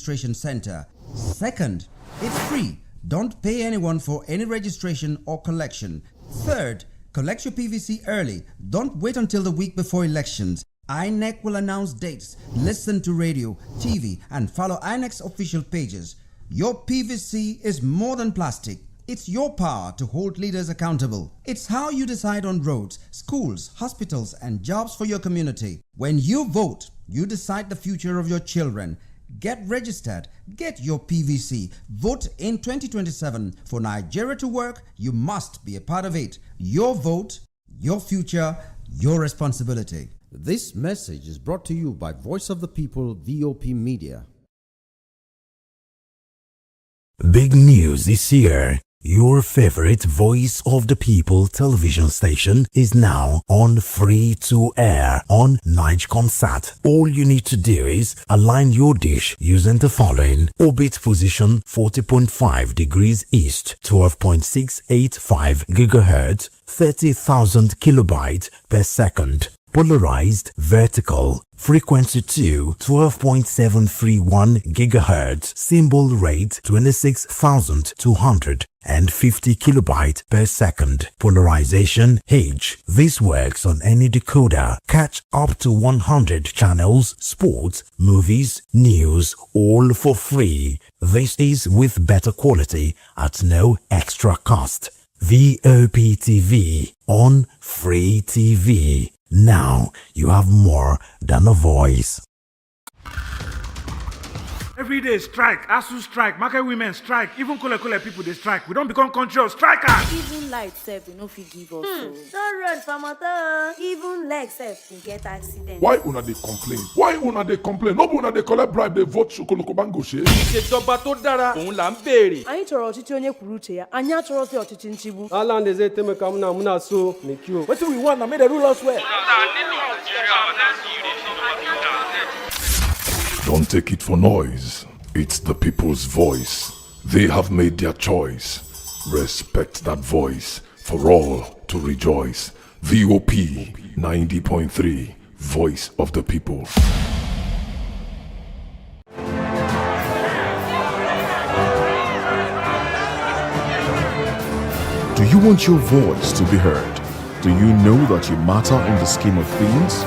registration center. Second, it's free. Don't pay anyone for any registration or collection. Third, collect your PVC early. Don't wait until the week before elections. INEC will announce dates. Listen to radio, TV, and follow INEC's official pages. Your PVC is more than plastic. It's your power to hold leaders accountable. It's how you decide on roads, schools, hospitals, and jobs for your community. When you vote, you decide the future of your children. Get registered. Get your PVC. Vote in 2027. For Nigeria to work, you must be a part of it. Your vote, your future, your responsibility. This message is brought to you by Voice of the People, VOP Media. Big news is here. Your favorite Voice of the People television station is now on free to air on Nigecomsat. All you need to do is align your dish using the following: orbit position 40.5 degrees east, 12.685 GHz, 30,000 kilobytes per second. Polarized vertical, frequency 2, 12.731 GHz, symbol rate 26,250 kilobytes per second. Polarization H. This works on any decoder. Catch up to 100 channels, sports, movies, news, all for free. This is with better quality at no extra cost. VOP TV on Free TV. Now you have more than a voice. Every day strike, ASU strike, market women strike, even Kole people they strike. We don't become country of strikers. Even light self, we no fit give us. Don't run for motor. Even leg self can get accident. Why una dey complain? Why una dey complain? No una dey collect bribe, dey vote Sokoloko Bango ṣe. Ìṣèjọba tó dára òun là ń béèrè. Anyị chọrọ ọchịchị onye kwuru uche ya. Anyị achọrọzi ọchịchị nchigbu. Ala ndeze temeka muna so mekio. Wetin we want na make the rule us well. Don't take it for noise. It's the people's voice. They have made their choice. Respect that voice for all to rejoice. VOP 90.3, Voice of the People. Do you want your voice to be heard? Do you know that you matter in the scheme of things?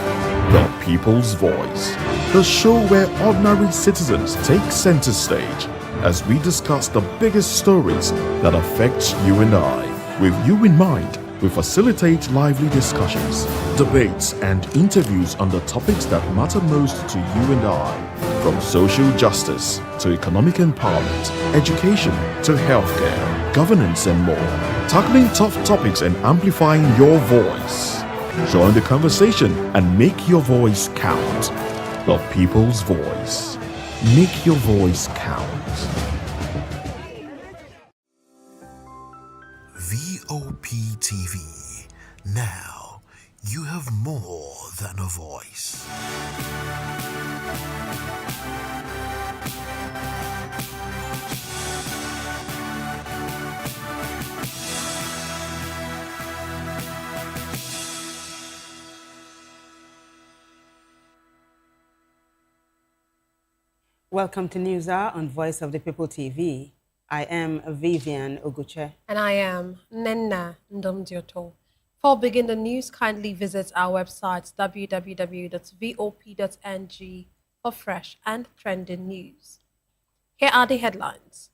The People's Voice, the show where ordinary citizens take center stage as we discuss the biggest stories that affect you and I. With you in mind, we facilitate lively discussions, debates, and interviews on the topics that matter most to you and I. From social justice to economic empowerment, education to healthcare, governance, and more. Tackling tough topics and amplifying your voice. Join the conversation and make your voice count. The People's Voice. Make your voice count. VOP TV. Now you have more than a voice. Welcome to News Hour on Voice of the People TV. I am Vivian Oguche. And I am Nenna Ndomdioto. Before we begin the news, kindly visit our website www.vop.ng for fresh and trending news. Here are the headlines.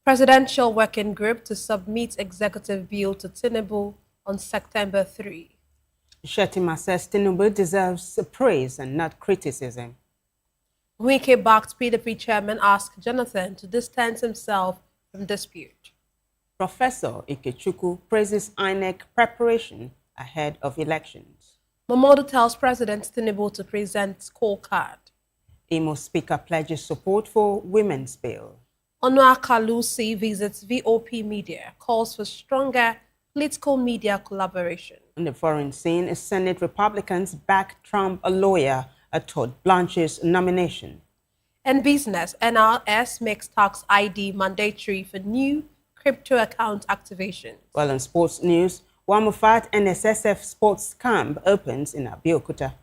Presidential Working Group to submit executive bill to Tinubu on September 3. Shetima says Tinubu deserves praise and not criticism. Wike-backed PDP chairman asked Jonathan to distance himself from dispute. Professor Ikechukwu praises INEC preparation ahead of elections. Momodu tells President Tinubu to present scorecard. Imo Speaker pledges support for women's bill. Onuaka Lucy visits VOP Media, calls for stronger political media collaboration. On the foreign scene, Senate Republicans back Trump a lawyer Todd Blanche's nomination. In business, NRS makes tax ID mandatory for new crypto account activation. Well, in sports news, Wamufat NSSF Sports Camp opens in Abeokuta.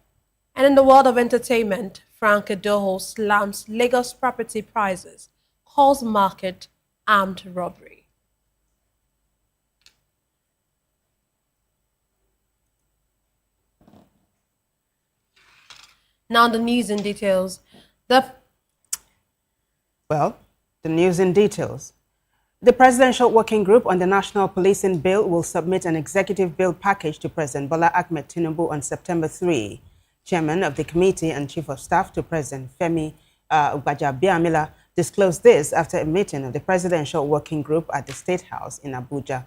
And in the world of entertainment, Frank Edoho slams Lagos property prices, calls market armed robbery. Now the news in details. The news in details. The Presidential Working Group on the National Policing Bill will submit an executive bill package to President Bola Ahmed Tinubu on September 3. Chairman of the committee and Chief of Staff to President Femi Gbajabiamila disclosed this after a meeting of the Presidential Working Group at the State House in Abuja.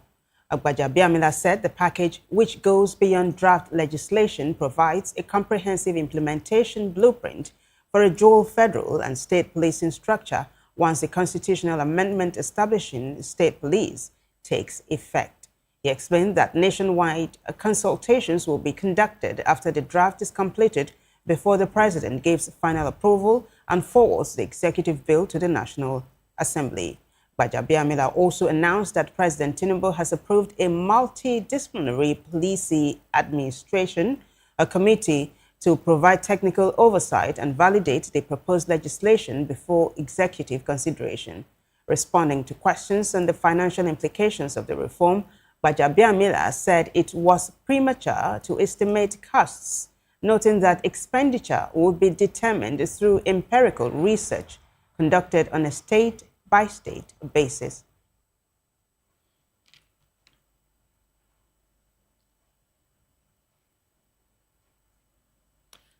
Gbajabiamila said the package, which goes beyond draft legislation, provides a comprehensive implementation blueprint for a dual federal and state policing structure once the constitutional amendment establishing state police takes effect. He explained that nationwide consultations will be conducted after the draft is completed before the president gives final approval and forwards the executive bill to the National Assembly. Gbajabiamila also announced that President Tinubu has approved a multidisciplinary police administration, a committee to provide technical oversight and validate the proposed legislation before executive consideration. Responding to questions on the financial implications of the reform, Gbajabiamila said it was premature to estimate costs, noting that expenditure would be determined through empirical research conducted on a state-by-state basis.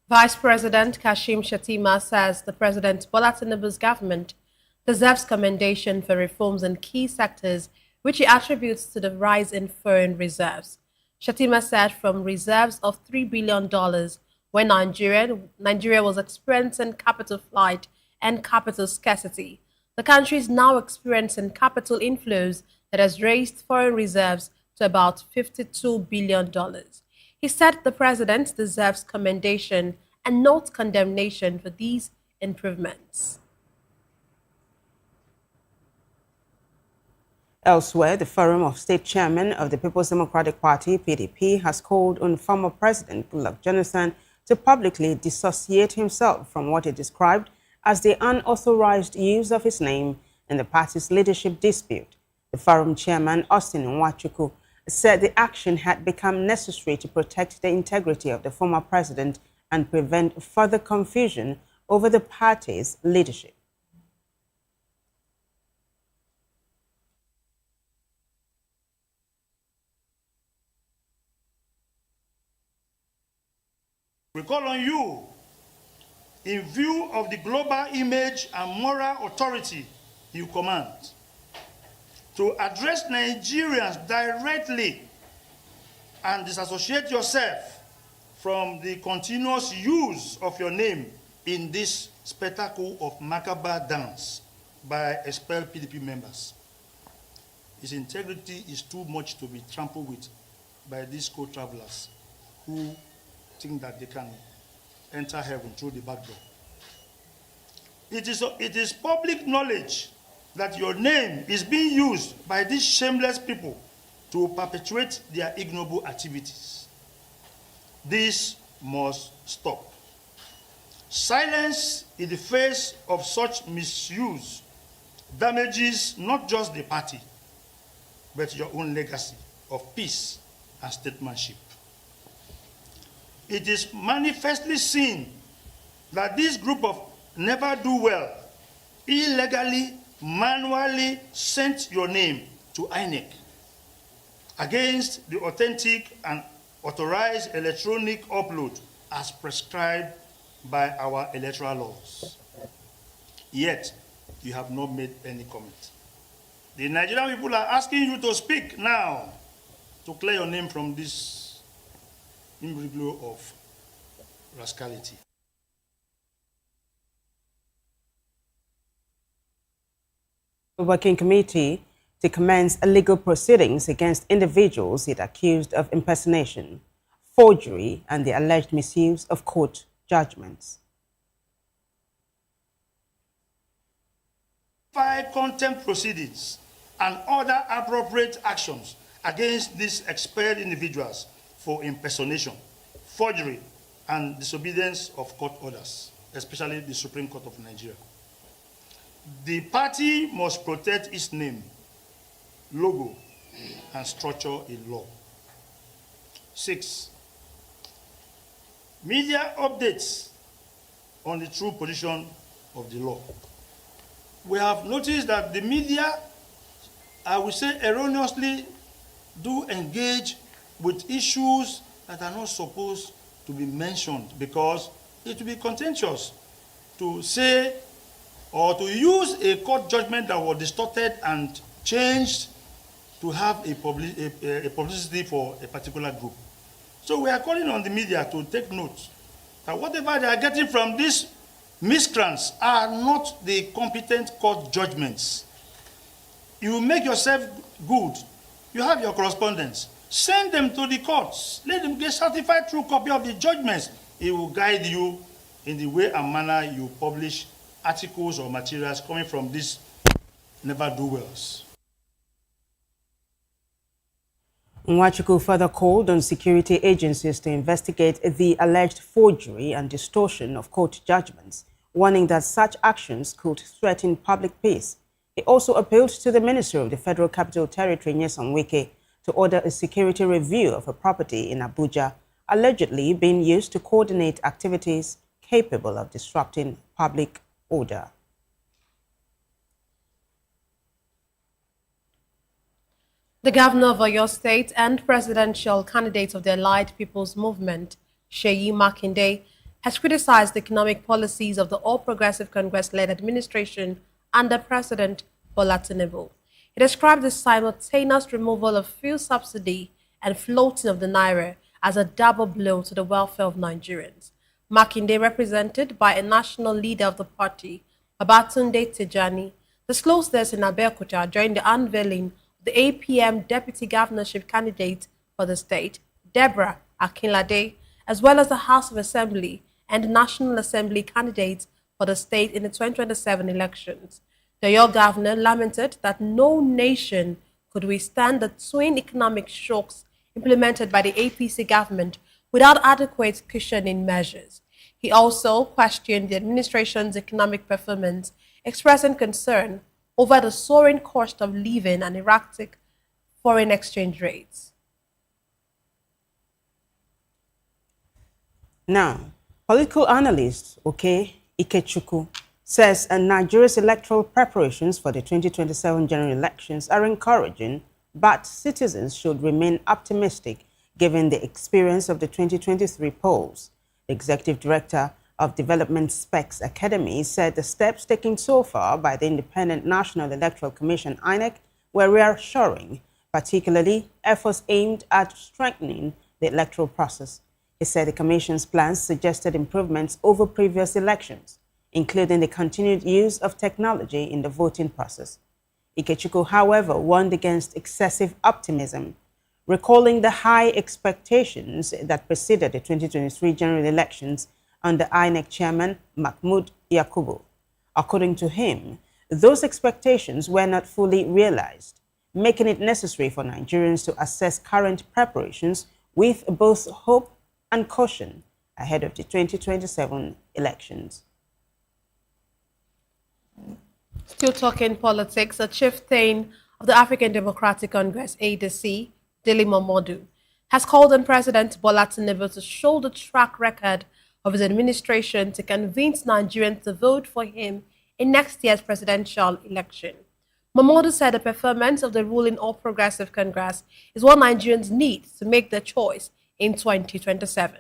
Vice President Kashim Shettima says the President Bola Tinubu's government deserves commendation for reforms in key sectors, which he attributes to the rise in foreign reserves. Shettima said from reserves of $3 billion when Nigeria was experiencing capital flight and capital scarcity, the country is now experiencing capital inflows that has raised foreign reserves to about $52 billion. He said the president deserves commendation and not condemnation for these improvements. Elsewhere, the Forum of State Chairmen of the People's Democratic Party, PDP, has called on former President Goodluck Jonathan to publicly dissociate himself from what he described as the unauthorized use of his name in the party's leadership dispute. The Forum Chairman, Austin Nwachukwu, said the action had become necessary to protect the integrity of the former president and prevent further confusion over the party's leadership. We call on you, in view of the global image and moral authority you command, to address Nigerians directly and disassociate yourself from the continuous use of your name in this spectacle of macabre dance by expelled PDP members. His integrity is too much to be trampled with by these co-travelers who think that they can enter heaven through the back door. It is public knowledge that your name is being used by these shameless people to perpetuate their ignoble activities. This must stop. Silence in the face of such misuse damages not just the party, but your own legacy of peace and statesmanship. It is manifestly seen that this group of never-do-well illegally, manually sent your name to INEC against the authentic and authorized electronic upload as prescribed by our electoral laws. Yet, you have not made any comment. The Nigerian people are asking you to speak now to clear your name from this imbroglio of rascality. The Working Committee to commence legal proceedings against individuals it accused of impersonation, forgery, and the alleged misuse of court judgments. 5 contempt proceedings and other appropriate actions against these expelled individuals for impersonation, forgery, and disobedience of court orders. especially the Supreme Court of Nigeria. The party must protect its name, logo, and structure in law. 6, media updates on the true position of the law. We have noticed that the media, I would say erroneously, do engage with issues that are not supposed to be mentioned because it will be contentious to say or to use a court judgment that was distorted and changed to have a publicity for a particular group. So we are calling on the media to take note that whatever they are getting from these miscreants are not the competent court judgments. You make yourself good. You have your correspondence. Send them to the courts. Let them get certified true copy of the judgments. It will guide you in the way and manner you publish articles or materials coming from these never-do-wells. Nwachukwu further called on security agencies to investigate the alleged forgery and distortion of court judgments, warning that such actions could threaten public peace. He also appealed to the Minister of the Federal Capital Territory, Nyesom Wike, to order a security review of a property in Abuja, allegedly being used to coordinate activities capable of disrupting public order. The governor of Oyo State and presidential candidate of the Allied People's Movement, Seyi Makinde, has criticized the economic policies of the All Progressive Congress-led administration under President Bola Tinubu. He described the simultaneous removal of fuel subsidy and floating of the naira as a double blow to the welfare of Nigerians. Makinde, represented by a national leader of the party, Babatunde Tijani, disclosed this in Abeokuta during the unveiling of the APM deputy governorship candidate for the state, Deborah Akinlade, as well as the House of Assembly and National Assembly candidates for the state in the 2027 elections. The Oyo governor lamented that no nation could withstand the twin economic shocks implemented by the APC government without adequate cushioning measures. He also questioned the administration's economic performance, expressing concern over the soaring cost of living and erratic foreign exchange rates. Now, political analyst Ikechukwu says Nigeria's electoral preparations for the 2027 general elections are encouraging, but citizens should remain optimistic given the experience of the 2023 polls. The executive director of Development Specs Academy said the steps taken so far by the Independent National Electoral Commission, INEC, were reassuring, particularly efforts aimed at strengthening the electoral process. He said the Commission's plans suggested improvements over previous elections, including the continued use of technology in the voting process. Ikechukwu, however, warned against excessive optimism, recalling the high expectations that preceded the 2023 general elections under INEC chairman Mahmoud Yakubu. According to him, those expectations were not fully realized, making it necessary for Nigerians to assess current preparations with both hope and caution ahead of the 2027 elections. Still talking politics, a chieftain of the African Democratic Congress, ADC, Dele Momodu, has called on President Bola Tinubu to show the track record of his administration to convince Nigerians to vote for him in next year's presidential election. Momodu said the performance of the ruling All Progressive Congress is what Nigerians need to make their choice in 2027.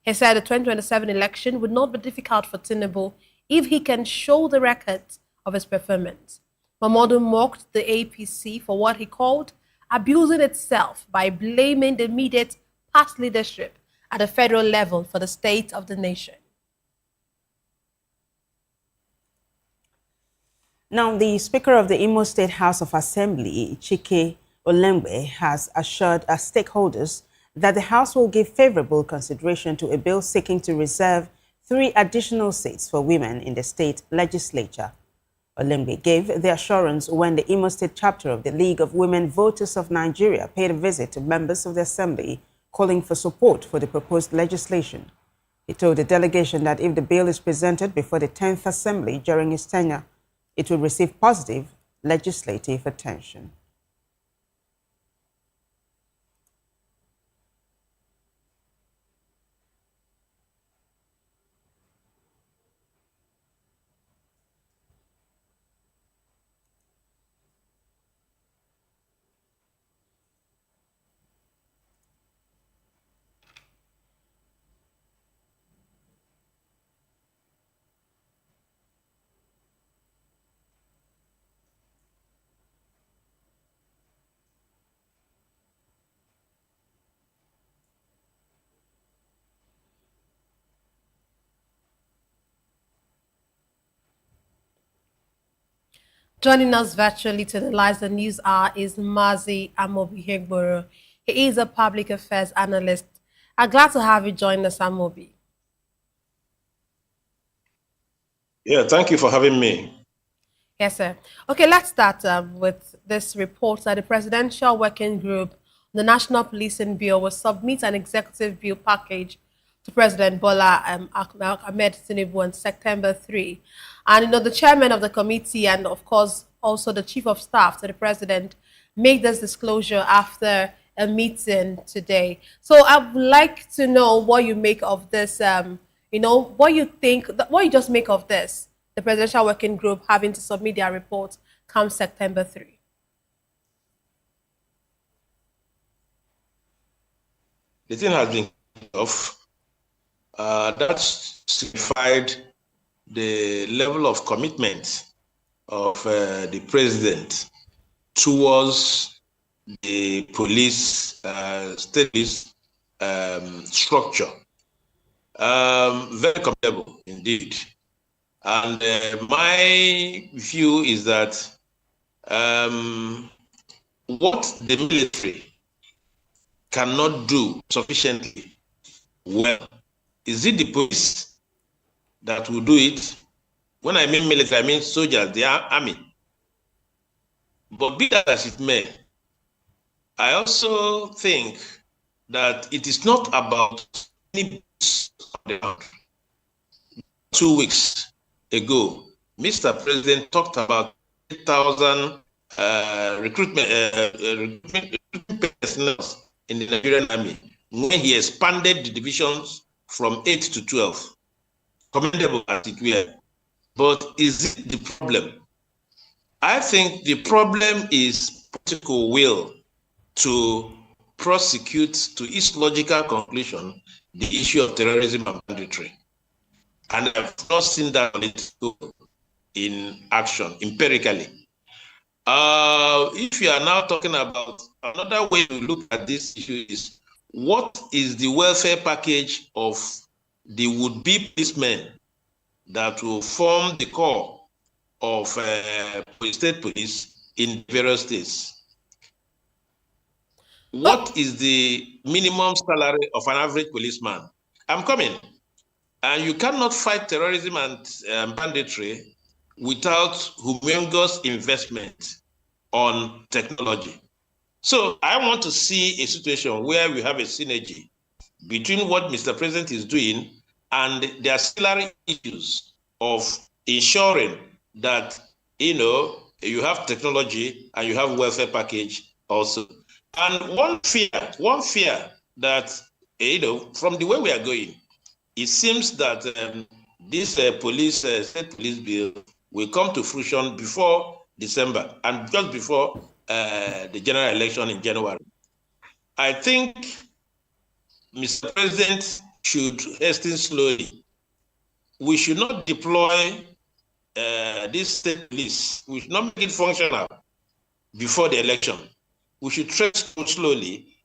He said the 2027 election would not be difficult for Tinubu if he can show the records of his performance. Momodu mocked the APC for what he called abusing itself by blaming the immediate past leadership at the federal level for the state of the nation. Now, the Speaker of the Imo State House of Assembly, Chike Olemgbe, has assured our stakeholders that the House will give favorable consideration to a bill seeking to reserve 3 additional seats for women in the state legislature. Olemgbe gave the assurance when the Imo State chapter of the League of Women Voters of Nigeria paid a visit to members of the Assembly, calling for support for the proposed legislation. He told the delegation that if the bill is presented before the 10th Assembly during his tenure, it will receive positive legislative attention. Joining us virtually to analyze the news hour is Mazi Amobi Hegboro. He is a public affairs analyst. I'm glad to have you join us, Amobi. Yeah, thank you for having me. Yes, sir. Okay, let's start with this report that the Presidential Working Group, the National Policing Bill, will submit an executive bill package to President Bola Ahmed Tinubu on September 3. And, the chairman of the committee and, of course, also the chief of staff to the president made this disclosure after a meeting today. So I would like to know what you make of this, what you think, what you just make of this, the Presidential Working Group having to submit their report come September 3. The thing has been off. That's signified the level of commitment of the president towards the police, state police structure. Very commendable indeed. And my view is that what the military cannot do sufficiently well, is it the police that will do it? When I mean military, I mean soldiers, the army. But be that as it may, I also think that it is not about any boots on the ground. 2 weeks ago, Mr. President talked about 8,000 recruitment personnel in the Nigerian army when he expanded the divisions from 8 to 12. Commendable as it were. But is it the problem? I think the problem is political will to prosecute to its logical conclusion the issue of terrorism and banditry. And I've not seen that in action, empirically. If you are now talking about another way to look at this issue is, what is the welfare package of the would-be policemen that will form the core of state police in various states? What is the minimum salary of an average policeman? I'm coming. And you cannot fight terrorism and banditry without humongous investment on technology. So I want to see a situation where we have a synergy between what Mr. President is doing and the ancillary issues of ensuring that, you have technology and you have welfare package also. And one fear that, from the way we are going, it seems that this state police bill will come to fruition before December and just before the general election in January. I think Mr. President should hasten slowly. We should not deploy this state police. We should not make it functional before the election. We should tread slowly.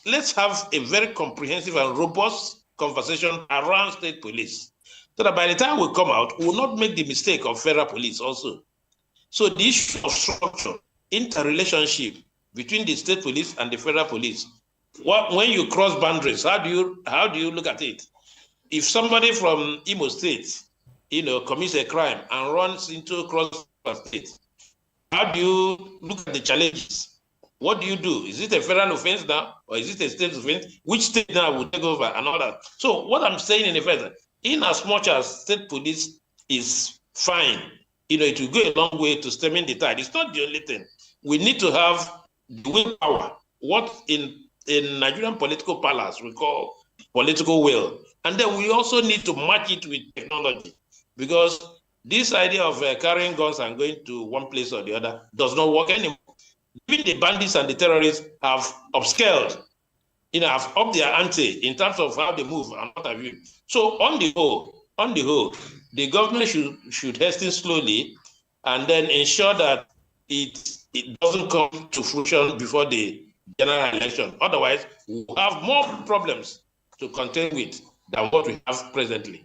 Let's have a very comprehensive and robust conversation around state police, so that by the time we come out, we will not make the mistake of federal police also. So the issue of structure, interrelationship between the state police and the federal police, when you cross boundaries, how do you look at it? If somebody from Imo State, commits a crime and runs into cross state, how do you look at the challenges? What do you do? Is it a federal offense now, or is it a state offense? Which state now will take over and all that? So what I'm saying in effect, in as much as state police is fine, it will go a long way to stemming the tide. It's not the only thing. We need to have the willpower, what in Nigerian political parlance we call political will. And then we also need to match it with technology, because this idea of carrying guns and going to one place or the other does not work anymore. Even the bandits and the terrorists have upscaled, have upped their ante in terms of how they move and what have you. So on the whole, the government should hasten slowly and then ensure that it doesn't come to fruition before the general election. Otherwise, we'll have more problems to contend with than what we have presently.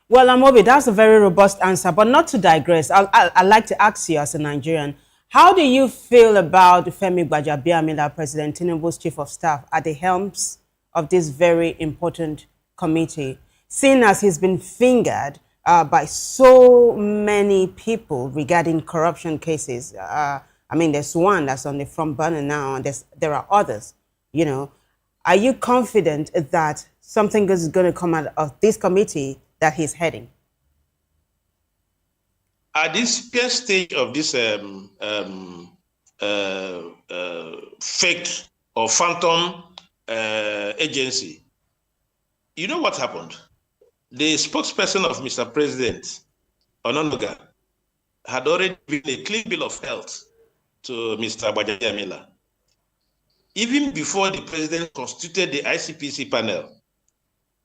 Well, Amobi, that's a very robust answer, but not to digress. I'd like to ask you as a Nigerian, how do you feel about Femi Gbajabiamila, President Tinubu's chief of staff, at the helms of this very important committee, seeing as he's been fingered by so many people regarding corruption cases? I mean, there's one that's on the front burner now, and there are others, Are you confident that something is going to come out of this committee that he's heading? At this first stage of this fake or phantom agency, you know what happened? The spokesperson of Mr. President, Ononuga, had already given a clean bill of health to Mr. Gbajabiamila, even before the president constituted the ICPC panel.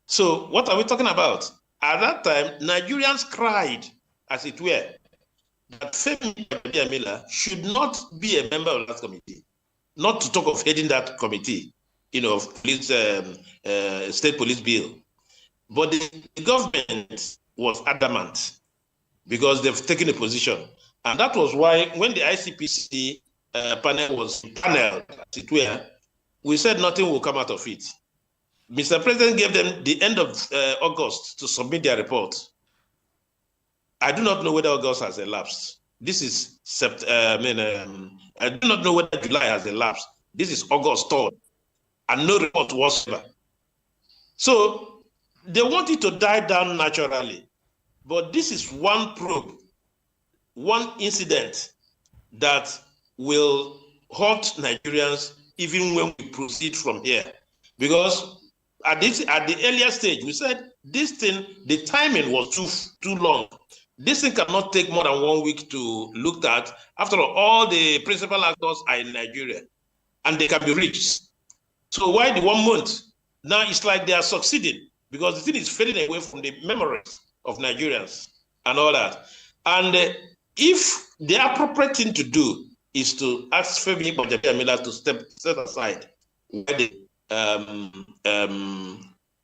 So what are we talking about? At that time, Nigerians cried, as it were, that Femi Gbajabiamila should not be a member of that committee, not to talk of heading that committee, police, state police bill. But the government was adamant because they've taken a position. And that was why when the ICPC panel was paneled, as it were, we said nothing will come out of it. Mr. President gave them the end of August to submit their report. I do not know whether August has elapsed. This is I do not know whether July has elapsed. This is August 3rd, and no report whatsoever. So they want it to die down naturally. But this is one probe, one incident that will hurt Nigerians even when we proceed from here. Because at the earlier stage, we said this thing, the timing was too long. This thing cannot take more than 1 week to look at. After all the principal actors are in Nigeria, and they can be reached. So why the 1 month? Now it's like they are succeeding, because the thing is fading away from the memories of Nigerians and all that. And if the appropriate thing to do is to ask Femi Gbajabiamila to set aside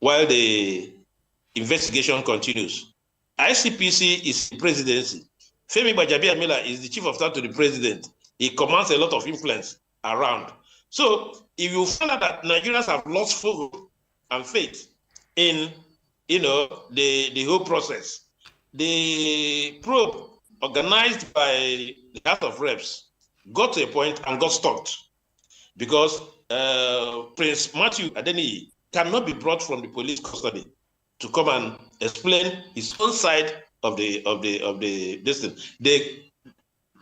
while the investigation continues. ICPC is the presidency. Femi Gbajabiamila is the chief of staff to the president. He commands a lot of influence around. So if you find out that Nigerians have lost focus and faith in the whole process, the probe organized by the House of Reps got to a point and got stopped because Prince Matthew Adeniyi cannot be brought from the police custody to come and explain his own side of the distance. They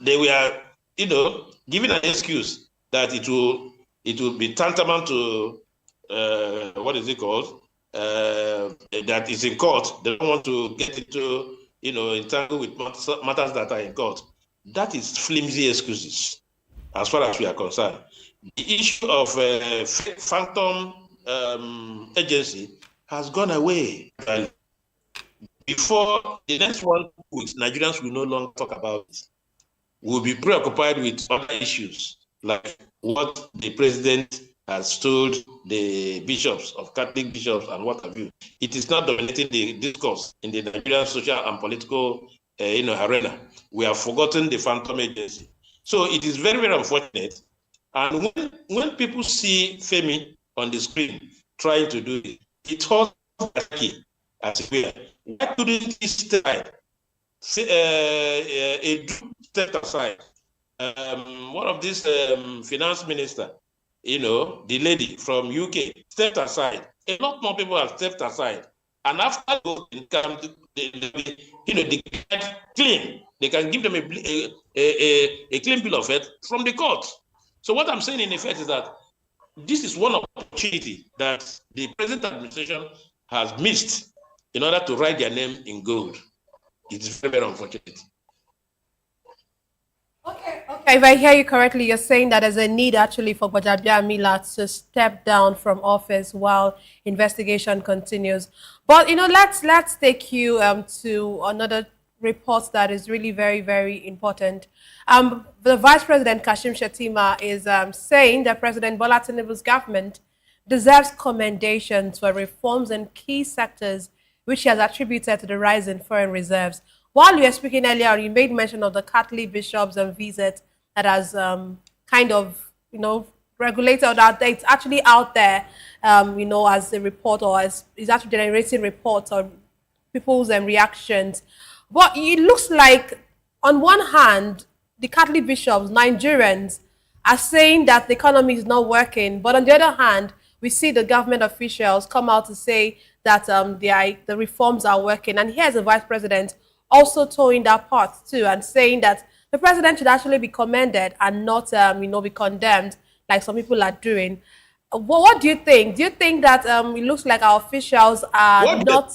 were, giving an excuse that it will be tantamount to what is it called? That is in court. They don't want to get into entangled with matters that are in court. That is flimsy excuses, as far as we are concerned. The issue of phantom agency has gone away. Before the next 1 week, Nigerians will no longer talk about it. We'll be preoccupied with other issues, like what the president has told the bishops of Catholic bishops and what have you. It is not dominating the discourse in the Nigerian social and political arena. We have forgotten the phantom agency. So it is very, very unfortunate. And when people see Femi on the screen trying to do it, it hurts as it were. Why couldn't he step aside one of these finance minister, the lady from UK, stepped aside. A lot more people have stepped aside. And after voting, declared clean. They can give them a clean bill of health from the court. So what I'm saying in effect is that this is one opportunity that the present administration has missed in order to write their name in gold. It's very, very unfortunate. Okay, if I hear you correctly, you're saying that there's a need actually for Gbajabiamila to step down from office while investigation continues. But let's take you to another report that is really very, very important. The Vice President Kashim Shettima is saying that President Bola Tinubu's government deserves commendations for reforms in key sectors, which he has attributed to the rise in foreign reserves. While you were speaking earlier, you made mention of the Catholic bishops and visit that has kind of, regulated that it's actually out there, as a report, or as is actually generating reports or people's reactions. But it looks like, on one hand, the Catholic bishops, Nigerians, are saying that the economy is not working. But on the other hand, we see the government officials come out to say that the reforms are working. And here's the vice president also towing that part too, and saying that the president should actually be commended and not, be condemned like some people are doing. What do you think? Do you think that it looks like our officials are not...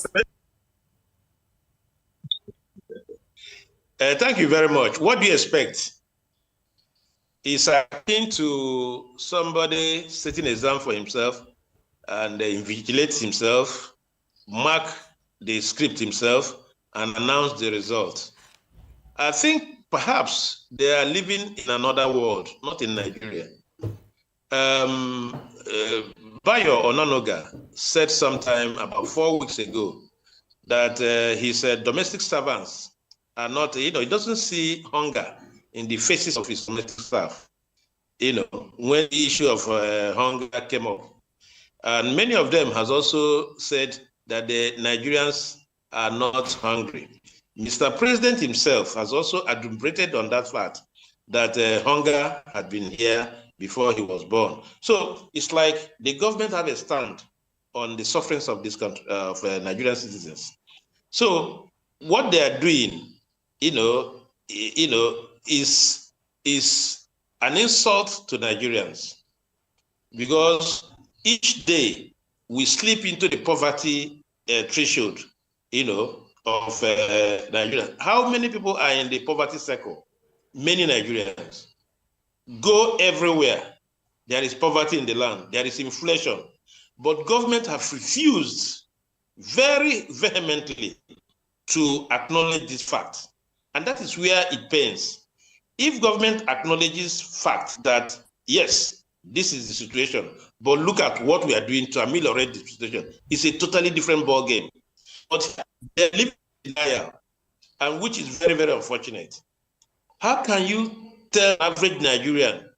Thank you very much. What do you expect? He's akin to somebody setting an exam for himself and invigilates himself, mark the script himself, and announce the result. I think perhaps they are living in another world, not in Nigeria. Bayo Ononoga said sometime about 4 weeks ago that his domestic servants are not, he doesn't see hunger in the faces of his domestic staff, when the issue of hunger came up. And many of them has also said that the Nigerians are not hungry. Mr. President himself has also adumbrated on that fact that hunger had been here before he was born. So it's like the government have a stand on the sufferings of this country, of Nigerian citizens. So what they are doing, is an insult to Nigerians, because each day we slip into the poverty threshold, of Nigeria. How many people are in the poverty circle? Many Nigerians. Go everywhere. There is poverty in the land. There is inflation. But government have refused very vehemently to acknowledge this fact. And that is where it pains. If government acknowledges fact that, yes, this is the situation, but look at what we are doing to ameliorate the situation, it's a totally different ballgame. But they live in denial, and which is very, very unfortunate. How can you tell average Nigerian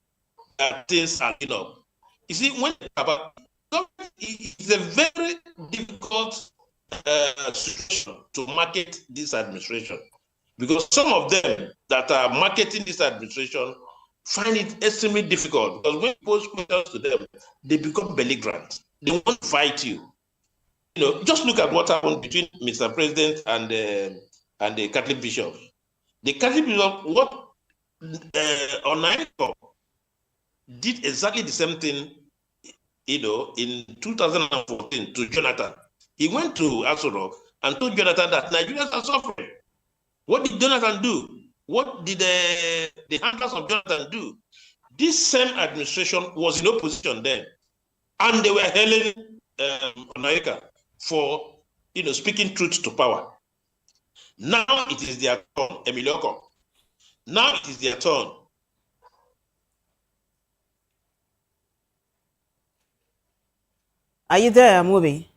that things are up? You see, when about government, it's a very difficult situation to market this administration, because some of them that are marketing this administration find it extremely difficult, because when you pose questions to them, they become belligerent. They want to fight you. Just look at what happened between Mr. President and the Catholic bishop. The Catholic bishop, what Onaiko did exactly the same thing, in 2014 to Jonathan. He went to Osula and told Jonathan that Nigerians are suffering. What did Jonathan do? What did the handlers of Jonathan do? This same administration was in opposition then, and they were hailing Onaika for speaking truth to power. Now it is their turn, Emilioko. Now it is their turn. Are you there, Amobi?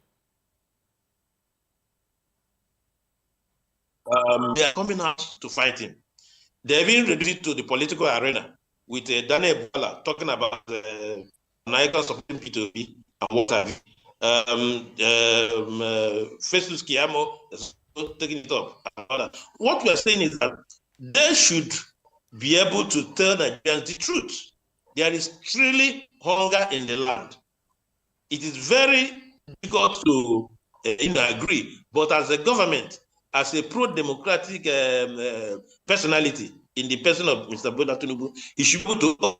They are coming out to fight him. They've been reduced to the political arena with Daniel Bala talking about Naika supporting P2B and what have you. Festus Kiyamo is taking it up. What we are saying is that they should be able to tell Nigerians the truth. There is truly hunger in the land. It is very difficult to agree, but as a government, as a pro-democratic personality in the person of Mr. Bola Tinubu, he should be able to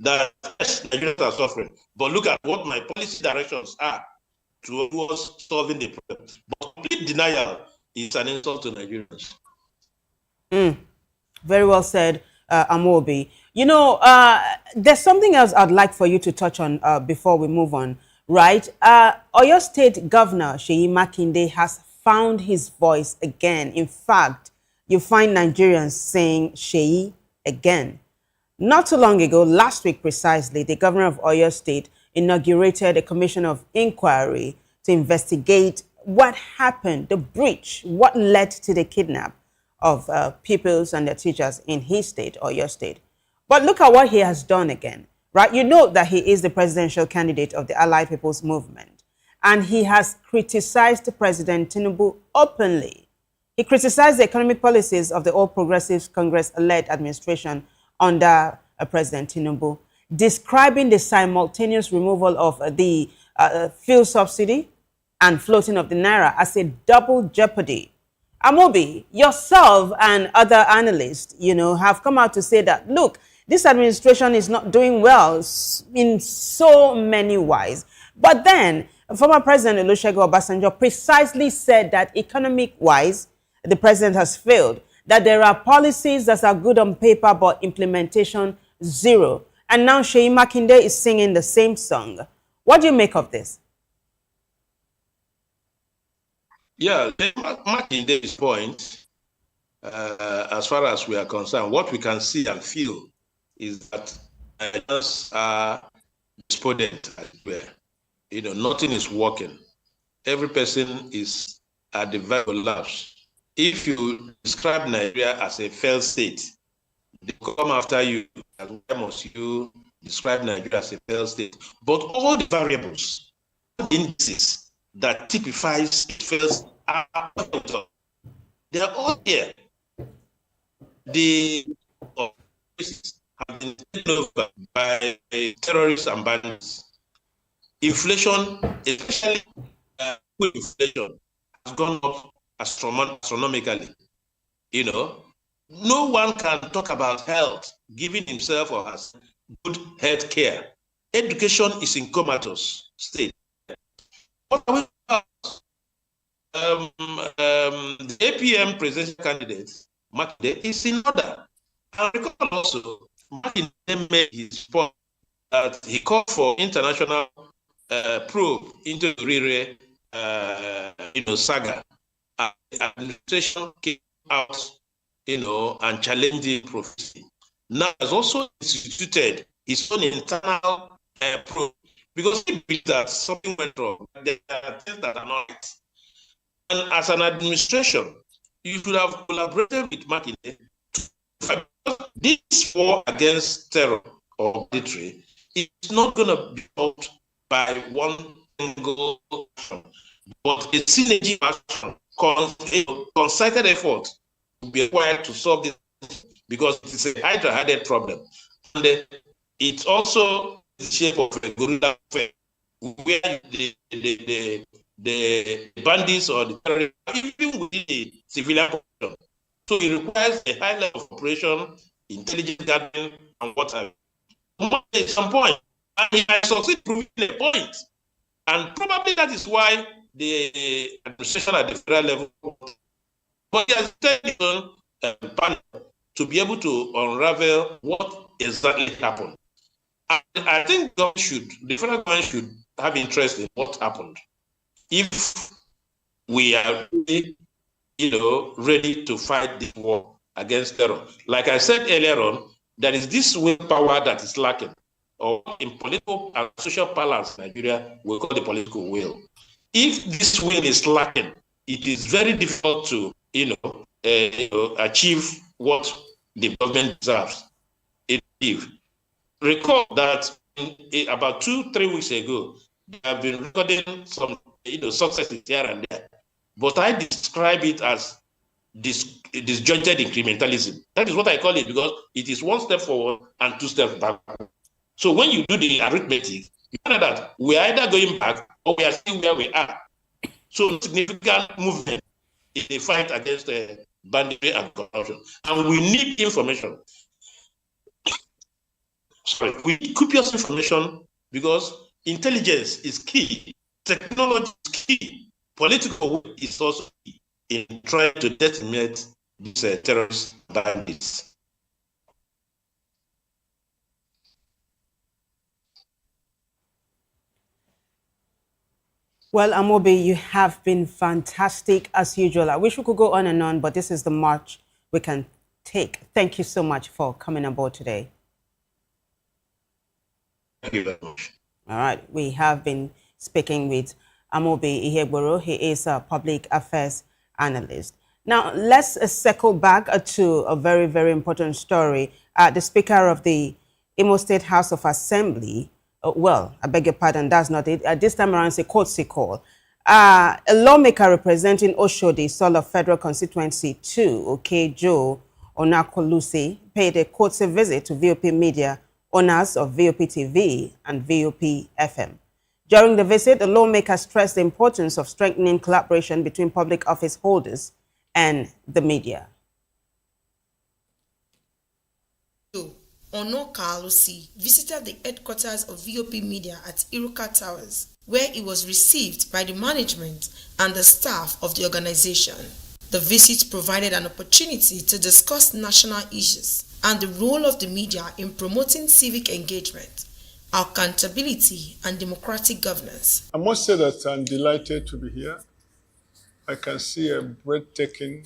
that Nigerians are suffering. But look at what my policy directions are towards solving the problem. But complete denial is an insult to Nigerians. Very well said, Amobi. You know, there's something else I'd like for you to touch on before we move on, right? Oyo State Governor Seyi Makinde has found his voice again. In fact, you find Nigerians saying Seyi again. Not too long ago, last week precisely, the governor of Oyo State inaugurated a commission of inquiry to investigate what happened, the breach, what led to the kidnap of pupils and their teachers in his state, Oyo State. But look at what he has done again, right? You know that he is the presidential candidate of the Allied People's Movement, and he has criticized President Tinubu openly. He criticized the economic policies of the All Progressives Congress-led administration under President Tinubu, describing the simultaneous removal of the fuel subsidy and floating of the naira as a double jeopardy. Amobi, yourself and other analysts, you know, have come out to say that, look, this administration is not doing well in so many ways. But then, former President Olusegun Obasanjo precisely said that economic-wise, the president has failed, that there are policies that are good on paper, but implementation zero. And now Seyi Makinde is singing the same song. What do you make of this? Yeah, Makinde's point, as far as we are concerned, what we can see and feel is that Nigerians are despondent as well. You know, nothing is working. Every person is at the verge of collapse. If you describe Nigeria as a failed state, they come after you. And why must you describe Nigeria as a failed state? But all the variables, indices that typifies failed state are they are all here. The have been taken over by terrorists and bandits. Inflation, especially food inflation, has gone up astronomically. You know, no one can talk about health, giving himself or herself good health care. Education is in comatose state. What are we about? The APM presidential candidate, Makinde, is in order. I recall also, Makinde made his point that he called for international probe into the Rire, saga. The administration came out, and challenged the prophecy. Now has also instituted his own internal probe because he believes that something went wrong. There are things that are not right. And as an administration, you should have collaborated with Makinde. This war against terror or military is not going to be solved by one single action, but a synergy action, concerted effort will be required to solve this because it is a hydra-headed problem. And it's also the shape of a guerrilla affair where the bandits or the terrorists, even within the civilian population. So it requires a high level of operation, intelligence gathering, and what have you. At some point, and he might succeed proving a point. And probably that is why the administration at the federal level, but he has taken a panel to be able to unravel what exactly happened. And I think the federal government should have interest in what happened. If we are ready to fight this war against terror. Like I said earlier on, there is this willpower that is lacking, or in political and social balance in Nigeria, we call the political will. If this will is lacking, it is very difficult to, achieve what the government deserves. Recall that about 2-3 weeks ago, they have been recording some, successes here and there. But I describe it as disjointed incrementalism. That is what I call it, because it is one step forward and two steps backward. So when you do the arithmetic, you find that we are either going back or we are still where we are. So significant movement in the fight against banditry and corruption. And we need information. Sorry, we need copious information because intelligence is key, technology is key, political will is also key in trying to decimate these terrorist bandits. Well, Amobi, you have been fantastic as usual. I wish we could go on and on, but this is the march we can take. Thank you so much for coming aboard today. Thank you very much. All right, we have been speaking with Amobi Ihegboro. He is a public affairs analyst. Now, let's circle back to a very, very important story. The Speaker of the Imo State House of Assembly, well, I beg your pardon, that's not it. This time around, it's a courtesy call. A lawmaker representing Oshodi, Solo Federal Constituency 2, Joe Onakolusi, paid a courtesy visit to VOP Media, owners of VOP TV and VOP FM. During the visit, the lawmaker stressed the importance of strengthening collaboration between public office holders and the media. Onakalusi visited the headquarters of VOP Media at Iruka Towers, where he was received by the management and the staff of the organization. The visit provided an opportunity to discuss national issues and the role of the media in promoting civic engagement, accountability, and democratic governance. I must say that I'm delighted to be here. I can see a breathtaking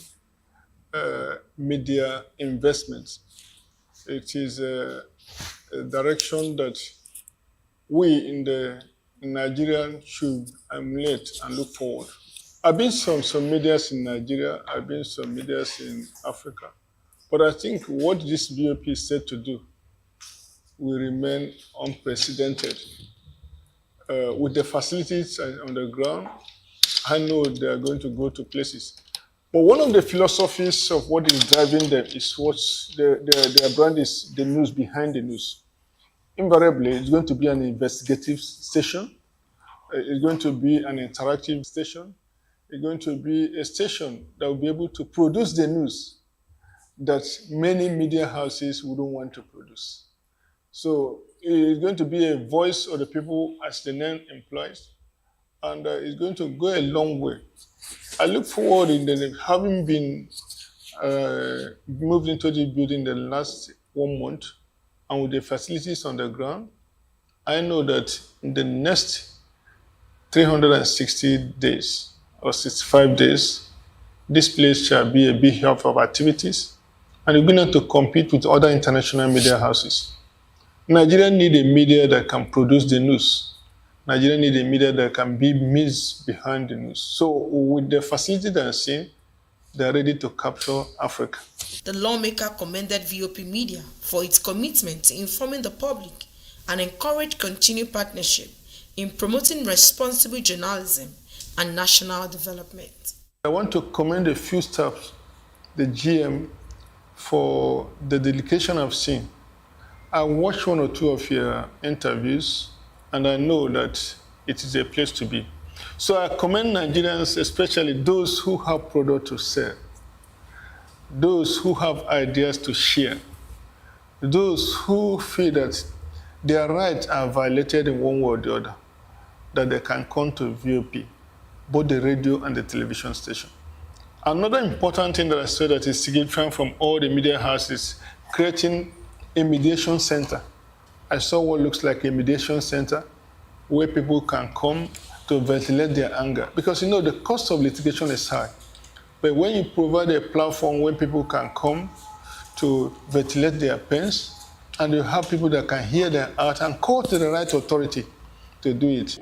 media investment. It is a direction that we in the Nigerian should emulate and look forward. I've been some medias in Nigeria, I've been some medias in Africa, but I think what this BOP is set to do will remain unprecedented. With the facilities on the ground, I know they are going to go to places. But one of the philosophies of what is driving them is what their brand is, the news behind the news. Invariably, it's going to be an investigative station. It's going to be an interactive station. It's going to be a station that will be able to produce the news that many media houses wouldn't want to produce. So it's going to be a voice of the people, as the name implies, and it's going to go a long way. I look forward in having been moved into the building the last 1 month, and with the facilities on the ground, I know that in the next 360 days or 65 days, this place shall be a big hub of activities, and we're going to compete with other international media houses. Nigeria need a media that can produce the news. Nigeria need a media that can be missed behind the news. So with the facility that I'm seeing, they're ready to capture Africa. The lawmaker commended VOP Media for its commitment to informing the public and encouraged continued partnership in promoting responsible journalism and national development. I want to commend a few staff, the GM, for the dedication I've seen. I watched 1 or 2 of your interviews, and I know that it is a place to be. So I commend Nigerians, especially those who have product to sell, those who have ideas to share, those who feel that their rights are violated in one way or the other, that they can come to VOP, both the radio and the television station. Another important thing that I saw that is significant from all the media houses, creating a mediation center. I saw what looks like a mediation center where people can come to ventilate their anger. Because you know the cost of litigation is high. But when you provide a platform where people can come to ventilate their pains, and you have people that can hear their out and call to the right authority to do it.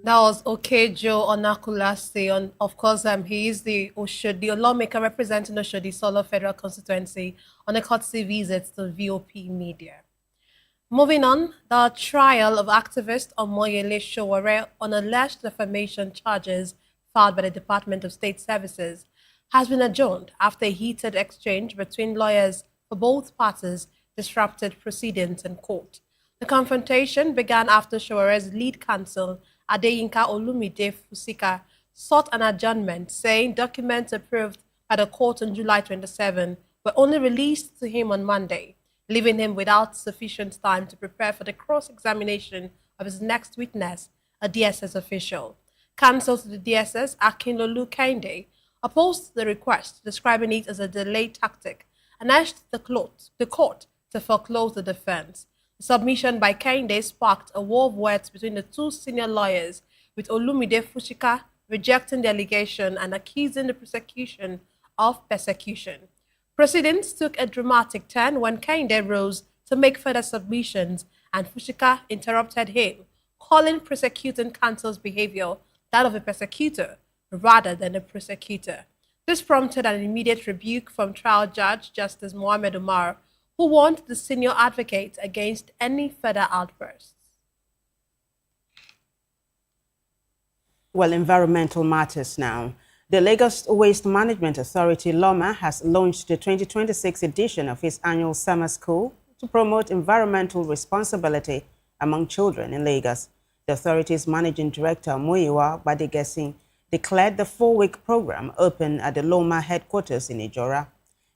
That was Joe Onakulase. Of course, he is the lawmaker representing Oshodi Solo Federal Constituency on a courtesy visit to VOP Media. Moving on, the trial of activist Omoyele Sowore on alleged defamation charges filed by the Department of State Services has been adjourned after a heated exchange between lawyers for both parties disrupted proceedings in court. The confrontation began after Showore's lead counsel, Adeyinka Olumide Fusika, sought an adjournment, saying documents approved by the court on July 27 were only released to him on Monday, leaving him without sufficient time to prepare for the cross-examination of his next witness, a DSS official. Counsel to the DSS, Akinlolu Kende, opposed the request, describing it as a delay tactic, and urged the court to foreclose the defense. The submission by Kende sparked a war of words between the two senior lawyers, with Olumide Fusika rejecting the allegation and accusing the prosecution of persecution. Proceedings took a dramatic turn when Kende rose to make further submissions and Fusika interrupted him, calling prosecuting counsel's behavior that of a persecutor rather than a prosecutor. This prompted an immediate rebuke from trial judge Justice Mohammed Umar, who warned the senior advocate against any further outbursts. Well, environmental matters now. The Lagos Waste Management Authority, LOMA, has launched the 2026 edition of its annual summer school to promote environmental responsibility among children in Lagos. The authority's managing director, Muyiwa Badigesi, declared the 4-week program open at the LOMA headquarters in Ijora.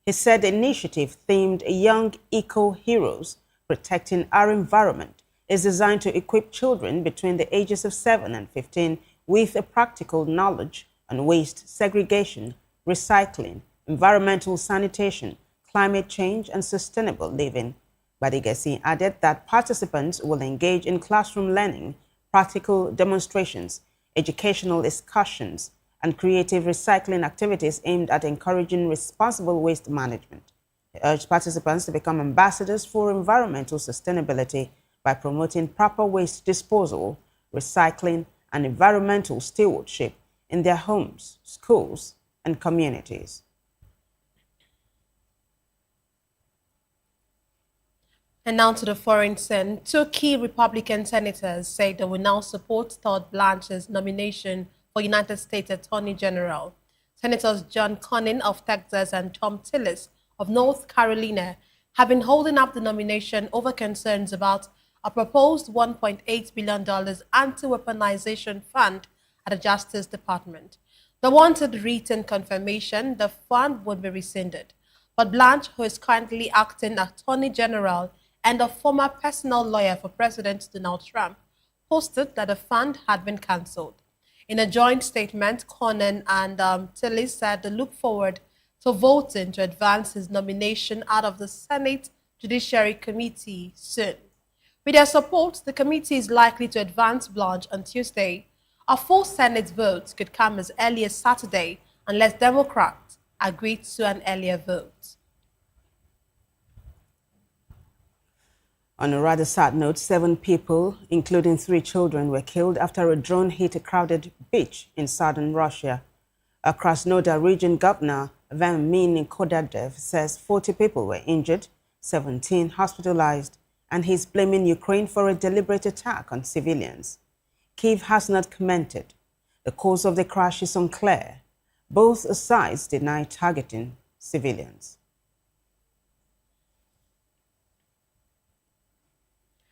He said the initiative themed Young Eco-Heroes Protecting Our Environment is designed to equip children between the ages of 7 and 15 with a practical knowledge on waste segregation, recycling, environmental sanitation, climate change, and sustainable living. Badigesi added that participants will engage in classroom learning, practical demonstrations, educational excursions, and creative recycling activities aimed at encouraging responsible waste management. He urged participants to become ambassadors for environmental sustainability by promoting proper waste disposal, recycling, and environmental stewardship in their homes, schools, and communities. And now to the foreign scene. 2 key Republican senators say they will now support Todd Blanche's nomination for United States Attorney General. Senators John Cornyn of Texas and Tom Tillis of North Carolina have been holding up the nomination over concerns about a proposed $1.8 billion anti-weaponization fund at the Justice Department. They wanted written confirmation the fund would be rescinded. But Blanche, who is currently acting Attorney General and a former personal lawyer for President Donald Trump, posted that the fund had been cancelled. In a joint statement, Cornyn and Tillis said they look forward to voting to advance his nomination out of the Senate Judiciary Committee soon. With their support, the committee is likely to advance Blanche on Tuesday. A full Senate vote could come as early as Saturday unless Democrats agree to an earlier vote. On a rather sad note, 7 people, including 3 children, were killed after a drone hit a crowded beach in southern Russia. A Krasnodar region governor, Vamin Kodadev, says 40 people were injured, 17 hospitalized, and he's blaming Ukraine for a deliberate attack on civilians. Kyiv has not commented. The cause of the crash is unclear. Both sides deny targeting civilians.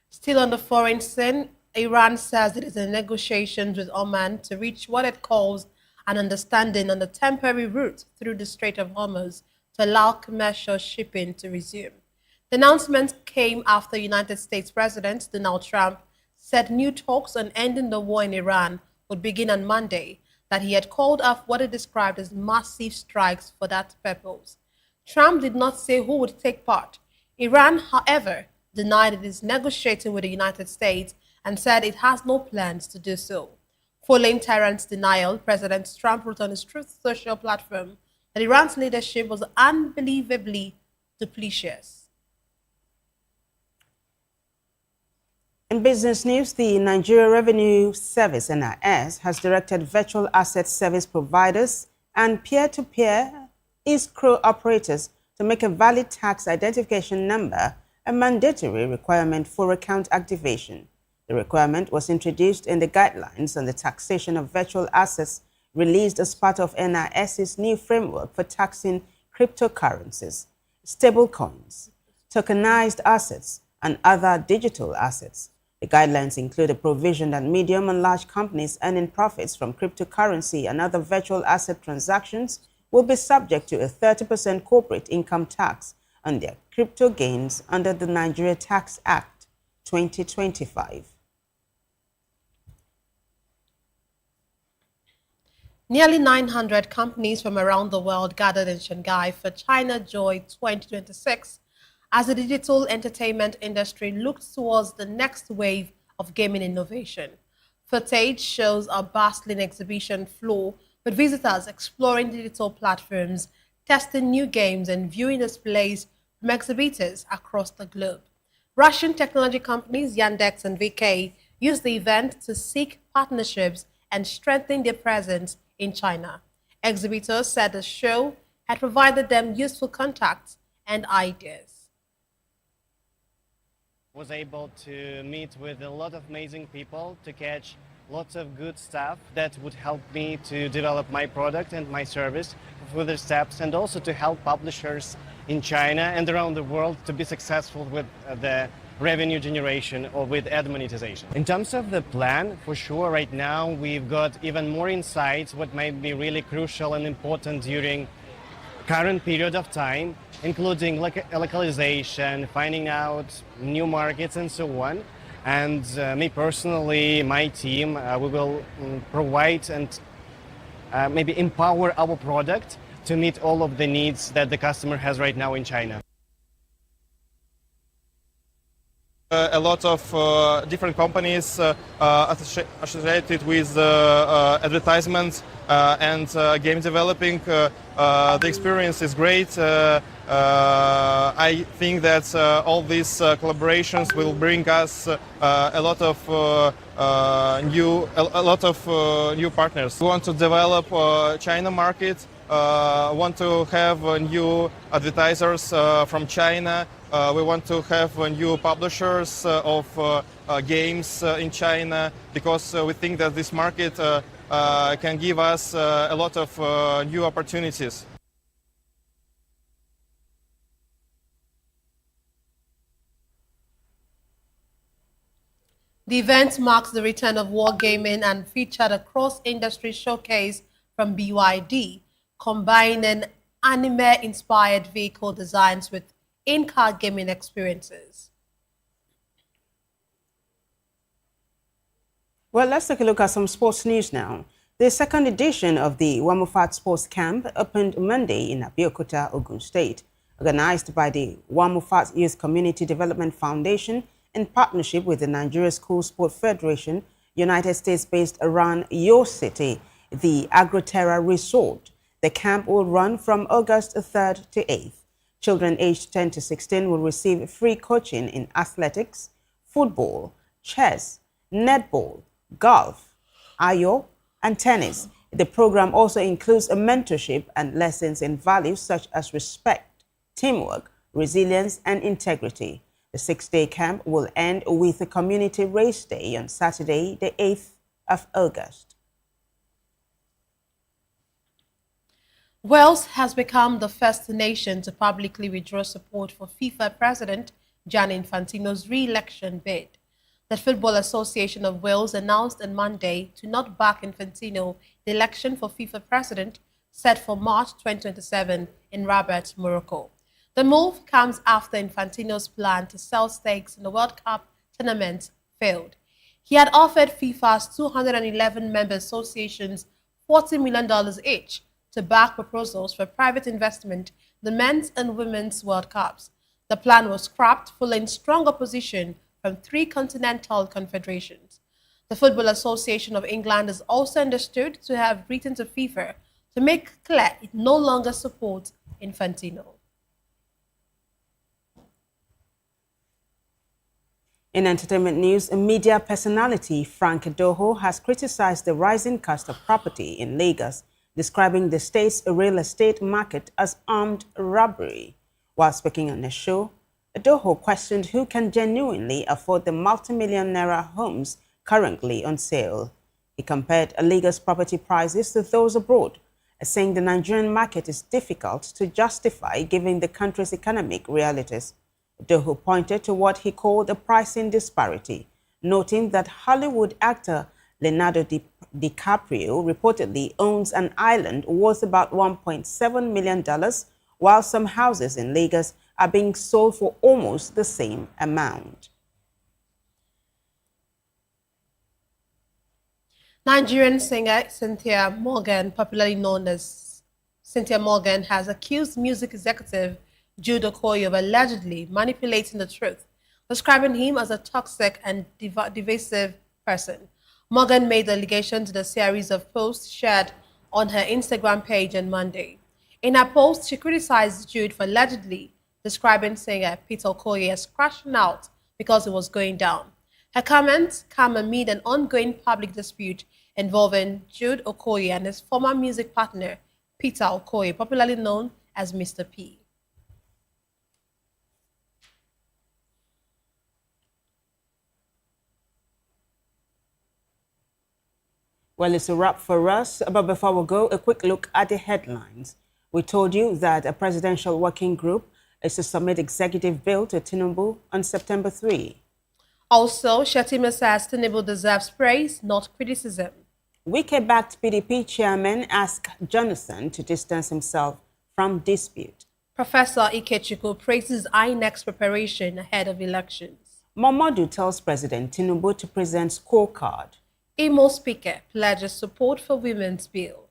Still on the foreign scene, Iran says it is in negotiations with Oman to reach what it calls an understanding on the temporary route through the Strait of Hormuz to allow commercial shipping to resume. The announcement came after United States President Donald Trump said new talks on ending the war in Iran would begin on Monday, that he had called off what he described as massive strikes for that purpose. Trump did not say who would take part. Iran, however, denied it is negotiating with the United States and said it has no plans to do so. Following Tehran's denial, President Trump wrote on his Truth Social platform that Iran's leadership was unbelievably duplicitous. In business news, the Nigeria Revenue Service, NIS, has directed virtual asset service providers and peer-to-peer escrow operators to make a valid tax identification number a mandatory requirement for account activation. The requirement was introduced in the guidelines on the taxation of virtual assets released as part of NIS's new framework for taxing cryptocurrencies, stablecoins, tokenized assets, and other digital assets. The guidelines include a provision that medium and large companies earning profits from cryptocurrency and other virtual asset transactions will be subject to a 30% corporate income tax on their crypto gains under the Nigeria Tax Act 2025. Nearly 900 companies from around the world gathered in Shanghai for China Joy 2026 as the digital entertainment industry looks towards the next wave of gaming innovation. Footage shows a bustling exhibition floor with visitors exploring digital platforms, testing new games, and viewing displays from exhibitors across the globe. Russian technology companies Yandex and VK used the event to seek partnerships and strengthen their presence in China. Exhibitors said the show had provided them useful contacts and ideas. Was able to meet with a lot of amazing people to catch lots of good stuff that would help me to develop my product and my service for further steps, and also to help publishers in China and around the world to be successful with the revenue generation or with ad monetization. In terms of the plan, for sure, right now we've got even more insights what might be really crucial and important during current period of time, including localization, finding out new markets and so on. And me personally, my team, we will provide and maybe empower our product to meet all of the needs that the customer has right now in China. A lot of different companies associated with advertisements and game developing. The experience is great. I think that all these collaborations will bring us a lot of new partners. We want to develop China market. Want to have new advertisers from China. We want to have new publishers of games in China, because we think that this market can give us a lot of new opportunities. The event marks the return of wargaming and featured a cross-industry showcase from BYD, combining anime-inspired vehicle designs with in-car gaming experiences. Well, let's take a look at some sports news now. The second edition of the Wamufat Sports Camp opened Monday in Abeokuta, Ogun State, organized by the Wamufat Youth Community Development Foundation in partnership with the Nigeria School Sport Federation, United States-based around your city, the AgroTerra Resort. The camp will run from August 3rd to 8th. Children aged 10 to 16 will receive free coaching in athletics, football, chess, netball, golf, ayo, and tennis. The program also includes a mentorship and lessons in values such as respect, teamwork, resilience, and integrity. The 6-day camp will end with a community race day on Saturday, the 8th of August. Wales has become the first nation to publicly withdraw support for FIFA President Gianni Infantino's re-election bid. The Football Association of Wales announced on Monday to not back Infantino the election for FIFA President set for March 2027 in Rabat, Morocco. The move comes after Infantino's plan to sell stakes in the World Cup tournament failed. He had offered FIFA's 211 member associations $40 million each to back proposals for private investment in the men's and women's World Cups. The plan was scrapped following strong opposition from 3 continental confederations. The Football Association of England is also understood to have written to FIFA to make clear it no longer supports Infantino. In entertainment news, a media personality, Frank Doho, has criticized the rising cost of property in Lagos, describing the state's real estate market as armed robbery. While speaking on the show, Doho questioned who can genuinely afford the multi-million naira homes currently on sale. He compared Lagos property prices to those abroad, saying the Nigerian market is difficult to justify given the country's economic realities. Doho pointed to what he called a pricing disparity, noting that Hollywood actor Leonardo DiCaprio reportedly owns an island worth about $1.7 million, while some houses in Lagos are being sold for almost the same amount. Nigerian singer Cynthia Morgan, popularly known as Cynthia Morgan, has accused music executive Jude Okoye of allegedly manipulating the truth, describing him as a toxic and divisive person. Morgan made the allegation to the series of posts shared on her Instagram page on Monday. In her post, she criticized Jude for allegedly describing singer Peter Okoye as crashing out because it was going down. Her comments come amid an ongoing public dispute involving Jude Okoye and his former music partner, Peter Okoye, popularly known as Mr. P. Well, it's a wrap for us, but before we go, a quick look at the headlines. We told you that a presidential working group is to submit executive bill to Tinubu on September 3. Also, Shettima says Tinubu deserves praise, not criticism. Wike-backed PDP chairman asked Jonathan to distance himself from dispute. Professor Ikechukwu praises INEC's preparation ahead of elections. Momodu tells President Tinubu to present scorecard. Imo Speaker pledges support for women's bill.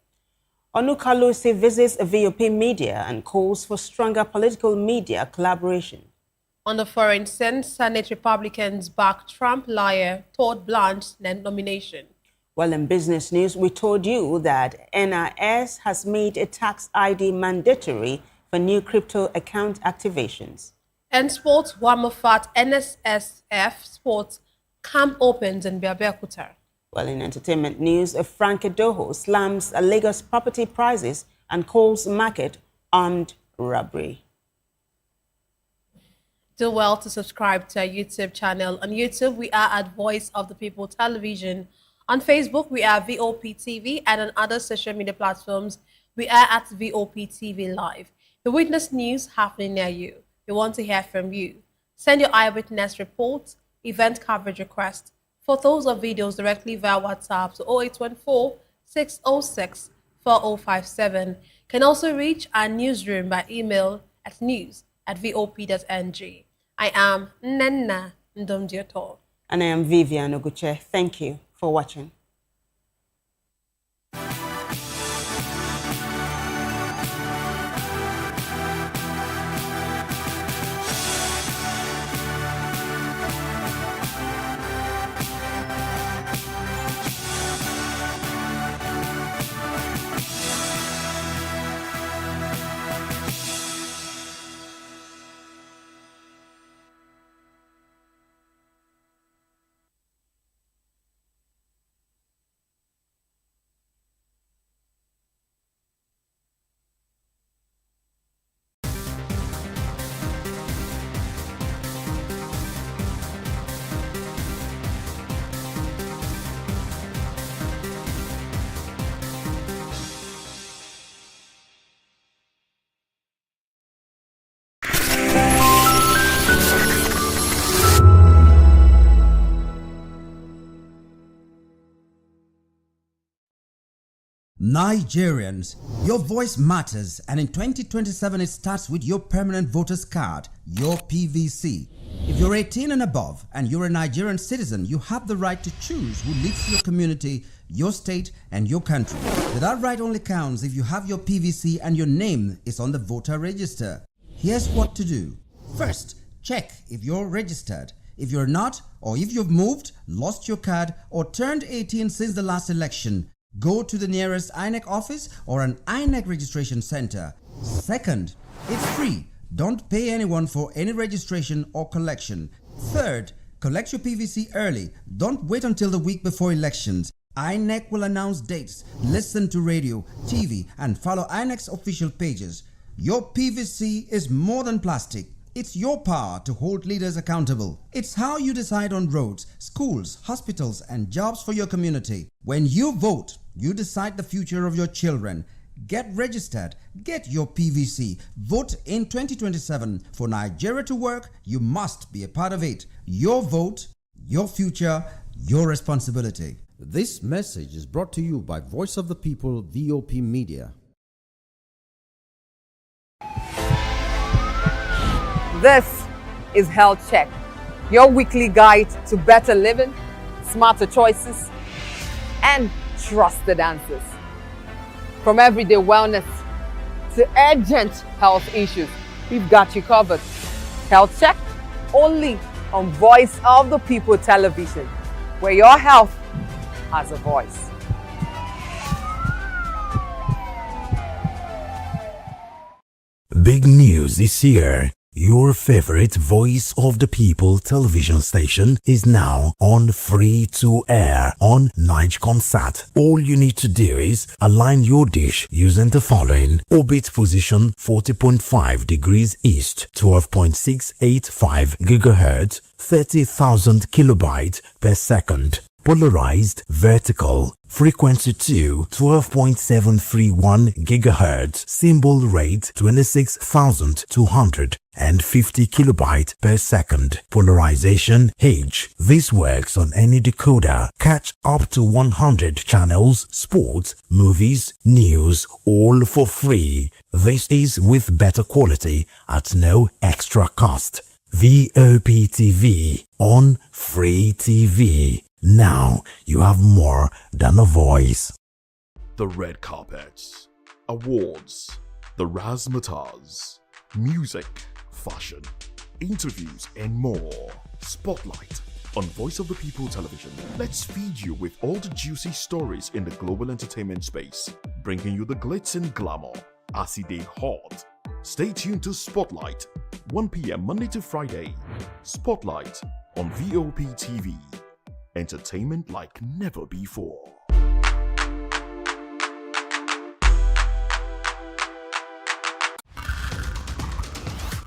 Onukalusi visits VOP media and calls for stronger political media collaboration. On the foreign scene, Senate Republicans back Trump liar Todd Blanche's nomination. Well, in business news, we told you that NIS has made a tax ID mandatory for new crypto account activations. And sports, Wamofat NSSF Sports Camp opens in Beabeokuta. Well, in entertainment news, Frank Doho slams Lagos property prices and calls market armed robbery. Do well to subscribe to our YouTube channel. On YouTube, we are at Voice of the People Television. On Facebook, we are VOP TV, and on other social media platforms, we are at VOP TV Live. The witness news happening near you. We want to hear from you. Send your eyewitness reports, event coverage requests, photos or videos directly via WhatsApp to 0814-606-4057. Can also reach our newsroom by email at news@vop.ng. I am Nenna Ndomdioto. And I am Vivian Oguche. Thank you for watching. Nigerians, your voice matters, and in 2027 it starts with your permanent voters card, your PVC. If you're 18 and above and you're a Nigerian citizen, you have the right to choose who leads your community, your state, and your country. But that right only counts if you have your PVC and your name is on the voter register. Here's what to do. First, check if you're registered. If you're not, or if you've moved, lost your card, or turned 18 since the last election, go to the nearest INEC office or an INEC registration center. Second, it's free. Don't pay anyone for any registration or collection. Third, collect your PVC early. Don't wait until the week before elections. INEC will announce dates. Listen to radio, TV, and follow INEC's official pages. Your PVC is more than plastic. It's your power to hold leaders accountable. It's how you decide on roads, schools, hospitals, and jobs for your community. When you vote, you decide the future of your children. Get registered. Get your PVC. Vote in 2027. For Nigeria to work, you must be a part of it. Your vote, your future, your responsibility. This message is brought to you by Voice of the People, VOP Media. This is Health Check, your weekly guide to better living, smarter choices, and trusted answers. From everyday wellness to urgent health issues, we've got you covered. Health Check, only on Voice of the People television, where your health has a voice. Big news is here. Your favorite Voice of the People television station is now on free to air on Nigecomsat. All you need to do is align your dish using the following: orbit position 40.5 degrees east, 12.685 GHz, 30,000 kilobytes per second. Polarized vertical, frequency 2, 12.731 GHz, symbol rate 26,250 kilobytes per second. Polarization H. This works on any decoder. Catch up to 100 channels, sports, movies, news, all for free. This is with better quality at no extra cost. VOP TV on Free TV. Now you have more than a voice. The red carpets, awards, the razzmatazz, music, fashion, interviews, and more. Spotlight on Voice of the People television. Let's feed you with all the juicy stories in the global entertainment space, bringing you the glitz and glamour as they hot. Stay tuned to Spotlight, 1 p.m. Monday to Friday. Spotlight on VOP TV. Entertainment like never before.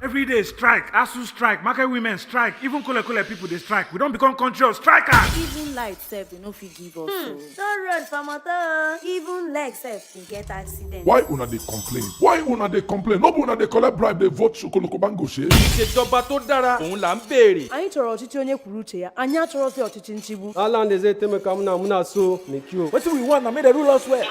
Every day strike, ASU strike, market women strike, even Kole people they strike. We don't become country of strikers. Even light sef, they no fit give us. Don't run for motor. Even leg sef, they get accident. Why una dey complain? Why una dey complain? No be una dey collect bribe, dey vote Sokoloko Bango ṣe. ìṣèjọba tó dára òun là ń béèrè. anyị chọrọ ọchịchị onye kwuru uche ya, anyị achọrọzi ọchịchị nchigbu. ala ndeze etemeka muna so mekio. Wetin we want na make dem rule us well.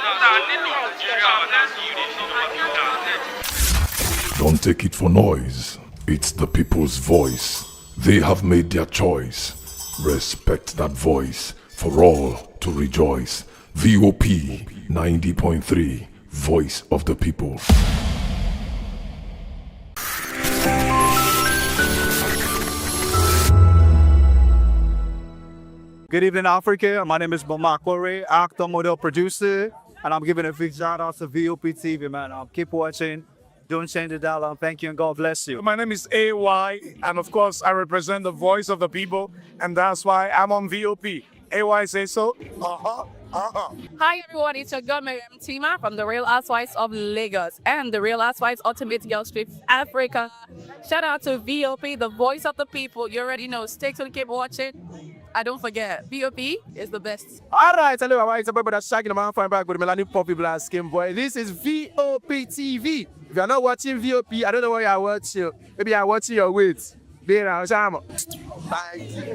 Don't take it for noise. It's the people's voice. They have made their choice. Respect that voice for all to rejoice. VOP 90.3, Voice of the People. Good evening, Africa. My name is Bamakore, actor, model, producer, and I'm giving a big shout out to VOP TV, man. Keep watching. Don't change the dial. Thank you and God bless you. My name is AY, and of course, I represent the voice of the people, and that's why I'm on VOP. AY say so. Hi everyone, it's your girl Miriam Tima from the Real Housewives of Lagos and the Real Housewives Ultimate Girls Trip Africa. Shout out to VOP, the voice of the people. You already know. Stay tuned, keep watching. And don't forget, VOP is the best. All right, hello, it's a boy, but that's shaking the man, fine back with Melanie Poppy Blast Skin Boy. This is VOP TV. If you're not watching VOP, I don't know why you're watching. Maybe you're watching your weight.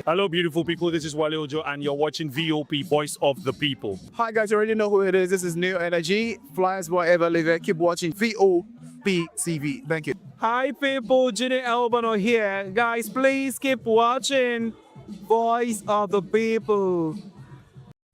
Hello, beautiful people. This is Wale Ojo, and you're watching VOP, Voice of the People. Hi, guys. You already know who it is. This is New Energy. Flyers boy ever live. Keep watching VOP TV. Thank you. Hi, people. Ginny Albano here. Guys, please keep watching Voice of the People.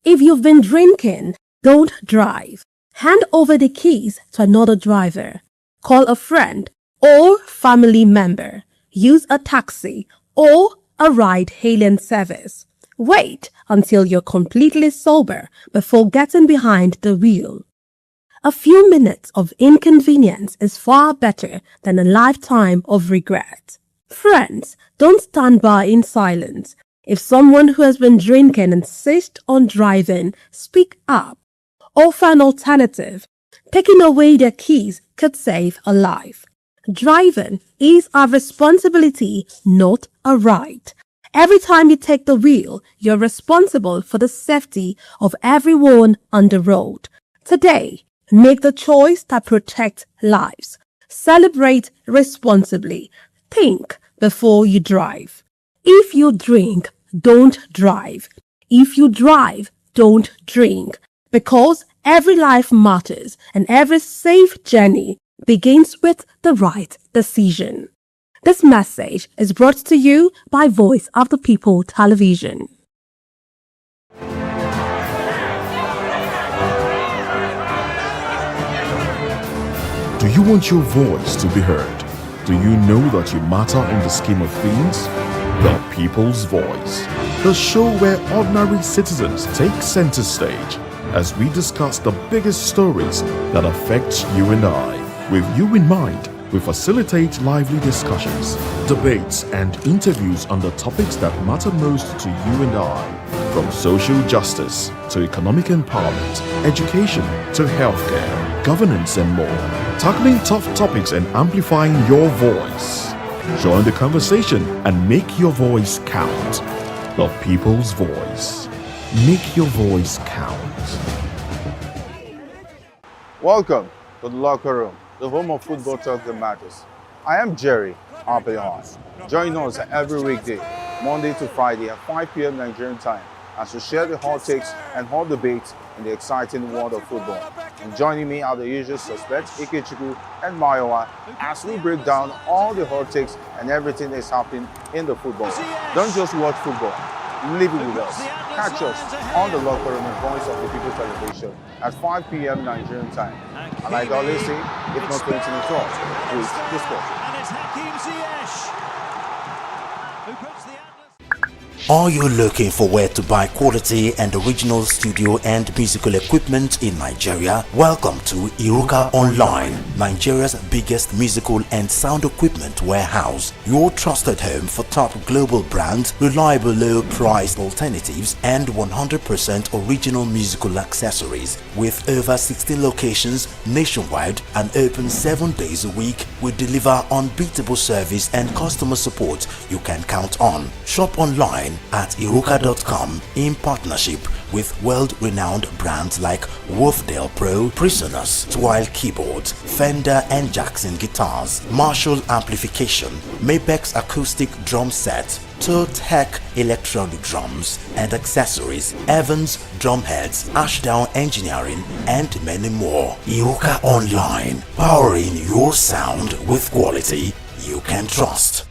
If you've been drinking, don't drive. Hand over the keys to another driver. Call a friend or family member. Use a taxi or a ride-hailing service. Wait until you're completely sober before getting behind the wheel. A few minutes of inconvenience is far better than a lifetime of regret. Friends, don't stand by in silence. If someone who has been drinking insists on driving, speak up. Offer an alternative. Taking away their keys could save a life. Driving is a responsibility, not a right. Every time you take the wheel, you're responsible for the safety of everyone on the road. Today, make the choice that protects lives. Celebrate responsibly. Think before you drive. If you drink, don't drive. If you drive, don't drink. Because every life matters and every safe journey begins with the right decision. This message is brought to you by Voice of the People Television. Do you want your voice to be heard? Do you know that you matter in the scheme of things? The People's Voice, the show where ordinary citizens take center stage as we discuss the biggest stories that affect you and I. With you in mind, we facilitate lively discussions, debates, and interviews on the topics that matter most to you and I. From social justice to economic empowerment, education to healthcare, governance, and more. Tackling tough topics and amplifying your voice. Join the conversation and make your voice count. The People's Voice. Make your voice count. Welcome to the locker room, the home of football talk that matters. I am Jerry Ampelon. Join us every weekday, Monday to Friday at 5 p.m. Nigerian time, as we share the hot takes and hot debates in the exciting world of football. And joining me are the usual suspects, Ikechukwu and Mayowa, as we break down all the hot takes and everything that's happening in the football. Don't just watch football, live it with us. Catch us on the locker room and Voice of the People Television at 5 p.m. Nigerian time. And like I always say, if not 20 minutes off, please Are you looking for where to buy quality and original studio and musical equipment in Nigeria? Welcome to Iruka Online, Nigeria's biggest musical and sound equipment warehouse. Your trusted home for top global brands, reliable low-priced alternatives, and 100% original musical accessories. With over 60 locations nationwide and open 7 days a week, we deliver unbeatable service and customer support you can count on. Shop online at iruka.com in partnership with world-renowned brands like Wolfdale Pro, Prisoners, Twile Keyboards, Fender and Jackson Guitars, Marshall Amplification, Mapex Acoustic Drum Set, Tech Electronic Drums and Accessories, Evans Drumheads, Ashdown Engineering, and many more. Iruka Online, powering your sound with quality you can trust.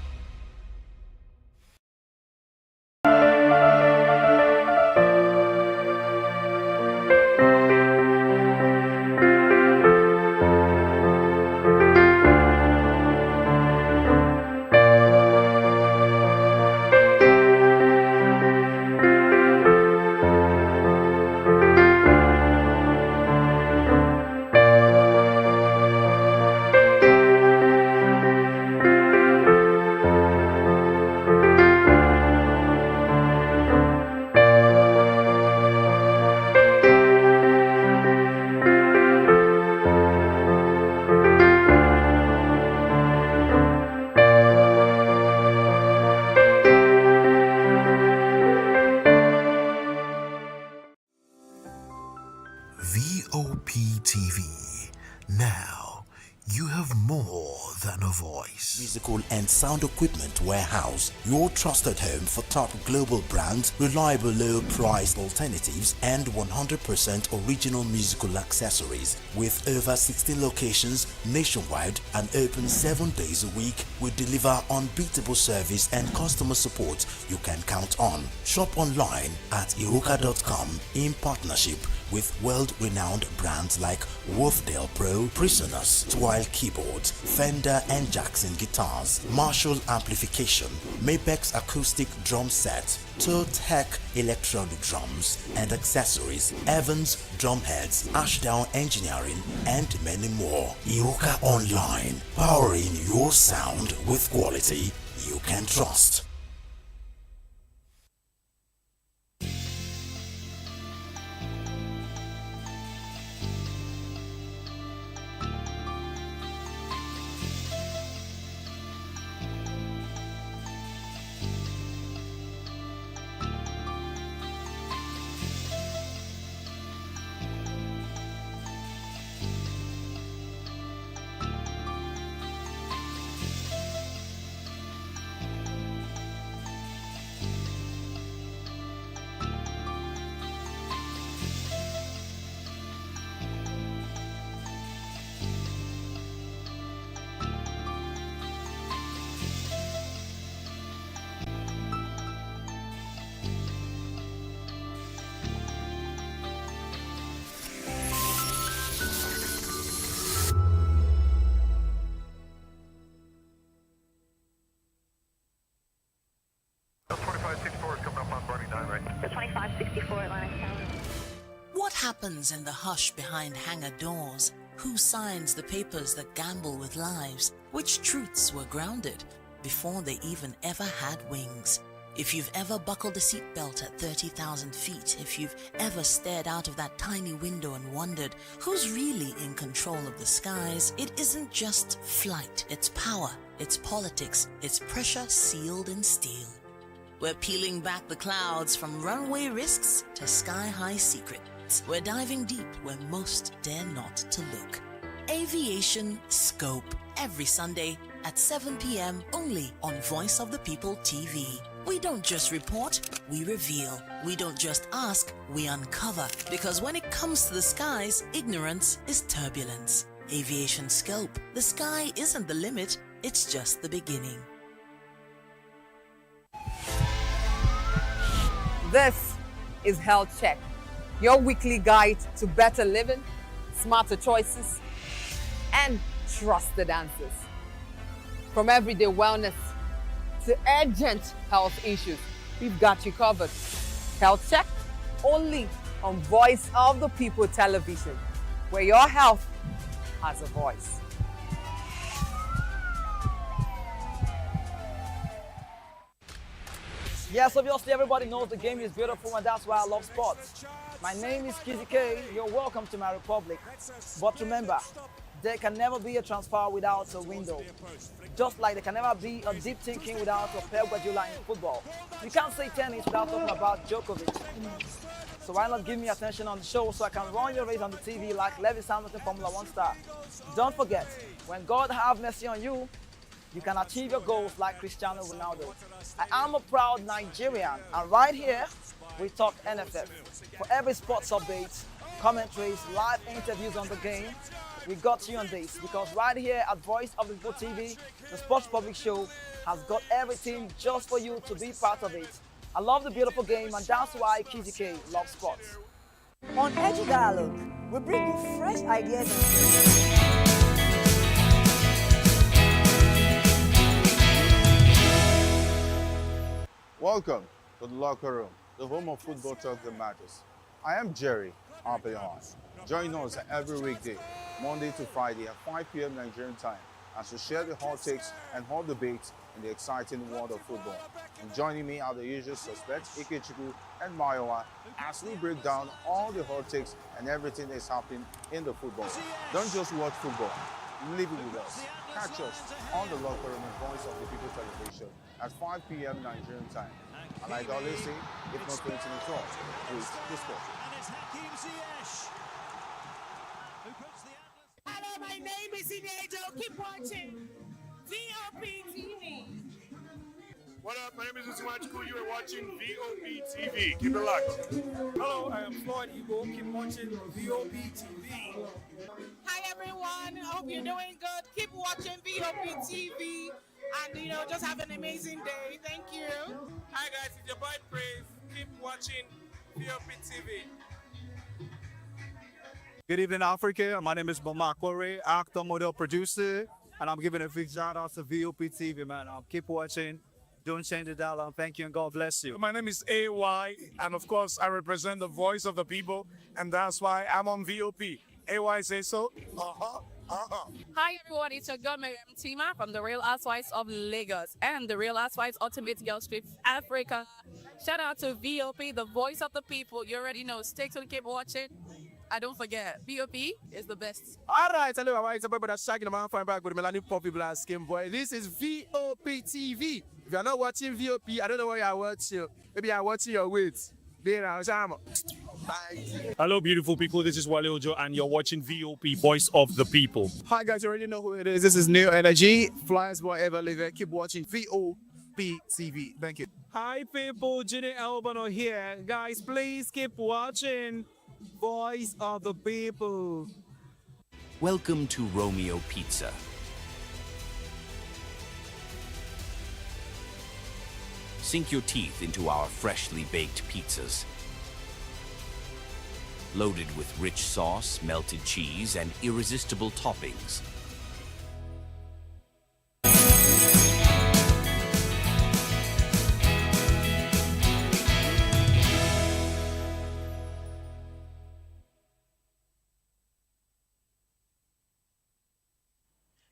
VOP-TV. Now, you have more than a voice. Musical and sound equipment warehouse. Your trusted home for top global brands, reliable low-priced alternatives, and 100% original musical accessories. With over 60 locations nationwide and open 7 days a week, we deliver unbeatable service and customer support you can count on. Shop online at iruka.com in partnership with world-renowned brands like Wolfdale Pro, Prisoners, Twile Keyboards, Fender and Jackson Guitars, Marshall Amplification, Mapex Acoustic Drum Set, Tech Electronic Drums and Accessories, Evans Drumheads, Ashdown Engineering, and many more. Iruka Online, powering your sound with quality you can trust. happens in the hush behind hangar doors? Who signs the papers that gamble with lives? Which truths were grounded before they even ever had wings? If you've ever buckled a seatbelt at 30,000 feet, if you've ever stared out of that tiny window and wondered who's really in control of the skies, it isn't just flight, it's power, it's politics, it's pressure sealed in steel. We're peeling back the clouds from runway risks to sky-high secrets. We're diving deep where most dare not to look. Aviation Scope, every Sunday at 7 p.m. only on Voice of the People TV. We don't just report, we reveal. We don't just ask, we uncover. Because when it comes to the skies, ignorance is turbulence. Aviation Scope, the sky isn't the limit, it's just the beginning. This is Health Check, your weekly guide to better living, smarter choices, and trusted answers. From everyday wellness to urgent health issues, we've got you covered. Health Check, only on Voice of the People television, where your health has a voice. Yes, obviously everybody knows the game is beautiful and that's why I love sports. My name is Kizzy K, you're welcome to my republic. But remember, there can never be a transfer without a window. Just like there can never be a deep thinking without a Pep Guardiola in football. You can't say tennis without talking about Djokovic. So why not give me attention on the show so I can run your race on the TV like Lewis Hamilton Formula 1 star. Don't forget, when God have mercy on you, you can achieve your goals like Cristiano Ronaldo. I am a proud Nigerian, and right here, we talk NFF. For every sports update, commentaries, live interviews on the game, we got you on this, because right here at Voice of the People TV, the Sports Public Show has got everything just for you to be part of it. I love the beautiful game, and that's why Kizzy K loves sports. On Edgy Dialogue, we bring you fresh ideas. Welcome to the locker room, the home of football talk that matters. I am Jerry Arpillon. Join us every weekday, Monday to Friday at 5 p.m. Nigerian time, as we share the hot takes and hot debates in the exciting world of football. And joining me are the usual suspects, Ikechukwu and Mayowa, as we break down all the hot takes and everything that's happening in the football. Don't just watch football, live it with us. Catch us on the locker room and Voice of the People television at 5 p.m. Nigerian time. And like I always say, if not 20 minutes off, please discuss. Hello, my name is Inedo. Keep watching VOP TV. What up? My name is Usimachiku. You are watching VOP TV. Keep it locked. Hello, I am Floyd Igbo. Keep watching VOP TV. Hi everyone, I hope you're doing good. Keep watching VOP TV and just have an amazing day. Thank you. Hi guys, it's your boy Praise. Keep watching VOP TV. Good evening, Africa. My name is Bomakore, actor, model, producer, and I'm giving a big shout out to VOP TV, man. Keep watching. Don't change the dial. Thank you and God bless you. My name is AY, and of course, I represent the voice of the people, and that's why I'm on VOP. AY say so. Hi everyone, it's your girl Miriam Tima from the Real Housewives of Lagos and the Real Housewives Ultimate Girls Trip Africa. Shout out to VOP, the voice of the people. You already know. Stay tuned, keep watching. And don't forget, VOP is the best. All right, hello, it's a boy that's shaking the man fine back with Melanie Poppy Black Skin Boy. This is VOP TV. If you're not watching VOP, I don't know why you're watching. Maybe you're watching your weight. Hello, beautiful people. This is Wale Ojo, and you're watching VOP, Voice of the People. Hi, guys. You already know who it is. This is New Energy. Flyers, whatever, live it. Keep watching VOP TV. Thank you. Hi, people. Ginny Albano here. Guys, please keep watching Voice of the People. Welcome to Romeo Pizza. Sink your teeth into our freshly baked pizzas. Loaded with rich sauce, melted cheese, and irresistible toppings.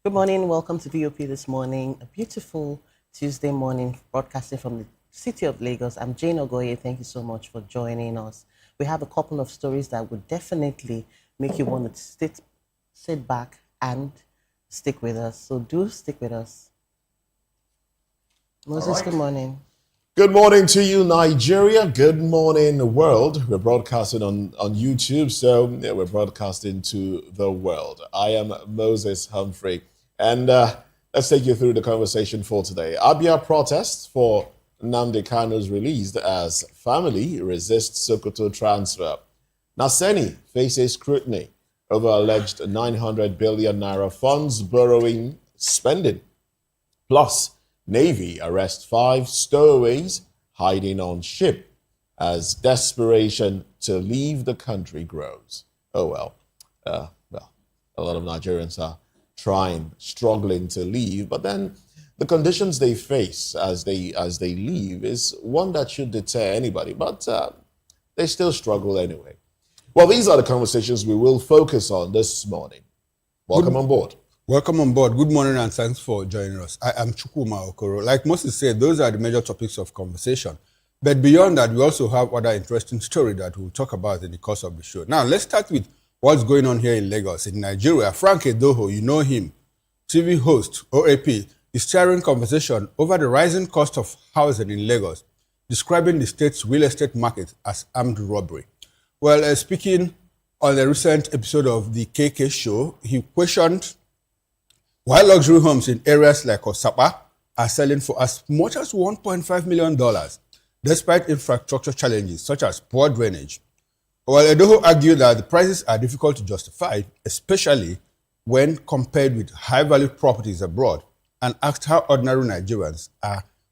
Good morning. Welcome to VOP this morning. A beautiful Tuesday morning, broadcasting from the city of Lagos. I'm Jane Ogoye. Thank you so much for joining us. We have a couple of stories that would definitely make you want to sit back and stick with us. So do stick with us. Moses, right. Good morning. Good morning to you, Nigeria. Good morning, world. We're broadcasting on YouTube, so we're broadcasting to the world. I am Moses Humphrey, and let's take you through the conversation for today. Abia protests for Nnamdi Kanu's released as family resists Sokoto transfer. Naseni faces scrutiny over alleged 900 billion naira funds borrowing spending. Plus, Navy arrests 5 stowaways hiding on ship as desperation to leave the country grows. Oh well, a lot of Nigerians are struggling to leave, but then the conditions they face as they leave is one that should deter anybody, but they still struggle anyway. Well, these are the conversations we will focus on this morning. Welcome on board. Welcome on board. Good morning and thanks for joining us. I am Chukwuma Okoro. Like Moses said, those are the major topics of conversation. But beyond that, we also have other interesting stories that we'll talk about in the course of the show. Now, let's start with what's going on here in Lagos, in Nigeria. Frank Edoho, you know him, TV host, OAP, is sharing conversation over the rising cost of housing in Lagos, describing the state's real estate market as armed robbery. Well, speaking on a recent episode of the KK show, he questioned why luxury homes in areas like Osapa are selling for as much as $1.5 million, despite infrastructure challenges such as poor drainage. Well, Edoho argued that the prices are difficult to justify, especially when compared with high-value properties abroad, and asked how ordinary Nigerians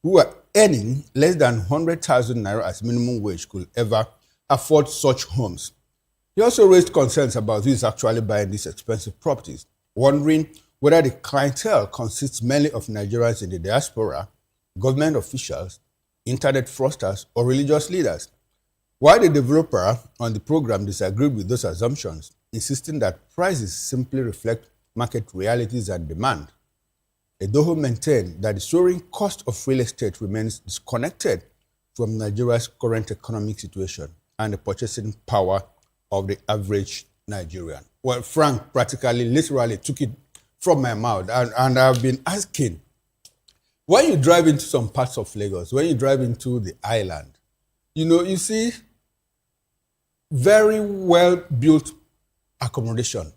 who are earning less than 100,000 naira as minimum wage could ever afford such homes. He also raised concerns about who is actually buying these expensive properties, wondering whether the clientele consists mainly of Nigerians in the diaspora, government officials, internet fraudsters, or religious leaders. While the developer on the program disagreed with those assumptions, insisting that prices simply reflect market realities and demand, Edoho maintained that the soaring cost of real estate remains disconnected from Nigeria's current economic situation and the purchasing power of the average Nigerian. Well, Frank literally took it from my mouth, and I've been asking, when you drive into some parts of Lagos, when you drive into the island, you see very well-built accommodation,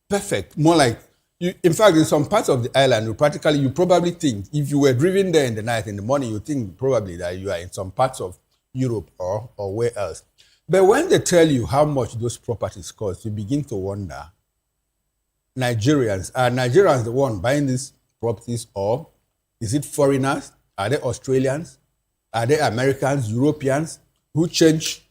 perfect, more like, in fact, in some parts of the island, you probably think, if you were driven there in the night, in the morning, you think probably that you are in some parts of Europe or where else. But when they tell you how much those properties cost, you begin to wonder, are Nigerians the one buying these properties, or is it foreigners? Are they Australians? Are they Americans, Europeans who change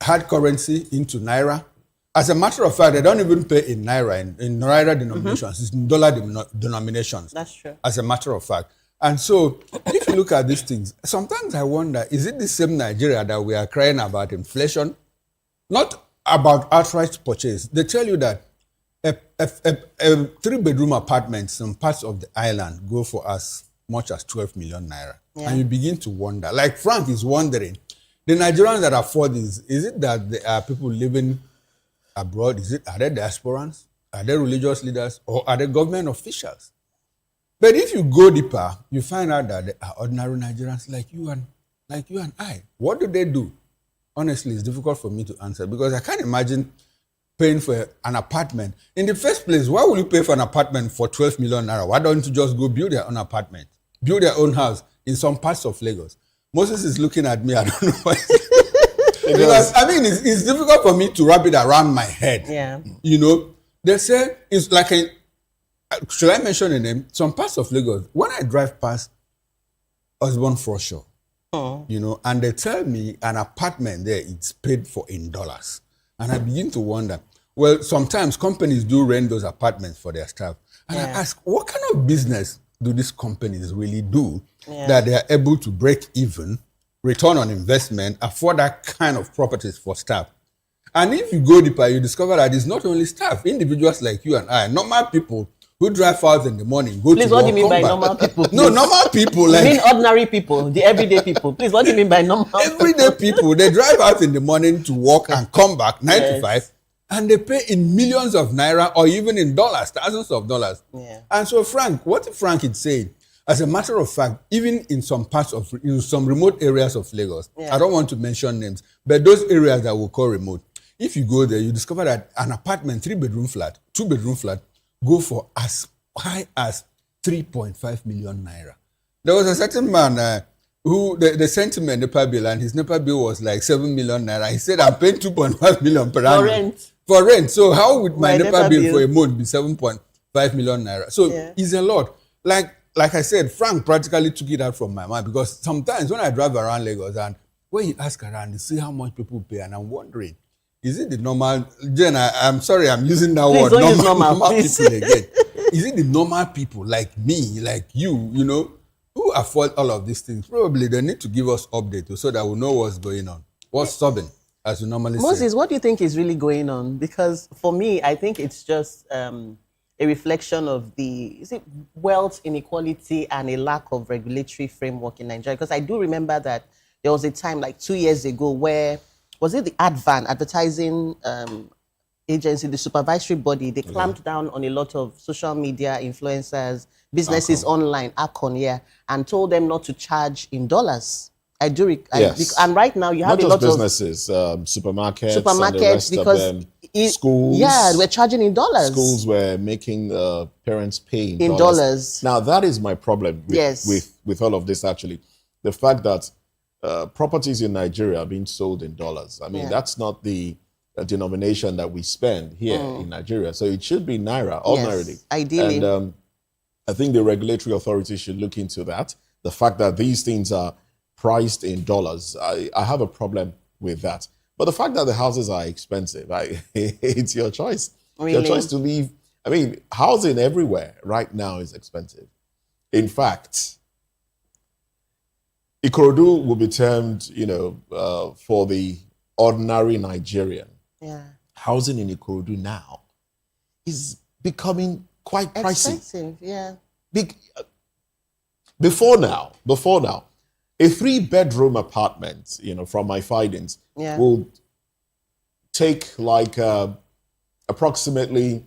hard currency into naira? As a matter of fact, they don't even pay in naira, in naira denominations. It's in dollar denominations. That's true. As a matter of fact. And so, if you look at these things, sometimes I wonder, is it the same Nigeria that we are crying about inflation? Not about outright purchase. They tell you that a 3-bedroom apartment in some parts of the island go for as much as 12 million naira. Yeah. And you begin to wonder, like Frank is wondering, the Nigerians that afford this, is it that there are people living abroad? Are they diasporans? Are they religious leaders? Or are they government officials? But if you go deeper, you find out that they are ordinary Nigerians like you and I. What do they do? Honestly, it's difficult for me to answer, because I can't imagine paying for an apartment. In the first place, why would you pay for an apartment for 12 million naira? Why don't you just go build your own apartment, build your own house in some parts of Lagos? Moses is looking at me, I don't know why. Because, it's difficult for me to wrap it around my head. Yeah. They say, it's like should I mention the name? Some parts of Lagos, when I drive past Osborne Foreshore, and they tell me an apartment there, it's paid for in dollars. And I begin to wonder, well, sometimes companies do rent those apartments for their staff. And I ask, what kind of business do these companies really do that they are able to break even, return on investment, afford that kind of properties for staff? And if you go deeper, you discover that it's not only staff, individuals like you and I, normal people who drive out in the morning, go Please, to what work, do you mean come by back. normal people? No, please? normal people. You Like mean ordinary people, the everyday people. Please, what do you mean by normal? everyday people, they drive out in the morning to work and come back 9 to 5, and they pay in millions of naira or even in dollars, thousands of dollars. Yeah. And so what Frank is saying, as a matter of fact, even in some remote areas of Lagos, I don't want to mention names, but those areas that we call remote, if you go there, you discover that an apartment, 3-bedroom flat, 2-bedroom flat, go for as high as 3.5 million naira. There was a certain man who they sent him a NEPA bill, and his NEPA bill was like 7 million naira. He said, I'm paying 2.5 million per annum. rent. For rent. So how would my NEPA bill bill for a month be 7.5 million naira? So it's a lot. Like I said, Frank practically took it out from my mind, because sometimes when I drive around Lagos and when you ask around, you see how much people pay, and I'm wondering, is it the normal, Jen, I'm sorry, I'm using that Please word, don't use normal people again. Is it the normal people like me, like you know, who afford all of these things? Probably they need to give us update so that we know what's going on. What's sobbing, as you normally say. Moses, what do you think is really going on? Because for me, I think it's just a reflection of the wealth inequality and a lack of regulatory framework in Nigeria. Because I do remember that there was a time like 2 years ago where, was it the Advan advertising agency, the supervisory body, they clamped down on a lot of social media influencers, businesses online, Akon, and told them not to charge in dollars. I do. And right now you have not a lot just of businesses, supermarkets, and the rest because of them. Schools. Yeah, we're charging in dollars. Schools were making parents pay in dollars. Now that is my problem with all of this. Actually, the fact that properties in Nigeria are being sold in dollars. I mean, that's not the denomination that we spend here in Nigeria. So it should be naira, ordinarily. Ideally. And I think the regulatory authorities should look into that. The fact that these things are priced in dollars, I have a problem with that. But the fact that the houses are expensive, it's your choice. Really? Your choice to leave. I mean, housing everywhere right now is expensive. In fact, Ikorodu will be termed, for the ordinary Nigerian. Yeah. Housing in Ikorodu now is becoming quite pricey. Expensive, yeah. Before now, a 3-bedroom apartment, from my findings, will take like approximately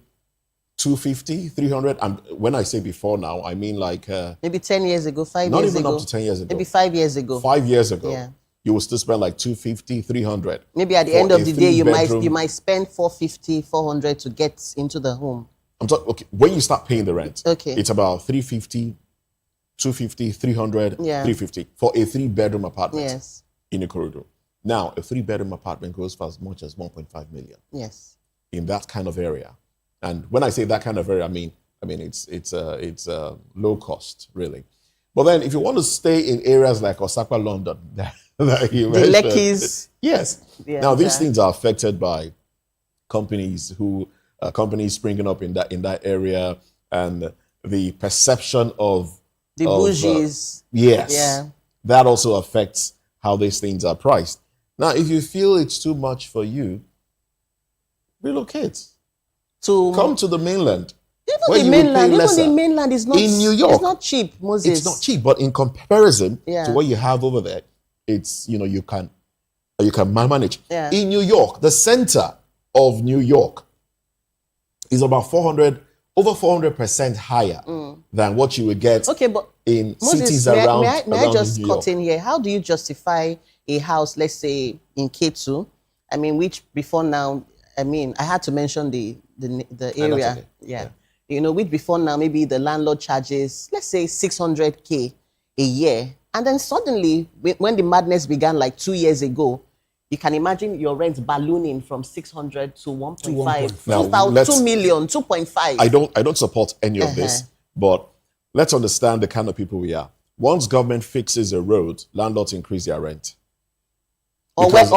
250, 300. And when I say before now, I mean like maybe 10 years ago, 5 years ago. Not even up to 10 years ago. Maybe 5 years ago. 5 years ago. Yeah. You will still spend like 250, 300. Maybe at the end of the day, you might spend 450, 400 to get into the home. I'm talking, okay, when you start paying the rent, okay, it's about 350, 250, 300, 350 for a 3-bedroom apartment in Ikorodu. Now, a 3-bedroom apartment goes for as much as 1.5 million. Yes. In that kind of area. And when I say that kind of area, I mean it's low cost, really. But then if you want to stay in areas like Osaka, London, that you mentioned, the Lekkies. Yes. Yeah, now these things are affected by companies springing up in that area, and the perception of the bougies. Yes. Yeah. That also affects how these things are priced. Now, if you feel it's too much for you, relocate. Come to the mainland. Even the mainland is not in New York. It's not cheap, Moses. It's not cheap, but in comparison to what you have over there, it's you can manage. Yeah. In New York, the center of New York is about over 400% higher than what you would get in Moses, cities may around. May I just cut in here? How do you justify a house, let's say in Ketu? I mean, which before now, I had to mention the area. Okay. Yeah. Which before now, maybe the landlord charges, let's say 600K a year. And then suddenly, when the madness began like 2 years ago, you can imagine your rent ballooning from 600 to 1.5, 2 million, 2.5. I don't support any of this, but let's understand the kind of people we are. Once government fixes a road, landlords increase their rent. Or when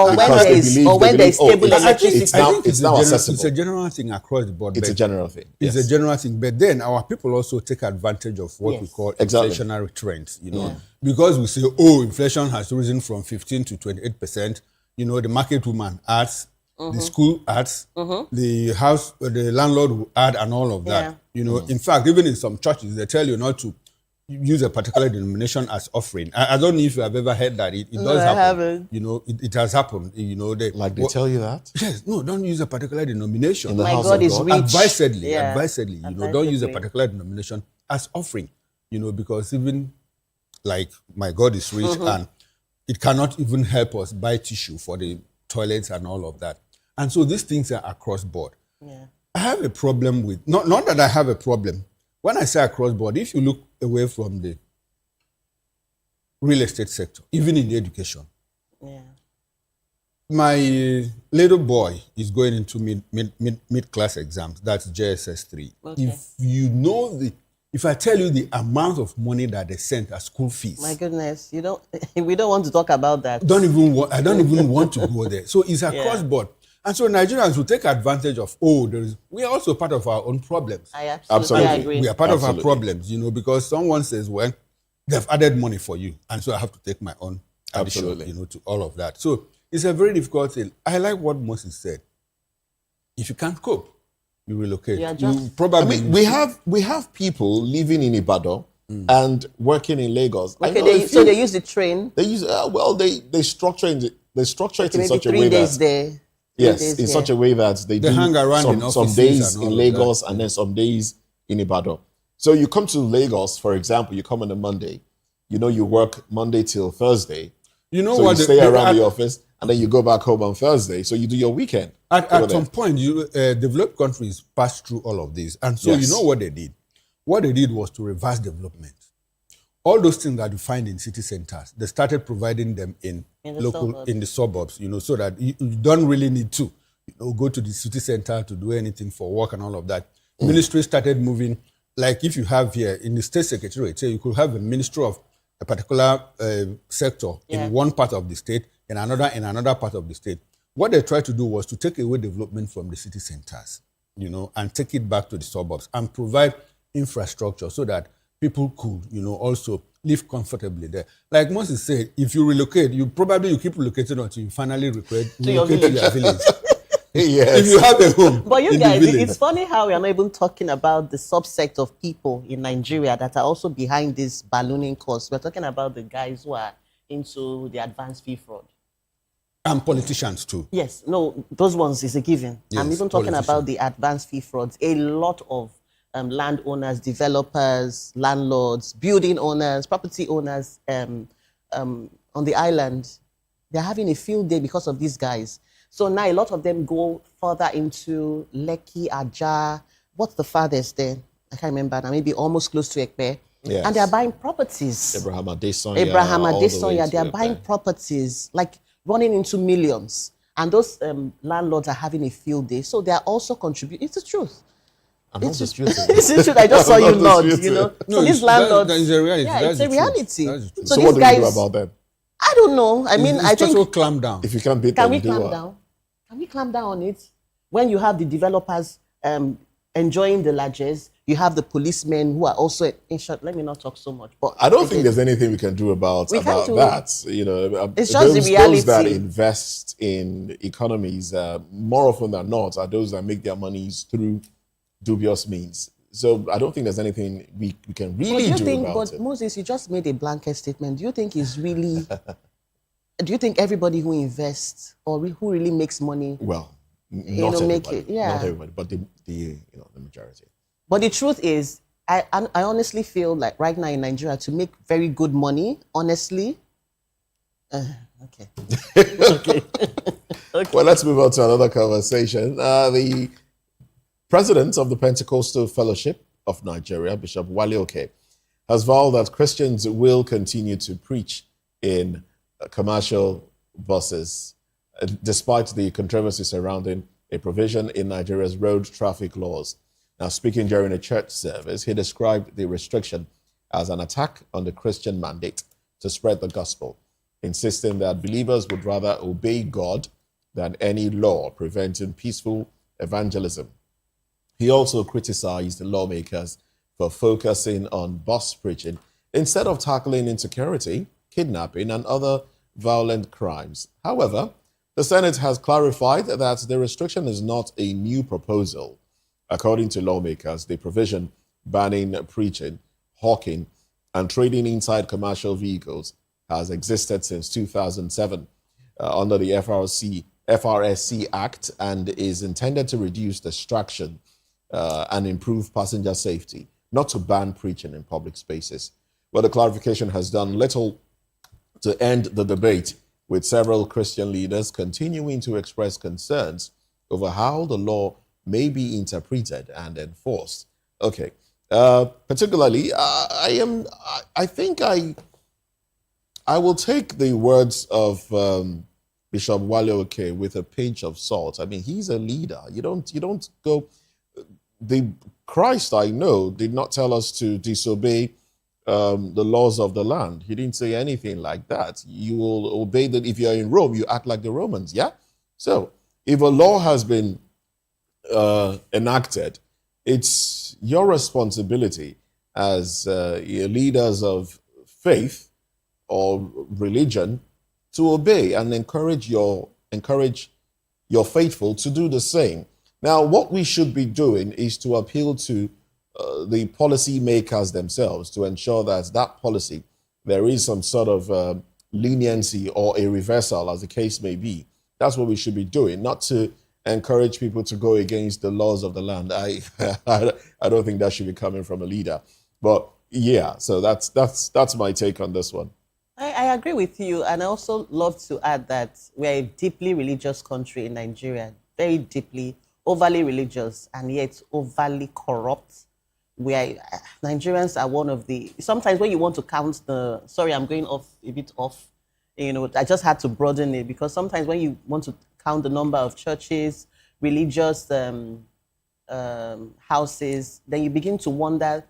there is stable electricity. It's now accessible. It's a general thing across the board. It's a general thing. It's a general thing. But then our people also take advantage of what we call inflationary trends. Because we say, inflation has risen from 15 to 28%. The market woman adds, the school adds, the landlord will add, and all of that. You know, in fact, even in some churches, they tell you not to use a particular denomination as offering. I don't know if you have ever heard that. It No, does I happen. haven't. You know, it has happened. You know, They tell you that? Yes, no, don't use a particular denomination. In the My house God of is God? rich. Advisedly, Yeah. advisedly, you know, don't use a Advisedly. particular denomination as offering, you know, because even like my God is rich and it cannot even help us buy tissue for the toilets and all of that. And so these things are across board. Yeah. I have a problem with, not that I have a problem. When I say across board, if you look away from the real estate sector, even in the education, Yeah. my little boy is going into mid-class exams. That's JSS 3. Okay. If you know if I tell you the amount of money that they sent as school fees, My goodness, you don't. We don't want to talk about that. I don't even want to go there. So it's across board. And so Nigerians will take advantage of, we are also part of our own problems. I absolutely agree. We are part of our Absolutely. problems, you know, because someone says, well, they've added money for you. And so I have to take my own addition, Absolutely. you know, to all of that. So it's a very difficult thing. I like what Moses said. If you can't cope, you relocate. Yeah, You probably we have people living in Ibadan and working in Lagos. I Okay, know so they use the train. they use they structure it in Maybe such a 3 way days that there. 3 yes, days in there. such a way that they do hang around in some offices days and all in of Lagos that. and then some days in Ibadan. So you come to Lagos, for example, you come on a Monday. You know, you work Monday till Thursday. You know so what? you stay around the office and then you go back home on Thursday. So you do your weekend. over At there. some point, developed countries passed through all of this. And so Yes. you know what they did? What they did was to reverse development. All those things that you find in city centers, they started providing them in the suburbs, you know, so that you don't really need to, you know, go to the city center to do anything for work and all of that. Ministry started moving, like if you have here in the state secretariat, say you could have a ministry of a particular sector in one part of the state, in another part of the state. What they tried to do was to take away development from the city centers, you know, and take it back to the suburbs and provide infrastructure so that people could, you know, also live comfortably there. Like Moses said, if you relocate, you keep relocating until you finally relocate to your village. Yes. If you have a home. But you in guys, the village. it's funny how we are not even talking about the subsect of people in Nigeria that are also behind this ballooning cost. We're talking about the guys who are into the advanced fee fraud. And politicians too. Yes, no, those ones is a given. I'm Yes, even talking politicians. about the advanced fee frauds. A lot of landowners, developers, landlords, building owners, property owners on the island, they're having a field day because of these guys. So now a lot of them go further into Lekki, Aja. What's the farthest there? I can't remember now. Maybe almost close to Ekpe. Yes. And they're buying properties. Abraham Adesonya. Abraham all the way Adesonya, to they're Ekpe. buying properties, like running into millions. And those landlords are having a field day. So they're also contributing. It's the truth. I'm not It's disputing. it's the truth. I just saw I'm you not nod, disputing. you know. No, So these landlords. that is a reality. Yeah, That's it's a the truth. reality. That's the truth. So So these what do guys, we do about them? I don't know. I mean, It's I think, just to clamp down. If you can't beat can them, we you do clamp what? down? Can we clamp down on it? When you have the developers enjoying the largesse, you have the policemen who are also, in short, let me not talk so much. But I don't think there's anything we can do about We can't do- that. You know, It's just the those that reality. invest in economies, more often than not, are those that make their monies through dubious means. So I don't think there's anything we can really But do about but it. Moses, you just made a blanket statement. Do you think it's really, do you think everybody who invests or who really makes money, Well, you not know, make everybody, it? Yeah. not everybody, but the majority. But the truth is, I honestly feel like right now in Nigeria, to make very good money, honestly, okay. Okay. Well, let's move on to another conversation. The president of the Pentecostal Fellowship of Nigeria, Bishop Wale Oke, has vowed that Christians will continue to preach in commercial buses, despite the controversy surrounding a provision in Nigeria's road traffic laws. Now, speaking during a church service, he described the restriction as an attack on the Christian mandate to spread the gospel, insisting that believers would rather obey God than any law preventing peaceful evangelism. He also criticized the lawmakers for focusing on bus preaching instead of tackling insecurity, kidnapping, and other violent crimes. However, the Senate has clarified that the restriction is not a new proposal, According to lawmakers, the provision banning preaching, hawking, and trading inside commercial vehicles has existed since 2007 under the FRSC Act and is intended to reduce distraction and improve passenger safety, not to ban preaching in public spaces. But the clarification has done little to end the debate, with several Christian leaders continuing to express concerns over how the law may be interpreted and enforced. Okay, particularly, I think I will take the words of Bishop Wale Oke with a pinch of salt. I mean, he's a leader. You don't go. The Christ I know did not tell us to disobey the laws of the land. He didn't say anything like that. You will obey that. If you're in Rome, you act like the Romans. Yeah. So if a law has been enacted, it's your responsibility as leaders of faith or religion to obey and encourage your faithful to do the same. Now, what we should be doing is to appeal to the policy makers themselves to ensure that policy, there is some sort of leniency or a reversal, as the case may be. That's what we should be doing, not to encourage people to go against the laws of the land. I don't think that should be coming from a leader. But yeah, so that's my take on this one. I agree with you, and I also love to add that we're a deeply religious country in Nigeria, very deeply, overly religious, and yet overly corrupt. Nigerians are one of the, sometimes when you want to count the, sorry, I'm going off a bit off, I just had to broaden it, because sometimes when you want to count the number of churches, religious houses, then you begin to wonder,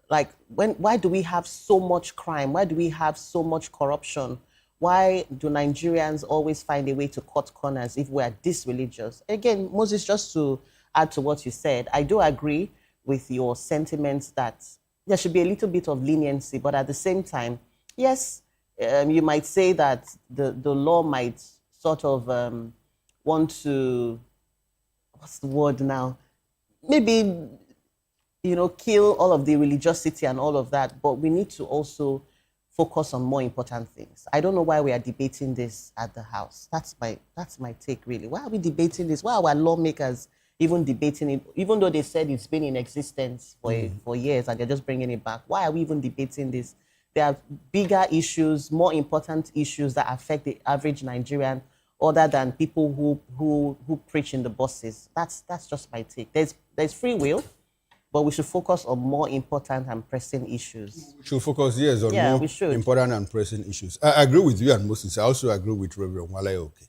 why do we have so much crime? Why do we have so much corruption? Why do Nigerians always find a way to cut corners if we are this religious? Again, Moses, just to add to what you said, I do agree with your sentiments that there should be a little bit of leniency, but at the same time, yes, you might say that the law might sort of want to, what's the word now? Maybe, kill all of the religiosity and all of that, but we need to also focus on more important things. I don't know why we are debating this at the House. That's my take, really. Why are we debating this? Why are our lawmakers even debating it, even though they said it's been in existence for years and they're just bringing it back? Why are we even debating this? There are bigger issues, more important issues that affect the average Nigerian, other than people who preach in the buses. That's just my take. There's free will, but we should focus on more important and pressing issues. We should focus, yes, on more important and pressing issues. I agree with you and Moses. I also agree with Reverend Wale Oke.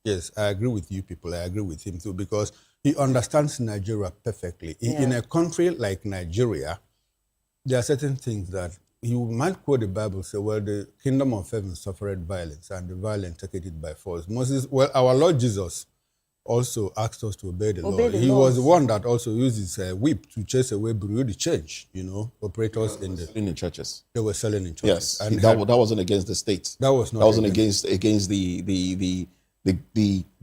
Yes, I agree with you people. I agree with him too, because he understands Nigeria perfectly. In a country like Nigeria, there are certain things that you might quote the Bible, say, well, the kingdom of heaven suffered violence, and the violent take it by force. Moses, well, our Lord Jesus also asked us to obey the law. He was the one that also used his whip to chase away Bureau de change, operators in the churches. They were selling in churches. Yes, and that wasn't against the state. That was not. That wasn't against the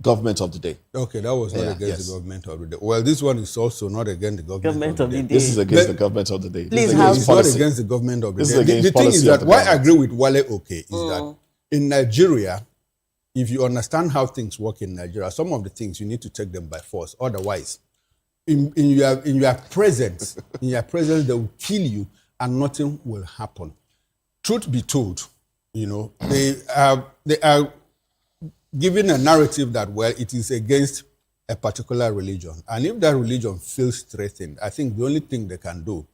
government of the day. Okay, that was not against the government of the day. Well, this one is also not against the government of the day. This is against the government of the day. Please, it's not against the government of the day. The thing is that why I agree with Wale Oke is that in Nigeria, if you understand how things work in Nigeria, some of the things you need to take them by force. Otherwise, in your presence, they will kill you and nothing will happen. Truth be told, they are given a narrative that, well, it is against a particular religion. And if that religion feels threatened, I think the only thing they can do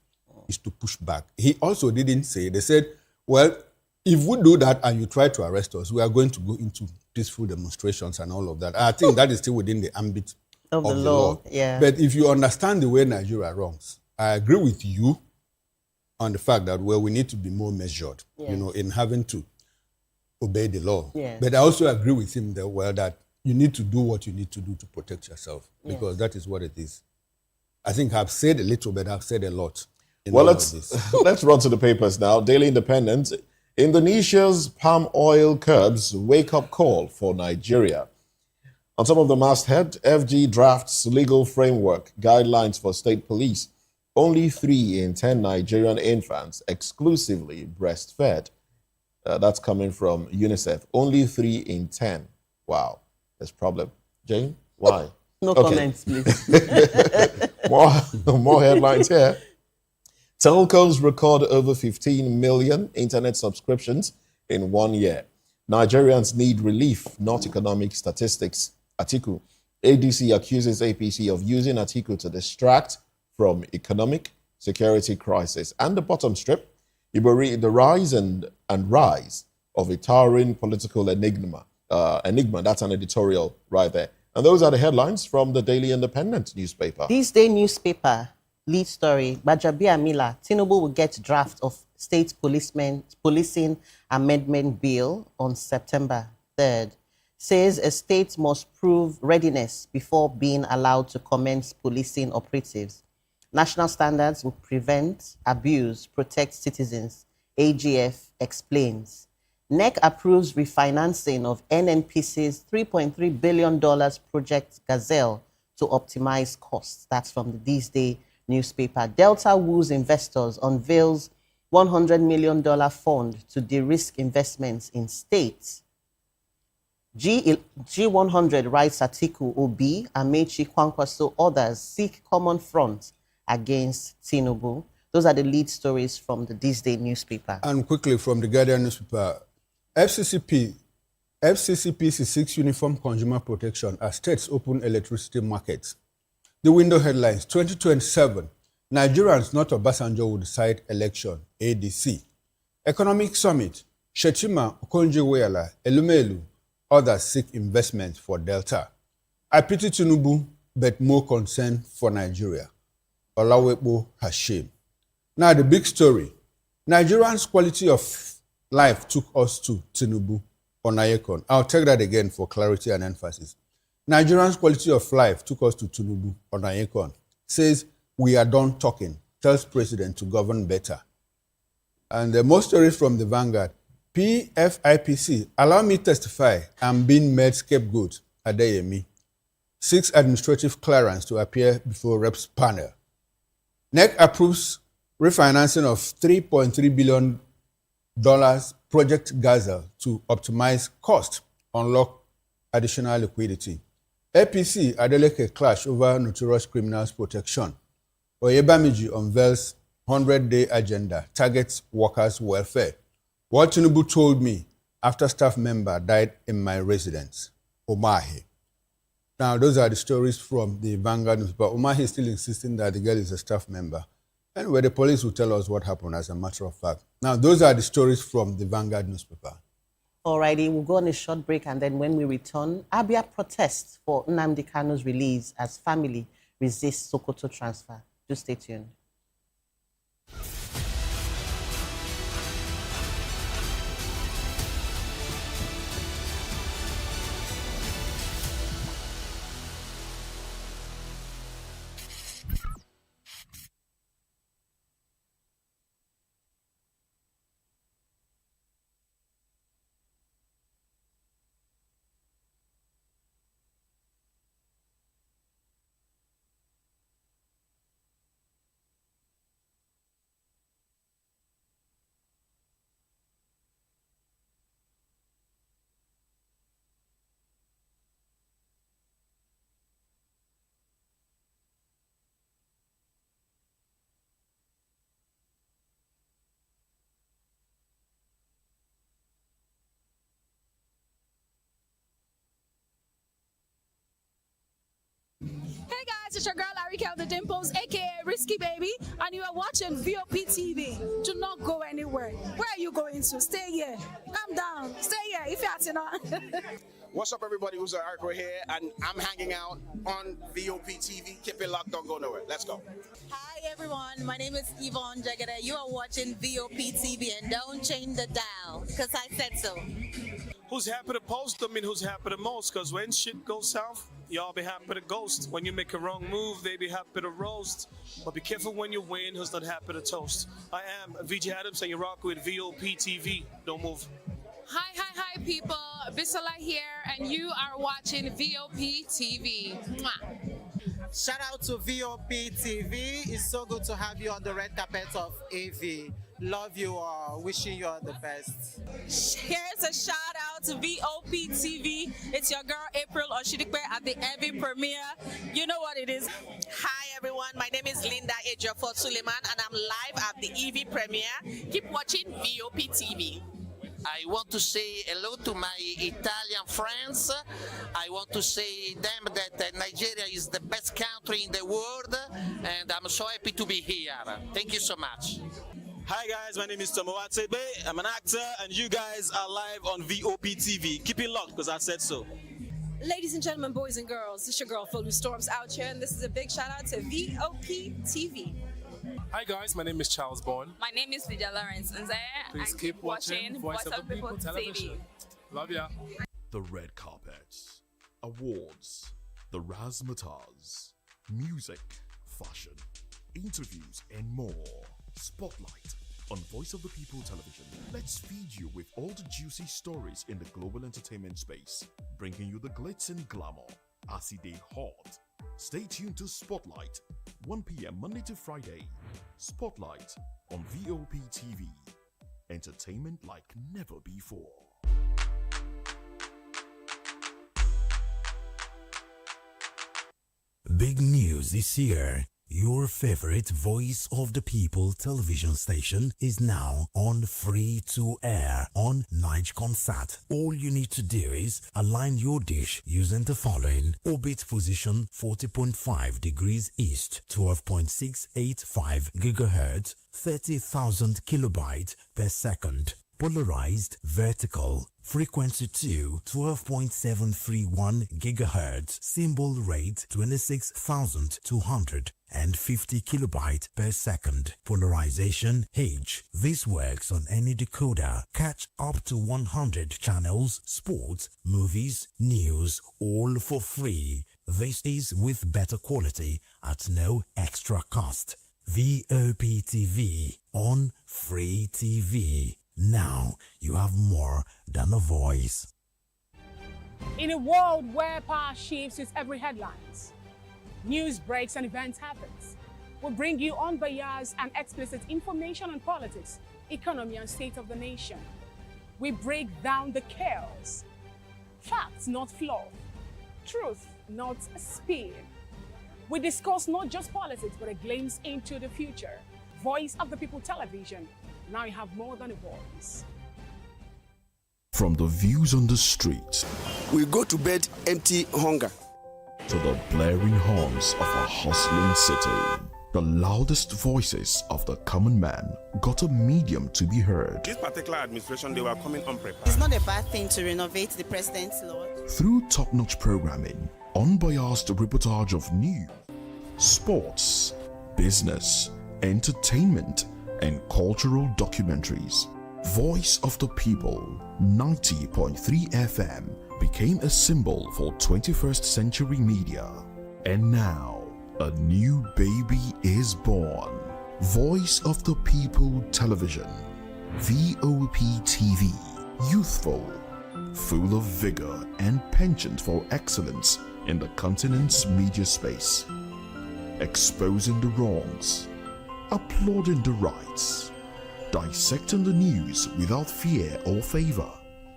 is to push back. He also didn't say, they said, well, if we do that and you try to arrest us, we are going to go into peaceful demonstrations and all of that. I think that is still within the ambit of the law. Yeah. But if you understand the way Nigeria runs, I agree with you on the fact that, well, we need to be more measured, in having to obey the law. Yes. But I also agree with him that you need to do what you need to do to protect yourself, because that is what it is. I think I've said a little, but I've said a lot. Well, let's run to the papers now. Daily Independent. Indonesia's palm oil curbs wake-up call for Nigeria. On top of the masthead, FG drafts legal framework guidelines for state police. Only 3 in 10 Nigerian infants exclusively breastfed. That's coming from UNICEF. Only 3 in 10. Wow, there's a problem. Jane, why? No comments, please. more headlines here. Telcos record over 15 million internet subscriptions in 1 year. Nigerians need relief, not economic statistics. Atiku. ADC accuses APC of using Atiku to distract from economic security crisis. And the bottom strip, the rise and rise of a towering political enigma. That's an editorial right there. And those are the headlines from the Daily Independent newspaper. This day newspaper, lead story, Bajabia Mila, Tinubu will get draft of state policing amendment bill on September 3rd. Says a state must prove readiness before being allowed to commence policing operatives. National standards will prevent abuse, protect citizens, AGF explains. NEC approves refinancing of NNPC's $3.3 billion project Gazelle to optimize costs. That's from the These Day newspaper. Delta woos investors, unveils $100 million fund to de-risk investments in states. G100 writes Atiku, Obi, Amechi, Kwankwaso, others seek common front against Tinubu. Those are the lead stories from the This Day newspaper. And quickly from the Guardian newspaper, FCCPC seeks uniform consumer protection as states open electricity markets. The window headlines, 2027, Nigerians not Obasanjo will decide election, ADC. Economic Summit, Shetima, Okonjo-Iweala, Elumelu, others seek investment for Delta. I pity Tinubu, but more concern for Nigeria. Olawepo Hashim. Now the big story. Nigerians' quality of life took us to Tinubu on Ayekon. I'll take that again for clarity and emphasis. Nigerians' quality of life took us to Tinubu on Ayekon. Says, we are done talking. Tells president to govern better. And most stories from the Vanguard. PFIPC, allow me testify, I'm being made scapegoat, Adeyemi. 6 administrative clearance to appear before Reps panel. NEC approves refinancing of $3.3 billion project Gazelle to optimize cost, unlock additional liquidity. APC Adeleke clash over notorious criminals protection. Oyebamiji unveils 100-day agenda, targets workers' welfare. What Tinubu told me after staff member died in my residence, Omahi. Now, those are the stories from the Vanguard newspaper. Omahi is still insisting that the girl is a staff member. Anyway, the police will tell us what happened as a matter of fact. Now, those are the stories from the Vanguard newspaper. Alrighty, we'll go on a short break, and then when we return, Abia protests for Nnamdi Kanu's release as family resists Sokoto transfer. Just stay tuned. Hey guys, it's your girl Arika of the Dimples, aka Risky Baby, and you are watching VOP TV. Do not go anywhere. Where are you going to? Stay here. Calm down. Stay here if you're not. What's up, everybody? Uzo Arco here, and I'm hanging out on VOP TV. Keep it locked, don't go nowhere. Let's go. Hi everyone, my name is Yvonne Jagade. You are watching VOP TV, and don't change the dial, because I said so. Who's happy to post them and who's happy the most? Because when shit goes south, y'all be happy to ghost. When you make a wrong move, they be happy to roast. But be careful when you win, who's not happy to toast. I am VJ Adams, and you rock with VOP TV. Don't move. Hi, people, Bisola here, and you are watching VOP TV. Mwah. Shout out to VOP TV. It's so good to have you on the red carpet of AV. Love you all. Wishing you all the best. Here's a shout out to VOP TV. It's your girl April Oshidikwe at the AV premiere. You know what it is. Hi everyone, my name is Linda Ejiofor Suleiman and I'm live at the EV premiere. Keep watching VOP TV. I want to say hello to my Italian friends. I want to say them that Nigeria is the best country in the world, and I'm so happy to be here. Thank you so much. Hi guys, my name is Tomo Atebe. I'm an actor, and you guys are live on VOP TV. Keep it locked, because I said so. Ladies and gentlemen, boys and girls, it's your girl Phil Storms out here, and this is a big shout out to VOP TV. Hi guys, my name is Charles Bourne. My name is Lydia Lawrence Nze. Please keep watching Voice of the People television. Love ya. The red carpets, awards, the razzmatazz, music, fashion, interviews, and more. Spotlight on Voice of the People television. Let's feed you with all the juicy stories in the global entertainment space, bringing you the glitz and glamour as it is hot. Stay tuned to Spotlight, 1 p.m. Monday to Friday. Spotlight on VOP TV. Entertainment like never before. Big news is here. Your favorite Voice of the People television station is now on free to air on Nigecomsat. All you need to do is align your dish using the following: orbit position 40.5 degrees east, 12.685 gigahertz, 30,000 kilobytes per second. Polarized vertical, frequency 2, 12.731 gigahertz, symbol rate 26,250 kilobytes per second. Polarization H. This works on any decoder. Catch up to 100 channels, sports, movies, news, all for free. This is with better quality at no extra cost. VOP TV on Free TV. Now you have more than a voice. In a world where power shifts with every headlines, news breaks and events happens, we bring you unbiased and explicit information on politics, economy and state of the nation. We break down the chaos. Facts, not fluff. Truth, not spin. We discuss not just politics, but a glimpse into the future. Voice of the People television. Now you have more than a voice. From the views on the streets, We go to bed empty hunger. to the blaring horns of a hustling city, the loudest voices of the common man got a medium to be heard. This particular administration, they were coming unprepared. It's not a bad thing to renovate the president's lawn. Through top-notch programming, unbiased reportage of news, sports, business, entertainment, and cultural documentaries, Voice of the People 90.3 FM became a symbol for 21st century media. And now, a new baby is born. Voice of the People Television, VOP TV, youthful, full of vigor and penchant for excellence in the continent's media space, exposing the wrongs, applauding the rights, dissecting the news without fear or favor,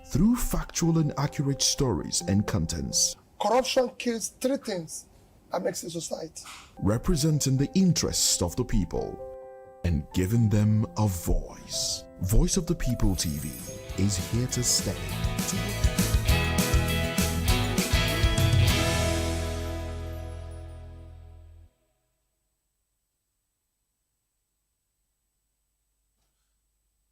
through factual and accurate stories and contents, Corruption kills three things that makes a society. representing the interests of the people and giving them a voice. Voice of the People TV is here to stay.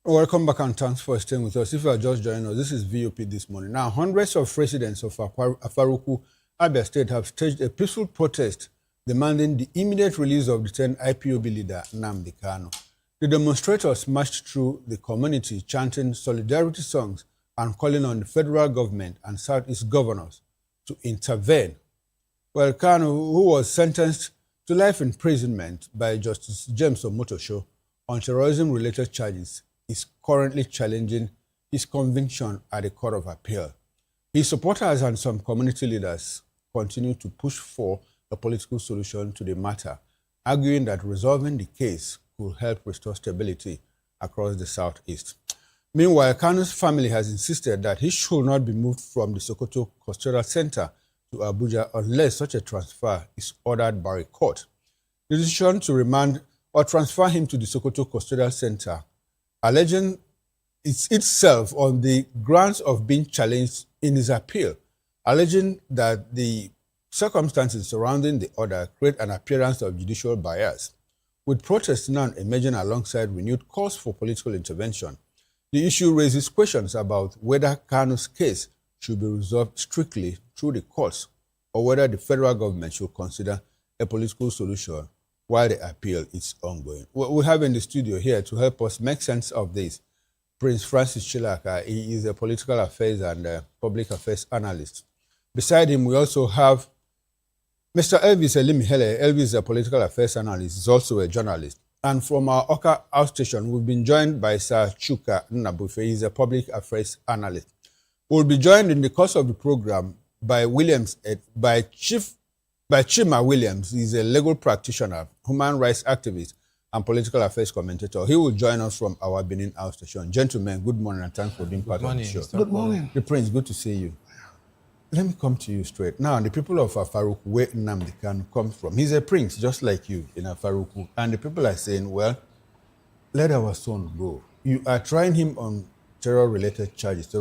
Welcome back and thanks for staying with us. If you are just joining us, this is VOP this morning. Now, hundreds of residents of Afaruku, Abia State have staged a peaceful protest demanding the immediate release of detained IPOB leader Nnamdi Kanu. The demonstrators marched through the community chanting solidarity songs and calling on the federal government and Southeast governors to intervene. Well, Kanu, who was sentenced to life imprisonment by Justice James Omotosho on terrorism-related charges, is currently challenging his conviction at the Court of Appeal. His supporters and some community leaders continue to push for a political solution to the matter, arguing that resolving the case could help restore stability across the southeast. Meanwhile, Kanu's family has insisted that he should not be moved from the Sokoto Custodial Center to Abuja unless such a transfer is ordered by a court. The decision to remand or transfer him to the Sokoto Custodial Center, alleging itself on the grounds of being challenged in his appeal, alleging that the circumstances surrounding the order create an appearance of judicial bias. With protests now emerging alongside renewed calls for political intervention, the issue raises questions about whether Kanu's case should be resolved strictly through the courts or whether the federal government should consider a political solution while the appeal is ongoing. We have in the studio here to help us make sense of this Prince Francis Chilaka. He is a political affairs and public affairs analyst. Beside him, we also have Mr. Elvis Elimihele. Elvis is a political affairs analyst. He's also a journalist. And from our Oka outstation, we've been joined by Sir Chuka Nnabufe. He's a public affairs analyst. We'll be joined in the course of the program by Chima Williams. He's a legal practitioner, human rights activist, and political affairs commentator. He will join us from our Benin outstation. Gentlemen, good morning and thanks for being part of the show. Good morning. The Prince, good to see you. Let me come to you straight. Now, the people of Afaruku, where Nnamdi Kanu comes from, he's a prince just like you in Afaruku. And the people are saying, well, let our son go. You are trying him on terrorism-related charges.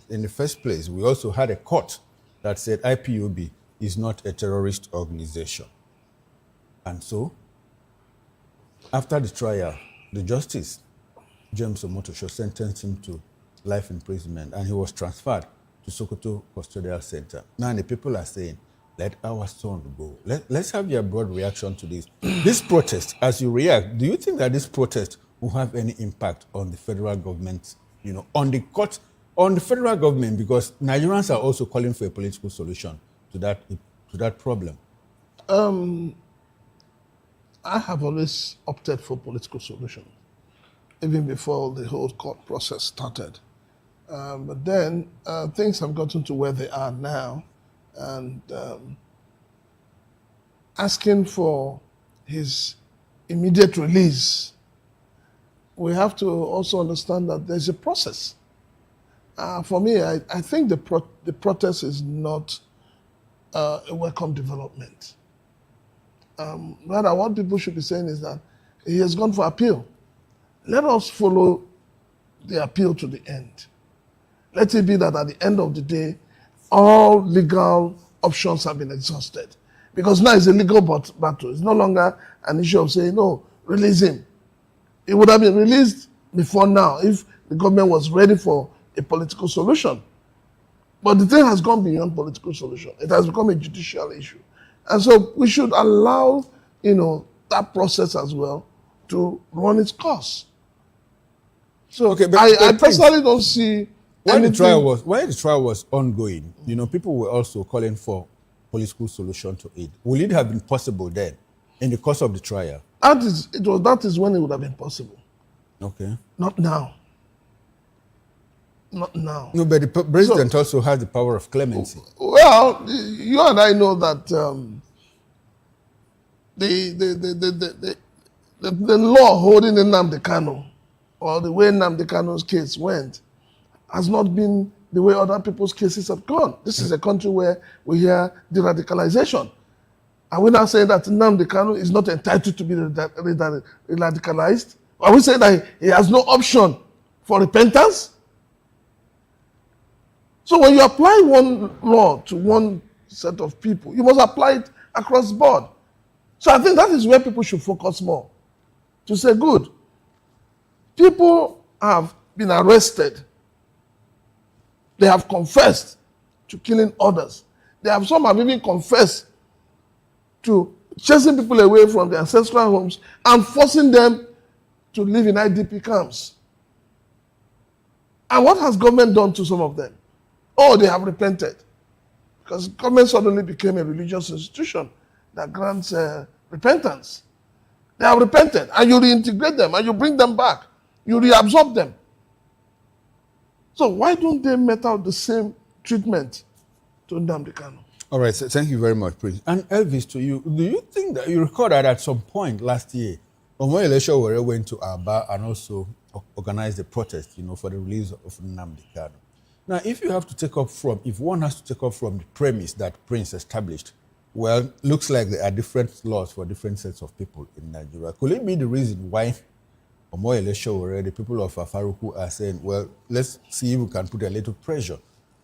In the first place, we also had a court that said IPOB is not a terrorist organization. And so, after the trial, the justice, James Omotosho, sentenced him to life imprisonment, and he was transferred to Sokoto Custodial Center. Now the people are saying, let our son go. Let's have your broad reaction to this. This protest, as you react, do you think that this protest will have any impact on the federal government, on the court, on the federal government, because Nigerians are also calling for a political solution to that problem? I have always opted for political solution, even before the whole court process started. But then things have gotten to where they are now, and asking for his immediate release, we have to also understand that there's a process. For me, I think the protest is not a welcome development. Rather, what people should be saying is that he has gone for appeal. Let us follow the appeal to the end. Let it be that at the end of the day, all legal options have been exhausted. Because now it's a legal battle. It's no longer an issue of saying, no, release him. It would have been released before now if the government was ready for a political solution. But the thing has gone beyond political solution. It has become a judicial issue. And so we should allow, that process as well to run its course. So okay, but I personally don't see While the trial was ongoing, people were also calling for political solution to it. Will it have been possible then, in the course of the trial? That is when it would have been possible. Okay. Not now. Not now. No, but the president also has the power of clemency. Well, you and I know that the law holding Nnamdi Kanu, or the way Nnamdi Kanu's case went, has not been the way other people's cases have gone. This is a country where we hear de-radicalization. Are we now saying that Nnamdi Kanu is not entitled to be radicalized? Are we saying that he has no option for repentance? So when you apply one law to one set of people, you must apply it across the board. So I think that is where people should focus more. To say, good, people have been arrested. They have confessed to killing others. Some have even confessed to chasing people away from their ancestral homes and forcing them to live in IDP camps. And what has government done to some of them? Oh, they have repented. Because government suddenly became a religious institution that grants repentance. They have repented, and you reintegrate them, and you bring them back. You reabsorb them. So why don't they met out the same treatment to Nnamdi Kanu? All right, so thank you very much, Prince. And Elvis, to you, do you think that you recall that at some point last year, Omoyele Sowore went to Aba and also organized a protest, for the release of Nnamdi Kanu? Now, if one has to take up from the premise that Prince established, well, looks like there are different laws for different sets of people in Nigeria. Could it be the reason why Omoyele Sowore, the people of Afaruku, are saying, well, let's see if we can put a little pressure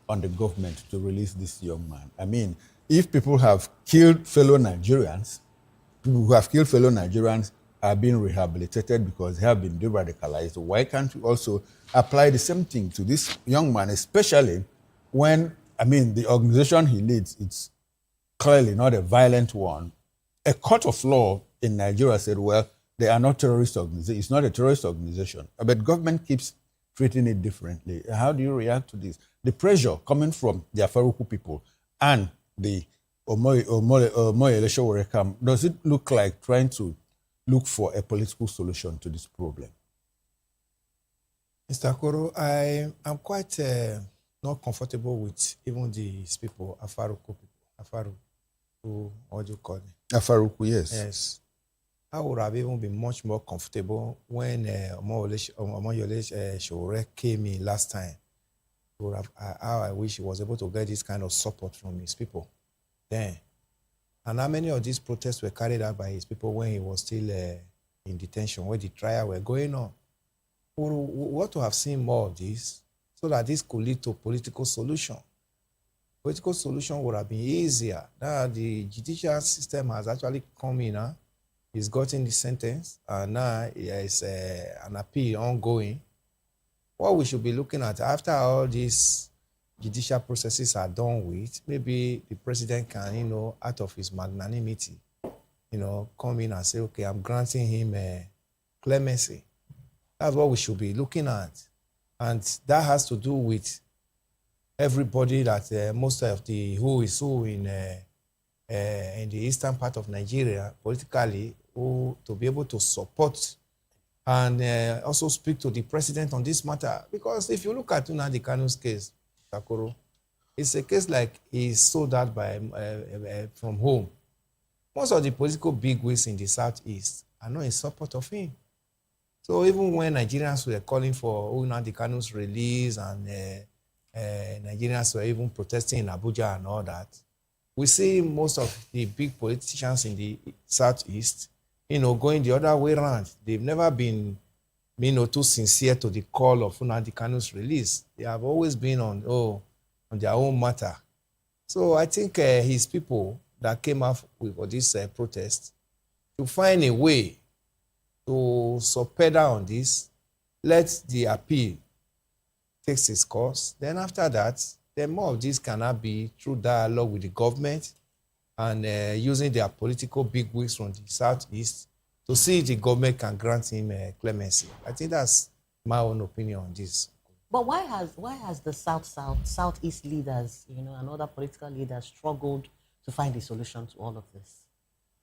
on the government to release this young man? I mean, if people have killed fellow Nigerians, people who have killed fellow Nigerians are being rehabilitated because they have been de-radicalized, why can't we also apply the same thing to this young man, especially when, the organization he leads, it's clearly not a violent one. A court of law in Nigeria said, well, they are not terrorist organizations. It's not a terrorist organization. But government keeps treating it differently. How do you react to this? The pressure coming from the Afaruku people and the Omoyele Sowore camp, does it look like trying to look for a political solution to this problem? Mr. Koro, I am quite not comfortable with even these people, Afaruku people. What do you call it? Afaruku, yes. Yes. I would have even been much more comfortable when Omoyele Sowore came in last time. How I wish he was able to get this kind of support from his people then. And how many of these protests were carried out by his people when he was still in detention, when the trial were going on? We ought to have seen more of this so that this could lead to a political solution. Political solution would have been easier. Now the judicial system has actually come in. He's gotten the sentence, and now there is an appeal ongoing. What we should be looking at after all these judicial processes are done with, maybe the president can, out of his magnanimity, come in and say, okay, I'm granting him clemency. That's what we should be looking at. And that has to do with everybody that most of the who is who in the eastern part of Nigeria politically, who to be able to support and also speak to the president on this matter. Because if you look at Nnamdi Kanu's case, Sakoro, it's a case like he's sold out from home. Most of the political bigwigs in the southeast are not in support of him. So even when Nigerians were calling for Nnamdi Kanu's release and Nigerians were even protesting in Abuja and all that, we see most of the big politicians in the southeast, going the other way around. They've never been, too sincere to the call of Nnamdi Kanu's release. They have always been on their own matter. So I think his people that came up with this protest to find a way to support on this, let the appeal take its course. Then after that, then more of this cannot be through dialogue with the government and using their political bigwigs from the southeast to see if the government can grant him clemency. I think that's my own opinion on this. But why has the southeast leaders, and other political leaders struggled to find a solution to all of this?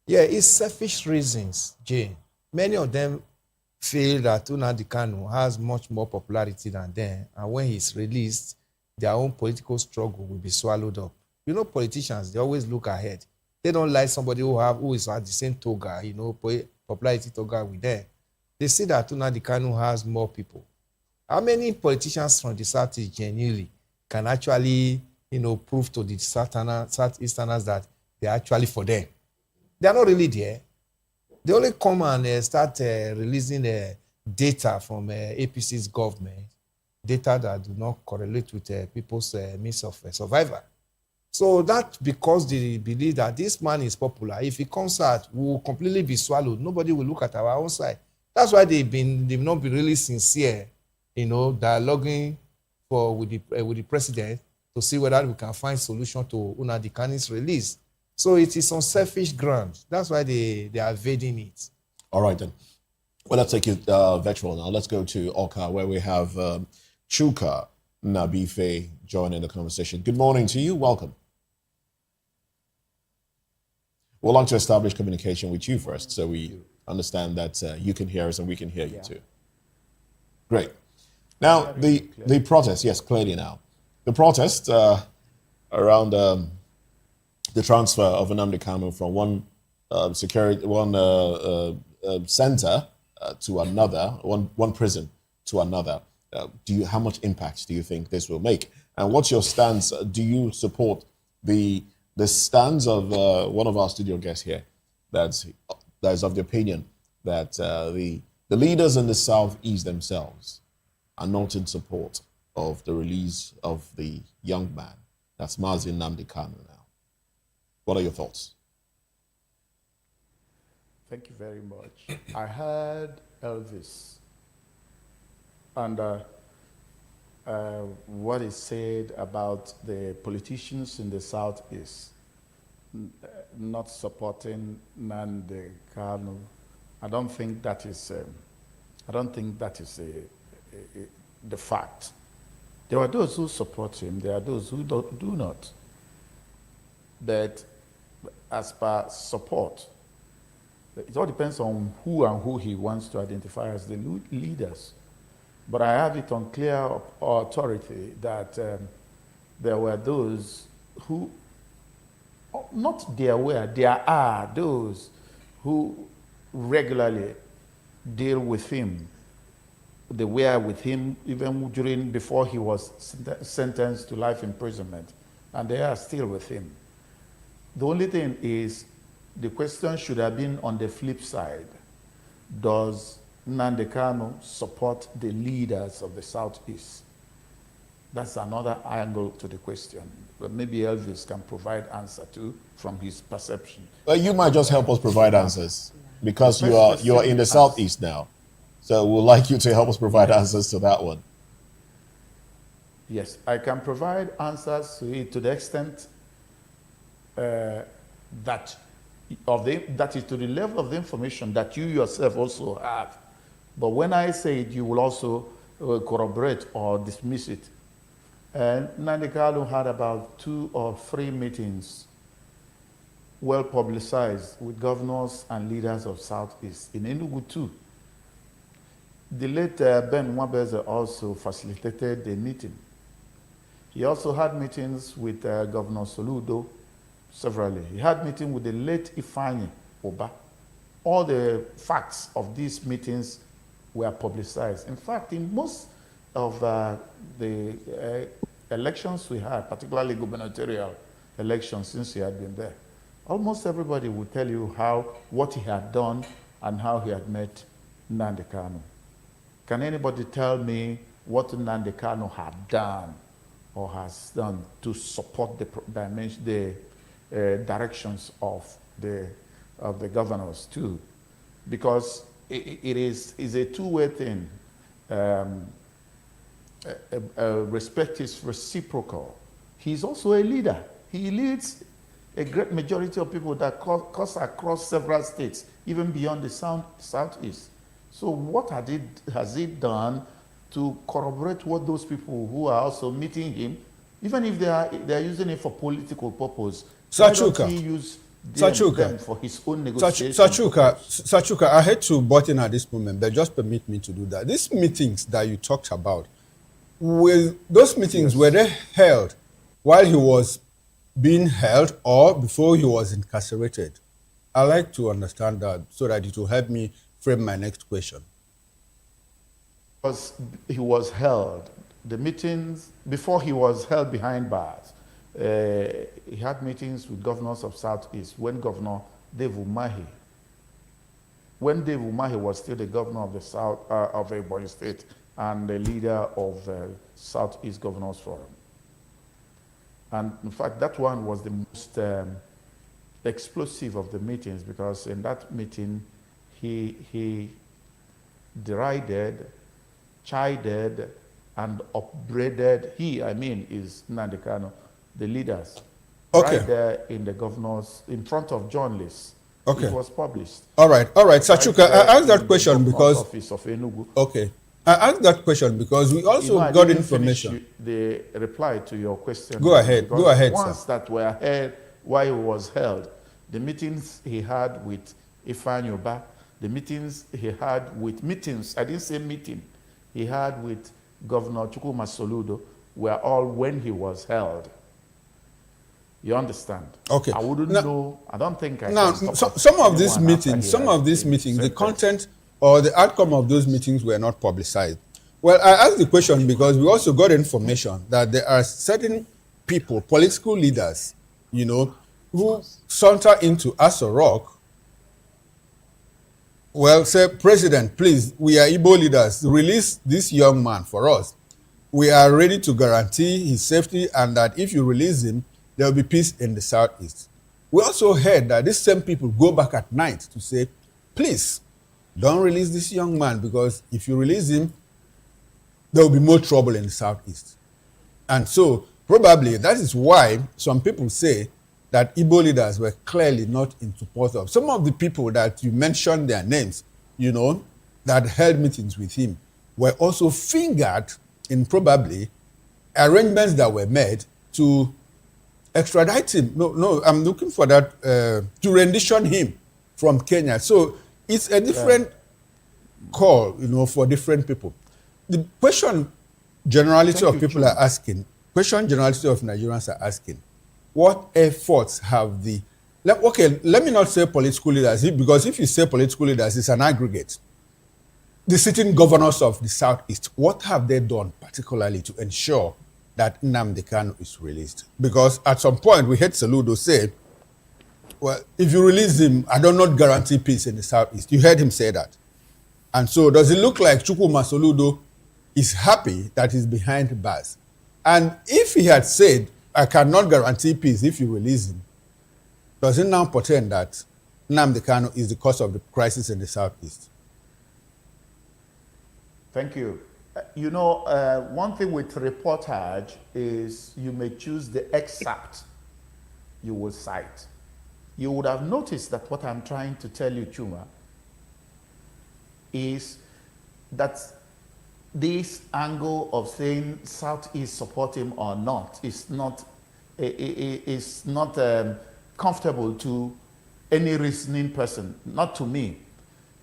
Yeah, it's selfish reasons, Jane. Many of them feel that Nnamdi Kanu has much more popularity than them, and when he's released, their own political struggle will be swallowed up. Politicians, they always look ahead. They don't like somebody who is at the same toga, popularity toga with them. They see that Nnamdi Kanu has more people. How many politicians from the Southeast genuinely can actually, prove to the Southeasterners that they're actually for them? They're not really there. They only come and start releasing data from APC's government, data that do not correlate with people's means of survival. So that's because they believe that this man is popular. If he comes out, we will completely be swallowed. Nobody will look at our own side. That's why they've not been really sincere, dialoguing with the president to see whether we can find solution to Nnamdi Kanu's release. So it is on selfish grounds. That's why they are evading it. All right, then. Well, let's take it virtual now. Let's go to Oka, where we have Chuka Nabife joining the conversation. Good morning to you. Welcome. We'd like to establish communication with you first, so we understand that you can hear us and we can hear you too. Great. Now, the protest, yes, clearly now. The protest around the transfer of Nnamdi Kanu from one center to another, one prison to another. How much impact do you think this will make? And what's your stance? Do you support the stance of one of our studio guests here, that is of the opinion that the leaders in the Southeast themselves are not in support of the release of the young man, that's Mazi Nnamdi Kanu now? What are your thoughts? Thank you very much. I heard Elvis and what he said about the politicians in the Southeast not supporting Nnamdi Kanu. I don't think that is the fact. There are those who support him. There are those who do not. But as per support, it all depends on who he wants to identify as the leaders. But I have it on clear authority that there were those who, not there were, there are those who regularly deal with him. They were with him even before he was sentenced to life imprisonment, and they are still with him. The only thing is, the question should have been on the flip side. Does Nnamdi Kanu support the leaders of the Southeast? That's another angle to the question. But maybe Elvis can provide answer to from his perception. Well, you might just help us provide answers, because you are in the Southeast now. So we'd like you to help us provide answers to that one. Yes, I can provide answers to it to the extent that is to the level of the information that you yourself also have. But when I say it, you will also corroborate or dismiss it. And Nnamdi Kanu had about 2 or 3 meetings, well publicized, with governors and leaders of Southeast. In Enugu too. The late Ben Nwabeze also facilitated the meeting. He also had meetings with Governor Soludo severally. He had meetings with the late Ifeanyi Oba. All the facts of these meetings were publicized. In fact, in most of the elections we had, particularly gubernatorial elections since he had been there, almost everybody would tell you what he had done and how he had met Nnamdi Kanu. Can anybody tell me what Nnamdi Kanu had done or has done to support the directions of the governors too? Because it is a two-way thing. Respect is reciprocal. He's also a leader. He leads a great majority of people that cuts across several states, even beyond the Southeast. So what has he done to corroborate what those people who are also meeting him, even if they are using it for political purpose, why don't he use them for his own negotiation? Sachuka, I hate to butt in at this moment, but just permit me to do that. These meetings that you talked about, were they held while he was being held or before he was incarcerated? I like to understand that so that it will help me frame my next question. He was held. The meetings, before he was held behind bars, he had meetings with governors of Southeast when Governor Dave Umahi was still the governor of the South of Ebonyi State and the leader of the Southeast Governors Forum. And in fact, that one was the most explosive of the meetings, because in that meeting, he derided, chided, and upbraided, is Nnamdi Kanu, the leaders. Okay. Right there in the governors, in front of journalists. Okay. It was published. All right. Sachuka, I asked that question because... Office of Enugu. Okay. I asked that question because we also got information. The reply to your question. Go ahead, ones that were held while he was held, the meetings he had with Ifeanyi Oba, the meetings he had with I didn't say meeting, he had with Governor Chukwuma Soludo were all when he was held. You understand? Okay. I wouldn't know. I don't think I now, can talk some of these anyone after meetings, he some has of these been meetings, the sentenced. content or the outcome of those meetings were not publicized. Well, I asked the question because we also got information that there are certain people, political leaders, you know, who saunter into Aso Rock. Well, say, President, please, we are Igbo leaders. Release this young man for us. We are ready to guarantee his safety and that if you release him, there will be peace in the Southeast. We also heard that these same people go back at night to say, please, don't release this young man because if you release him, there will be more trouble in the Southeast. And so, probably, that is why some people say that Igbo leaders were clearly not in support of. Some of the people that you mentioned their names, you know, that held meetings with him were also fingered in probably arrangements that were made to extradite him. No, I'm looking for that, to rendition him from Kenya. So it's a different call, you know, for different people. The question generality of people are asking, question generality of Nigerians are asking, what efforts have the, let me not say political leaders, because if you say political leaders, it's an aggregate. The sitting governors of the Southeast, what have they done particularly to ensure that Nnamdi Kanu is released? Because at some point we heard Soludo say, well, if you release him, I do not guarantee peace in the Southeast. You heard him say that. And so does it look like Chukwuma Soludo is happy that he's behind bars? And if he had said, I cannot guarantee peace if you release him, does it now portend that Nnamdi Kanu is the cause of the crisis in the Southeast? Thank you. You know, one thing with reportage is you may choose the excerpt you will cite. You would have noticed that what I'm trying to tell you, Chuma, is that this angle of saying Southeast support him or not is not comfortable to any reasoning person, not to me.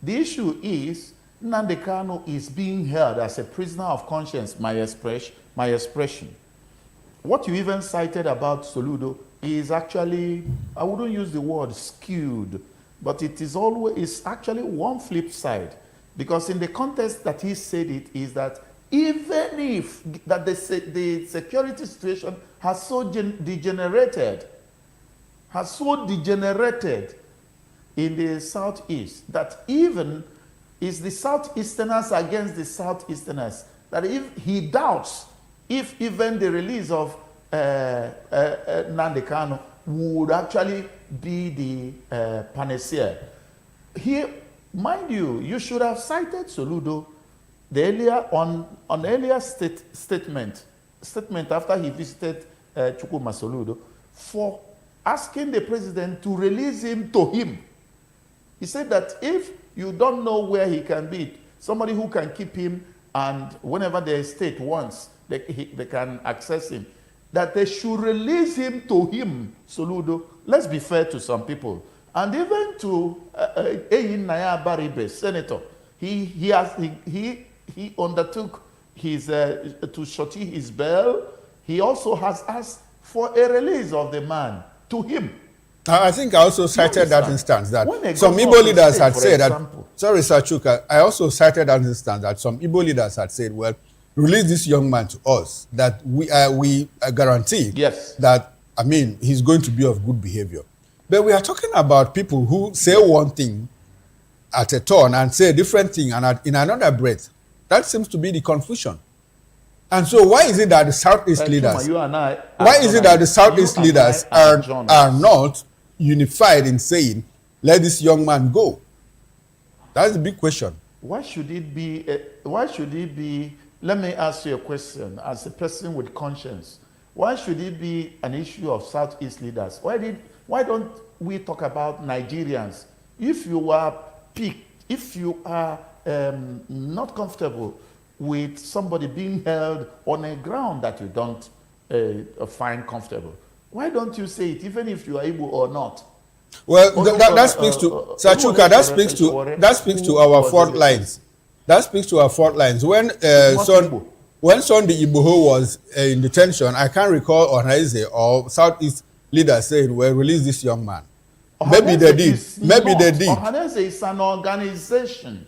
The issue is Nnamdi Kanu is being held as a prisoner of conscience, my expression. What you even cited about Soludo is actually, I wouldn't use the word skewed, but it is always, it's actually one flip side. Because in the context that he said it is that even if that the security situation has so degenerated in the Southeast, that even is the Southeasterners against the Southeasterners, that if he doubts if even the release of Nnamdi Kanu would actually be the panacea. Here, mind you, you should have cited Soludo the earlier statement after he visited Chukwuma Soludo for asking the president to release him to him. He said that if you don't know where he can be, somebody who can keep him, and whenever the state wants, they can access him, that they should release him to him, Soludo. Let's be fair to some people. And even to Eyin Naya Baribe, senator, he undertook his to shorty his bail. He also has asked for a release of the man to him. I think I also cited that instance that some Igbo leaders had said that, sorry, Sir Chuka, I also cited that instance that some Igbo leaders had said, well, release this young man to us, that we guarantee that, I mean, he's going to be of good behavior. But we are talking about people who say one thing at a turn and say a different thing and in another breath. That seems to be the confusion. And so why is it that the Southeast leaders, why is it that the Southeast leaders are not unified in saying, let this young man go? That's the big question. Why should it be, let me ask you a question as a person with conscience. Why should it be an issue of Southeast leaders? Why don't we talk about Nigerians? If you are picked, if you are not comfortable with somebody being held on a ground that you don't find comfortable, why don't you say it, even if you are able or not? Well, that speaks to Sachuka. That speaks to our fault lines. That speaks to our fault lines. when Sunday Igboho was in detention, I can't recall Ohanese or Southeast leaders saying, well, release this young man. Maybe they did. Maybe they did. Ohanese is an organization.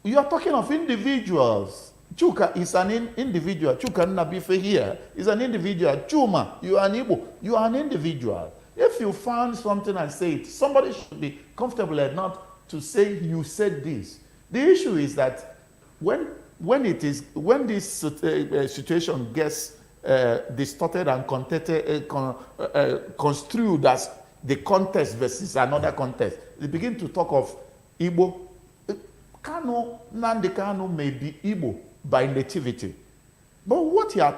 You are talking of individuals. Chuka is an individual. Chuka Nabife here is an individual. Chuma, you are an Igbo. You are an individual. If you found something and say it, somebody should be comfortable enough to say you said this. The issue is that when this situation gets distorted and construed as the contest versus another contest, they begin to talk of Igbo. Nnamdi Kanu may be Igbo by nativity, but what we are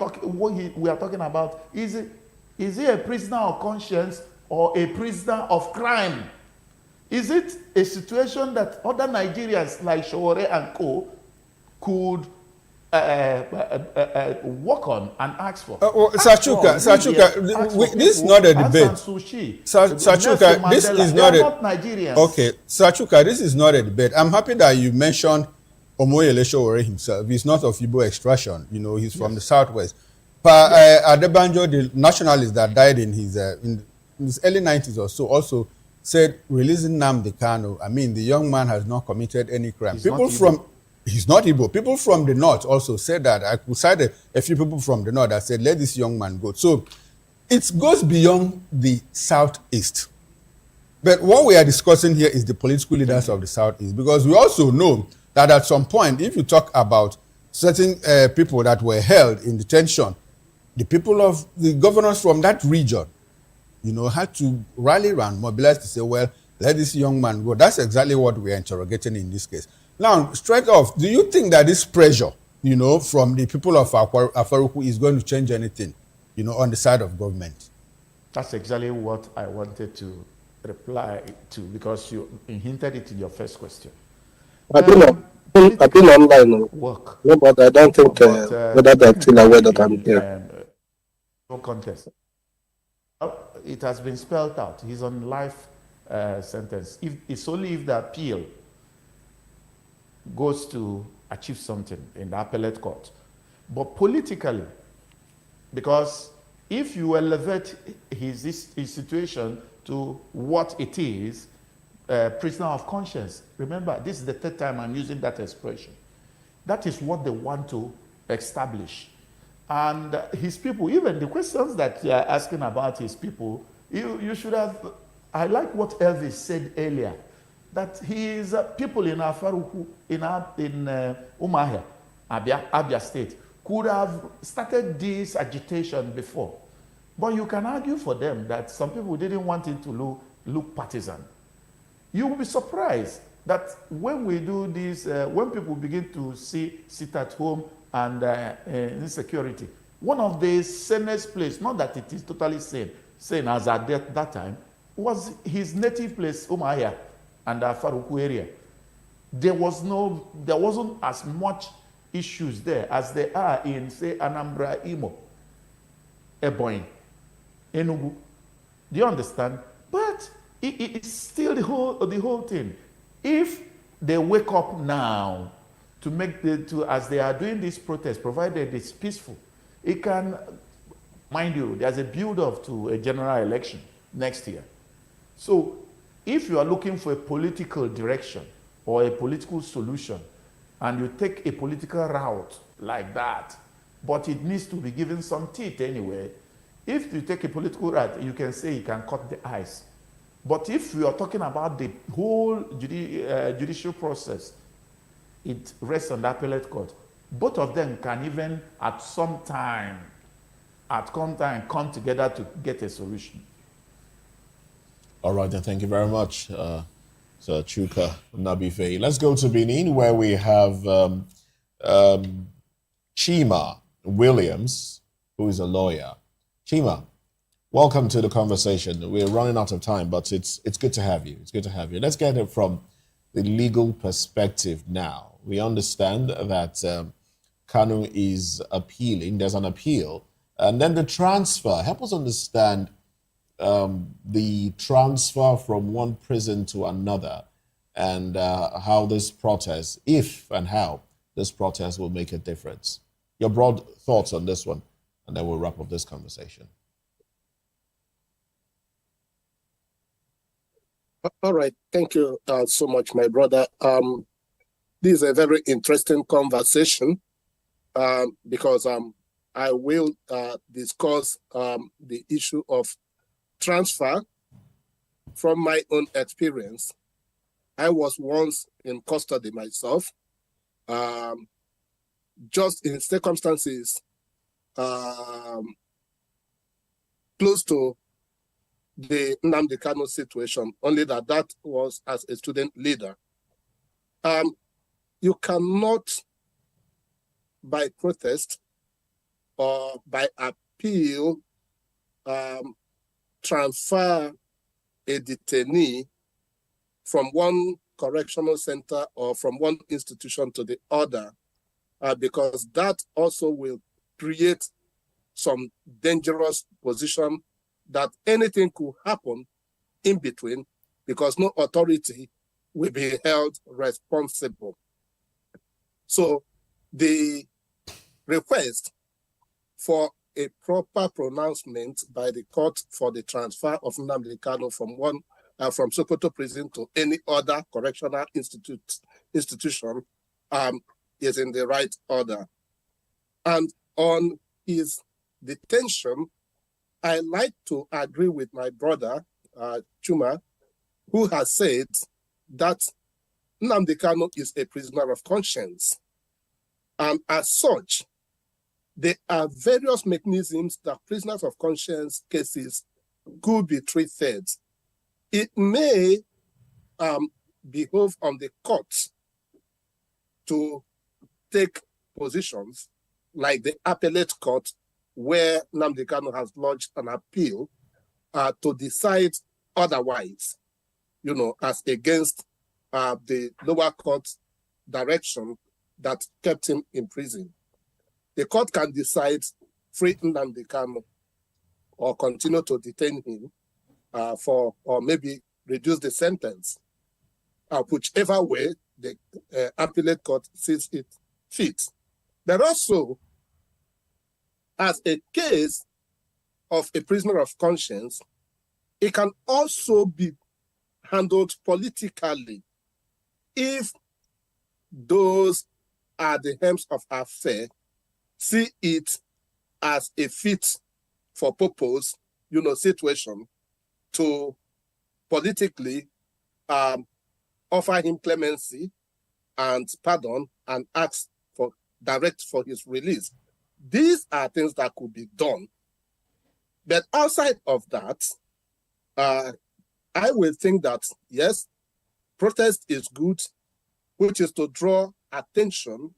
talking about is he a prisoner of conscience or a prisoner of crime? Is it a situation that other Nigerians like Showore and Co could work on and ask for? Sachuka, this is not a debate. Sachuka, this is not a Nigerians. Okay, Sachuka, this is not a debate. I'm happy that you mentioned Omoyele Sowore himself. He's not of Igbo extraction. You know, he's from the southwest. Adebanjo, the nationalist that died in his early 90s or so, also said releasing Nnamdi Kanu. I mean, the young man has not committed any crime. He's not Igbo. People from the north also said that. I could cite a few people from the north that said, let this young man go. So it goes beyond the southeast. But what we are discussing here is the political leaders of the southeast, because we also know that at some point, if you talk about certain people that were held in detention, the people of the governors from that region, you know, had to rally around, mobilize to say, well, let this young man go. That's exactly what we are interrogating in this case. Now, straight off, do you think that this pressure, you know, from the people of Afaruku is going to change anything, you know, on the side of government? That's exactly what I wanted to reply to, because you hinted it in your first question. I've been online. Work. No, but I don't think whether they're still aware that I'm here. No contest. It has been spelled out. He's on life sentence. It's only if the appeal goes to achieve something in the appellate court. But politically, because if you elevate his situation to what it is, prisoner of conscience, remember, this is the third time I'm using that expression. That is what they want to establish. And his people, even the questions that you are asking about his people, you should have, I like what Elvis said earlier, that his people in Afaruku, in Umahia, Abia State, could have started this agitation before. But you can argue for them that some people didn't want it to look partisan. You will be surprised that when we do this, when people begin to sit at home and insecurity, one of the sanest place, not that it is totally sane as at that time, was his native place, Umahia, and the Afaruku area. There wasn't as much issues there as there are in, say, Anambra, Imo, Ebonyi, Enugu. Do you understand? But it's still the whole thing. If they wake up now to as they are doing this protest, provided it's peaceful, it can, mind you, there's a build-up to a general election next year. So if you are looking for a political direction or a political solution, and you take a political route like that, but it needs to be given some teeth anyway. If you take a political route, you can say you can cut the ice. But if we are talking about the whole judicial process, it rests on the appellate court. Both of them can even at some time come together to get a solution. All right, then. Thank you very much, Sir Chuka Nabife. Let's go to Benin, where we have Chima Williams, who is a lawyer. Chima, welcome to the conversation. We're running out of time, but it's good to have you. It's good to have you. Let's get it from the legal perspective now. We understand that Kanu is appealing. There's an appeal. And then the transfer. Help us understand the transfer from one prison to another, and how this protest, if and how this protest will make a difference. Your broad thoughts on this one, and then we'll wrap up this conversation. All right. Thank you so much, my brother. This is a very interesting conversation because I will discuss the issue of transfer from my own experience. I was once in custody myself, just in circumstances close to the Nnamdi Kanu situation, only that was as a student leader. You cannot, by protest or by appeal, transfer a detainee from one correctional center or from one institution to the other, because that also will create some dangerous position that anything could happen in between, because no authority will be held responsible. So the request for a proper pronouncement by the court for the transfer of Nnamdi Kanu from Sokoto prison to any other correctional institution is in the right order. And on his detention, I like to agree with my brother, Chuma, who has said that Nnamdi Kanu is a prisoner of conscience. And as such, there are various mechanisms that prisoners of conscience cases could be treated. It may behove on the courts to take positions like the appellate court, where Nnamdi Kanu has lodged an appeal to decide otherwise, as against the lower court's direction that kept him in prison. The court can decide free Nnamdi Kanu or continue to detain him or maybe reduce the sentence, whichever way the appellate court sees it fit. But also, as a case of a prisoner of conscience, it can also be handled politically if those are the helms of affair see it as a fit for purpose, situation to politically offer him clemency and pardon and ask for his release. These are things that could be done. But outside of that, I will think that, yes, protest is good, which is to draw attention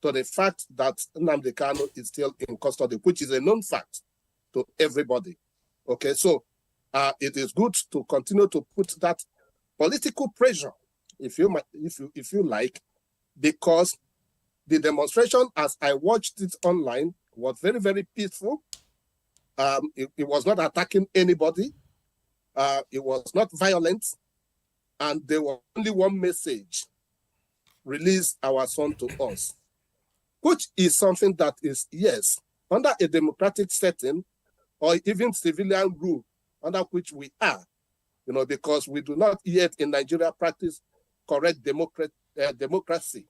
to the fact that Nnamdi Kanu is still in custody, which is a known fact to everybody. Okay, so it is good to continue to put that political pressure, if you like, because the demonstration, as I watched it online, was very, very peaceful. It was not attacking anybody. It was not violent. And there was only one message: release our son to us, which is something that is, yes, under a democratic setting or even civilian rule under which we are, because we do not yet in Nigeria practice correct democracy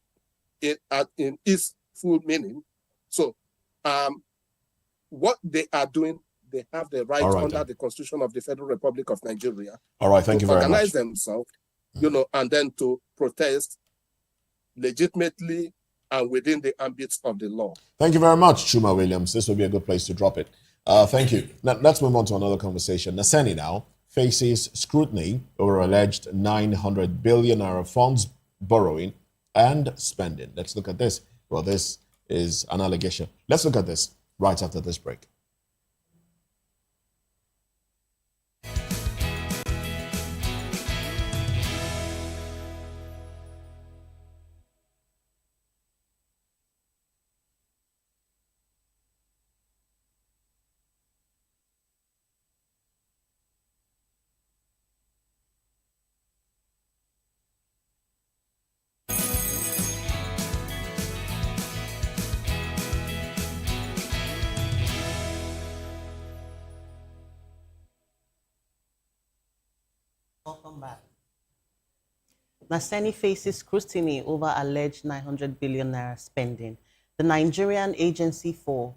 in its full meaning. So what they are doing, they have the right under the Constitution of the Federal Republic of Nigeria. All right, thank you very much. To organize themselves, and then to protest legitimately and within the ambit of the law. Thank you very much, Chuma Williams. This will be a good place to drop it. Thank you. Now, let's move on to another conversation. Naseni now faces scrutiny over alleged 900 billion naira funds borrowing and spending. Let's look at this. Well, this is an allegation. Let's look at this right after this break. Welcome back. Naseni faces scrutiny over alleged 900 billion naira spending. The Nigerian Agency for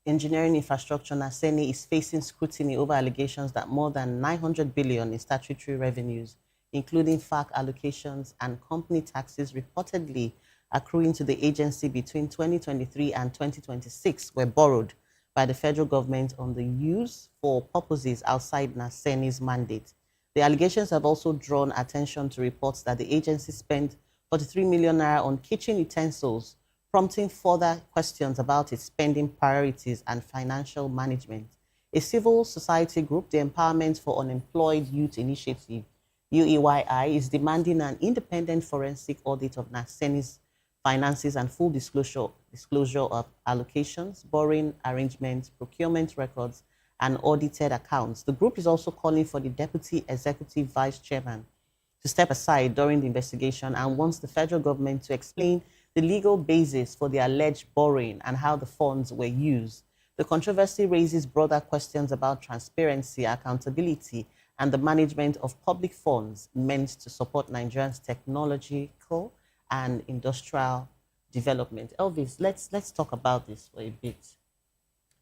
Engineering Infrastructure, Naseni, is facing scrutiny over allegations that more than 900 billion in statutory revenues, including FAC allocations and company taxes reportedly accruing to the agency between 2023 and 2026 were borrowed by the federal government on the use for purposes outside Naseni's mandate. The allegations have also drawn attention to reports that the agency spent 43 million naira on kitchen utensils, prompting further questions about its spending priorities and financial management. A civil society group, the Empowerment for Unemployed Youth Initiative, UEYI, is demanding an independent forensic audit of Naseni's finances and full disclosure of allocations, borrowing arrangements, procurement records, and audited accounts. The group is also calling for the Deputy Executive Vice Chairman to step aside during the investigation and wants the federal government to explain the legal basis for the alleged borrowing and how the funds were used. The controversy raises broader questions about transparency, accountability, and the management of public funds meant to support Nigerians' technological and industrial development. Elvis, let's talk about this for a bit.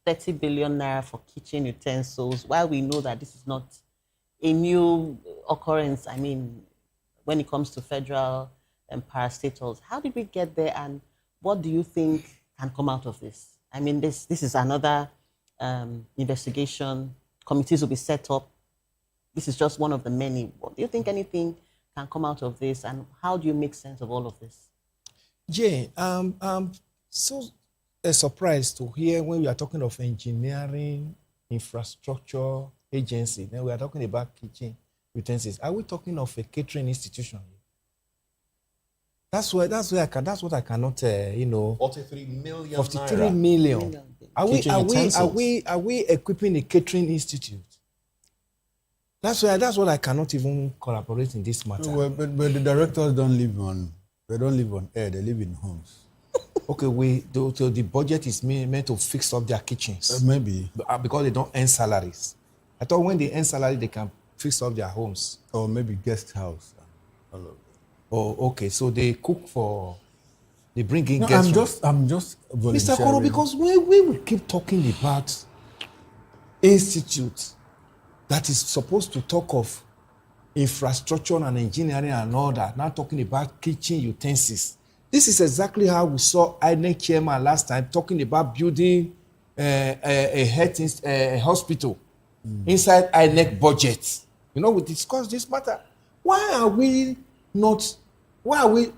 30 billion naira for kitchen utensils, while we know that this is not a new occurrence, I mean, when it comes to federal and parastatals. How did we get there, and what do you think can come out of this? I mean, this is another investigation. Committees will be set up. This is just one of the many. What, do you think anything can come out of this, and how do you make sense of all of this? Jay, so surprised to hear when we are talking of engineering infrastructure agency, then we are talking about kitchen utensils. Are we talking of a catering institution? That's what I cannot 43 million 43 naira. million. Are we equipping a catering institute? That's what I cannot even collaborate in this matter. Well, but the directors don't live on air, they live in homes. Okay, the budget is meant to fix up their kitchens. Maybe. Because they don't earn salaries. I thought when they earn salary, they can fix up their homes. Or maybe guest house. Oh, okay. So they cook they bring in guests. I'm just Mr. Koro, because we will keep talking about institutes that is supposed to talk of infrastructure and engineering and all that, not talking about kitchen utensils. This is exactly how we saw INEC chairman last time talking about building a hospital inside INEC budget. We discussed this matter. Why are we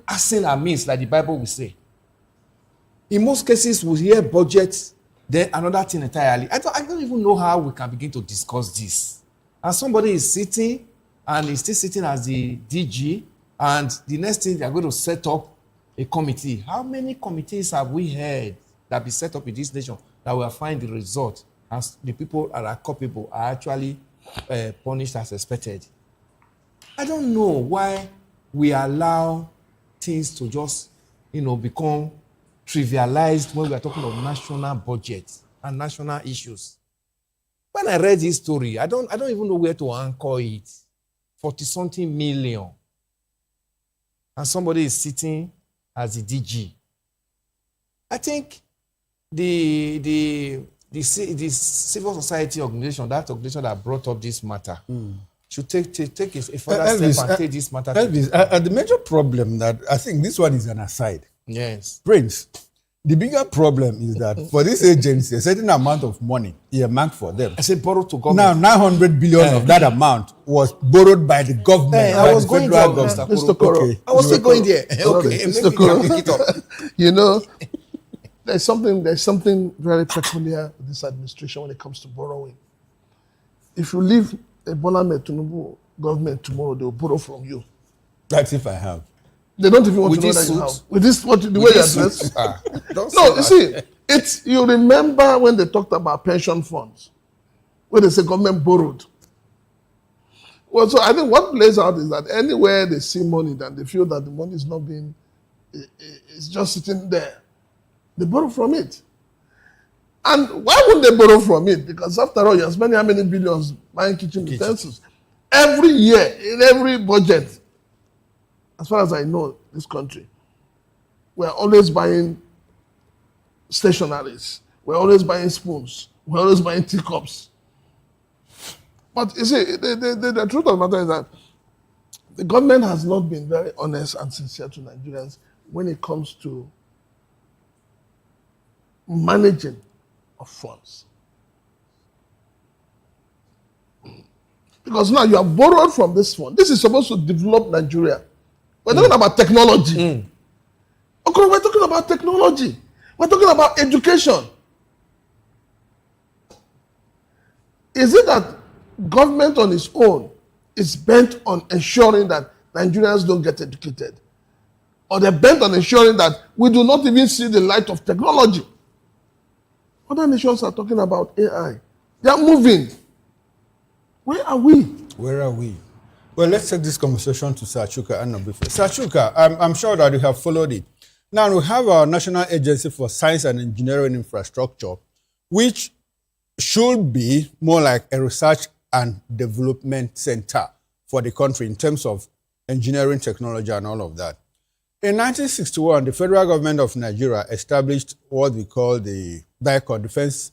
asking our means like the Bible will say? In most cases, we hear budget, then another thing entirely. I don't even know how we can begin to discuss this. And somebody is sitting, and is still sitting as the DG, and the next thing they are going to set up a committee. How many committees have we heard that be set up in this nation that will find the result as the people that are culpable are actually punished as expected? I don't know why we allow things to just, become trivialized when we are talking of national budget and national issues. When I read this story, I don't even know where to anchor it. 40-something million. And somebody is sitting as the DG. I think the civil society organization, that organization that brought up this matter, should take a further step and take this matter. Elvis, the major problem that I think this one is an aside. Yes. Prince, the bigger problem is that for this agency, a certain amount of money earmarked for them. I said borrowed to government. Now, 900 billion of that amount was borrowed by the government. I was going there, Mr. Koro. Okay. I was still going there. Okay, Mr. Koro. There's something very peculiar with this administration when it comes to borrowing. If you leave a Bola Ahmed Tinubu government tomorrow, they will borrow from you. That's if I have. They don't even want to know that you have. With this, the way you address. No, you see, you remember when they talked about pension funds, when they say government borrowed. Well, so I think what plays out is that anywhere they see money, that they feel that the money is not being, it's just sitting there, they borrow from it. And why wouldn't they borrow from it? Because after all, you're spending how many billions buying kitchen utensils? Every year, in every budget, as far as I know, this country, we're always buying stationaries. We're always buying spoons. We're always buying teacups. But you see, the truth of the matter is that the government has not been very honest and sincere to Nigerians when it comes to managing of funds. Because now you have borrowed from this fund. This is supposed to develop Nigeria. We're talking about technology. Okay, we're talking about technology. We're talking about education. Is it that government on its own is bent on ensuring that Nigerians don't get educated? Or they're bent on ensuring that we do not even see the light of technology? Other nations are talking about AI. They are moving. Where are we? Where are we? Well, let's take this conversation to Sir Chuka and Nobife. Sir Chuka, I'm sure that you have followed it. Now, we have our National Agency for Science and Engineering Infrastructure, which should be more like a research and development center for the country in terms of engineering technology and all of that. In 1961, the federal government of Nigeria established what we call the DICOR, Defense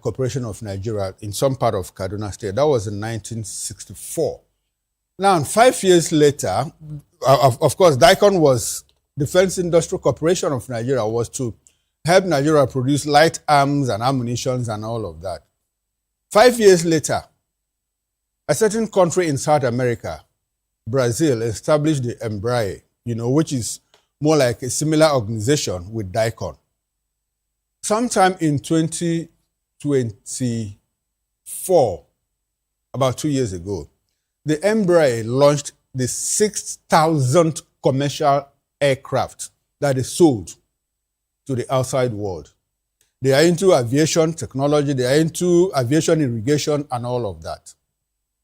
Corporation of Nigeria, in some part of Kaduna State. That was in 1964. Now, 5 years later, of course, DICON was Defense Industrial Corporation of Nigeria, was to help Nigeria produce light arms and ammunitions and all of that. 5 years later, a certain country in South America, Brazil, established the Embraer, which is more like a similar organization with DICON. Sometime in 2024, about 2 years ago, the Embraer launched the 6,000th commercial aircraft that is sold to the outside world. They are into aviation technology, they are into aviation irrigation and all of that.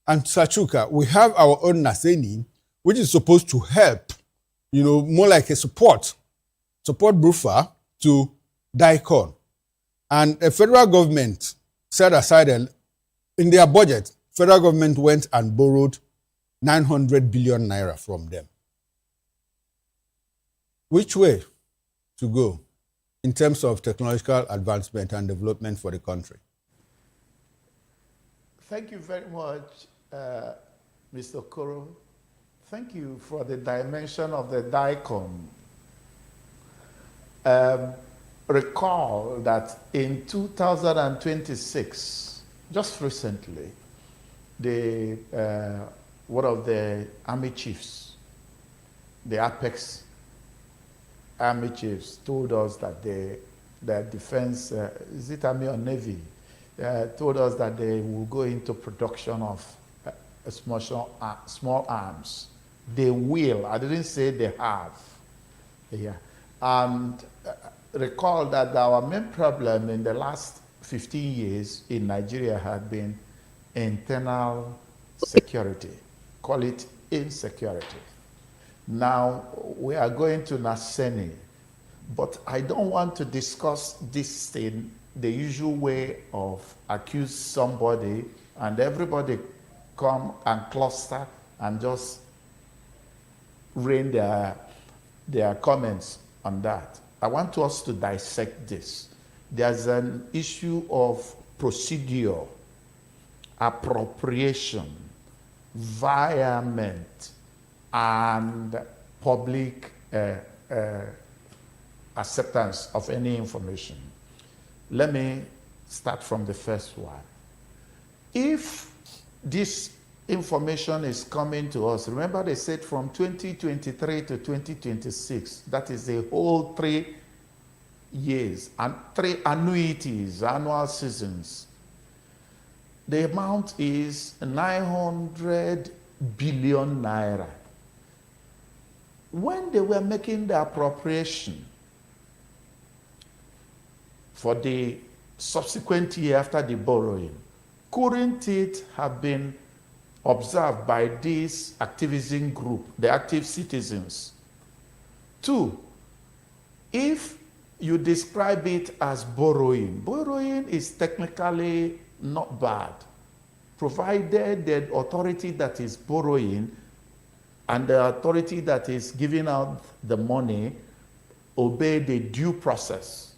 And Sir Chuka, we have our own Naseni, which is supposed to help, more like a support buffer to DICON. And the federal government set aside, in their budget, federal government went and borrowed 900 billion naira from them. Which way to go in terms of technological advancement and development for the country? Thank you very much, Mr. Koro. Thank you for the dimension of the DICON. Recall that in 2026, just recently, one of the army chiefs, the Apex army chiefs, told us that their defense, is it Army or Navy, told us that they will go into production of small arms. They will. I didn't say they have. Yeah. And recall that our main problem in the last 15 years in Nigeria had been internal security. Call it insecurity. Now we are going to Naseni, but I don't want to discuss this in the usual way of accuse somebody and everybody come and cluster and just rain their comments on that. I want us to dissect this. There's an issue of procedure, appropriation, environment, and public acceptance of any information. Let me start from the first one. If this information is coming to us, remember they said from 2023 to 2026, that is the whole 3 years and 3 annuities, annual seasons. The amount is 900 billion naira. When they were making the appropriation for the subsequent year after the borrowing, couldn't it have been observed by this activism group, the active citizens? 2, if you describe it as borrowing is technically not bad. provided the authority that is borrowing and the authority that is giving out the money obey the due process.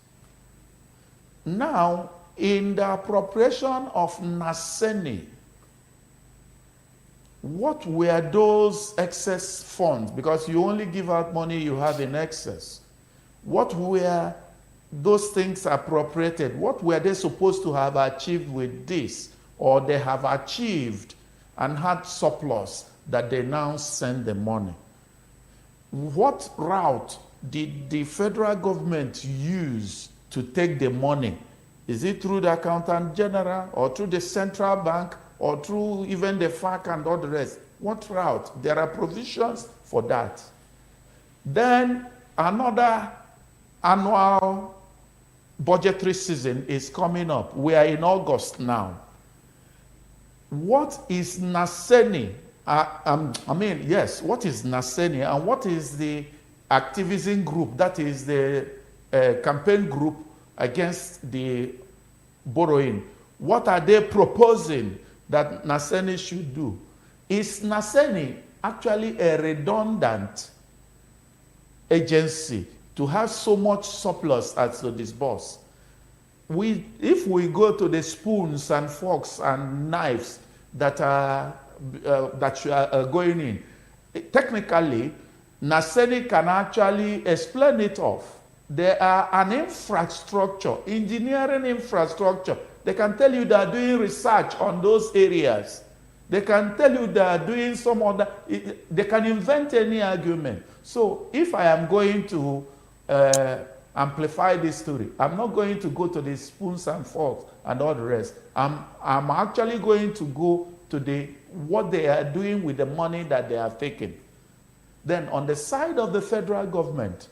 Now, in the appropriation of Naseni, what were those excess funds? Because you only give out money you have in excess. What were those things appropriated? What were they supposed to have achieved with this? Or they have achieved and had surplus that they now send the money? What route did the federal government use to take the money? Is it through the accountant general or through the central bank or through even the FAC and all the rest? What route? There are provisions for that. Then another annual budgetary season is coming up. We are in August now. What is Naseni? What is Naseni and what is the activism group, that is the campaign group against the borrowing? What are they proposing that Naseni should do? Is Naseni actually a redundant agency to have so much surplus as to disburse? If we go to the spoons and forks and knives that are going in, technically, Naseni can actually explain it off. There are an infrastructure, engineering infrastructure. They can tell you they are doing research on those areas. They can tell you they are doing some other, they can invent any argument. So if I am going to amplify this story, I'm not going to go to the spoons and forks and all the rest. I'm actually going to go to what they are doing with the money that they have taken. Then on the side of the federal government,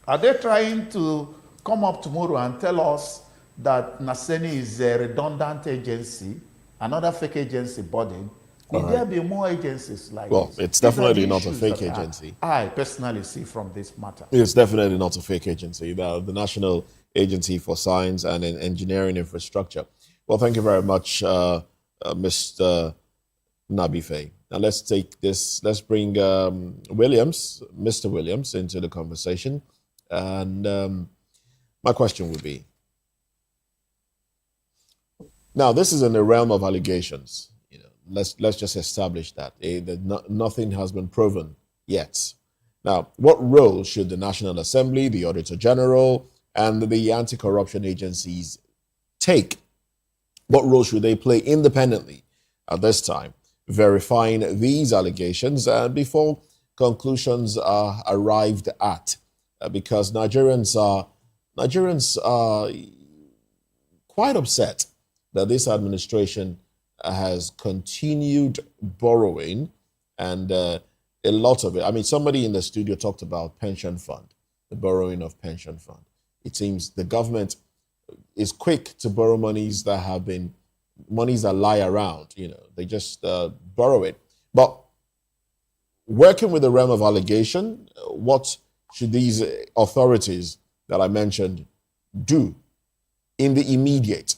are they trying to come up tomorrow and tell us that Naseni is a redundant agency, another fake agency body? Will there be more agencies like this? Well, it's definitely not a fake agency. I personally see from this matter. It's definitely not a fake agency. The National Agency for Science and Engineering Infrastructure. Well, thank you very much, Mr. Nabife. Now let's take this, let's bring Mr. Williams into the conversation. And my question would be, now this is in the realm of allegations. Let's just establish that, nothing has been proven yet. Now, what role should the National Assembly, the Auditor General, and the anti-corruption agencies take? What role should they play independently at this time, verifying these allegations before conclusions are arrived at? Because Nigerians are quite upset that this administration has continued borrowing, and a lot of it. I mean, somebody in the studio talked about pension fund, the borrowing of pension fund. It seems the government is quick to borrow monies that lie around. They just borrow it. But working with the realm of allegation, what should these authorities that I mentioned do in the immediate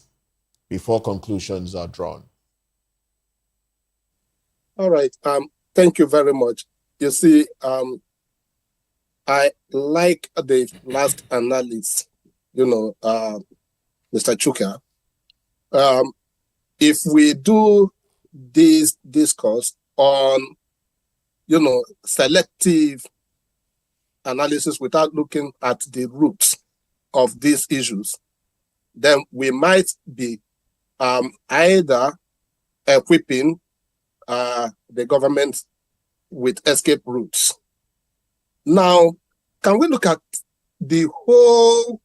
before conclusions are drawn? All right. Thank you very much. You see, I like the last analysis, Mr. Chuka. If we do this discourse on, selective analysis without looking at the roots of these issues, then we might be either equipping the government with escape routes. Now, can we look at the whole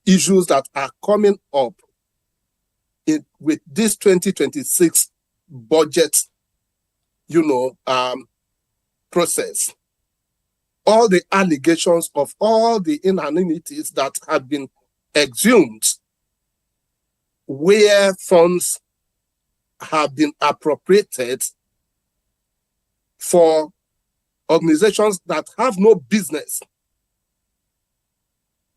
issues that are coming up with this 2026 budget, process? All the allegations of all the inanimalities that have been exhumed where funds have been appropriated for organizations that have no business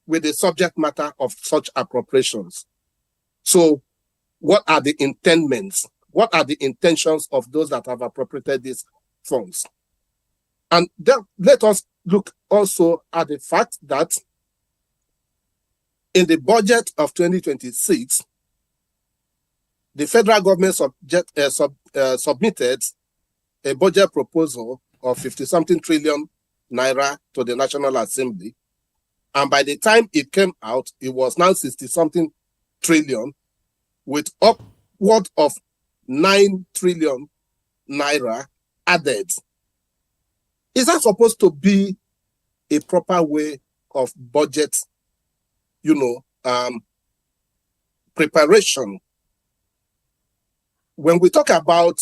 with the subject matter of such appropriations. So what are the intendments? what are the intentions of those that have appropriated these funds? And then let us look also at the fact that in the budget of 2026, the federal government submitted a budget proposal of 50-something trillion naira to the National Assembly. And by the time it came out, it was now 60-something trillion with upward of 9 trillion naira added. Is that supposed to be a proper way of budget, preparation? When we talk about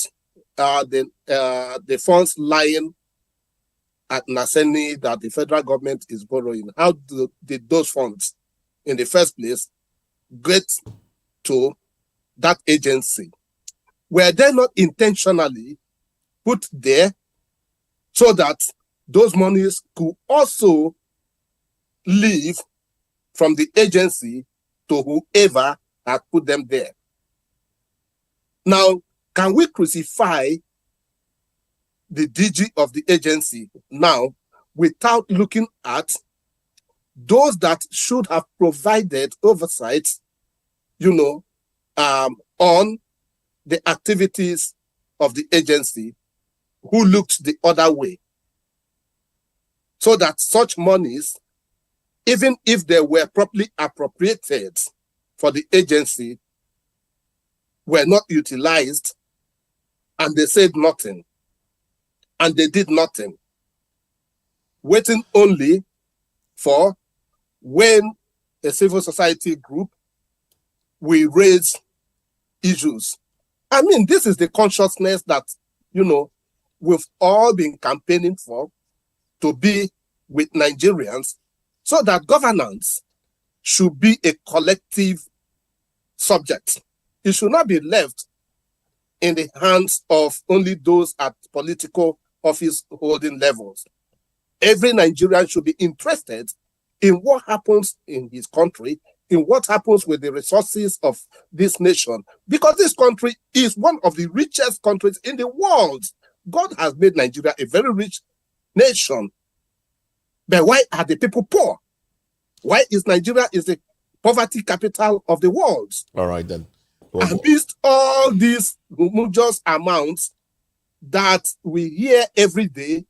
the funds lying at Naseni that the federal government is borrowing, how did those funds in the first place get to that agency? Were they not intentionally put there so that those monies could also leave from the agency to whoever had put them there? Now, can we crucify the DG of the agency now without looking at those that should have provided oversight, on the activities of the agency, who looked the other way, so that such monies, even if they were properly appropriated for the agency, were not utilized, and they said nothing, and they did nothing, waiting only for when a civil society group will raise issues. I mean, this is the consciousness that, we've all been campaigning for, to be with Nigerians, so that governance should be a collective subject. It should not be left in the hands of only those at political office holding levels. Every Nigerian should be interested in what happens in his country, in what happens with the resources of this nation, because this country is one of the richest countries in the world. God has made Nigeria a very rich nation. But why are the people poor? Why is Nigeria the poverty capital of the world? All right, then. Amidst all these humongous amounts that we hear every day,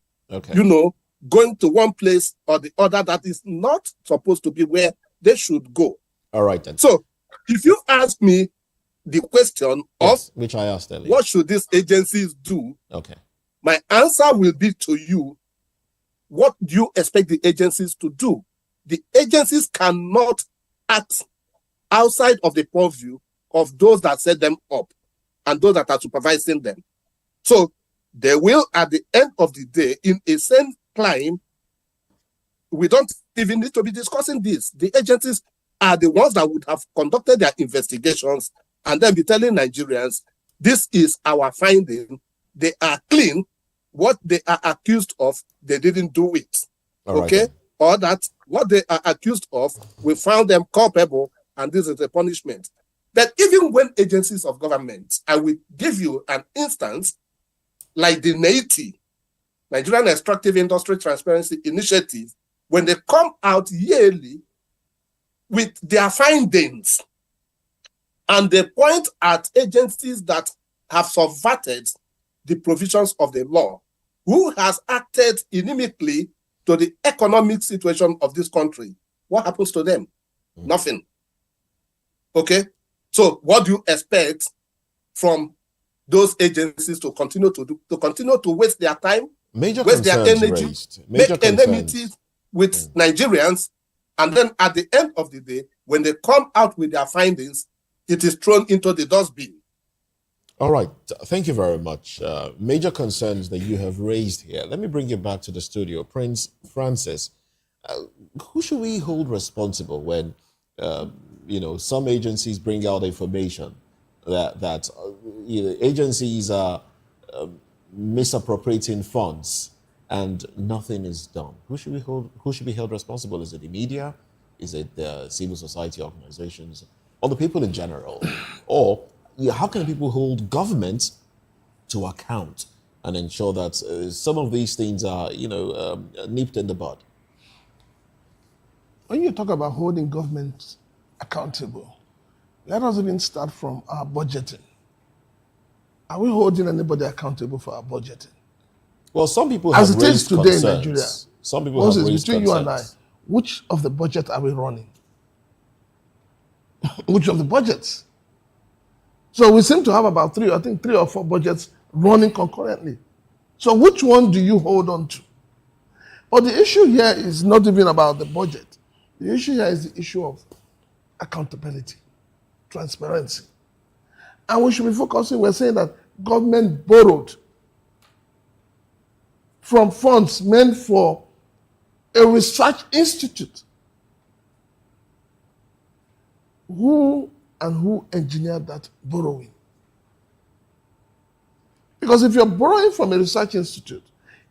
going to one place or the other that is not supposed to be where they should go. All right, then. So, if you ask me the question of which I asked earlier, what should these agencies do? Okay. My answer will be to you, what do you expect the agencies to do? The agencies cannot act outside of the purview of those that set them up and those that are supervising them. So they will, at the end of the day, in a same climb, we don't even need to be discussing this. The agencies are the ones that would have conducted their investigations and then be telling Nigerians, this is our finding. They are clean. What they are accused of, they didn't do it. All okay? Right, or that what they are accused of, we found them culpable and this is a punishment. But even when agencies of government, I will give you an instance, like the NEITI, Nigerian Extractive Industry Transparency Initiative, when they come out yearly with their findings and they point at agencies that have subverted the provisions of the law, who has acted inimically to the economic situation of this country, what happens to them? Nothing. Okay? So what do you expect from those agencies to continue to do? To continue to waste their time, waste their energy, make enmity with Nigerians, and then at the end of the day, when they come out with their findings, it is thrown into the dustbin. All right. Thank you very much. Major concerns that you have raised here. Let me bring you back to the studio. Prince Francis, who should we hold responsible when some agencies bring out information that agencies are misappropriating funds and nothing is done? Who should be held responsible? Is it the media? Is it the civil society organizations, or the people in general? Or how can people hold government to account and ensure that some of these things are, nipped in the bud? When you talk about holding government accountable, let us even start from our budgeting. Are we holding anybody accountable for our budgeting? Well, some people As have it is raised today concerns. in Nigeria, Some people Moses, have raised between concerns. you and I, which of the budget are we running? Which of the budgets? So we seem to have about three or four budgets running concurrently. So which one do you hold on to? But the issue here is not even about the budget. The issue here is the issue of accountability, transparency. And we should be focusing, we're saying that government borrowed from funds meant for a research institute. Who engineered that borrowing? Because if you're borrowing from a research institute,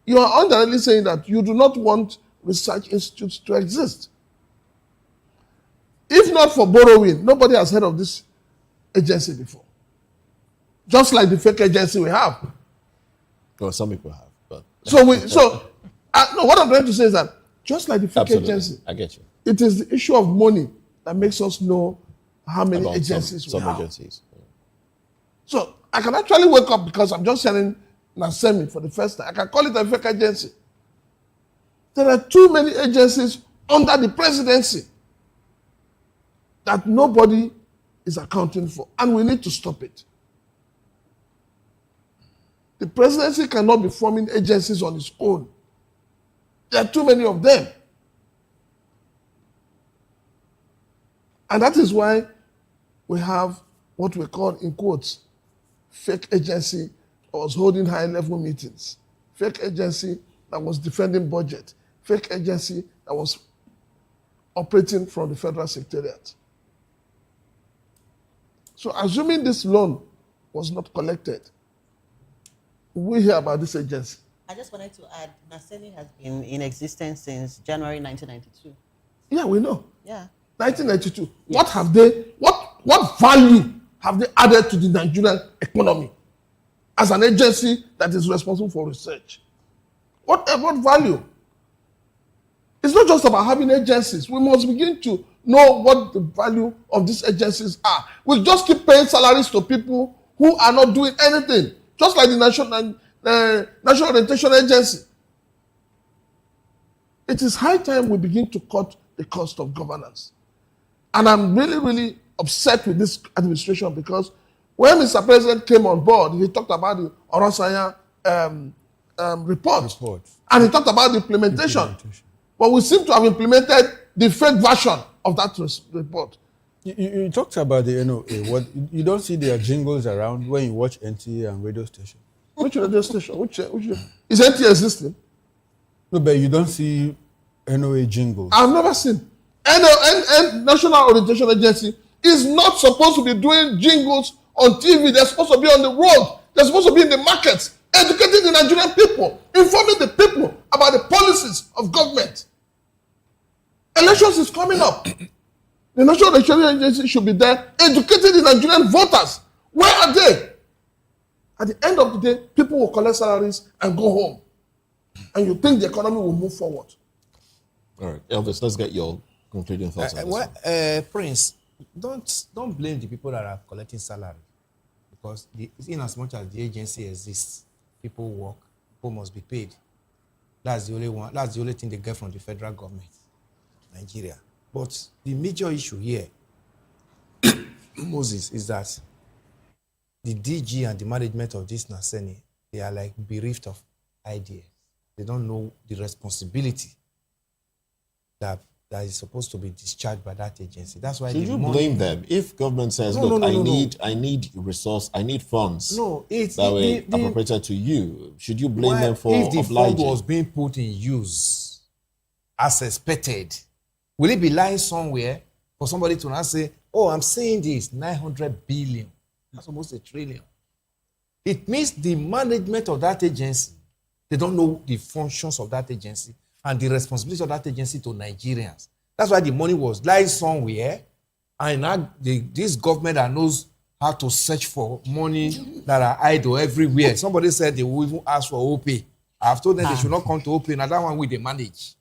you are indirectly saying that you do not want research institutes to exist. If not for borrowing, nobody has heard of this agency before. Just like the fake agency we have. Well, some people have, but no, what I'm trying to say is that just like the fake agency, I get you. it is the issue of money that makes us know how many About agencies some we have. agencies. So I can actually wake up because I'm just hearing Nasemi for the first time. I can call it a fake agency. There are too many agencies under the presidency that nobody is accounting for, and we need to stop it. The presidency cannot be forming agencies on its own. There are too many of them. And that is why we have what we call, in quotes, fake agency that was holding high-level meetings, fake agency that was defending budget, fake agency that was operating from the federal secretariat. So assuming this loan was not collected, we hear about this agency. I just wanted to add, Naseni has been in existence since January 1992. Yeah, we know. Yeah. 1992. Yes. What value have they added to the Nigerian economy as an agency that is responsible for research? What value? It's not just about having agencies. We must begin to know what the value of these agencies are. We just keep paying salaries to people who are not doing anything, just like the National Orientation Agency. It is high time we begin to cut the cost of governance. And I'm really, really upset with this administration because when Mr. President came on board, he talked about the Orasanya report. And he talked about the implementation. But we seem to have implemented the fake version of that report. You talked about the NOA. What you don't see their jingles around when you watch NTA and radio station. Which radio station? Which is NTA existing? No, but you don't see NOA jingles. I've never seen. National Orientation Agency is not supposed to be doing jingles on TV. They're supposed to be on the road. They're supposed to be in the markets, educating the Nigerian people, informing the people about the policies of government. Elections is coming up. The National Orientation Agency should be there, educating the Nigerian voters. Where are they? At the end of the day, people will collect salaries and go home. And you think the economy will move forward. All right, Elvis, let's get your concluding thoughts on this. Prince, don't blame the people that are collecting salary, because in as much as the agency exists, people work, people must be paid. That's the only one. That's the only thing they get from the federal government, Nigeria. But the major issue here, Moses, is that the DG and the management of this Naseni, they are like bereft of ideas. They don't know the responsibility that is supposed to be discharged by that agency. That's why should you blame them if government says, "Look, I need resource, I need funds." No, it's that were appropriated to you. Should you blame them for if the obliging? fund was being put in use as expected? Will it be lying somewhere for somebody to now say, "Oh, I'm saying this 900 billion"? That's almost $1 trillion. It means the management of that agency, they don't know the functions of that agency and the responsibility of that agency to Nigerians. That's why the money was lying somewhere, and now this government that knows how to search for money that are idle everywhere. Somebody said they will even ask for OP. I've told them they should not come to OP, and that one we they manage.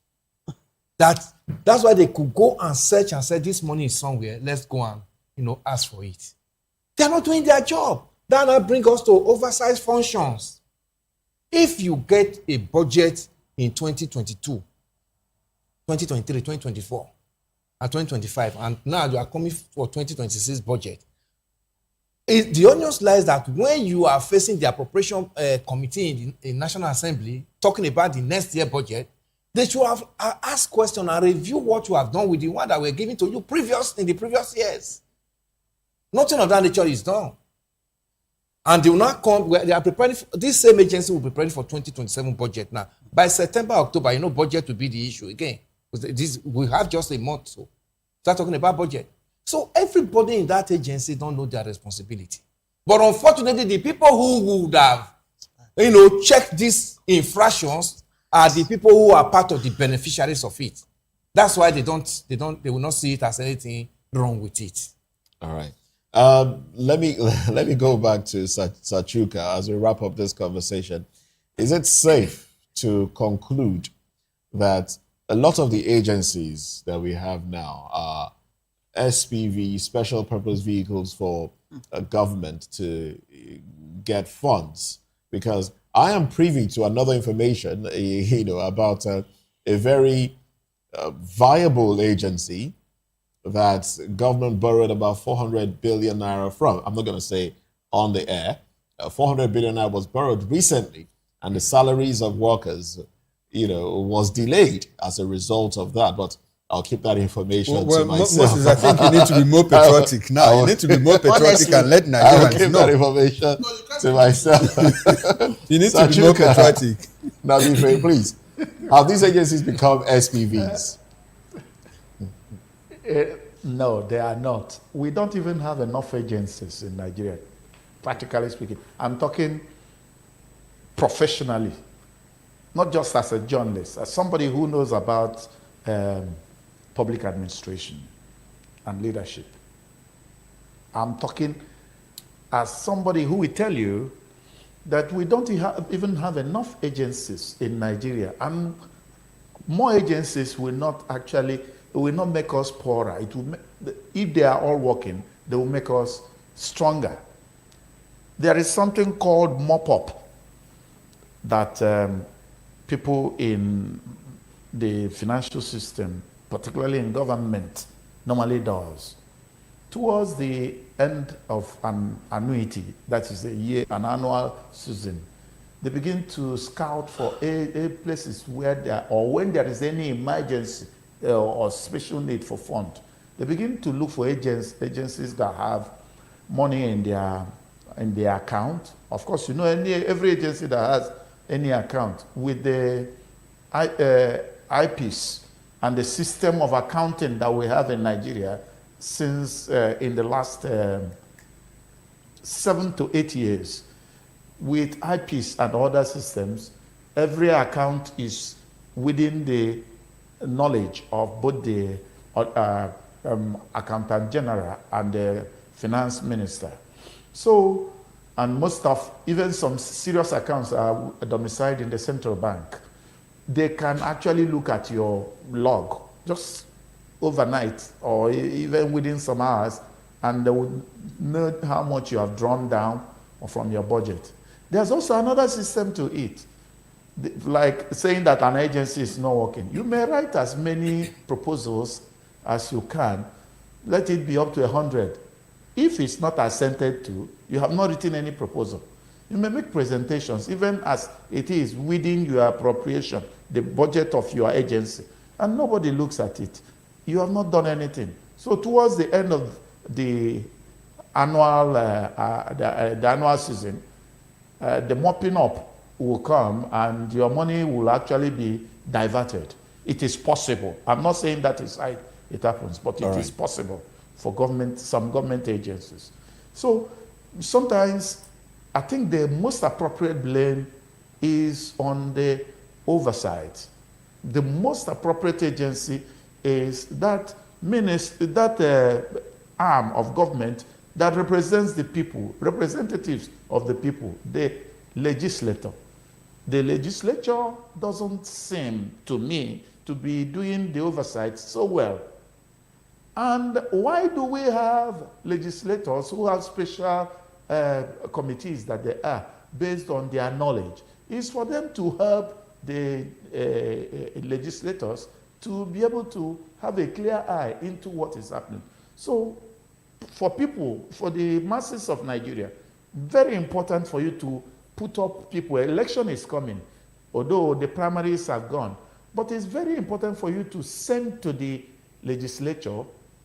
That's why they could go and search and say this money is somewhere. Let's go and ask for it. They are not doing their job. That now brings us to oversized functions. If you get a budget in 2022, 2023, 2024, and 2025, and now you are coming for 2026 budget, the onion lies that when you are facing the appropriation committee in the National Assembly talking about the next year budget, they should have asked questions and review what you have done with the one that were given to you in the previous years. Nothing of that nature is done. And they will not come, they are preparing, this same agency will be preparing for 2027 budget now. By September, October, budget will be the issue again. We have just a month, so start talking about budget. So everybody in that agency don't know their responsibility. But unfortunately, the people who would have, checked these infractions are the people who are part of the beneficiaries of it. That's why they will not see it as anything wrong with it. All right. Let me go back to Sachuka as we wrap up this conversation. Is it safe to conclude that a lot of the agencies that we have now are SPV, special purpose vehicles for government to get funds? Because I am privy to another information, about a very viable agency that government borrowed about 400 billion naira from. I'm not going to say on the air. 400 billion naira was borrowed recently, and the salaries of workers, was delayed as a result of that. But I'll keep that information to myself. Moses, I think you need to be more patriotic now. You need to be more patriotic and let Nigerians know. I'll keep that information to myself. You need to be more patriotic. Now, please. Have these agencies become SPVs? No, they are not. We don't even have enough agencies in Nigeria, practically speaking. I'm talking professionally, not just as a journalist, as somebody who knows about public administration and leadership. I'm talking as somebody who will tell you that we don't even have enough agencies in Nigeria, and more agencies will not make us poorer. If they are all working, they will make us stronger. There is something called mop-up that people in the financial system, particularly in government, normally does. Towards the end of an annuity, that is an annual season, they begin to scout for places where when there is any emergency or special need for fund. They begin to look for agencies that have money in their account. Of course, every agency that has any account with the IPs and the system of accounting that we have in Nigeria since in the last 7 to 8 years, with IPs and other systems, every account is within the knowledge of both the accountant general and the finance minister. So, and even some serious accounts are domiciled in the central bank. They can actually look at your log just overnight or even within some hours, and they would know how much you have drawn down from your budget. There's also another system to it, like saying that an agency is not working. You may write as many proposals as you can. Let it be up to 100. If it's not assented to, you have not written any proposal. You may make presentations, even as it is within your appropriation, the budget of your agency, and nobody looks at it. You have not done anything. So towards the end of the annual season, the mopping up will come and your money will actually be diverted. It is possible. I'm not saying that is how it happens, but it is possible for some government agencies. So sometimes I think the most appropriate blame is on the oversight. The most appropriate agency is that arm of government that represents the people, representatives of the people, the legislator. The legislature doesn't seem to me to be doing the oversight so well. And why do we have legislators who have special committees that they are based on their knowledge? It's for them to help the legislators to be able to have a clear eye into what is happening. So for people, for the masses of Nigeria, very important for you to put up people. Election is coming, although the primaries are gone. But it's very important for you to send to the legislature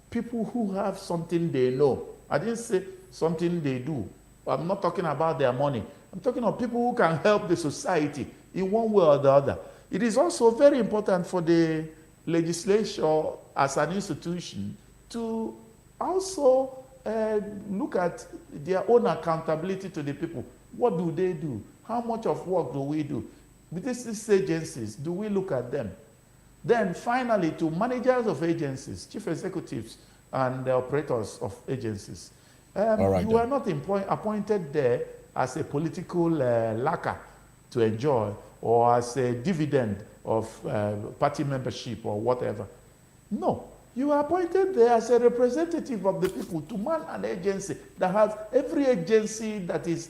people who have something they know. I didn't say something they do. I'm not talking about their money. I'm talking of people who can help the society in one way or the other. It is also very important for the legislature as an institution to also look at their own accountability to the people. What do they do? How much of work do we do? With these agencies, do we look at them? Then finally, to managers of agencies, chief executives, and the operators of agencies. You are not appointed there as a political lacquer to enjoy or as a dividend of party membership or whatever. No, you are appointed there as a representative of the people to man an agency that has, every agency that is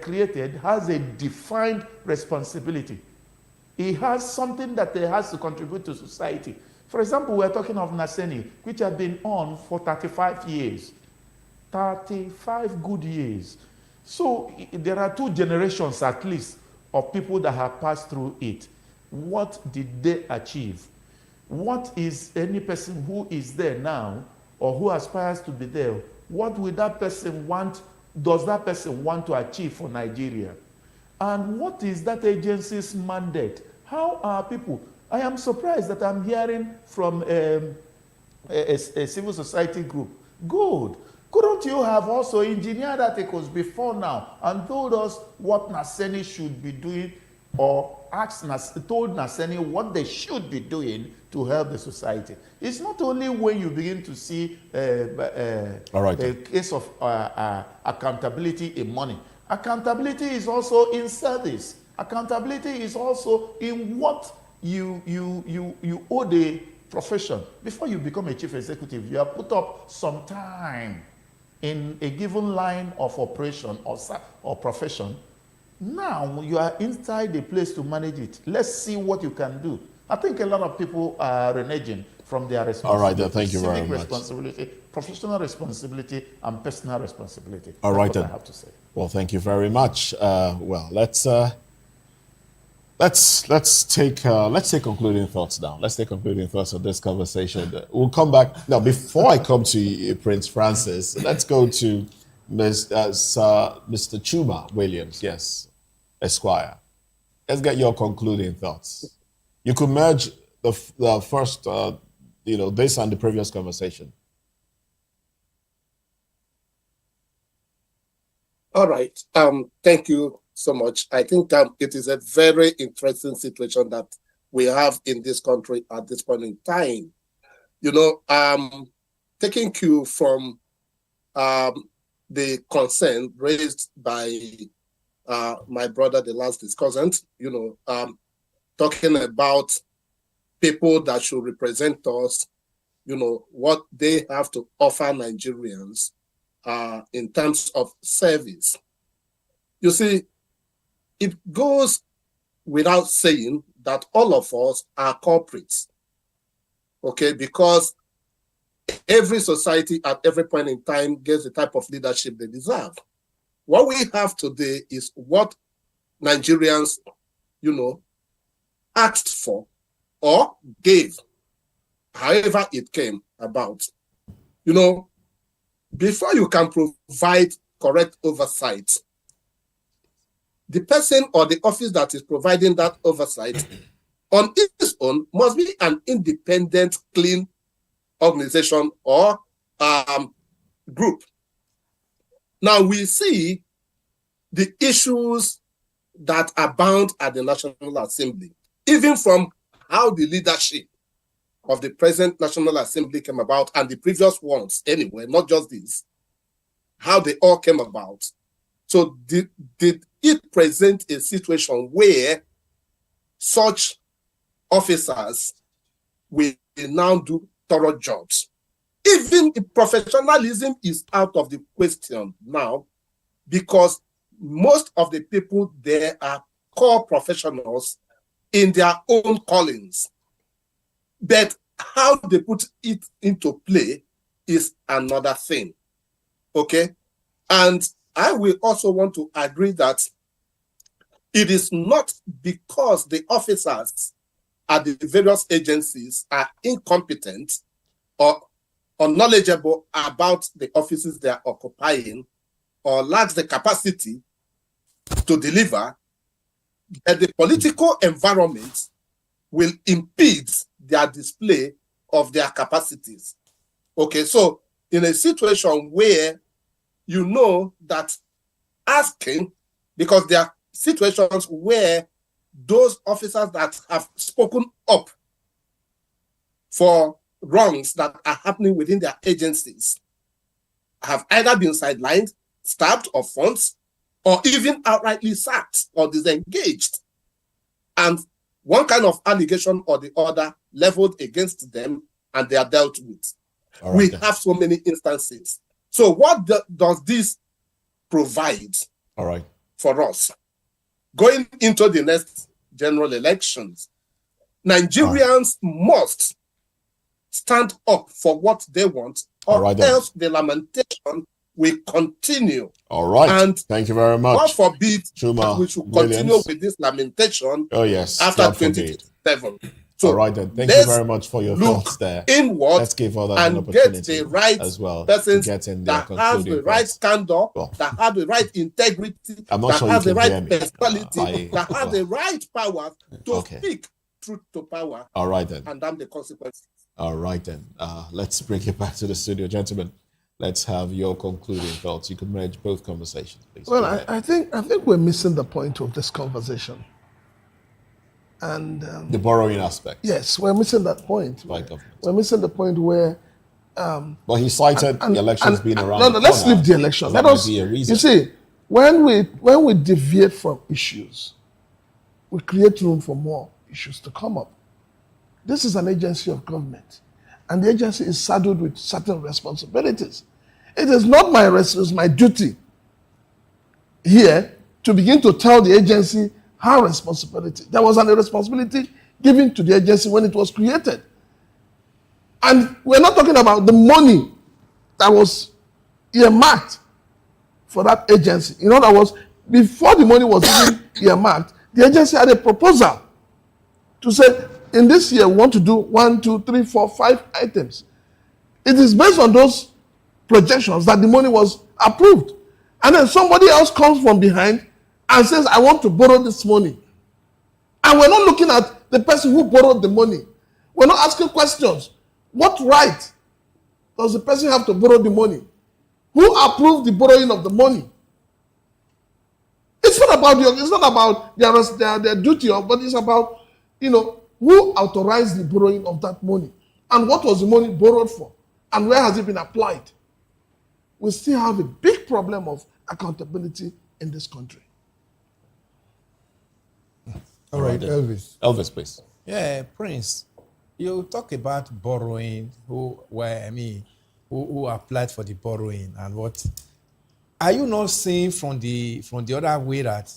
created has a defined responsibility. It has something that it has to contribute to society. For example, we're talking of Naseni, which have been on for 35 years. 35 good years. So there are 2 generations at least of people that have passed through it. What did they achieve? What is any person who is there now or who aspires to be there, what will that person want, does that person want to achieve for Nigeria? And what is that agency's mandate? How are people? I am surprised that I'm hearing from a civil society group. Good. Couldn't you have also engineered articles before now and told us what Naseni should be doing, or told Naseni what they should be doing to help the society? It's not only when you begin to see a case of accountability in money. Accountability is also in service. Accountability is also in what you owe the profession. Before you become a chief executive, you have put up some time in a given line of operation or profession. Now you are inside the place to manage it. Let's see what you can do. I think a lot of people are reneging from their responsibility. All right, then, thank you very Civic much. responsibility, professional responsibility, and personal responsibility. All right, That's what then. I have to say. Well, thank you very much. Well, let's take concluding thoughts now. Let's take concluding thoughts on this conversation. We'll come back now. Before I come to Prince Francis, let's go to Mr. Chuma Williams. Yes, Esquire. Let's get your concluding thoughts. You could merge the first, this and the previous conversation. All right. Thank you so much. I think it is a very interesting situation that we have in this country at this point in time. Taking cue from the concern raised by my brother, the last discussant, talking about people that should represent us, what they have to offer Nigerians in terms of service. You see, it goes without saying that all of us are culprits, okay? Because every society at every point in time gets the type of leadership they deserve. What we have today is what Nigerians, asked for or gave, however it came about. Before you can provide correct oversight, the person or the office that is providing that oversight on its own must be an independent, clean organization or group. Now we see the issues that abound at the National Assembly, even from how the leadership of the present National Assembly came about and the previous ones anyway, not just this. how they all came about. So did it present a situation where such officers will now do thorough jobs? Even if professionalism is out of the question now, because most of the people there are core professionals in their own callings. But how they put it into play is another thing. Okay? And I will also want to agree that it is not because the officers at the various agencies are incompetent or unknowledgeable about the offices they are occupying or lack the capacity to deliver, that the political environment will impede their display of their capacities. Okay, so in a situation where you know that asking, because there are situations where those officers that have spoken up for wrongs that are happening within their agencies have either been sidelined, stabbed or funds, or even outrightly sacked or disengaged. And one kind of allegation or the other leveled against them, and they are dealt with. We have so many instances. So what does this provide for us? Going into the next general elections, Nigerians must stand up for what they want, or else the lamentation will continue. All right. And thank you very much. God forbid Chuma we should Williams. continue with this lamentation after God forbid. 2027. So all right then. Thank you very much for your thoughts there. Inward, let's give others an and opportunity get the right as well persons to get in their that has the right candor, that have the right integrity, I'm not that sure has you the can hear right me. personality, that has the right power to speak truth to power. All right then. And damn the consequences. All right then. Let's bring it back to the studio, gentlemen. Let's have your concluding thoughts. You can merge both conversations, please. Well, I think we're missing the point of this conversation. And the borrowing aspect. Yes, we're missing that point. By government. We're missing the point where. But he cited the elections being around. No, let's leave the election. Let us. Be a reason. You see, when we deviate from issues, we create room for more issues to come up. This is an agency of government, and the agency is saddled with certain responsibilities. It is not my duty here to begin to tell the agency her responsibility. There was a responsibility given to the agency when it was created. And we're not talking about the money that was earmarked for that agency. In other words, before the money was even earmarked, the agency had a proposal to say, in this year, we want to do 1, 2, 3, 4, 5 items. It is based on those projections that the money was approved. And then somebody else comes from behind and says, I want to borrow this money. And we're not looking at the person who borrowed the money. We're not asking questions. What right does the person have to borrow the money? Who approved the borrowing of the money? It's not about their duty, but it's about, who authorized the borrowing of that money? And what was the money borrowed for? And where has it been applied? We still have a big problem of accountability in this country. All right, Elvis. Elvis, please. Yeah, Prince. You talk about borrowing, who applied for the borrowing and what. Are you not seeing from the other way that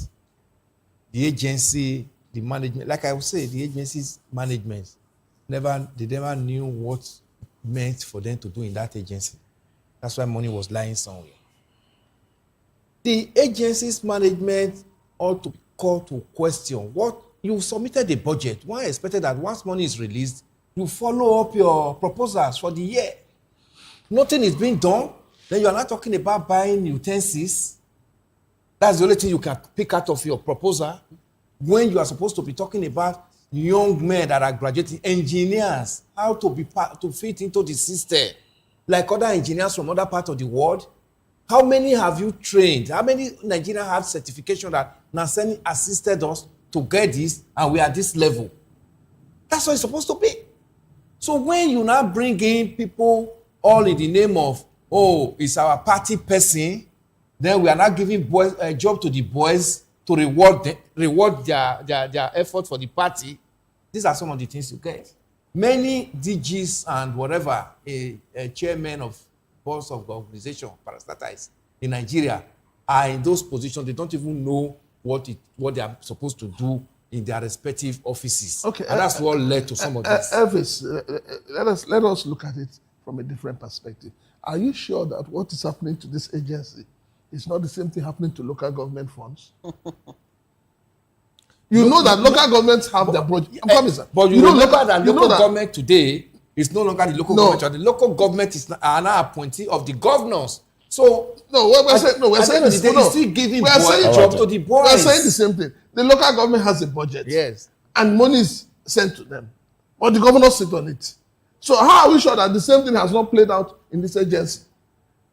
the agency, the management, like I would say, the agency's management never knew what it meant for them to do in that agency. That's why money was lying somewhere. The agency's management ought to be called to question. What you submitted the budget. One expected that once money is released, you follow up your proposals for the year. Nothing is being done. Then you are not talking about buying utensils. That's the only thing you can pick out of your proposal. When you are supposed to be talking about young men that are graduating, engineers, how to fit into the system, like other engineers from other parts of the world. How many have you trained? How many Nigerians have certification that Naseni assisted us to get this and we are at this level? That's what it's supposed to be. So when you now bring in people all in the name of oh, it's our party person, then we are not giving boys a job to the boys to reward their effort for the party. These are some of the things you get. Many DGs and whatever, a chairman of boards of the organization, parastatals in Nigeria, are in those positions. They don't even know what they are supposed to do in their respective offices. Okay, and that's what led to some of this. Elvis, let us look at it from a different perspective. Are you sure that what is happening to this agency is not the same thing happening to local government funds? You know that local governments have their budget. But you remember that local government today is no longer the local government. The local government is now appointee of the governors. So we're saying still giving jobs to the boys. We're saying the same thing. The local government has a budget. Yes. And money is sent to them. But the governors sit on it. So how are we sure that the same thing has not played out in this agency?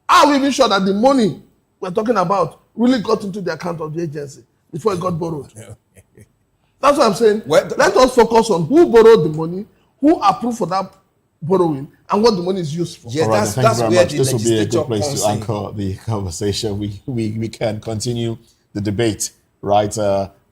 How are we even sure that the money we're talking about really got into the account of the agency before it got borrowed? That's what I'm saying. Let us focus on who borrowed the money, who approved for that borrowing, and what the money is used for. Yes, right, that's very much. This will be a good place to anchor the conversation. We can continue the debate right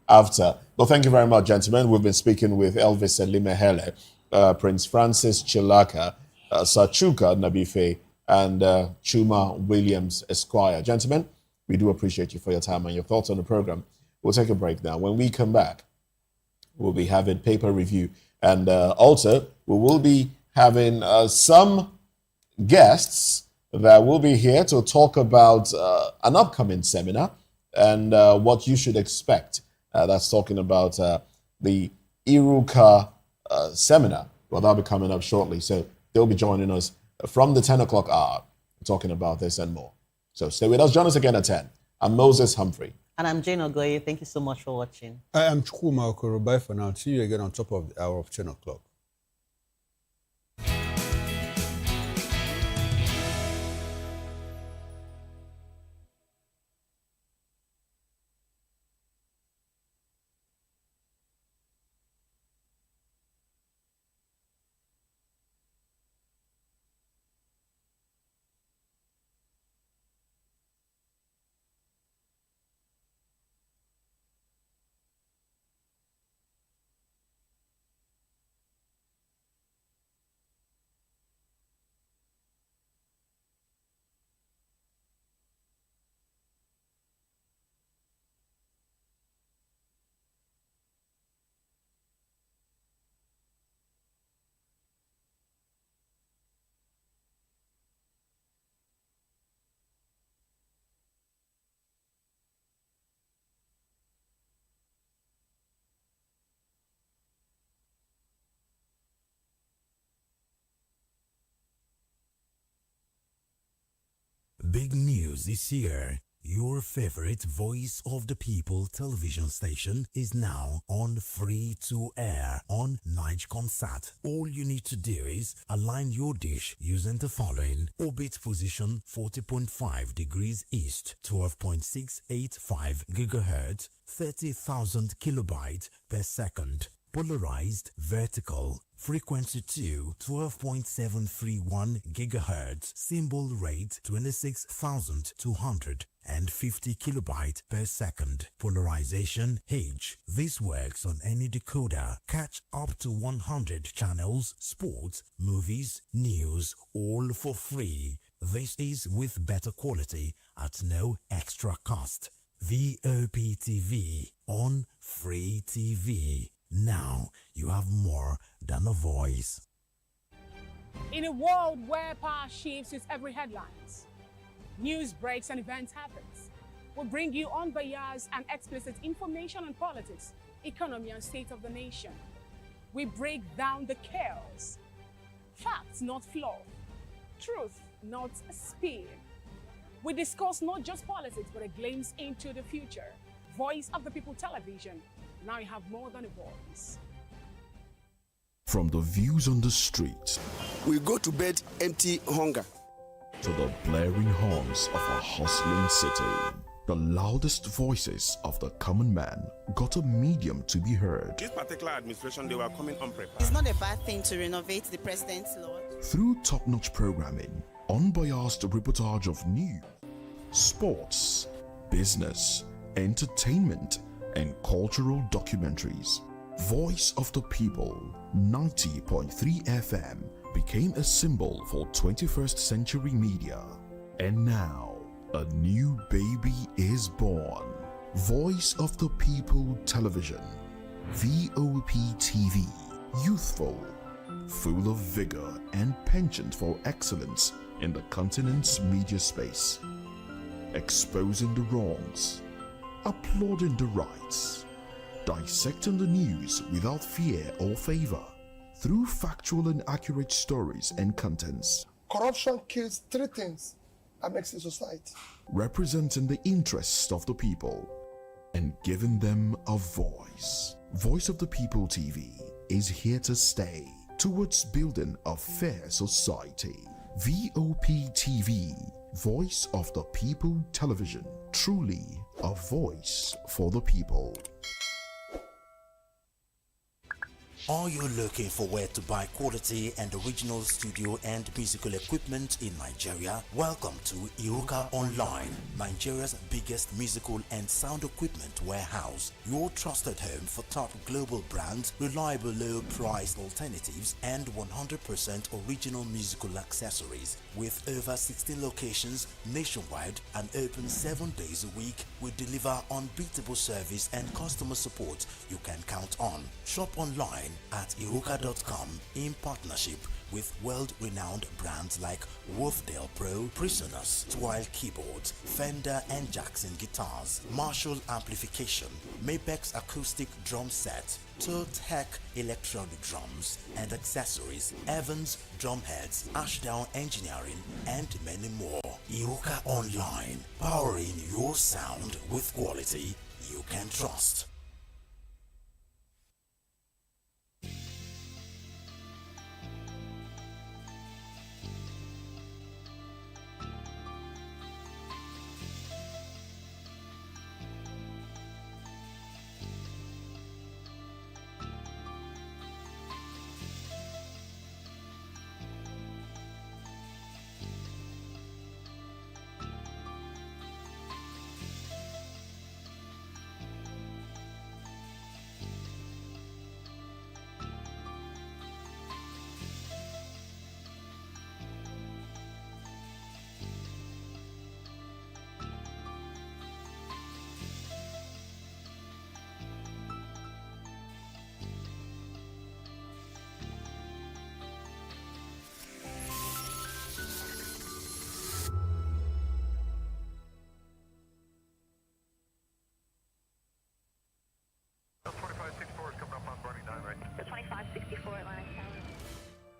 after. But thank you very much, gentlemen. We've been speaking with Elvis Elimehele, Prince Francis Chilaka, Sachuka Nabife, and Chuma Williams Esquire. Gentlemen, we do appreciate you for your time and your thoughts on the program. We'll take a break now. When we come back, we'll be having paper review. And also, we will be having some guests that will be here to talk about an upcoming seminar and what you should expect. That's talking about the Iruka seminar. Well, that'll be coming up shortly. So they'll be joining us from the 10 o'clock hour, talking about this and more. So stay with us. Join us again at 10. I'm Moses Humphrey. And I'm Jane Ogoye. Thank you so much for watching. I am Chukuma Okoro. Bye for now. See you again on top of the hour of 10 o'clock. Big news this year. Your favorite Voice of the People television station is now on free to air on Nigecomsat. All you need to do is align your dish using the following: orbit position 40.5 degrees east, 12.685 gigahertz, 30,000 kilobytes per second. Polarized vertical, frequency 2, 12.731 gigahertz, symbol rate 26,250 kilobytes per second. Polarization H. This works on any decoder. Catch up to 100 channels, sports, movies, news, all for free. This is with better quality at no extra cost. VOP TV on Free TV. Now you have more than a voice. In a world where power shifts with every headlines, news breaks and events happens, we bring you unbiased and explicit information on politics, economy and state of the nation. We break down the chaos. Facts, not fluff. Truth, not spin. We discuss not just politics, but a glimpse into the future. Voice of the People Television. Now you have more than a voice. From the views on the street, we go to bed empty hunger, to the blaring horns of a hustling city, the loudest voices of the common man got a medium to be heard. This particular administration, they were coming unprepared. It's not a bad thing to renovate the president's lawn. Through top-notch programming, Unbiased reportage of news, sports, business, entertainment, and cultural documentaries. Voice of the People 90.3 FM became a symbol for 21st century media. And now, a new baby is born. Voice of the People Television, VOP TV, youthful, full of vigor and penchant for excellence in the continent's media space, exposing the wrongs, applauding the rights, dissecting the news without fear or favor, through factual and accurate stories and contents. Corruption kills three things that makes a society. Representing the interests of the people and giving them a voice. Voice of the People TV is here to stay towards building a fair society. VOP TV, Voice of the People Television, truly a voice for the people. Are you looking for where to buy quality and original studio and musical equipment in Nigeria? Welcome to Iruka Online, Nigeria's biggest musical and sound equipment warehouse. Your trusted home for top global brands, reliable low-priced alternatives, and 100% original musical accessories. With over 16 locations nationwide and open 7 days a week, we deliver unbeatable service and customer support you can count on. Shop online at iruka.com in partnership with world-renowned brands like Wolfdale Pro, Prisoners, Twile Keyboards, Fender and Jackson Guitars, Marshall Amplification, Mapex Acoustic Drum Set, Tech Electronic Drums and Accessories, Evans Drumheads, Ashdown Engineering, and many more. Iruka Online, powering your sound with quality you can trust.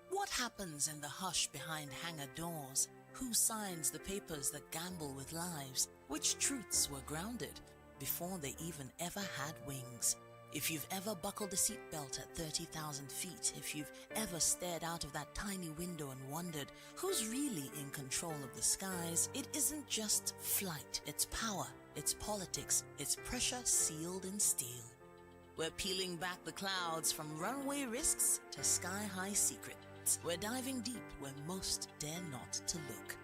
What happens in the hush behind hangar doors? Who signs the papers that gamble with lives? Which truths were grounded before they even ever had wings? If you've ever buckled a seatbelt at 30,000 feet, if you've ever stared out of that tiny window and wondered who's really in control of the skies, it isn't just flight, it's power, it's politics, it's pressure sealed in steel. We're peeling back the clouds from runway risks to sky-high secrets. We're diving deep where most dare not to look.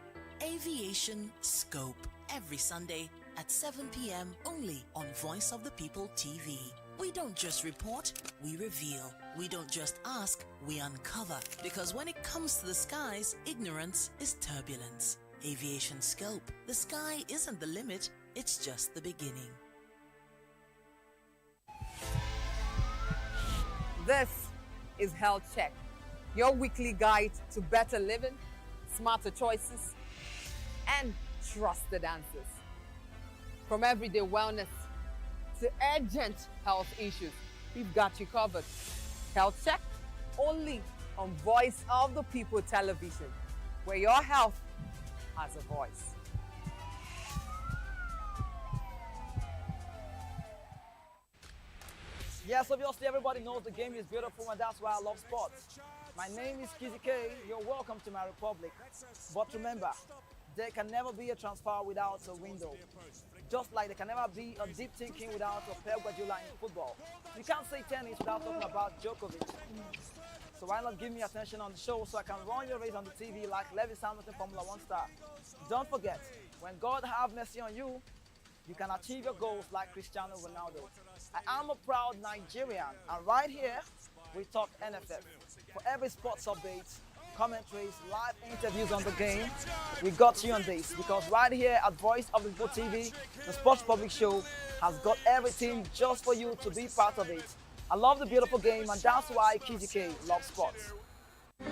Aviation Scope, every Sunday at 7 p.m. only on Voice of the People TV. We don't just report, we reveal. We don't just ask, we uncover. Because when it comes to the skies, ignorance is turbulence. Aviation Scope, the sky isn't the limit, it's just the beginning. This is Health Check, your weekly guide to better living, smarter choices, and trusted answers. From everyday wellness to urgent health issues, we've got you covered. Health Check, only on Voice of the People television, where your health has a voice. Yes, obviously everybody knows the game is beautiful and that's why I love sports. My name is Kizzy K, you're welcome to my republic. But remember, there can never be a transfer without a window. Just like there can never be a deep thinking without a Pep Guardiola in football. You can't say tennis without talking about Djokovic. So why not give me attention on the show so I can run your race on the TV like Lewis Hamilton, Formula One star? Don't forget, when God have mercy on you, you can achieve your goals like Cristiano Ronaldo. I am a proud Nigerian, and right here, we talk NFF. For every sports update, commentaries, live interviews on the game, we got you on this, because right here at Voice of the People TV, the Sports Public Show has got everything just for you to be part of it. I love the beautiful game, and that's why KZK loves sports.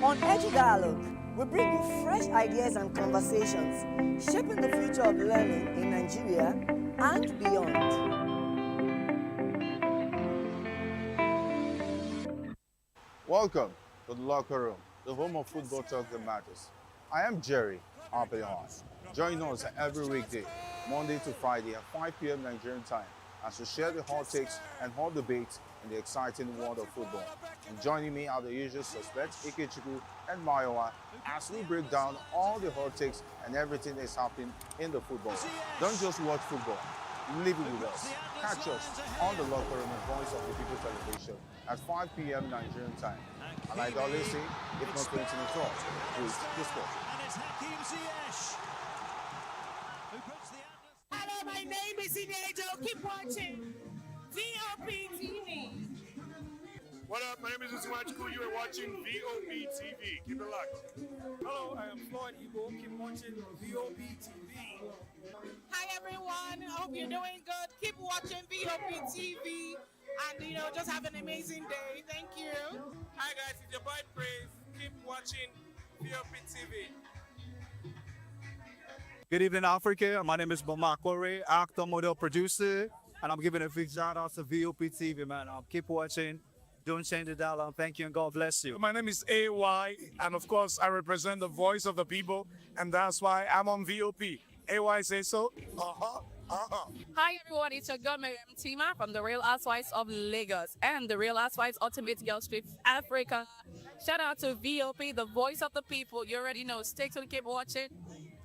On Edu Dialogue, we bring you fresh ideas and conversations, shaping the future of learning in Nigeria and beyond. Welcome to the locker room, the home of football talk that matters. I am Jerry Arpillon. Join us every weekday, Monday to Friday at 5 p.m. Nigerian time, as we share the hot takes and hot debates in the exciting world of football. And joining me are the usual suspects, Ikechukwu and Mayowa, as we break down all the hot takes and everything that's happening in the football. Don't just watch football, live it with us. Catch us on the locker room and Voice of the People television at 5 p.m. Nigerian time. And like I always say, if not playing to talk, please discuss. Hello, my name is Inedo. Keep watching VOP TV. What up? My name is Osula. You are watching VOP TV. Keep it locked. Hello, I am Floyd Igbo. Keep watching VOP TV. Hi everyone, I hope you're doing good. Keep watching VOP TV and just have an amazing day. Thank you. Hi guys, it's your boy Praise. Keep watching VOP TV. Good evening, Africa. My name is Bama Kore, actor, model, producer, and I'm giving a big shout out to VOP TV, man. Keep watching. Don't change the dial. Thank you and God bless you. My name is AY, and of course, I represent the voice of the people, and that's why I'm on VOP. AY say so. Hi everyone, it's your girl Miriam Tima from the Real Housewives of Lagos and the Real Housewives Ultimate Girls Trip Africa. Shout out to VOP, the voice of the people. You already know. Stay tuned, keep watching.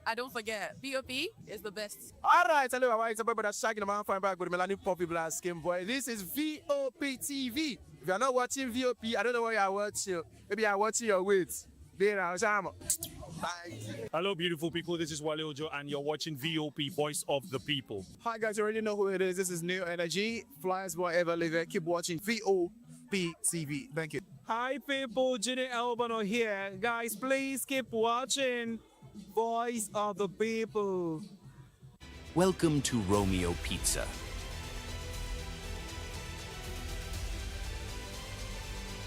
And don't forget, VOP is the best. All right, hello, I'm White Boy, but that's shaking the man fine back with Melanie Poppy Black Skin Boy. This is VOP TV. If you're not watching VOP, I don't know what you're watching. Maybe you're watching your weights. Hello, beautiful people. This is Wale Ojo, and you're watching VOP, Voice of the People. Hi, guys. You already know who it is. This is New Energy. Flyers Boy Ever Live. Keep watching VOP TV. Thank you. Hi, people. Jenny Albano here. Guys, please keep watching Voice of the People. Welcome to Romeo Pizza.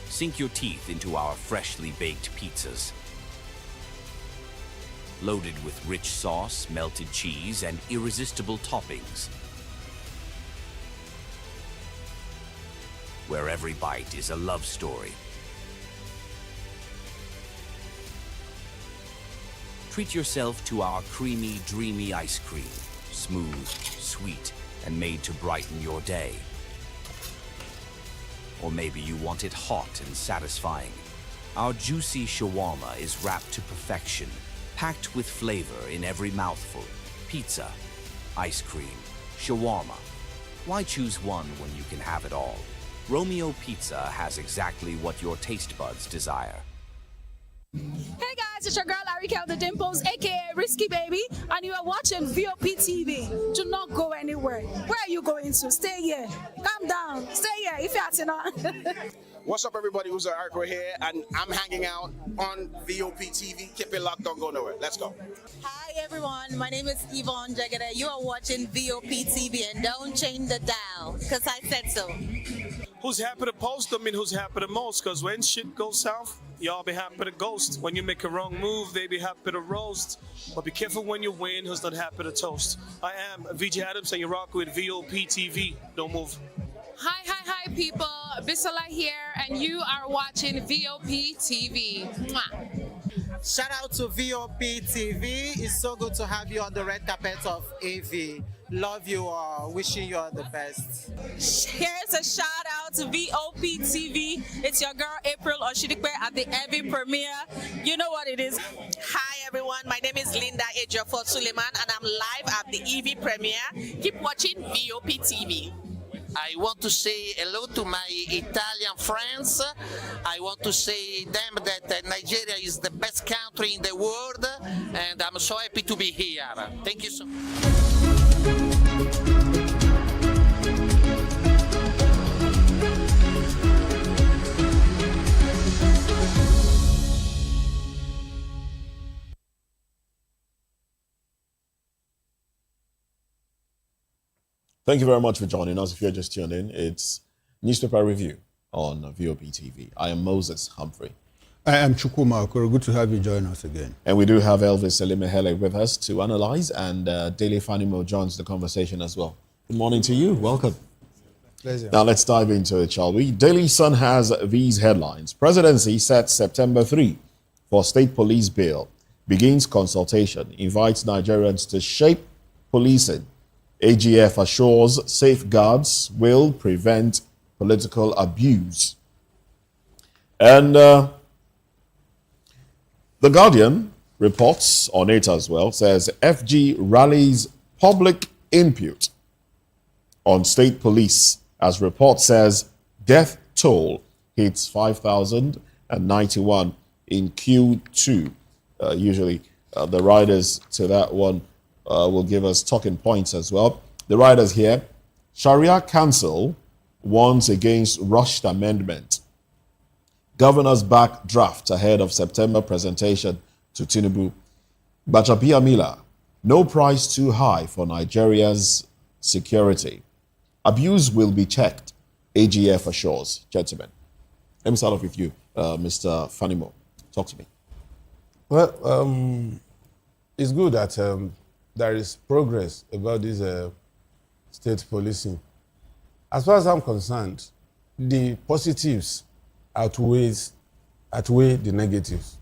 Sink your teeth into our freshly baked pizzas. Loaded with rich sauce, melted cheese, and irresistible toppings. Where every bite is a love story. Treat yourself to our creamy, dreamy ice cream. Smooth, sweet, and made to brighten your day. Or maybe you want it hot and satisfying. Our juicy shawarma is wrapped to perfection, packed with flavor in every mouthful. Pizza, ice cream, shawarma. Why choose one when you can have it all? Romeo Pizza has exactly what your taste buds desire. Hey guys, it's your girl Arika of the Dimples, aka Risky Baby, and you are watching VOP TV. Do not go anywhere. Where are you going to? Stay here. Calm down. Stay here if you're not. What's up, everybody? Uzo Arco here, and I'm hanging out on VOP TV. Keep it locked, don't go nowhere. Let's go. Hi everyone, my name is Yvonne Jagada. You are watching VOP TV and don't change the dial, because I said so. Who's happy to post them and who's happy the most? Because when shit goes south, y'all be happy to ghost. When you make a wrong move, they be happy to roast. But be careful when you win, who's not happy to toast. I am VJ Adams, and you rock with VOP TV. Don't move. Hi, people. Bisola here, and you are watching VOP TV. Mwah. Shout out to VOP TV. It's so good to have you on the red carpet of AV. Love you all. Wishing you all the best. Here's a shout out to VOP TV. It's your girl April Oshidikwe at the AV premiere. You know what it is. Hi everyone, my name is Linda Ejiofor Suleiman and I'm live at the EV premiere. Keep watching VOP TV. I want to say hello to my Italian friends. I want to say them that Nigeria is the best country in the world, and I'm so happy to be here. Thank you so much. Thank you very much for joining us. If you're just tuned in, it's Newspaper Review on VOP TV. I am Moses Humphrey. I am Chukuma Okoro. Good to have you join us again. And we do have Elvis Elimehele with us to analyze, and Daily Fanimo joins the conversation as well. Good morning to you. Welcome. Pleasure. Now let's dive into it, shall we? Daily Sun has these headlines. Presidency sets September 3 for state police bill. Begins consultation. Invites Nigerians to shape policing. AGF assures safeguards will prevent political abuse. And The Guardian reports on it as well, says FG rallies public input on state police. As report says, death toll hits 5,091 in Q2. Usually the riders to that one will give us talking points as well. The riders here: Sharia Council warns against rushed amendment. Governors back draft ahead of September presentation to Tinubu. Bachapia Mila: no price too high for Nigeria's security. Abuse will be checked, AGF assures. Gentlemen, let me start off with you, Mr. Fanimo. Talk to me. Well, it's good that there is progress about this state policing. As far as I'm concerned, the positives outweigh the negatives.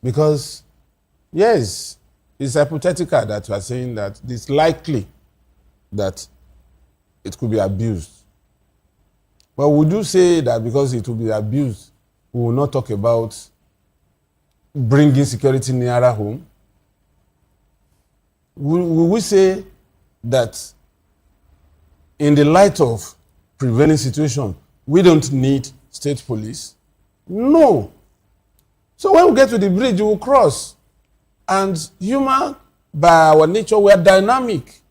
Because, yes, it's hypothetical that we are saying that it's likely that it could be abused. But we do say that because it will be abused, we will not talk about bringing security nearer home. Will we say that in the light of prevailing situation, we don't need state police? No. So when we get to the bridge, we will cross. And human, by our nature, we are dynamic.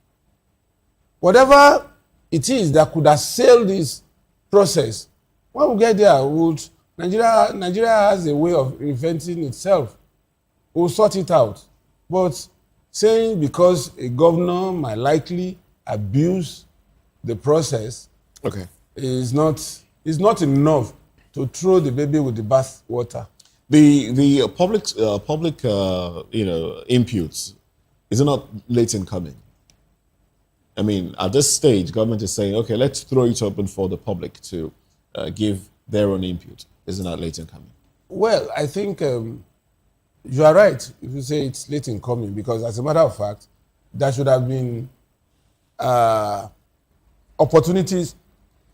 Whatever it is that could assail this process, when we get there, Nigeria has a way of inventing itself. We'll sort it out. But saying because a governor might likely abuse the process, okay, is not enough to throw the baby with the bath water. The public inputs, is it not late in coming? I mean, at this stage, government is saying, okay, let's throw it open for the public to give their own input. Isn't that late in coming? Well, I think you are right if you say it's late in coming, because as a matter of fact, there should have been opportunities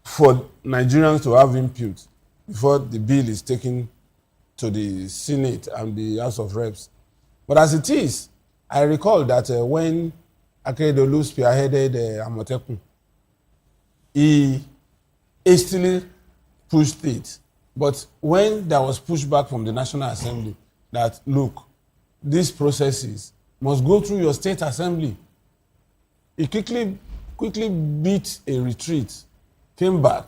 for Nigerians to have input before the bill is taken to the Senate and the House of Reps. But as it is, I recall that when Akeredolu spearheaded Amotekun, he hastily pushed it. But when there was pushback from the National Assembly that, look, these processes must go through your state assembly, he quickly beat a retreat, came back,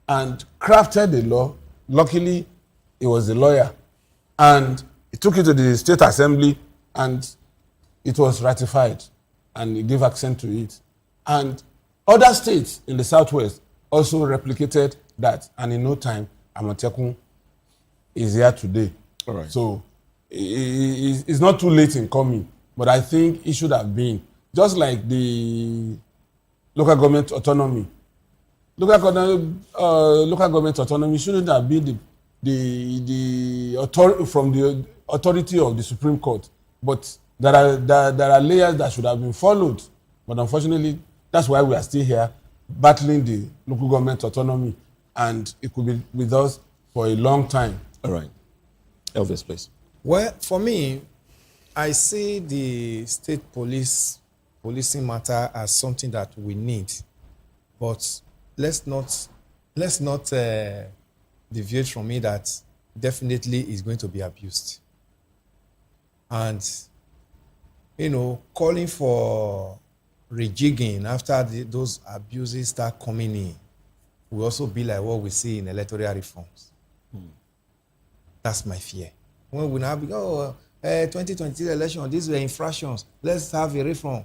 and crafted the law. Luckily, he was a lawyer. And he took it to the state assembly, and it was ratified, and he gave accent to it. And other states in the Southwest also replicated that, and in no time, Amotekun is here today. All right. So it's not too late in coming, but I think it should have been. Just like the local government autonomy. Local government autonomy shouldn't have been the authority from the authority of the Supreme Court, but there are layers that should have been followed. But unfortunately, that's why we are still here battling the local government autonomy, and it could be with us for a long time. All right. Elvis, please. Well, for me, I see the state policing matter as something that we need. But let's not deviate from it that definitely is going to be abused. And, calling for rejigging after those abuses start coming in will also be like what we see in electoral reforms. That's my fear. When we now be, 2023 election, these were infractions. Let's have a reform.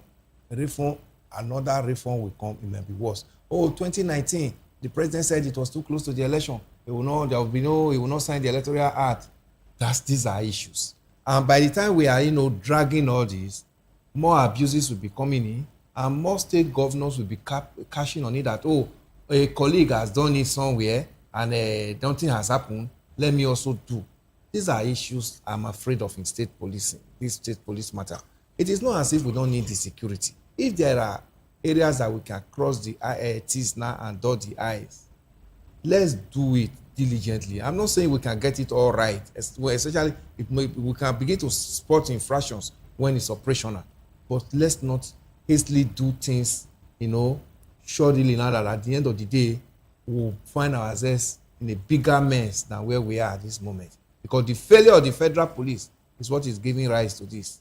Another reform will come, it may be worse. 2019, the president said it was too close to the election. He will not sign the Electoral Act. These are issues. And by the time we are, dragging all this, more abuses will be coming in, and more state governors will be cashing on it that, a colleague has done it somewhere, and nothing has happened. Let me also do. These are issues I'm afraid of in state policing, this state police matter. It is not as if we don't need the security. If there are areas that we can cross the T's now and dot the I's, let's do it diligently. I'm not saying we can get it all right, especially we can begin to spot infractions when it's operational. But let's not hastily do things, surely now that at the end of the day, we'll find ourselves in a bigger mess than where we are at this moment. Because the failure of the federal police is what is giving rise to this.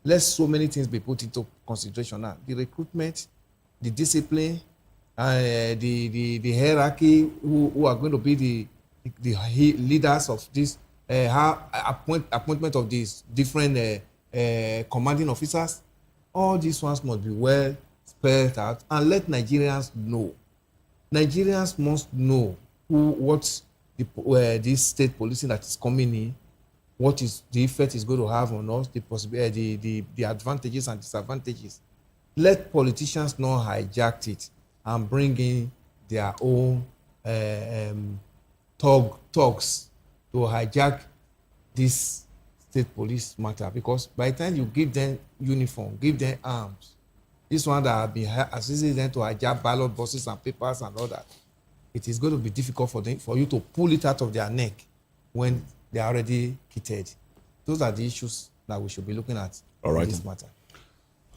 Let so many things be put into consideration now. The recruitment, the discipline, the hierarchy, who are going to be the leaders of this, appointment of these different commanding officers. All these ones must be well spelled out and let Nigerians know. Nigerians must know what this state policing that is coming in, what is the effect is going to have on us, the possibility, the advantages and disadvantages. Let politicians not hijack it and bring in their own talks to hijack this state police matter. Because by the time you give them uniform, give them arms, this one that have been assisting them to hijack ballot boxes and papers and all that, it is going to be difficult for you to pull it out of their neck when they are already kitted. Those are the issues that we should be looking at in this matter.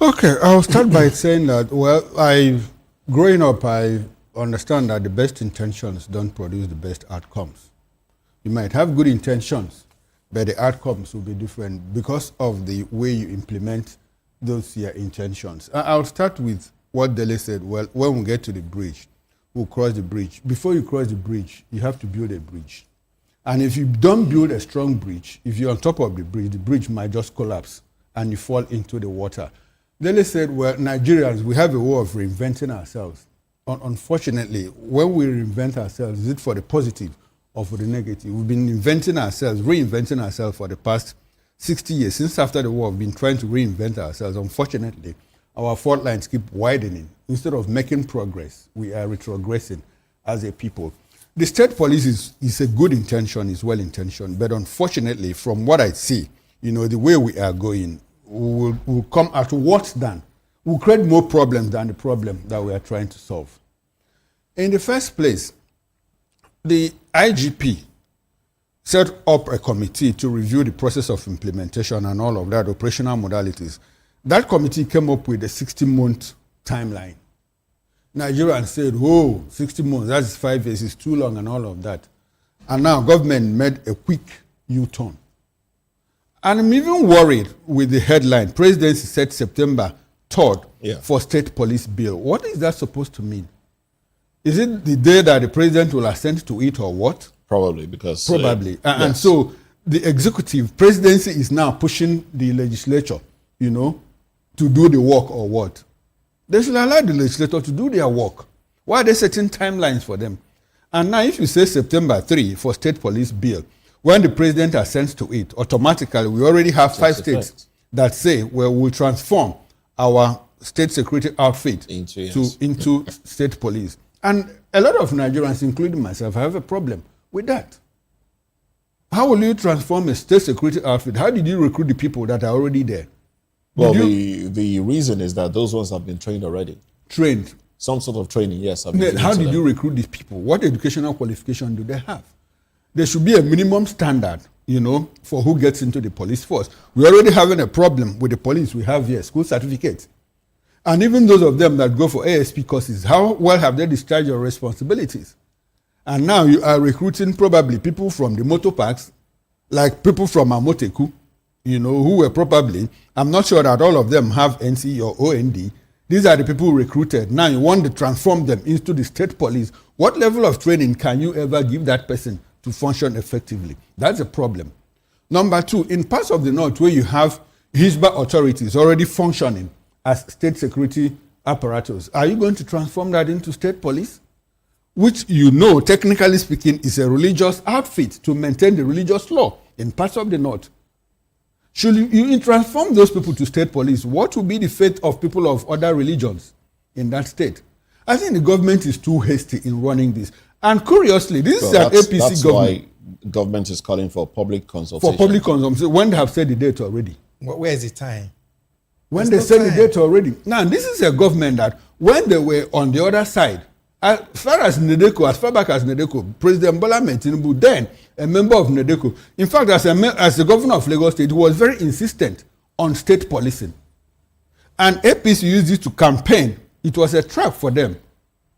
Okay, I'll start by saying that, growing up, I understand that the best intentions don't produce the best outcomes. You might have good intentions, but the outcomes will be different because of the way you implement those your intentions. I'll start with what Dele said. Well, when we get to the bridge, we'll cross the bridge. Before you cross the bridge, you have to build a bridge. And if you don't build a strong bridge, if you're on top of the bridge might just collapse and you fall into the water. Dele said, Nigerians, we have a way of reinventing ourselves. Unfortunately, when we reinvent ourselves, is it for the positive or for the negative? We've been reinventing ourselves for the past 60 years. Since after the war, we've been trying to reinvent ourselves. Unfortunately, our fault lines keep widening. Instead of making progress, we are retrogressing as a people. The state police is a good intention, is well-intentioned, but unfortunately, from what I see, the way we are going, we'll come out worse than, we'll create more problems than the problem that we are trying to solve. In the first place, the IGP set up a committee to review the process of implementation and all of that, operational modalities. That committee came up with a 60-month timeline. Nigerians said, 60 months, that's 5 years, it's too long and all of that. And now government made a quick U-turn. And I'm even worried with the headline, Presidency said September 3rd for state police bill. What is that supposed to mean? Is it the day that the president will assent to it or what? Probably, because... Probably. And so the executive presidency is now pushing the legislature, to do the work or what? They should allow the legislature to do their work. Why are they setting timelines for them? And now if you say September 3 for state police bill, when the president assents to it, automatically we already have 5 states that say, we'll transform our state security outfit into state police. And a lot of Nigerians, including myself, have a problem with that. How will you transform a state security outfit? How did you recruit the people that are already there? Well, the reason is that those ones have been trained already. Trained? Some sort of training, yes. How did you recruit these people? What educational qualification do they have? There should be a minimum standard, for who gets into the police force. We're already having a problem with the police we have here, school certificates. And even those of them that go for ASP courses, how well have they discharged your responsibilities? And now you are recruiting probably people from the motor parks, like people from Amoteku, you know, who were probably, I'm not sure that all of them have NC or OND. These are the people recruited. Now you want to transform them into the state police. What level of training can you ever give that person to function effectively? That's a problem. Number two, in parts of the north where you have Hisba authorities already functioning as state security apparatus, are you going to transform that into state police? Which, you know, technically speaking, is a religious outfit to maintain the religious law in parts of the north. Should you transform those people to state police, what will be the fate of people of other religions in that state? I think the government is too hasty in running this. And curiously, this is an APC that's government. Why government is calling for public consultation. For public consultation, when they have said the date already. Where is the time? When they said the date already. Now, this is a government that when they were on the other side, as far back as Nedeko, President Bola Ahmed Tinubu, then a member of Nedeko, in fact, as the governor of Lagos State, he was very insistent on state policing. And APC used it to campaign. It was a trap for them.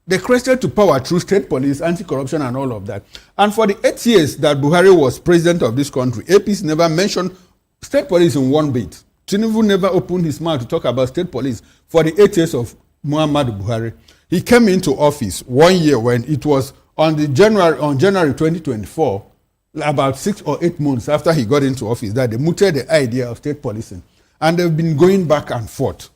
They crested to power through state police, anti-corruption, and all of that. And for the 8 years that Buhari was president of this country, APC never mentioned state police in one bit. Tinubu never opened his mouth to talk about state police for the 8 years of Muhammadu Buhari. He came into office 1 year when it was on January 2024, about 6 or 8 months after he got into office, that they mooted the idea of state policing. And they've been going back and forth.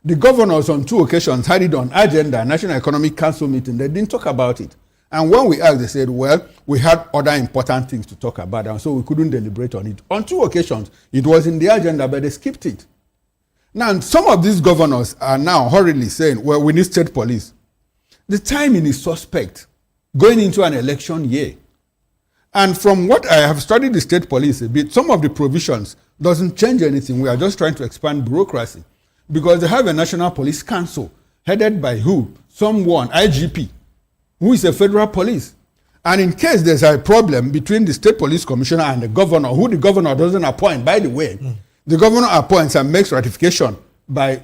The governors on 2 occasions had it on agenda, National Economic Council meeting. They didn't talk about it. And when we asked, they said, well, we had other important things to talk about, and so we couldn't deliberate on it. On 2 occasions, it was in the agenda, but they skipped it. Now, some of these governors are now hurriedly saying, well, we need state police. The timing is suspect going into an election year. And from what I have studied the state police a bit, some of the provisions doesn't change anything. We are just trying to expand bureaucracy. Because they have a National Police Council headed by who? Someone, IGP, who is a federal police. And in case there's a problem between the state police commissioner and the governor, who the governor doesn't appoint, by the way, the governor appoints and makes ratification by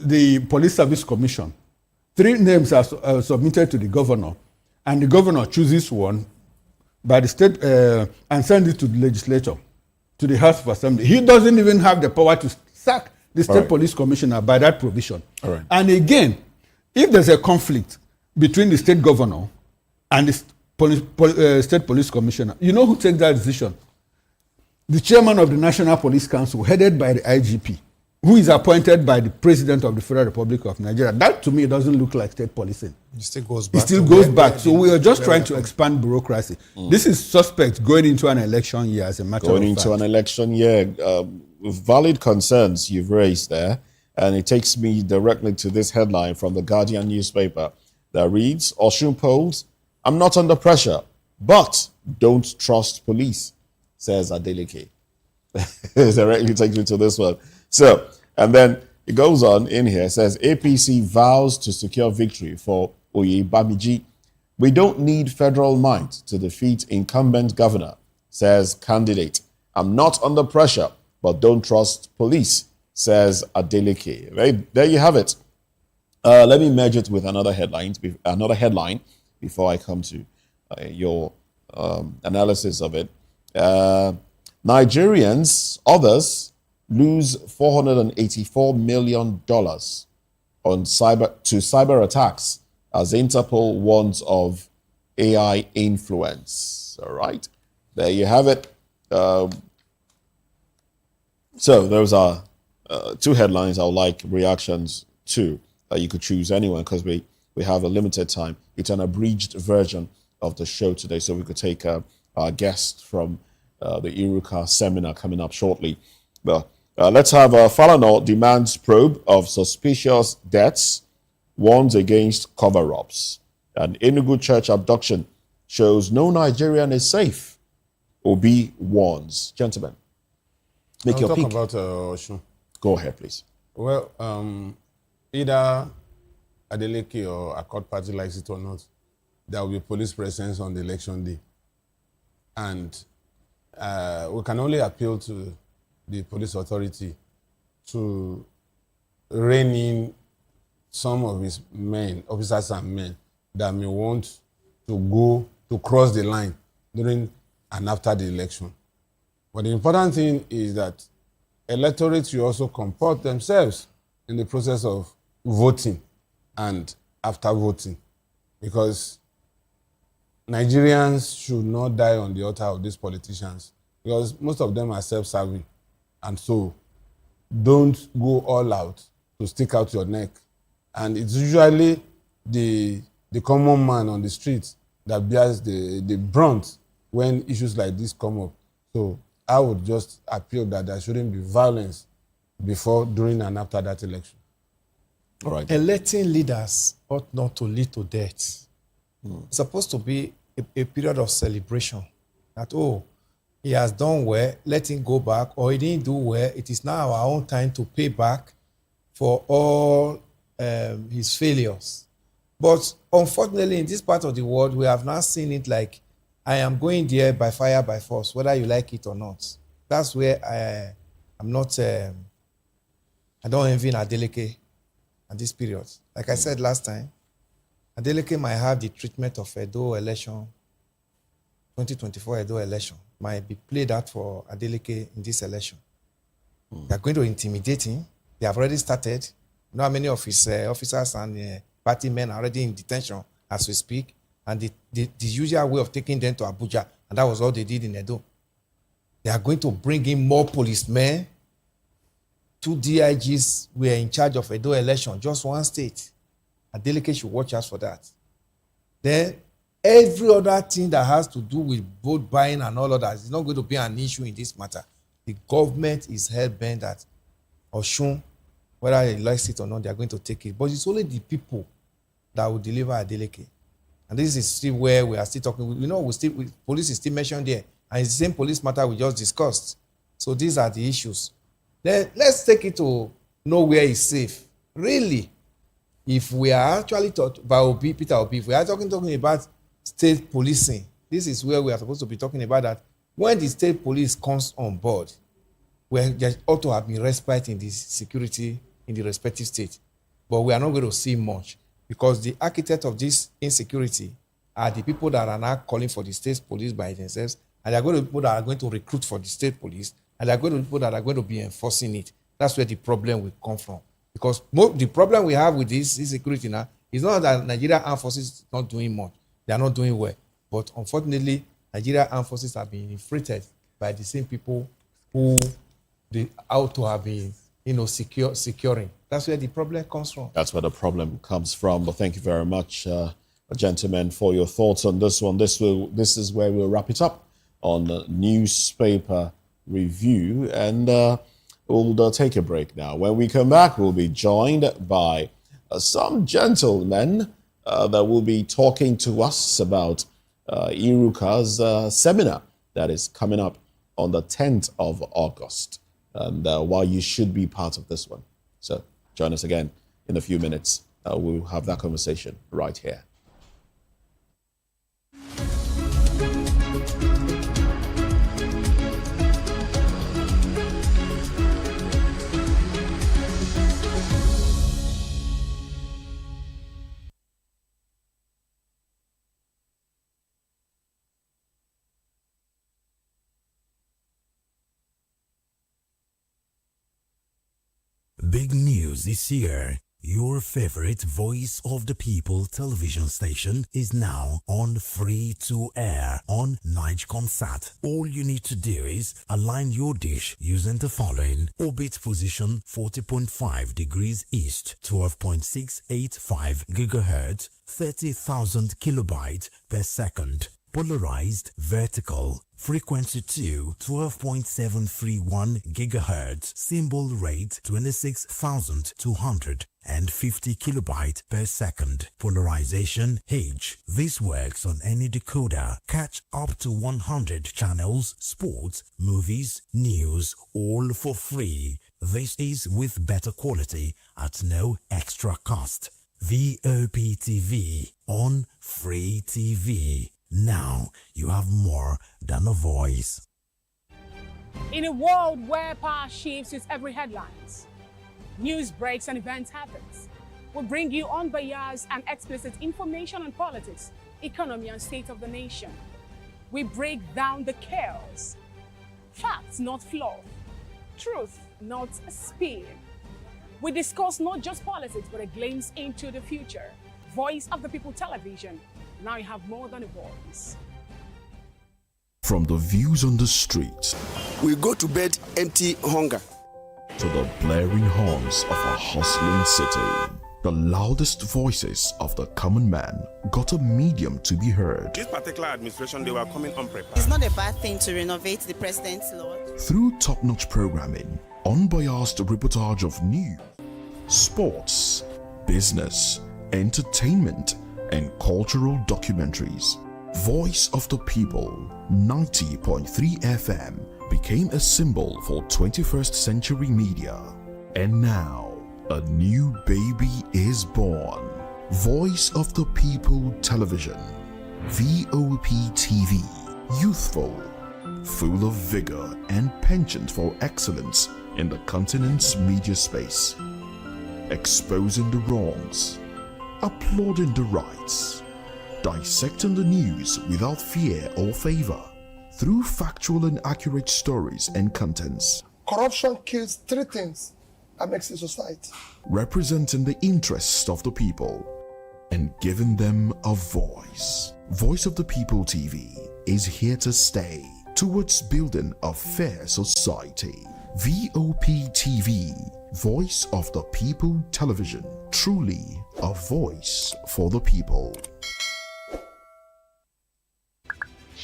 the Police Service Commission. 3 names are submitted to the governor, and the governor chooses one by the state and sends it to the legislature, to the House of Assembly. He doesn't even have the power to sack the state police commissioner by that provision. And again, if there's a conflict between the state governor and the state police commissioner, you know who takes that decision? The chairman of the National Police Council, headed by the IGP, who is appointed by the President of the Federal Republic of Nigeria. That, to me, doesn't look like state policing. It still goes back. It still goes back. So we are just trying to expand bureaucracy. This is suspect going into an election year, as a matter of fact. Going into an election year, valid concerns you've raised there, and it takes me directly to this headline from the Guardian newspaper that reads, Osun polls, I'm not under pressure, but don't trust police, says Adeleke. It directly takes me to this one. So, and then it goes on in here, it says, APC vows to secure victory for Oyebamiji. We don't need federal might to defeat incumbent governor, says candidate. I'm not under pressure, but don't trust police, says Adeleke. Right, there you have it. Let me merge it with another headline before I come to your analysis of it. Nigerians, others, lose $484 million on cyber attacks as Interpol warns of AI influence. All right, there you have it. So those are 2 headlines I would like reactions to. You could choose anyone because we have a limited time. It's an abridged version of the show today, so we could take our guest from the Iruka seminar coming up shortly. But let's have Falana demands probe of suspicious deaths, warns against cover-ups. And Enugu church abduction shows no Nigerian is safe. Obi warns. Gentlemen, make your pick. I'll talk about Osun. Go ahead, please. Well, either Adeleke or Accord Party likes it or not, there will be police presence on the election day. And we can only appeal to the police authority to rein in some of his men, officers and men, that may want to cross the line during and after the election. But the important thing is that electorates should also comport themselves in the process of voting and after voting, because Nigerians should not die on the altar of these politicians, because most of them are self-serving. And so don't go all out to stick out your neck. And it's usually the common man on the street that bears the brunt when issues like this come up. So I would just appeal that there shouldn't be violence before, during, and after that election. All right. Electing leaders ought not to lead to death. It's supposed to be a period of celebration. That, oh, he has done well, let him go back, or he didn't do well. It is now our own time to pay back for all his failures. But unfortunately, in this part of the world, we have not seen it like, I am going there by fire, by force, whether you like it or not. That's where I'm not, I don't envy Adeleke at this period. Like I said last time, Adeleke might have the treatment of Edo election, 2024 Edo election, might be played out for Adeleke in this election. They are going to intimidate him. They have already started. You know how many of his officers and party men are already in detention as we speak, and the usual way of taking them to Abuja, and that was all they did in Edo. They are going to bring in more policemen. 2 DIGs were in charge of Edo election, just one state. Adeleke should watch us for that. Then every other thing that has to do with vote buying and all of that is not going to be an issue in this matter. The government is hell-bent that Osun, whether he likes it or not, they are going to take it. But it's only the people that will deliver Adeleke. And this is still where we are still talking. You know, police is still mentioned there. And it's the same police matter we just discussed. So these are the issues. Then let's take it to know where is safe. Really, if we are actually talking about Peter Obi, if we are talking about state policing, this is where we are supposed to be talking about that. When the state police comes on board, there ought to have been respite in the security in the respective state. But we are not going to see much, because the architect of this insecurity are the people that are now calling for the state police by themselves, and they are going to be people that are going to recruit for the state police, and they are going to be people that are going to be enforcing it. That's where the problem will come from. Because the problem we have with this insecurity now is not that Nigeria Armed Forces is not doing much. They are not doing well. But unfortunately, Nigeria Armed Forces have been infiltrated by the same people who they ought to have been, securing. That's where the problem comes from. That's where the problem comes from. But thank you very much, gentlemen, for your thoughts on this one. This is where we'll wrap it up on the newspaper review, and we'll take a break now. When we come back, we'll be joined by some gentlemen that will be talking to us about Iruka's seminar that is coming up on the 10th of August, and why you should be part of this one. So join us again in a few minutes. We'll have that conversation right here. Big news this year. Your favorite Voice of the People television station is now on free to air on Nigecomsat. All you need to do is align your dish using the following: orbit position 40.5 degrees east, 12.685 gigahertz, 30,000 kilobytes per second. Polarized vertical, frequency 2, 12.731 gigahertz, symbol rate 26,250 kilobytes per second. Polarization H. This works on any decoder. Catch up to 100 channels, sports, movies, news, all for free. This is with better quality at no extra cost. VOP TV on Free TV. Now you have more than a voice. In a world where power shifts its every headlines, news breaks and events happens, we We bring you unbiased and explicit information on politics, economy, and state of the nation. We break down the chaos. Facts, not fluff. Truth, not spin. We discuss not just politics, but a glimpse into the future. Voice of the People Television. Now you have more than a voice. From the views on the street, we go to bed empty hunger, to the blaring horns of a hustling city, the loudest voices of the common man got a medium to be heard. This particular administration, they were coming unprepared. It's not a bad thing to renovate the president's law. Through top-notch programming, unbiased reportage of news, sports, business, entertainment, and cultural documentaries, Voice of the People 90.3 FM became a symbol for 21st century media. And now, a new baby is born. Voice of the People Television, VOP TV, youthful, full of vigor and penchant for excellence in the continent's media space, exposing the wrongs, applauding the rights, dissecting the news without fear or favor, through factual and accurate stories and contents. Corruption kills three things that makes a society. Representing the interests of the people and giving them a voice. Voice of the People TV is here to stay towards building a fair society. VOP TV, Voice of the People Television, truly a voice for the people.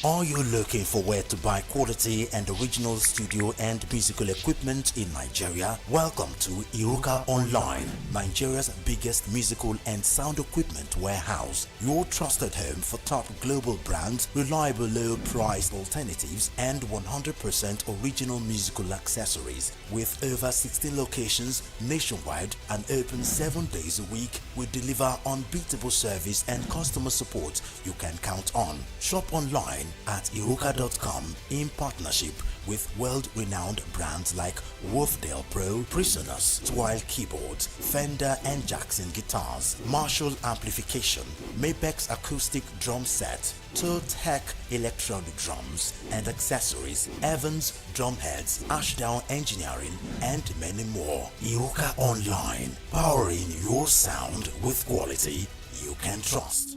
Are you looking for where to buy quality and original studio and musical equipment in Nigeria? Welcome to Iruka Online, Nigeria's biggest musical and sound equipment warehouse. Your trusted home for top global brands, reliable low-priced alternatives, and 100% original musical accessories. With over 16 locations nationwide and open 7 days a week, we deliver unbeatable service and customer support you can count on. Shop online at iruka.com in partnership with world-renowned brands like Wolfdale Pro, Prisoners, Twile Keyboards, Fender and Jackson Guitars, Marshall Amplification, Mapex Acoustic Drum Set, Tech Electronic Drums and Accessories, Evans Drumheads, Ashdown Engineering, and many more. Iruka Online, powering your sound with quality you can trust.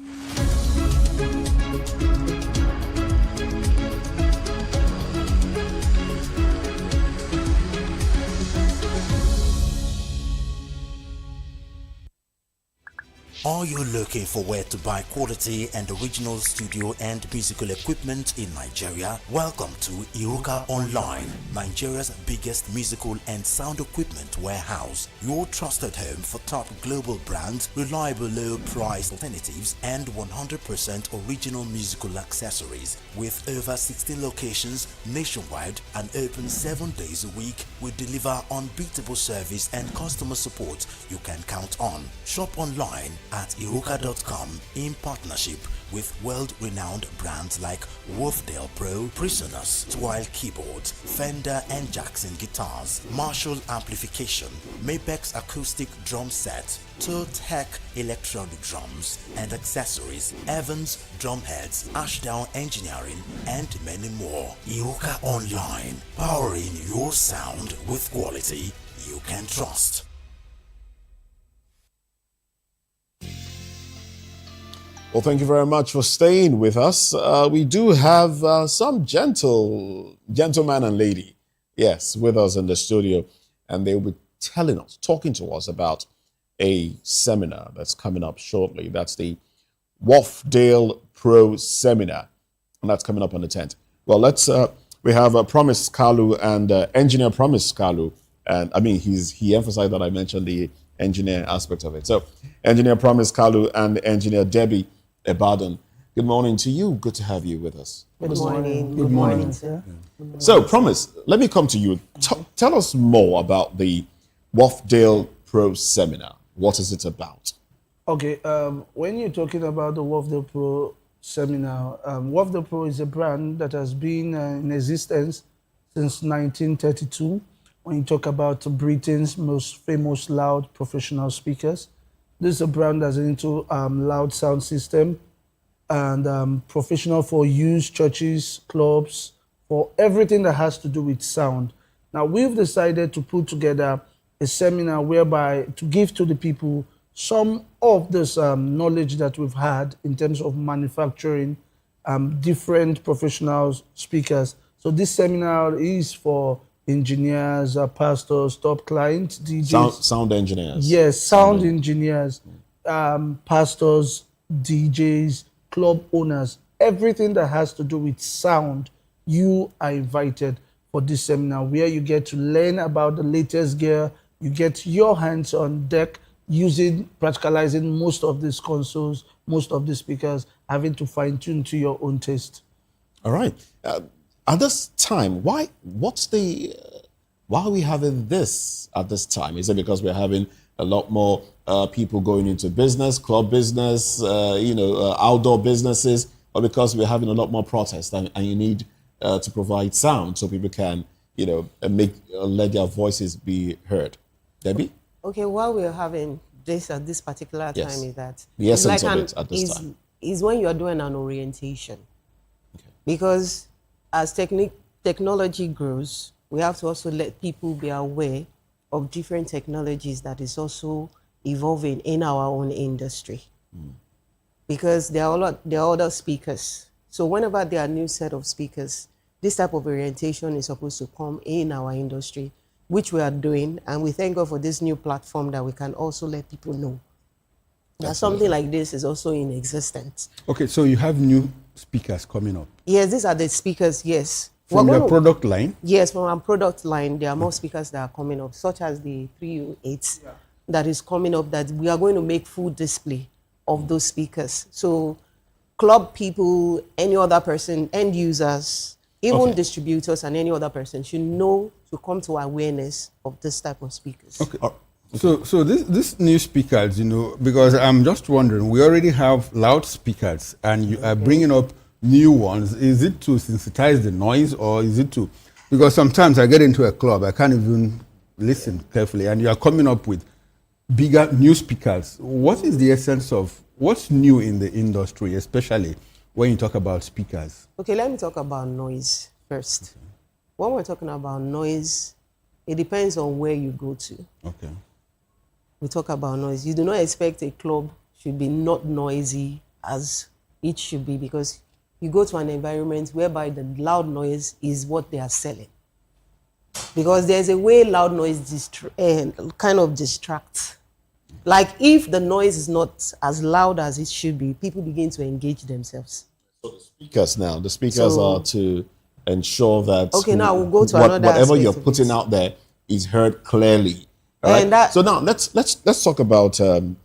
Are you looking for where to buy quality and original studio and musical equipment in Nigeria? Welcome to Iruka Online, Nigeria's biggest musical and sound equipment warehouse. Your trusted home for top global brands, reliable low-priced alternatives, and 100% original musical accessories. With over 16 locations nationwide and open 7 days a week, we deliver unbeatable service and customer support you can count on. Shop online at iruka.com in partnership with world-renowned brands like Wolfdale Pro, Prisoners, Twile Keyboards, Fender and Jackson Guitars, Marshall Amplification, Mapex Acoustic Drum Set, Tech Electronic Drums and Accessories, Evans Drumheads, Ashdown Engineering, and many more. Iruka Online, powering your sound with quality you can trust. Well, thank you very much for staying with us. We do have some gentleman and lady, yes, with us in the studio, and they will be talking to us about a seminar that's coming up shortly. That's the Wolfdale Pro Seminar, and that's coming up on the 10th. Well, we have Promise Kalu and Engineer Promise Kalu, and I mean, he emphasized that I mentioned the engineer aspect of it. So, Engineer Promise Kalu and Engineer Debbie Ibadan. Good morning to you. Good to have you with us. Good morning. Good morning, sir. So, Promise, let me come to you. Tell us more about the Wolfdale Pro Seminar. What is it about? Okay, when you're talking about the Wolfdale Pro Seminar, Wolfdale Pro is a brand that has been in existence since 1932. When you talk about Britain's most famous loud professional speakers, This is a brand that's into loud sound system and professional for use, churches, clubs, for everything that has to do with sound. Now, we've decided to put together a seminar whereby to give to the people some of this knowledge that we've had in terms of manufacturing different professional speakers. So this seminar is for engineers, pastors, top clients, DJs. Sound engineers. Yes, sound engineers, pastors, DJs, club owners, everything that has to do with sound. You are invited for this seminar where you get to learn about the latest gear. You get your hands on deck practicalizing most of these consoles, most of the speakers, having to fine tune to your own taste. All right. At this time, why are we having this at this time? Is it because we're having a lot more people going into business, club business, outdoor businesses, or because we're having a lot more protests and you need to provide sound so people can, let their voices be heard? Debbie? Okay, why we're having this at this particular time is that the essence of it at this time is when you're doing an orientation. Okay. Because as technology grows, we have to also let people be aware of different technologies that is also evolving in our own industry. Because there are other speakers. So whenever there are new set of speakers, this type of orientation is supposed to come in our industry, which we are doing, and we thank God for this new platform that we can also let people know that something like this is also in existence. Okay, so you have new speakers coming up. Yes, these are the speakers, yes. From your product line? Yes, from our product line, there are more speakers that are coming up, such as the 308 that is coming up, that we are going to make full display of those speakers. So club people, any other person, end users, even distributors and any other person should know to come to awareness of this type of speakers. Okay. So this new speakers, because I'm just wondering, we already have loudspeakers and you are bringing up new ones. Is it to sensitize the noise, or is it to, because sometimes I get into a club, I can't even listen carefully, and you are coming up with bigger new speakers. What is the essence of what's new in the industry, especially when you talk about speakers? Okay, let me talk about noise first. Okay. When we're talking about noise, it depends on where you go to. Okay. We talk about noise. You do not expect a club should be not noisy as it should be, because you go to an environment whereby the loud noise is what they are selling. Because there's a way loud noise kind of distracts. Like if the noise is not as loud as it should be, people begin to engage themselves. So the speakers are to ensure that now we'll go to another whatever you're putting out there is heard clearly. Right? So now let's talk about those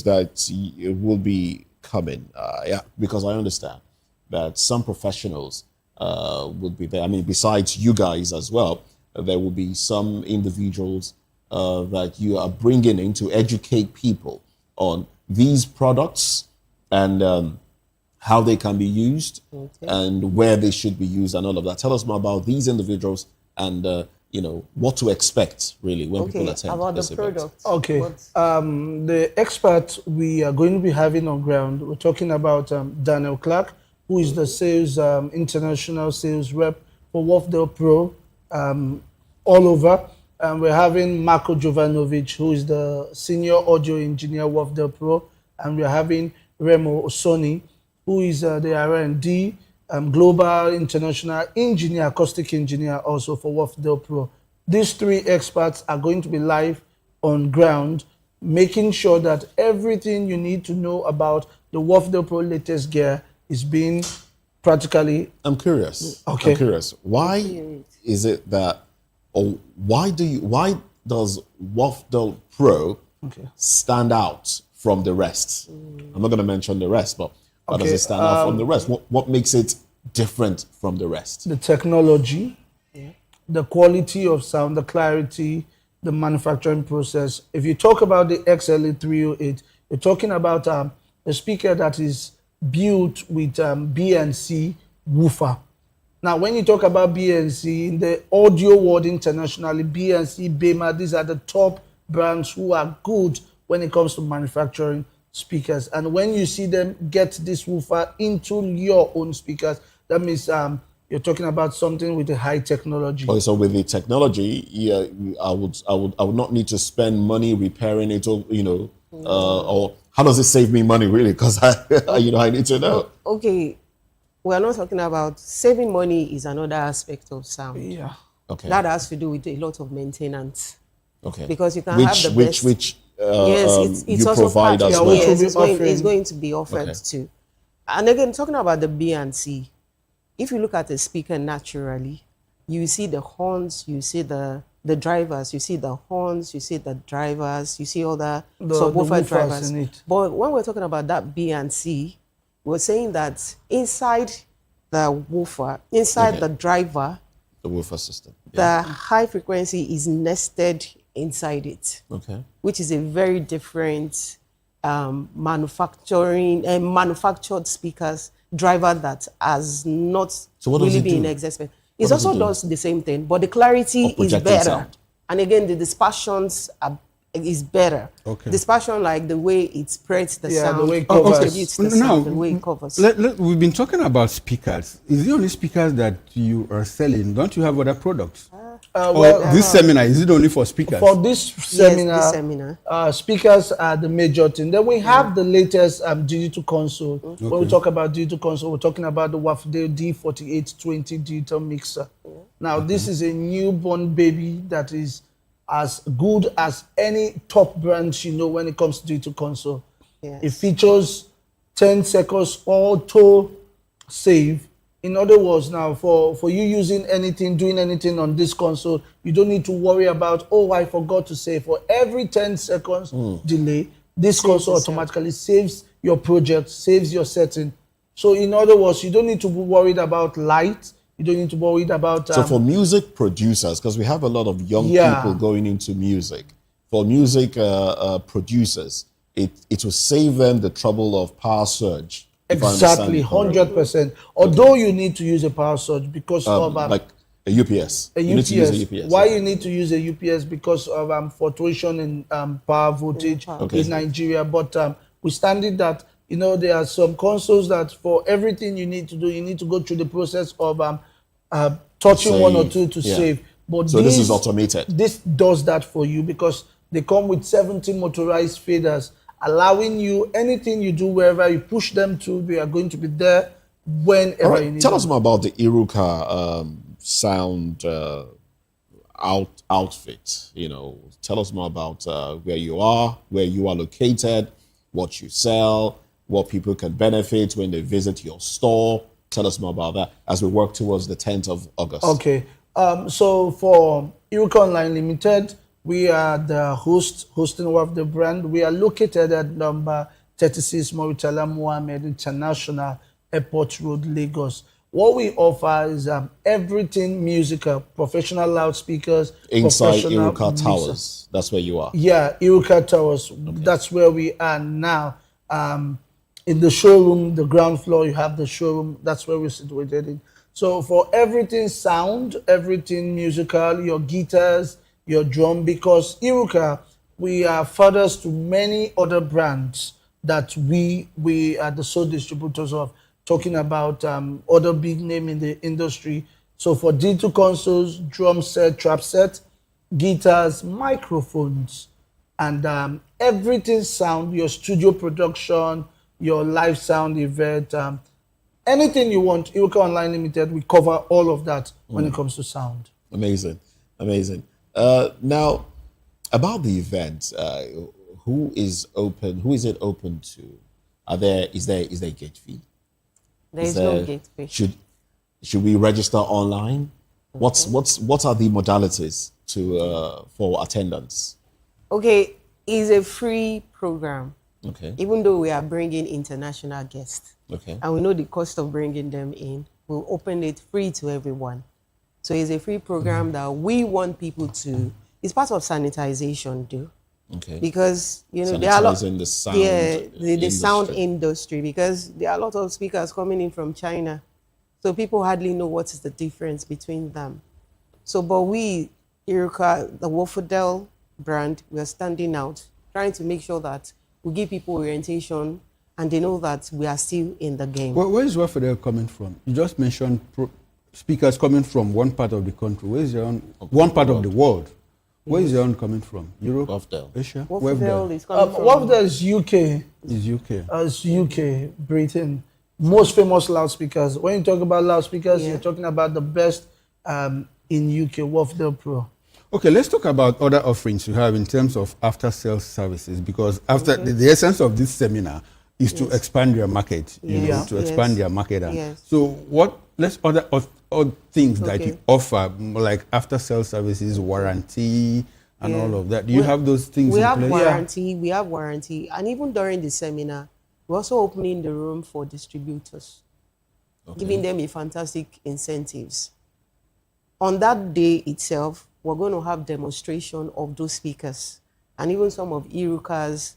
that will be coming. Because I understand that some professionals would be there. I mean, besides you guys as well, there will be some individuals that you are bringing in to educate people on these products and how they can be used and where they should be used and all of that. Tell us more about these individuals and what to expect really when people attend about this the event. product. Okay, the experts we are going to be having on ground, we're talking about Daniel Clark, who is the sales international sales rep for Wafdale Pro all over. We're having Marco Jovanovic, who is the senior audio engineer Wafdale Pro, and we're having Remo Osoni, who is the R&D global international engineer, acoustic engineer also for Wafdale Pro. These three experts are going to be live on ground, making sure that everything you need to know about the Wafdale Pro latest gear is being practically... I'm curious. Okay. I'm curious. Why is it that, or why does Wafdale Pro stand out from the rest? I'm not going to mention the rest, but how does it stand out from the rest? What makes it different from the rest? The technology, the quality of sound, the clarity, the manufacturing process. If you talk about the XLA 308, you're talking about a speaker that is built with BNC woofer. Now, when you talk about BNC, in the audio world internationally, BNC, BEMA, these are the top brands who are good when it comes to manufacturing speakers. And when you see them get this woofer into your own speakers, that means you're talking about something with a high technology. Okay, so with the technology, yeah, I would not need to spend money repairing it, or or how does it save me money really? Because I need to know. Okay, we're not talking about saving money. Is another aspect of sound. Yeah. Okay. That has to do with a lot of maintenance. Okay. Because you can have the best. Which yes, it's you also provide part, as well. Yes, it's going to be offered Okay. too. And again, talking about the B and C, if you look at the speaker naturally, you see the horns, you see the drivers, you see the horns, you see the drivers, you see all the subwoofer woofers drivers. in it. But when we're talking about that B and C, we're saying that inside the woofer, inside the driver, the woofer system, the high frequency is nested inside it. Okay. Which is a very different manufactured speakers driver that has not So what does really it been do? exhausted. What It does it also do? does the same thing, but the clarity Of is projecting better. sound. And again, the dispersions is better. Okay. Dispersion, like the way it spreads the sound, the way it covers. distributes the sound, the way it covers. We've been talking about speakers. Is it only speakers that you are selling? Don't you have other products? This seminar, is it only for speakers? For this seminar, this seminar. Speakers are the major thing. Then we have the latest digital console. When we Okay. talk about digital console, we're talking about the Wafdale D4820 digital mixer. Now, this is a newborn baby that is as good as any top brand when it comes to digital console. Yes. It features 10 seconds auto save. In other words, now for you using anything, doing anything on this console, you don't need to worry about, oh, I forgot to save. For every 10 seconds delay, this console automatically saves your project, saves your setting. So in other words, you don't need to be worried about light. You don't need to be worried about... So for music producers, because we have a lot of young people going into music, for music producers, it will save them the trouble of power surge. if I understand Exactly, it correctly. 100%. Although you need to use a power surge because of... like a UPS. A You need to use a UPS. Why you need to use a UPS? Because of fluctuation in power voltage in Nigeria. But we standing that, there are some consoles that for everything you need to do, you need to go through the process of touching one or two to save. But so this is automated. This does that for you because they come with 70 motorized faders, allowing you anything you do wherever you push them to, they are going to be there whenever you need Tell them. us more about the Iruka sound outfit. Tell us more about where you are located, what you sell, what people can benefit when they visit your store. Tell us more about that as we work towards the 10th of August. Okay. So for Iruka Online Limited, we are the hosting of the brand. We are located at number 36 Mauritala Mohammed International Airport Road, Lagos. What we offer is everything musical, professional loudspeakers, Inside professional Iruka mixers. Towers. That's where you are. Yeah, Iruka Towers. That's where we are now. In the showroom, the ground floor, you have the showroom. That's where we're situated in. So for everything sound, everything musical, your guitars, your drum, because Iruka, we are fathers to many other brands that we are the sole distributors of, talking about other big name in the industry. So for digital consoles, drum set, trap set, guitars, microphones, and everything sound, your studio production, your live sound event, anything you want, Iruka Online Limited, we cover all of that when it comes to sound. Amazing. Now, about the event, who is it open to? Is there a gate fee? There is no gate fee. Should we register online? What are the modalities for attendance? Okay, it's a free program. Okay. Even though we are bringing international guests. Okay. And we know the cost of bringing them in, we'll open it free to everyone. So it's a free program that we want people to, it's part of sanitization, too. Okay. Because, there are a lot, Sanitizing the sound the sound industry, because there are a lot of speakers coming in from China. So people hardly know what is the difference between them. So, but we, Iruka, the Wafdale brand, we are standing out, trying to make sure that we give people orientation and they know that we are still in the game. Where is Wafdel coming from? You just mentioned speakers coming from one part of the country. Where is your own? One part of the world. Where is your own coming from? Europe? Wafdel. Asia? Wafdel is coming from... Wafdel is UK. Is UK. It's UK, Britain. Most famous loudspeakers. When you talk about loudspeakers, you're talking about the best in UK, Wafdel Pro. Okay, let's talk about other offerings you have in terms of after-sales services, because after the essence of this seminar is to expand your market, to expand your market. So what, let's other things that you offer, like after-sales services, warranty, and all of that. Do you have those things in place? We have warranty. And even during the seminar, we're also opening the room for distributors, giving them a fantastic incentives. On that day itself, we're going to have demonstration of those speakers and even some of Iruka's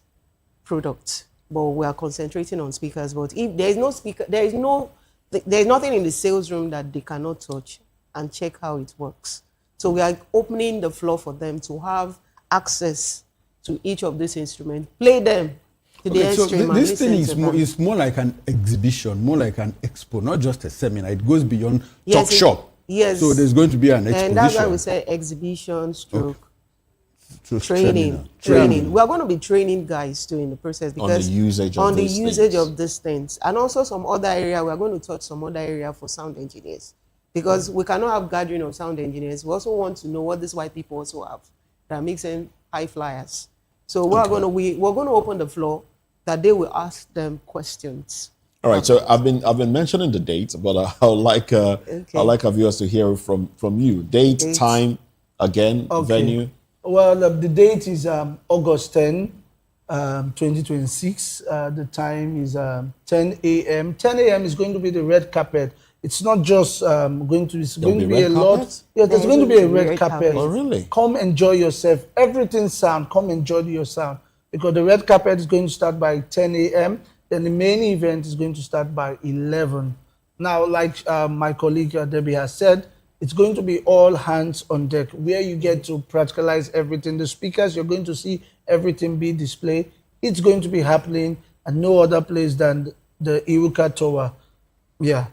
products. But we are concentrating on speakers. But if there is no speaker, there is nothing in the sales room that they cannot touch and check how it works. So we are opening the floor for them to have access to each of these instruments, play them to the extreme. So this thing is more like an exhibition, more like an expo, not just a seminar. It goes beyond talk shop. Yes. So there's going to be an exposition. And that's why we say exhibition stroke. Training. We are going to be training guys too in the process because on the usage of these things, and also some other area. We are going to touch some other area for sound engineers because we cannot have gathering of sound engineers. We also want to know what these white people also have that makes them high flyers. So we're going to open the floor that they will ask them questions. All right. So I've been mentioning the date, but I'd like our viewers to hear from you. Date, time, again, venue. Well, the date is August 10, 2026. The time is 10 a.m. 10 a.m. is going to be the red carpet. It's not just going to be a lot. Yeah, there's going to be a red carpet. Oh, really? Come enjoy yourself. Everything sound. Come enjoy your sound. Because the red carpet is going to start by 10 a.m. Then the main event is going to start by 11. Now, like my colleague Debbie has said, it's going to be all hands on deck, where you get to practicalize everything. The speakers, you're going to see everything be displayed. It's going to be happening at no other place than the Iruka Tower. Yeah.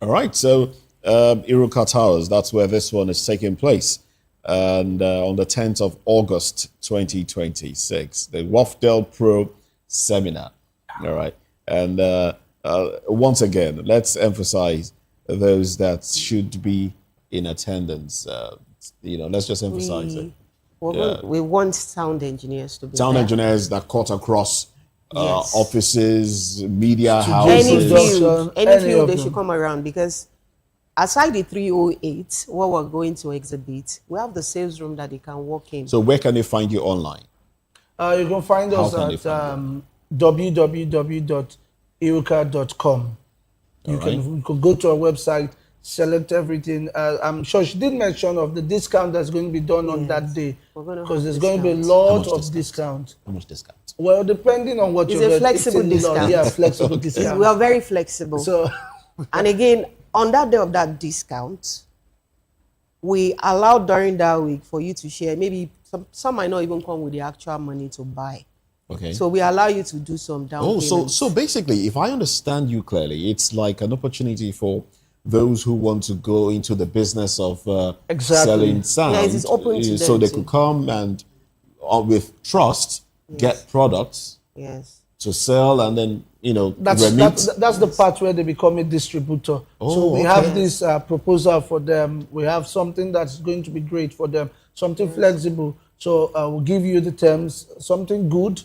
All right. So Iruka Towers, that's where this one is taking place. And on the 10th of August, 2026, the Wafdel Pro Seminar. All right. And once again, let's emphasize those that should be in attendance. Let's just emphasize it. We want sound engineers to be sound there. engineers that cut across offices, media houses. Any field they should come around, because aside the 308, what we're going to exhibit, we have the sales room that they can walk in. So where can they find you online? You can find us at www.iruka.com. You can go to our website, select everything. I'm sure she did mention of the discount that's going to be done on that day, because there's going to be a lot of discount. How much discount? Well, depending on what it's a flexible discount. Yeah, flexible discount. We are very flexible. So, and again, on that day of that discount, we allow during that week for you to share. Maybe some might not even come with the actual money to buy. Okay. So we allow you to do some down payments. So basically, if I understand you clearly, it's like an opportunity for those who want to go into the business of selling sound. Yes, it's open to them so they could come and with trust get products to sell, and then that's the part where they become a distributor. So we have this proposal for them. We have something that's going to be great for them, something flexible. So we'll give you the terms, something good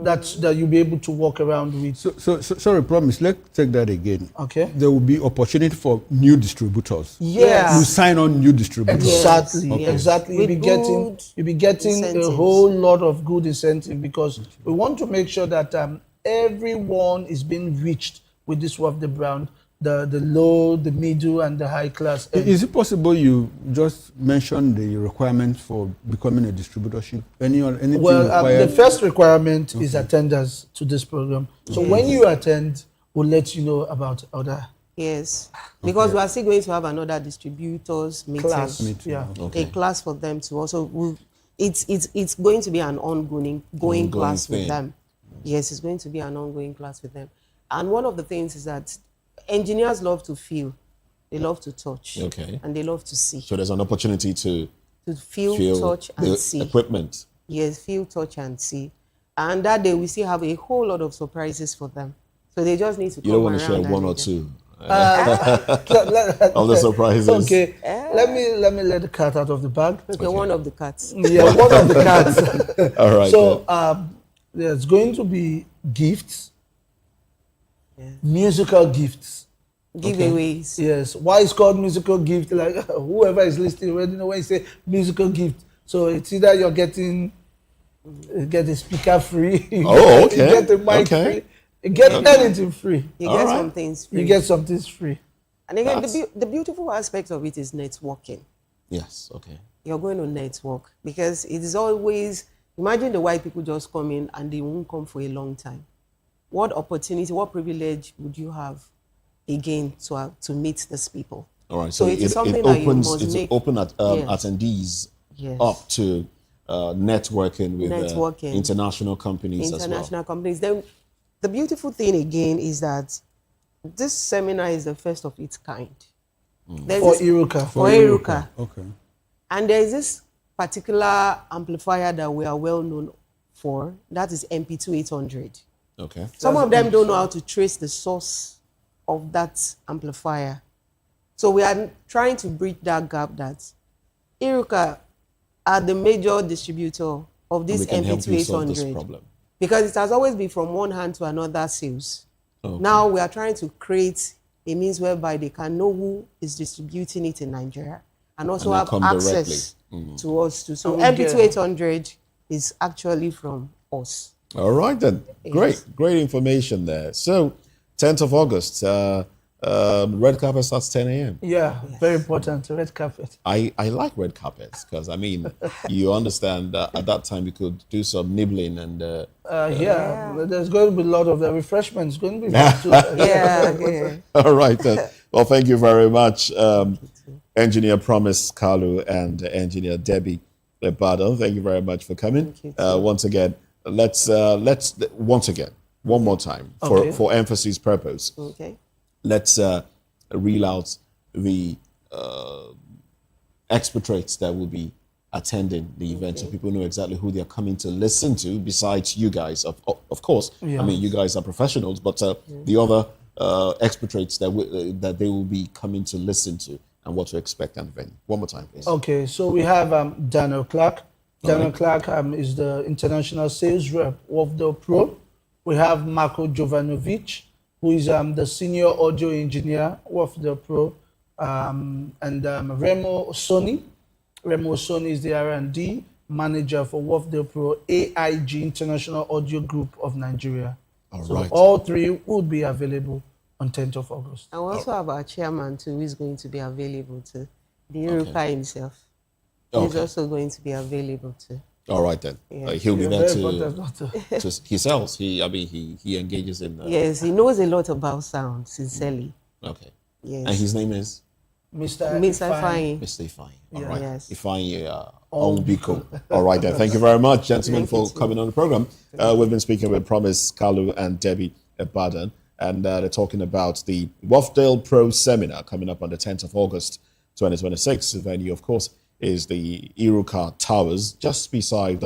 that you'll be able to walk around with. So sorry, promise. Let's take that again. Okay. There will be opportunity for new distributors. Yes. You sign on new distributors. Exactly. Okay. Exactly. You'll be getting a whole lot of good incentive, because we want to make sure that everyone is being reached with this Wafdel brand. The low, the middle, and the high class. Is it possible you just mention the requirements for becoming a distributorship? Anything the first requirement is attendance to this program. So when you attend, we'll let you know about other. Yes, because we are still going to have another distributors meeting. Class. A class for them to also. it's going to be an ongoing class with thing. them. Yes, it's going to be an ongoing class with them. And one of the things is that engineers love to feel, they love to touch, Okay. and they love to see. So there's an opportunity to feel, touch, and the see. equipment. Yes, feel, touch, and see. And that day we still have a whole lot of surprises for them. So they just need to come You don't want to around share one or and- two Of of the surprises. Okay, let me let the cat out of the bag. Okay, one of the cats. Yeah, one of the cats. All right. So there's going to be gifts, musical gifts, giveaways. Yes. Why it's called musical gift? Like whoever is listening already know when you say musical gift. So it's either you're getting get a speaker free. Oh, okay. You get the mic free. You get anything free. You get some things free. You get some things free. And again, the beautiful aspect of it is networking. Yes, okay. You're going to network because it is always, imagine the white people just come in and they won't come for a long time. What opportunity, what privilege would you have again to meet these people? All right. So So it is something it that you opens, must it's make. open at Yes. attendees Yes. up to networking with Networking. international companies as International companies. Then the beautiful thing again is that this seminar is the first of its kind. There's For this- Iruka. For Iruka. Okay. And there is this particular amplifier that we are well known for. That is MP2800. Okay. Some of them don't know how to trace the source of that amplifier. So we are trying to bridge that gap that Iruka are the major distributor of this We can help you solve this MP2800. problem. Because it has always been from one hand to another sales. Okay. Now we are trying to create a means whereby they can know who is distributing it in Nigeria and also And they have come access directly. to us too. So And we get- MP2800 is actually from us. All right then. Yes. Great information there. So 10th of August, red carpet starts 10 a.m. Yeah, very important. Red carpet. I like red carpets because, I mean, you understand that at that time you could do some nibbling and... There's going to be a lot of the refreshments. Going to be fun too. All right then. Well, thank you very much, Engineer Promise Kalu and Engineer Debbie Lebado. Thank you very much for coming. Once again, let's once again, one more time for emphasis purpose. Okay. Let's reel out the expatriates that will be attending the event, so people know exactly who they are coming to listen to. Besides you guys, of course. Yeah. I mean, you guys are professionals, but the other expatriates that they will be coming to listen to and what to expect at the venue. One more time, please. Okay, so we have Daniel Clark. Daniel Clark is the international sales rep of the Pro. We have Marco Jovanovic, who is the senior audio engineer of the Pro, and Remo Soni. Remo Soni is the R&D manager for WOF Pro AIG International Audio Group of Nigeria. Right. All three would be available on 10th of August. And we also have our chairman too, who is going to be available too. The Iruka himself. He's also going to be available too. All right then. Yeah. He'll be there to he sells. He engages in. Yes, he knows a lot about sound, sincerely. Okay. Yes. And his name is Mr. Ifeanyi. Mr. Ifeanyi. All Yeah. right. Yes. Ifeanyi Onbiko. All right then. Thank you very much, gentlemen, for coming on the program. We've been speaking with Promise Kalu and Debbie Badan, and they're talking about the Wafdale Pro Seminar coming up on the 10th of August, 2026. The venue, of course, is the Iruka Towers, just beside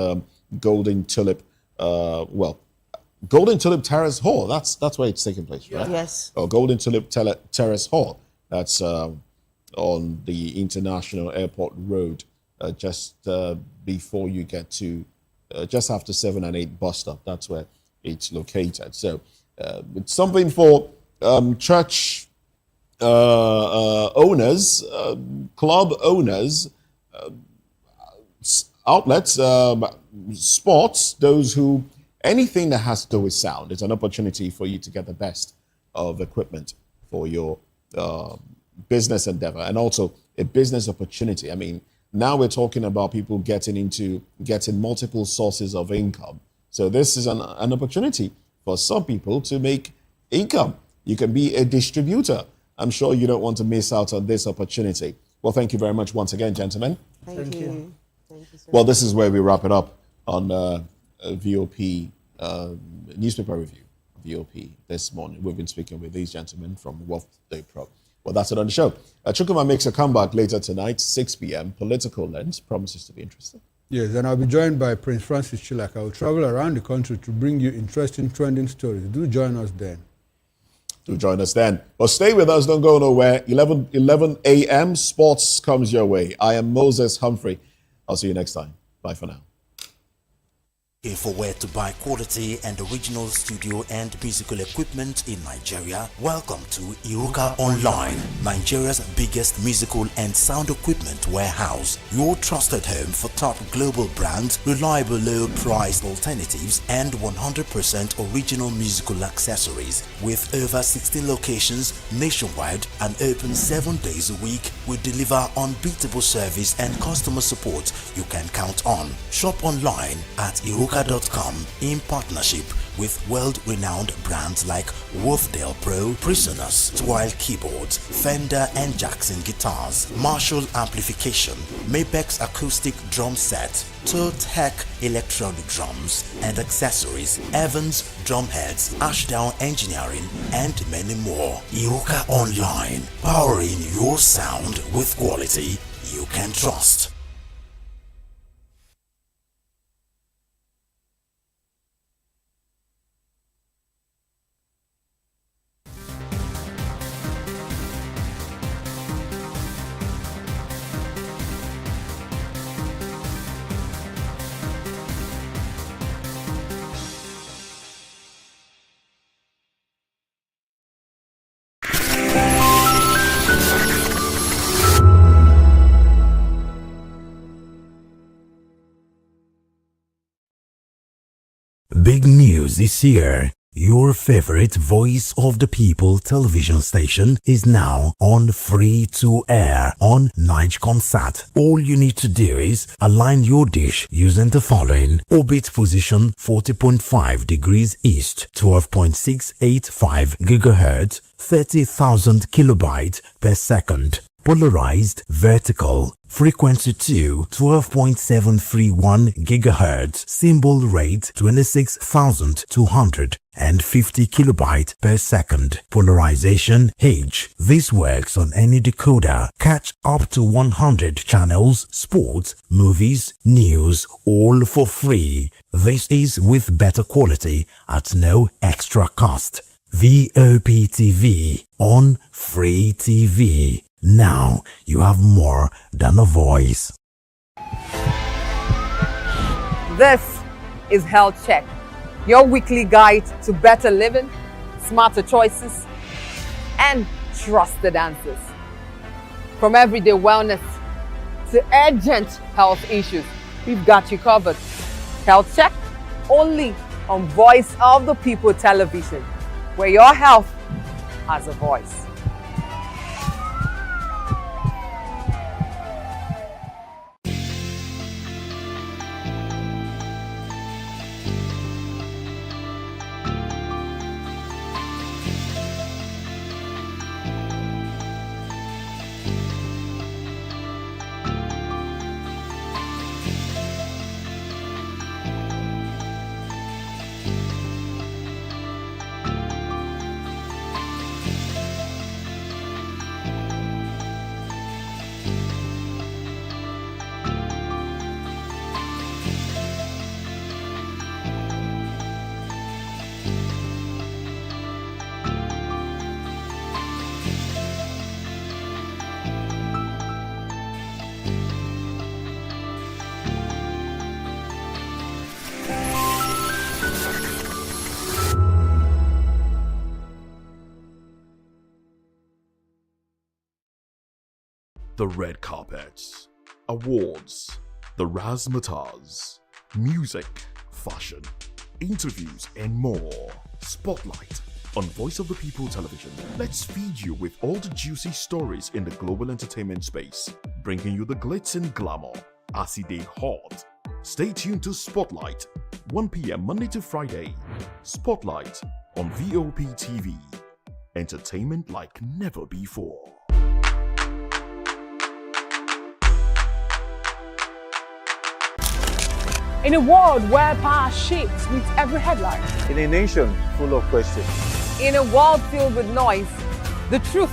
Golden Tulip. Golden Tulip Terrace Hall. That's where it's taking place, right? Yes. Or Golden Tulip Terrace Hall. That's on the International Airport Road, just before you get to, just after 7 and 8 bus stop. That's where it's located. So it's something for church owners, club owners, outlets, sports, those who, anything that has to do with sound. It's an opportunity for you to get the best of equipment for your business endeavor, and also a business opportunity. I mean, now we're talking about people getting multiple sources of income. So this is an opportunity for some people to make income. You can be a distributor. I'm sure you don't want to miss out on this opportunity. Well, thank you very much once again, gentlemen. Thank you. Thank you so Well, much. this is where we wrap it up on VOP newspaper review. VOP this morning. We've been speaking with these gentlemen from Wealth Day Pro. Well, that's it on the show. Chukuma makes a comeback later tonight, 6 p.m. Political Lens promises to be interesting. Yes, and I'll be joined by Prince Francis Chilak. I will travel around the country to bring you interesting trending stories. Do join us then. Do join us then. But stay with us, don't go nowhere. 11 a.m. Sports comes your way. I am Moses Humphrey. I'll see you next time. Bye for now. Looking for where to buy quality and original studio and musical equipment in Nigeria? Welcome to Iruka Online, Nigeria's biggest musical and sound equipment warehouse. Your trusted home for top global brands, reliable low-priced alternatives, and 100% original musical accessories. With over 16 locations nationwide and open 7 days a week, we deliver unbeatable service and customer support you can count on. Shop online at Iruka.com in partnership with world-renowned brands like Wolfdale Pro, Prisoners, Twile Keyboards, Fender and Jackson Guitars, Marshall Amplification, Mapex Acoustic Drum Set, Tech Electronic Drums and Accessories, Evans Drumheads, Ashdown Engineering and many more. Iruka Online, powering your sound with quality you can trust. Big news is here. Your favorite Voice of the People television station is now on free to air on Nigecomsat. All you need to do is align your dish using the following: orbit position 40.5 degrees east, 12.685 gigahertz, 30,000 kilobytes per second. Polarized vertical, frequency 2, 12.731 gigahertz, symbol rate 26,250 kilobytes per second. Polarization H. This works on any decoder. Catch up to 100 channels, sports, movies, news, all for free. This is with better quality at no extra cost. VOP TV on Free TV. Now you have more than a voice. This is Health Check, your weekly guide to better living, smarter choices, and trusted answers. From everyday wellness to urgent health issues, we've got you covered. Health Check only on Voice of the People television, where your health has a voice. The red carpets, awards, the razzmatazz, music, fashion, interviews, and more. Spotlight on Voice of the People television. Let's feed you with all the juicy stories in the global entertainment space, bringing you the glitz and glamour as it is hot. Stay tuned to Spotlight, 1 p.m. Monday to Friday. Spotlight on VOP TV. Entertainment like never before. In a world where power shifts with every headline. In a nation full of questions. In a world filled with noise, the truth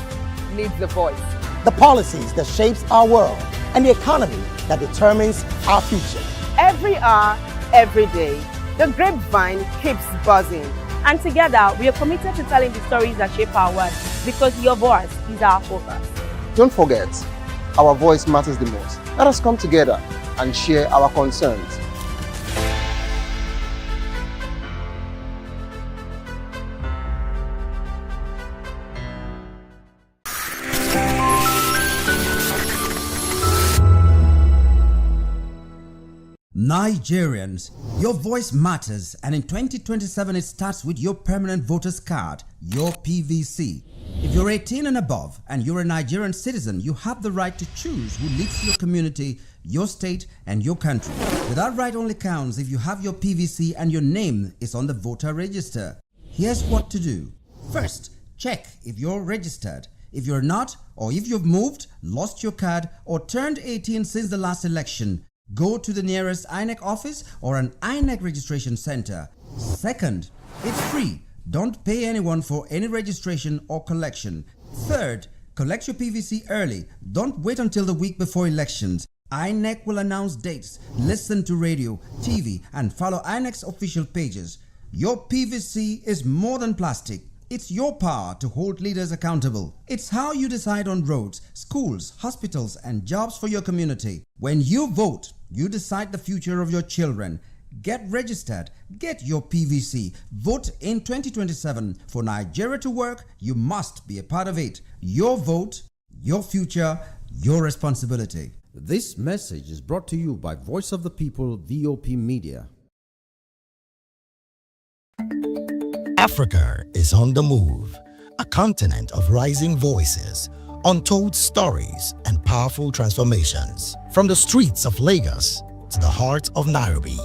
needs a voice. The policies that shapes our world and the economy that determines our future. Every hour, every day, the grapevine keeps buzzing. And together, we are committed to telling the stories that shape our world because your voice is our focus. Don't forget, our voice matters the most. Let us come together and share our concerns. Nigerians, your voice matters, and in 2027 it starts with your permanent voters card, your PVC. If you're 18 and above and you're a Nigerian citizen, you have the right to choose who leads your community, your state, and your country. But that right only counts if you have your PVC and your name is on the voter register. Here's what to do. First, check if you're registered. If you're not, or if you've moved, lost your card, or turned 18 since the last election, go to the nearest INEC office or an INEC registration center. Second, it's free. Don't pay anyone for any registration or collection. Third, collect your PVC early. Don't wait until the week before elections. INEC will announce dates. Listen to radio, TV, and follow INEC's official pages. Your PVC is more than plastic. It's your power to hold leaders accountable. It's how you decide on roads, schools, hospitals, and jobs for your community. When you vote, you decide the future of your children. Get registered. Get your PVC. Vote in 2027. For Nigeria to work, you must be a part of it. Your vote, your future, your responsibility. This message is brought to you by Voice of the People, VOP Media. Africa is on the move, a continent of rising voices, untold stories, and powerful transformations. From the streets of Lagos to the heart of Nairobi,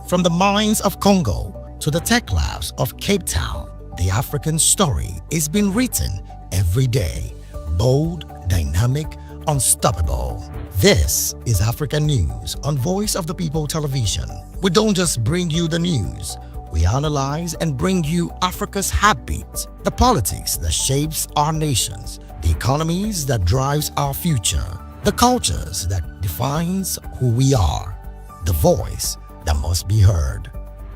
from the mines of Congo to the tech labs of Cape Town, the African story is being written every day. Bold, dynamic, unstoppable. This is Africa News on Voice of the People Television. We don't just bring you the news. We analyze and bring you Africa's heartbeat, the politics that shapes our nations, the economies that drives our future, the cultures that defines who we are, the voice that must be heard.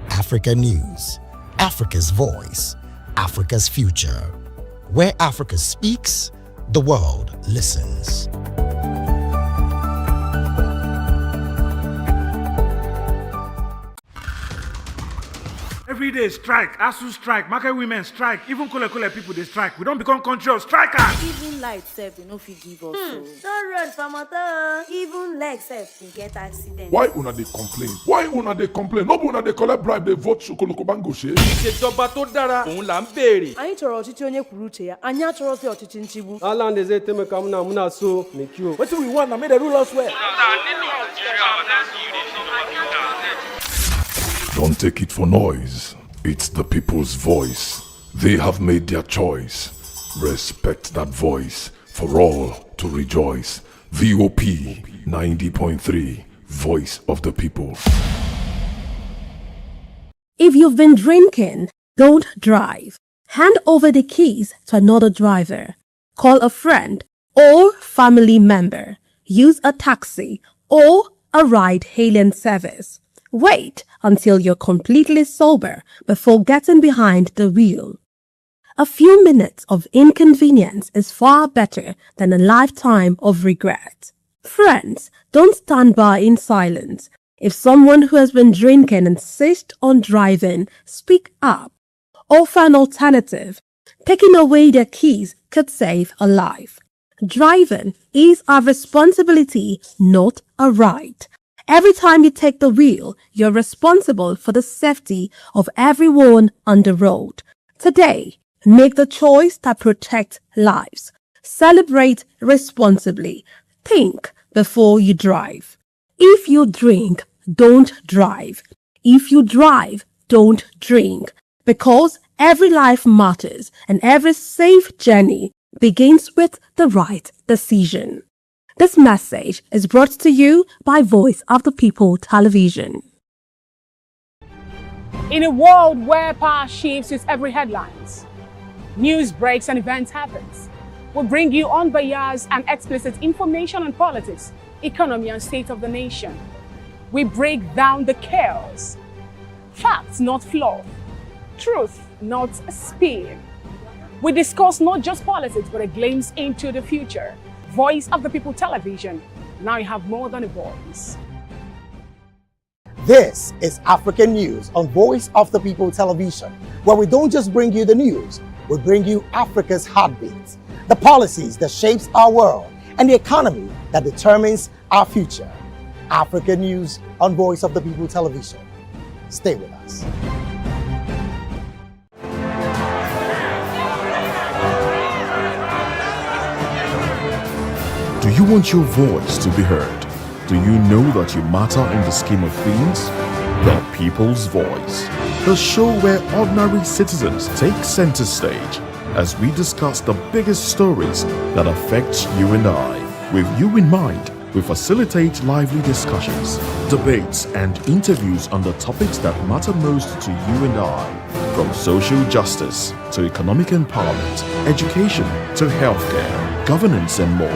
Africa News, Africa's voice, Africa's future. Where Africa speaks, the world listens. Every day strike, ASU strike, market women strike, even Kole people they strike. We don't become country of strikers. Even light self, they no fit give us. Don't run for motor. Even leg self, they get accident. Why una dey complain? Why una dey complain? No be una dey collect bribe, dey vote Sokoloko Bango ṣe. Ìṣèjọba tó dára, òun là ń béèrè. Anyị chọrọ ọchịchị onye kwuru uche ya. Anyị achọrọsị ọchịchị nchigbu. Ala ndeze temeka muna so mekio. Wetin we want na make dem rule us well. Don't take it for noise. It's the people's voice. They have made their choice. Respect that voice for all to rejoice. VOP 90.3, Voice of the People. If you've been drinking, don't drive. Hand over the keys to another driver. Call a friend or family member. Use a taxi or a ride-hailing service. Wait until you're completely sober before getting behind the wheel. A few minutes of inconvenience is far better than a lifetime of regret. Friends, don't stand by in silence. If someone who has been drinking insists on driving, speak up. Offer an alternative. Taking away their keys could save a life. Driving is a responsibility, not a right. Every time you take the wheel, you're responsible for the safety of everyone on the road. Today, make the choice that protects lives. Celebrate responsibly. Think before you drive. If you drink, don't drive. If you drive, don't drink. Because every life matters and every safe journey begins with the right decision. This message is brought to you by Voice of the People Television. In a world where power shifts with every headlines, news breaks and events happens, we bring you unbiased and explicit information on politics, economy and state of the nation. We break down the chaos. Facts, not fluff. Truth, not spin. We discuss not just politics, but a glimpse into the future. Voice of the People Television. Now you have more than a voice. This is African News on Voice of the People Television, where we don't just bring you the news, we bring you Africa's heartbeats, the policies that shapes our world, and the economy that determines our future. African News on Voice of the People Television. Stay with us. Do you want your voice to be heard? Do you know that you matter in the scheme of things? The People's Voice, the show where ordinary citizens take center stage as we discuss the biggest stories that affect you and I. With you in mind, we facilitate lively discussions, debates, and interviews on the topics that matter most to you and I, from social justice to economic empowerment, education to healthcare, governance, and more,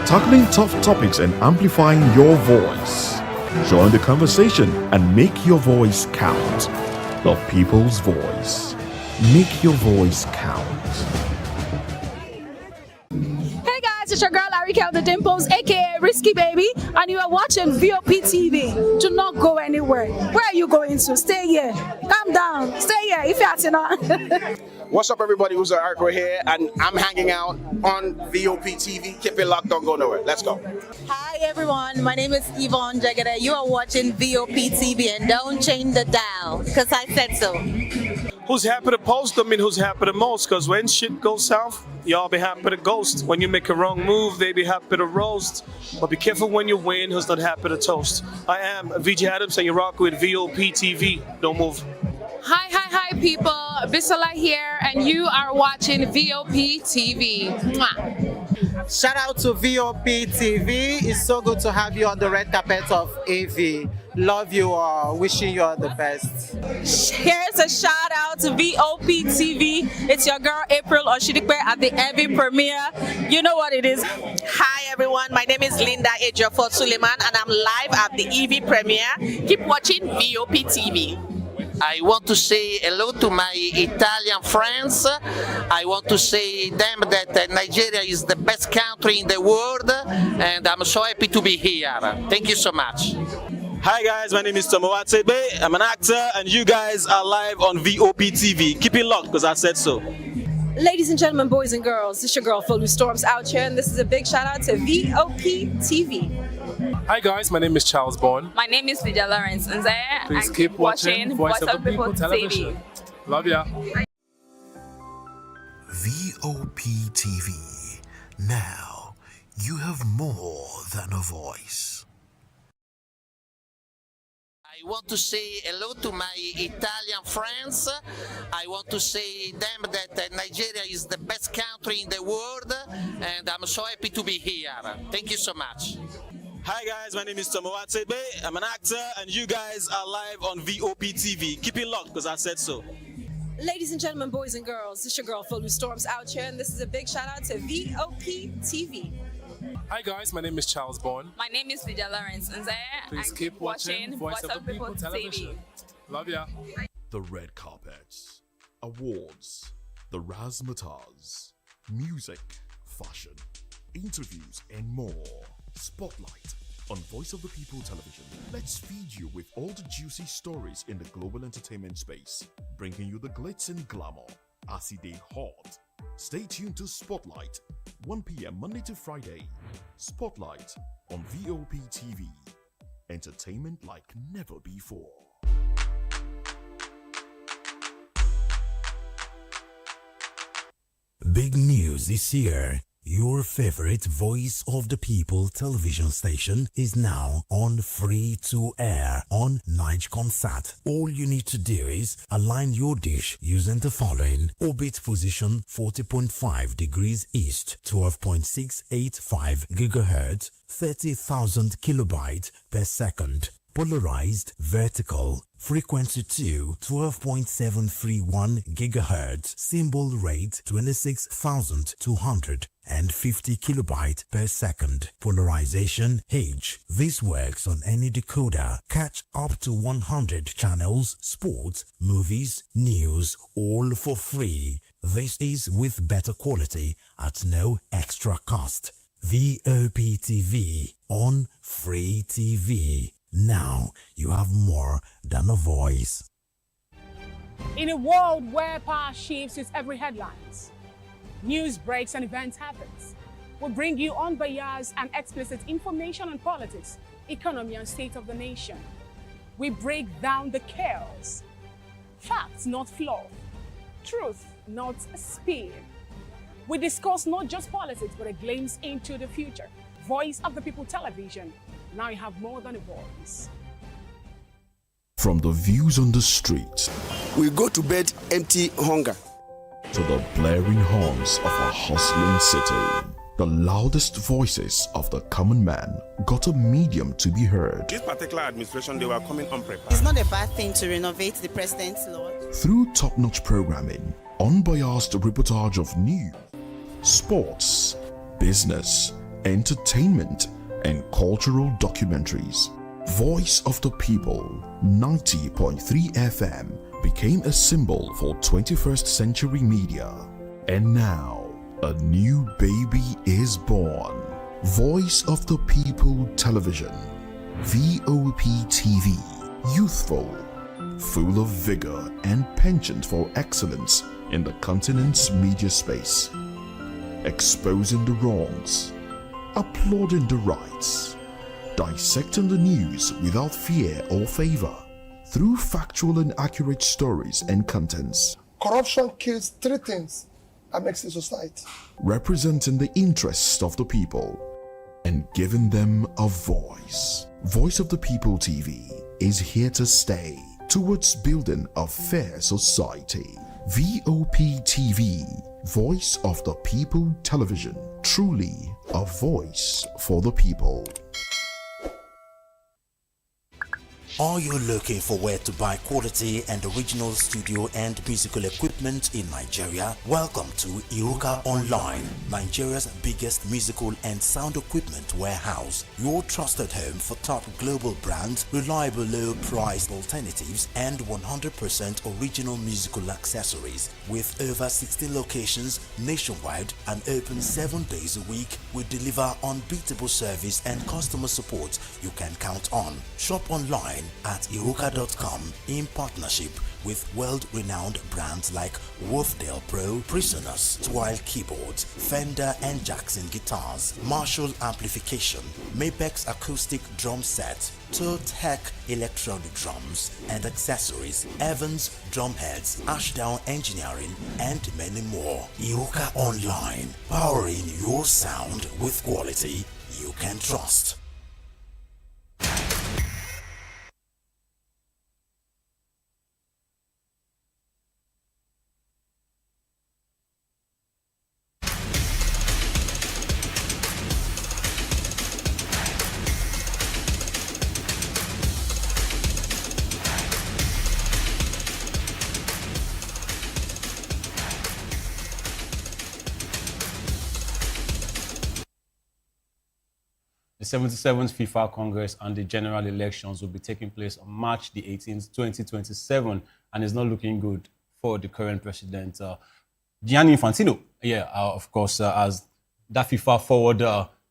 tackling tough topics and amplifying your voice. Join the conversation and make your voice count. The People's Voice. Make your voice count. Hey guys, it's your girl Arika of the Dimples, aka Risky Baby, and you are watching VOP TV. Do not go anywhere. Where are you going to? Stay here. Calm down. Stay here if you're not. What's up, everybody? Who's Arco here, and I'm hanging out on VOP TV. Keep it locked, don't go nowhere. Let's go. Hi everyone, my name is Yvonne Jagada. You are watching VOP TV, and don't change the dial, because I said so. Who's happy to post them and who's happy the most? Because when shit goes south, y'all be happy to ghost. When you make a wrong move, they be happy to roast. But be careful when you win, who's not happy to toast. I am VJ Adams, and you rock with VOP TV. Don't move. Hi, people. Bisola here, and you are watching VOP TV. Mwah. Shout out to VOP TV. It's so good to have you on the red carpet of AV. Love you all. Wishing you all the best. Here's a shout out to VOP TV. It's your girl April Oshidikwe at the AV premiere. You know what it is. Hi everyone, my name is Linda Ejiofor Suleiman, and I'm live at the EV premiere. Keep watching VOP TV. I want to say hello to my Italian friends. I want to say them that Nigeria is the best country in the world, and I'm so happy to be here. Thank you so much. Hi guys, my name is Tomo Atsebe. I'm an actor, and you guys are live on VOP TV. Keep it locked, because I said so. Ladies and gentlemen, boys and girls, it's your girl Folu Storms out here, and this is a big shout out to VOP TV. Hi guys, my name is Charles Bourne. My name is Lydia Lawrence Nzaya. Please keep watching Voice of the People Television. Love ya. VOP TV. Now, you have more than a voice. I want to say hello to my Italian friends. I want to say them that Nigeria is the best country in the world, and I'm so happy to be here. Thank you so much. Hi guys, my name is Tomo Atsebe. I'm an actor, and you guys are live on VOP TV. Keep it locked, because I said so. Ladies and gentlemen, boys and girls, it's your girl Folu Storms out here, and this is a big shout out to VOP TV. Hi guys, my name is Charles Bourne. My name is Lydia Lawrence Nzaya. Please keep watching Voice of the People Television. Love ya. The red carpets, awards, the razzmatazz, music, fashion, interviews, and more. Spotlight on Voice of the People Television. Let's feed you with all the juicy stories in the global entertainment space, bringing you the glitz and glamour as they hot. Stay tuned to Spotlight, 1 p.m. Monday to Friday. Spotlight on VOP TV. Entertainment like never before. Big news this year. Your favorite Voice of the People television station is now on free to air on Nigecomsat. All you need to do is align your dish using the following: orbit position 40.5 degrees east, 12.685 gigahertz, 30,000 kilobytes per second. Polarized vertical, frequency 2, 12.731 gigahertz, symbol rate 26,250 kilobyte per second. Polarization H. This works on any decoder. Catch up to 100 channels, sports, movies, news, all for free. This is with better quality at no extra cost. VOP TV on Free TV. Now you have more than a voice. In a world where power shifts its every headlines, news breaks and events happens, we bring you unbiased and explicit information on politics, economy and state of the nation. We break down the chaos. Facts, not fluff. Truth, not spin. We discuss not just politics, but a glimpse into the future. Voice of the People Television. Now you have more than a voice. From the views on the street, we go to bed empty hunger, to the blaring horns of a hustling city, the loudest voices of the common man got a medium to be heard. This particular administration, they were coming unprepared. It's not a bad thing to renovate the president's lodge. Through top-notch programming, unbiased reportage of news, sports, business, entertainment, and cultural documentaries, Voice of the People 90.3 FM became a symbol for 21st century media. And now, a new baby is born. Voice of the People Television, VOP TV, youthful, full of vigor and penchant for excellence in the continent's media space, exposing the wrongs, applauding the rights, dissecting the news without fear or favor, through factual and accurate stories and contents. Corruption kills three things that makes a society. Representing the interests of the people and giving them a voice. Voice of the People TV is here to stay towards building a fair society. VOP TV, Voice of the People Television, truly a voice for the people. Are you looking for where to buy quality and original studio and musical equipment in Nigeria? Welcome to Iruka Online, Nigeria's biggest musical and sound equipment warehouse. Your trusted home for top global brands, reliable low-priced alternatives, and 100% original musical accessories. With over 60 locations nationwide and open 7 days a week, we deliver unbeatable service and customer support you can count on. Shop online at iruka.com in partnership with world-renowned brands like Wolfdale Pro, Prisoners, Twile Keyboards, Fender and Jackson Guitars, Marshall Amplification, Mapex Acoustic Drum Set, Tech Electronic Drums and Accessories, Evans Drumheads, Ashdown Engineering, and many more. Iruka Online, powering your sound with quality you can trust. The 77th FIFA Congress and the general elections will be taking place on March the 18th, 2027, and it's not looking good for the current president, Gianni Infantino. Of course, as that FIFA Forward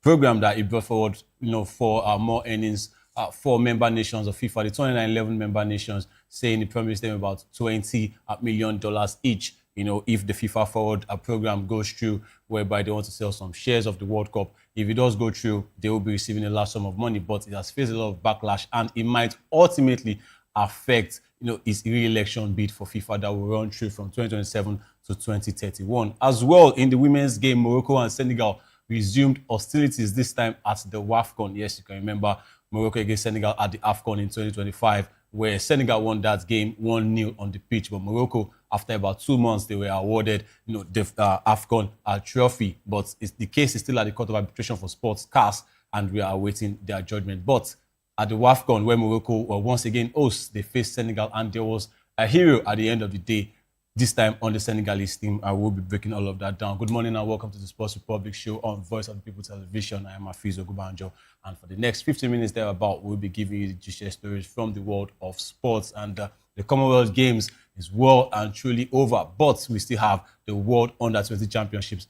program that he brought forward, for more earnings for member nations of FIFA, the 211 member nations, saying he promised them about $20 million each. If the FIFA Forward program goes through, whereby they want to sell some shares of the World Cup. If it does go through, they will be receiving a large sum of money, but it has faced a lot of backlash, and it might ultimately affect, his re-election bid for FIFA that will run through from 2027 to 2031. As well, in the women's game, Morocco and Senegal resumed hostilities, this time at the WAFCON. Yes, you can remember Morocco against Senegal at the AFCON in 2025, where Senegal won that game 1-0 on the pitch, but Morocco, after about 2 months, they were awarded, the AFCON trophy. But the case is still at the Court of Arbitration for Sports, CAS, and we are awaiting their judgment. But at the WAFCON, where Morocco were once again hosts. They faced Senegal, and there was a hero at the end of the day. This time on the Senegalese team, I will be breaking all of that down. Good morning and welcome to the Sports Republic show on Voice of the People Television. I am Afizo Gubanjo, and for the next 15 minutes thereabout, we'll be giving you the gist stories from the world of sports. And the Commonwealth Games is well and truly over, but we still have the World Under-20 Championships,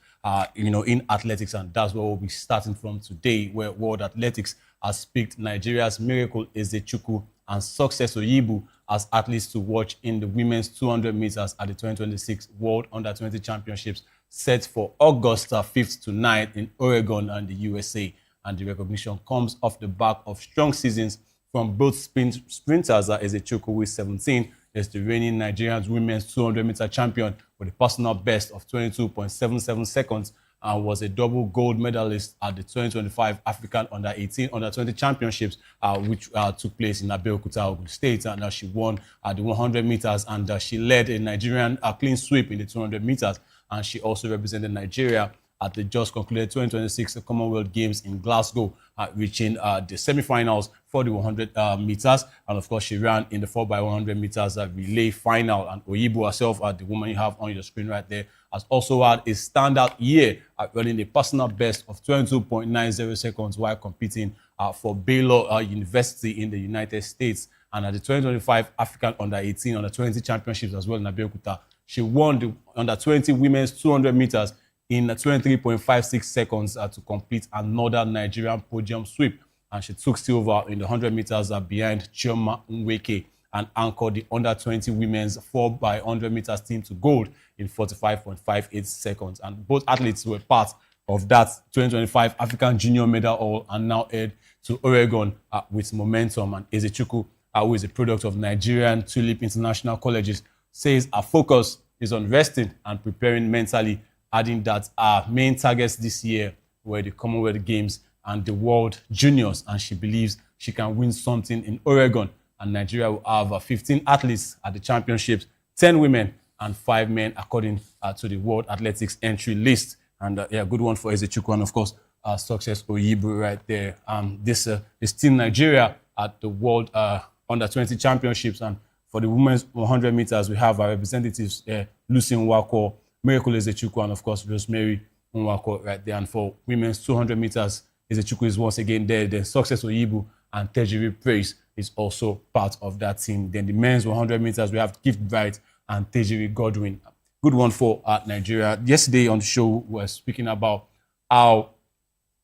in athletics, and that's where we'll be starting from today, where World Athletics has picked Nigeria's Miracle Ezechukwu and Success Oyibu as athletes to watch in the women's 200 meters at the 2026 World Under-20 Championships set for August 5th to 9th in Oregon and the USA. And the recognition comes off the back of strong seasons from both sprinters. Ezechukwu, who is 17, is the reigning Nigerian women's 200-meter champion with a personal best of 22.77 seconds, and was a double gold medalist at the 2025 African Under-18, Under-20 Championships, which took place in Abeokuta, Ogun State. And she won the 100 meters, and she led a Nigerian clean sweep in the 200 meters. And she also represented Nigeria at the just concluded 2026 Commonwealth Games in Glasgow, reaching the semi-finals for the 100 meters. And of course, she ran in the 4x100 meters relay final. And Oyibu herself, the woman you have on your screen right there, has also had a standout year at running a personal best of 22.90 seconds while competing for Baylor University in the United States. And at the 2025 African Under-18, Under-20 Championships as well in Abeokuta, she won the Under-20 women's 200 meters in 23.56 seconds to complete another Nigerian podium sweep. And she took silver in the 100 meters behind Chioma Nweke, and anchored the Under-20 women's 4x100 meters team to gold in 45.58 seconds. And both athletes were part of that 2025 African Junior Medal All and now head to Oregon with momentum. And Ezechukwu, who is a product of Nigerian Tulip International Colleges, says our focus is on resting and preparing mentally, adding that our main targets this year were the Commonwealth Games and the World Juniors, and she believes she can win something in Oregon. And Nigeria will have 15 athletes at the championships, 10 women and 5 men, according to the World Athletics entry list. And good one for Ezechukwu, and of course, Success Oyibu right there. This is Team Nigeria at the World Under-20 Championships. And for the women's 100 meters, we have our representatives, Lucy Nwako, Miracle Ezechukwu, and of course, Rosemary Nwako right there. And for women's 200 meters, Ezechukwu is once again there. Then Success Oyibu and Tejiri Praise is also part of that team. Then the men's 100 meters, we have Gift Bright and Tejiri Godwin. Good one for Nigeria. Yesterday on the show, we were speaking about how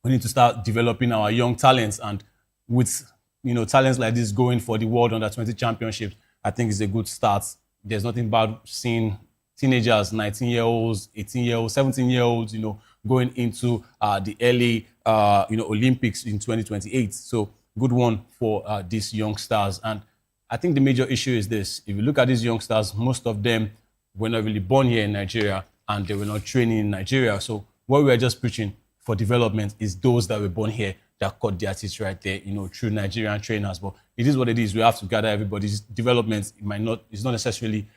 we need to start developing our young talents. And with talents like this going for the World Under-20 Championships, I think it's a good start. There's nothing bad seeing teenagers, 19-year-olds, 18-year-olds, 17-year-olds, going into the early, Olympics in 2028. So good one for these young stars. And I think the major issue is this. If you look at these young stars, most of them were not really born here in Nigeria, and they were not training in Nigeria. So what we are just preaching for development is those that were born here that cut their teeth right there, through Nigerian trainers. But it is what it is. We have to gather everybody's development. It's not necessarily,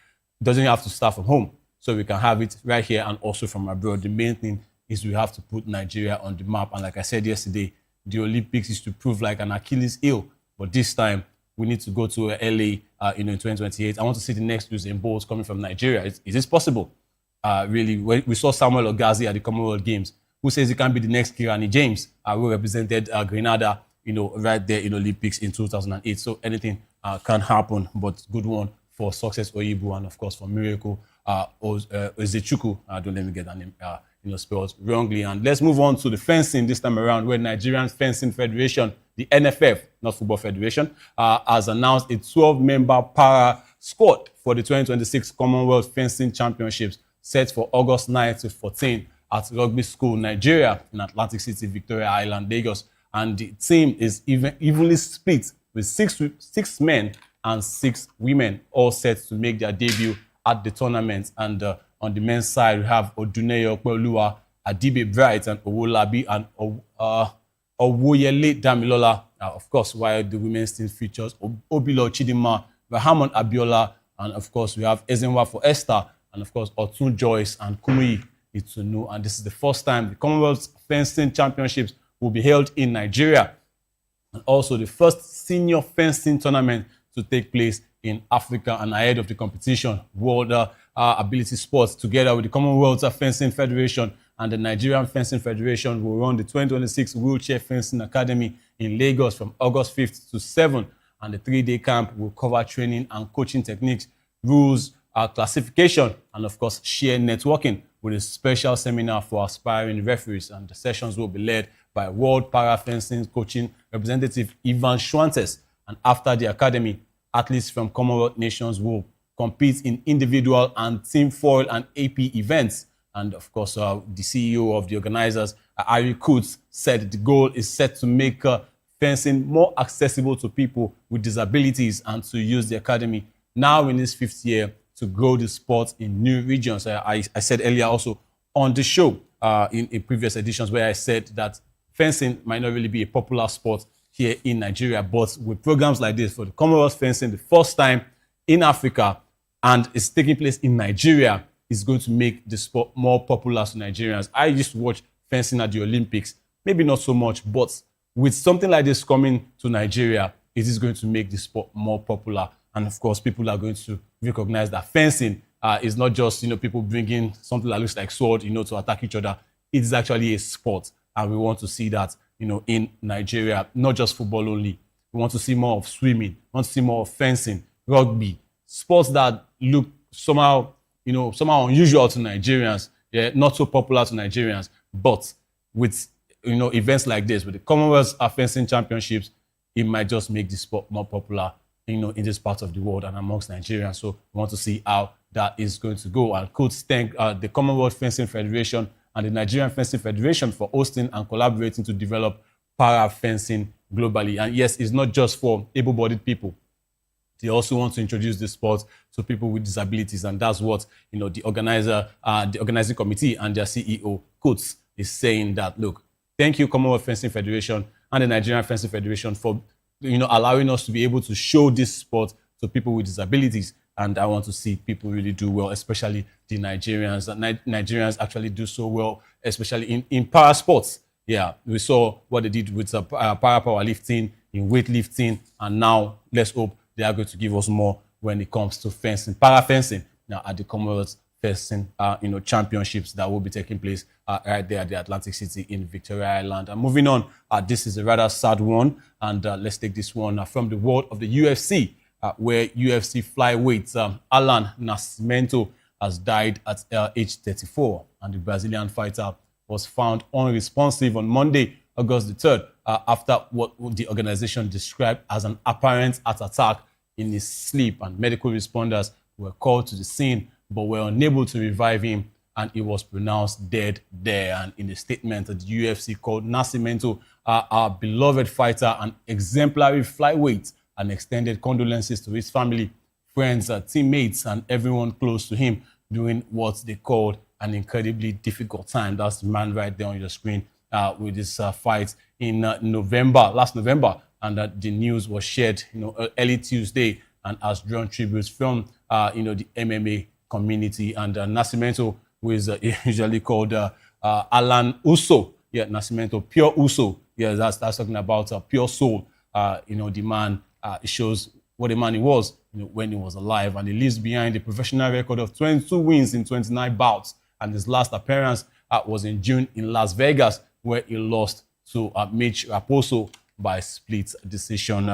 doesn't have to start from home. So we can have it right here and also from abroad. The main thing is we have to put Nigeria on the map. And like I said yesterday, the Olympics is to prove like an Achilles heel. But this time, we need to go to LA in 2028. I want to see the next Usain Bolt coming from Nigeria. Is this possible? Really, we saw Samuel Ogazi at the Commonwealth Games, who says he can be the next Kirani James, who represented Grenada, right there in Olympics in 2008. So anything can happen, but good one for Success Oyibu, and of course for Miracle Ezechukwu. Don't let me get that name spelled wrongly. And let's move on to the fencing this time around, where Nigerian Fencing Federation, the NFF, not Football Federation, has announced a 12-member para squad for the 2026 Commonwealth Fencing Championships set for August 9 to 14 at Rugby School, Nigeria, in Atlantic City, Victoria Island, Lagos. And the team is evenly split with six men and 6 women, all set to make their debut at the tournament. And on the men's side, we have Oduneyo Okpeoluwa, Adibe Bright, and Owolabi, and Owoyele Damilola. Of course, while the women's team features Obilo Chidima, Rahamon Abiola, and of course, we have Ezenwa for Esther, and of course, Otun Joyce and Kumuyi Itunu. And this is the first time the Commonwealth Fencing Championships will be held in Nigeria. and also the first senior fencing tournament to take place in Africa. And ahead of the competition, World Ability Sports, together with the Commonwealth Fencing Federation and the Nigerian Fencing Federation, will run the 2026 Wheelchair Fencing Academy in Lagos from August 5th to 7th. And the 3-day camp will cover training and coaching techniques, rules, classification, and of course, sheer networking, with a special seminar for aspiring referees. And the sessions will be led by World Para Fencing coaching representative Ivan Schwantes. And after the academy, athletes from Commonwealth nations will compete in individual and team foil and AP events. And of course, the CEO of the organizers, Ari Kutz, said the goal is set to make fencing more accessible to people with disabilities and to use the academy now in its 5th year to grow the sport in new regions. I said earlier also on the show in previous editions where I said that fencing might not really be a popular sport here in Nigeria, but with programs like this for the Commonwealth fencing, the first time in Africa, and it's taking place in Nigeria, is going to make the sport more popular to Nigerians. I used to watch fencing at the Olympics, maybe not so much, but with something like this coming to Nigeria, it is going to make the sport more popular. And of course, people are going to recognize that fencing is not just, people bringing something that looks like sword, to attack each other. It is actually a sport. And we want to see that, in Nigeria, not just football only. We want to see more of swimming. We want to see more of fencing, rugby, sports that look somehow unusual to Nigerians, not so popular to Nigerians. But with, events like this, with the Commonwealth Fencing Championships, it might just make the sport more popular, in this part of the world and amongst Nigerians. So we want to see how that is going to go. And could thank the Commonwealth Fencing Federation and the Nigerian Fencing Federation for hosting and collaborating to develop para fencing globally. And yes, it's not just for able-bodied people. They also want to introduce the sport to people with disabilities, and that's what the organizing committee and their CEO Coates is saying. That look, thank you Commonwealth Fencing Federation and the Nigerian Fencing Federation for allowing us to be able to show this sport to people with disabilities. And I want to see people really do well, especially the Nigerians. Nigerians actually do so well, especially in para sports. Yeah, we saw what they did with para powerlifting, in weightlifting, and now let's hope they are going to give us more when it comes to fencing, para fencing, now at the Commonwealth Fencing, championships that will be taking place right there at the Atlantic City in Victoria Island. And moving on, this is a rather sad one, and let's take this one from the world of the UFC, where UFC flyweight Alan Nascimento has died at age 34, and the Brazilian fighter was found unresponsive on Monday, August the 3rd, after what the organization described as an apparent heart attack in his sleep, and medical responders were called to the scene but were unable to revive him, and he was pronounced dead there. And in a statement, the UFC called Nascimento our beloved fighter and exemplary flyweight, and extended condolences to his family, friends, teammates, and everyone close to him during what they called an incredibly difficult time. That's the man right there on your screen with this fight in last November, and the news was shared, early Tuesday, and has drawn tributes from, the MMA community. And Nascimento, who is usually called Alan Uso. Yeah, Nascimento, pure Uso. Yeah, that's talking about pure soul. The man, it shows what a man he was, when he was alive. And he leaves behind a professional record of 22 wins in 29 bouts. And his last appearance was in June in Las Vegas, where he lost to Mitch Raposo by split decision.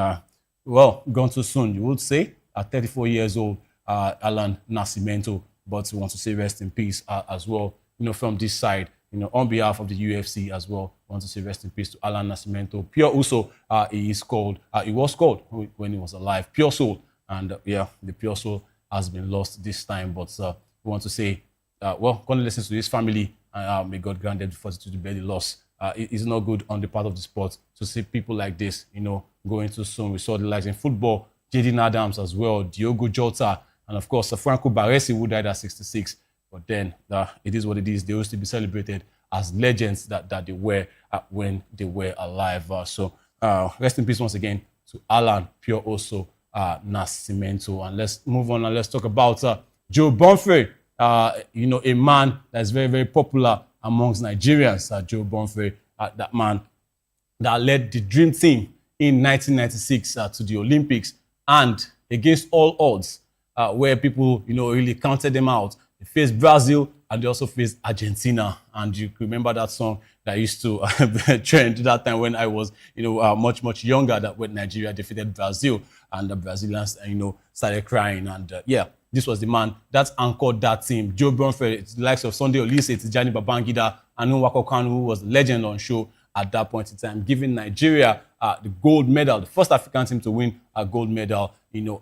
Gone too soon, you would say, at 34 years old, Alan Nascimento. But we want to say rest in peace as well, from this side, on behalf of the UFC as well. We want to say rest in peace to Alan Nascimento. Pure Uso, he was called when he was alive, Pure Soul. And the Pure Soul has been lost this time. But we want to say, condolences to his family. May God grant them fortitude to bear the loss. It's not good on the part of the sport to see people like this, going too soon. We saw the likes in football, Jaden Adams as well, Diogo Jota, and of course, Franco Baresi, who died at 66. But then it is what it is. They used to be celebrated as legends that they were when they were alive. So rest in peace once again to Alan Pure Oso Nascimento. And let's move on and let's talk about Joe Bonfrey. A man that's very, very popular amongst Nigerians. Joe Bonfrey, that man that led the dream team in 1996 to the Olympics, and against all odds, where people, really counted them out. They faced Brazil and they also faced Argentina. And you remember that song that used to trend that time when I was, much, much younger, that when Nigeria defeated Brazil and the Brazilians, started crying. And yeah, this was the man that anchored that team. Joe Bromford, the likes of Sunday Olise, Tijani Babangida, and Nwako Kanu, who was the legend on show at that point in time, giving Nigeria the gold medal, the first African team to win a gold medal,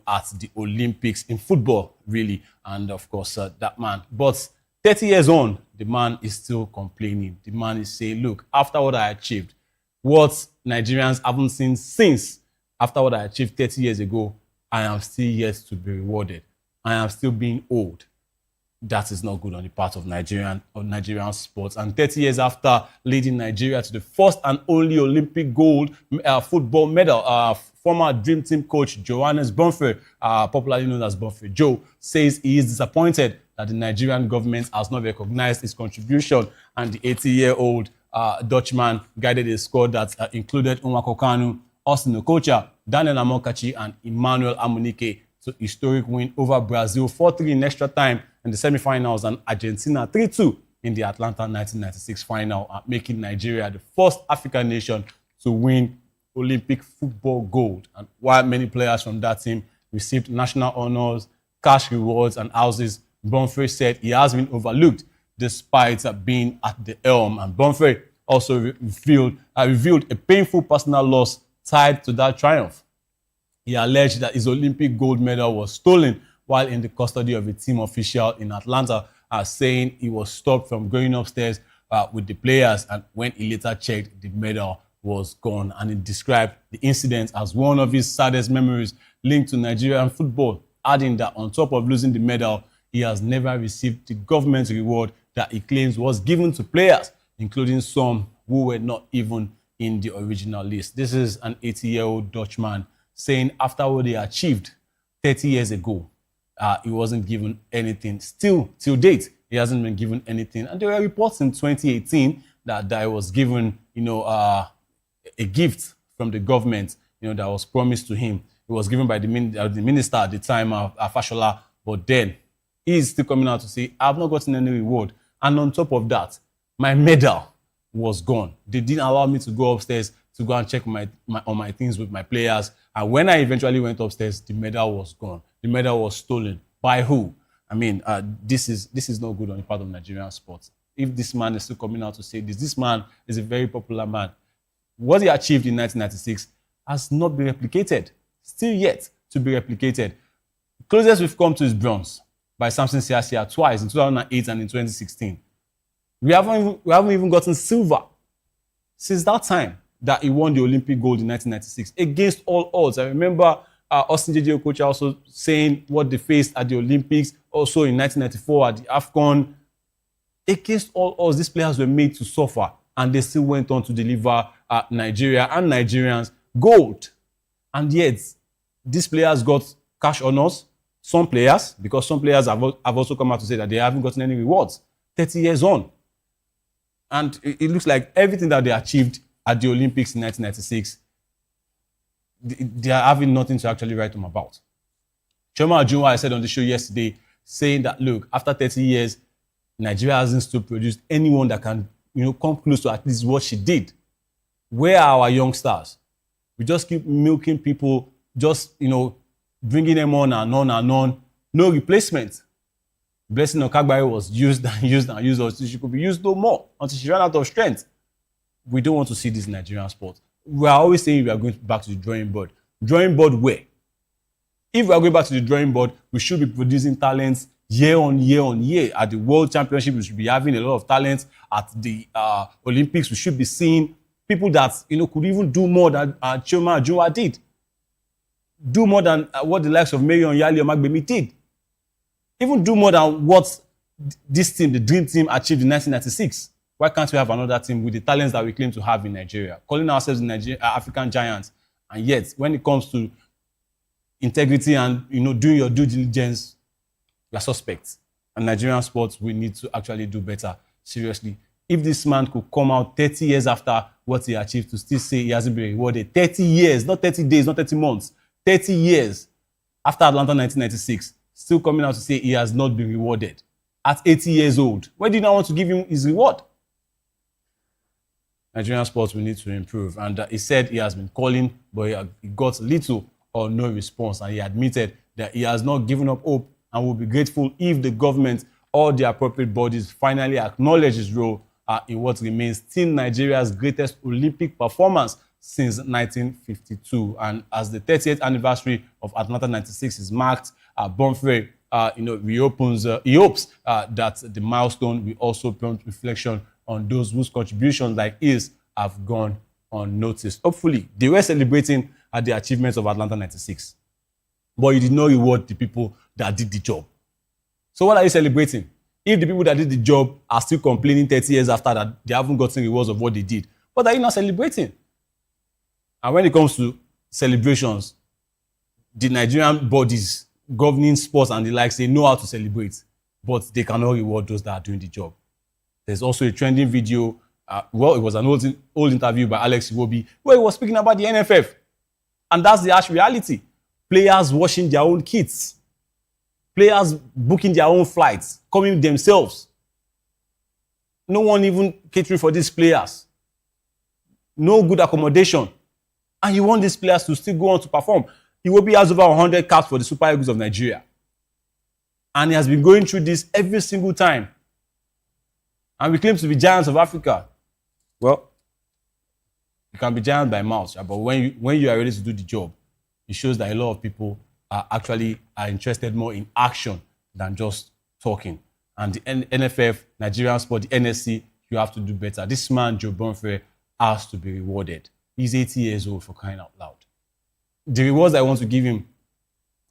at the Olympics in football, really. And of course, that man. But 30 years on, the man is still complaining. The man is saying, look, after what I achieved, what Nigerians haven't seen since, after what I achieved 30 years ago, I am still yet to be rewarded. I am still being owed. That is not good on the part of Nigerian sports. And 30 years after leading Nigeria to the first and only Olympic gold football medal, former Dream Team coach Johannes Bromford, popularly known as Bromford Joe, says he is disappointed that the Nigerian government has not recognized his contribution. And the 80-year-old Dutchman guided a squad that included Nwako Kanu, Austin Okocha, Daniel Amokachi, and Emmanuel Amunike to historic win over Brazil 4-3 in extra time in the semi-finals, and Argentina 3-2 in the Atlanta 1996 final, making Nigeria the first African nation to win Olympic football gold. And while many players from that team received national honors, cash rewards, and houses, Bromford said he has been overlooked despite being at the helm. And Bromford also revealed a painful personal loss tied to that triumph. He alleged that his Olympic gold medal was stolen while in the custody of a team official in Atlanta, saying he was stopped from going upstairs with the players, and when he later checked, the medal was gone. And he described the incident as one of his saddest memories linked to Nigerian football, adding that on top of losing the medal, he has never received the government reward that he claims was given to players, including some who were not even in the original list. This is an 80-year-old Dutchman saying after what he achieved 30 years ago, he wasn't given anything. Still, till date, he hasn't been given anything. And there were reports in 2018 that he was given, a gift from the government, that was promised to him. It was given by the minister at the time, Fashola, but then he's still coming out to say, I've not gotten any reward. And on top of that, my medal was gone. They didn't allow me to go upstairs to go and check on my things with my players. And when I eventually went upstairs, the medal was gone. The medal was stolen. By who? I mean, this is not good on the part of Nigerian sports. If this man is still coming out to say this man is a very popular man. What he achieved in 1996 has not been replicated. Still yet to be replicated. Closest we've come to is bronze by Samson Siasia twice, in 2008 and in 2016. We haven't even gotten silver since that time that he won the Olympic gold in 1996 against all odds. I remember Austin J.J. Okocha also saying what they faced at the Olympics, also in 1994 at the AFCON. Against all odds, these players were made to suffer, and they still went on to deliver Nigeria and Nigerians gold. And yet, these players got cash honors. Some players, because some players have also come out to say that they haven't gotten any rewards 30 years on. And it looks like everything that they achieved at the Olympics in 1996, they are having nothing to actually write them about. Choma Ajunwa, I said on the show yesterday, saying that, look, after 30 years, Nigeria hasn't still produced anyone that can, come close to at least what she did. Where are our young stars? We just keep milking people, just, bringing them on and on and on. No replacement. Blessing Okagbare was used and used and used until she could be used no more, until she ran out of strength. We don't want to see this Nigerian sport. We are always saying we are going back to the drawing board. Drawing board where? If we are going back to the drawing board, we should be producing talents year on year on year. At the World Championship, we should be having a lot of talents. At the Olympics, we should be seeing people that could even do more than Choma Ajunwa did. Do more than what the likes of Marion Yali or Magbemi did. Even do more than what this team, the Dream Team, achieved in 1996. Why can't we have another team with the talents that we claim to have in Nigeria? Calling ourselves African giants. And yet, when it comes to integrity and doing your due diligence, we are suspects. And Nigerian sports, we need to actually do better. Seriously. If this man could come out 30 years after what he achieved to still say he hasn't been rewarded, 30 years, not 30 days, not 30 months, 30 years after Atlanta 1996, still coming out to say he has not been rewarded at 80 years old. Why do you not want to give him his reward? Nigerian sports will need to improve. And he said he has been calling, but he got little or no response. And he admitted that he has not given up hope and will be grateful if the government or the appropriate bodies finally acknowledge his role in what remains still Nigeria's greatest Olympic performance since 1952. And as the 30th anniversary of Atlanta 96 is marked, Bonfrey reopens. He hopes that the milestone will also prompt reflection on those whose contributions like his have gone unnoticed. Hopefully, they were celebrating at the achievements of Atlanta 96, but you did not reward the people that did the job. So what are you celebrating? If the people that did the job are still complaining 30 years after that they haven't gotten rewards of what they did, what are you not celebrating? And when it comes to celebrations, the Nigerian bodies governing sports and the likes, they know how to celebrate, but they cannot reward those that are doing the job. There's also a trending video. It was an old interview by Alex Iwobi where he was speaking about the NFF. And that's the harsh reality. Players washing their own kits. Players booking their own flights, coming themselves. No one even catering for these players. No good accommodation. And you want these players to still go on to perform. Iwobi has over 100 caps for the Super Eagles of Nigeria. And he has been going through this every single time. And we claim to be giants of Africa. Well, you can be giant by mouth, but when you are ready to do the job, it shows that a lot of people are interested more in action than just talking. And the NFF, Nigerian Sport, the NSC, you have to do better. This man, Joe Bonfrey, has to be rewarded. He's 80 years old, for crying out loud. The rewards I want to give him,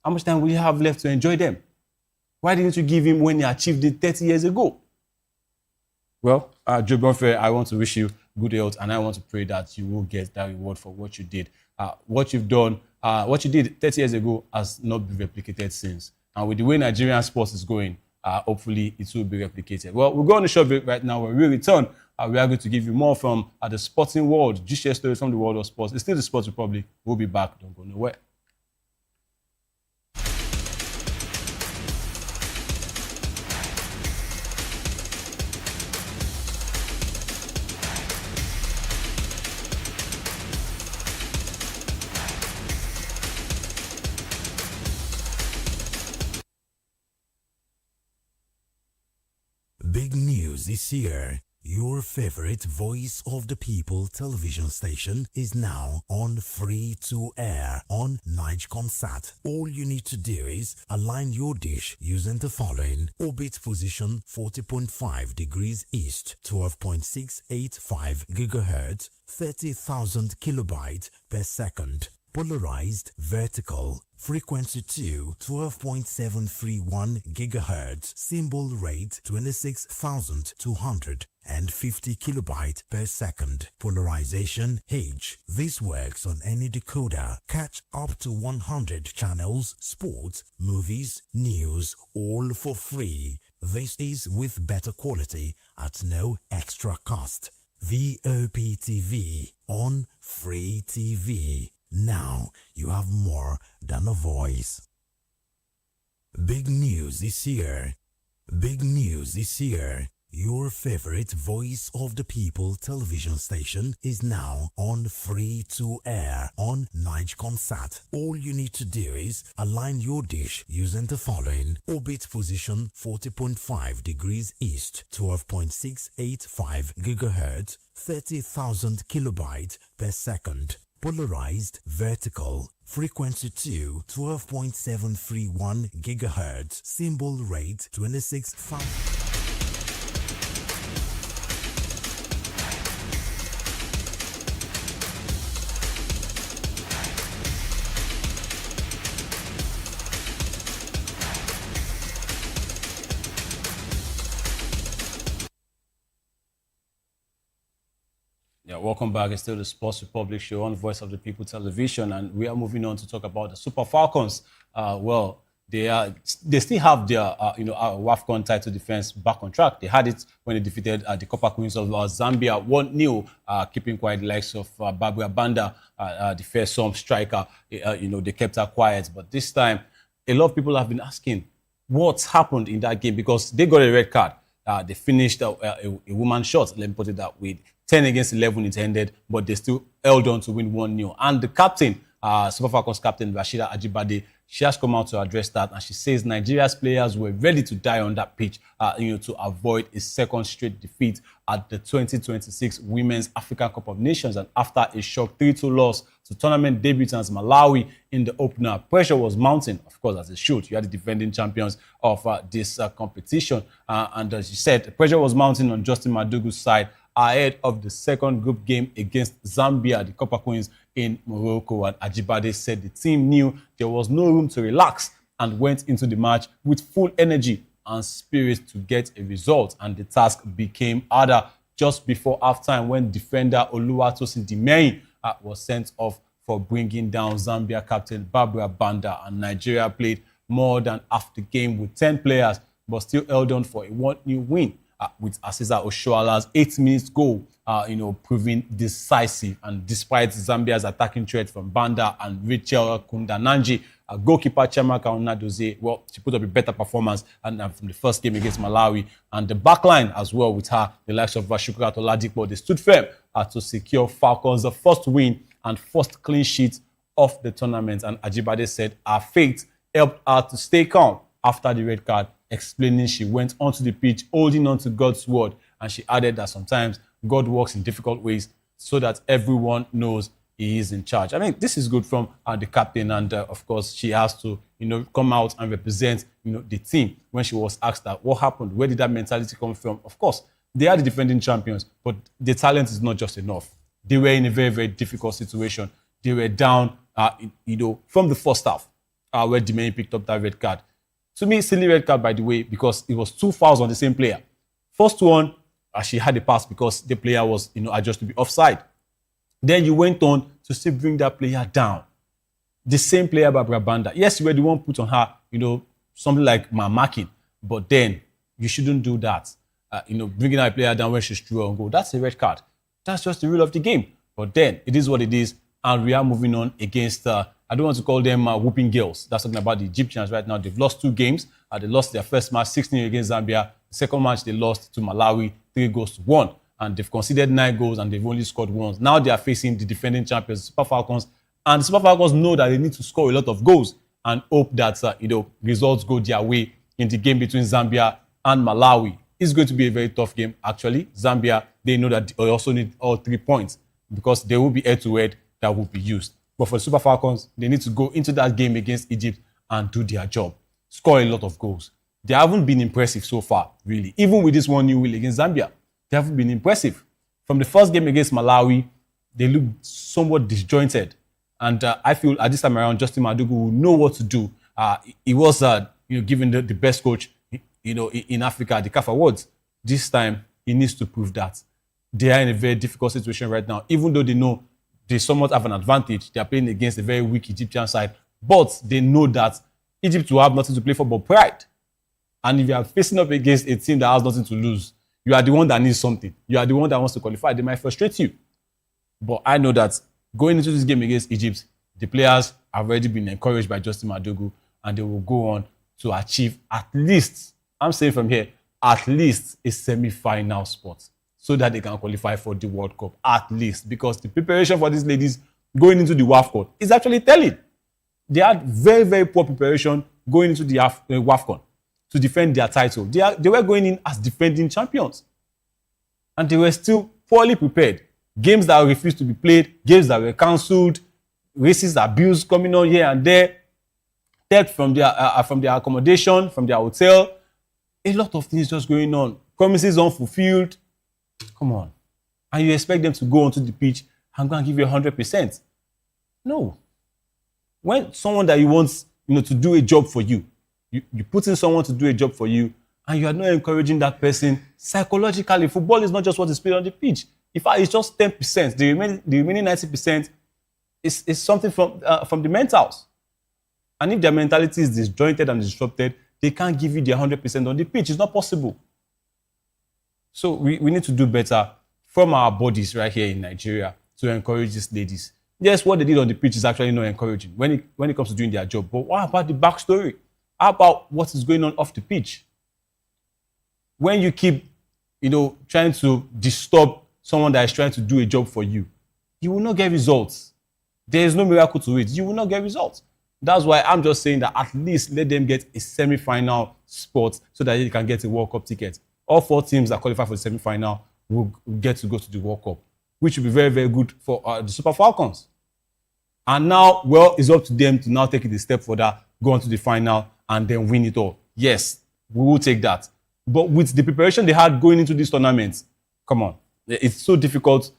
how much time will you have left to enjoy them? Why didn't you give him when he achieved it 30 years ago? Well, Joe Bonfrey, I want to wish you good health, and I want to pray that you will get that reward for what you did. What you've done, what you did 30 years ago has not been replicated since. And with the way Nigerian sports is going, hopefully it will be replicated. Well, we'll go on a short break right now. When we return, we are going to give you more from the sporting world, just share stories from the world of sports. It's still the Sports Republic. We'll be back. Don't go nowhere. Big news this year. Your favorite Voice of the People television station is now on free to air on Nigecomsat. All you need to do is align your dish using the following: orbit position 40.5 degrees east, 12.685 gigahertz, 30,000 kilobytes per second. Polarized vertical, frequency 2, 12.731 gigahertz, symbol rate 26,250 kilobytes per second. Polarization H. This works on any decoder. Catch up to 100 channels, sports, movies, news, all for free. This is with better quality at no extra cost. VOP TV on Free TV. Now you have more than a voice. Big news this year. Big news this year. Your favorite Voice of the People television station is now on free to air on Nigecomsat. All you need to do is align your dish using the following: orbit position 40.5 degrees east, 12.685 gigahertz, 30,000 kilobytes per second. Polarized vertical, frequency 2, 12.731 gigahertz, symbol rate 26,000. Yeah, welcome back. It's still the Sports Republic show on Voice of the People television, and we are moving on to talk about the Super Falcons. they still have their WAFCON title defense back on track. They had it when they defeated the Copper Queens of Zambia 1-0, keeping quiet the likes of Barbara Banda, the fearsome striker. They kept her quiet. But this time, a lot of people have been asking what's happened in that game because they got a red card. They finished a woman shot, let me put it that way. 10 against 11 it ended, but they still held on to win 1-0. And the captain, Super Falcons captain Rashida Ajibade, she has come out to address that, and she says Nigeria's players were ready to die on that pitch, to avoid a second straight defeat at the 2026 Women's African Cup of Nations. And after a shock 3-2 loss to tournament debutants Malawi in the opener, pressure was mounting, of course, as it should. You had the defending champions of this competition, and as you said, the pressure was mounting on Justin Madugu's side ahead of the second group game against Zambia, the Copper Queens in Morocco. And Ajibade said the team knew there was no room to relax and went into the match with full energy and spirit to get a result. And the task became harder just before halftime when defender Oluwatosin Dimeyin was sent off for bringing down Zambia captain Barbara Banda. And Nigeria played more than half the game with 10 players, but still held on for a 1-0 win. With Asisa Oshuala's 8-minute goal, proving decisive. And despite Zambia's attacking threat from Banda and Rachel Kundananji, goalkeeper Chiamaka Onadozie, well, she put up a better performance and from the first game against Malawi. And the backline as well with her, the likes of Shukrat Oladipo, they stood firm to secure Falcons the first win and first clean sheet of the tournament. And Ajibade said her faith helped her to stay calm after the red card, explaining she went onto the pitch holding on to God's word, and she added that sometimes God works in difficult ways so that everyone knows he is in charge. I mean, this is good from the captain, and of course she has to come out and represent the team. When she was asked that what happened, where did that mentality come from, of course they are the defending champions, but the talent is not just enough. They were in a very, very difficult situation. They were down from the first half where Dimeyin picked up that red card. To me, silly red card, by the way, because it was 2 fouls on the same player. First one, she had a pass because the player was, adjudged to be offside. Then you went on to still bring that player down. The same player, Barbara Banda. Yes, you were the one put on her, something like marking, but then you shouldn't do that. Bringing a player down when she's through on goal, that's a red card. That's just the rule of the game. But then it is what it is, and we are moving on against. I don't want to call them whooping girls. That's talking about the Egyptians right now. They've lost 2 games. They lost their first match 16 against Zambia. The second match they lost to Malawi 3-1, and they've conceded 9 goals and they've only scored 1. Now they are facing the defending champions, Super Falcons, and the Super Falcons know that they need to score a lot of goals and hope that results go their way in the game between Zambia and Malawi. It's going to be a very tough game. Actually, Zambia, they know that they also need all 3 points because there will be head-to-head that will be used. But for the Super Falcons, they need to go into that game against Egypt and do their job. Score a lot of goals. They haven't been impressive so far, really. Even with this 1-0 win against Zambia, they haven't been impressive. From the first game against Malawi, they looked somewhat disjointed. And I feel at this time around, Justin Madugu will know what to do. He was given the best coach in Africa at the CAF Awards. This time, he needs to prove that. They are in a very difficult situation right now, even though they know they somewhat have an advantage. They are playing against a very weak Egyptian side, but they know that Egypt will have nothing to play for but pride. And if you are facing up against a team that has nothing to lose, you are the one that needs something. You are the one that wants to qualify. They might frustrate you. But I know that going into this game against Egypt, the players have already been encouraged by Justin Madugu, and they will go on to achieve at least, I'm saying from here, at least a semi-final spot, so that they can qualify for the World Cup, at least. Because the preparation for these ladies going into the WAFCON is actually telling. They had very, very poor preparation going into the WAFCON to defend their title. They were going in as defending champions. And they were still poorly prepared. Games that refused to be played, games that were cancelled, racist abuse coming on here and there, theft from their accommodation, from their hotel. A lot of things just going on. Promises unfulfilled. Come on. And you expect them to go onto the pitch and go and give you 100%. No. When someone that you want to do a job for you, you put in someone to do a job for you, and you are not encouraging that person psychologically. Football is not just what is played on the pitch. In fact, it's just 10%. The remaining 90% is something from the mentals. And if their mentality is disjointed and disrupted, they can't give you their 100% on the pitch. It's not possible. So we need to do better from our bodies right here in Nigeria to encourage these ladies. Yes, what they did on the pitch is actually not encouraging when it comes to doing their job. But what about the backstory? How about what is going on off the pitch? When you keep, trying to disturb someone that is trying to do a job for you, you will not get results. There is no miracle to it. You will not get results. That's why I'm just saying that at least let them get a semi-final spot so that they can get a World Cup ticket. All 4 teams that qualify for the semi-final will get to go to the World Cup, which will be very, very good for the Super Falcons. And now, well, it's up to them to now take it a step further, go on to the final, and then win it all. Yes, we will take that. But with the preparation they had going into this tournament, come on, it's so difficult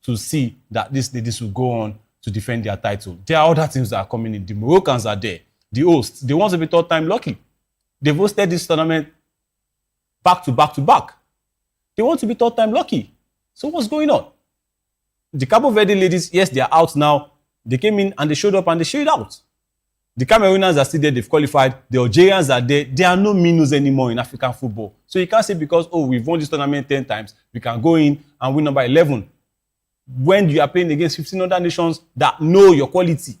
to see that these ladies will go on to defend their title. There are other teams that are coming in. The Moroccans are there. The hosts, they want to be third time lucky. They've hosted this tournament back to back to back. They want to be third time lucky. So what's going on? The Cabo Verde ladies, yes, they are out now. They came in and they showed up and they showed out. The Cameroonians are still there, they've qualified. The Algerians are there. There are no minnows anymore in African football. So you can't say because, we've won this tournament 10 times, we can go in and win number 11. When you are playing against 15 other nations that know your quality.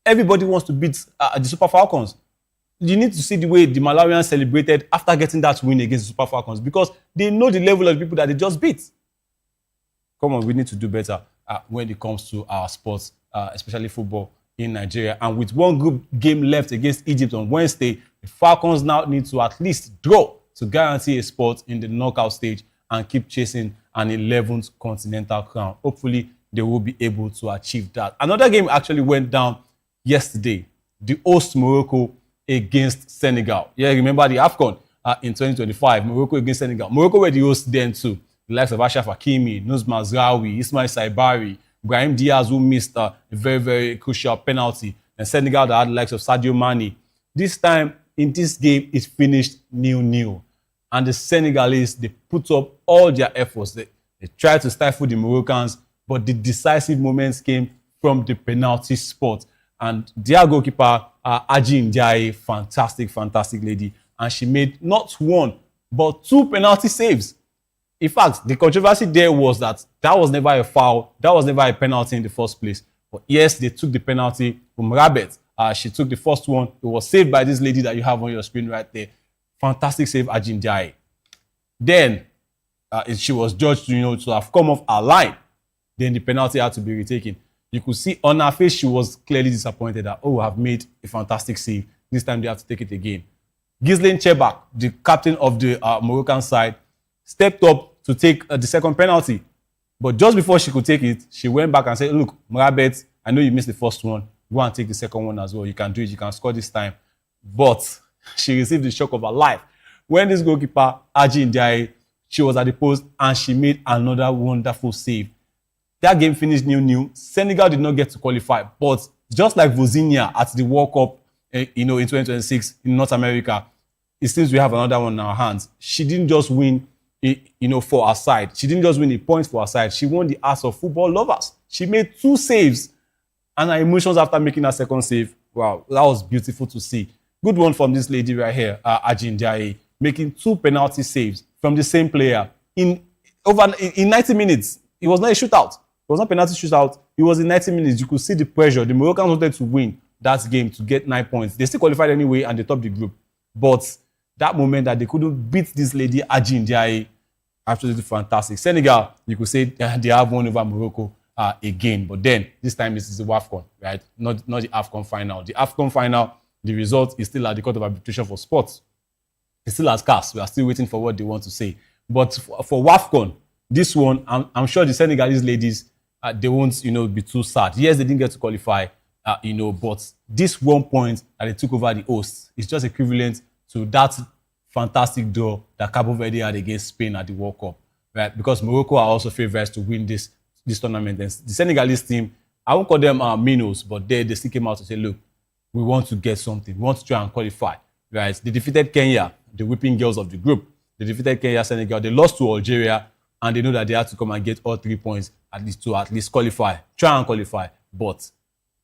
Everybody wants to beat the Super Falcons. You need to see the way the Malawians celebrated after getting that win against the Super Falcons because they know the level of people that they just beat. Come on, we need to do better when it comes to our sports, especially football in Nigeria. And with one group game left against Egypt on Wednesday, the Falcons now need to at least draw to guarantee a spot in the knockout stage and keep chasing an 11th continental crown. Hopefully, they will be able to achieve that. Another game actually went down yesterday. The host Morocco against Senegal. Yeah, remember the AFCON in 2025. Morocco against Senegal. Morocco were the hosts then too. The likes of Ashraf Hakimi, Nuz Mazraoui, Ismail Saibari, Brahim Diaz, who missed a very, very crucial penalty. And Senegal that had the likes of Sadio Mane. This time, in this game, it finished 0-0. And the Senegalese, they put up all their efforts. They tried to stifle the Moroccans, but the decisive moments came from the penalty spot. And their goalkeeper, Aji Ndiaye, fantastic lady. And she made not one, but 2 penalty saves. In fact, the controversy there was that was never a foul. That was never a penalty in the first place. But yes, they took the penalty from Rabet. She took the first one. It was saved by this lady that you have on your screen right there. Fantastic save, Aji Ndiaye. Then, she was judged to have come off her line. Then the penalty had to be retaken. You could see on her face, she was clearly disappointed that, I've made a fantastic save. This time they have to take it again. Ghislaine Chebak, the captain of the Moroccan side, stepped up to take the second penalty. But just before she could take it, she went back and said, look, Morabet, I know you missed the first one. Go and take the second one as well. You can do it. You can score this time. But she received the shock of her life. When this goalkeeper, Aji Ndiaye, she was at the post and she made another wonderful save. That game finished 0-0. Senegal did not get to qualify. But just like Vozinha at the World Cup, in 2026 in North America, it seems we have another one in our hands. She didn't just win for her side. She didn't just win a point for her side. She won the hearts of football lovers. She made 2 saves. And her emotions after making her second save, wow, that was beautiful to see. Good one from this lady right here, Aji Ndiaye, making 2 penalty saves from the same player in 90 minutes. It was not a shootout. It was not a penalty shootout. It was in 90 minutes. You could see the pressure. The Moroccans wanted to win that game to get 9 points. They still qualified anyway and they topped the group. But that moment that they couldn't beat this lady, Aji Ndiaye, absolutely fantastic. Senegal, you could say they have won over Morocco again. But then, this time this is the WAFCON, right? Not the AFCON final. The AFCON final, the result is still at the Court of Arbitration for Sports. It's still as cast. We are still waiting for what they want to say. But for WAFCON, this one, I'm sure the Senegalese ladies, they won't, be too sad. Yes, they didn't get to qualify, but this 1 point that they took over the hosts is just equivalent to that fantastic draw that Cabo Verde had against Spain at the World Cup, right? Because Morocco are also favorites to win this tournament. And the Senegalese team, I won't call them minnows, but they still came out to say, look, we want to get something. We want to try and qualify, right? They defeated Kenya, the whipping girls of the group. They defeated Kenya, Senegal. They lost to Algeria, and they know that they have to come and get all 3 points to at least qualify. Try and qualify, but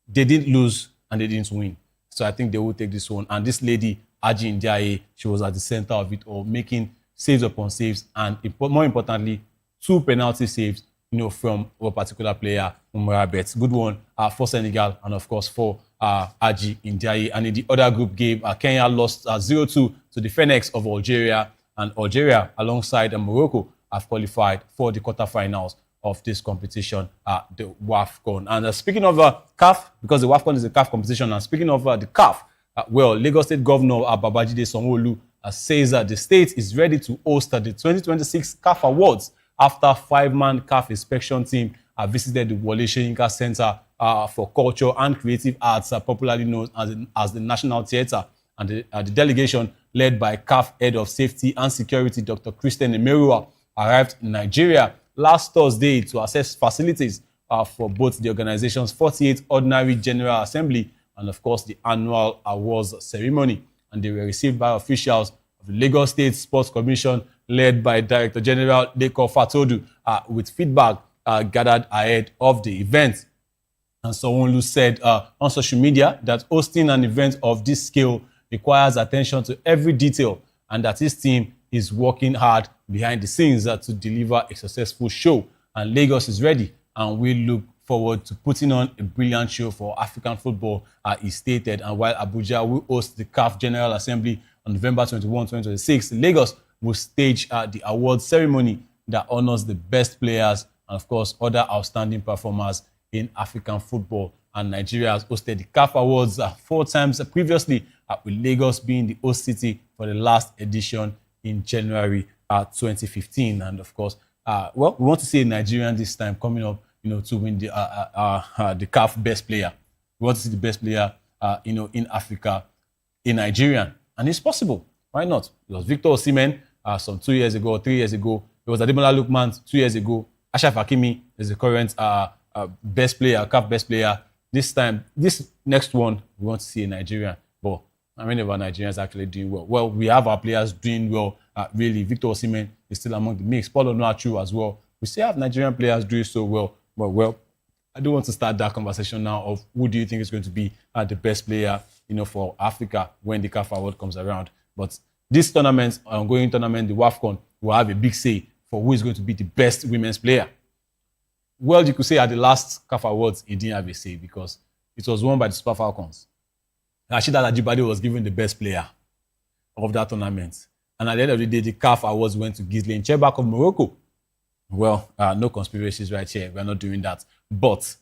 they didn't lose and they didn't win. So I think they will take this one. And this lady, Aji Ndiaye, she was at the center of it all, making saves upon saves, and more importantly, 2 penalty saves, from a particular player, Umar Bet. Good one for Senegal, and of course for Aji Ndiaye. And in the other group game, Kenya lost 0-2 to the Phoenix of Algeria, and Algeria, alongside Morocco, have qualified for the quarterfinals of this competition, the WAFCON. And speaking of CAF, because the WAFCON is a CAF competition, and speaking of the CAF, Lagos State Governor Babajide Sanwo-Olu says that the state is ready to host the 2026 CAF Awards after 5-man CAF inspection team visited the Wole Soyinka Center for Culture and Creative Arts, popularly known as the National Theatre. And the delegation, led by CAF Head of Safety and Security, Dr. Christian Emerua, arrived in Nigeria last Thursday to assess facilities for both the organization's 48th Ordinary General Assembly and, of course, the annual awards ceremony. And they were received by officials of the Lagos State Sports Commission, led by Director General Leko Fatodu, with feedback gathered ahead of the event. And Sanwo-Olu said on social media that hosting an event of this scale requires attention to every detail, and that his team is working hard behind the scenes to deliver a successful show. And Lagos is ready, and we look forward to putting on a brilliant show for African football, he stated. And while Abuja will host the CAF General Assembly on November 21, 2026, Lagos will stage the award ceremony that honors the best players and, of course, other outstanding performers in African football. And Nigeria has hosted the CAF Awards 4 times previously, with Lagos being the host city for the last edition in January 2015. And, of course, we want to see a Nigerian this time coming up, to win the CAF Best Player. We want to see the best player, in Africa, a Nigerian. And it's possible. Why not? It was Victor Osimhen some 2 years ago, 3 years ago. It was Ademola Lookman 2 years ago. Ashraf Hakimi is the current best player, CAF best player. This time, this next one, we want to see a Nigerian. But how many of our Nigerians are actually doing well? Well, we have our players doing well. Really, Victor Osimhen is still among the mix. Paul Onuachu as well. We still have Nigerian players doing so well. Well, I don't want to start that conversation now of who do you think is going to be the best player, for Africa when the CAF Award comes around. But this tournament, ongoing tournament, the WAFCON, will have a big say for who is going to be the best women's player. Well, you could say at the last CAF Awards, it didn't have a say because it was won by the Super Falcons. Rashida Ajibade was given the best player of that tournament. And at the end of the day, the CAF Awards went to Gisle Nchebak of Morocco. Well, no conspiracies right here. We're not doing that. But,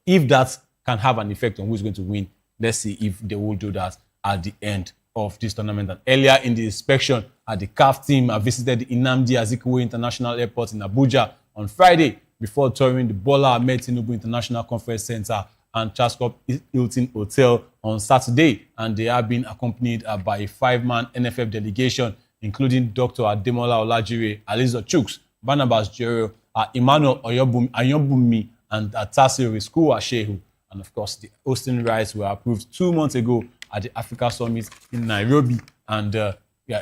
if that can have an effect on who's going to win, let's see if they will do that at the end of this tournament. And earlier in the inspection, the CAF team visited the Nnamdi Azikiwe International Airport in Abuja on Friday before touring the Bola Ahmed Tinubu International Conference Center and Chaskop Hilton Hotel on Saturday. And they are being accompanied by a 5-man NFF delegation, including Dr. Ademola Olajire, Alizo Chuks, Barnabas Jero, Emmanuel Oyobumi, and Tasir Risku Shehu. And of course, the hosting rights were approved 2 months ago at the Africa Summit in Nairobi and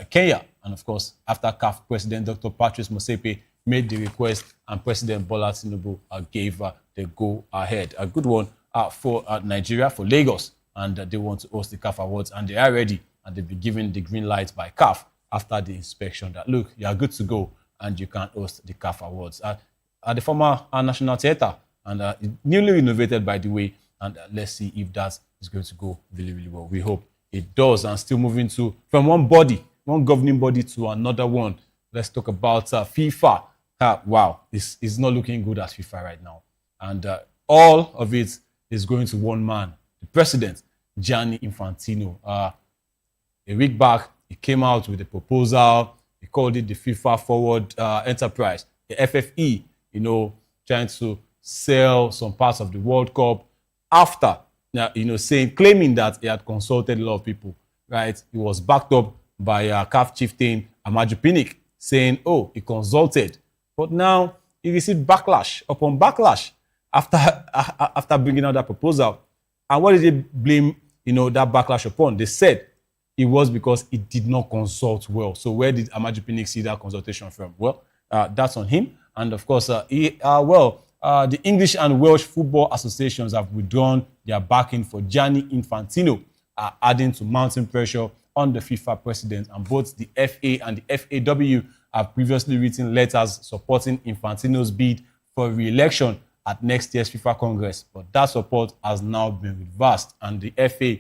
Kenya. And of course, after CAF President Dr. Patrice Motsepe made the request and President Bola Tinubu gave the go-ahead. A good one for Nigeria, for Lagos, and they want to host the CAF Awards, and they are ready, and they'll be given the green light by CAF after the inspection that, look, you are good to go, and you can host the CAF Awards. At the former National Theatre, and newly renovated, by the way, and let's see if that is going to go really, really well. We hope it does. And still moving from one governing body to another one. Let's talk about FIFA. Wow, it's not looking good as FIFA right now. And all of it is going to one man, the president, Gianni Infantino. A week back, he came out with a proposal. He called it the FIFA Forward Enterprise, the FFE, trying to sell some parts of the World Cup after, claiming that he had consulted a lot of people, right? He was backed up by CAF chieftain Amaju Pinnick, saying, he consulted. But now he received backlash upon backlash after bringing out that proposal. And what did they blame, that backlash upon? They said it was because he did not consult well. So where did Amaju Pinnick see that consultation from? Well, that's on him. And of course, the English and Welsh football associations have withdrawn their backing for Gianni Infantino are adding to mounting pressure on the FIFA president, and both the FA and the FAW have previously written letters supporting Infantino's bid for re-election at next year's FIFA Congress. But that support has now been reversed, and the FA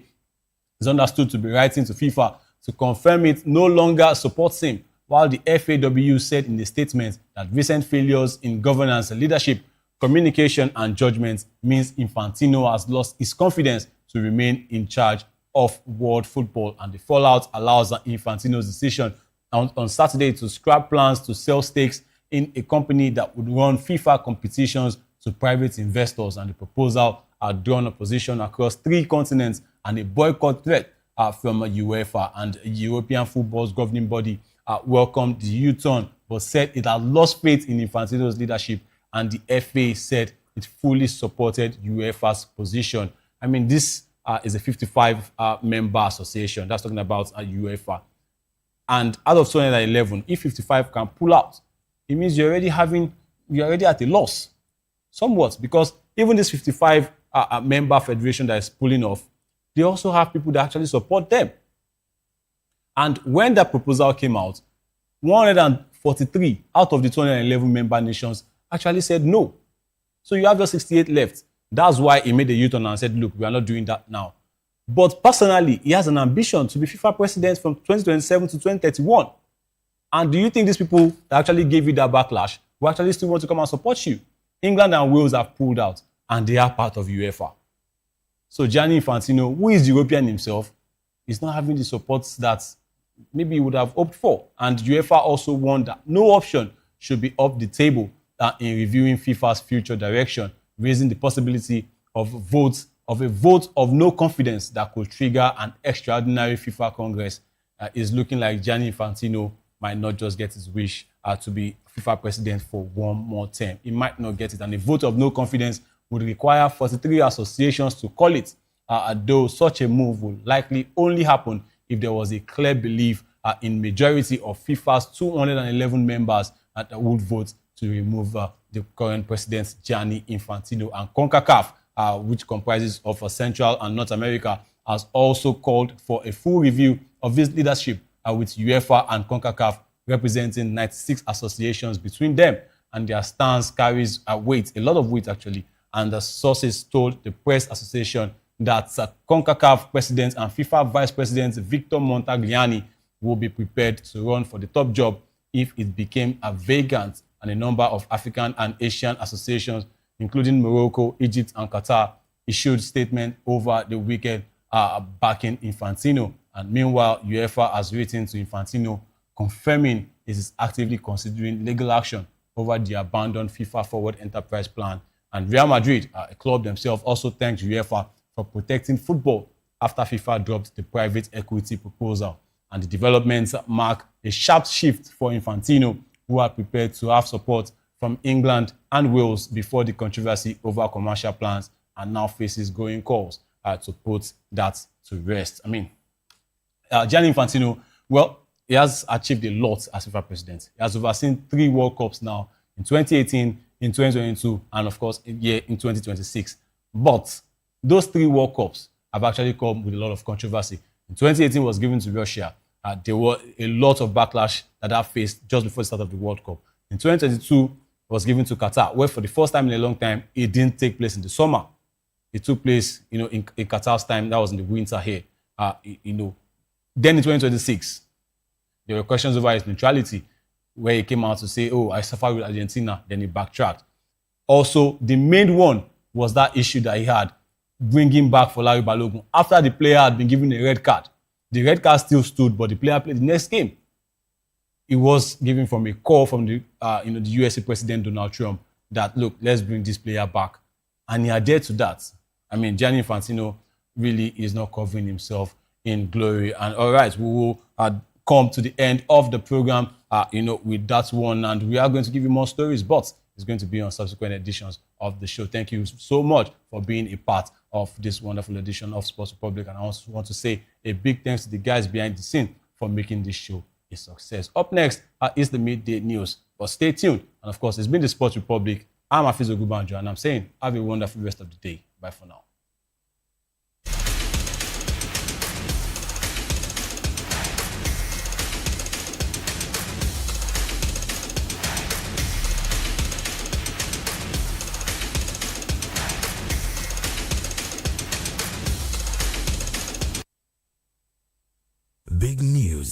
is understood to be writing to FIFA to confirm it no longer supports him, while the FAW said in a statement that recent failures in governance, leadership, communication and judgment means Infantino has lost his confidence to remain in charge of world football, and the fallout allows Infantino's decision on Saturday to scrap plans to sell stakes in a company that would run FIFA competitions to private investors, and the proposal had drawn opposition across 3 continents and a boycott threat from UEFA, and European football's governing body welcomed the U-turn but said it had lost faith in Infantino's leadership, and the FA said it fully supported UEFA's position. I mean, this is a 55-member association. That's talking about UEFA. And out of 211, if 55 can pull out, it means you're already at a loss, somewhat, because even this 55-member federation that is pulling off, they also have people that actually support them. And when that proposal came out, 143 out of the 211 member nations actually said no. So you have just 68 left. That's why he made a U-turn and said, look, we are not doing that now. But personally, he has an ambition to be FIFA president from 2027 to 2031. And do you think these people that actually gave you that backlash will actually still want to come and support you? England and Wales have pulled out, and they are part of UEFA. So Gianni Infantino, who is European himself, is not having the support that maybe he would have hoped for. And UEFA also warned that no option should be off the table in reviewing FIFA's future direction, raising the possibility of a vote of no confidence that could trigger an extraordinary FIFA Congress. Is looking like Gianni Infantino might not just get his wish to be FIFA president for one more term. He might not get it, and a vote of no confidence would require 43 associations to call it, though such a move would likely only happen if there was a clear belief in majority of FIFA's 211 members that would vote to remove the current president, Gianni Infantino. And CONCACAF, which comprises of Central and North America, has also called for a full review of this leadership, with UEFA and CONCACAF representing 96 associations between them. And their stance carries a lot of weight actually. And the sources told the Press Association that CONCACAF President and FIFA Vice President Victor Montagliani will be prepared to run for the top job if it became vacant, and a number of African and Asian associations, including Morocco, Egypt, and Qatar, issued statements over the weekend backing Infantino. And meanwhile, UEFA has written to Infantino confirming it is actively considering legal action over the abandoned FIFA Forward Enterprise Plan. And Real Madrid, a club themselves, also thanked UEFA for protecting football after FIFA dropped the private equity proposal. And the developments mark a sharp shift for Infantino, who are prepared to have support from England and Wales before the controversy over commercial plans, and now faces growing calls to put that to rest. I mean, Gianni Infantino, well, he has achieved a lot as FIFA president. He has overseen 3 World Cups now, in 2018, in 2022, and of course, in 2026. But those 3 World Cups have actually come with a lot of controversy. In 2018 was given to Russia. There were a lot of backlash that I faced just before the start of the World Cup. In 2022, was given to Qatar, where for the first time in a long time, it didn't take place in the summer. It took place, in Qatar's time. That was in the winter here. Then in 2026, there were questions over his neutrality, where he came out to say, oh, I suffered with Argentina. Then he backtracked. Also, the main one was that issue that he had, bringing back Folarin Balogun after the player had been given a red card. The red card still stood, but the player played the next game. It was given from a call from the USA President Donald Trump that, look, let's bring this player back. And he adhered to that. I mean, Gianni Infantino really is not covering himself in glory. And all right, we will come to the end of the program, with that one. And we are going to give you more stories, but it's going to be on subsequent editions of the show. Thank you so much for being a part of this wonderful edition of Sports Republic. And I also want to say a big thanks to the guys behind the scene for making this show a success. Up next is the midday news. But stay tuned. And of course, it's been the Sports Republic. I'm Afiz Ogubanjo, and I'm saying have a wonderful rest of the day. Bye for now.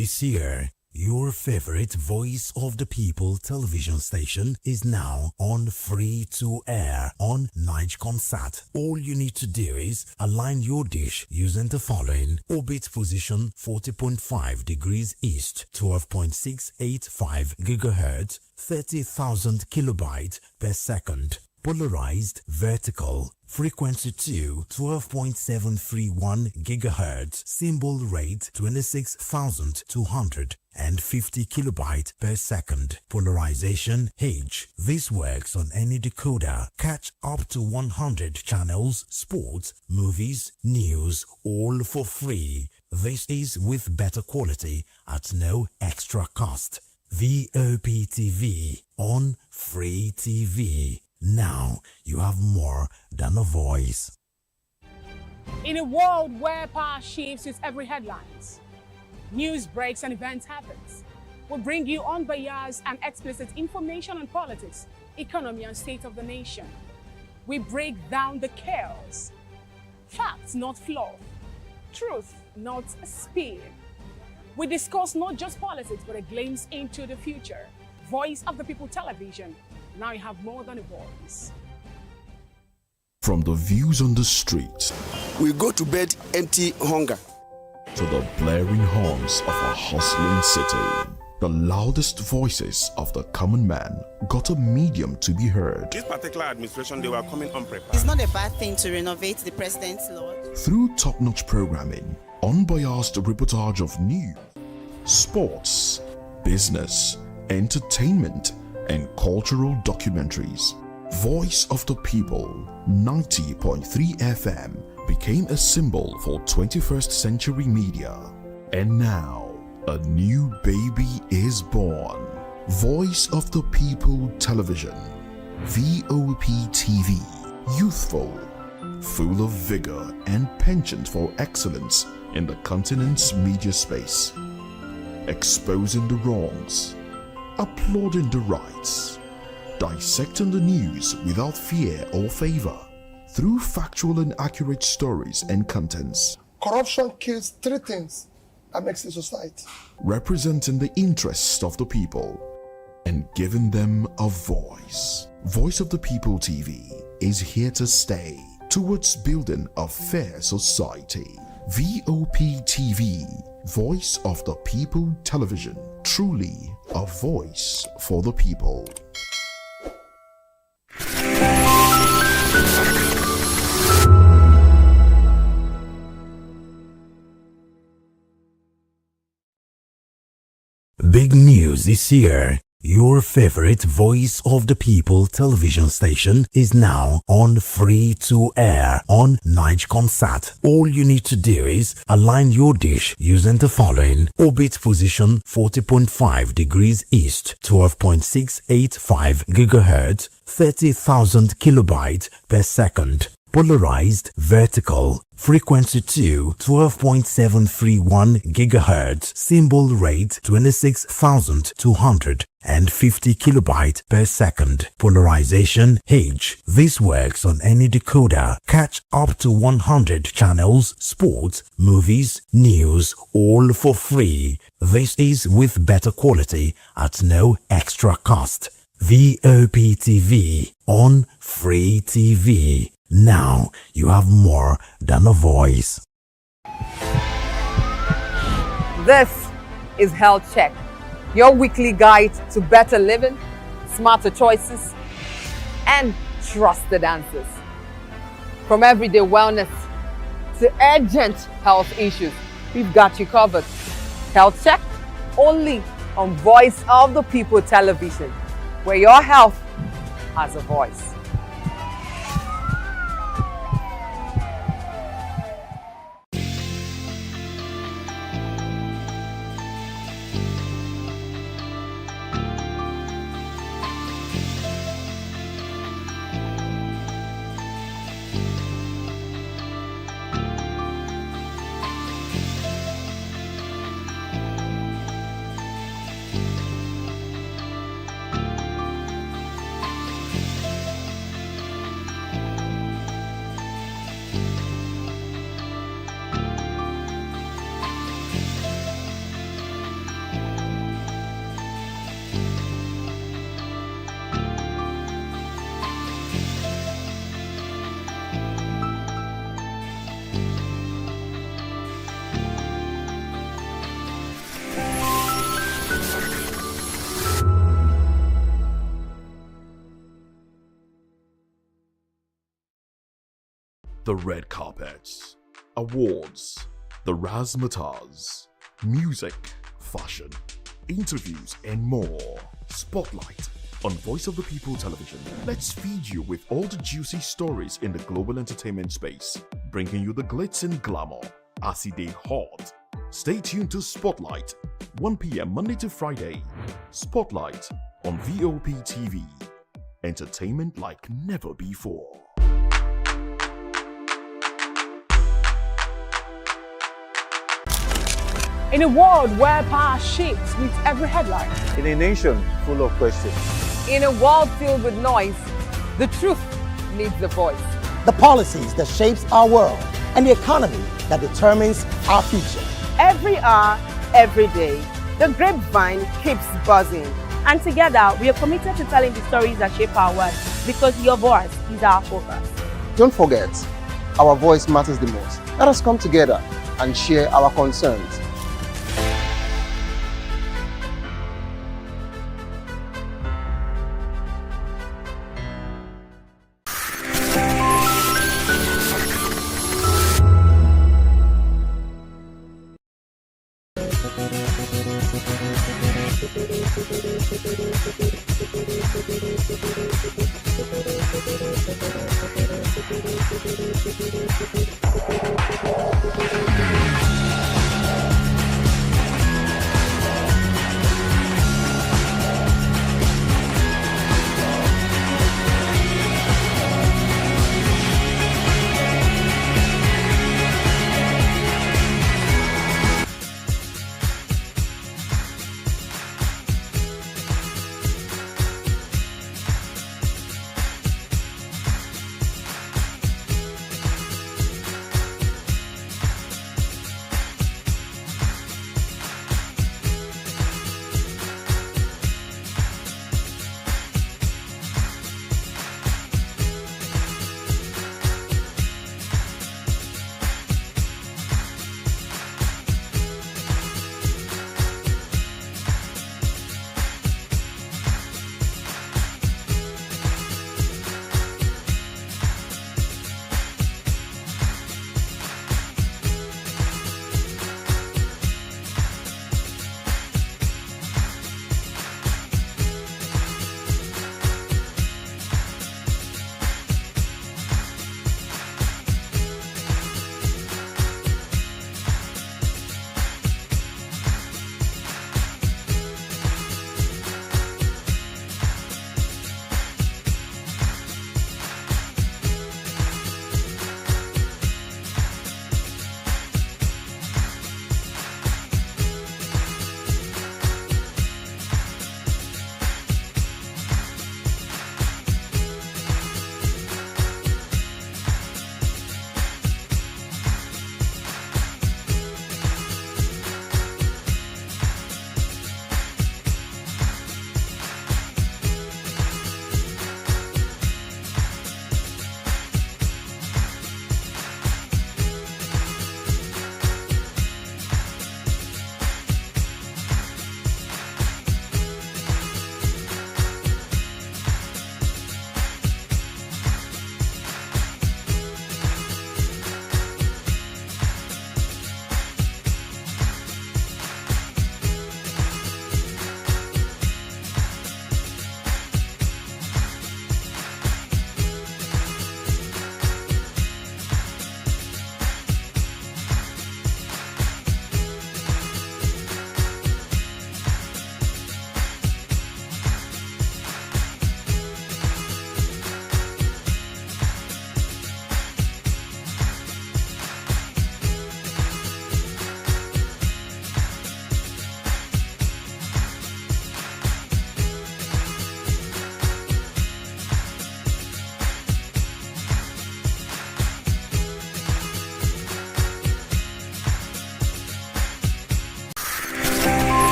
is here. Your favorite Voice of the People television station is now on free to air on Nigecomsat. All you need to do is align your dish using the following: orbit position 40.5 degrees east, 12.685 gigahertz, 30,000 kilobytes per second. Polarized vertical, frequency 2, 12.731 gigahertz, symbol rate 26,250 kilobytes per second. Polarization H. This works on any decoder. Catch up to 100 channels, sports, movies, news, all for free. This is with better quality at no extra cost. VOP TV on Free TV. Now you have more than a voice. In a world where power shifts with every headlines, news breaks and events happens, we bring you unbiased and explicit information on politics, economy and state of the nation. We break down the chaos. Facts, not fluff. Truth, not spin. We discuss not just politics, but a glimpse into the future. Voice of the People Television. Now you have more than a voice. From the views on the street, we go to bed empty hunger, to the blaring horns of a hustling city, the loudest voices of the common man got a medium to be heard. This particular administration, they were coming unprepared. It's not a bad thing to renovate the president's lodge. Through top-notch programming, unbiased reportage of news, sports, business, entertainment, and cultural documentaries, Voice of the People 90.3 FM became a symbol for 21st century media. And now, a new baby is born. Voice of the People Television, VOP TV, youthful, full of vigor and penchant for excellence in the continent's media space, exposing the wrongs, applauding the rights, dissecting the news without fear or favor, through factual and accurate stories and contents. Corruption kills three things that makes a society. Representing the interests of the people and giving them a voice. Voice of the People TV is here to stay towards building a fair society. VOP TV, Voice of the People Television, truly a voice for the people. Big news is here. Your favorite Voice of the People television station is now on free to air on Nigecomsat. All you need to do is align your dish using the following: orbit position 40.5 degrees east, 12.685 gigahertz, 30,000 kilobytes per second. Polarized vertical, frequency 2, 12.731 gigahertz, symbol rate 26,250 kilobytes per second. Polarization H. This works on any decoder. Catch up to 100 channels, sports, movies, news, all for free. This is with better quality at no extra cost. VOP TV on Free TV. Now you have more than a voice. This is Health Check, your weekly guide to better living, smarter choices, and trusted answers. From everyday wellness to urgent health issues, we've got you covered. Health Check, only on Voice of the People Television, where your health has a voice. the red carpets, awards, the razzmatazz, music, fashion, interviews, and more. Spotlight on Voice of the People Television. Let's feed you with all the juicy stories in the global entertainment space, bringing you the glitz and glamour as it is hot. Stay tuned to Spotlight, 1 p.m. Monday to Friday. Spotlight on VOP TV. Entertainment like never before. In a world where power shifts with every headline. In a nation full of questions. In a world filled with noise, the truth needs a voice. The policies that shapes our world and the economy that determines our future. Every hour, every day, the grapevine keeps buzzing. And together, we are committed to telling the stories that shape our world because your voice is our focus. Don't forget, our voice matters the most. Let us come together and share our concerns.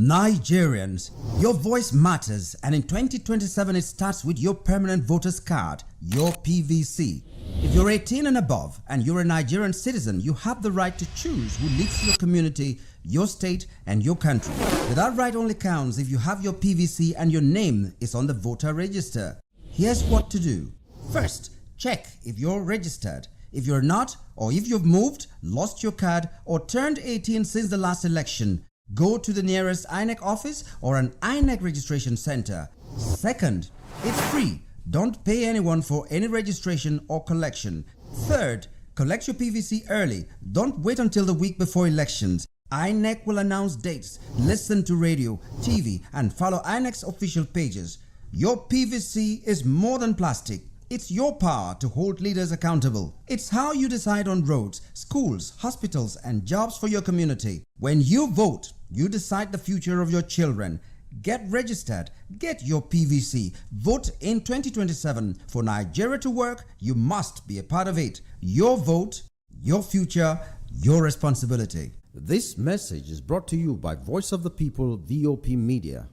Nigerians, your voice matters, and in 2027 it starts with your permanent voters card, your PVC. If you're 18 and above and you're a Nigerian citizen, you have the right to choose who leads your community, your state, and your country. But that right only counts if you have your PVC and your name is on the voter register. Here's what to do. First, check if you're registered. If you're not, or if you've moved, lost your card, or turned 18 since the last election, go to the nearest INEC office or an INEC registration center. Second, it's free. Don't pay anyone for any registration or collection. Third, collect your PVC early. Don't wait until the week before elections. INEC will announce dates. Listen to radio, TV, and follow INEC's official pages. Your PVC is more than plastic. It's your power to hold leaders accountable. It's how you decide on roads, schools, hospitals, and jobs for your community. When you vote, you decide the future of your children. Get registered. Get your PVC. Vote in 2027. For Nigeria to work, you must be a part of it. Your vote, your future, your responsibility. This message is brought to you by Voice of the People, VOP Media.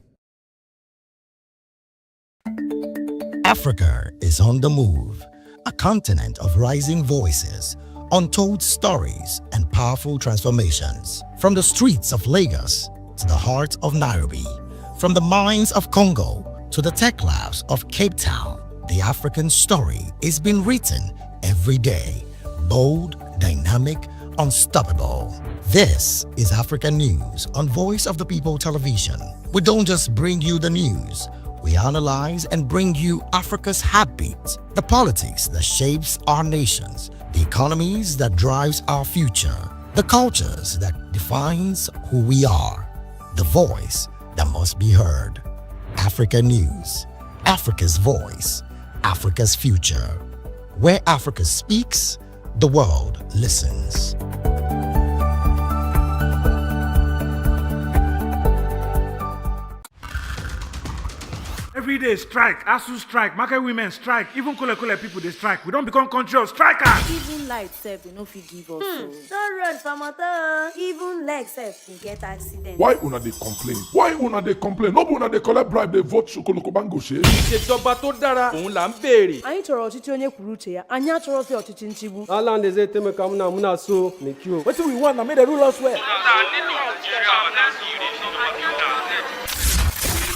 Africa is on the move, a continent of rising voices, untold stories, and powerful transformations. From the streets of Lagos to the heart of Nairobi, from the mines of Congo to the tech labs of Cape Town, the African story is being written every day. Bold, dynamic, unstoppable. This is African News on Voice of the People Television. We don't just bring you the news. We analyze and bring you Africa's heartbeat, the politics that shapes our nations, the economies that drives our future, the cultures that defines who we are, the voice that must be heard. Africa News, Africa's voice, Africa's future. Where Africa speaks, the world listens. Every day strike, ASU strike, market women strike, even Kole people they strike. We don't become country of strikers. Even light sef they no fit give us. Don't run for motor. Even leg sef dey get accident. Why una dey complain? Why una dey complain? No be una dey collect bribe dey vote Sokoloko Bango ṣe. Ìṣèjọba tó dára òun là ń béèrè. Anyị chọrọ ọchịchị onye kwuru uche ya. Anyị achọrọsị ọchịchị nchigbu. Ala ndeze temeka muna so mekio. Wetin we want na make dem rule us well.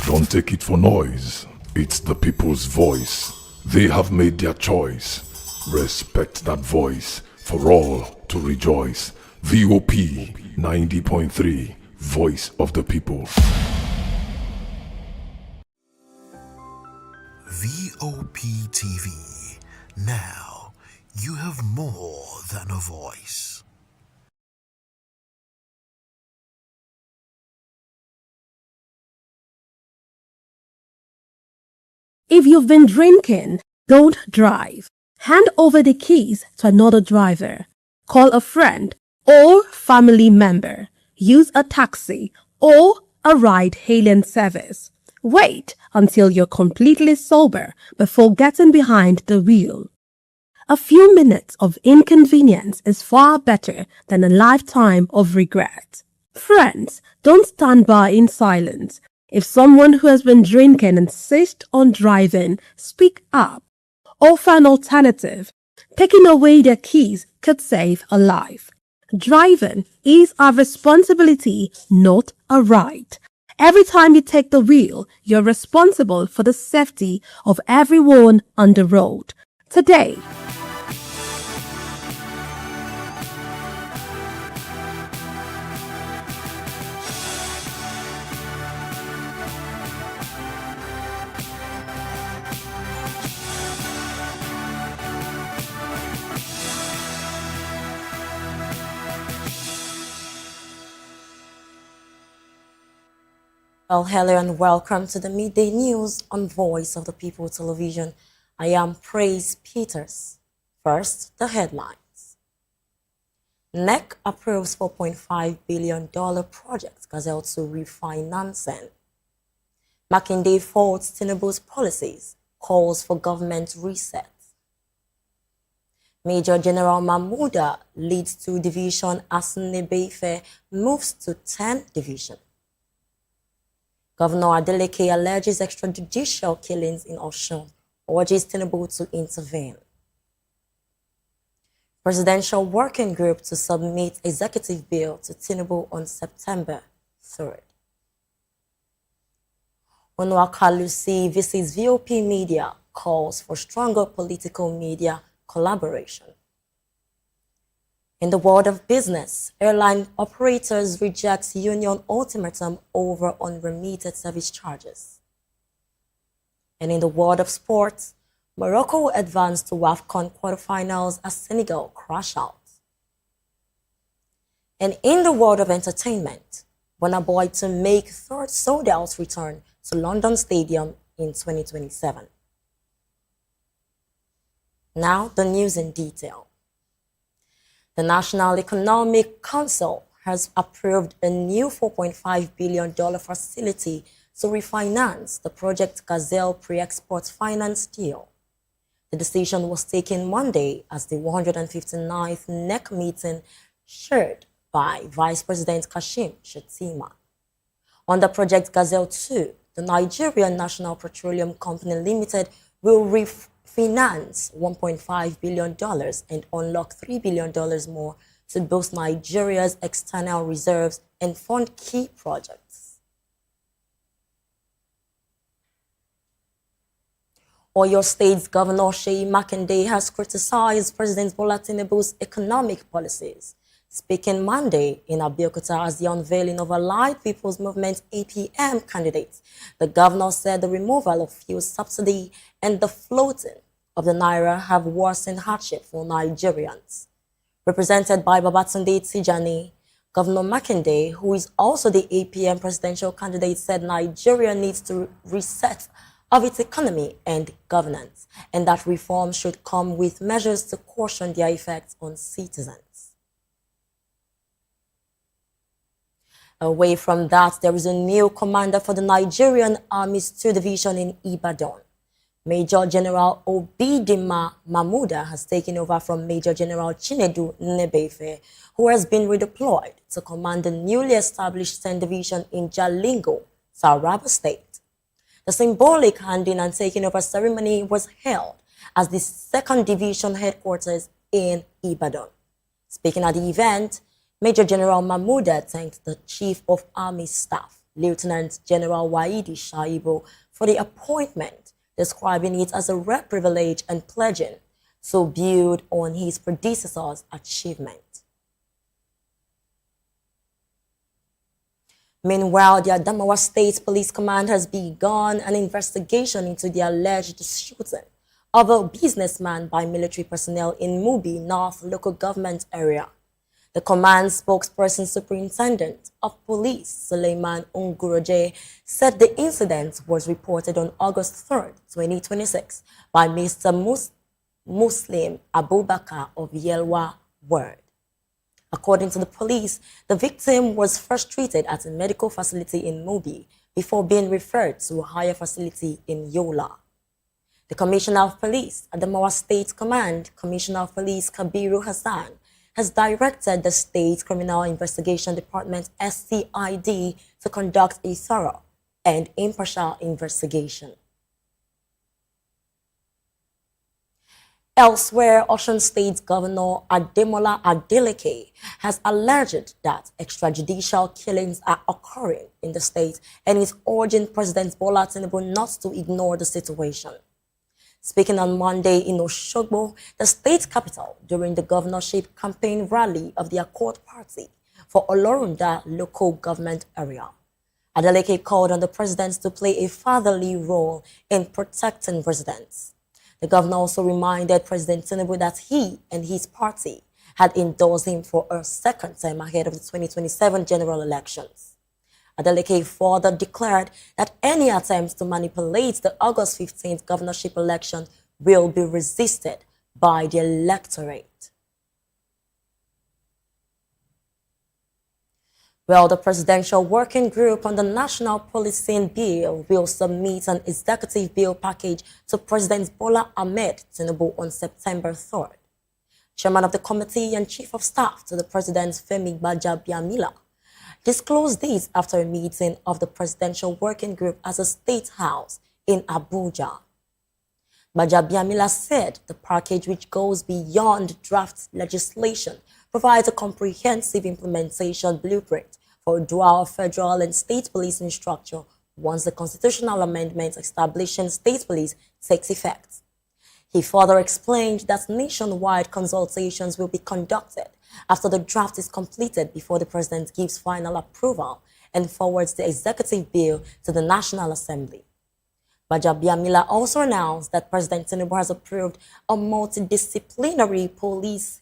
Don't take it for noise. It's the people's voice. They have made their choice. Respect that voice for all to rejoice. VOP 90.3, Voice of the People. VOP TV. Now you have more than a voice. If you've been drinking, don't drive. Hand over the keys to another driver. Call a friend or family member. Use a taxi or a ride-hailing service. Wait until you're completely sober before getting behind the wheel. A few minutes of inconvenience is far better than a lifetime of regret. Friends, don't stand by in silence. If someone who has been drinking insists on driving, speak up. Offer an alternative. Taking away their keys could save a life. Driving is a responsibility, not a right. Every time you take the wheel, you're responsible for the safety of everyone on the road. Today, Well, hello and welcome to the Midday News on Voice of the People Television. I am Praise Peters. First, the headlines. NEC approves $4.5 billion project Gazelle to refinancing. Makinde faults Tinubu's policies, calls for government reset. Major General Mahmouda leads 2 division as Nebeife moves to 10 division. Governor Adeleke alleges extrajudicial killings in Osun, urges Tinubu to intervene. Presidential Working Group to submit executive bill to Tinubu on September 3rd. Onwakalusi visits VOP media, calls for stronger political media collaboration. In the world of business, airline operators reject union ultimatum over unremitted service charges. And in the world of sports, Morocco advanced to AFCON quarterfinals as Senegal crash out. And in the world of entertainment, Burna Boy to make third sold-out return to London Stadium in 2027. Now, the news in detail. The National Economic Council has approved a new $4.5 billion facility to refinance the Project Gazelle pre-export finance deal. The decision was taken Monday as the 159th NEC meeting chaired by Vice President Kashim Shettima. Under Project Gazelle 2, the Nigerian National Petroleum Company Limited will refinance $1.5 billion and unlock $3 billion more to boost Nigeria's external reserves and fund key projects. Oyo State's Governor Seyi Makinde has criticized President Bola Tinubu's economic policies. Speaking Monday in Abeokuta as the unveiling of Allied People's Movement APM candidates, the governor said the removal of fuel subsidy and the floating of the naira have worsened hardship for Nigerians. Represented by Babatunde Tijani, Governor Makinde, who is also the APM presidential candidate, said Nigeria needs to reset of its economy and governance, and that reform should come with measures to caution their effects on citizens. Away from that, there is a new commander for the Nigerian Army's 2 Division in Ibadan. Major General Obidima Mahmuda has taken over from Major General Chinedu Nebefe, who has been redeployed to command the newly established 10th Division in Jalingo, Taraba State. The symbolic handing and taking over ceremony was held as the 2nd Division headquarters in Ibadan. Speaking at the event, Major General Mahmuda thanked the Chief of Army Staff, Lieutenant General Waidi Shaibu, for the appointment, describing it as a rare privilege and pledging to build on his predecessor's achievement. Meanwhile, the Adamawa State Police Command has begun an investigation into the alleged shooting of a businessman by military personnel in Mubi North local government area. The command spokesperson Superintendent of Police Suleiman Unguroje said the incident was reported on August 3rd, 2026 by Mr. Muslim Abubakar of Yelwa Ward. According to the police, the victim was first treated at a medical facility in Mubi before being referred to a higher facility in Yola. The Commissioner of Police at the Adamawa State Command, Commissioner of Police Kabiru Hassan, has directed the State Criminal Investigation Department SCID to conduct a thorough and impartial investigation. Elsewhere, Osun State Governor Ademola Adeleke has alleged that extrajudicial killings are occurring in the state and is urging President Bola Tinubu not to ignore the situation. Speaking on Monday in Oshogbo, the state capital, during the governorship campaign rally of the Accord Party for Olorunda local government area, Adeleke called on the president to play a fatherly role in protecting residents. The governor also reminded President Tinubu that he and his party had endorsed him for a second term ahead of the 2027 general elections. Adeleke further declared that any attempts to manipulate the August 15th governorship election will be resisted by the electorate. Well, the Presidential Working Group on the National Policing Bill will submit an executive bill package to President Bola Ahmed Tinubu on September 3rd. Chairman of the committee and Chief of Staff to the President, Femi Gbajabiamila, disclosed this after a meeting of the Presidential Working Group at the State House in Abuja. Bajabiamila said the package, which goes beyond draft legislation, provides a comprehensive implementation blueprint for dual federal and state policing structure once the constitutional amendment establishing state police takes effect. He further explained that nationwide consultations will be conducted after the draft is completed before the president gives final approval and forwards the executive bill to the National Assembly. Bajabiamila also announced that President Tinubu has approved a multidisciplinary police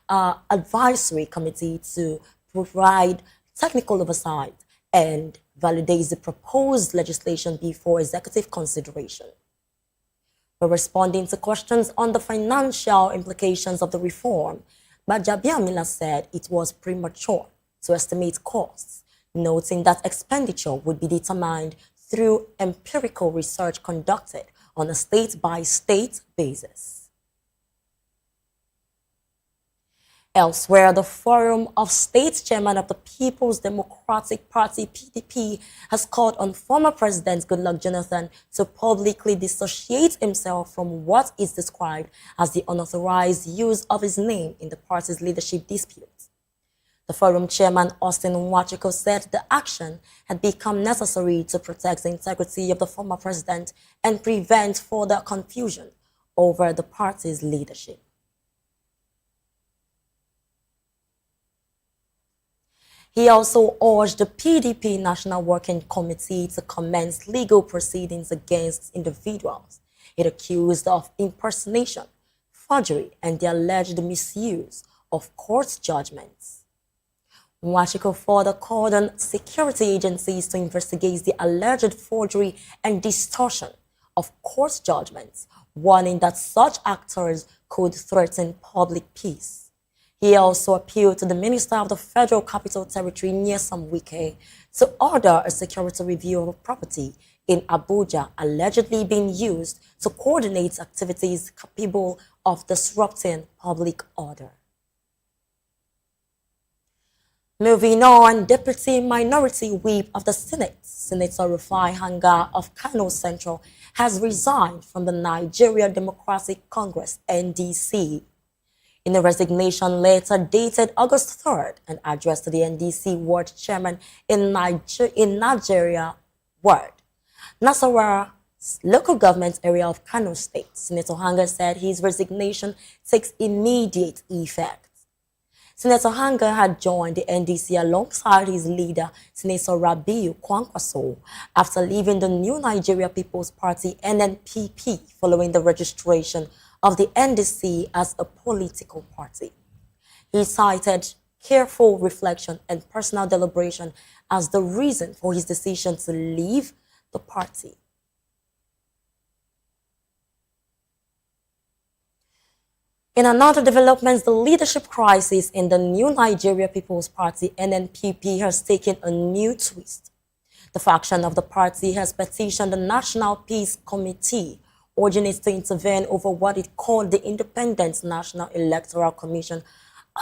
advisory committee to provide technical oversight and validates the proposed legislation before executive consideration. But responding to questions on the financial implications of the reform, Bajabiamila said it was premature to estimate costs, noting that expenditure would be determined through empirical research conducted on a state-by-state basis. Elsewhere, the Forum of State Chairman of the People's Democratic Party, PDP, has called on former President Goodluck Jonathan to publicly dissociate himself from what is described as the unauthorized use of his name in the party's leadership disputes. The Forum Chairman, Austin Nwachukwu, said the action had become necessary to protect the integrity of the former president and prevent further confusion over the party's leadership. He also urged the PDP National Working Committee to commence legal proceedings against individuals it accused of impersonation, forgery, and the alleged misuse of court judgments. Nwachukwu further called on security agencies to investigate the alleged forgery and distortion of court judgments, warning that such actors could threaten public peace. He also appealed to the Minister of the Federal Capital Territory, Nyesom Wike, to order a security review of property in Abuja allegedly being used to coordinate activities capable of disrupting public order. Moving on, Deputy Minority Whip of the Senate, Senator Rufai Hanga of Kano Central, has resigned from the Nigeria Democratic Congress, NDC. In a resignation letter dated August 3rd and addressed to the NDC Ward Chairman in Nigeria Ward, Nasarawa's local government area of Kano State, Senator Hanga said his resignation takes immediate effect. Senator Hanga had joined the NDC alongside his leader, Senator Rabiu Kwankwaso, after leaving the New Nigeria People's Party, NNPP, following the registration of the NDC as a political party. He cited careful reflection and personal deliberation as the reason for his decision to leave the party. In another development, the leadership crisis in the New Nigeria People's Party, NNPP, has taken a new twist. The faction of the party has petitioned the National Peace Committee, urging it to intervene over what it called the Independent National Electoral Commission,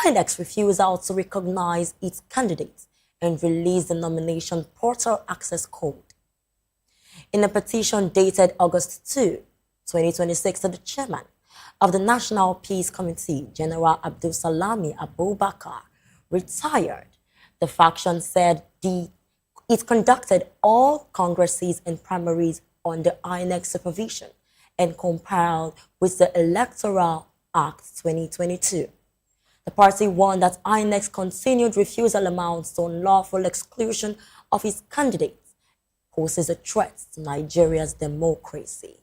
INEC's refusal to recognize its candidates and release the nomination portal access code. In a petition dated August 2, 2026, to the chairman of the National Peace Committee, General Abdul Salami Abubakar, retired, the faction said it conducted all congresses and primaries under INEC supervision and compiled with the Electoral Act 2022. The party warned that INEC's continued refusal amounts to unlawful exclusion of its candidates poses a threat to Nigeria's democracy.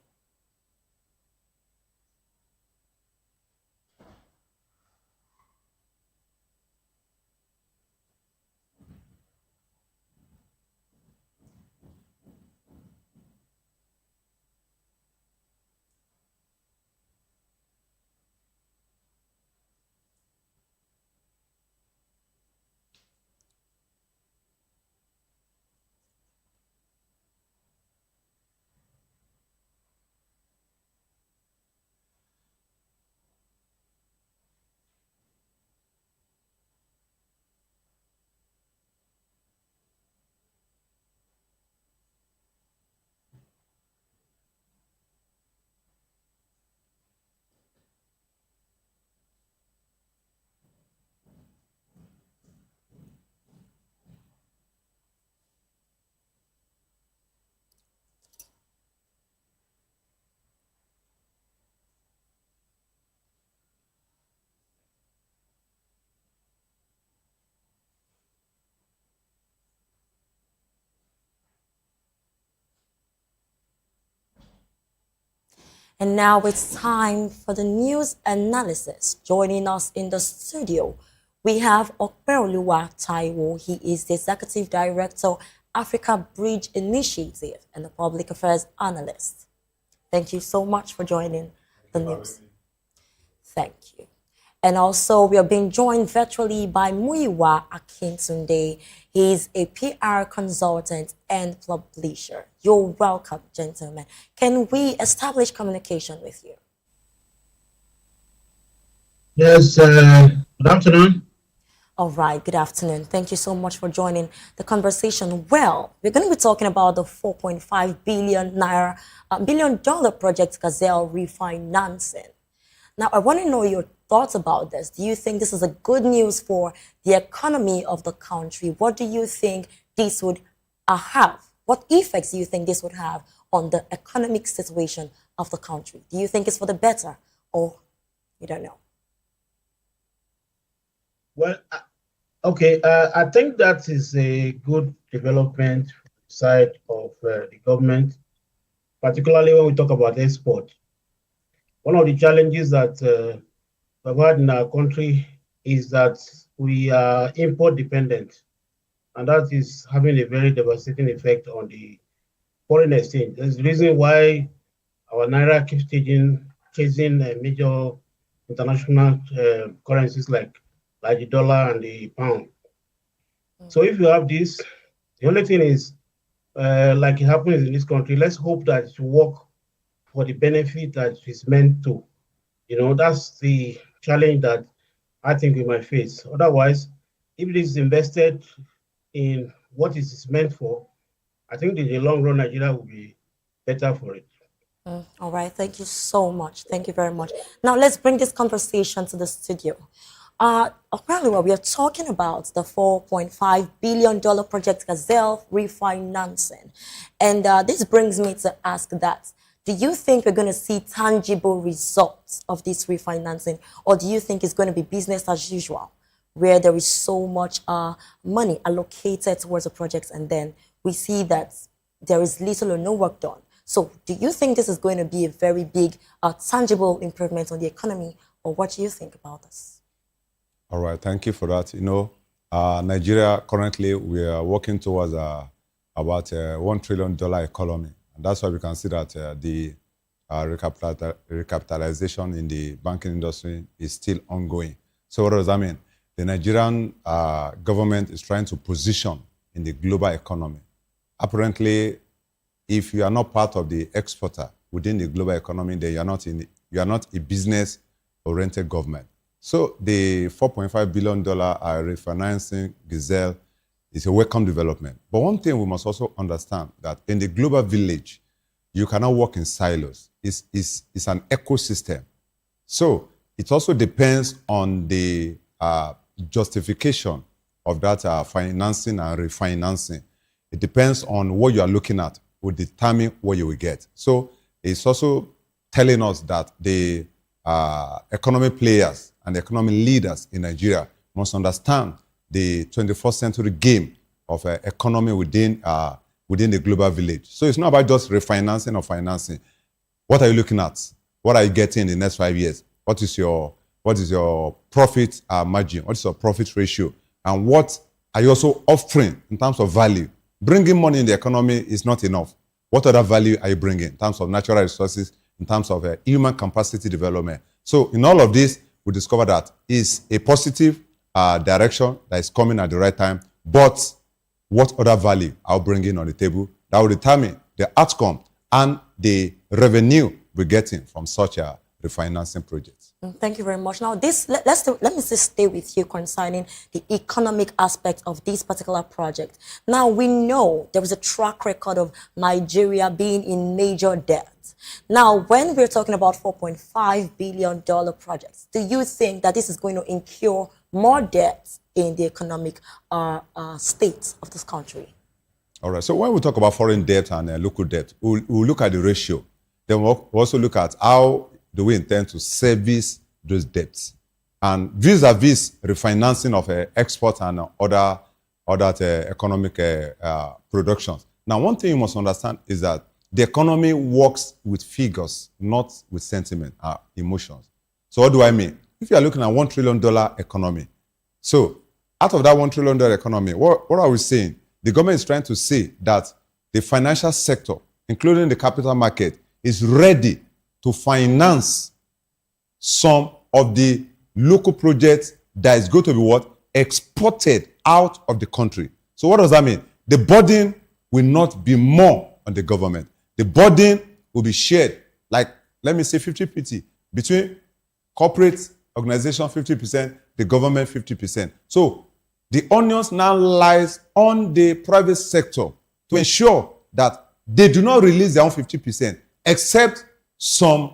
And now it's time for the news analysis. Joining us in the studio, we have Okpeoluwa Taiwo. He is the Executive Director, Africa Bridge Initiative, and a public affairs analyst. Thank you so much for joining the news. Thank you. And also, we are being joined virtually by Muyiwa Akintunde. He's a PR consultant and publisher. You're welcome, gentlemen. Can we establish communication with you? Yes, good afternoon. All right, good afternoon. Thank you so much for joining the conversation. Well, we're going to be talking about the 4.5 billion dollar project Gazelle refinancing. Now, I want to know your thoughts about this. Do you think this is a good news for the economy of the country? What do you think this would have? What effects do you think this would have on the economic situation of the country? Do you think it's for the better, or you don't know? Well, okay, I think that is a good development side of the government, particularly when we talk about export. One of the challenges that we've had in our country is that we are import dependent, and that is having a very devastating effect on the foreign exchange. There's a reason why our naira keeps chasing major international currencies like the dollar and the pound. So if you have this, the only thing is, like it happens in this country, let's hope that it will work for the benefit that it's meant to. You know, that's the challenge that I think we might face. Otherwise, if it is invested in what it is meant for, I think in the long run, Nigeria will be better for it. All right, thank you so much. Thank you very much. Now let's bring this conversation to the studio. Okpeoluwa, we are talking about the $4.5 billion project Gazelle refinancing. And this brings me to ask that, do you think we're going to see tangible results of this refinancing, or do you think it's going to be business as usual, where there is so much money allocated towards the projects and then we see that there is little or no work done? So do you think this is going to be a very big, tangible improvement on the economy, or what do you think about this? All right, thank you for that. You know, Nigeria currently, we are working towards about a $1 trillion economy. And that's why we can see that the recapitalization in the banking industry is still ongoing. So what does that mean? The Nigerian government is trying to position in the global economy. Apparently, if you are not part of the exporter within the global economy, then you are not a business-oriented government. So the $4.5 billion refinancing Gazelle is a welcome development. But one thing we must also understand, that in the global village, you cannot work in silos. It's an ecosystem. So it also depends on the justification of that financing and refinancing. It depends on what you are looking at will determine what you will get. So it's also telling us that the economic players and the economic leaders in Nigeria must understand the 21st century game of economy within the global village. So it's not about just refinancing or financing. What are you looking at? What are you getting in the next 5 years? What is your profit margin? What is your profit ratio? And what are you also offering in terms of value? Bringing money in the economy is not enough. What other value are you bringing in terms of natural resources, in terms of human capacity development? So in all of this, we discover that is a positive direction that is coming at the right time, but what other value I'll bring in on the table that will determine the outcome and the revenue we're getting from such a refinancing project. Thank you very much. Now, let me just stay with you concerning the economic aspect of this particular project. Now, we know there is a track record of Nigeria being in major debt. Now, when we're talking about $4.5 billion projects, do you think that this is going to incur more debt in the economic state of this country? All right. So when we talk about foreign debt and local debt, we'll look at the ratio. Then we'll also look at how do we intend to service those debts. And vis-a-vis refinancing of export and other economic productions. Now, one thing you must understand is that the economy works with figures, not with sentiment, emotions. So what do I mean? If you are looking at $1 trillion economy, so out of that $1 trillion economy, what are we saying? The government is trying to say that the financial sector, including the capital market, is ready to finance some of the local projects that is going to be what? Exported out of the country. So what does that mean? The burden will not be more on the government. The burden will be shared, like, let me say 50-50, between corporate organization 50%, the government 50%. So the onions now lies on the private sector to ensure that they do not release their own 50%, except some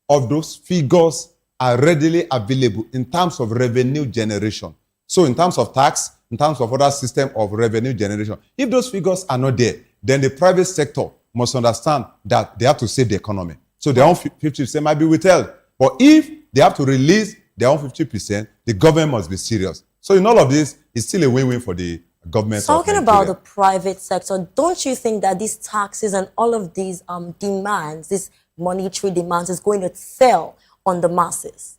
of those figures are readily available in terms of revenue generation. So in terms of tax, in terms of other system of revenue generation, if those figures are not there, then the private sector must understand that they have to save the economy. So their own 50% might be withheld. But if they have to release their own 50%, the government must be serious. So in all of this, it's still a win-win for the government. Talking about the private sector, don't you think that these taxes and all of these demands, these monetary demands, is going to sell on the masses?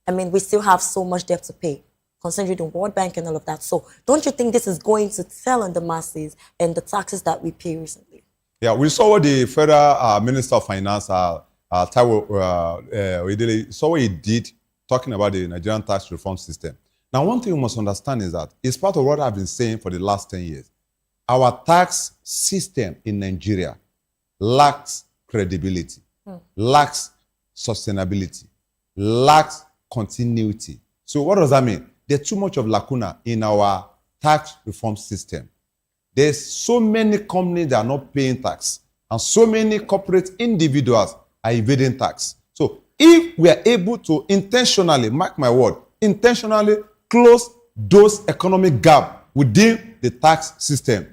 I mean, we still have so much debt to pay, considering the World Bank and all of that. So don't you think this is going to sell on the masses and the taxes that we pay recently? Yeah, we saw what the federal Minister of Finance, Taiwo Oyedele, saw what he did talking about the Nigerian tax reform system. Now, one thing you must understand is that it's part of what I've been saying for the last 10 years. Our tax system in Nigeria lacks credibility, lacks sustainability, lacks continuity. So what does that mean? There's too much of lacuna in our tax reform system. There's so many companies that are not paying tax, and so many corporate individuals are evading tax. So if we are able to intentionally, mark my word, intentionally close those economic gaps within the tax system,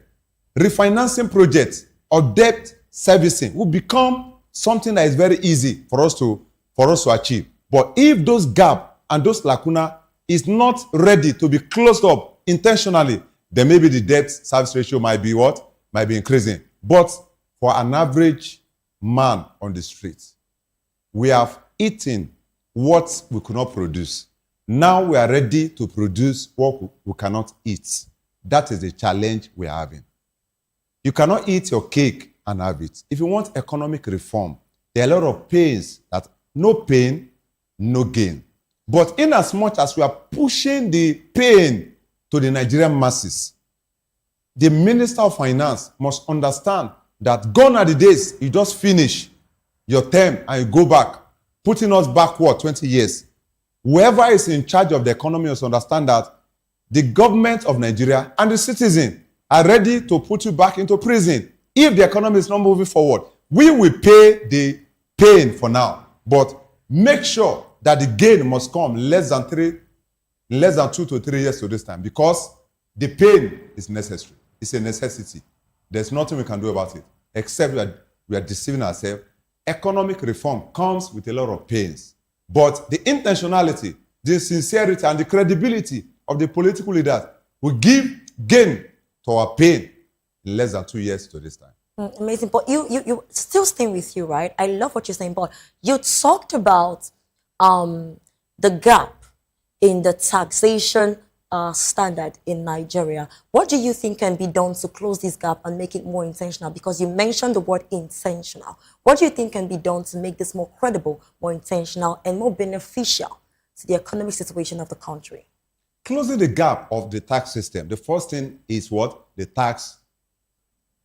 refinancing projects or debt servicing will become something that is very easy for us to achieve. But if those gaps and those lacuna is not ready to be closed up intentionally, then maybe the debt service ratio might be what? Might be increasing. But for an average man on the streets, we have eaten what we could not produce. Now we are ready to produce what we cannot eat. That is the challenge we are having. You cannot eat your cake and have it. If you want economic reform, there are a lot of pains that no pain, no gain. But in as much as we are pushing the pain to the Nigerian masses, the Minister of Finance must understand that gone are the days you just finish your term and you go back, putting us backward 20 years. Whoever is in charge of the economy must understand that the government of Nigeria and the citizen are ready to put you back into prison if the economy is not moving forward. We will pay the pain for now, but make sure that the gain must come less than 2 to 3 years to this time, because the pain is necessary. It's a necessity. There's nothing we can do about it, except that we are deceiving ourselves. Economic reform comes with a lot of pains, but the intentionality, the sincerity, and the credibility of the political leaders will give gain to our pain in less than 2 years to this time. Amazing. But you still staying with you, right? I love what you're saying, but you talked about the gap in the taxation standard in Nigeria. What do you think can be done to close this gap and make it more intentional? Because you mentioned the word intentional. What do you think can be done to make this more credible, more intentional, and more beneficial to the economic situation of the country? Closing the gap of the tax system, the first thing is what? The tax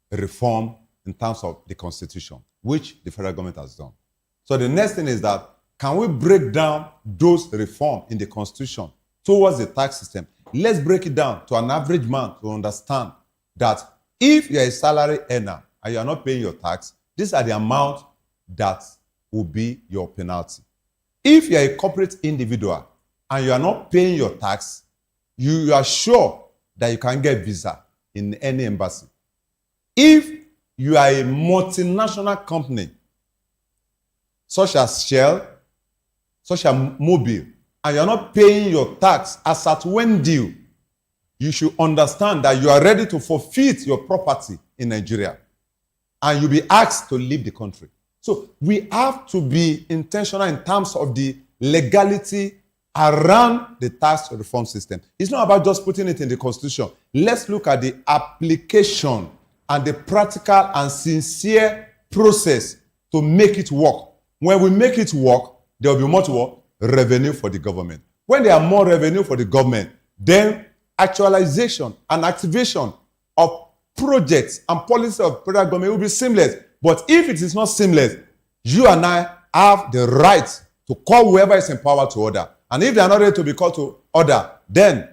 reform in terms of the constitution, which the federal government has done. So the next thing is that, can we break down those reforms in the constitution towards the tax system? Let's break it down to an average man to understand that if you're a salary earner and you're not paying your tax, these are the amount that will be your penalty. If you're a corporate individual and you are not paying your tax, you are sure that you can get visa in any embassy. If you are a multinational company, such as Shell, such as Mobil, and you're not paying your tax as at when due, you should understand that you are ready to forfeit your property in Nigeria. and you'll be asked to leave the country. So we have to be intentional in terms of the legality around the tax reform system. It's not about just putting it in the constitution. Let's look at the application and the practical and sincere process to make it work. When we make it work, there will be much more revenue for the government. When there are more revenue for the government, then actualization and activation of projects and policy of federal government will be seamless. But if it is not seamless, you and I have the right to call whoever is in power to order. And if they are not ready to be called to order, then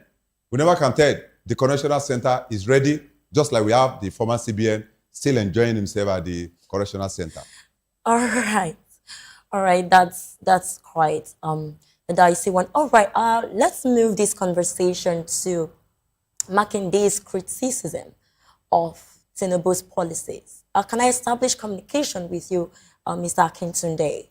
we never can tell. The Correctional Center is ready, just like we have the former CBN still enjoying himself at the Correctional Center. All right. All right, that's quite a dicey one. All right, let's move this conversation to Makinde's criticism of Tinubu's policies. Can I establish communication with you, Mr. Akintunde?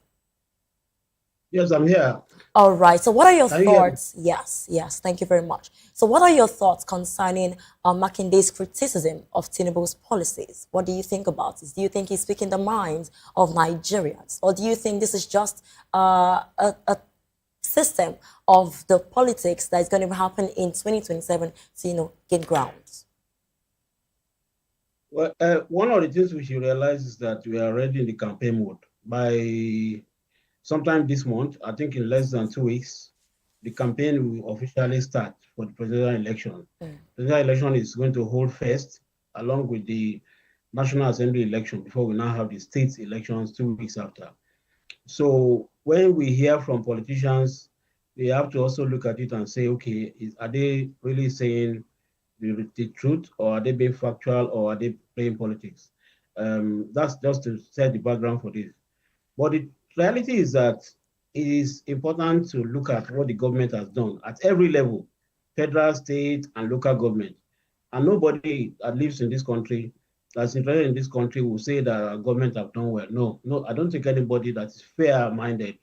Yes, I'm here. All right. So what are your Can you hear me? thoughts? Yes. Thank you very much. So what are your thoughts concerning Makinde's criticism of Tinubu's policies? What do you think about this? Do you think he's speaking the minds of Nigerians? Or do you think this is just a system of the politics that is going to happen in 2027 to, gain ground? Well, one of the things we should realize is that we are already in the campaign mode. By sometime this month, I think in less than 2 weeks, the campaign will officially start for the presidential election. The presidential election is going to hold first, along with the National Assembly election, before we now have the state elections 2 weeks after. So when we hear from politicians, we have to also look at it and say, okay, are they really saying the truth, or are they being factual, or are they playing politics? That's just to set the background for this. But the reality is that it is important to look at what the government has done at every level, federal, state, and local government. And nobody that lives in this country, that's interested in this country, will say that our government have done well. No, I don't think anybody that is fair-minded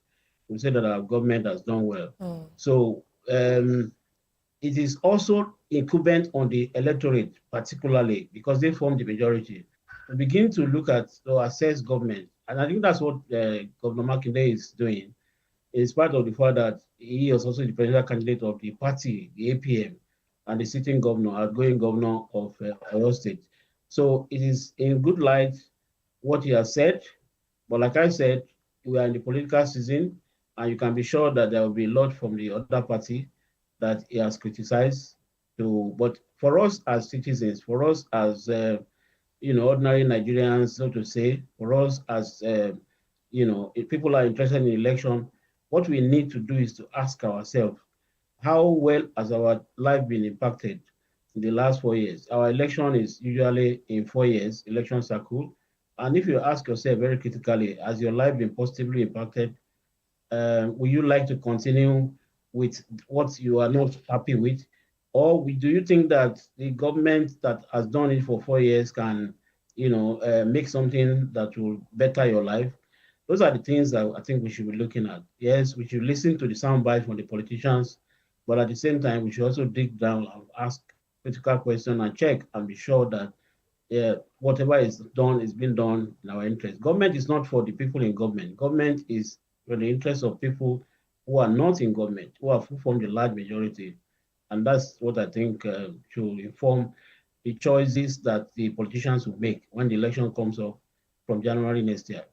will say that our government has done well. So it is also incumbent on the electorate, particularly because they form the majority, to begin to look at or assess government. And I think that's what Governor Makinde is doing, in spite of the fact that he is also the presidential candidate of the party, the APM, and the sitting governor, outgoing governor of Oyo State. So it is in good light what he has said. But like I said, we are in the political season, and you can be sure that there will be a lot from the other party that he has criticized. But for us as citizens, for us as ordinary Nigerians, so to say, for us as if people are interested in election, what we need to do is to ask ourselves, how well has our life been impacted in the last 4 years? Our election is usually in 4 years, election cycle. And if you ask yourself very critically, has your life been positively impacted? Would you like to continue with what you are not happy with? Or do you think that the government that has done it for 4 years can, make something that will better your life? Those are the things that I think we should be looking at. Yes, we should listen to the soundbite from the politicians, but at the same time, we should also dig down and ask critical questions and check and be sure that whatever is done is being done in our interest. Government is not for the people in government. Government is for the interest of people who are not in government, who form the large majority. And that's what I think should inform the choices that the politicians will make when the election comes up from January next year.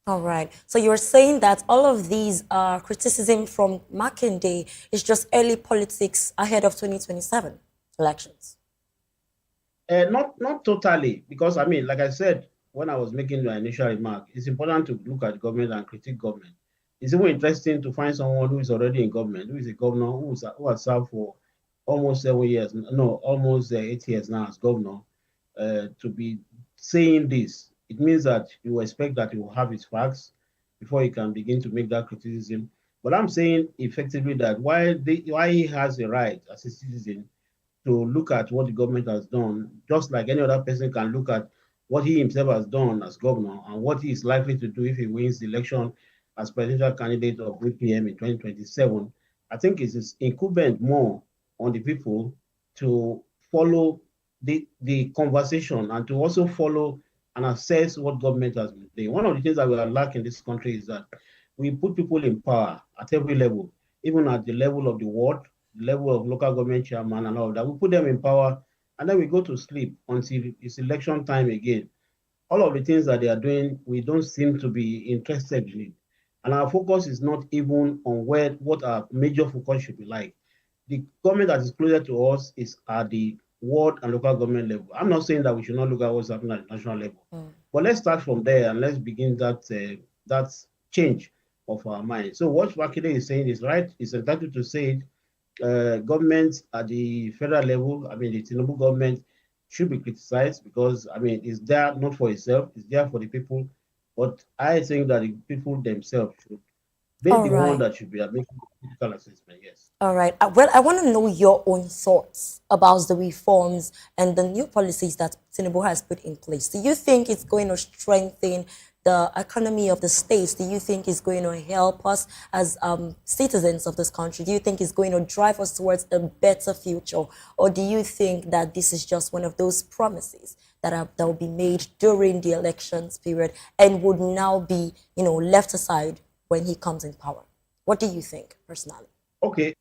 All right. So you're saying that all of these criticism from Makinde is just early politics ahead of 2027 elections? Not totally, because like I said, when I was making my initial remark, it's important to look at government and critique government. It's even interesting to find someone who is already in government, who is a governor, who has served for almost 7 years, almost 8 years now as governor, to be saying this. It means that you expect that he will have his facts before he can begin to make that criticism. But I'm saying effectively that why he has a right as a citizen to look at what the government has done, just like any other person can look at what he himself has done as governor and what he is likely to do if he wins the election as presidential candidate of APM in 2027. I think it is incumbent more on the people to follow the conversation and to also follow and assess what government has been doing. One of the things that we are lacking in this country is that we put people in power at every level, even at the level of the ward, the level of local government chairman and all that. We put them in power and then we go to sleep until it's election time again. All of the things that they are doing, we don't seem to be interested in it. And our focus is not even on what our major focus should be like. The government that is closer to us is at the ward and local government level. I'm not saying that we should not look at what's happening at the national level, but let's start from there and let's begin that change of our mind. So what Wakile is saying is right. It's entitled to say it. Governments at the federal level, I mean, the Tinubu government should be criticized because, I mean, it's there not for itself, it's there for the people. But I think that the people themselves should be All the one right. that should be making critical assessment, yes. All right. Well, I want to know your own thoughts about the reforms and the new policies that Tinubu has put in place. Do you think it's going to strengthen the economy of the states? Do you think it's going to help us as citizens of this country? Do you think it's going to drive us towards a better future? Or do you think that this is just one of those promises that will be made during the elections period and would now be, left aside when he comes in power? What do you think, personally? Okay.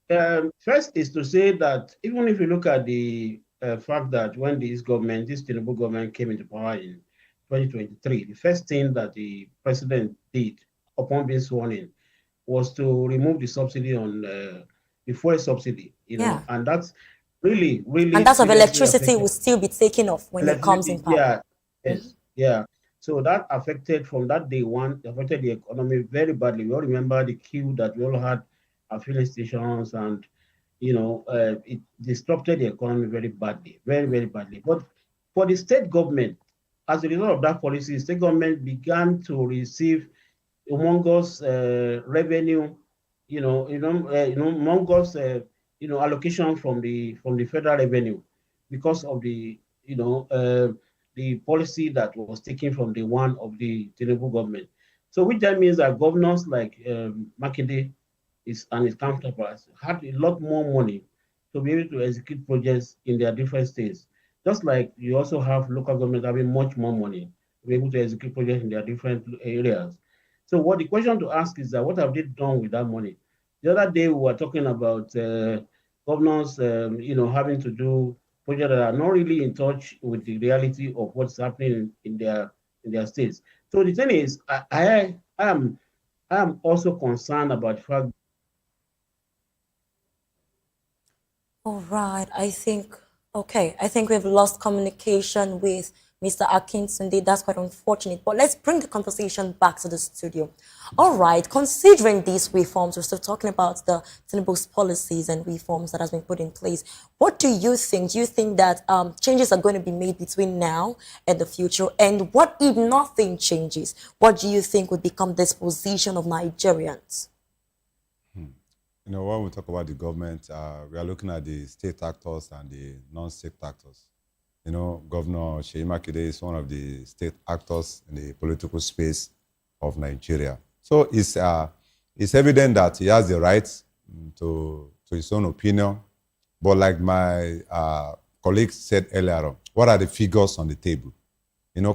First is to say that even if you look at the fact that when this Tinubu government came into power in 2023, the first thing that the president did upon being sworn in was to remove the subsidy on the fuel subsidy, and that's really, really. And that's of seriously electricity affected will still be taken off when he comes in power. Yeah, yes, yeah. So that affected from that day one, affected the economy very badly. We all remember the queue that we all had at filling stations, and it disrupted the economy very badly, very, very badly. But for the state government, as a result of that policy, state government began to receive humongous revenue, humongous allocation from the federal revenue because of the policy that was taken from the one of the Tinubu government. So which that means that governors like Makinde and his counterparts had a lot more money to be able to execute projects in their different states. Just like you also have local government having much more money to be able to execute projects in their different areas. So what the question to ask is that what have they done with that money? The other day we were talking about governors, having to do projects that are not really in touch with the reality of what's happening in their states. So the thing is, I am also concerned about the fact. All right. I think we've lost communication with Mr. Akintunde. That's quite unfortunate. But let's bring the conversation back to the studio. All right. Considering these reforms, we're still talking about the Tinubu's policies and reforms that has been put in place. What do you think? Do you think that changes are going to be made between now and the future? And what if nothing changes? What do you think would become this position of Nigerians? When we talk about the government, we are looking at the state actors and the non-state actors. Governor Seyi Makinde is one of the state actors in the political space of Nigeria. So it's evident that he has the right to his own opinion. But like my colleague said earlier on, what are the figures on the table?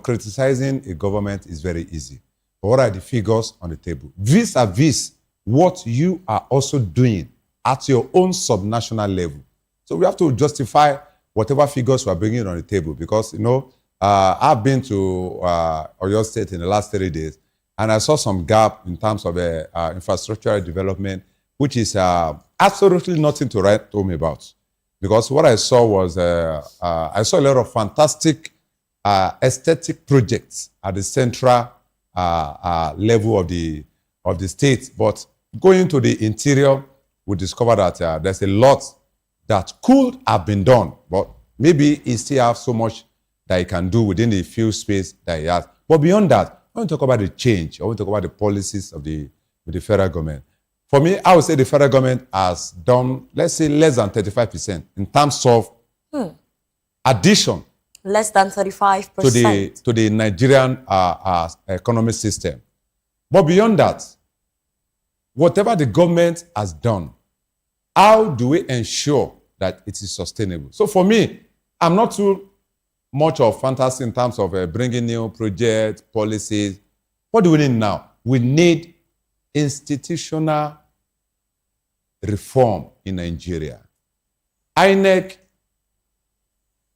Criticizing a government is very easy. But what are the figures on the table? Vis-a-vis what you are also doing at your own subnational level. So we have to justify whatever figures we are bringing on the table because, I've been to Oyo State in the last 30 days and I saw some gap in terms of infrastructural development, which is absolutely nothing to write home about. Because what I saw was, I saw a lot of fantastic aesthetic projects at the central level of the state, but going to the interior, we discovered that there's a lot that could have been done, but maybe he still has so much that he can do within the few space that he has. But beyond that, I want to talk about the change. I want to talk about the policies of the federal government. For me, I would say the federal government has done, let's say, less than 35% in terms of addition. Less than 35%. To the Nigerian economic system. But beyond that, whatever the government has done, how do we ensure that it is sustainable? So for me, I'm not too much of fantasy in terms of bringing new projects, policies. What do we need now? We need institutional reform in Nigeria. INEC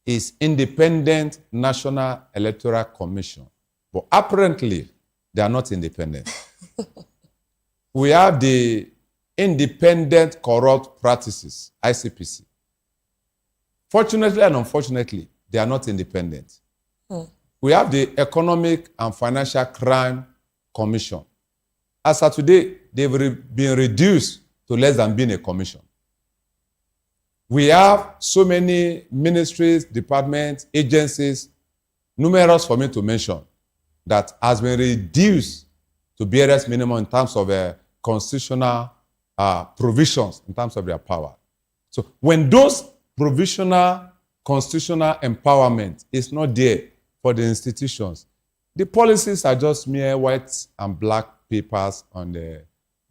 is Independent National Electoral Commission, but apparently they are not independent. We have the Independent Corrupt Practices, ICPC. Fortunately and unfortunately, they are not independent. We have the Economic and Financial Crime Commission. As of today, they've been reduced to less than being a commission. We have so many ministries, departments, agencies, numerous for me to mention, that has been reduced to barest minimum in terms of constitutional provisions, in terms of their power. So when those provisional constitutional empowerment is not there for the institutions, the policies are just mere white and black papers on the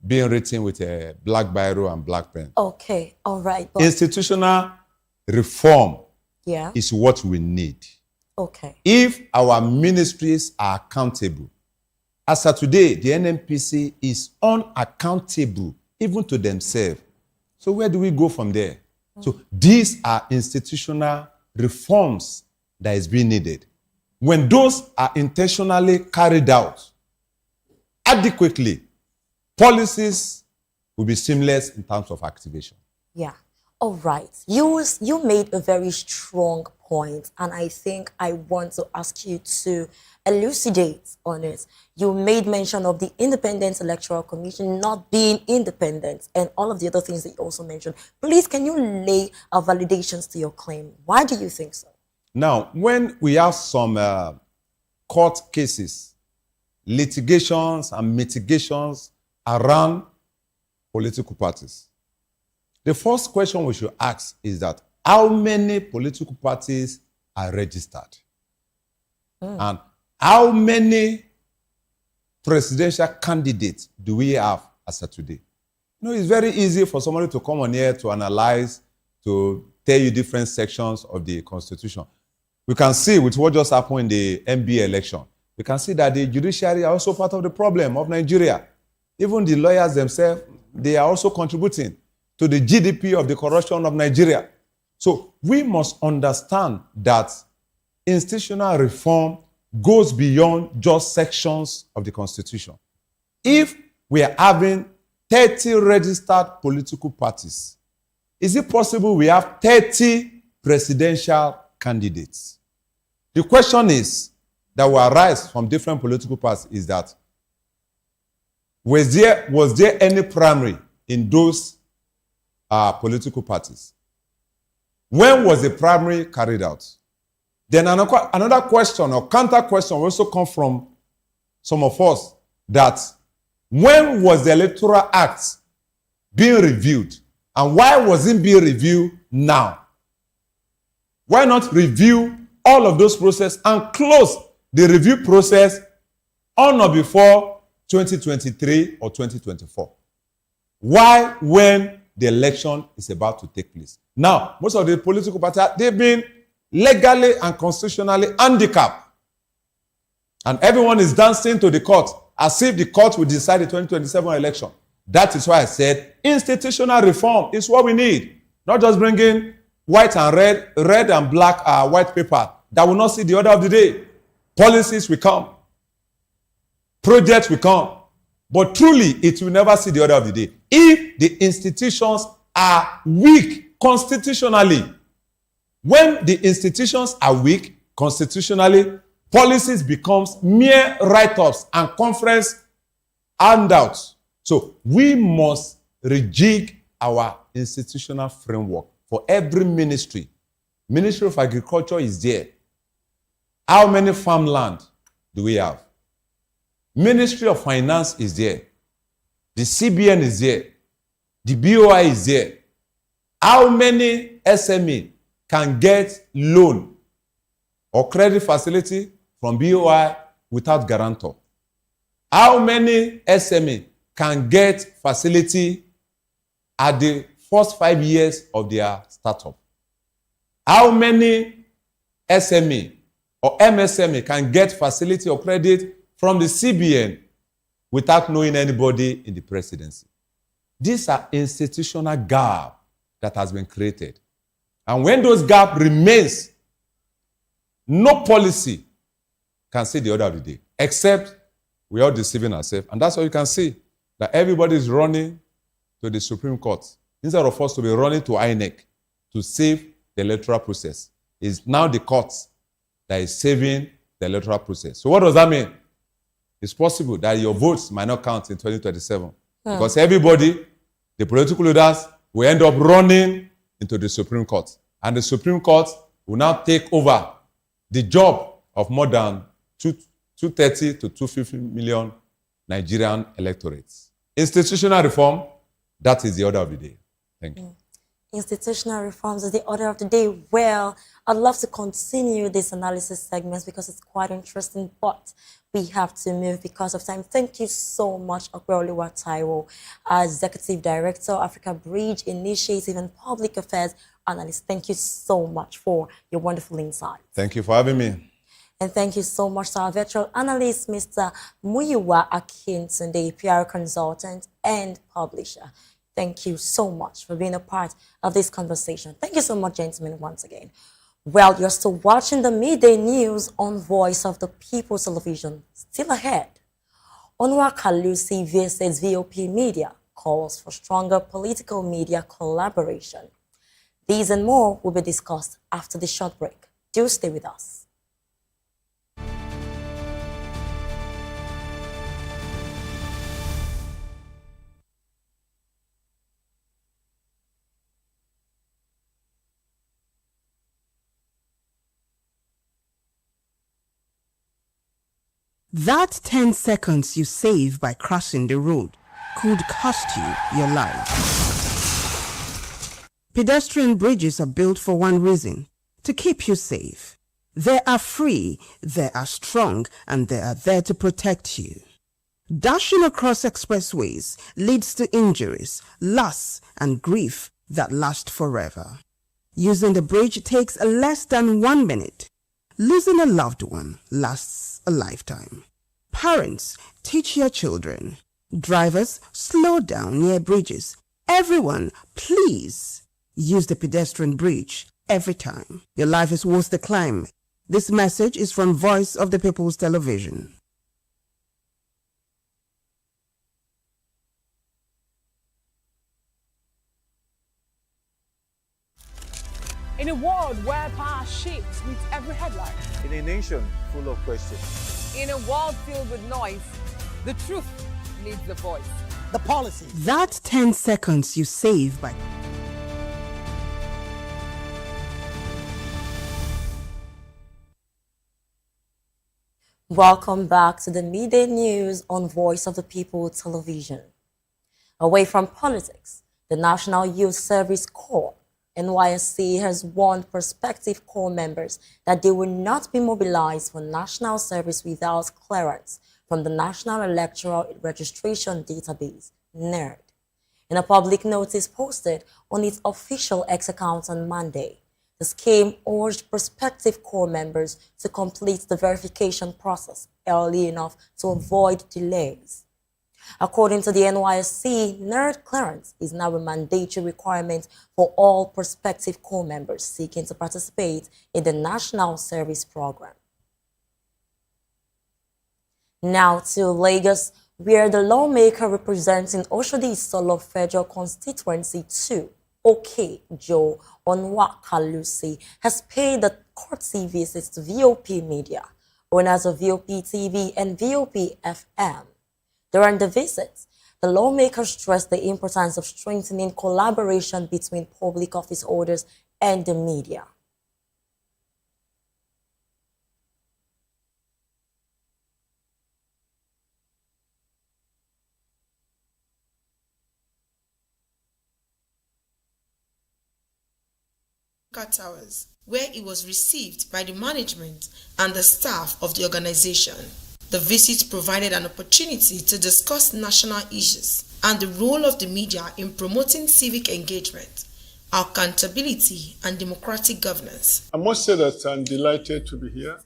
being written with a black biro and black pen. Okay, all right. But institutional reform is what we need. Okay. If our ministries are accountable, as of today, the NNPC is unaccountable even to themselves. So where do we go from there? So these are institutional reforms that is being needed. When those are intentionally carried out adequately, policies will be seamless in terms of activation. Yeah. All right. You made a very strong point, and I think I want to ask you to elucidate on it. You made mention of the Independent Electoral Commission not being independent and all of the other things that you also mentioned. Please, can you lay validations to your claim? Why do you think so? Now, when we have some court cases, litigations and mitigations around political parties, the first question we should ask is that how many political parties are registered? And how many presidential candidates do we have as of today? You know, it's very easy for somebody to come on here to analyze, to tell you different sections of the Constitution. We can see with what just happened in the NBA election, we can see that the judiciary are also part of the problem of Nigeria. Even the lawyers themselves, they are also contributing to the GDP of the corruption of Nigeria. So we must understand that institutional reform goes beyond just sections of the Constitution. If we are having 30 registered political parties, is it possible we have 30 presidential candidates? The question is that will arise from different political parties is that was there any primary in those political parties? When was the primary carried out? Then another question or counter question will also come from some of us, that when was the Electoral Act being reviewed, and why was it being reviewed now? Why not review all of those processes and close the review process on or before 2023 or 2024? Why when the election is about to take place? Now, most of the political parties, they've been legally and constitutionally handicapped. And everyone is dancing to the court as if the court will decide the 2027 election. That is why I said institutional reform is what we need. Not just bringing white and red and black white paper that will not see the order of the day. Policies will come. Projects will come. But truly, it will never see the order of the day. If the institutions are weak constitutionally, when the institutions are weak constitutionally, policies becomes mere write-ups and conference handouts. So we must rejig our institutional framework for every ministry. Ministry of Agriculture is there. How many farmland do we have? Ministry of Finance is there. The CBN is there. The BOI is there. How many SME can get loan or credit facility from BOI without guarantor? How many SME can get facility at the first 5 years of their startup? How many SME or MSME can get facility or credit from the CBN without knowing anybody in the presidency. These are institutional gaps that has been created. And when those gaps remains, no policy can see the order of the day, except we are deceiving ourselves. And that's why you can see that everybody is running to the Supreme Court instead of us to be running to INEC to save the electoral process. It's now the courts that is saving the electoral process. So what does that mean? It's possible that your votes might not count in 2027 because everybody, the political leaders, will end up running into the Supreme Court. And the Supreme Court will now take over the job of more than 230 to 250 million Nigerian electorates. Institutional reform, that is the order of the day. Thank you. Institutional reforms is the order of the day. Well, I'd love to continue this analysis segments because it's quite interesting, but we have to move because of time. Thank you so much, Okweoluwa Taiwo, Executive Director, Africa Bridge Initiative and Public Affairs Analyst. Thank you so much for your wonderful insight. Thank you for having me. And thank you so much to our virtual analyst, Mr. Muyiwa Akintunde, PR consultant and publisher. Thank you so much for being a part of this conversation. Thank you so much, gentlemen, once again. Well, you're still watching the Midday News on Voice of the People Television. Still ahead. Onwa Kalusi versus VOP Media calls for stronger political media collaboration. These and more will be discussed after the short break. Do stay with us. That 10 seconds you save by crossing the road could cost you your life. Pedestrian bridges are built for one reason: to keep you safe. They are free, they are strong, and they are there to protect you. Dashing across expressways leads to injuries, loss, and grief that last forever. Using the bridge takes less than 1 minute. Losing a loved one lasts a lifetime. Parents, teach your children. Drivers, slow down near bridges. Everyone, please use the pedestrian bridge every time. Your life is worth the climb. This message is from Voice of the People's Television. In a world where power shifts with every headline. In a nation full of questions. In a world filled with noise, the truth needs a voice. The policy. That 10 seconds you save by... Welcome back to the Midday News on Voice of the People Television. Away from politics, the National Youth Service Corps NYSC has warned prospective corps members that they will not be mobilized for national service without clearance from the National Electoral Registration Database, NERD. In a public notice posted on its official X account on Monday, the scheme urged prospective corps members to complete the verification process early enough to avoid delays. According to the NYSC, NERD clearance is now a mandatory requirement for all prospective corps members seeking to participate in the National Service Program. Now to Lagos, where the lawmaker representing Oshodi Solo Federal Constituency 2, OK Joe Onwa-Kalusi, has paid the courtesy visits to VOP Media, owners of VOP TV and VOP FM. During the visits, the lawmaker stressed the importance of strengthening collaboration between public office holders and the media. Towers, where it was received by the management and the staff of the organization. The visit provided an opportunity to discuss national issues and the role of the media in promoting civic engagement, accountability, and democratic governance. I must say that I'm delighted to be here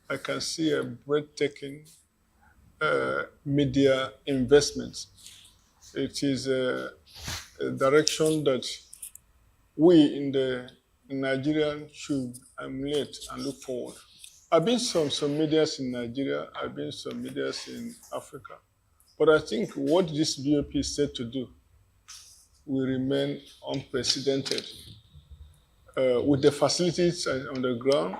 I can see a breathtaking media investment. It is a direction that we in the Nigerian should emulate and look forward. I've been some medias in Nigeria, I've been some medias in Africa, but I think what this BOP is set to do will remain unprecedented. With the facilities on the ground,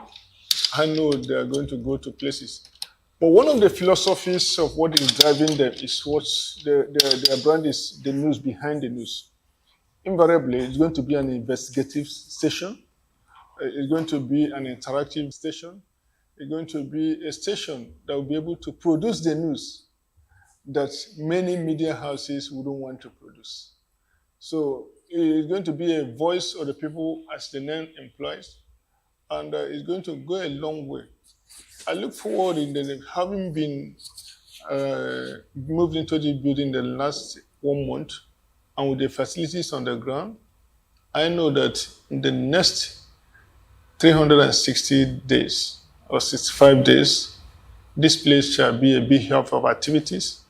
I know they are going to go to places. But one of the philosophies of what is driving them is what their brand is, the news behind the news. Invariably, it's going to be an investigative station. It's going to be an interactive station. It's going to be a station that will be able to produce the news that many media houses wouldn't want to produce. So it's going to be a voice of the people, as the name implies, and it's going to go a long way. I look forward in having been moved into the building the last 1 month, and with the facilities on the ground, I know that in the next 360 days or 65 days, this place shall be a big hub of activities,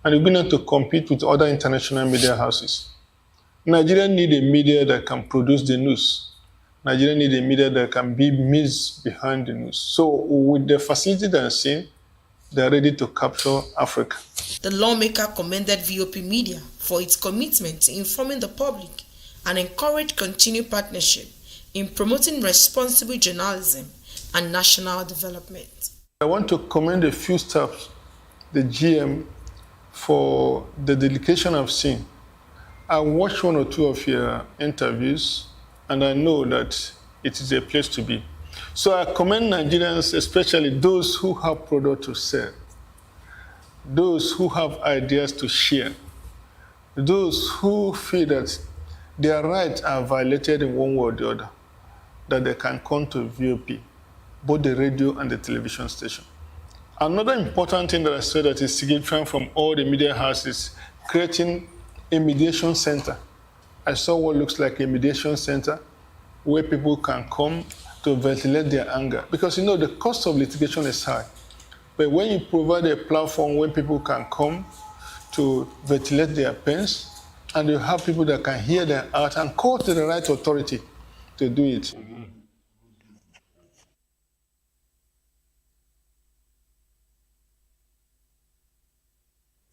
and we're going to compete with other international media houses. Nigeria need a media that can produce the news. Nigeria need a media that can be means behind the news. So with the facility that I'm seeing, they're ready to capture Africa. The lawmaker commended VOP Media for its commitment to informing the public and encouraged continued partnership in promoting responsible journalism and national development. I want to commend a few staff, the GM, for the dedication I've seen. I watched 1 or 2 of your interviews, and I know that it is a place to be. So I commend Nigerians, especially those who have product to sell, those who have ideas to share, those who feel that their rights are violated in one way or the other, that they can come to VOP, both the radio and the television station. Another important thing that I saw that is significant from all the media houses, creating a mediation center. I saw what looks like a mediation center where people can come to ventilate their anger. Because you know the cost of litigation is high. But when you provide a platform where people can come to ventilate their pains, and you have people that can hear their out and call to the right authority to do it.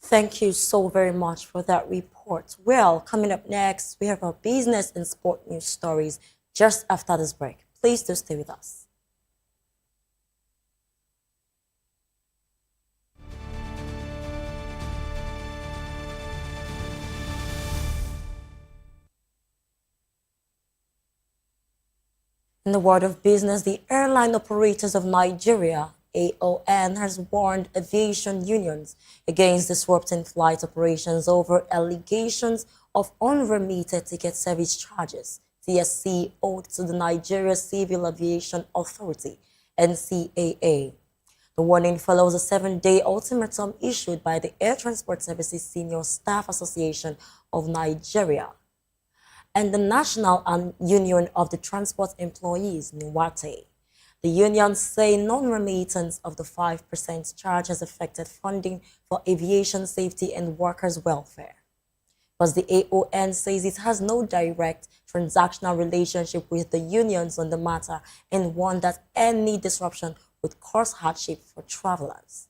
Thank you so very much for that report. Well, coming up next, we have our business and sport news stories just after this break. Please do stay with us. In the world of business, the Airline Operators of Nigeria, AON, has warned aviation unions against disrupting flight operations over allegations of unremitted ticket service charges, TSC, owed to the Nigeria Civil Aviation Authority, NCAA. The warning follows a 7-day ultimatum issued by the Air Transport Services Senior Staff Association of Nigeria and the National Union of the Transport Employees, NUWATE. The unions say non-remittance of the 5% charge has affected funding for aviation safety and workers' welfare. But the AON says it has no direct transactional relationship with the unions on the matter and warned that any disruption would cause hardship for travelers.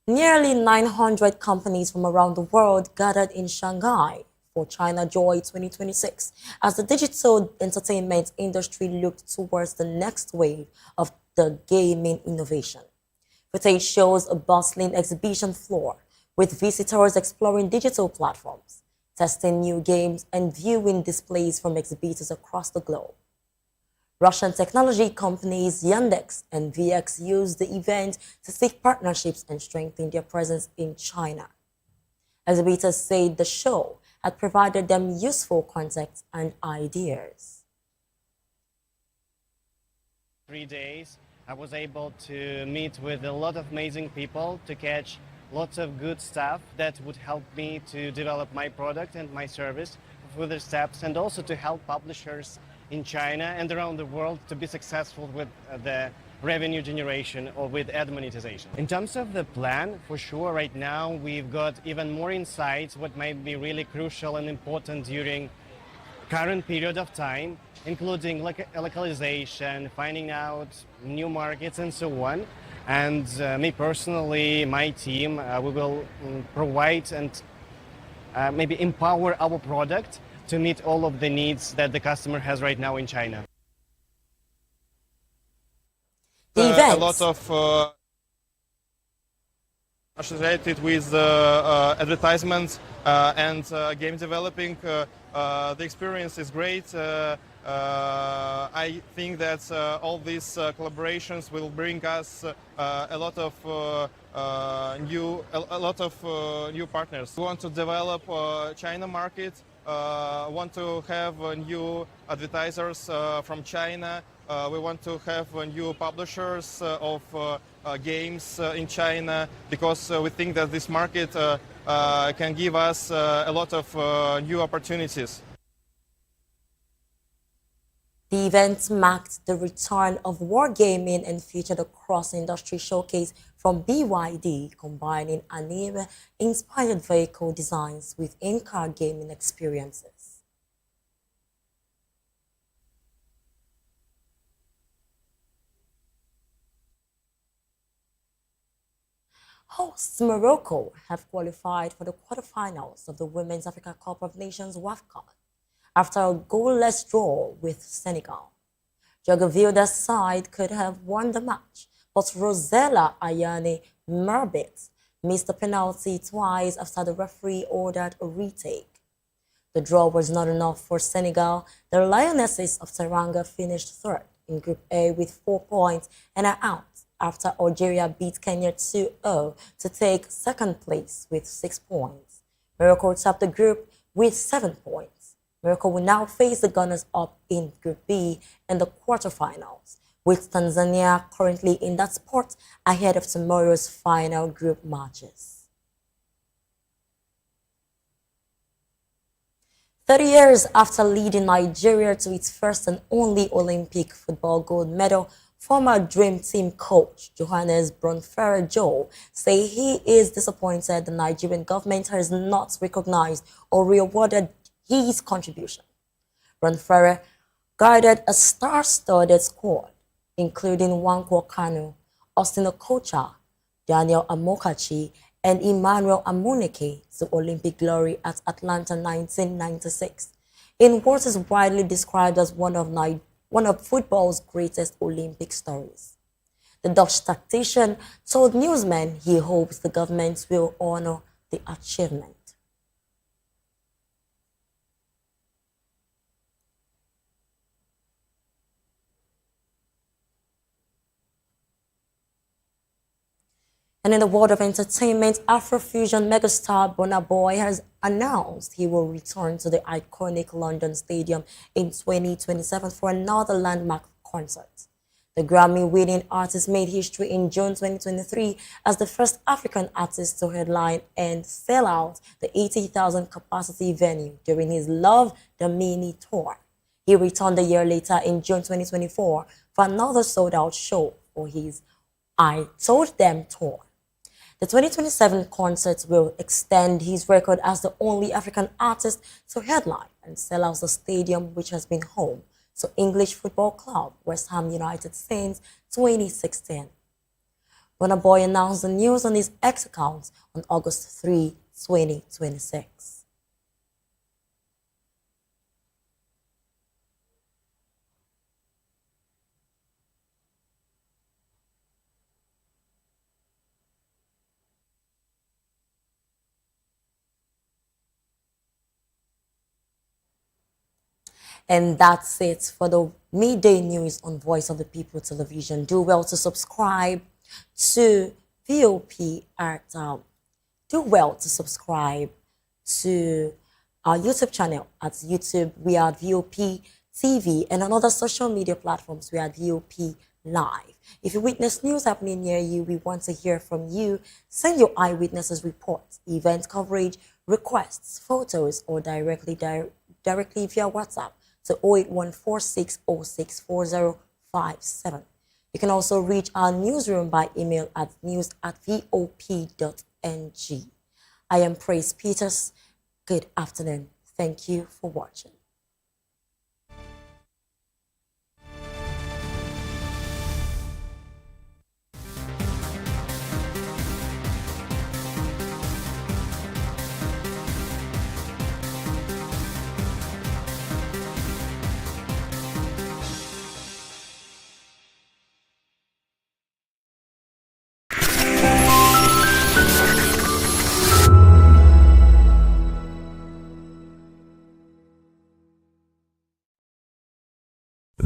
Nearly 900 companies from around the world gathered in Shanghai for China Joy 2026 as the digital entertainment industry looked towards the next wave of the gaming innovation. Footage shows a bustling exhibition floor with visitors exploring digital platforms, testing new games, and viewing displays from exhibitors across the globe. Russian technology companies Yandex and VX used the event to seek partnerships and strengthen their presence in China. Exhibitors said the show had provided them useful contacts and ideas. 3 days, I was able to meet with a lot of amazing people to catch lots of good stuff that would help me to develop my product and my service, further steps, and also to help publishers in China and around the world to be successful with the revenue generation or with ad monetization. In terms of the plan, for sure, right now we've got even more insights what might be really crucial and important during current period of time, including localization, finding out new markets and so on. And me personally, my team, we will provide and maybe empower our product to meet all of the needs that the customer has right now in China. A lot of associated with advertisements and game developing. The experience is great. I think that all these collaborations will bring us a lot of new partners. We want to develop China market. Want to have new advertisers from China. We want to have new publishers of games in China because we think that this market can give us a lot of new opportunities. The event marked the return of wargaming and featured a cross-industry showcase from BYD, combining anime-inspired vehicle designs with in-car gaming experiences. Hosts Morocco have qualified for the quarterfinals of the Women's Africa Cup of Nations WAFCON after a goalless draw with Senegal. Jogavilda's side could have won the match, but Rosella Ayane Merbit missed the penalty twice after the referee ordered a retake. The draw was not enough for Senegal. The Lionesses of Teranga finished third in Group A with 4 points and are out after Algeria beat Kenya 2-0 to take second place with 6 points. Morocco topped the group with 7 points. Morocco will now face the gunners-up in Group B in the quarterfinals, with Tanzania currently in that spot ahead of tomorrow's final group matches. 30 years after leading Nigeria to its first and only Olympic football gold medal, former Dream Team coach Johannes Brunfere Joe say he is disappointed the Nigerian government has not recognized or rewarded his contribution. Brunfere guided a star-studded squad, including Nwankwo Kanu, Austin Okocha, Daniel Amokachi, and Emmanuel Amuneke to Olympic glory at Atlanta 1996, in what is widely described as one of football's greatest Olympic stories. The Dutch tactician told newsmen he hopes the government will honor the achievement. And in the world of entertainment, Afrofusion megastar Burna Boy has announced he will return to the iconic London Stadium in 2027 for another landmark concert. The Grammy-winning artist made history in June 2023 as the first African artist to headline and sell out the 80,000 capacity venue during his Love the Mini tour. He returned a year later in June 2024 for another sold-out show for his I Told Them tour. The 2027 concert will extend his record as the only African artist to headline and sell out the stadium, which has been home to English football club West Ham United since 2016. Burna Boy announced the news on his X account on August 3, 2026. And that's it for the midday news on Voice of the People television. Do well to subscribe to VOP at do well to subscribe to our YouTube channel at YouTube. We are VOP TV, and on other social media platforms we are VOP Live. If you witness news happening near you, we want to hear from you. Send your eyewitnesses reports, event coverage, requests, photos, or directly via WhatsApp to 08146064057. You can also reach our newsroom by email at news@vop.ng. I am Praise Peters. Good afternoon. Thank you for watching.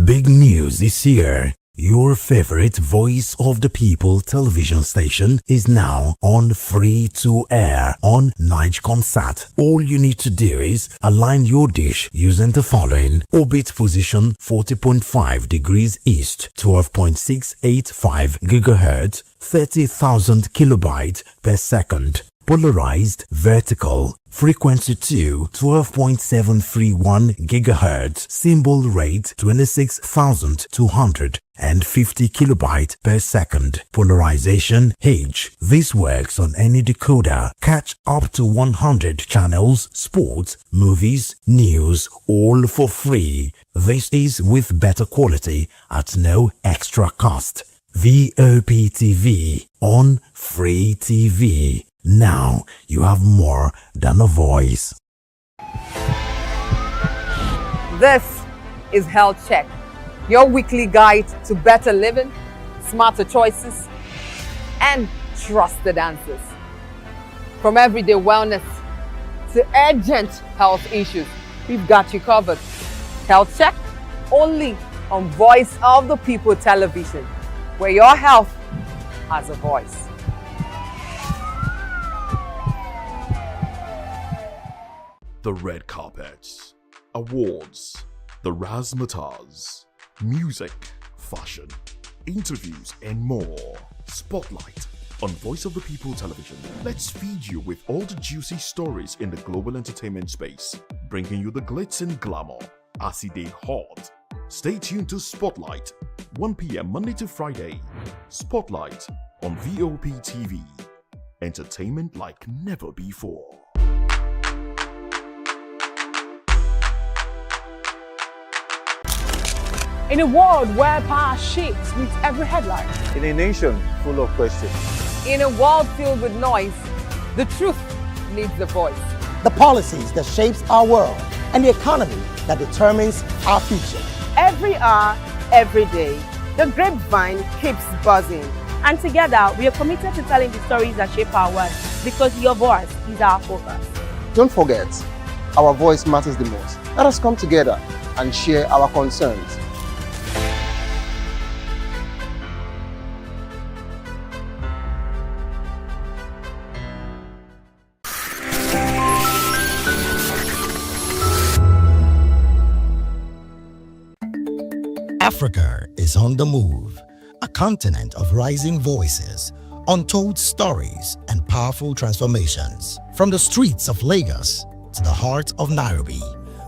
Big news is here. Your favorite Voice of the People television station is now on free to air on Nigecomsat. All you need to do is align your dish using the following: orbit position 40.5 degrees east, 12.685 gigahertz, 30,000 kilobytes per second. Polarized vertical, frequency 2, 12.731 gigahertz, symbol rate 26,250 kilobytes per second. Polarization H. This works on any decoder. Catch up to 100 channels, sports, movies, news, all for free. This is with better quality at no extra cost. VOP TV on Free TV. Now you have more than a voice. This is Health Check, your weekly guide to better living, smarter choices, and trusted answers. From everyday wellness to urgent health issues, we've got you covered. Health Check, only on Voice of the People television, where your health has a voice. The red carpets, awards, the razzmatazz, music, fashion, interviews, and more. Spotlight on Voice of the People television. Let's feed you with all the juicy stories in the global entertainment space, bringing you the glitz and glamour as it is hot. Stay tuned to Spotlight, 1 p.m. Monday to Friday. Spotlight on VOP TV. Entertainment like never before. In a world where power shifts with every headline. In a nation full of questions. In a world filled with noise, the truth needs a voice. The policies that shapes our world and the economy that determines our future. Every hour, every day, the grapevine keeps buzzing. And together, we are committed to telling the stories that shape our world because your voice is our focus. Don't forget, our voice matters the most. Let us come together and share our concerns. Africa is on the move, a continent of rising voices, untold stories, and powerful transformations. From the streets of Lagos to the heart of Nairobi,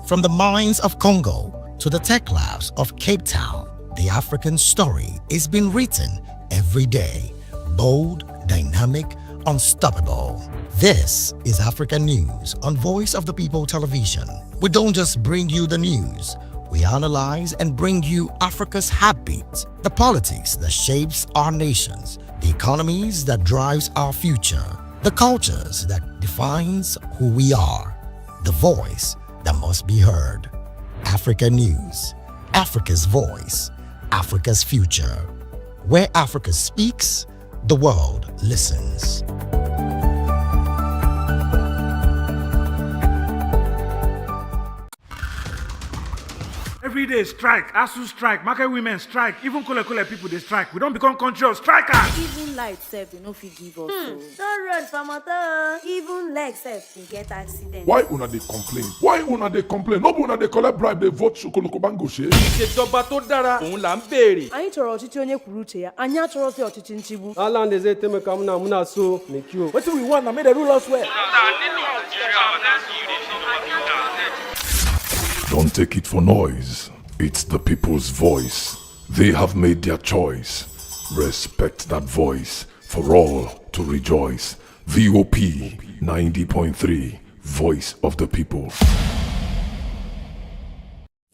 from the mines of Congo to the tech labs of Cape Town, the African story is being written every day. Bold, dynamic, unstoppable. This is African News on Voice of the People television. We don't just bring you the news. We analyze and bring you Africa's heartbeat, the politics that shapes our nations, the economies that drives our future, the cultures that defines who we are, the voice that must be heard. Africa News, Africa's voice, Africa's future. Where Africa speaks, the world listens. Every day strike, ASU strike, market women strike, even Kole people they strike. We don't become country of strikers. Even light sef they no fit give us so. Don't run for motor. Even leg sef dey get accident. Why una dey complain? Why una dey complain? No be una dey collect bribe dey vote Sokoloko Bango ṣe. Ìṣèjọba tó dára òun là ń béèrè. Anyị chọrọ ọchịchị onye kwuru uche ya. Anyị achọrọsị ọchịchị nchigbu. Ala ndeze temeka muna so mekio. Wetin we want na make dem rule us well. Don't take it for noise. It's the people's voice. They have made their choice. Respect that voice for all to rejoice. VOP 90.3, Voice of the People.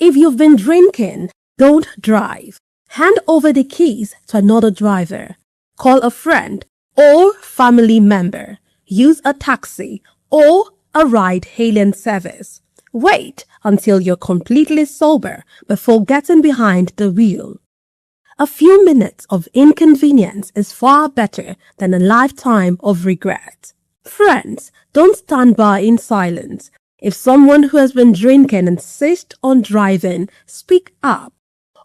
If you've been drinking, don't drive. Hand over the keys to another driver. Call a friend or family member. Use a taxi or a ride-hailing service. Wait until you're completely sober before getting behind the wheel. A few minutes of inconvenience is far better than a lifetime of regret. Friends, don't stand by in silence. If someone who has been drinking insists on driving, speak up.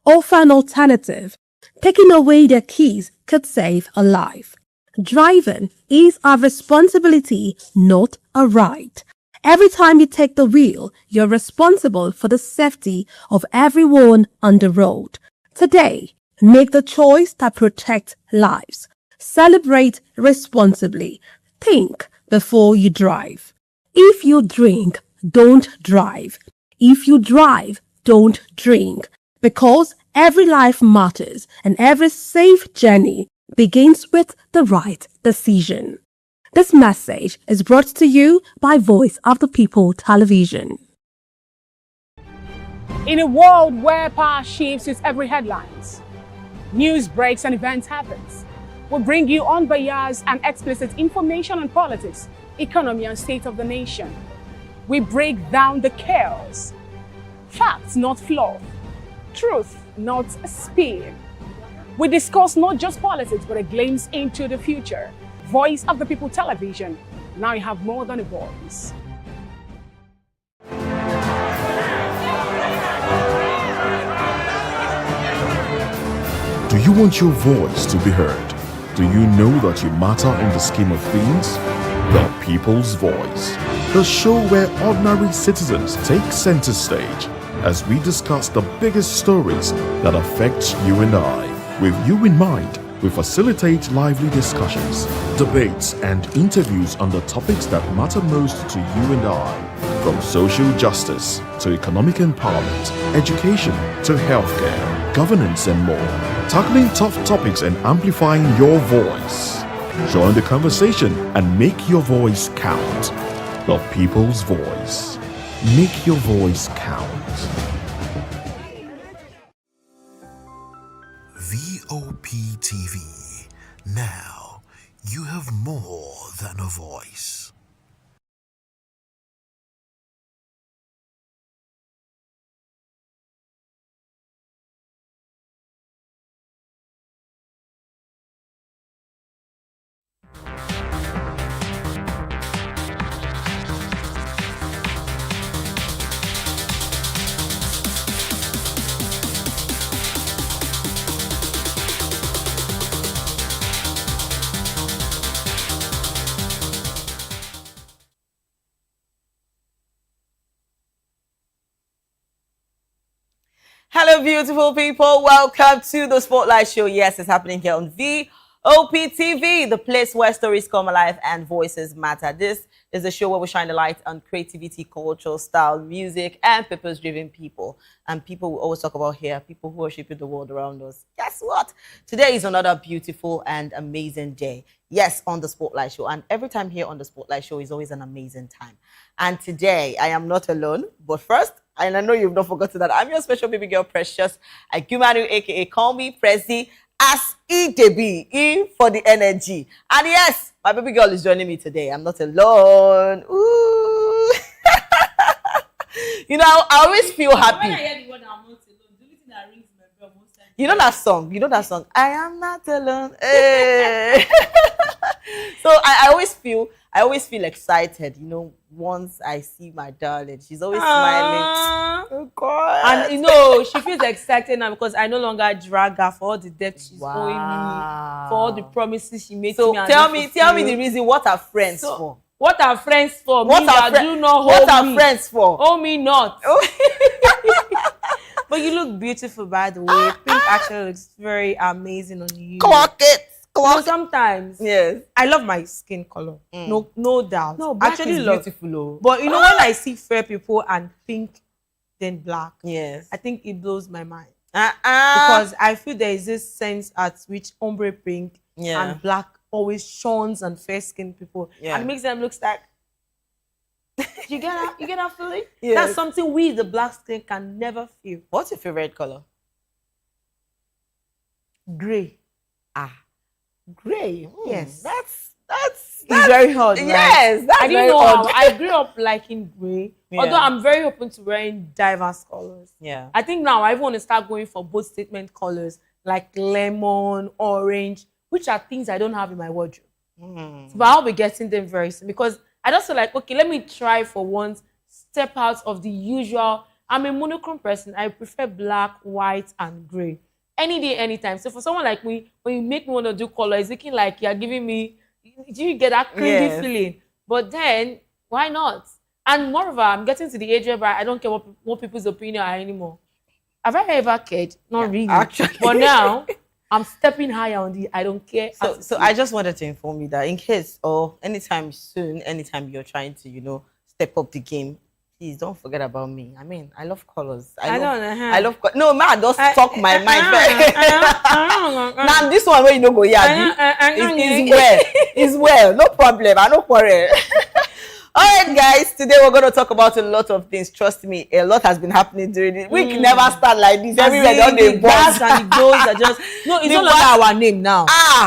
Offer an alternative. Taking away their keys could save a life. Driving is a responsibility, not a right. Every time you take the wheel, you're responsible for the safety of everyone on the road. Today, make the choice that protects lives. Celebrate responsibly. Think before you drive. If you drink, don't drive. If you drive, don't drink. Because every life matters and every safe journey begins with the right decision. This message is brought to you by Voice of the People Television. In a world where power shifts its every headlines, news breaks and events happens, we bring you unbiased and explicit information on politics, economy and state of the nation. We break down the chaos. Facts, not fluff. Truth, not spin. We discuss not just politics, but a glimpse into the future. Voice of the People Television. Now you have more than a voice. Do you want your voice to be heard? Do you know that you matter in the scheme of things? The People's Voice, the show where ordinary citizens take center stage as we discuss the biggest stories that affect you and I. With you in mind, we facilitate lively discussions, debates, and interviews on the topics that matter most to you and I. From social justice to economic empowerment, education to healthcare, governance, and more. Tackling tough topics and amplifying your voice. Join the conversation and make your voice count. The People's Voice. Make your voice count. VOP TV. Now you have more than a voice. Hello, beautiful people. Welcome to the Spotlight Show. Yes, it's happening here on VOP TV, the place where stories come alive and voices matter. This is the show where we shine the light on creativity, culture, style, music, and purpose-driven people. And people we always talk about here, people who are shaping the world around us. Guess what? Today is another beautiful and amazing day. Yes, on the Spotlight Show. And every time here on the Spotlight Show is always an amazing time. And today, I am not alone. But first, and I know you've not forgotten that I'm your special baby girl, Precious Agumanu, aka Call Me Prezi, as E-Debi, E for the energy. And yes, my baby girl is joining me today. I'm not alone. Ooh. You know, I always feel happy. When I hear the word I'm not alone, the only thing that rings my bell most times. You know that song? You know that song? I am not alone. Hey. So I always feel excited, you know, once I see my darling. She's always smiling. Oh God. And you know, she feels excited now because I no longer drag her for all the debt she's owing me, for all the promises she made to me. Tell me the reason. What are friends for? What are friends for? What are friends for? Hold me not. But you look beautiful, by the way. Pink actually looks very amazing on you. Clock it. Sometimes, yes, I love my skin color. No doubt. No, black actually is love beautiful. But you know, when I see fair people and pink, than black. Yes. I think it blows my mind. Because I feel there is this sense at which ombre pink and black always shuns and fair-skinned people. Yeah. And it makes them look like you get that feeling? Yes. That's something we, the black skin, can never feel. What's your favorite color? Gray. Gray. Yes. That's it's very hot. Right? Yes, that's I didn't very know odd. how I grew up liking gray. Yeah. Although I'm very open to wearing diverse colors. Yeah. I think now I even want to start going for bold statement colors like lemon, orange, which are things I don't have in my wardrobe. But I'll be getting them very soon because I just feel like, okay, let me try for once, step out of the usual. I'm a monochrome person. I prefer black, white, and gray. Any day, anytime. So for someone like me, when you make me want to do color, it's looking like you're giving me, do you get that cringy feeling? But then, why not? And moreover, I'm getting to the age where I don't care what people's opinion are anymore. Have I ever cared? Not really. Actually. But now, I'm stepping higher on the I don't care. So I just wanted to inform you that in case or anytime soon, anytime you're trying to, step up the game, please don't forget about me. I mean, I love colors. I love no man, just talk my mind. Now this one where you don't go is well, no problem. I no quarrel. All right, guys. Today we're going to talk about a lot of things. Trust me, a lot has been happening during this week. Never start like this. Everywhere don't they buzz and the goals are just no. It's not like our name now.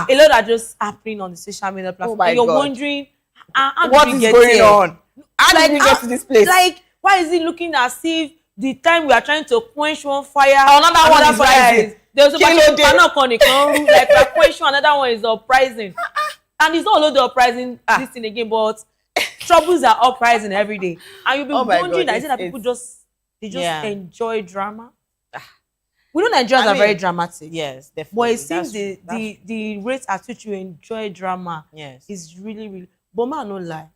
A lot are just happening on the social media platform. my You're God. wondering how what did is we get going here? on? How did we get to this place? Like, why is it looking as if the time we are trying to quench one fire, another one is rising? There's a bunch of like we're quenching another one is uprising, and it's not only the uprising this thing again, but troubles are uprising every day, and you'll be wondering that people just enjoy drama. We don't enjoy that very dramatic. Yes, definitely. But it seems the rate at which you enjoy drama is really, really. But man, no lie.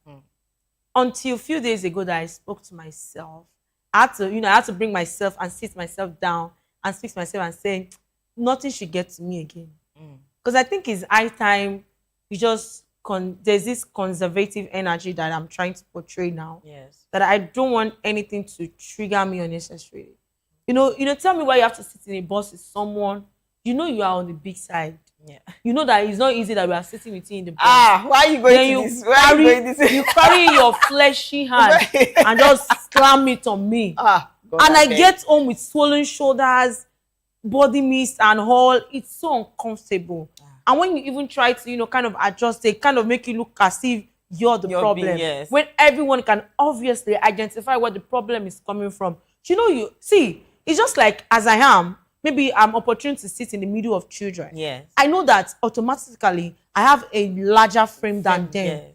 Until a few days ago that I spoke to myself, I had to bring myself and sit myself down and speak to myself and say, nothing should get to me again. Because I think it's high time you just there's this conservative energy that I'm trying to portray now. Yes. That I don't want anything to trigger me unnecessarily. Tell me why you have to sit in a bus with someone. You are on the big side. Yeah. You know that it's not easy that we are sitting with you in the bus. Why are you going to this? Why are you going this? You carry your fleshy hand and just slam it on me. God, and I get home with swollen shoulders, body mist and all. It's so uncomfortable. And when you even try to, kind of adjust it, kind of make you look as if you're the problem. Yes. When everyone can obviously identify where the problem is coming from. It's just like as I am, maybe I'm opportune to sit in the middle of children. Yes. I know that automatically I have a larger frame than them. Yes.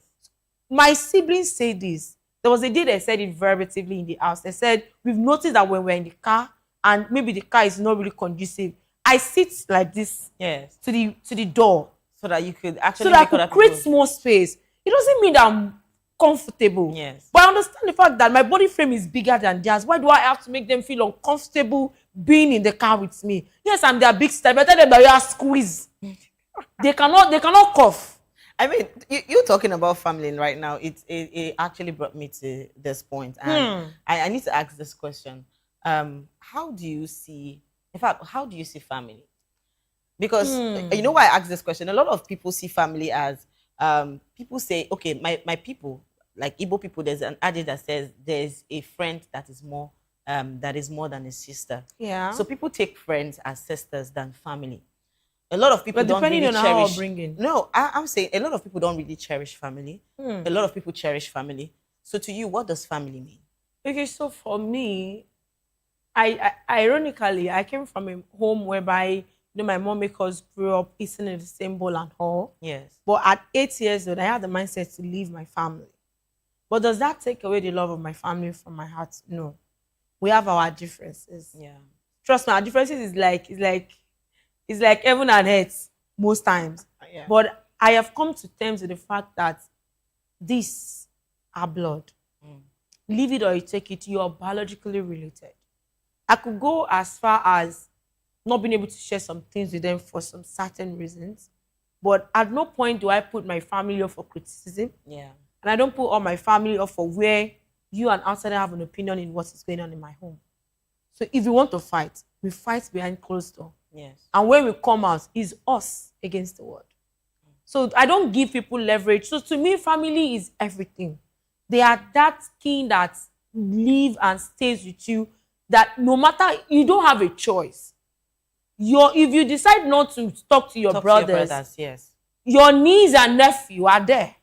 My siblings say this. There was a day they said it verbatively in the house. They said, we've noticed that when we're in the car and maybe the car is not really conducive, I sit like this to the door. So that you could actually create more space. It doesn't mean that I'm comfortable. Yes. But I understand the fact that my body frame is bigger than theirs. Why do I have to make them feel uncomfortable being in the car with me? Yes, I'm their big sister. But I tell them that you are squeeze. They cannot cough. I mean, you're talking about family right now. It actually brought me to this point. And I need to ask this question. How do you see family? Because you know why I ask this question? A lot of people see family as people say, okay, my people, like Igbo people, there's an adage that says there's a friend that is more than a sister. Yeah. So people take friends as sisters than family. A lot of people but don't really depending on cherish. how I'm bringing. No, I'm saying a lot of people don't really cherish family. A lot of people cherish family. So to you, what does family mean? Okay, so for me, ironically, I came from a home whereby my mom and us grew up eating in the same bowl and all. Yes. But at 8 years old, I had the mindset to leave my family. But does that take away the love of my family from my heart? No. We have our differences. Yeah. Trust me, our differences is like heaven and earth most times. Yeah. But I have come to terms with the fact that these are blood. Leave it or you take it, you are biologically related. I could go as far as not being able to share some things with them for some certain reasons. But at no point do I put my family up for criticism. Yeah. And I don't put all my family up for where you and outsider have an opinion in what is going on in my home. So if we want to fight, we fight behind closed door. Yes. And when we come out, it's us against the world. So I don't give people leverage. So to me, family is everything. They are that skin that live and stays with you, that no matter, you don't have a choice. If you decide not to talk to your brothers, yes, your niece and nephew are there.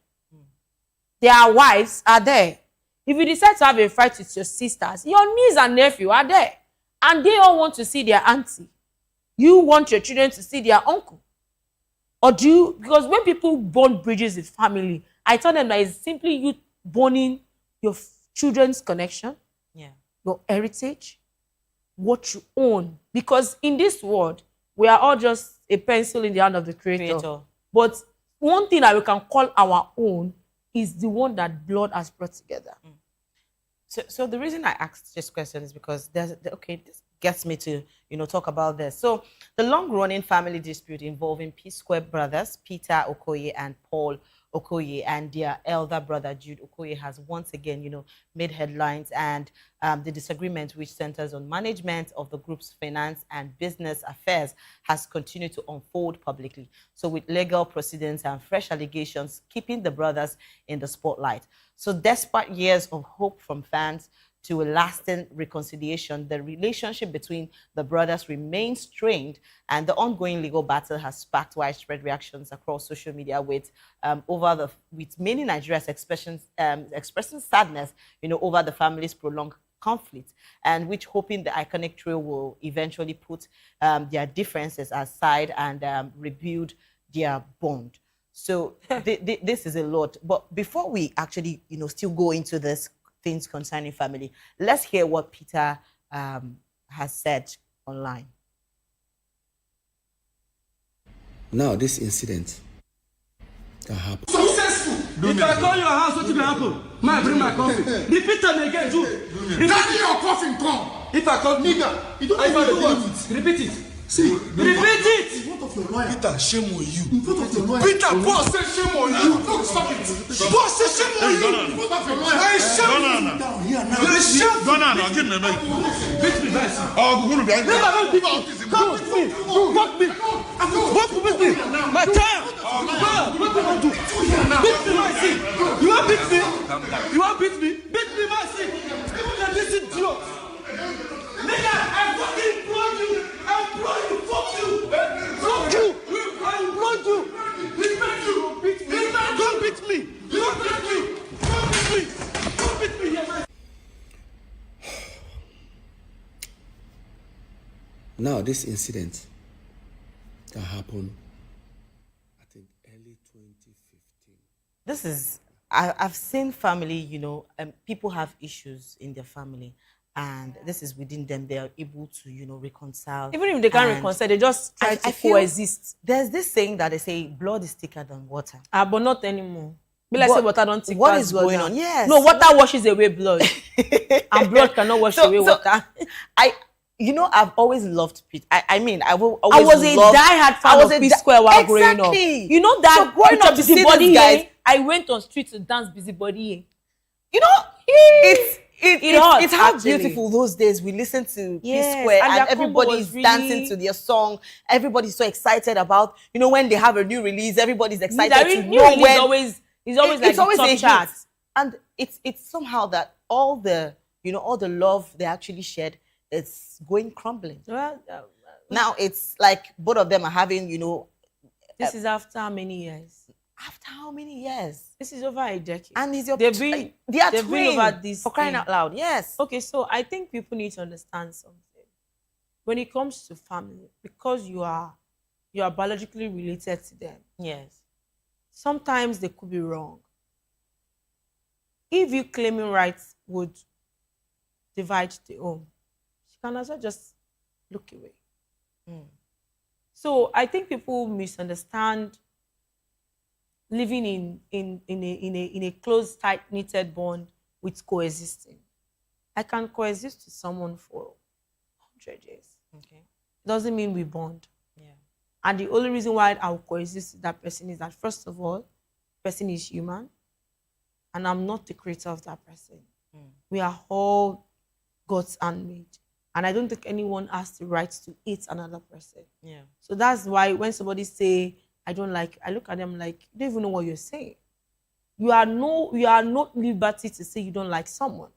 Their wives are there. If you decide to have a fight with your sisters, your niece and nephew are there. And they all want to see their auntie. You want your children to see their uncle. Or do you, because when people burn bridges with family, I tell them that it's simply you burning your children's connection, your heritage, what you own. Because in this world, we are all just a pencil in the hand of the creator. But one thing that we can call our own is the one that blood has brought together. So the reason I asked this question is because this gets me to talk about this. So the long-running family dispute involving P-Square brothers Peter Okoye and Paul Okoye and their elder brother Jude Okoye has once again made headlines, and the disagreement, which centers on management of the group's finance and business affairs, has continued to unfold publicly. So with legal proceedings and fresh allegations keeping the brothers in the spotlight. So despite years of hope from fans to a lasting reconciliation, the relationship between the brothers remains strained, and the ongoing legal battle has sparked widespread reactions across social media, with many Nigerians expressing sadness, over the family's prolonged conflict, and which hoping the iconic trio will eventually put their differences aside and rebuild their bond. So this is a lot. But before we actually, still go into this things concerning family, let's hear what Peter has said online. Now, this incident that happened. Successful. If I call your house, what will happen? I bring my coffee. Repeat them again, too. Repeat your coffin, come. If I call nigga, you don't know what? Repeat it. See, repeat it. In front of your lawyer. Peter, shame on you. In front of your lawyer. Peter, boss said shame on you. Don't stop it. Boss said shame on you. In front of your lawyer. I shame you. Down here now. You shame. Go now, get me. Beat me, guys. Oh, we're going to be angry. Come with me. Fuck me. What with me? My time. What do you want to do? Beat me, my seat. You want beat me? You want beat me? Beat me, my seat. Even the listen to you. Nigga, I fucking implore you. I implore you. Fuck you. Fuck you. I implore you. Respect you. Don't beat me. Don't beat me. Don't beat me. Don't beat me. Don't beat me. Yes, Now, this incident that happened, I think, early 2015. This is, I've seen family, people have issues in their family, and this is within them. They are able to, reconcile. Even if they can't reconcile, they just try to coexist. There's this saying that they say blood is thicker than water. But not anymore. Be like, say water don't thick. What is going on? Yes. No, water washes away blood. And blood cannot wash away water. I've always loved Pete. I was a die-hard fan of P-Square while growing up. You know that so growing up to see busybody guys, I went on street to dance busybody. It's how beautiful those days. We listened to P-Square and everybody's dancing to their song. Everybody's so excited about, when they have a new release, everybody's excited to know when. It's always like the top chart. And it's somehow that all the love they actually shared, it's going crumbling. Now it's like both of them are having, This is after how many years? After how many years? This is over a decade. And is they've been over this for crying out loud. Yes. Okay, so I think people need to understand something. When it comes to family, because you are biologically related to them. Yes. Sometimes they could be wrong. If you claiming rights would divide the home, you can also just look away. So I think people misunderstand living in a close, tight-knitted bond with coexisting. I can coexist with someone for 100 years. Okay. Doesn't mean we bond. Yeah. And the only reason why I'll coexist with that person is that, first of all, the person is human, and I'm not the creator of that person. We are all God's handmade. And I don't think anyone has the right to hate another person. Yeah. So that's why when somebody say, I don't like, I look at them like, you don't even know what you're saying. You are not liberty to say you don't like someone.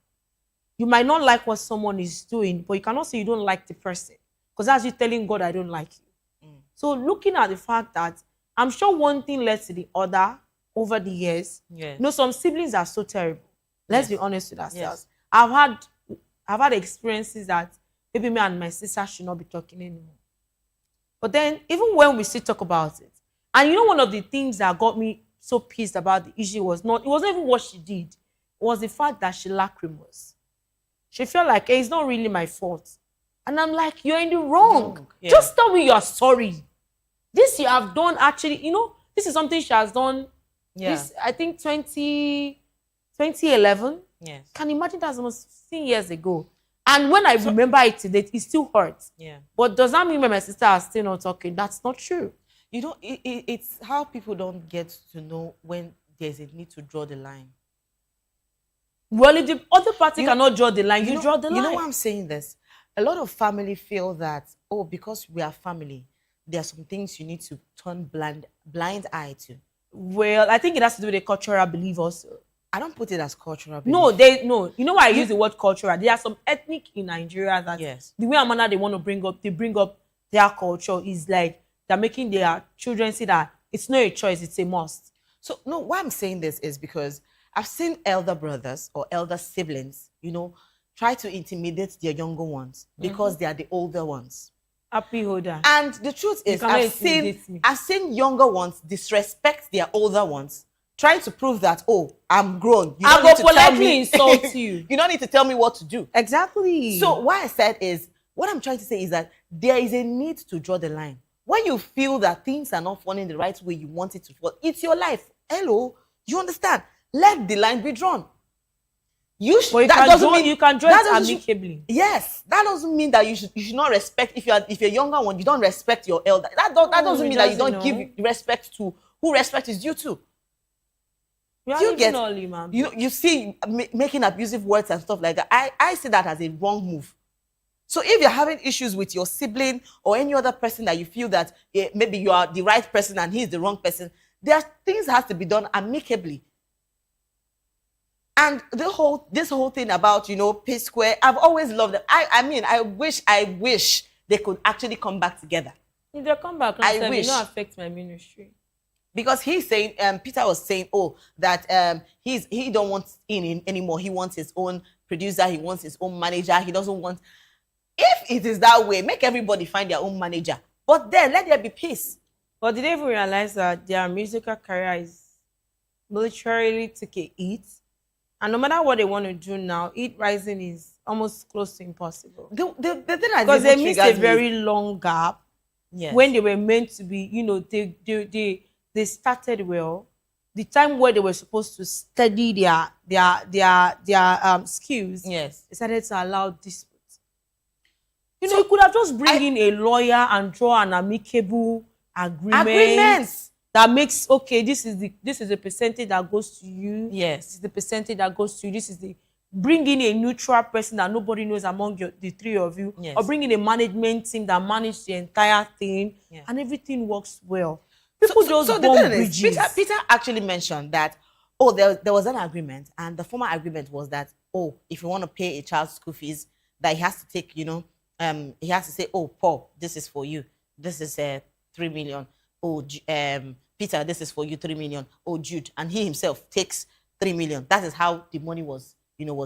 You might not like what someone is doing, but you cannot say you don't like the person. Because that's you telling God, I don't like you. So looking at the fact that I'm sure one thing led to the other over the years. Yes. You know, some siblings are so terrible. Let's be honest with ourselves. Yes. I've had experiences that maybe me and my sister should not be talking anymore. But then, even when we still talk about it, and you know, one of the things that got me so pissed about the issue it wasn't even what she did, it was the fact that she lacrimose. She felt like, hey, it's not really my fault. And I'm like, you're in the wrong. Yeah. Just tell me you're sorry. This you have done actually, you know, this is something she has done. Yeah. This, I think 2011. Yes. Can you imagine that's almost 15 years ago? And when I remember it today, it still hurts. Yeah. But does that mean when my sister are still not talking? That's not true. You know, it's how people don't get to know when there's a need to draw the line. Well, if the other party cannot draw the line, you draw the line. You know why I'm saying this? A lot of family feel that, oh, because we are family, there are some things you need to turn blind eye to. Well, I think it has to do with the cultural belief also. I don't put it as cultural belief. No. You know why I use the word cultural? There are some ethnic in Nigeria that the way Amanda they want to bring up their culture is like they're making their children see that it's not a choice, it's a must. So no, why I'm saying this is because I've seen elder brothers or elder siblings, you know, try to intimidate their younger ones because they are the older ones. Happy holder. And the truth is, I've seen younger ones disrespect their older ones, trying to prove that, oh, I'm grown. You I don't need go to tell politely me, insult you. You don't need to tell me what to do. Exactly. So what I said is, what I'm trying to say is that there is a need to draw the line. When you feel that things are not falling the right way you want it to fall, it's your life. Hello, you understand? Let the line be drawn. You can draw it amicably. Yes, that doesn't mean that you should not respect. If you're younger one, you don't respect your elder. That doesn't mean that you don't give respect to who respect is due to. You see making abusive words and stuff like that. I see that as a wrong move. So if you're having issues with your sibling or any other person that you feel that maybe you are the right person and he's the wrong person, there are things that have to be done amicably. And this whole thing about, you know, P Square, I've always loved it. I wish they could actually come back together. If they come back, I wish. It will not affect my ministry. Because he's saying, Peter was saying, that he don't want in anymore. He wants his own producer. He wants his own manager. He doesn't want. If it is that way, make everybody find their own manager. But then let there be peace. But did they even realize that their musical career is militarily took a hit? And no matter what they want to do now, it rising is almost close to impossible. The thing because they missed a very long gap. Yes. When they were meant to be, you know, they started well. The time where they were supposed to study their skills, yes, they started to allow disputes. You know, you could have just bring in a lawyer and draw an amicable agreement that makes this is the percentage that goes to you. Yes, this is the percentage that goes to you. This is the bring in a neutral person that nobody knows among the three of you, yes, or bring in a management team that manage the entire thing, and everything works well. People just burn bridges. Peter actually mentioned that there was an agreement, and the former agreement was that if you want to pay a child's school fees, that he has to take, you know, he has to say, Paul, this is for you. This is 3 million. Peter, this is for you, 3 million. Jude, and he himself takes 3 million. That is how the money was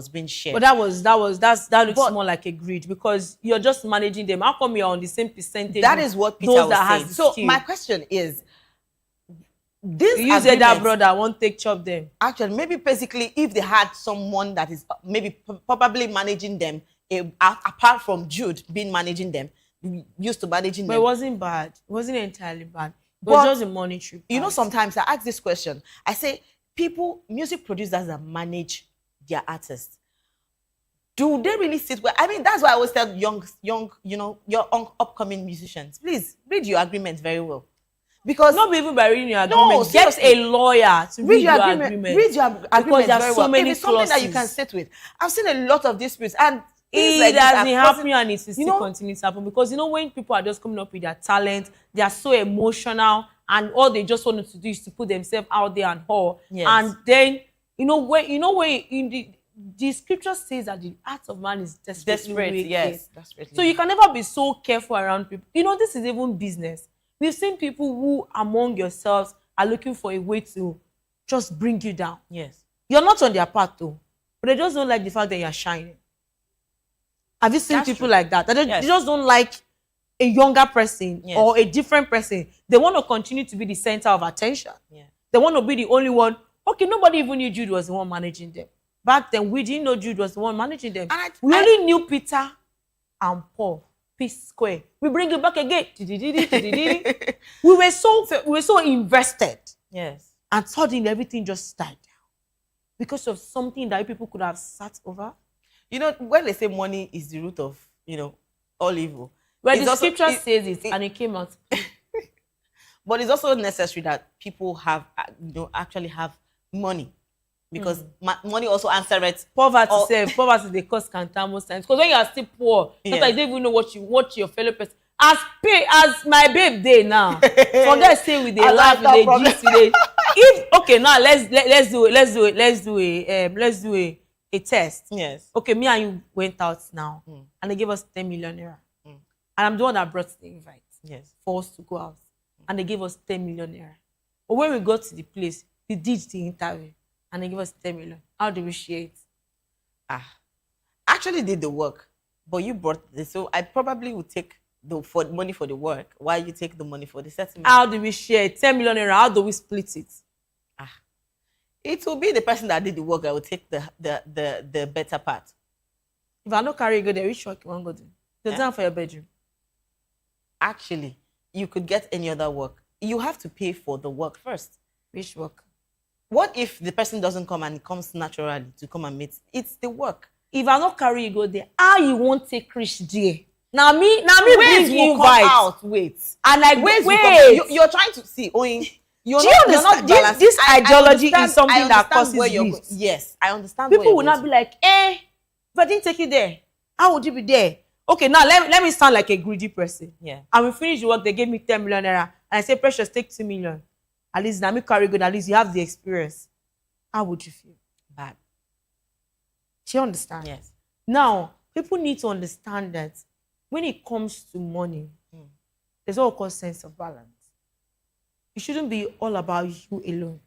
being shared. But that looks more like a greed, because you're just managing them. How come you're on the same percentage? That is what Peter was saying. So my question is, you said that brother won't take chop them. Actually, maybe basically, if they had someone that is maybe probably managing them, apart from Jude being managing them, used to managing them. But it wasn't bad. It wasn't entirely bad. It was just a monetary part. You know, sometimes I ask this question. I say, music producers that manage their artists, do they really sit well? I mean, that's why I always tell young, you know, your upcoming musicians, please read your agreement very well. Because not even by reading your agreement, get a lawyer to read your agreement. Read your agreement because there are very so well. many It is something clauses that you can sit with. I've seen a lot of disputes, and It has been happening and it will still continue to happen because when people are just coming up with their talent, they are so emotional and all they just want to do is to put themselves out there and all. Yes. And then when in the scripture says that the heart of man is desperate. Yes, desperately. So you can never be so careful around people. This is even business. We've seen people who among yourselves are looking for a way to just bring you down. Yes. You're not on their path though, but they just don't like the fact that you're shining. Have you seen people like that? They just don't like a younger person or a different person. They want to continue to be the center of attention. Yeah. They want to be the only one. Okay, nobody even knew Jude was the one managing them. Back then, we didn't know Jude was the one managing them. We only knew Peter and Paul. Peace Square. We bring it back again. we were so invested. Yes. And suddenly everything just died down because of something that people could have sat over. When they say money is the root of all evil. Well, the scripture says it, and it came out. But it's also necessary that people have actually have money. Because money also answers poverty they cause cancer most times. Because when you are still poor, sometimes you don't even know what your fellow person as my babe day now. Forget say with a laugh, with a gist, with a now let's do a test. Yes. Okay, me and you went out now, and they gave us 10 million naira, and I'm the one that brought the invite. Yes. For us to go out, and they gave us 10 million naira. But when we got to the place, we did the interview. And they give us 10 million. How do we share it? Actually did the work, but you brought this. So I probably would take the money for the work while you take the money for the settlement. How do we share it? 10 million naira, how do we split it? It will be the person that did the work that will take the better part. If I don't carry you go there, which work you want to go do? There's time for your bedroom. Actually, you could get any other work. You have to pay for the work first. Which work? What if the person doesn't come and it comes naturally to come and meet? It's the work. If I not carry you go there, how you won't take Rich there? Now me bring you invite. Out. Wait. And I wait. You're trying to see. You're do you understand? This ideology is something that causes rift. Yes, I understand. People will not be like, if I didn't take you there, how would you be there? Okay, now let me sound like a greedy person. Yeah. And we finish the work, they gave me 10 million naira. And I say, Precious, take 2 million. At least now me carry good, at least you have the experience. How would you feel? Bad. Do you understand? Yes. Now, people need to understand that when it comes to money, there's all called sense of balance. It shouldn't be all about you alone.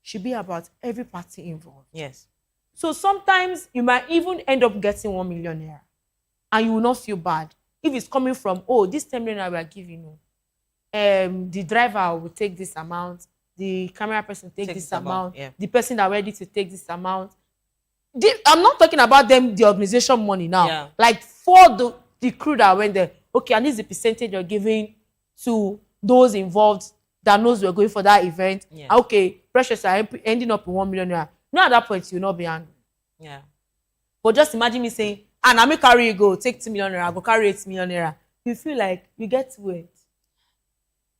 It should be about every party involved. Yes. So sometimes you might even end up getting 1 million naira and you will not feel bad. If it's coming from, this 10 million naira we are giving you. The driver will take this amount, the camera person take this amount, the person that ready to take this amount. I'm not talking about the organization money now. Yeah. Like for the crew that went there, okay, and this is the percentage you're giving to those involved that knows we're going for that event. Yeah. Okay, Precious are ending up in 1 million naira. Now at that point, you'll not be angry. Yeah. But just imagine me saying, and I may carry you go, take 2 million naira, go carry 8 million naira. You feel like you get to it.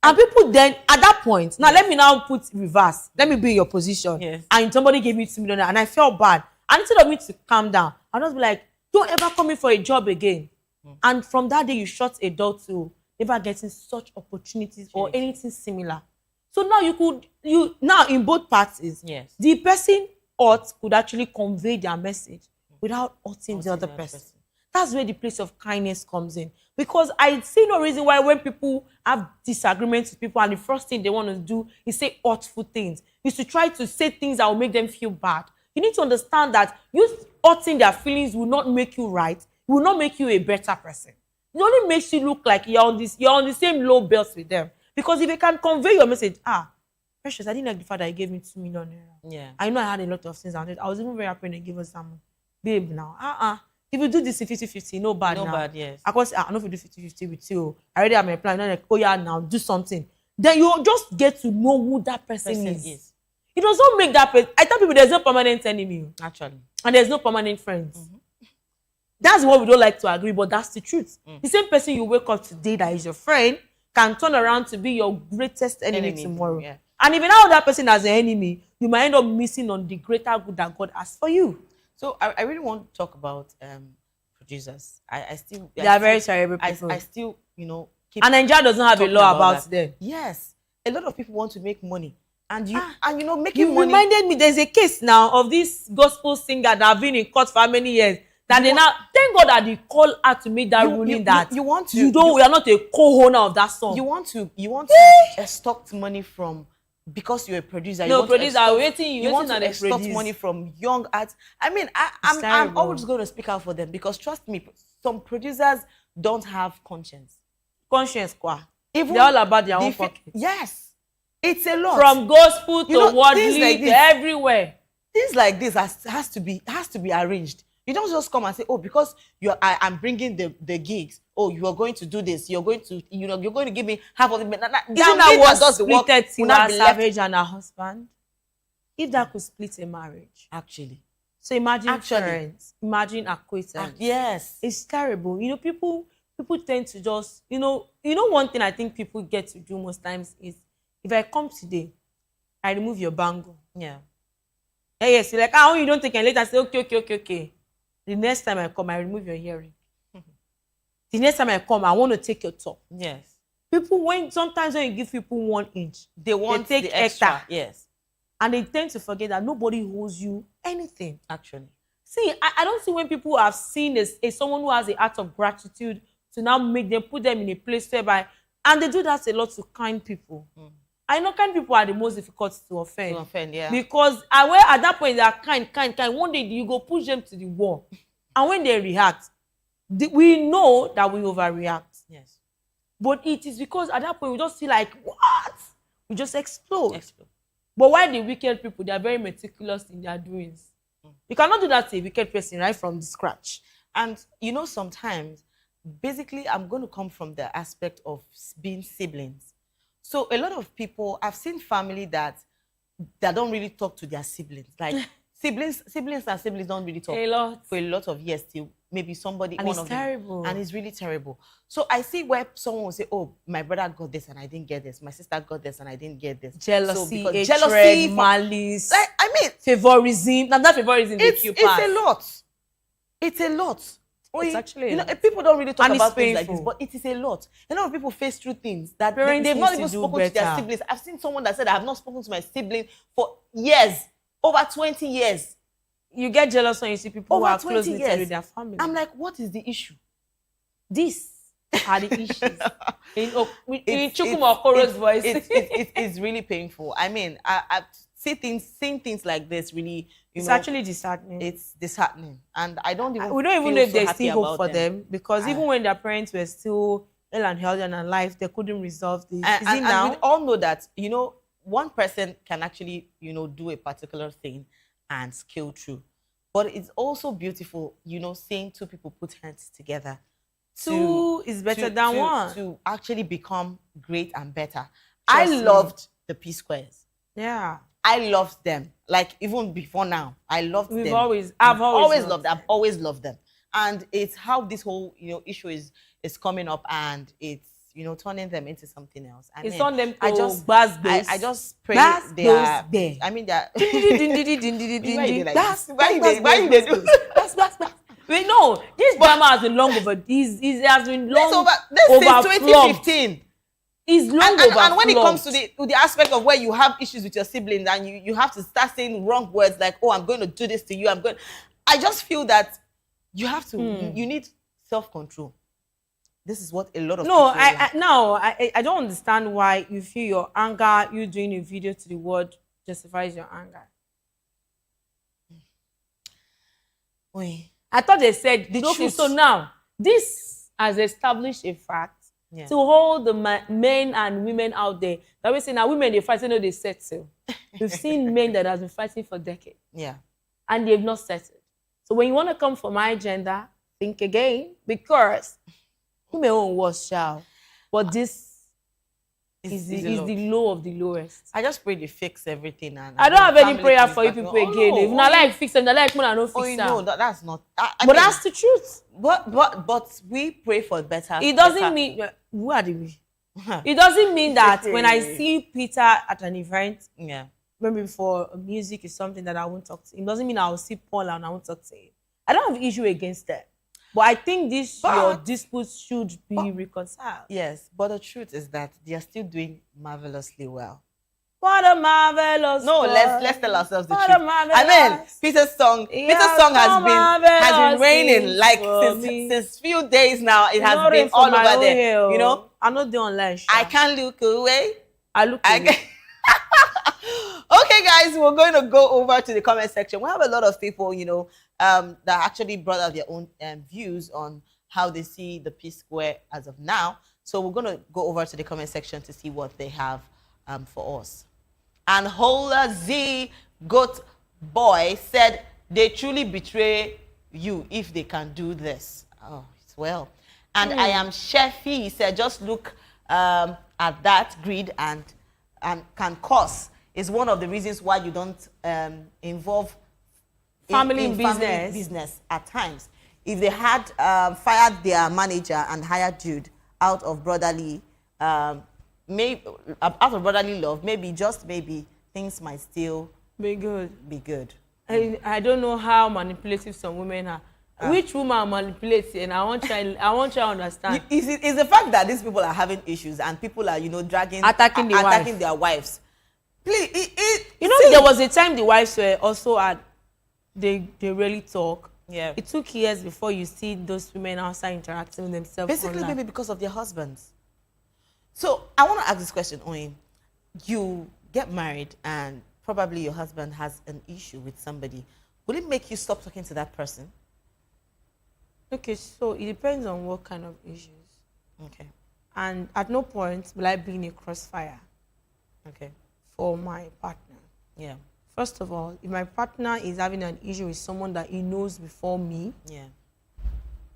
And people then, at that point, now let me now put reverse. Let me be in your position. Yes. And somebody gave me 2 million and I felt bad. And instead of me to calm down, I'll just be like, don't ever come in for a job again. And from that day, you shut a door to never getting such opportunities or anything similar. So now now in both parties, the person could actually convey their message without hurting the other person. That's where the place of kindness comes in. Because I see no reason why when people have disagreements with people and the first thing they want to do is say hurtful things, is to try to say things that will make them feel bad. You need to understand that you hurting their feelings will not make you right. It will not make you a better person. It only makes you look like you're on the same low belt with them. Because if they can convey your message, Precious, I didn't like the fact that you gave me 2 million naira. Yeah. I know I had a lot of things on it. I was even very happy when they gave us some. Babe, now, if you do this in 50-50, no bad now. No bad, yes. I can't say, I know if you do 50-50 with you. I already have my plan. You're like, now do something. Then you just get to know who that person is. It does not make that person. I tell people there's no permanent enemy. Actually. And there's no permanent friends. That's what we don't like to agree, but that's the truth. The same person you wake up today that is your friend can turn around to be your greatest enemy tomorrow. Yeah. And if you know that person as an enemy, you might end up missing on the greater good that God has for you. So I really want to talk about producers. I still They are very terrible people. I still, keep and Nigeria doesn't have a talking law about that. them. Yes, a lot of people want to make money, and making You money. reminded me, there's a case now of this gospel singer that have been in court for how many years. That they now, thank God that they call her to make that ruling that you want to, you are not a co-owner of that song. You want to extort money from, because you're a producer. No, you producer, you want to extort money from young artists. I mean, I'm always going to speak out for them, because trust me, some producers don't have conscience. Even they're all about their own pocket. Yes, it's a lot. From gospel to worldly like to everywhere. Things like this has to be arranged. You don't just come and say, oh, because I'm bringing the gigs. Oh, you are going to do this. You're going to give me half of the. Isn't that what splitted Tiwa Savage and her husband? If that could split a marriage, actually. So imagine friends, imagine acquaintance. Yes, it's terrible. People tend to just one thing I think people get to do most times is, if I come today, I remove your bangle. Yeah. Yes, you're like, oh, you don't take it later. I say, okay. The next time I come, I remove your hearing. The next time I come, I want to take your top. Yes. Sometimes when you give people 1 inch, they take the extra. hectare. Yes. And they tend to forget that nobody owes you anything. Actually. See, I don't see when people have seen as someone who has a heart of gratitude to now put them in a place whereby, and they do that a lot to kind people. I know kind people are the most difficult to offend. Yeah. Because at that point they are kind. One day you go push them to the wall. And when they react, we know that we overreact. Yes. But it is because at that point we just feel like, what? We just explode. But why the wicked people, they are very meticulous in their doings. You cannot do that to a wicked person right from the scratch. And sometimes, basically, I'm going to come from the aspect of being siblings. So a lot of people, I've seen family that don't really talk to their siblings. Like siblings and siblings don't really talk for a lot of years till maybe somebody, and one it's of terrible. them. And it's really terrible. So I see where someone will say, oh, my brother got this and I didn't get this. My sister got this and I didn't get this. Jealousy, so hatred, malice. Like, I mean, favorism. Now that favorism, it's a lot. It's a lot. It's actually people don't really talk and about things like this, but it is a lot. A lot of people face through things that they've not even spoken to their siblings. I've seen someone that said, I have not spoken to my sibling for years, over 20 years. You get jealous when you see people who are close with their family. I'm like, what is the issue? These are the issues. in Chukwuma Okoro's voice. It's really painful. I mean, I've seen things like this really. It's actually disheartening. It's disheartening, and I don't even. We don't even know if there's still hope for them, because even when their parents were still ill and healthy and alive, they couldn't resolve this. And we all know that one person can actually do a particular thing and scale through, but it's also beautiful seeing two people put hands together. Two is better than one to actually become great and better. I loved the P Squares. Yeah. I loved them. Like, even before now, I loved them. I've always loved them. And it's how this whole, issue is coming up, and it's, turning them into something else. It's on them to I just pray they are. I mean, they are. Why they do? We know this drama has been long over. It has been long since 2015. It's long over. And when it comes to the aspect of where you have issues with your siblings and you have to start saying wrong words like, oh, I'm going to do this to you. I just feel that you have to. You need self-control. This is what a lot of people I don't understand why you feel your anger, you doing a video to the world justifies your anger. Wait. I thought they said the truth. So now, this has established a fact to hold the men and women out there that we say now women they fight, they settle. We've seen men that have been fighting for decades. Yeah. And they've not settled. So when you want to come for my agenda, think again, because you may own was shall. But this is the low of the lowest. I just pray they fix everything. And I don't have any prayer for you people again. If not like fix them, like more than no fix them. No, that's not. But that's the truth. But we pray for better. It doesn't mean who are we? It doesn't mean that when I see Peter at an event, maybe for music is something that I won't talk to him. It doesn't mean I will see Paul and I won't talk to him. I don't have issue against that. But I think your disputes should be reconciled. Yes, but the truth is that they are still doing marvelously well. What a marvelous let's tell ourselves the what truth. A marvelous, I mean, Peter's song has been raining like since few days now. It has been all over there. You know, I'm not the online. I can't look away. I look away. Okay, guys, we're going to go over to the comment section. We have a lot of people, you know, that actually brought out their own views on how they see the P Square as of now. So we're going to go over to the comment section to see what they have for us. And Hola Z Goat Boy said they truly betray you if they can do this. Oh, it's well. And I am Chefy. He said just look at that greed and can cause is one of the reasons why you don't involve family business at times. If they had fired their manager and hired Jude out of brotherly love, maybe just maybe things might still be good. I don't know how manipulative some women are. Which woman are manipulating? I want you to understand. It's the fact that these people are having issues and people are, you know, attacking their wives. Please, there was a time the wives were also they really talk. Yeah. It took years before you see those women outside interacting with themselves. Basically, maybe because of their husbands. So I want to ask this question, Oyin. You get married and probably your husband has an issue with somebody. Will it make you stop talking to that person? Okay, so it depends on what kind of issues. Okay. And at no point will I be in a crossfire. Okay. For my partner. Yeah. First of all, if my partner is having an issue with someone that he knows before me,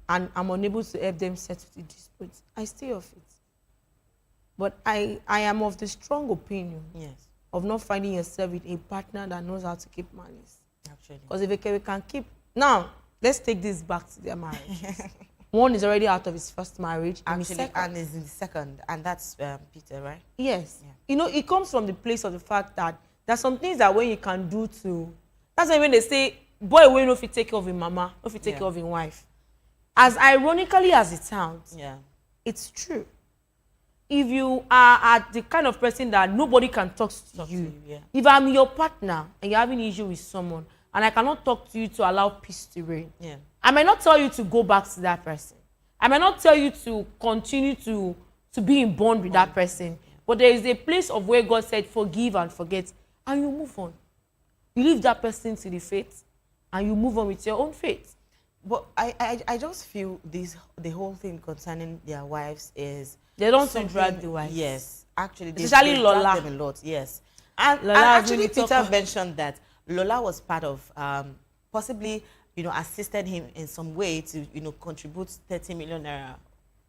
and I'm unable to help them settle the dispute, I stay off it. But I am of the strong opinion of not finding yourself with a partner that knows how to keep malice. Actually. Because if we can keep... Now, let's take this back to their marriage. One is already out of his first marriage. And is in the second. And that's Peter, right? Yes. Yeah. You know, it comes from the place of the fact that there's some things that when you can do to... That's why when they say, boy, we know if you take care of your mama, if you take care of your wife. As ironically as it sounds, it's true. If you are the kind of person that nobody can talk to you, if I'm your partner and you're having an issue with someone, and I cannot talk to you to allow peace to reign, I might not tell you to go back to that person. I might not tell you to continue to be in bond with that person. But there is a place of where God said, forgive and forget, and you move on. You leave that person to the fate, and you move on with your own fate. But I just feel the whole thing concerning their wives is... They don't drag the wives. Yes. Actually, they especially Lola. Drag them a lot, yes. And actually, Peter mentioned that Lola was part of, possibly, you know, assisted him in some way to, you know, contribute 30 million naira,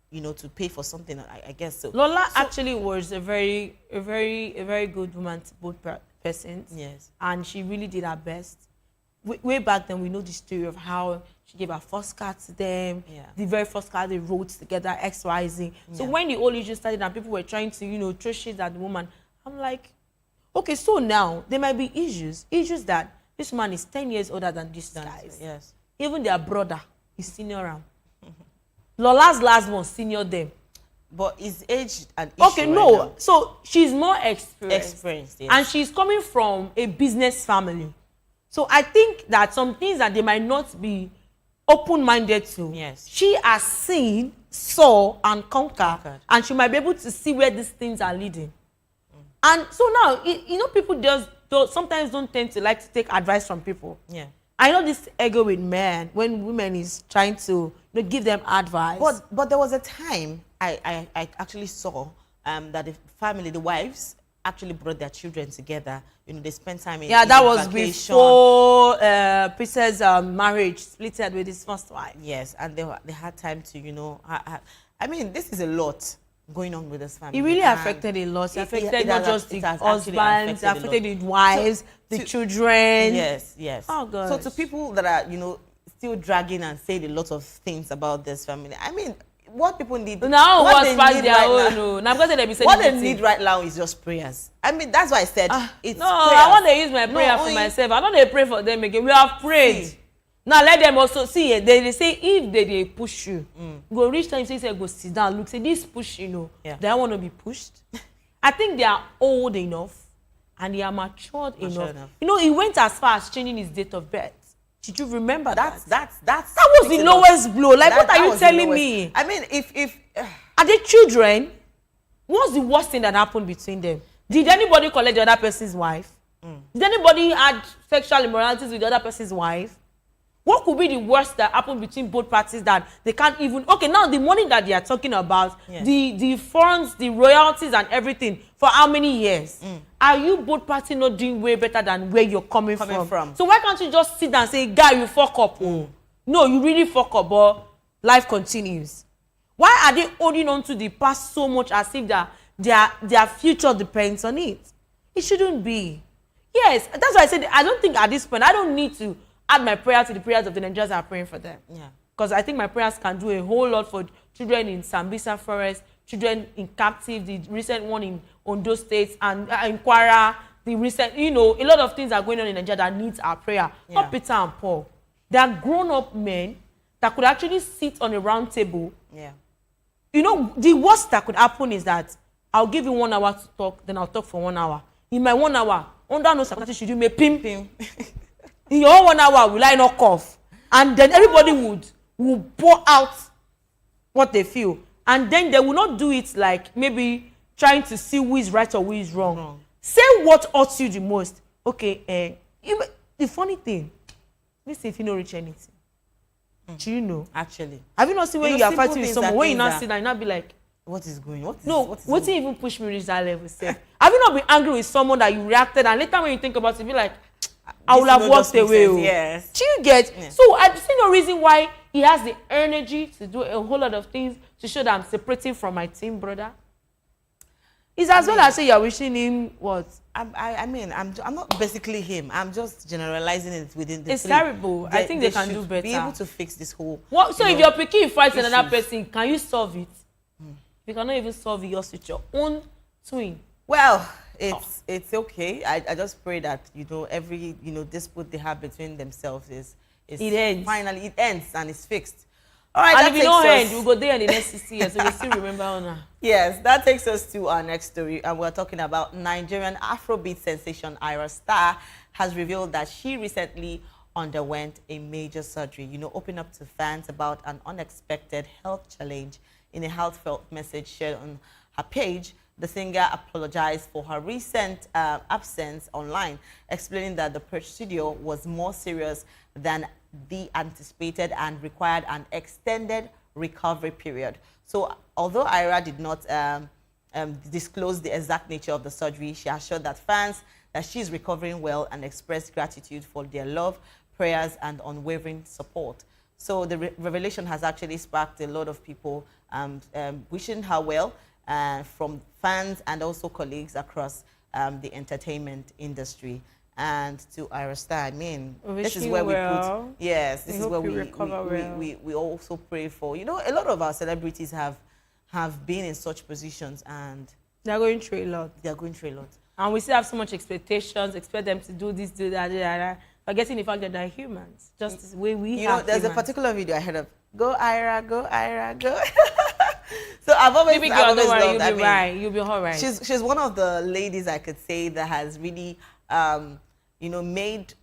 you know, to pay for something, I guess so. Lola actually was a very good woman to both persons. Yes. And she really did her best. Way back then, we know the story of how she gave her first car to them. The very first car they wrote together, XYZ. So when the whole issue started and people were trying to, you know, throw shit at the woman, I'm like, okay, so now there might be issues that this man is 10 years older than these guys. Yes. Even their brother is senior them. Lola's last one senior them. But is age an issue? Okay, no. Right now? So she's more experienced. Yes. And she's coming from a business family. So I think that some things that they might not be open-minded to, she has seen, saw, and conquered. And she might be able to see where these things are leading. And so now, you know, people sometimes don't tend to like to take advice from people. Yeah. I know this ego with men when women is trying to, you know, give them advice. But there was a time I actually saw that the wives actually brought their children together. You know, they spent time in that was vacation. Before Peter's marriage splitted with his first wife. Yes, and they had time to, you know, I mean, this is a lot going on with this family. It really affected a lot. It affected not just the husbands, it affected the wives, the children. Yes. Oh, God. So to people that are, you know, still dragging and saying a lot of things about this family, I mean, what people need now what they need right now, what they need right now is just prayers. I mean, that's why I said it's no, prayers. I want to use my prayer for myself. I don't pray for them again. We have prayed. Now let them also see it. They say if they push you, go reach time say go sit down. Look, say this push, you know, they don't want to be pushed. I think they are old enough and they are matured enough. You know, he went as far as changing his date of birth. Did you remember that? That was the lowest blow. Like, what are you telling me? I mean, if are they children? What's the worst thing that happened between them? Did anybody collect the other person's wife? Did anybody had sexual immoralities with the other person's wife? What could be the worst that happened between both parties that they can't even... Okay, now the money that they are talking about, the funds, the royalties and everything, for how many years? Are you both parties not doing way better than where you're coming from? So why can't you just sit down and say, guy, you fuck up? No, you really fuck up, but life continues. Why are they holding on to the past so much as if their future depends on it? It shouldn't be. Yes, that's why I said I don't think at this point, I don't need to add my prayer to the prayers of the Nigerians that are praying for them. Yeah. Because I think my prayers can do a whole lot for children in Sambisa Forest, children in captive, the recent one in Ondo State, and in Kwara, the recent, you know, a lot of things are going on in Nigeria that needs our prayer. Not Peter and Paul. They are grown-up men that could actually sit on a round table. Yeah. You know, the worst that could happen is that I'll give you 1 hour to talk, then I'll talk for 1 hour. In my 1 hour, under no circumstances should you make pim. In your own 1 hour, will I not cough? And then everybody will pour out what they feel. And then they will not do it like maybe trying to see who is right or who is wrong. Say what hurts you the most. Okay, the funny thing, listen, if you don't reach anything. Do you know? Actually. Have you not seen when you are fighting with someone, when you not sit down, you not be like, what is going on? What even push me reach that level? Say, have you not been angry with someone that you reacted and later when you think about it, you be like, I would have walked away. Yes. Do you get? Yeah. So I see no reason why he has the energy to do a whole lot of things to show that I'm separating from my team brother. It's as well as say you're wishing him what? I mean, I'm not basically him. I'm just generalizing it within the. It's terrible. I think they can do better. Be able to fix this whole. What? So if your pikin fights another person, can you solve it? You cannot even solve yours with your own twin. Well, it's okay. I just pray that every dispute they have between themselves is it ends. Finally it ends and it's fixed. All right, and if it don't end, we'll go there in the next 60 years, so we still remember Honor. Yes, that takes us to our next story, and we're talking about Nigerian Afrobeat sensation Ira Star has revealed that she recently underwent a major surgery. Open up to fans about an unexpected health challenge. In a heartfelt message shared on her page, the singer apologized for her recent absence online, explaining that the procedure was more serious than the anticipated and required an extended recovery period. So, although Ira did not disclose the exact nature of the surgery, she assured that fans that she is recovering well and expressed gratitude for their love, prayers, and unwavering support. So the revelation has actually sparked a lot of people wishing her well, from fans and also colleagues across the entertainment industry. And to Ira Star, I mean, this is where we put. Yes, this is where we also pray for. A lot of our celebrities have been in such positions, and they're going through a lot. They're going through a lot, and we still have so much expectations. Expect them to do this, do that. Forgetting the fact that they're humans, just the way we are. There's a particular video I heard of. Go Ira, go Ira, go. So I've always, Baby girl, I've always don't worry, loved, you'll be right. You'll be all right. She's one of the ladies I could say that has really, made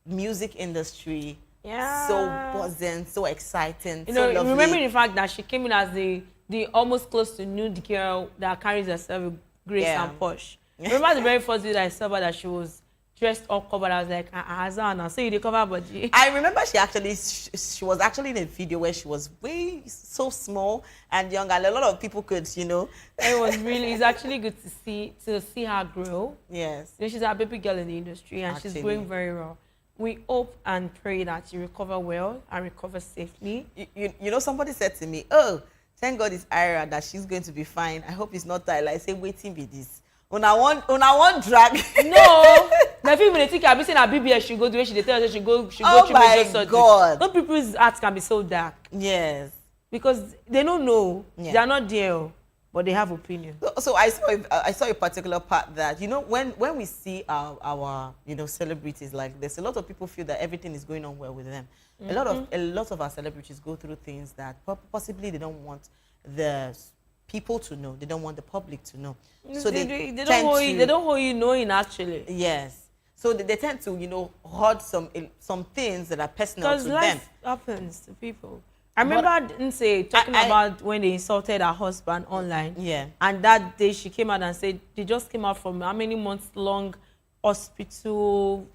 music industry so buzzing, so exciting, so lovely. Remembering the fact that she came in as the almost close to nude girl that carries herself with grace and posh. Remember the very first video I saw her that she was dressed up covered. I was like, Azana, so you did cover body. I remember she was actually in a video where she was way so small and young, and a lot of people could, It's actually good to see her grow. Yes. She's a baby girl in the industry and she's growing very well. We hope and pray that you recover well and recover safely. Somebody said to me, oh, thank God it's Ira that she's going to be fine. I hope it's not Tyler. I say, waiting be this. Una want drag. No. My people they think I've been saying her BBS she go the way she tell her she go through major surgery. God. Some people's hearts can be so dark. Yes. Because they don't know. Yeah. They are not there. but they have opinion. So I saw a particular part that, you know, when we see our you know, celebrities like this, a lot of people feel that everything is going on well with them. A lot of our celebrities go through things that possibly they don't want the people to know. They don't want the public to know. So they don't hold you knowing, actually. Yes. So they tend to, you know, hoard some things that are personal to them. Because life happens to people. I remember Nse talking about when they insulted her husband online. Yeah. And that day she came out and said they just came out from how many months long hospital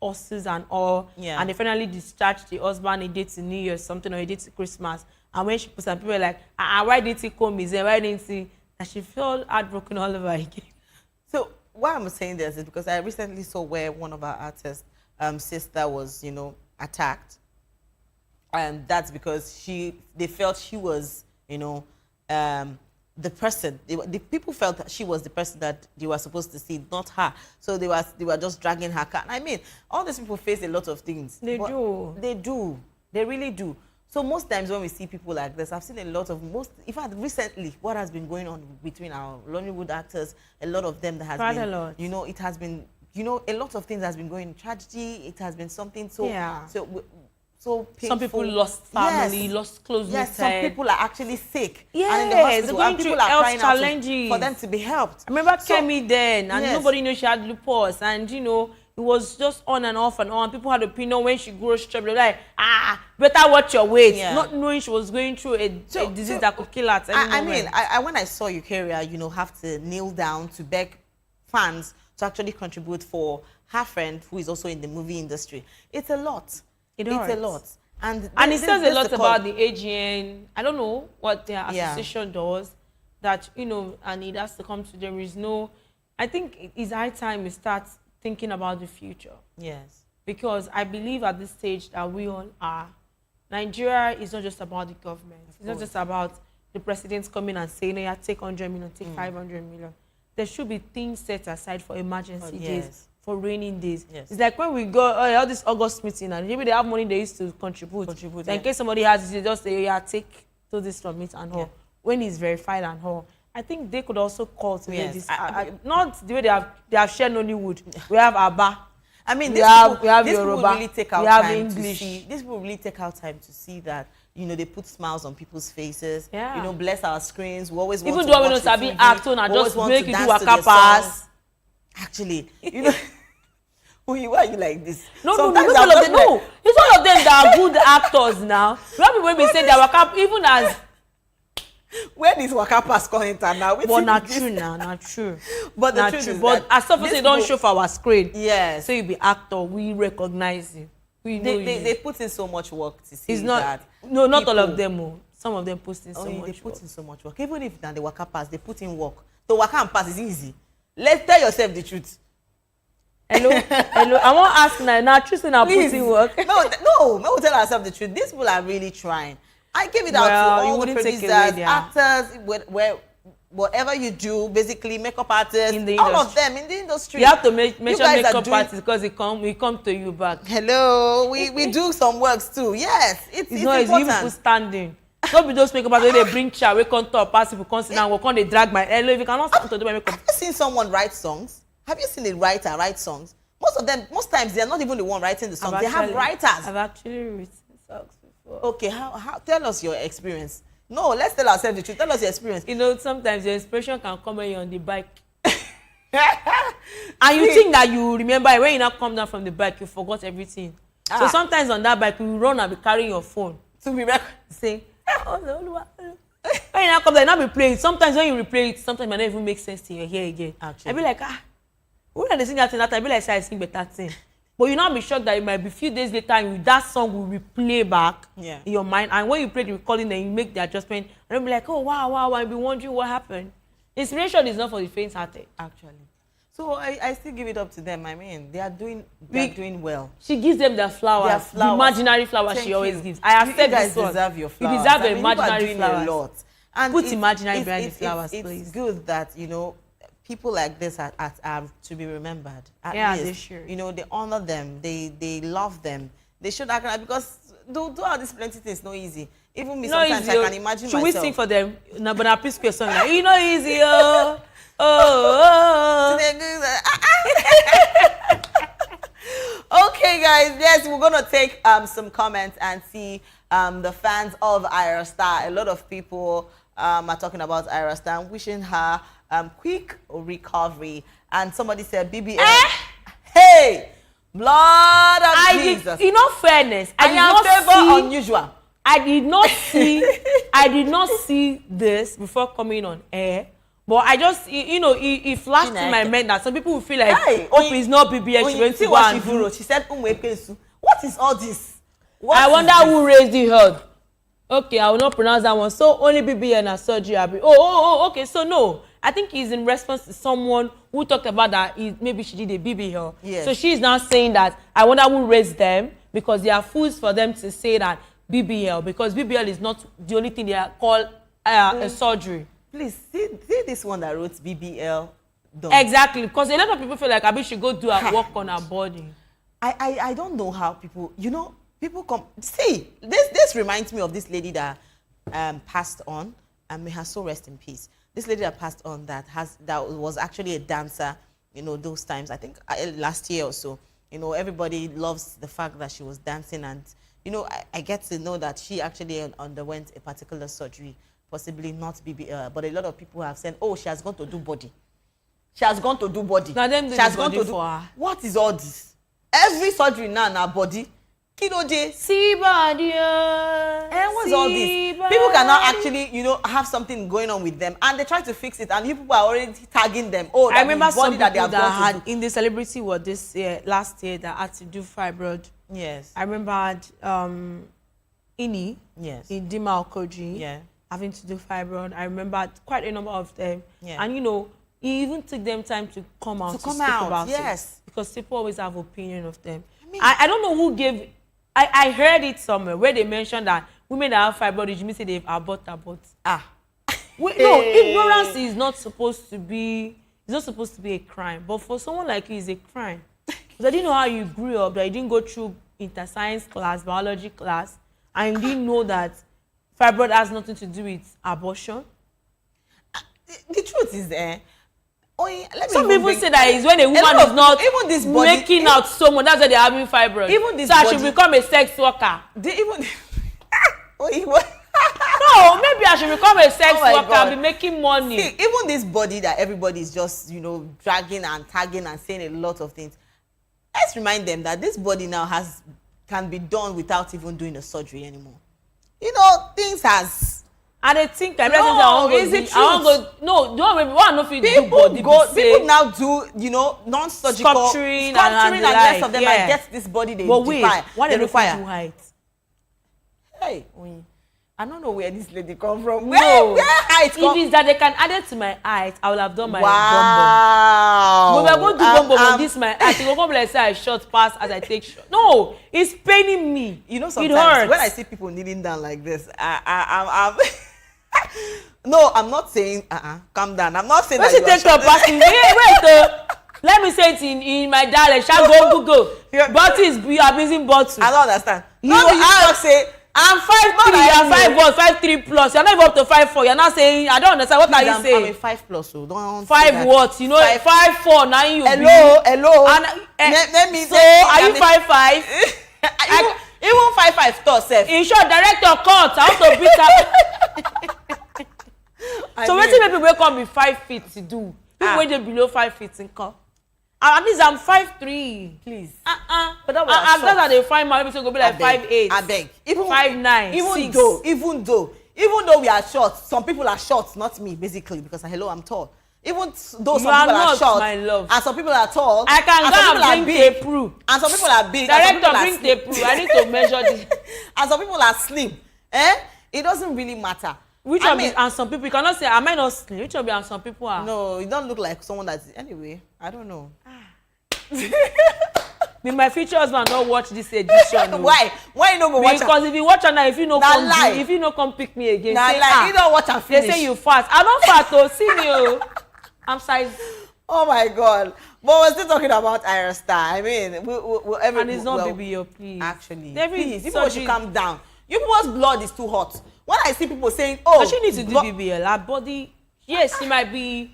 horses and all. Yeah. And they finally discharged the husband a day to New Year something, or a day to Christmas. And when she put some people were like, why didn't he come his hair? Why didn't he? And she felt heartbroken all over again. So why I'm saying this is because I recently saw where one of our artists' sister was, you know, attacked. And that's because they felt she was, you know, the person. The people felt that she was the person that they were supposed to see, not her. So they were just dragging her car. I mean, all these people face a lot of things. They do. They do. They really do. So most times when we see people like this, I've seen a lot of in fact, recently, what has been going on between our Hollywood actors, a lot of them that has Quite been, a lot. you know, it has been, you know, a lot of things has been going tragedy. It has been something so, so painful. Some people lost family, lost close. Yes, some people are actually sick. Yes, and in the hospital, they're going people through are health crying challenges out for them to be helped. I remember Kemi then, and nobody knew she had lupus, and you know, it was just on and off and on. People had opinion when she grew strep. They were like, better watch your weight. Yeah. Not knowing she was going through a disease that could kill her at any moment. I mean, when I saw Eukarya, you know, have to kneel down to beg fans to actually contribute for her friend who is also in the movie industry, it's a lot. It's a lot. And it says a lot about the AGN. I don't know what their association does, that, you know, and it has to come to there is no, I think it's high time we start thinking about the future. Yes. Because I believe at this stage that we all are, Nigeria is not just about the government. It's not just about the president coming and saying, yeah, take 100 million, take 500 million. There should be things set aside for emergency days, for raining days. Yes. It's like when we go, all this August meeting, and maybe they have money they used to contribute. So in case somebody has it, they just say, yeah, take this from it and all. When it's verified and all. I think they could also cultivate this. Not the way they have shared Nollywood. We have Abba. I mean, we have Yoruba. Really take out we have time English. To see. This will really take out time to see that, you know, they put smiles on people's faces. Yeah. You know, bless our screens. We always want even to though we watch don't the sabi TV. act on, I just make you do waka pass. Actually, you know, why are you like this? No, it's all of them that are good actors now. We have people when say they waka even as. When is waka pass coming now? But not true now, not true. But the truth is but as someone say don't show for our screen. Yes. So you be actor, we recognize you. We know they put in so much work to see it's not, that. No, not all of them. Oh. Some of them put in so much They work. put in so much work. Even if now the waka pass, they put in work. The waka and pass is easy. Let's tell yourself the truth. Hello. I want to ask now choosing our putting work. No, we'll tell ourselves the truth. These people are really trying. I give it out to all the producers, actors, whatever you do, basically makeup artists, all of them in the industry. You have to mention makeup artists because we come to you back. Hello, we do some works too. Yes, it's not important. easy people standing. Don't be those makeup artists, they bring chair, we come top, pass people come sit down, we come they drag my hello. If you cannot stand to do my makeup. Have you seen someone write songs? Have you seen a writer write songs? Most times they are not even the one writing the songs. They have writers. I've actually written songs before. Okay, how tell us your experience. No, let's tell ourselves the truth. Tell us your experience. You know, sometimes your inspiration can come when you're on the bike. And you think that you remember it. When you now come down from the bike, you forgot everything. So sometimes on that bike, you run and be carrying your phone. To be saying, when you now come down, you now be playing. Sometimes when you replay it, sometimes it might not even make sense to your ear again. Actually. I be like, when I sing that thing, I be like, I sing better thing. But you now be shocked that it might be a few days later and that song will replay back in your mind. And when you play the recording, then you make the adjustment. And you'll be like, oh, wow. I'll be wondering what happened. Inspiration is not for the faint-hearted. Actually. So I still give it up to them. I mean, they are doing well. She gives them the flowers. The imaginary flowers she always gives. I accept this one. You guys deserve your flowers. You deserve the imaginary flowers. A lot. And put imaginary behind the flowers, please. It's good that, you know, people like this are to be remembered. At least, they should. You know, they honor them. They love them. They should act because do all these plenty things no easy. Even me No sometimes easy, I can imagine should myself. we sing for them? No, but I please play a song like, you know easy, oh. Okay, guys. Yes, we're gonna take some comments and see the fans of Ira Star. A lot of people are talking about Ira Star, wishing her quick recovery. And somebody said, BBL. Hey, blood of Jesus. In all fairness, I am favor unusual. I did not see this before coming on air. But I just, it flashed in my mind that some people will feel like, Hope is not BBL. She went to go and do. She said, what is all this? I wonder who raised the head. Okay, I will not pronounce that one. So only BBL and surgery. Okay. So no, I think he's in response to someone who talked about that maybe she did a BBL. Yes. So she's now saying that I wonder who raised them, because they are fools for them to say that BBL, because BBL is not the only thing they are called a surgery. Please see this one that wrote BBL done. Exactly, because a lot of people feel like Abi should go do a work on her body. I don't know how people, people come. See, this reminds me of this lady that passed on, and may her soul rest in peace. This lady that passed on that was actually a dancer, those times, I think last year or so. Everybody loves the fact that she was dancing, and I get to know that she actually underwent a particular surgery, possibly not BBL, but a lot of people have said, oh, she has gone to do body. She has gone to do body. Now them do she has the gone body to for her. What is all this? Every surgery now in her body. Kinoje. See body. And what's all this? People cannot actually, have something going on with them, and they try to fix it, and people are already tagging them. Oh, I remember some people that they have that gone had in the celebrity world this year, last year, that had to do fibroid. Yes. I remember Ini. Yes. In Dima Okoji. Yeah. Having to do fibroid. I remember quite a number of them. Yeah. And he even took them time to come out to speak about it. Because people always have opinion of them. I don't know who gave. I heard it somewhere where they mentioned that women that have fibroid, you mean say they've abort. No, ignorance is not supposed to be. It's not supposed to be a crime. But for someone like you, it's a crime. Because I didn't know how you grew up. That you didn't go through inter-science class, biology class, and you didn't know that fibroid has nothing to do with abortion. The truth is, some people say that is when a woman is not even this body, making out someone, that's why they're having fibroid. Even this so body, I should become a sex worker. No, maybe I should become a sex worker and be making money. See, even this body that everybody is just, dragging and tagging and saying a lot of things. Let's remind them that this body now can be done without even doing a surgery anymore. Things has. And they think that is it true? No, don't know if people now do, non-surgical sculpturing and the rest of them, and get this body they require. What they require? Height. Hey, I don't know where this lady come from. No. Where height come? If it's that they can add it to my height, I will have done my wow. bum. But we're going to do bum this my height. It will come like say I short pass as I take shot. No, it's paining me. Sometimes it hurts. when I see people kneeling down like this, I'm no, I'm not saying calm down. I'm not saying that you take your passing. Wait. Let me say it in my dialect. Shall go Google. Bottle is you are using bottle. I don't understand. You say I'm 5'3", you're 5'1", 5'3" plus. You're not even up to 5'4". You're not saying. I don't understand. What are you saying? I'm a 5 plus. So don't. 5 what? 5'4". Now you. Hello. And, let me. So are you 5'5"? Even 5'5" tall self. In short, direct your cut. I want to beat her. So wetin make people come be 5 feet to do? People wey dey below 5 feet in come. At least I'm 5'3". Please. But that was that's how they find my people go be like 5'8". I beg. Even 5'9". Even though we are short, some people are short, not me, basically, because I'm tall. Even though some people are short, my love. And some people are tall, I can go and bring tape proof. And some people are big. Director, bring tape proof. I need to measure this. And some people are slim. It doesn't really matter. Which one be and some people, you cannot say, am I not slim? Which one be and some people are? No, you don't look like someone that's, anyway, I don't know. Will my future husband not watch this edition? No? Why you don't go watch? Because if you watch her now, if you no come pick me again, say you don't watch and finish. They say you fat. I don't fat though. See me, I'm size. Oh my God! But we're still talking about Ira Star. I mean, and it's not BBL, please. Actually, please, people should calm down. You people's blood is too hot. When I see people saying, "Oh, does she need to do BBL?" Her body, yes, she might be.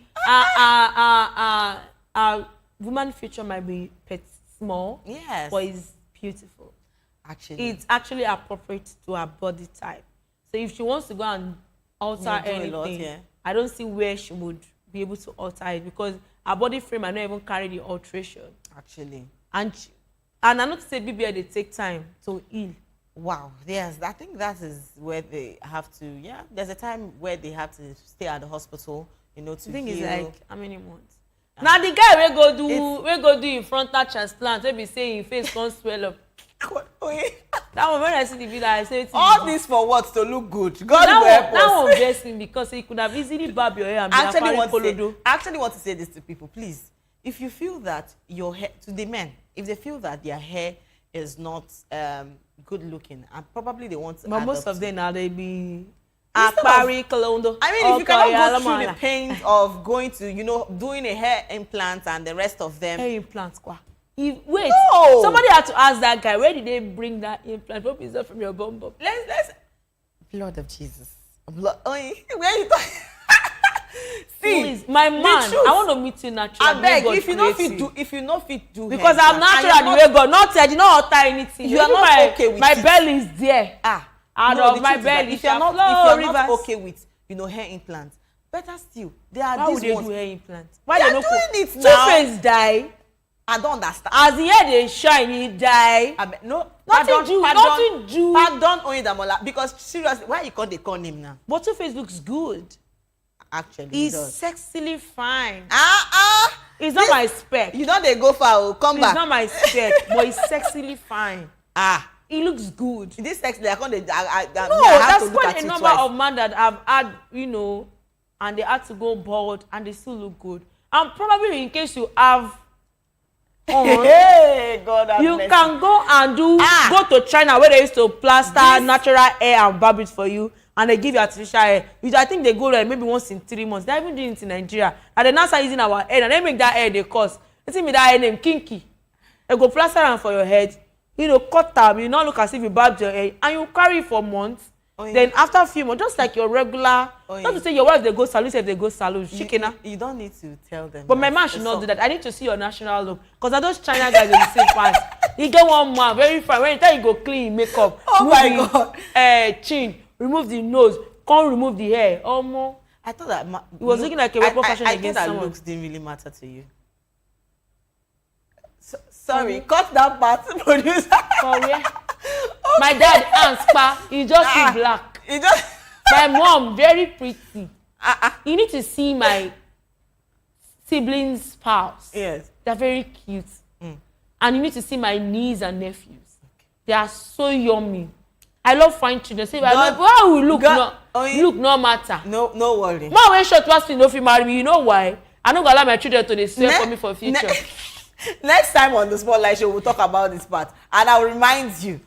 Woman feature might be small. Yes, but it's beautiful. Actually, it's actually appropriate to her body type. So if she wants to go and alter anything, I don't see where she would be able to alter it because her body frame might not even carry the alteration. Actually, and I not to say BBL they take time to heal. Wow. Yes, I think that is where they have to. Yeah, there's a time where they have to stay at the hospital. You know, to I think heal. it's like how many months? Now the guy we go do in frontal transplant. We be saying face can't swell up. That one when I see the video, I say all this for what? To look good. God will help us. That one blessing because he could have easily barb your hair and be I actually want to say this to people, please. If you feel that your hair, to the men, if they feel that their hair is not good looking, and probably they want to. But most of them now they be. I mean, if you cannot go through the pain of going to, doing a hair implant and the rest of them. Hair implants, wait, no. Somebody had to ask that guy, where did they bring that implant? Hope it's not from your bum bum. Let's blood of Jesus. Blood. Where you talking? See, please, my man, I want to meet you naturally. I beg, if you not fit do because I'm natural the way God, I did not alter anything. You are not okay with my belly is there. Out of my belly. If you're not okay with, hair implants, better still, there are these ones. Why would they do hair implants? Why they doing it now? Two-Face die. I don't understand. As the hair they shine, he die. No, nothing do. Pardon Oyedamola, because seriously, why you call they call him now? But Two-Face looks good. Actually, he's sexily fine. It's not my spec. You know they go far. Come back. It's not my spec, but he's sexily fine. He looks good. This sexy, I can't. No, that's quite a number of men that have had, and they had to go bald and they still look good. And probably in case you have hey, God, you can go and go to China where they used to plaster natural hair and barb it for you, and they give you artificial hair. I think they go there maybe once in 3 months. They're even doing it in Nigeria, and they now start using our hair, and they make that hair they cost. You see me that hair name kinky. They go plaster them for your head. Cut them, you not look as if you barbed your hair, and you carry it for months. Then after a few months, just like your regular, not to say your wife they go salon, say they go salon, you don't need to tell them. But my man should not do that. I need to see your national look, because are those China guys in the same pants. You get one man very fine. When you tell you go clean makeup, God, chin, remove the nose, can't remove the hair. I thought that it was looking like a weapon fashion against someone. I thought that looks didn't really matter to you. Sorry, cut that part, producer. For where? My dad, Anspa, he just see black. My mom, very pretty. You need to see my siblings' spouse. Yes. They're very cute. And you need to see my niece and nephews. They are so yummy. I love fine children. Say, why we look no matter. No worry. Man, when short was no fit marry me, you know why? I don't gonna allow my children to swear for me for future. Next time on the Spotlight Show, we'll talk about this part, and I will remind you.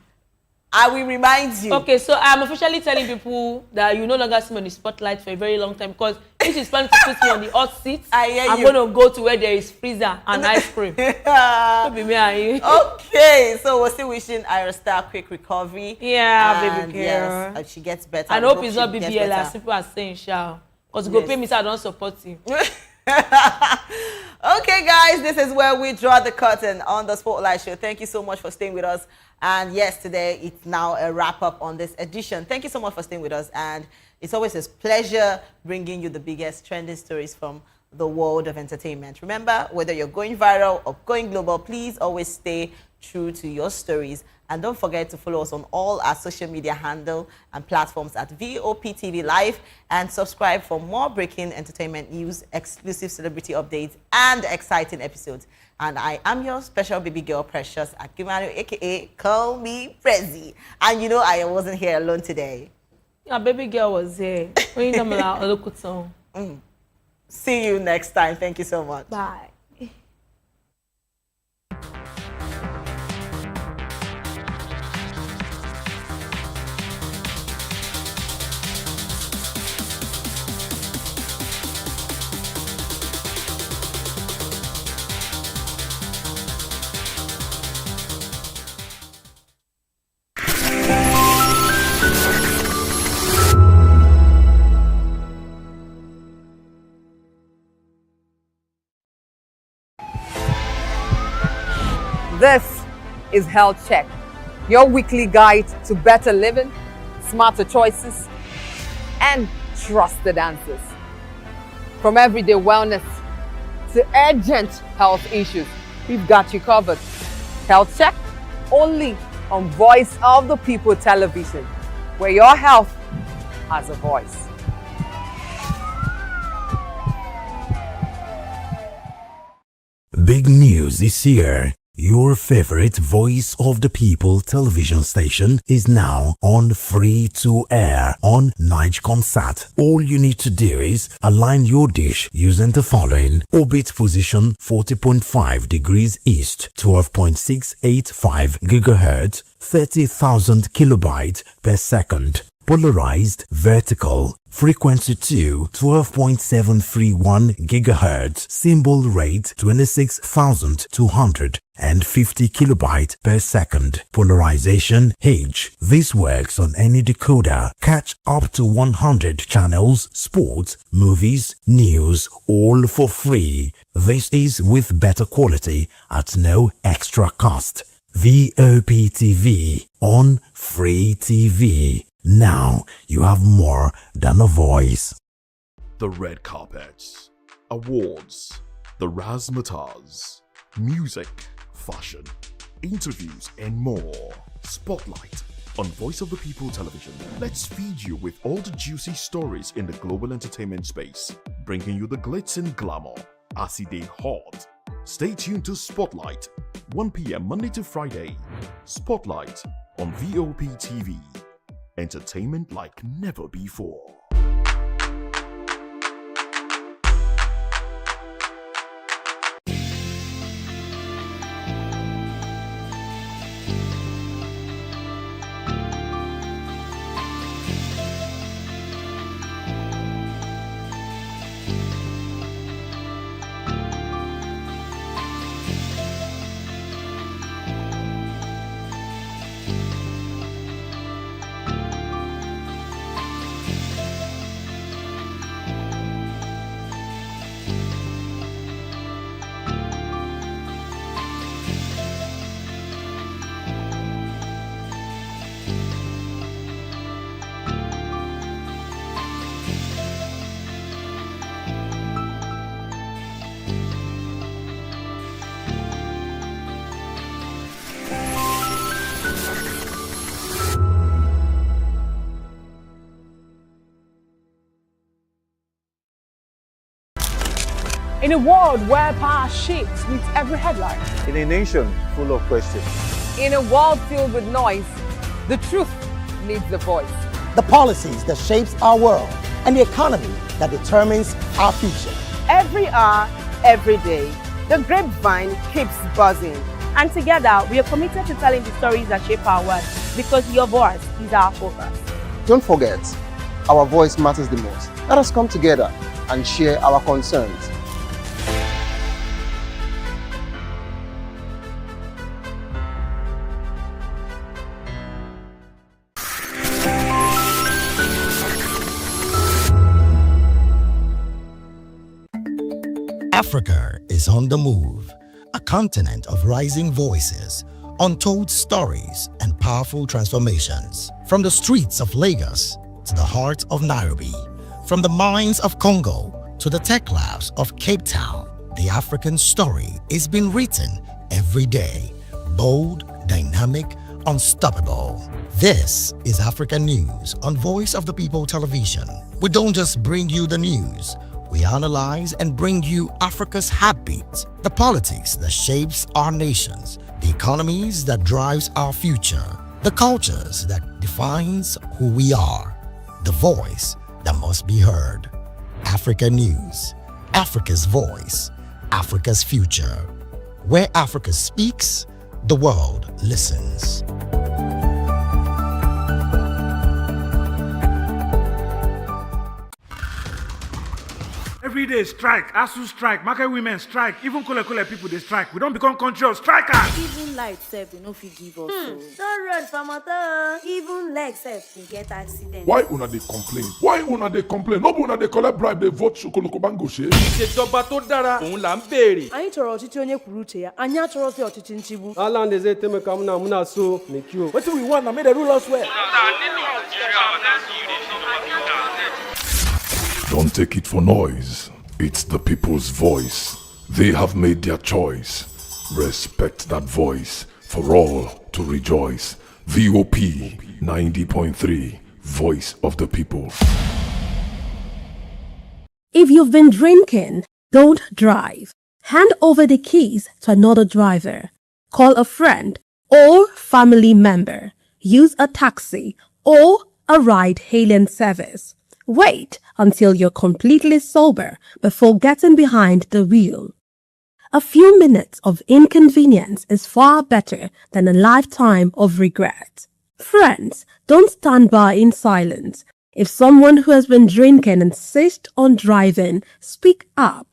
Okay, so I'm officially telling people that you no longer see me on the spotlight for a very long time, because if she's planning to put me on the hot seat, I'm going to go to where there is freezer and ice cream. Don't be me and you. Okay, so we're still wishing Ira Star quick recovery. Yeah, baby girl. Yes, she gets better. I hope it's not BBL as people are saying, shall. Because you go pay me so I don't support you. Okay, guys, this is where we draw the curtain on the Spotlight Show. Thank you so much for staying with us. And yes, today it's now a wrap up on this edition. Thank you so much for staying with us. And it's always a pleasure bringing you the biggest trending stories from the world of entertainment. Remember, whether you're going viral or going global, please always stay true to your stories. And don't forget to follow us on all our social media handle and platforms at VOPTV Live, and subscribe for more breaking entertainment news, exclusive celebrity updates, and exciting episodes. And I am your special baby girl, Precious Akimanu, aka Call Me Prezi. And you know I wasn't here alone today. Your baby girl was here. See you next time. Thank you so much. Bye. This is Health Check, your weekly guide to better living, smarter choices, and trusted answers. From everyday wellness to urgent health issues, we've got you covered. Health Check, only on Voice of the People television, where your health has a voice. Big news this year. Your favorite Voice of the People television station is now on free to air on Nigecomsat. All you need to do is align your dish using the following: orbit position 40.5 degrees east, 12.685 gigahertz, 30,000 kilobytes per second. Polarized vertical, frequency 2, 12.731 gigahertz, symbol rate 26,250 kilobytes per second. Polarization H. This works on any decoder. Catch up to 100 channels, sports, movies, news, all for free. This is with better quality at no extra cost. VOP TV on Free TV. Now you have more than a voice. The red carpets, awards, the razzmatazz, music, fashion, interviews, and more. Spotlight on Voice of the People television. Let's feed you with all the juicy stories in the global entertainment space, bringing you the glitz and glamour as they hot. Stay tuned to Spotlight, 1 p.m. Monday to Friday. Spotlight on VOP TV. Entertainment like never before. In a world where power shifts with every headline. In a nation full of questions. In a world filled with noise, the truth needs a voice. The policies that shapes our world and the economy that determines our future. Every hour, every day, the grapevine keeps buzzing. And together, we are committed to telling the stories that shape our world, because your voice is our focus. Don't forget, our voice matters the most. Let us come together and share our concerns. Africa is on the move, a continent of rising voices, untold stories, and powerful transformations. From the streets of Lagos to the heart of Nairobi, from the mines of Congo to the tech labs of Cape Town, the African story is being written every day. Bold, dynamic, unstoppable. This is African News on Voice of the People television. We don't just bring you the news. We analyze and bring you Africa's heartbeat, the politics that shapes our nations, the economies that drives our future, the cultures that defines who we are, the voice that must be heard. Africa News, Africa's voice, Africa's future. Where Africa speaks, the world listens. Every day strike, ASU strike, market women strike, even Kole people they strike. We don't become country of strikers. Even light sef dey no fit give us o. Don road for motor, even leg sef dey get accident. Why una dey complain? Why una dey complain? No be una dey collect bribe dey vote Sokoloko Bango ṣe. Ìṣèjọba tó dára òun là ń béèrè. Anyị chọrọ ọchịchị onye kwuru uche ya, anyị achọrọzi ọchịchị nchigbu. Ala ndeze temeka muna so mekio. Wetin we want na make dem rule us well. Don't take it for noise. It's the people's voice. They have made their choice. Respect that voice for all to rejoice. VOP 90.3, Voice of the People. If you've been drinking, don't drive. Hand over the keys to another driver. Call a friend or family member. Use a taxi or a ride-hailing service. Wait until you're completely sober before getting behind the wheel. A few minutes of inconvenience is far better than a lifetime of regret. Friends, don't stand by in silence. If someone who has been drinking insists on driving, speak up.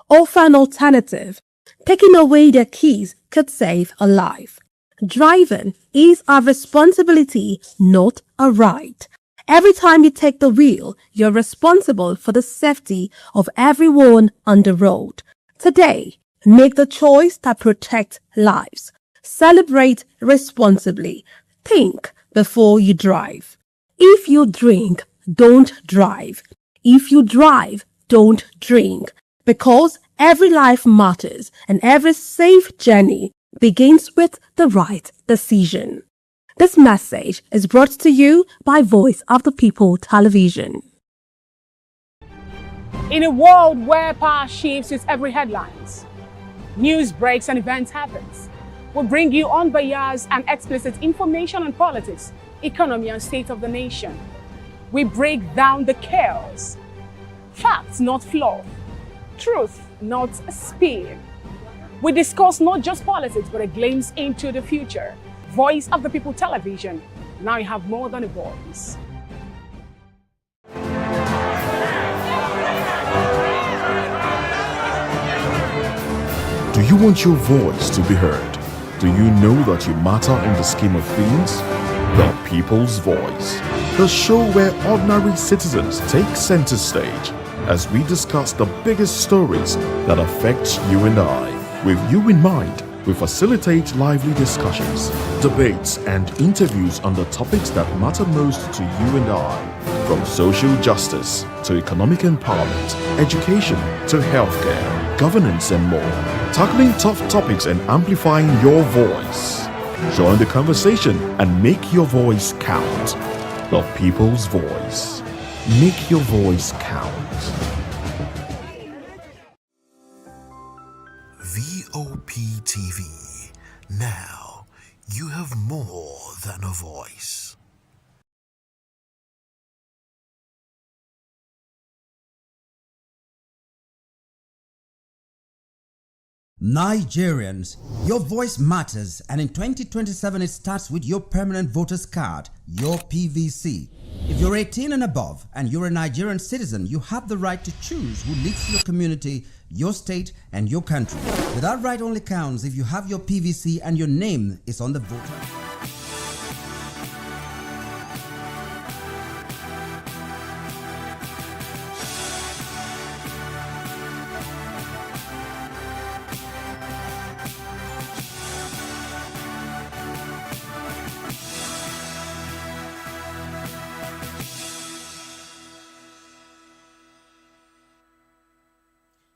Offer an alternative. Taking away their keys could save a life. Driving is our responsibility, not a right. Every time you take the wheel, you're responsible for the safety of everyone on the road. Today, make the choice that protects lives. Celebrate responsibly. Think before you drive. If you drink, don't drive. If you drive, don't drink. Because every life matters and every safe journey begins with the right decision. This message is brought to you by Voice of the People Television. In a world where power shifts with every headlines, news breaks and events happens, we bring you unbiased and explicit information on politics, economy and state of the nation. We break down the chaos. Facts, not fluff. Truth, not spin. We discuss not just politics, but a glimpse into the future. Voice of the People Television. Now you have more than a voice. Do you want your voice to be heard? Do you know that you matter in the scheme of things? The People's Voice, the show where ordinary citizens take center stage as we discuss the biggest stories that affect you and I. With you in mind, we facilitate lively discussions, debates, and interviews on the topics that matter most to you and I. From social justice to economic empowerment, education to healthcare, governance, and more. Tackling tough topics and amplifying your voice. Join the conversation and make your voice count. The People's Voice. Make your voice count. VOP TV. Now you have more than a voice. Nigerians, your voice matters, and in 2027 it starts with your permanent voters card, your PVC. If you're 18 and above and you're a Nigerian citizen, you have the right to choose who leads your community, your state, and your country. But that right only counts if you have your PVC and your name is on the voter.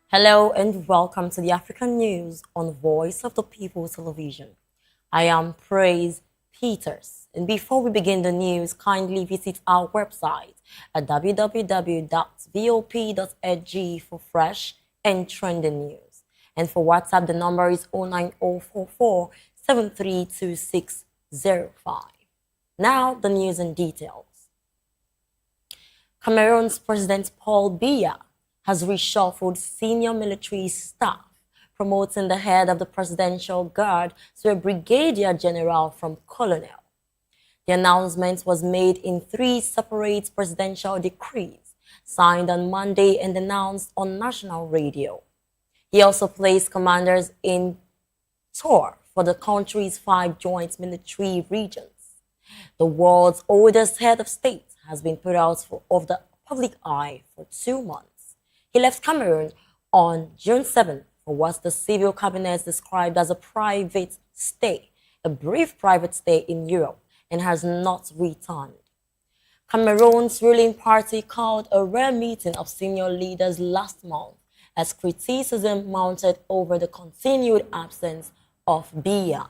Hello and welcome to the African News on Voice of the People Television. I am Praise Peters. And before we begin the news, kindly visit our website at www.vop.ng for fresh and trending news. And for WhatsApp, the number is 09044 732605. Now, the news in details. Cameroon's President Paul Biya has reshuffled senior military staff, promoting the head of the Presidential Guard to a brigadier general from colonel. The announcement was made in 3 separate presidential decrees signed on Monday and announced on national radio. He also placed commanders in tour for the country's 5 joint military regions. The world's oldest head of state has been put out of the public eye for 2 months. He left Cameroon on June 7th for what the civil cabinet described as a private stay, a brief private stay in Europe, and has not returned. Cameroon's ruling party called a rare meeting of senior leaders last month as criticism mounted over the continued absence of Biya.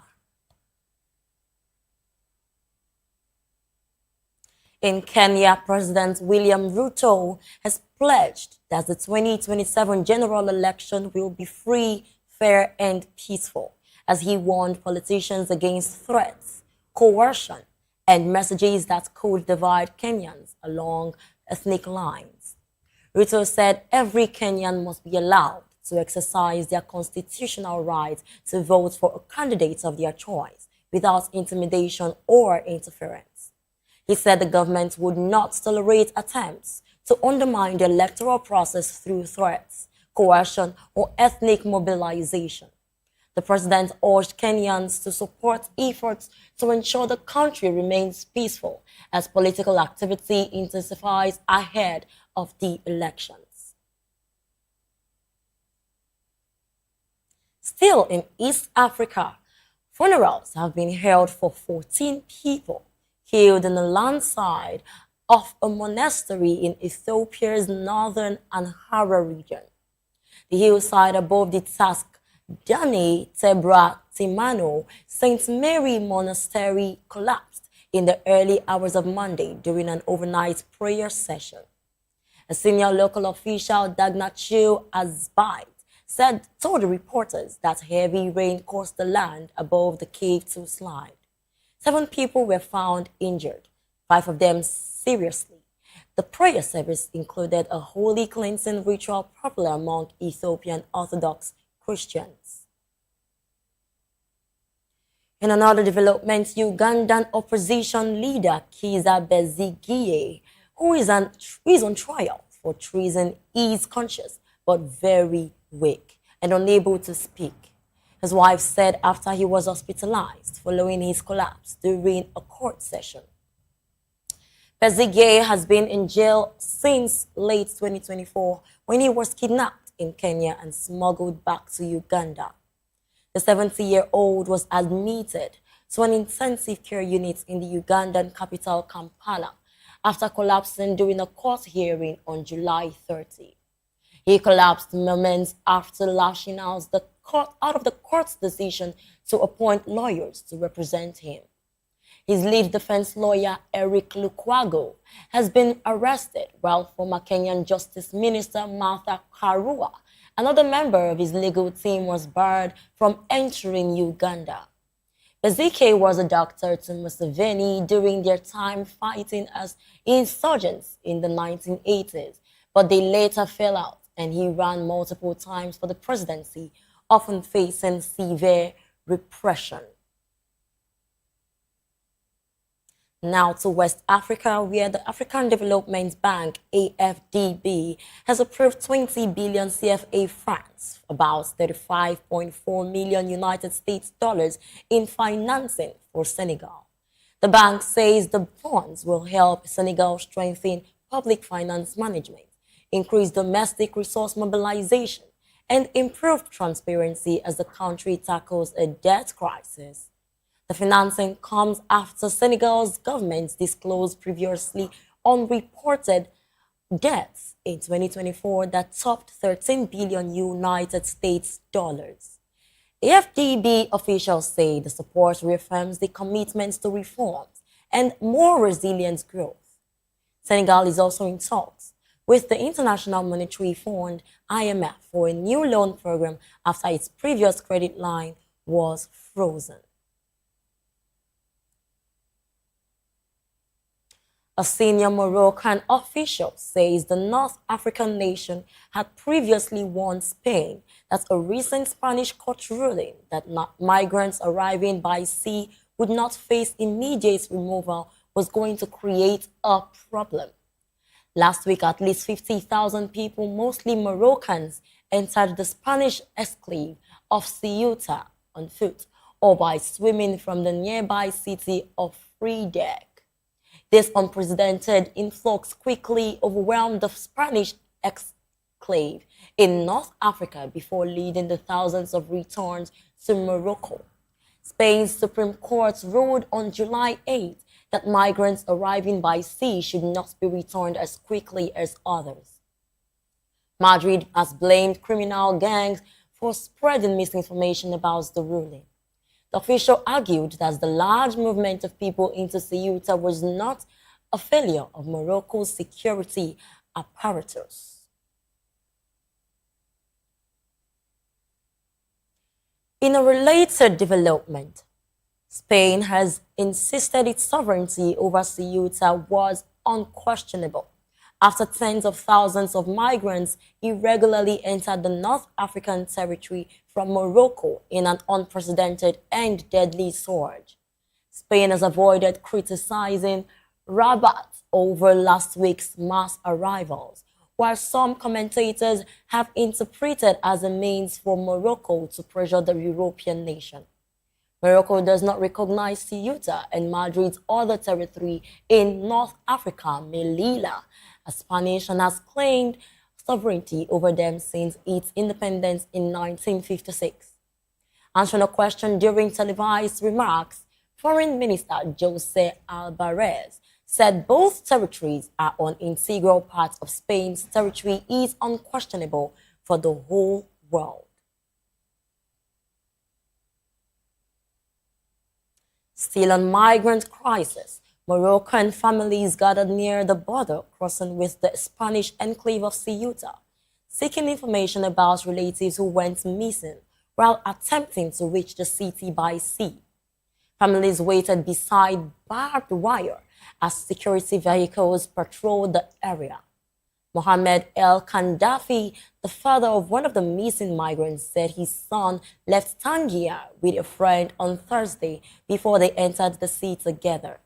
In Kenya, President William Ruto has pledged that the 2027 general election will be free, fair, and peaceful, as he warned politicians against threats, coercion, and messages that could divide Kenyans along ethnic lines. Ruto said every Kenyan must be allowed to exercise their constitutional right to vote for a candidate of their choice without intimidation or interference. He said the government would not tolerate attempts to undermine the electoral process through threats, coercion, or ethnic mobilization. The president urged Kenyans to support efforts to ensure the country remains peaceful as political activity intensifies ahead of the elections. Still in East Africa, funerals have been held for 14 people killed in the landslide of a monastery in Ethiopia's northern Amhara region. The hillside above the Dani Tebra Timano St. Mary Monastery collapsed in the early hours of Monday during an overnight prayer session. A senior local official, Dagnachu Azbite, told the reporters that heavy rain caused the land above the cave to slide. 7 people were found injured, 5 of them seriously. The prayer service included a holy cleansing ritual popular among Ethiopian Orthodox Christians. In another development, Ugandan opposition leader Kizza Besigye, who is on trial for treason, is conscious but very weak and unable to speak. His wife said after he was hospitalized following his collapse during a court session. Besigye has been in jail since late 2024 when he was kidnapped in Kenya and smuggled back to Uganda. The 70-year-old was admitted to an intensive care unit in the Ugandan capital Kampala after collapsing during a court hearing on July 30. He collapsed moments after lashing out of the court's decision to appoint lawyers to represent him. His lead defense lawyer, Eric Lukwago, has been arrested, while former Kenyan Justice Minister Martha Karua, another member of his legal team, was barred from entering Uganda. Besigye was a doctor to Museveni during their time fighting as insurgents in the 1980s, but they later fell out and he ran multiple times for the presidency, often facing severe repression. Now to West Africa, where the African Development Bank, AFDB, has approved 20 billion CFA francs, about 35.4 million United States dollars in financing for Senegal. The bank says the funds will help Senegal strengthen public finance management, increase domestic resource mobilization, and improve transparency as the country tackles a debt crisis. The financing comes after Senegal's government disclosed previously unreported debts in 2024 that topped 13 billion United States dollars. AFDB officials say the support reaffirms the commitment to reforms and more resilient growth. Senegal is also in talks with the International Monetary Fund, IMF, for a new loan program after its previous credit line was frozen. A senior Moroccan official says the North African nation had previously warned Spain that a recent Spanish court ruling that migrants arriving by sea would not face immediate removal was going to create a problem. Last week, at least 50,000 people, mostly Moroccans, entered the Spanish exclave of Ceuta on foot or by swimming from the nearby city of Fredeck. This unprecedented influx quickly overwhelmed the Spanish exclave in North Africa before leading to thousands of returns to Morocco. Spain's Supreme Court ruled on July 8 that migrants arriving by sea should not be returned as quickly as others. Madrid has blamed criminal gangs for spreading misinformation about the ruling. The official argued that the large movement of people into Ceuta was not a failure of Morocco's security apparatus. In a related development, Spain has insisted its sovereignty over Ceuta was unquestionable after tens of thousands of migrants irregularly entered the North African territory from Morocco in an unprecedented and deadly surge. Spain has avoided criticizing Rabat over last week's mass arrivals, while some commentators have interpreted as a means for Morocco to pressure the European nation. Morocco does not recognize Ceuta and Madrid's other territory in North Africa, Melilla, a Spanish and has claimed sovereignty over them since its independence in 1956. Answering a question during televised remarks, Foreign Minister Jose Alvarez said both territories are an integral part of Spain's territory is unquestionable for the whole world. Still on migrant crisis, Moroccan families gathered near the border crossing with the Spanish enclave of Ceuta, seeking information about relatives who went missing while attempting to reach the city by sea. Families waited beside barbed wire as security vehicles patrolled the area. Mohamed El Kandafi, the father of one of the missing migrants, said his son left Tangier with a friend on Thursday before they entered the sea together.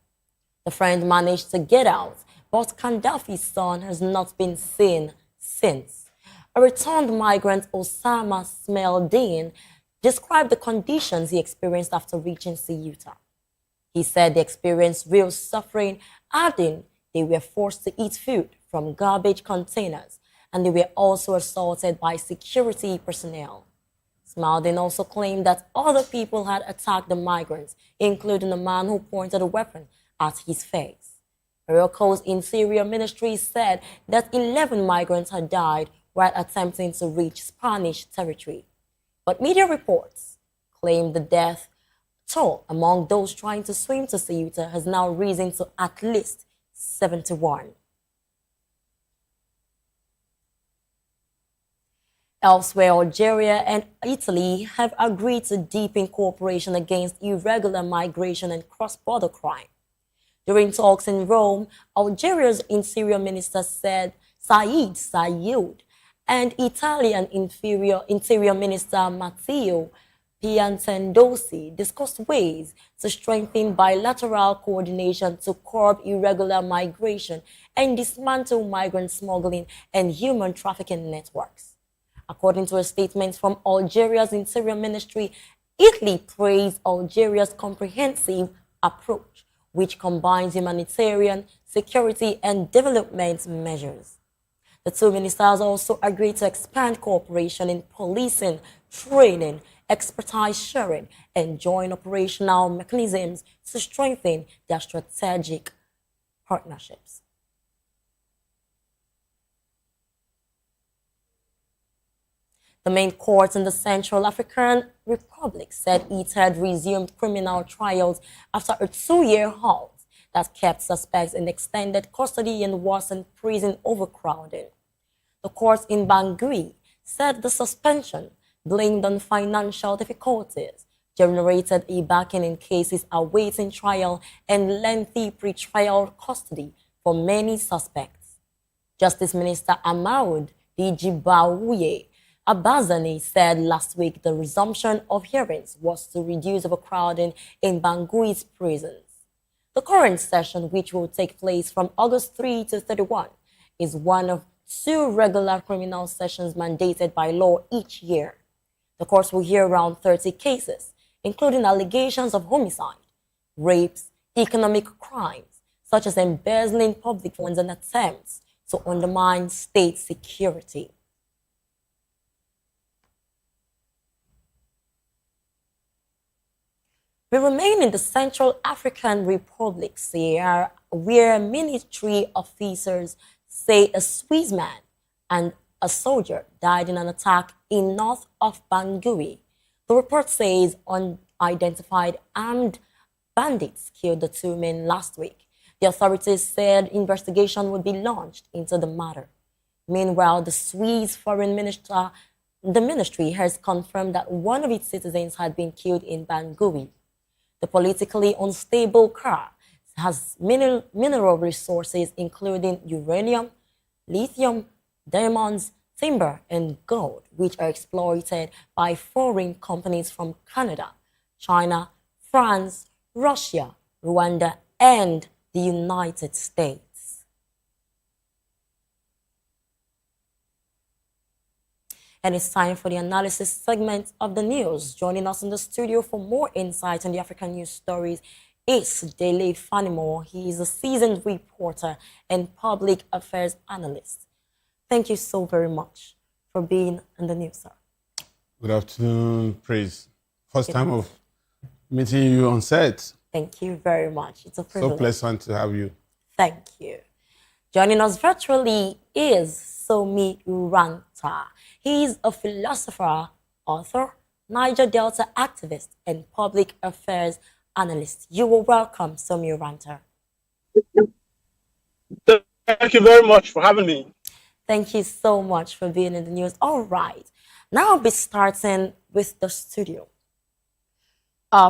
The friend managed to get out, but Kandafi's son has not been seen since. A returned migrant, Osama Smeldin, described the conditions he experienced after reaching Ceuta. He said they experienced real suffering, adding they were forced to eat food from garbage containers, and they were also assaulted by security personnel. Smeldin also claimed that other people had attacked the migrants, including a man who pointed a weapon at his face. Morocco's Interior Ministry said that 11 migrants had died while attempting to reach Spanish territory. But media reports claim the death toll among those trying to swim to Ceuta has now risen to at least 71. Elsewhere, Algeria and Italy have agreed to deepen cooperation against irregular migration and cross-border crime. During talks in Rome, Algeria's Interior Minister said Said Sayoud and Italian Interior Minister Matteo Piantendosi discussed ways to strengthen bilateral coordination to curb irregular migration and dismantle migrant smuggling and human trafficking networks. According to a statement from Algeria's Interior Ministry, Italy praised Algeria's comprehensive approach, which combines humanitarian, security, and development measures. The two ministers also agreed to expand cooperation in policing, training, expertise sharing, and joint operational mechanisms to strengthen their strategic partnerships. The main court in the Central African Republic said it had resumed criminal trials after a 2-year halt that kept suspects in extended custody and worsened prison overcrowding. The court in Bangui said the suspension, blamed on financial difficulties, generated a backing in cases awaiting trial and lengthy pre-trial custody for many suspects. Justice Minister Ahmad Dijibawuye Abazani said last week the resumption of hearings was to reduce overcrowding in Bangui's prisons. The current session, which will take place from August 3 to 31, is one of 2 regular criminal sessions mandated by law each year. The courts will hear around 30 cases, including allegations of homicide, rapes, economic crimes, such as embezzling public funds and attempts to undermine state security. We remain in the Central African Republic, where military officers say a Swiss man and a soldier died in an attack in north of Bangui. The report says unidentified armed bandits killed the 2 men last week. The authorities said investigation would be launched into the matter. Meanwhile, the Swiss foreign ministry has confirmed that one of its citizens had been killed in Bangui. The politically unstable car has mineral resources including uranium, lithium, diamonds, timber, and gold, which are exploited by foreign companies from Canada, China, France, Russia, Rwanda, and the United States. And it's time for the analysis segment of the news. Joining us in the studio for more insight on the African news stories is Dele Fanimo. He is a seasoned reporter and public affairs analyst. Thank you so very much for being in the news, sir. Good afternoon, Praise. First time of meeting you on set. Thank you very much. It's a privilege. So pleasant to have you. Thank you. Joining us virtually is Somi Uranta. He is a philosopher, author, Niger Delta activist, and public affairs analyst. You are welcome, Somi Uranta. Thank you very much for having me. Thank you so much for being in the news. All right. Now I'll be starting with the studio.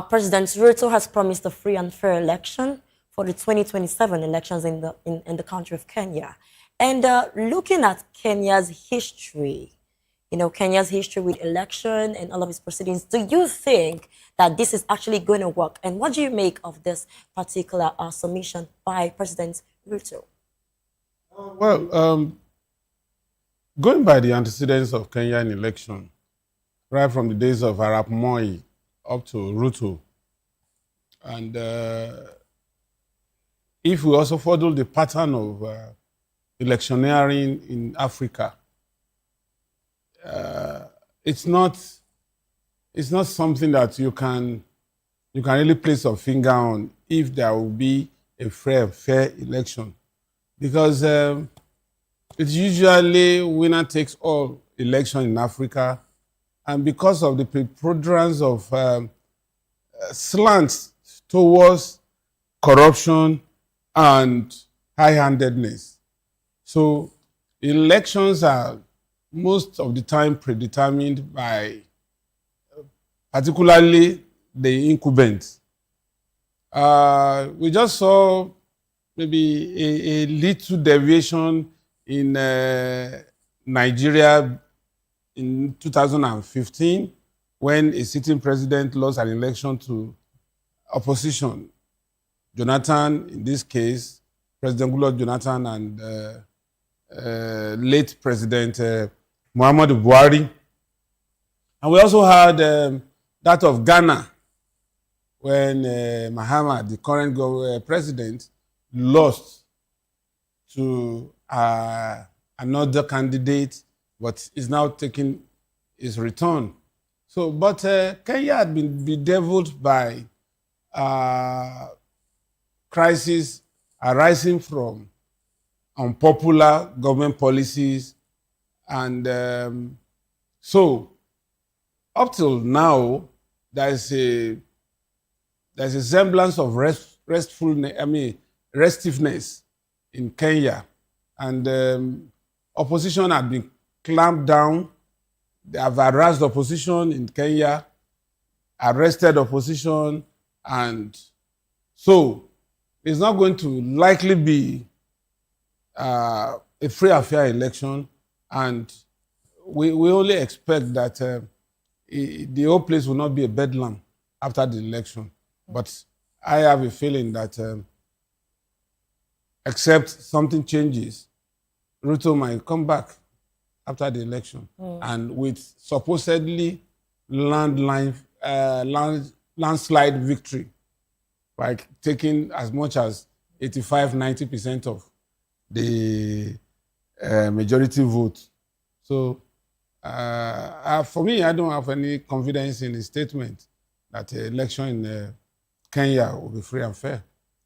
President Ruto has promised a free and fair election for the 2027 elections in the country of Kenya. And looking at Kenya's history, Kenya's history with election and all of its proceedings, do you think that this is actually going to work? And what do you make of this particular submission by President Ruto? Well, going by the antecedents of Kenyan election, right from the days of Arap Moi up to Ruto, and if we also follow the pattern of electioneering in Africa, it's not something that you can really place a finger on if there will be a fair election, because it's usually winner takes all election in Africa, and because of the preponderance of slants towards corruption and high-handedness. So elections are most of the time predetermined by particularly the incumbents. We just saw maybe a little deviation in Nigeria in 2015 when a sitting president lost an election to opposition. Jonathan, in this case, President Goodluck Jonathan and late President Muhammadu Buhari. And we also had that of Ghana, when Mahama, the current president, lost to another candidate, but is now taking his return. So, but Kenya had been bedeviled by crises arising from unpopular government policies, and so up till now, there's a semblance of restiveness in Kenya, and opposition had been clamped down. They have harassed opposition in Kenya, arrested opposition, and so it's not going to likely be a free and fair election, and we only expect that the whole place will not be a bedlam after the election. But I have a feeling that except something changes, Ruto might come back after the election, and with supposedly landslide victory, like taking as much as 85-90% of the majority vote. So for me, I don't have any confidence in his statement that the election in Kenya will be free and fair.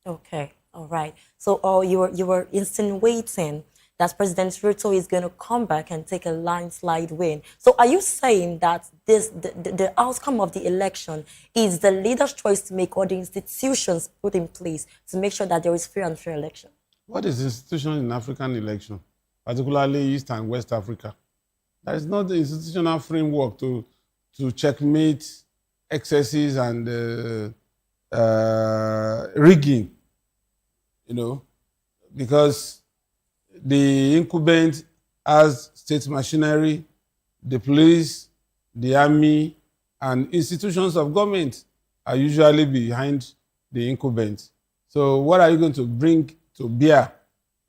Okay, all right. So you were insinuating that President Ruto is going to come back and take a landslide win. So are you saying that the outcome of the election is the leader's choice to make, or the institutions put in place to make sure that there is free and fair election? What is institution in African election, particularly East and West Africa? There is not the institutional framework to checkmate excesses and rigging, because the incumbent has state machinery, the police, the army, and institutions of government are usually behind the incumbent. So what are you going to bring to bear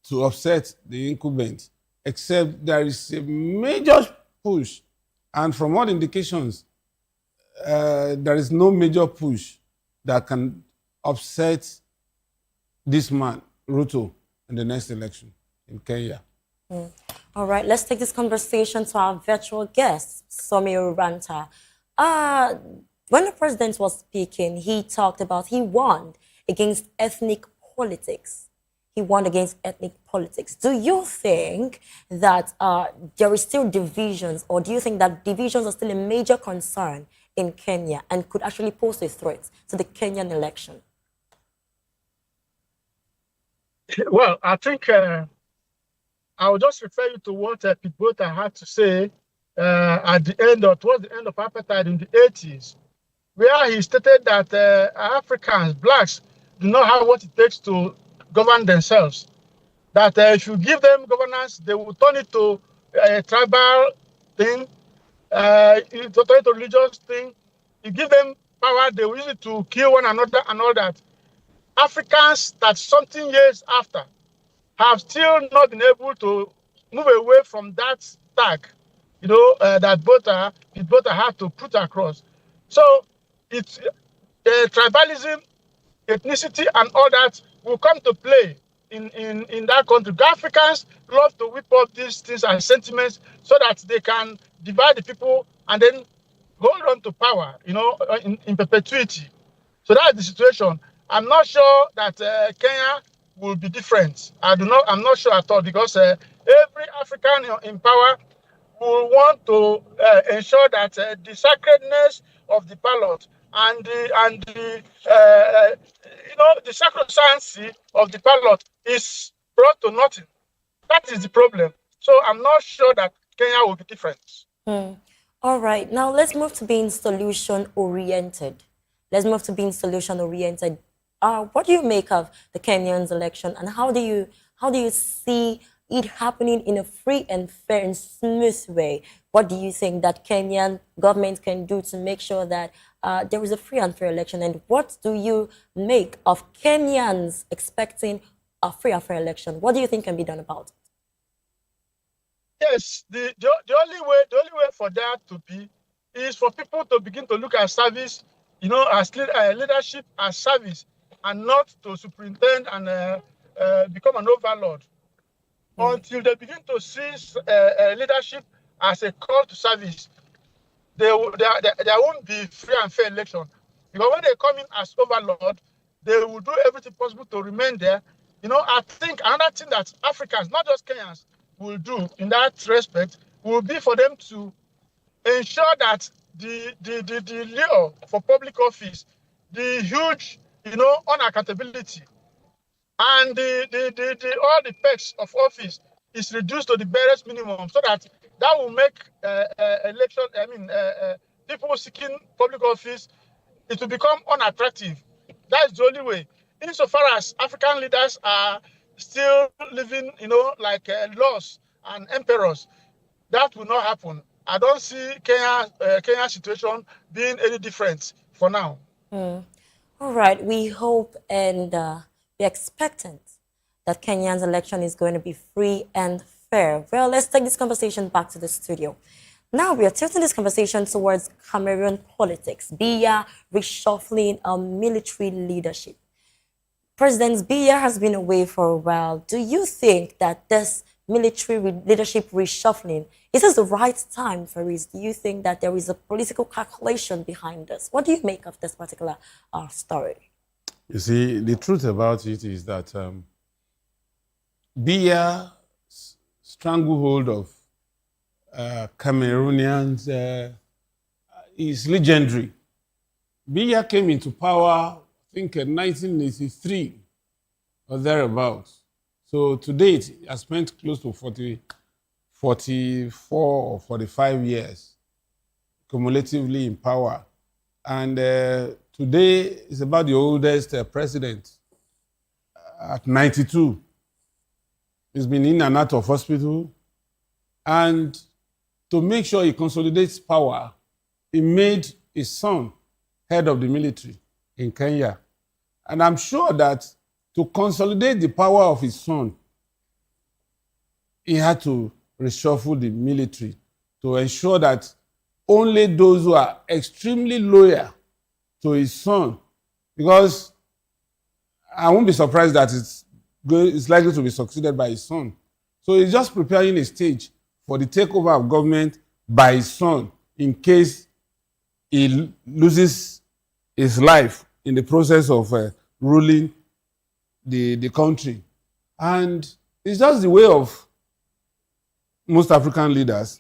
to upset the incumbent, except there is a major push? And from all indications, there is no major push that can upset this man, Ruto, in the next election in Kenya. All right, let's take this conversation to our virtual guest, Somio Ranta. When the president was speaking, he talked about he won against ethnic politics. He won against ethnic politics. Do you think that there is still divisions, or do you think that divisions are still a major concern in Kenya and could actually pose a threat to the Kenyan election? Well, I think I will just refer you to what Pitbull had to say towards the end of apartheid in the 80s, where he stated that Africans, blacks, do not have what it takes to govern themselves. That if you give them governance, they will turn it to a tribal thing, turn it to a religious thing. You give them power, they will use it to kill one another and all that. Africans that something years after have still not been able to move away from that tag, that Bota had to put across. So it's tribalism, ethnicity, and all that will come to play in that country. Africans love to whip up these things and sentiments so that they can divide the people and then hold on to power, in perpetuity. So that's the situation. I'm not sure that Kenya will be different. I'm not sure at all, because every African in power will want to ensure that the sacredness of the ballot and the sacrosancy of the ballot is brought to nothing. That is the problem. So I'm not sure that Kenya will be different. All right, now let's move to being solution-oriented. What do you make of the Kenyan's election, and how do you see it happening in a free and fair and smooth way? What do you think that Kenyan government can do to make sure that there is a free and fair election? And what do you make of Kenyans expecting a free and fair election? What do you think can be done about it? Yes, the only way for that to be is for people to begin to look at service, as leadership as service, and not to superintend and become an overlord. Until they begin to see leadership as a call to service, there won't be free and fair election. Because when they come in as overlord, they will do everything possible to remain there. I think another thing that Africans, not just Kenyans, will do in that respect will be for them to ensure that the lure for public office, the huge, unaccountability, and all the perks of office is reduced to the barest minimum, so that will make people seeking public office, it will become unattractive. That's the only way. Insofar as African leaders are still living, like laws and emperors, that will not happen. I don't see Kenya's situation being any different for now. All right, we hope and be expectant that Kenyan's election is going to be free and Fair. Well, let's take this conversation back to the studio. Now we are tilting this conversation towards Cameroon politics, Biya reshuffling military leadership. President Biya has been away for a while. Do you think that this military leadership reshuffling, is this the right time for it? Do you think that there is a political calculation behind this? What do you make of this particular story? You see, the truth about it is that Biya's stranglehold of Cameroonians is legendary. Biya came into power, I think, in 1983 or thereabouts. So to date, he has spent close to 44 or 45 years cumulatively in power. And today is about the oldest president at 92. He's been in and out of hospital. And to make sure he consolidates power, he made his son head of the military in Kenya. And I'm sure that to consolidate the power of his son, he had to reshuffle the military to ensure that only those who are extremely loyal to his son, because I won't be surprised that it's likely to be succeeded by his son. So he's just preparing a stage for the takeover of government by his son in case he loses his life in the process of ruling the country. And it's just the way of most African leaders.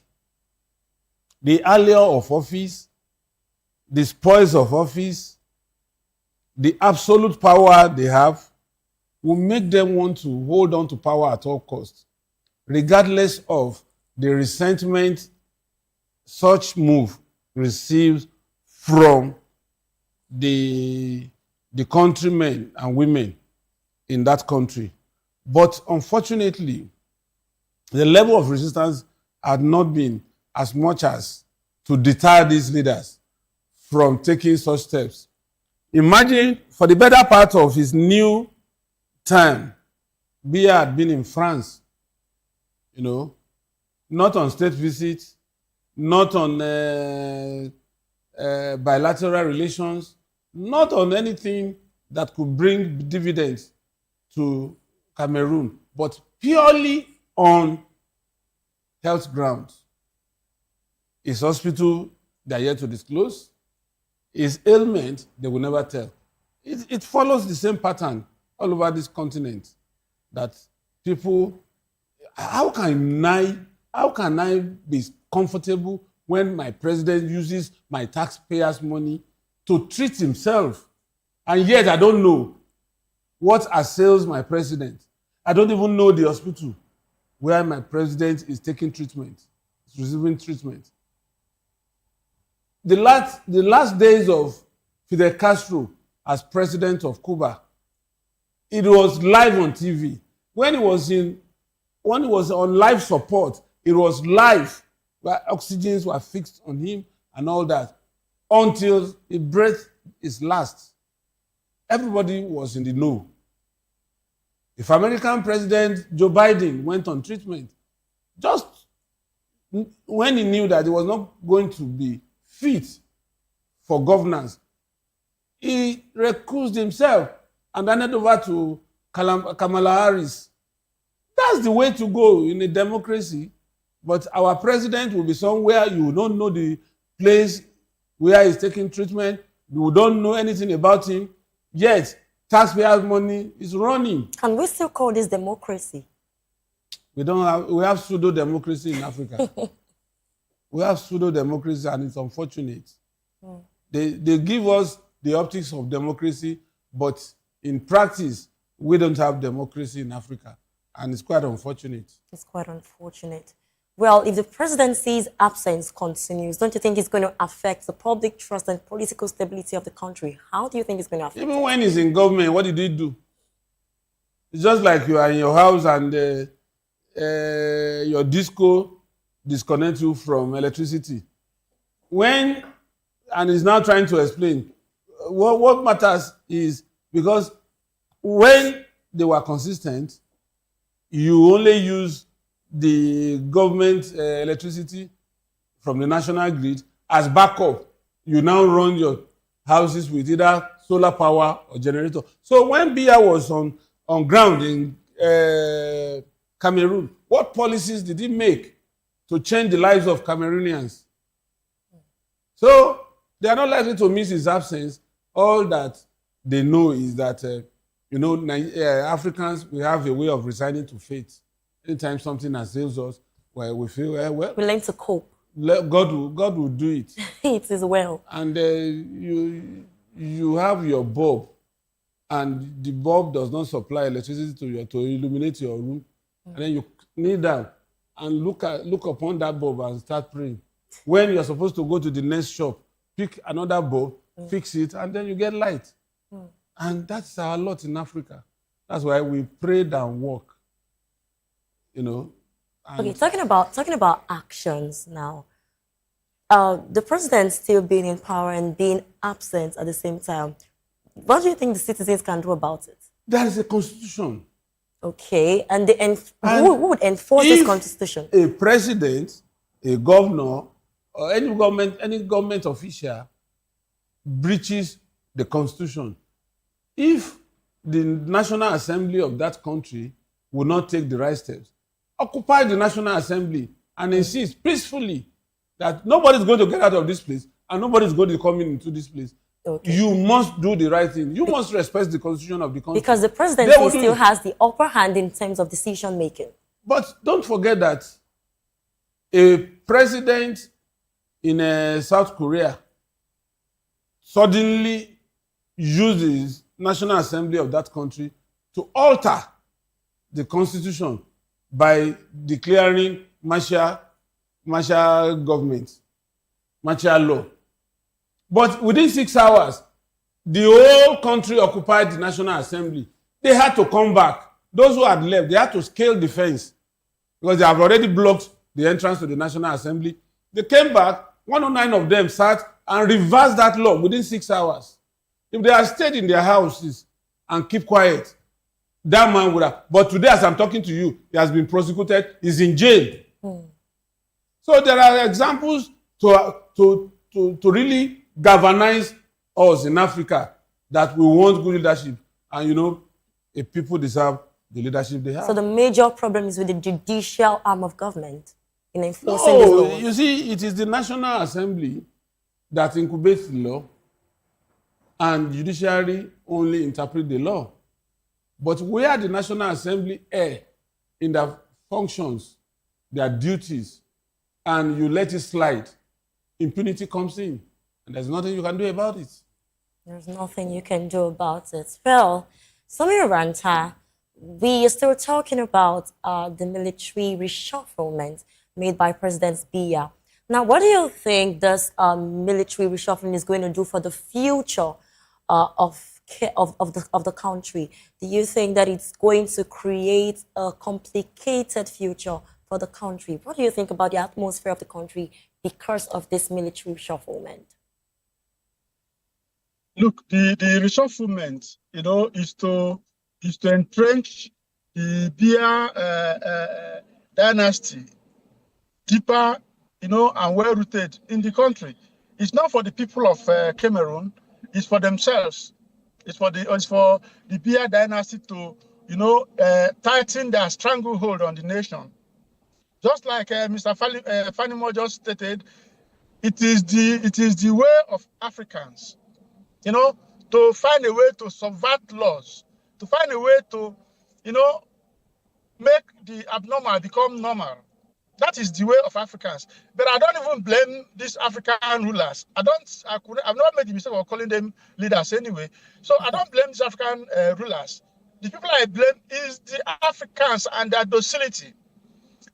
The allure of office, the spoils of office, the absolute power they have will make them want to hold on to power at all costs, regardless of the resentment such move receives from the countrymen and women in that country. But unfortunately, the level of resistance had not been as much as to deter these leaders from taking such steps. Imagine, for the better part of his new term, Biya had been in France, not on state visits, not on bilateral relations, not on anything that could bring dividends to Cameroon, but purely on health grounds. His hospital, they are yet to disclose. His ailment, they will never tell. It follows the same pattern all over this continent, that people, how can I be comfortable when my president uses my taxpayers' money to treat himself? And yet I don't know what assails my president. I don't even know the hospital where my president is taking treatment, is receiving treatment. The last days of Fidel Castro as president of Cuba, it was live on TV. When he was on life support, it was live, where oxygens were fixed on him and all that, until he breathed his last. Everybody was in the know. If American President Joe Biden went on treatment, just when he knew that he was not going to be fit for governance, he recused himself and handed over to Kamala Harris. That's the way to go in a democracy. But our president will be somewhere you don't know the place where he's taking treatment. You don't know anything about him. Yet, taxpayers' money is running. Can we still call this democracy? We have pseudo-democracy in Africa. We have pseudo-democracy, and it's unfortunate. They give us the optics of democracy, but in practice, we don't have democracy in Africa. And it's quite unfortunate. It's quite unfortunate. Well, if the presidency's absence continues, don't you think it's going to affect the public trust and political stability of the country? How do you think it's going to affect Even when he's in government, what did he do? It's just like you are in your house and your disco disconnects you from electricity. And he's now trying to explain. What matters is, because when they were consistent, you only use the government electricity from the national grid as backup. You now run your houses with either solar power or generator. So when Biya was on ground in Cameroon, what policies did he make to change the lives of Cameroonians? So they are not likely to miss his absence. All that they know is that, Africans, we have a way of resigning to fate. Anytime something assails us, well, we feel, well, We learn to cope. God will do it. It is well. And you have your bulb, and the bulb does not supply electricity to illuminate your room. And then you kneel down and look upon that bulb and start praying. When you're supposed to go to the next shop, pick another bulb, fix it, and then you get light. And that's our lot in Africa. That's why we prayed and work. Okay, talking about actions now. The president still being in power and being absent at the same time. What do you think the citizens can do about it? That is a constitution. Okay, and who would enforce this constitution? A president, a governor, or any government official breaches the constitution, if the National Assembly of that country will not take the right steps, occupy the National Assembly and insist peacefully that nobody is going to get out of this place and nobody is going to come into this place. Okay. You must do the right thing. You must respect the constitution of the country. Because the presidency still has the upper hand in terms of decision making. But don't forget that a president in South Korea suddenly uses National Assembly of that country to alter the constitution by declaring martial government, martial law. But within 6 hours, the whole country occupied the National Assembly. They had to come back. Those who had left, they had to scale the fence because they have already blocked the entrance to the National Assembly. They came back, 109 of them sat and reversed that law within 6 hours. If they had stayed in their houses and keep quiet, that man would have. But today, as I'm talking to you, he has been prosecuted, he's in jail. So there are examples to really galvanize us in Africa that we want good leadership. And if people deserve the leadership they have. So the major problem is with the judicial arm of government in enforcing this law. You see, it is the National Assembly that incubates the law, and judiciary only interpret the law. But where the National Assembly err in their functions, their duties, and you let it slide, impunity comes in, and there's nothing you can do about it. There's nothing you can do about it. Well, Samir Ranta, we are still talking about the military reshufflement made by President Biya. Now, what do you think this military reshuffling is going to do for the future of the country? Do you think that it's going to create a complicated future for the country? What do you think about the atmosphere of the country because of this military reshufflement? Look, the reshufflement, is to entrench the Biya dynasty deeper, and well-rooted in the country. It's not for the people of Cameroon. It's for themselves. It's for the Biya dynasty to, tighten their stranglehold on the nation. Just like Mr. Fanimo just stated, it is the way of Africans, to find a way to subvert laws, to find a way to, make the abnormal become normal. That is the way of Africans. But I don't even blame these African rulers. I've not made the mistake of calling them leaders anyway. So I don't blame these African rulers. The people I blame is the Africans and their docility.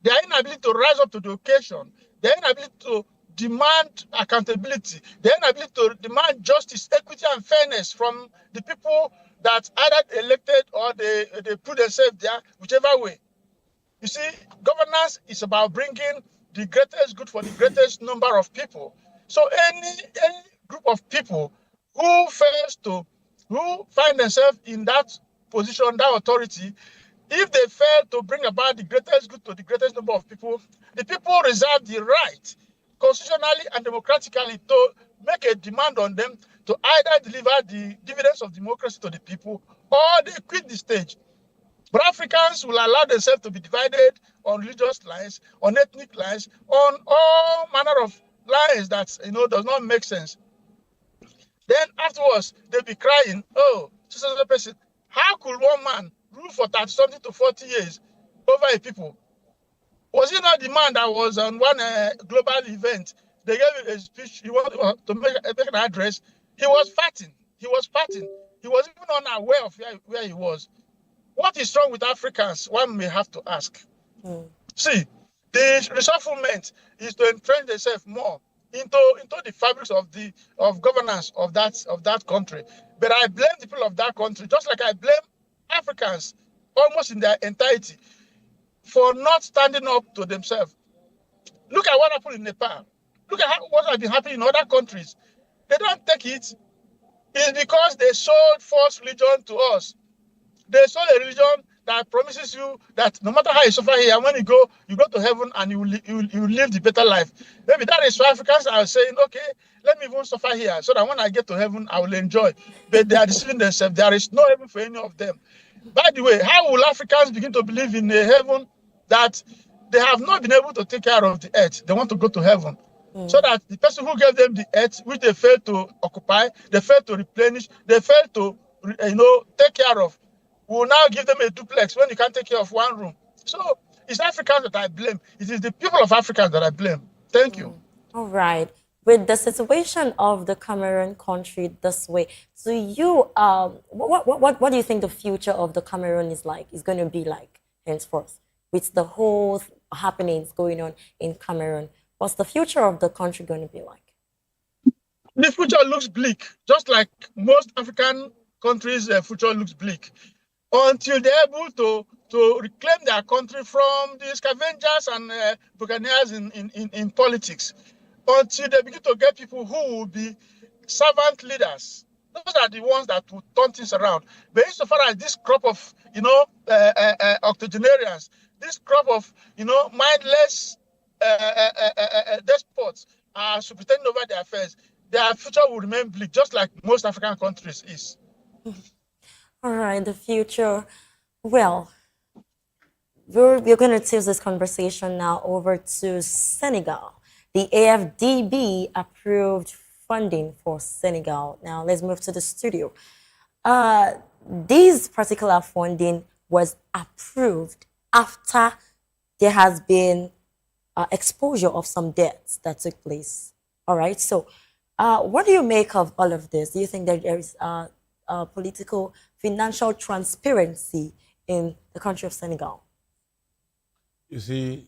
Their inability to rise up to the occasion. Their inability to demand accountability. Their inability to demand justice, equity, and fairness from the people that either elected or they put themselves there, whichever way. You see, governance is about bringing the greatest good for the greatest number of people. So any group of people who find themselves in that position, that authority, if they fail to bring about the greatest good to the greatest number of people, the people reserve the right, constitutionally and democratically, to make a demand on them to either deliver the dividends of democracy to the people or they quit the stage. But Africans will allow themselves to be divided on religious lines, on ethnic lines, on all manner of lines that does not make sense. Then afterwards, they'll be crying, oh, so person, how could one man rule for 30 something to 40 years over a people? Was he not the man that was on one global event? They gave him a speech, he wanted to make an address. He was fighting. He was fighting. He was even unaware of where he was. What is wrong with Africans? One may have to ask. See, the reshufflement is to entrench themselves more into the fabrics of governance of that country. But I blame the people of that country, just like I blame Africans almost in their entirety for not standing up to themselves. Look at what happened in Nepal. Look at what has been happening in other countries. They don't take it. It's because they sold false religion to us. They sold a religion that promises you that no matter how you suffer here, when you go to heaven and you live the better life. Maybe that is why Africans are saying, okay, let me even suffer here so that when I get to heaven, I will enjoy. But they are deceiving themselves. There is no heaven for any of them. By the way, how will Africans begin to believe in a heaven that they have not been able to take care of the earth? They want to go to heaven. So that the person who gave them the earth, which they failed to occupy, they failed to replenish, they failed to take care of, will now give them a duplex when you can't take care of one room. So it's Africans that I blame. It is the people of Africa that I blame. Thank you. All right. With the situation of the Cameroon country this way, so you, what do you think the future of the Cameroon is going to be like henceforth? With the whole happenings going on in Cameroon, what's the future of the country going to be like? The future looks bleak, just like most African countries' future looks bleak. Until they're able to reclaim their country from the scavengers and buccaneers in politics. Until they begin to get people who will be servant leaders. Those are the ones that will turn things around. But insofar as this crop of, octogenarians, this crop of, mindless despots are superintending over their affairs, their future will remain bleak, just like most African countries is. All right, the future. Well, we're going to take this conversation now over to Senegal. The AFDB approved funding for Senegal. Now, let's move to the studio. This particular funding was approved after there has been exposure of some debts that took place. All right, so what do you make of all of this? Do you think that there is political, financial transparency in the country of Senegal? You see,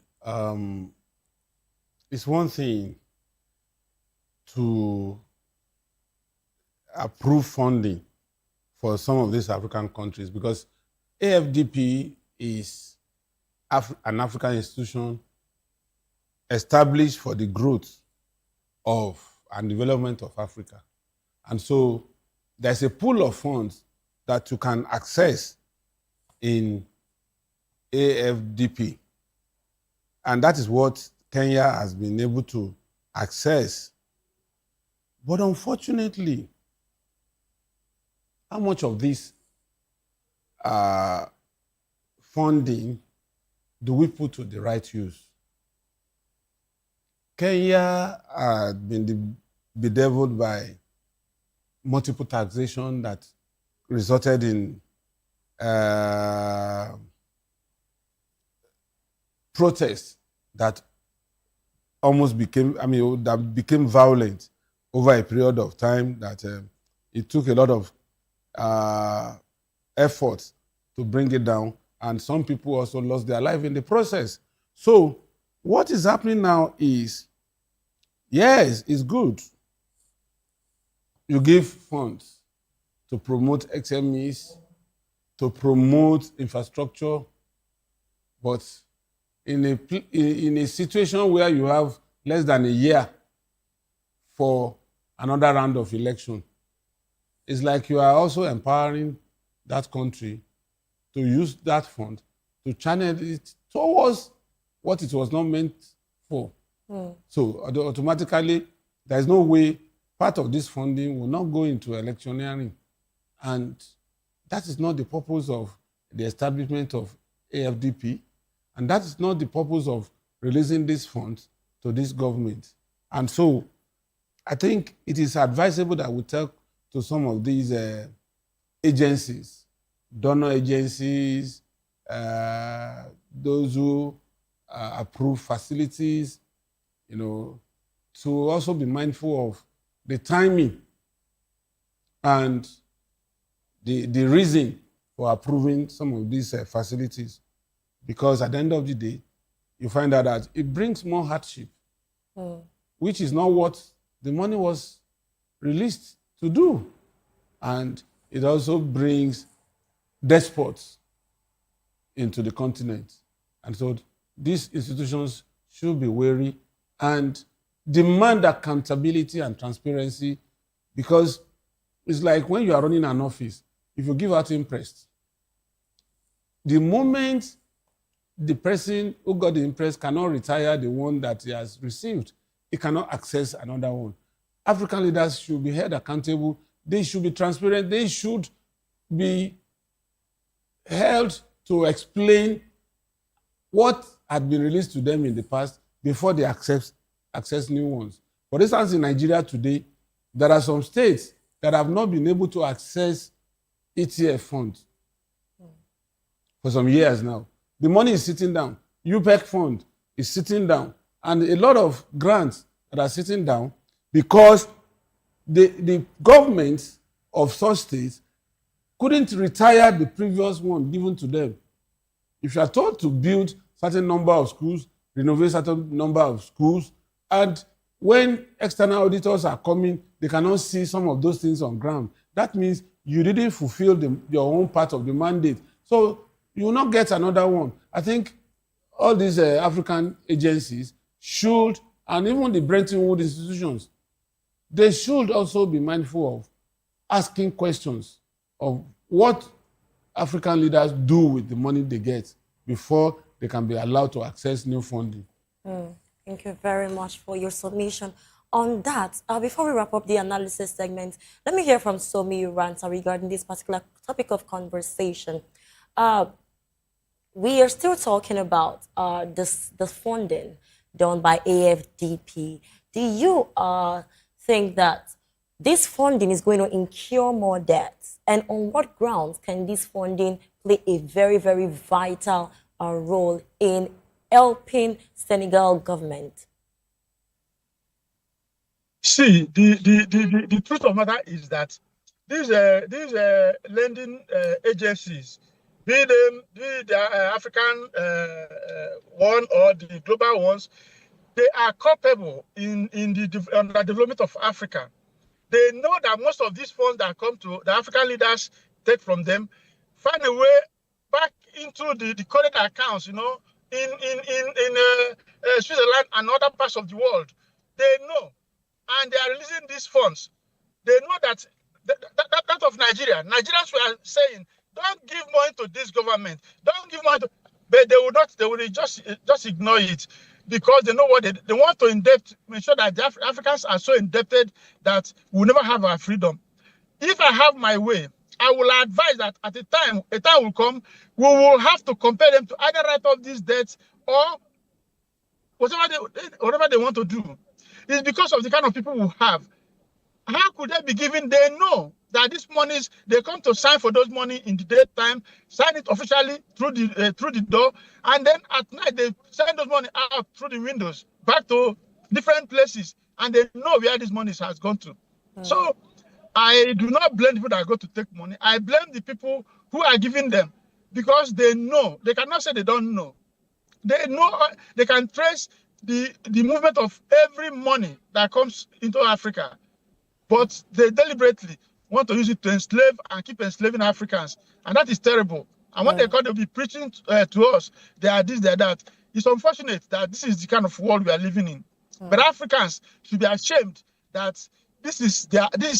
it's one thing to approve funding for some of these African countries because AFDP is an African institution established for the growth of and development of Africa. And so there's a pool of funds that you can access in AFDP. And that is what Kenya has been able to access. But unfortunately, how much of this funding do we put to the right use? Kenya had been bedeviled by multiple taxation that resulted in protests that almost became, that became violent over a period of time that it took a lot of effort to bring it down, and some people also lost their life in the process. So what is happening now is, yes, it's good. You give funds to promote XMEs, to promote infrastructure, but in a situation where you have less than a year for another round of election, it's like you are also empowering that country to use that fund to channel it towards what it was not meant for. So automatically, there is no way part of this funding will not go into electioneering. And that is not the purpose of the establishment of AFDP. And that is not the purpose of releasing these funds to this government. And so I think it is advisable that we talk to some of these agencies, donor agencies, those who approve facilities, you know, to also be mindful of the timing and the reason for approving some of these facilities. Because at the end of the day, you find out that it brings more hardship, which is not what the money was released to do. And it also brings despots into the continent. And so these institutions should be wary and demand accountability and transparency, because it's like when you are running an office, if you give out imprest, the moment the person who got the imprest cannot retire the one that he has received, he cannot access another one. African leaders should be held accountable. They should be transparent. They should be held to explain what had been released to them in the past before they access new ones. For instance, in Nigeria today, there are some states that have not been able to access ETF funds for some years now. The money is sitting down. UPEC fund is sitting down. And a lot of grants that are sitting down because the governments of such states couldn't retire the previous one given to them. If you are told to build certain number of schools, renovate certain number of schools, and when external auditors are coming, they cannot see some of those things on ground. That means you didn't fulfill your own part of the mandate. So you will not get another one. I think all these African agencies should, and even the Bretton Woods institutions, they should also be mindful of asking questions of what African leaders do with the money they get before they can be allowed to access new funding. Thank you very much for your submission on that. Before we wrap up the analysis segment, let me hear from Somi Uranta regarding this particular topic of conversation. We are still talking about the funding done by AFDP. Do you think that this funding is going to incur more debts? And on what grounds can this funding play a very, very vital role in helping Senegal government? See, the truth of the matter is that these lending agencies, be the African one or the global ones, they are culpable in the development of Africa. They know that most of these funds that come to the African leaders take from them find a way back into the current accounts, you know, in Switzerland and other parts of the world. They know, and they are releasing these funds. They know that of Nigeria. Nigerians were saying, don't give money to this government. Don't give money to, but they will not. They will just ignore it because they know what they want to make sure that the Africans are so indebted that we'll never have our freedom. If I have my way, I will advise that at a time will come, we will have to compel them to either write off these debts or whatever they want to do. It's because of the kind of people we have. How could they be given? They know that these monies, they come to sign for those money in the daytime, sign it officially through the door, and then at night they send those money out through the windows back to different places, and they know where this money has gone to. So I do not blame people that go to take money. I blame the people who are giving them because they know. They cannot say they don't know. They know. They can trace the movement of every money that comes into Africa, but they deliberately want to use it to enslave and keep enslaving Africans, and that is terrible. And when they'll be preaching to us, they are this, they are that. It's unfortunate that this is the kind of world we are living in. But Africans should be ashamed that this is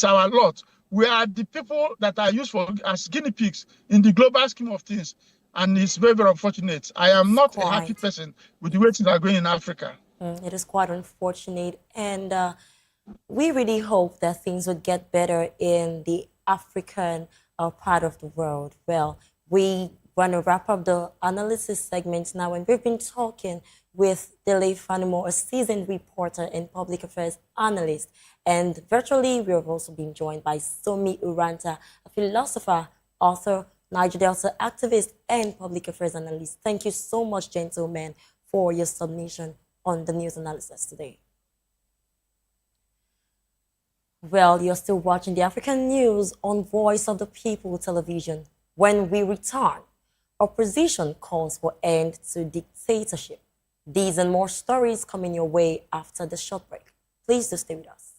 our lot. We are the people that are used as guinea pigs in the global scheme of things. and it's very, very unfortunate. I am not a happy person with the way things are going in Africa. It is quite unfortunate, and we really hope that things would get better in the African part of the world. Well, we want to wrap up the analysis segment now, and we've been talking with Dele Fanimo, a seasoned reporter and public affairs analyst. And virtually, we have also been joined by Somi Uranta, a philosopher, author, Niger Delta activist, and public affairs analyst. Thank you so much, gentlemen, for your submission on the news analysis today. Well, you're still watching the African news on Voice of the People television. When we return, opposition calls for end to dictatorship. These and more stories coming your way after the short break. Please do stay with us.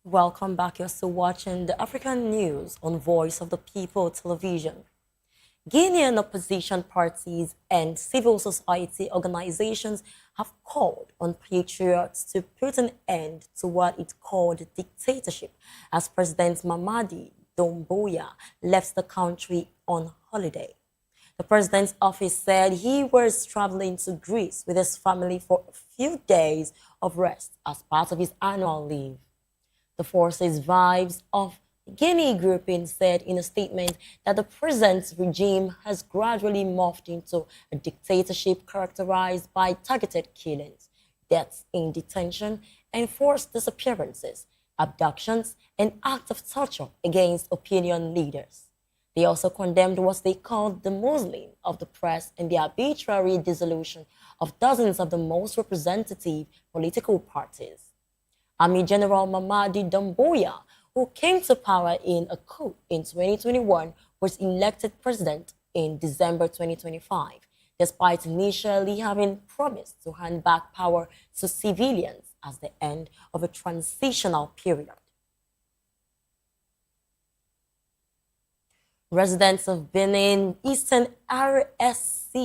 Welcome back. You're still watching the African news on Voice of the People television. Guinean opposition parties and civil society organizations have called on patriots to put an end to what it called dictatorship as President Mamadi Doumbouya left the country on holiday. The president's office said he was traveling to Greece with his family for a few days of rest as part of his annual leave. The forces Vibes of Guinea grouping said in a statement that the present regime has gradually morphed into a dictatorship characterized by targeted killings, deaths in detention, enforced disappearances, abductions, and acts of torture against opinion leaders. They also condemned what they called the muzzling of the press and the arbitrary dissolution of dozens of the most representative political parties. Army General Mamadi Doumbouya, who came to power in a coup in 2021, was elected president in December 2025, despite initially having promised to hand back power to civilians at the end of a transitional period. Residents of Benin, Eastern DRC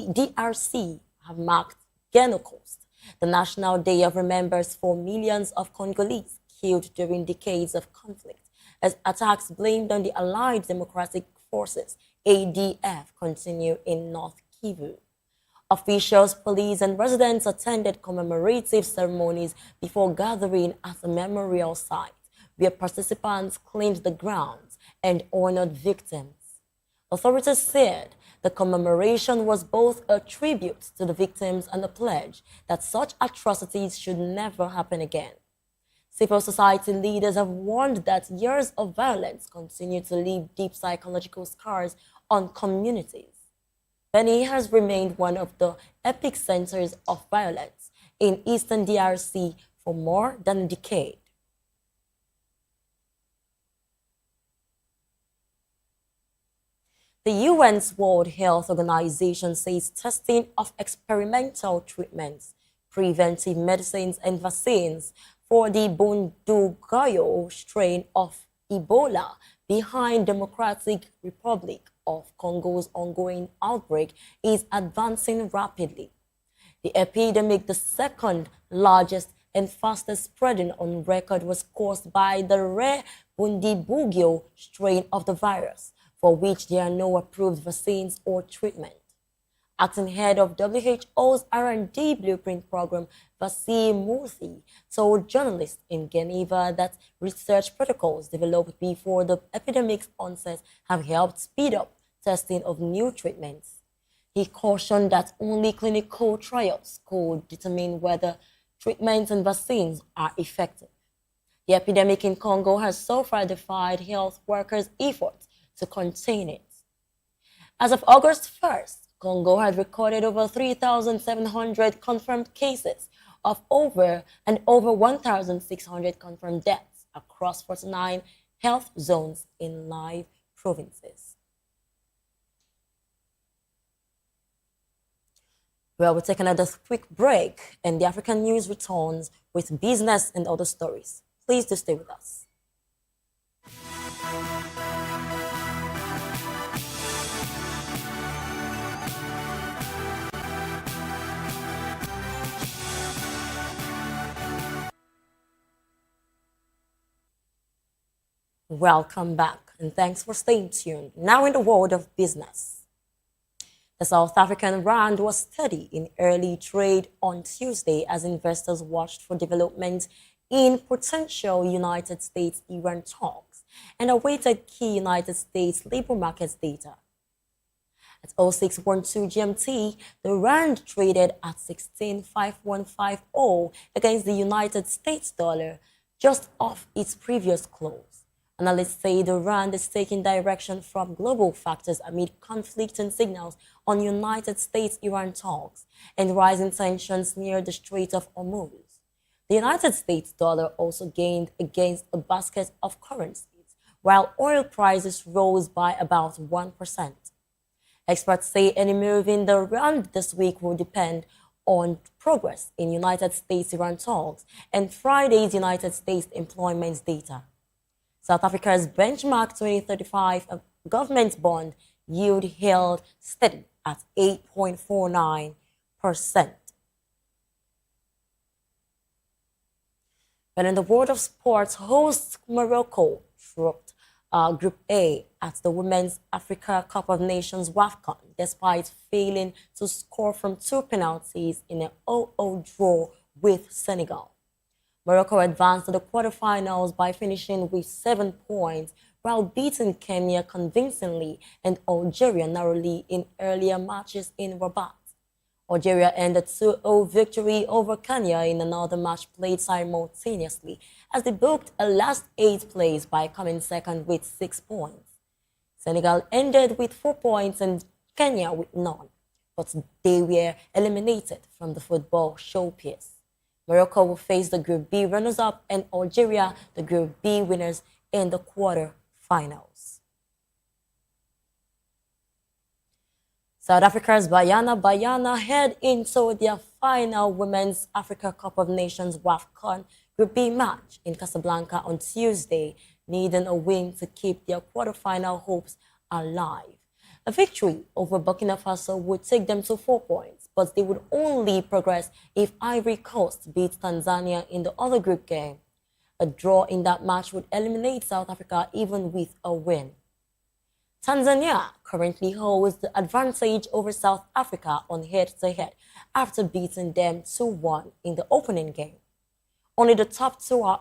have marked Geno Coast, the National Day of Remembrance for millions of Congolese killed during decades of conflict, as attacks blamed on the Allied Democratic Forces, ADF, continue in North Kivu. Officials, police, and residents attended commemorative ceremonies before gathering at the memorial site, where participants claimed the grounds and honored victims. Authorities said the commemoration was both a tribute to the victims and a pledge that such atrocities should never happen again. Civil society leaders have warned that years of violence continue to leave deep psychological scars on communities. Benin has remained one of the epicenters of violence in Eastern DRC for more than a decade. The UN's World Health Organization says testing of experimental treatments, preventive medicines, and vaccines for the Bundugyo strain of Ebola behind Democratic Republic of Congo's ongoing outbreak is advancing rapidly. The epidemic, the second largest and fastest spreading on record, was caused by the rare Bundibugyo strain of the virus, for which there are no approved vaccines or treatment. Acting head of WHO's R&D blueprint program, Vasily Murthy, told journalists in Geneva that research protocols developed before the epidemic's onset have helped speed up testing of new treatments. He cautioned that only clinical trials could determine whether treatments and vaccines are effective. The epidemic in Congo has so far defied health workers' efforts to contain it. As of August 1st, Congo had recorded over 3,700 confirmed cases of over 1,600 confirmed deaths across 49 health zones in 9 provinces. Well, we'll take another quick break, and the African News returns with business and other stories. Please do stay with us. Welcome back, and thanks for staying tuned. Now in the world of business. The South African rand was steady in early trade on Tuesday as investors watched for developments in potential United States-Iran talks and awaited key United States labor markets data. At 0612 GMT, the rand traded at 16.5150 against the United States dollar, just off its previous close. Analysts say the rand is taking direction from global factors amid conflicting signals on United States-Iran talks and rising tensions near the Strait of Hormuz. The United States dollar also gained against a basket of currencies, while oil prices rose by about 1%. Experts say any move in the rand this week will depend on progress in United States-Iran talks and Friday's United States employment data. South Africa's benchmark 2035 government bond yield held steady at 8.49%. But in the world of sports, hosts Morocco dropped Group A at the Women's Africa Cup of Nations WAFCON, despite failing to score from 2 penalties in an 0-0 draw with Senegal. Morocco advanced to the quarterfinals by finishing with 7 points, while beating Kenya convincingly and Algeria narrowly in earlier matches in Rabat. Algeria ended 2-0 victory over Kenya in another match played simultaneously, as they booked a last 8th place by coming second with 6 points. Senegal ended with 4 points and Kenya with none, but they were eliminated from the football showpiece. Morocco will face the Group B runners-up and Algeria, the Group B winners, in the quarter-finals. South Africa's Banyana head into their final Women's Africa Cup of Nations WAFCON Group B match in Casablanca on Tuesday, needing a win to keep their quarter-final hopes alive. A victory over Burkina Faso would take them to 4 points, but they would only progress if Ivory Coast beats Tanzania in the other group game. A draw in that match would eliminate South Africa even with a win. Tanzania currently holds the advantage over South Africa on head-to-head after beating them 2-1 in the opening game. Only the top two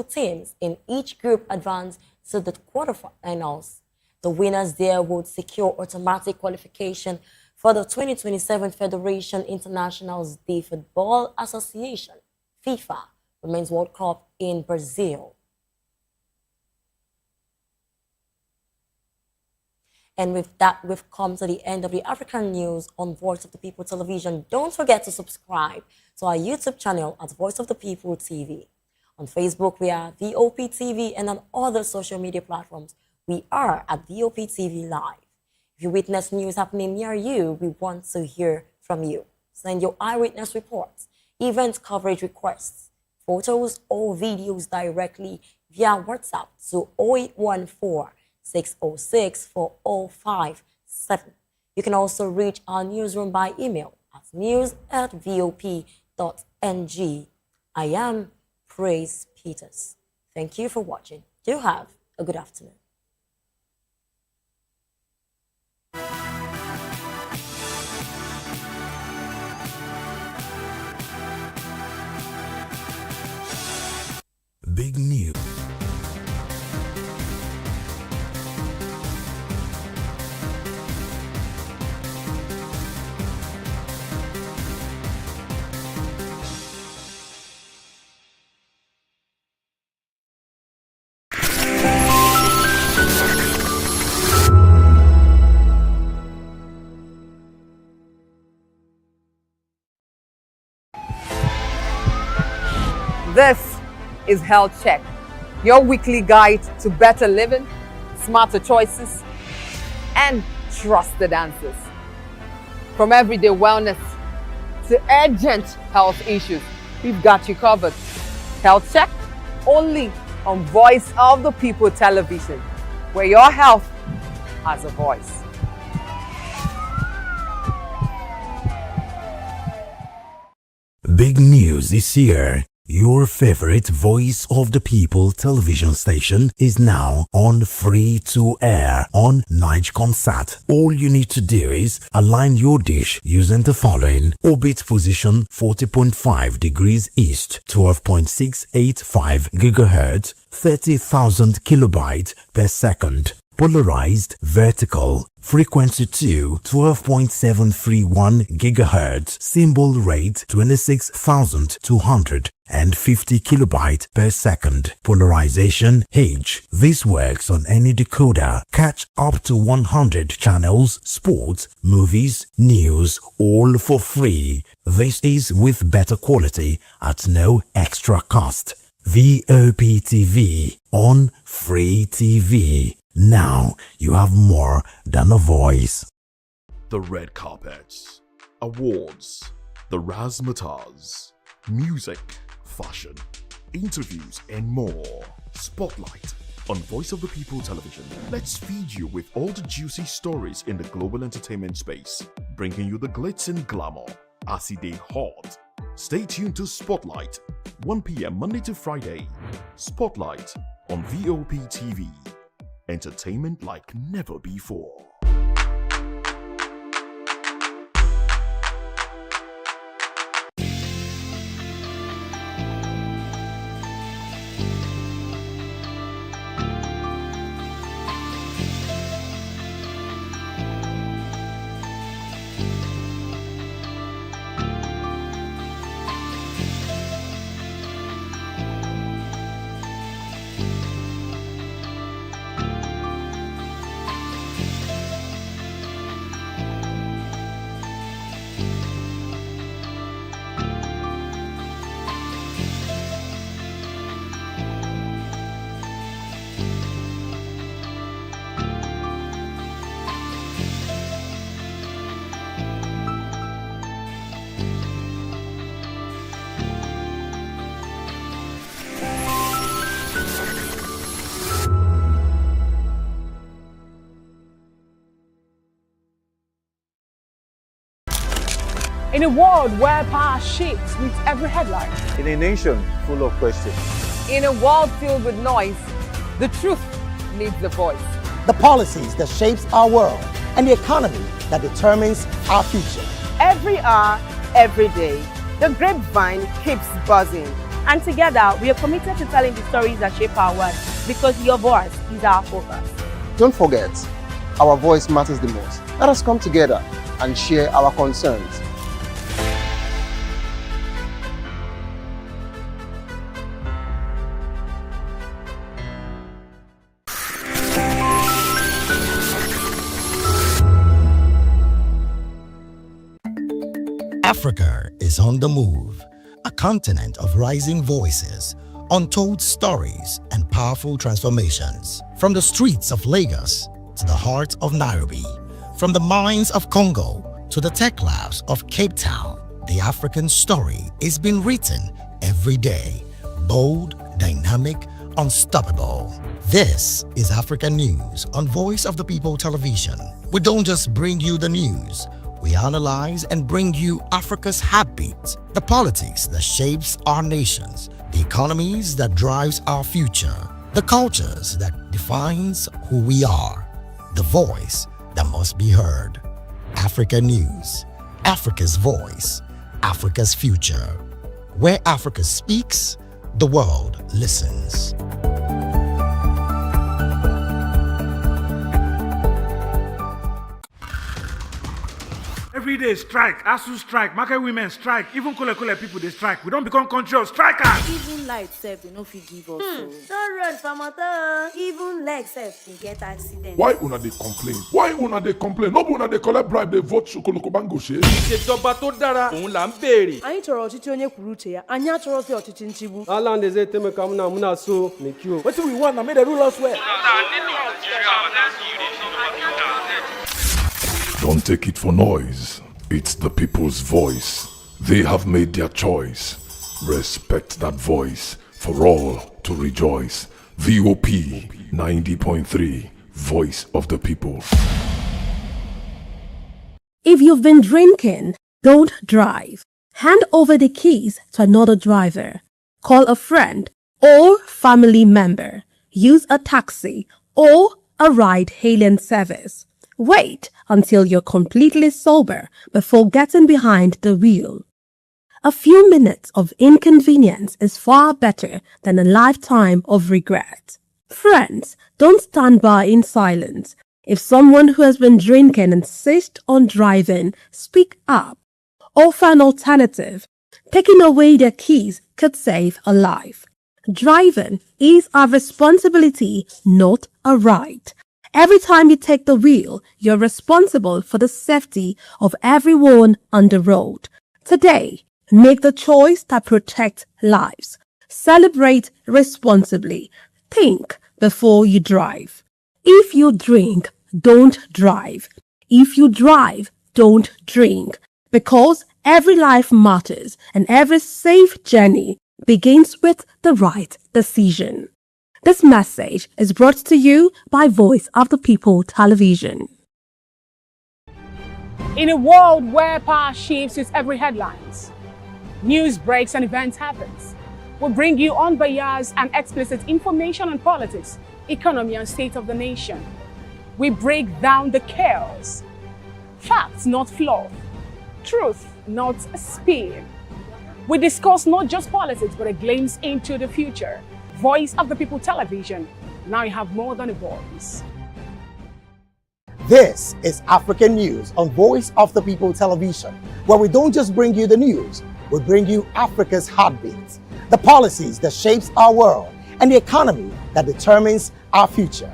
teams in each group advance to the quarterfinals. The winners there would secure automatic qualification for the 2027 Federation International's the Football Association, FIFA, Women's World Cup in Brazil. And with that, we've come to the end of the African News on Voice of the People Television. Don't forget to subscribe to our YouTube channel at Voice of the People TV. On Facebook, we are VOP TV, and on other social media platforms, we are at VOP TV Live. If you witness news happening near you, we want to hear from you. Send your eyewitness reports, event coverage requests, photos or videos directly via WhatsApp to 0814-606-4057. You can also reach our newsroom by email at news@vop.ng. I am Praise Peters. Thank you for watching. Do have a good afternoon. Big news. This is Health Check, your weekly guide to better living, smarter choices, and trusted answers. From everyday wellness to urgent health issues, we've got you covered. Health Check, only on Voice of the People Television, where your health has a voice. Big news is here. Your favorite Voice of the People television station is now on free to air on Nigecomsat. All you need to do is align your dish using the following: orbit position 40.5 degrees east, 12.685 GHz, 30,000 kilobytes per second. Polarized vertical, frequency 2, 12.731 GHz, symbol rate 26,250 kilobytes per second. Polarization H. This works on any decoder. Catch up to 100 channels, sports, movies, news, all for free. This is with better quality at no extra cost. VOP TV on Free TV. Now you have more than a voice. The red carpets, awards, the razzmatazz, music, fashion, interviews, and more. Spotlight on Voice of the People Television. Let's feed you with all the juicy stories in the global entertainment space, bringing you the glitz and glamour as they hot. Stay tuned to Spotlight, 1 p.m. Monday to Friday. Spotlight on VOP TV. Entertainment like never before. In a world where power shifts with every headline. In a nation full of questions. In a world filled with noise, the truth needs a voice. The policies that shapes our world and the economy that determines our future. Every hour, every day, the grapevine keeps buzzing. And together, we are committed to telling the stories that shape our world because your voice is our focus. Don't forget, our voice matters the most. Let us come together and share our concerns. Africa is on the move, a continent of rising voices, untold stories, and powerful transformations. From the streets of Lagos to the heart of Nairobi, from the mines of Congo to the tech labs of Cape Town, the African story is being written every day. Bold, dynamic, unstoppable. This is African News on Voice of the People Television. We don't just bring you the news. We analyze and bring you Africa's heartbeat, the politics that shapes our nations, the economies that drives our future, the cultures that defines who we are, the voice that must be heard. Africa News, Africa's voice, Africa's future. Where Africa speaks, the world listens. Every Every day strike, ASU strike, market women strike, even Kole people they strike. We don't become country of strikers. Even light sef dey no fit give us o. Don run for motor. Even leg sef dey get accident. Why una dey complain? Why una dey complain? No be una dey collect bribe dey vote Sokoloko Bango ṣe. ìṣèjọba tó dára òun là ń béèrè. Anyị chọrọ ọchịchị onye kwuru uche ya. Anyị achọrọzi ọchịchị nchigbu. ala ndeze temeka muna so mekio. Wetin we want na make dem rule us well. Don't take it for noise. It's the people's voice. They have made their choice. Respect that voice for all to rejoice. VOP 90.3, Voice of the People. If you've been drinking, don't drive. Hand over the keys to another driver. Call a friend or family member. Use a taxi or a ride-hailing service. Wait until you're completely sober before getting behind the wheel. A few minutes of inconvenience is far better than a lifetime of regret. Friends, don't stand by in silence. If someone who has been drinking insists on driving, speak up. Offer an alternative. Taking away their keys could save a life. Driving is our responsibility, not a right. Every time you take the wheel, you're responsible for the safety of everyone on the road. Today, make the choice that protects lives. Celebrate responsibly. Think before you drive. If you drink, don't drive. If you drive, don't drink. Because every life matters and every safe journey begins with the right decision. This message is brought to you by Voice of the People Television. In a world where power shifts with every headlines, news breaks and events happens, we bring you unbiased and explicit information on politics, economy and state of the nation. We break down the chaos. Facts, not fluff. Truth, not spin. We discuss not just politics, but a glimpse into the future. Voice of the People Television. Now you have more than a voice. This is African News on Voice of the People Television, where we don't just bring you the news, we bring you Africa's heartbeat, the policies that shapes our world, and the economy that determines our future.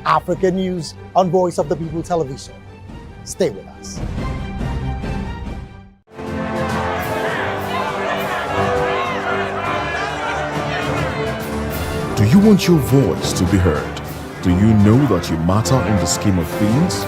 African News on Voice of the People Television. Stay with us. Do you want your voice to be heard? Do you know that you matter in the scheme of things?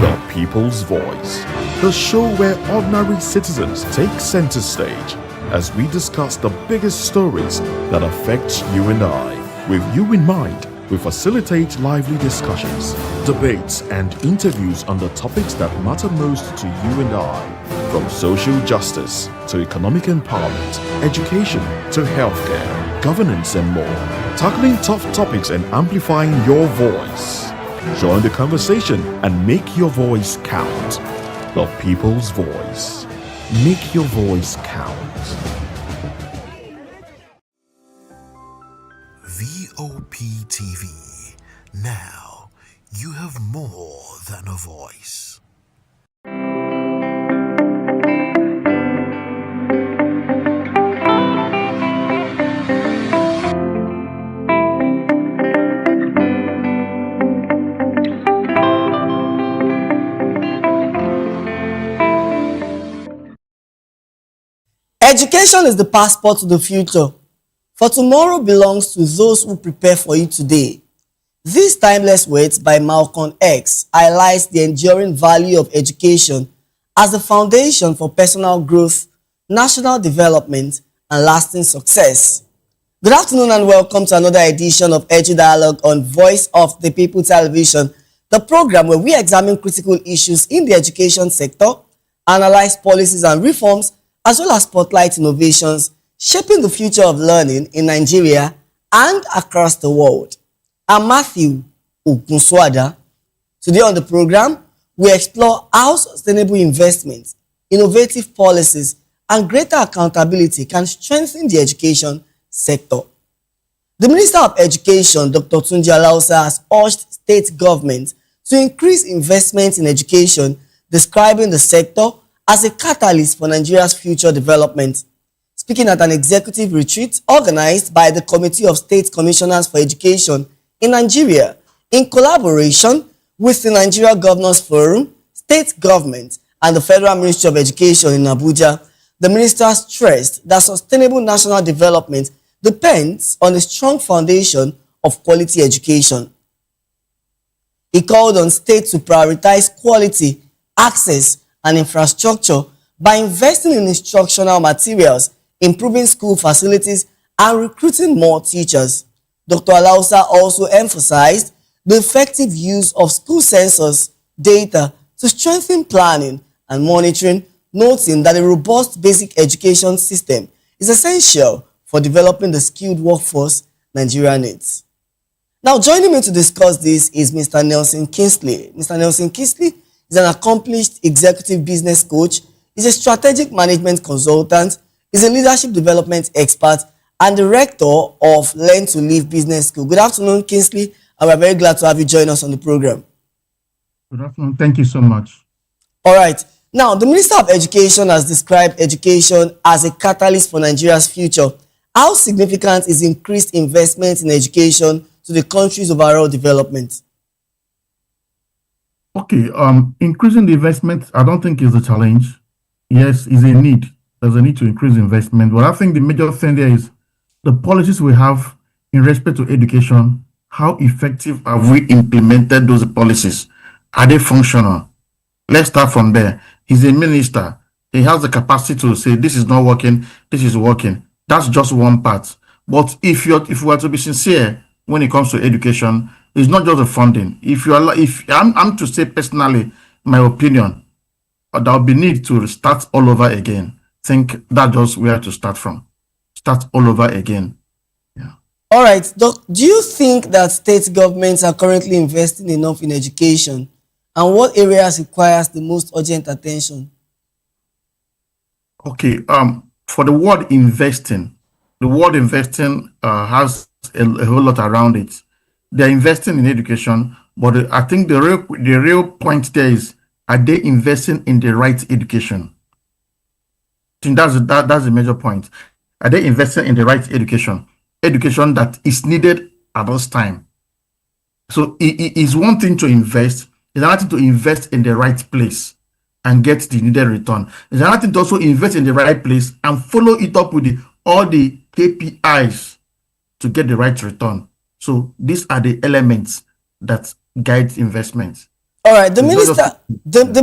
The People's Voice, the show where ordinary citizens take center stage as we discuss the biggest stories that affect you and I. With you in mind, we facilitate lively discussions, debates, and interviews on the topics that matter most to you and I, from social justice to economic empowerment, education to healthcare, governance, and more, tackling tough topics and amplifying your voice. Join the conversation and make your voice count. The People's Voice. Make your voice count. VOP TV. Now you have more than a voice. Education is the passport to the future, for tomorrow belongs to those who prepare for it today. These timeless words by Malcolm X highlights the enduring value of education as the foundation for personal growth, national development, and lasting success. Good afternoon and welcome to another edition of Edu Dialogue on Voice of the People Television, the program where we examine critical issues in the education sector, analyze policies and reforms, as well as spotlight innovations shaping the future of learning in Nigeria and across the world. I'm Matthew Ogunswada. Today on the program, we explore how sustainable investments, innovative policies, and greater accountability can strengthen the education sector. The Minister of Education, Dr. Tunji Alausa, has urged state governments to increase investment in education, describing the sector as a catalyst for Nigeria's future development. Speaking at an executive retreat organized by the Committee of State Commissioners for Education in Nigeria, in collaboration with the Nigeria Governors Forum, state government, and the Federal Ministry of Education in Abuja, the minister stressed that sustainable national development depends on a strong foundation of quality education. He called on states to prioritize quality, access, and infrastructure by investing in instructional materials, improving school facilities, and recruiting more teachers. Dr. Alausa also emphasized the effective use of school census data to strengthen planning and monitoring, noting that a robust basic education system is essential for developing the skilled workforce Nigeria needs. Now, joining me to discuss this is Mr. Nelson Kingsley. Mr. Nelson Kingsley is an accomplished executive business coach, is a strategic management consultant, is a leadership development expert, and the rector of Learn to Live Business School. Good afternoon, Kingsley, and we're very glad to have you join us on the program. Good afternoon. Thank you so much. All right. Now, the Minister of Education has described education as a catalyst for Nigeria's future. How significant is increased investment in education to the country's overall development? Okay, increasing the investment, I don't think is a challenge. Yes, is a need. There's a need to increase investment. But I think the major thing there is the policies we have in respect to education. How effective have we implemented those policies? Are they functional? Let's start from there. He's a minister. He has the capacity to say this is not working, this is working. That's just one part. But if we are to be sincere when it comes to education, it's not just the funding. If I'm to say personally, my opinion, there will be need to start all over again. Think that's just where to start from. Start all over again. Yeah. All right, Doc, do you think that state governments are currently investing enough in education? And what areas requires the most urgent attention? Okay, for the word investing has a whole lot around it. They're investing in education, but I think the real point there is, are they investing in the right education? I think that's the major point. Are they investing in the right education? Education that is needed at this time. So it is one thing to invest, it's another thing to invest in the right place and get the needed return. It's another thing to also invest in the right place and follow it up with all the KPIs to get the right return. So these are the elements that guide investments. All right, the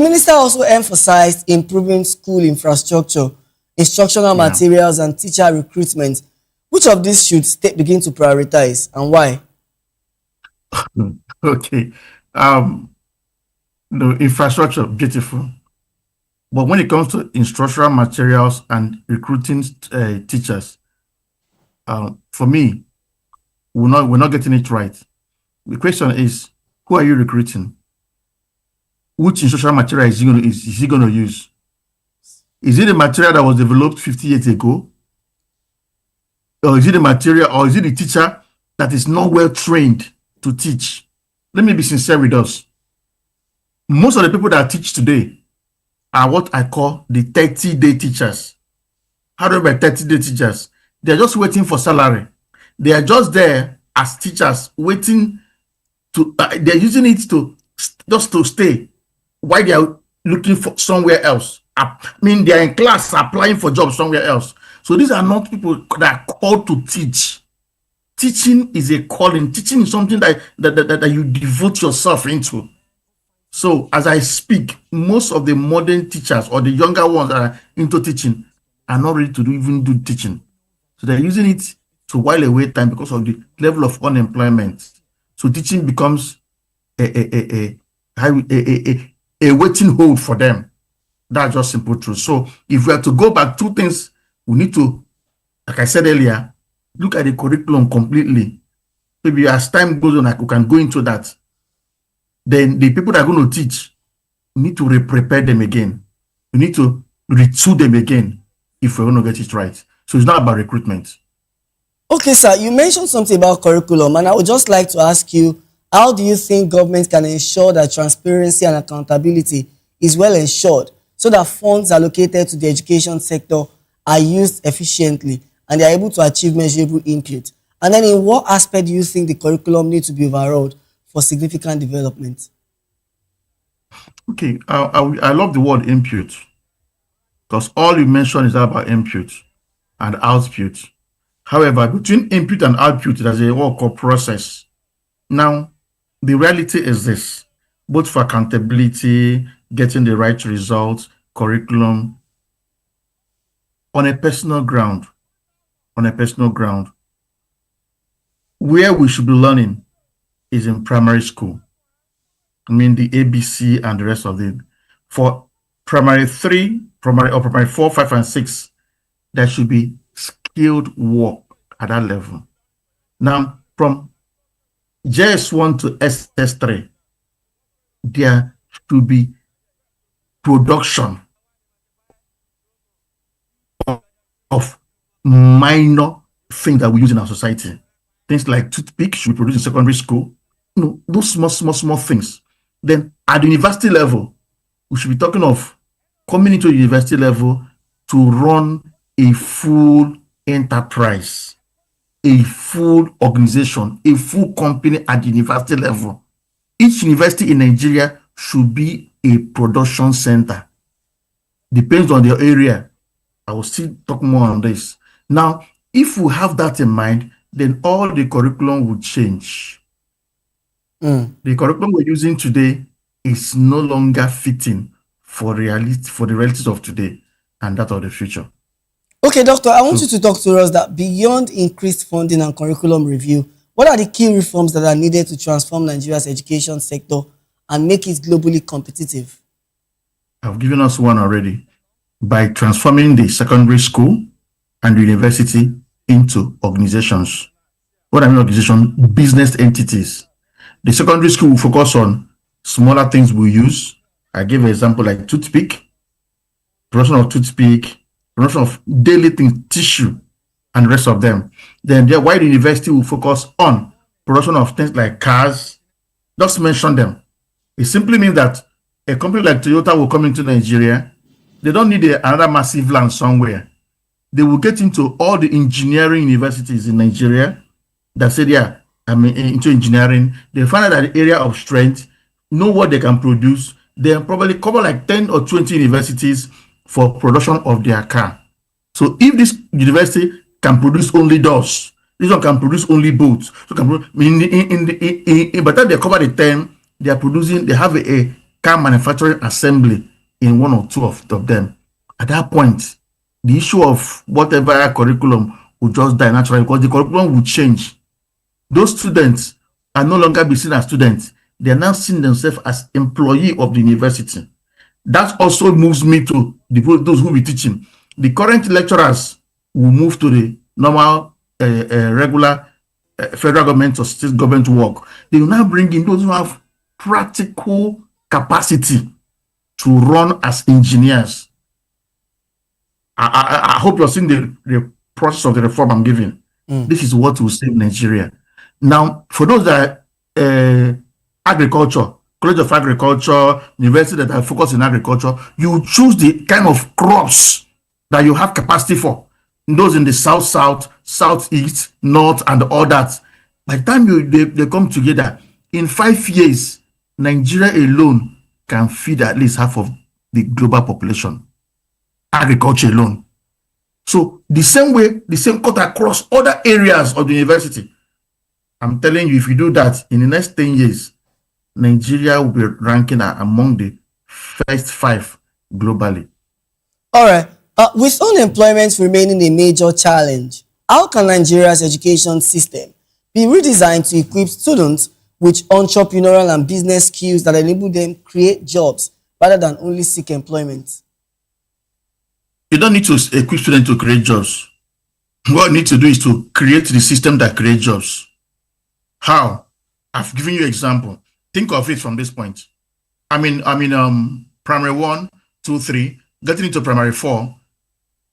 minister also emphasized improving school infrastructure, instructional materials, and teacher recruitment. Which of these should state begin to prioritize, and why? Okay. The infrastructure, beautiful. But when it comes to instructional materials and recruiting teachers, for me, we're not getting it right. The question is, who are you recruiting? Which instructional material is he going to use? Is it the material that was developed 50 years ago? Or is it the material, or is it the teacher that is not well trained to teach? Let me be sincere with us. Most of the people that teach today are what I call the 30-day teachers. How do I mean 30-day teachers? They're just waiting for salary. They are just there as teachers waiting to, they're using it to just to stay while they are looking for somewhere else. I mean, they are in class applying for jobs somewhere else. So these are not people that are called to teach. Teaching is a calling. Teaching is something that you devote yourself into. So as I speak, most of the modern teachers or the younger ones that are into teaching are not ready to even do teaching. So they're using it to while away time because of the level of unemployment. So teaching becomes a waiting hold for them. That's just simple truth. So if we are to go back, two things we need to, like I said earlier, look at the curriculum completely. Maybe as time goes on, we can go into that. Then the people that are going to teach, we need to prepare them again. We need to retool them again if we're going to get it right. So it's not about recruitment. Okay, sir, you mentioned something about curriculum, and I would just like to ask you, how do you think government can ensure that transparency and accountability is well ensured so that funds allocated to the education sector are used efficiently and they are able to achieve measurable input? And then in what aspect do you think the curriculum needs to be overhauled for significant development? Okay, I love the word input because all you mentioned is about input and output. However, between input and output, there's a what called process. Now, the reality is this, both for accountability, getting the right results, curriculum, on a personal ground, where we should be learning is in primary school. I mean, the ABC and the rest of it. For primary 3, primary 4, 5, and 6, there should be skilled work at that level. Now, from JS1 to SS3, there should be production of minor things that we use in our society. Things like toothpick should be produced in secondary school. You know, those small things. Then at the university level, we should be talking of coming into the university level to run a full enterprise, a full organization, a full company at the university level. Each university in Nigeria should be a production center. Depends on the area. I will still talk more on this. Now, if we have that in mind, then all the curriculum will change. The curriculum we're using today is no longer fitting for the realities of today and that of the future. Okay, Doctor, I want you to talk to us that beyond increased funding and curriculum review, what are the key reforms that are needed to transform Nigeria's education sector and make it globally competitive? I've given us one already. By transforming the secondary school and the university into organizations. What I mean organization? Business entities. The secondary school will focus on smaller things we use. I gave an example like toothpick, production of toothpick, production of daily things, tissue, and the rest of them. Then while the university will focus on production of things like cars, just mention them. It simply means that a company like Toyota will come into Nigeria. They don't need another massive land somewhere. They will get into all the engineering universities in Nigeria that said, yeah, I mean, into engineering. They find out that the area of strength, know what they can produce. They probably cover like 10 or 20 universities for production of their car. So if this university can produce only doors, this one can produce only boats. So can produce, by the time they cover the 10, they are producing, they have a car manufacturing assembly in one or two of them. At that point, the issue of whatever curriculum will just die naturally because the curriculum will change. Those students are no longer be seen as students. They are now seeing themselves as employee of the university. That also moves me to those who will be teaching. The current lecturers will move to the normal, regular federal government or state government work. They will now bring in those who have practical capacity to run as engineers. I hope you're seeing the process of the reform I'm giving. This is what will save Nigeria. Now, for those that agriculture, College of Agriculture, university that are focused in agriculture, you choose the kind of crops that you have capacity for. Those in the south, southeast, north, and all that. By the time they come together, in 5 years, Nigeria alone can feed at least half of the global population. Agriculture alone. So the same way, the same cut across other areas of the university. I'm telling you, if you do that in the next 10 years, Nigeria will be ranking among the first 5 globally. All right. With unemployment remaining a major challenge, how can Nigeria's education system be redesigned to equip students with entrepreneurial and business skills that enable them create jobs rather than only seek employment? You don't need to equip students to create jobs. What you need to do is to create the system that creates jobs. How? I've given you an example. Think of it from this point. Primary 1, 2, 3, getting into primary 4,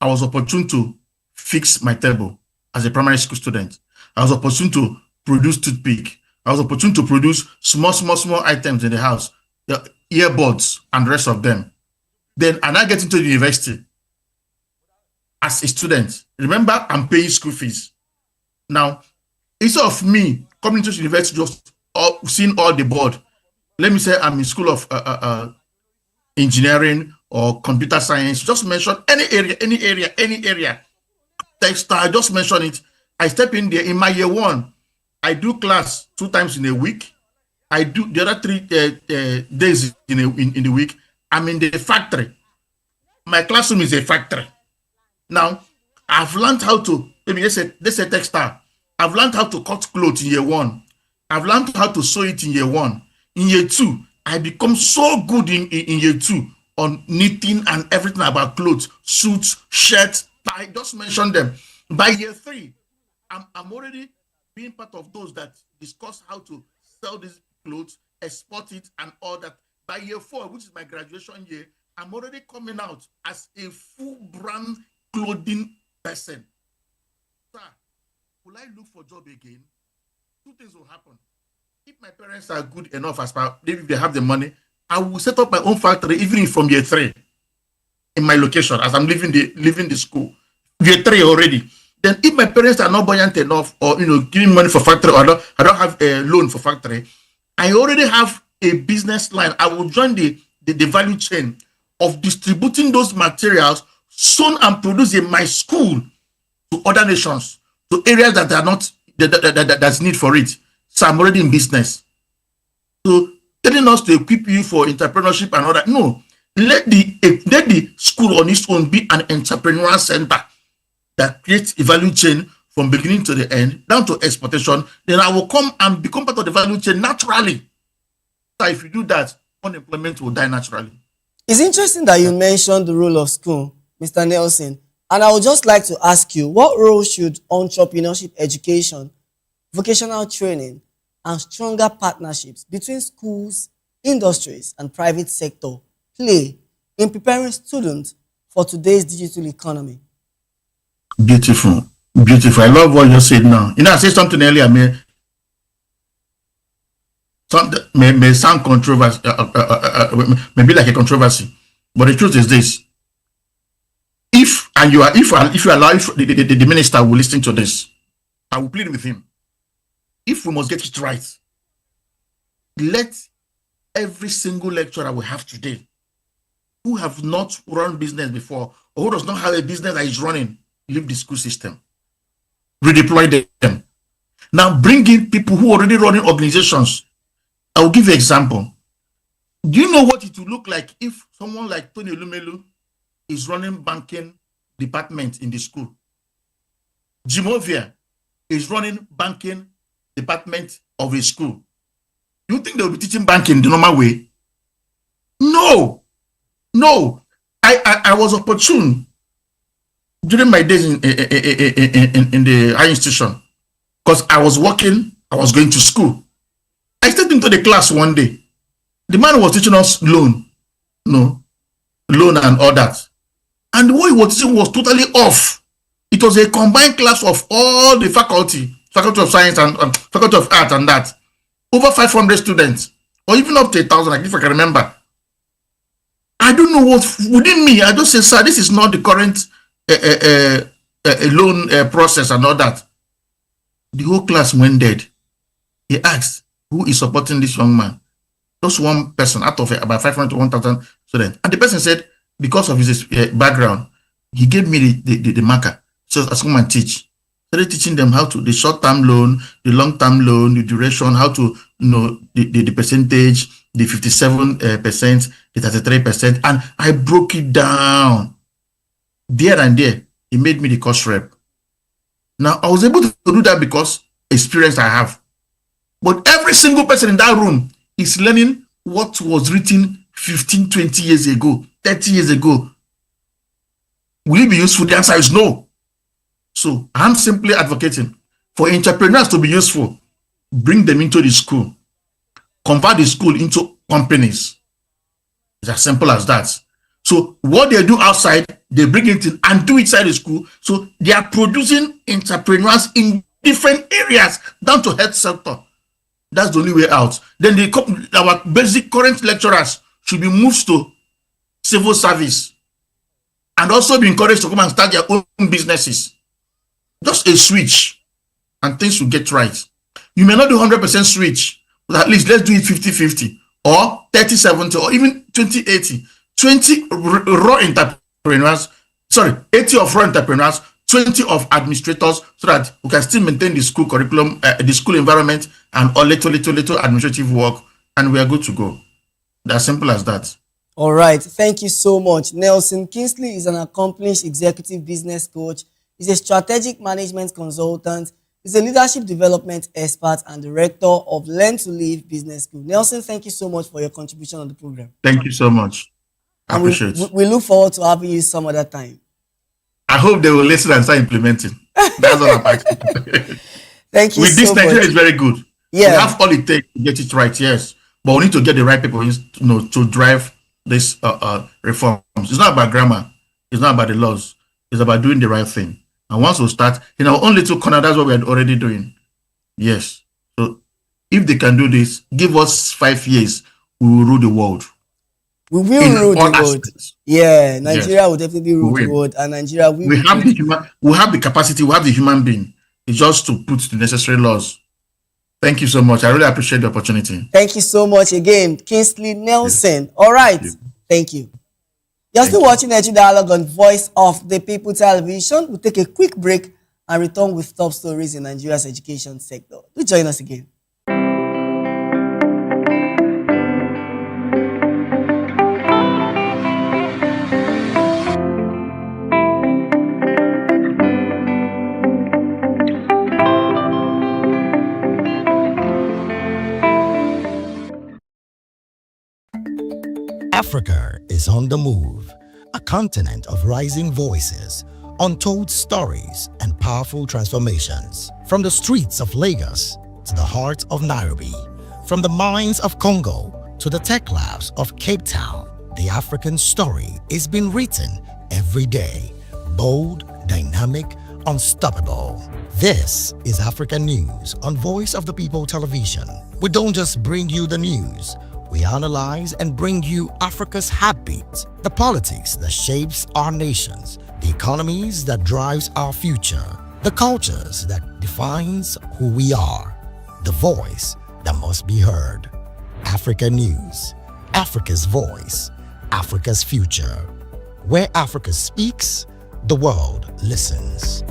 I was opportune to fix my table as a primary school student. I was opportune to produce toothpick. I was opportune to produce small items in the house, the earbuds and the rest of them. Then and I get into the university as a student. Remember, I'm paying school fees. Now, instead of me coming to the university just seeing all the board, let me say I'm in school of engineering or computer science, just mention any area. Textile, just mention it. I step in there in my year one. I do class 2 times in a week. I do the other 3 days in the week. I'm in the factory. My classroom is a factory. Now, I've learned how to, maybe they say textile. I've learned how to cut clothes in year 1. I've learned how to sew it in year 1. In year 2, I become so good in year 2 on knitting and everything about clothes, suits, shirts. I just mentioned them. By year 3, I'm already being part of those that discuss how to sell these clothes, export it, and all that. By year 4, which is my graduation year, I'm already coming out as a full brand clothing person. Sir, will I look for a job again? 2 things will happen. If my parents are good enough, as far if they have the money, I will set up my own factory even from year 3 in my location as I'm leaving the school. Year 3 already. Then if my parents are not buoyant enough or giving money for factory, or I don't have a loan for factory, I already have a business line. I will join the value chain of distributing those materials sewn and produced in my school to other nations, to areas that are not that's need for it. So I'm already in business. So telling us to equip you for entrepreneurship and all that. No, let the school on its own be an entrepreneurial center that creates a value chain from beginning to the end, down to exportation. Then I will come and become part of the value chain naturally. So if you do that, unemployment will die naturally. It's interesting that you mentioned the role of school, Mr. Nelson. And I would just like to ask you, what role should entrepreneurship education, vocational training, and stronger partnerships between schools, industries, and private sector play in preparing students for today's digital economy? Beautiful. Beautiful. I love what you said now. I said something earlier, may sound controversy, maybe like a controversy, but the truth is this: if you allow the minister will listen to this, I will plead with him. If we must get it right, let every single lecturer we have today, who have not run business before or who does not have a business that is running, leave the school system, redeploy them. Now bring in people who are already running organizations. I will give you an example. Do you know what it will look like if someone like Tony Lumelu is running banking department in the school? Jimovia is running banking department of a school. You think they will be teaching banking the normal way? No. I was opportune during my days in the high institution, because I was working, I was going to school. I stepped into the class one day. The man was teaching us loan and all that. And what he was teaching was totally off. It was a combined class of all the faculty of science and faculty of art and that. Over 500 students, or even up to 1,000, if I can remember. I don't know what within me. I just say, sir, this is not the current loan process and all that. The whole class went dead. He asked, who is supporting this young man? Just one person out of about 500 to 1,000 students. And the person said, because of his background, he gave me the marker. So I come and teach. Started teaching them how to, the short-term loan, the long-term loan, the duration, how to, the percentage, the 57%, the 33%. And I broke it down. There and there, he made me the course rep. Now, I was able to do that because experience I have. But every single person in that room is learning what was written 15, 20 years ago, 30 years ago. Will it be useful? The answer is no. So I'm simply advocating for entrepreneurs to be useful. Bring them into the school. Convert the school into companies. It's as simple as that. So what they do outside, they bring it in and do inside the school. So they are producing entrepreneurs in different areas, down to health sector. That's the only way out. Then our basic current lecturers should be moved to civil service, and also be encouraged to come and start their own businesses. Just a switch, and things will get right. You may not do 100% switch, but at least let's do it 50-50, or 30-70, or even 20-80. 20 raw entrepreneurs, 80 of raw entrepreneurs, 20 of administrators, so that we can still maintain the school curriculum, the school environment, and all little administrative work, and we are good to go. That's simple as that. All right, thank you so much. Nelson Kingsley is an accomplished executive business coach. He's a strategic management consultant. He's a leadership development expert and director of Learn to Live Business School. Nelson, thank you so much for your contribution on the program. Thank you so much. I appreciate it. We look forward to having you some other time. I hope they will listen and start implementing. That's all I'm asking. Thank you With so this, Nigeria much. is very good. Yeah. We have all it takes to get it right, yes. But we need to get the right people, to drive this reforms. It's not about grammar. It's not about the laws. It's about doing the right thing. And once we start, in our own little corner, that's what we are already doing. Yes. So if they can do this, give us 5 years, we will rule the world. We will rule the world. Yeah, Nigeria will definitely rule the world, and Nigeria will. We have the capacity, we have the human being. It's just to put the necessary laws. Thank you so much. I really appreciate the opportunity. Thank you so much again, Kingsley Nelson. Yes. All right. Thank you. You're still watching Edu Dialogue on Voice of the People Television. We'll take a quick break and return with top stories in Nigeria's education sector. Do join us again. Africa is on the move, a continent of rising voices, untold stories, and powerful transformations. From the streets of Lagos to the heart of Nairobi, from the mines of Congo to the tech labs of Cape Town, the African story is being written every day. Bold, dynamic, unstoppable. This is African News on Voice of the People Television. We don't just bring you the news. We analyze and bring you Africa's heartbeat, the politics that shapes our nations, the economies that drives our future, the cultures that defines who we are, the voice that must be heard. Africa News, Africa's voice, Africa's future. Where Africa speaks, the world listens.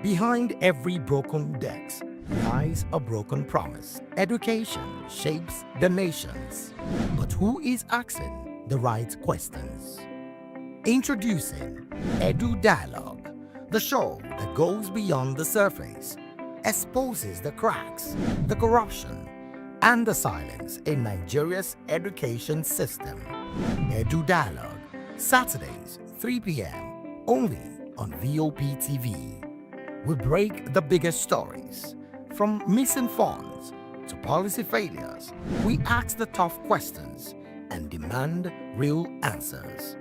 Behind every broken desk lies a broken promise. Education shapes the nations. But who is asking the right questions? Introducing Edu Dialogue, the show that goes beyond the surface, exposes the cracks, the corruption, and the silence in Nigeria's education system. Edu Dialogue, Saturdays, 3 p.m., only on VOP TV. We break the biggest stories, from missing funds to policy failures. We ask the tough questions and demand real answers.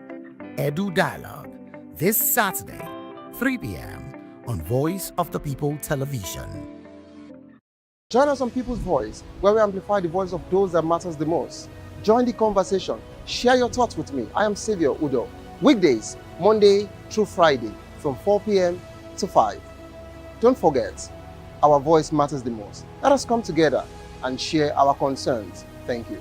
Edu Dialogue, this Saturday, 3 p.m. on Voice of the People Television. Join us on People's Voice, where we amplify the voice of those that matters the most. Join the conversation. Share your thoughts with me. I am Xavier Udo. Weekdays, Monday through Friday, from 4 p.m. to 5. Don't forget, our voice matters the most. Let us come together and share our concerns. Thank you.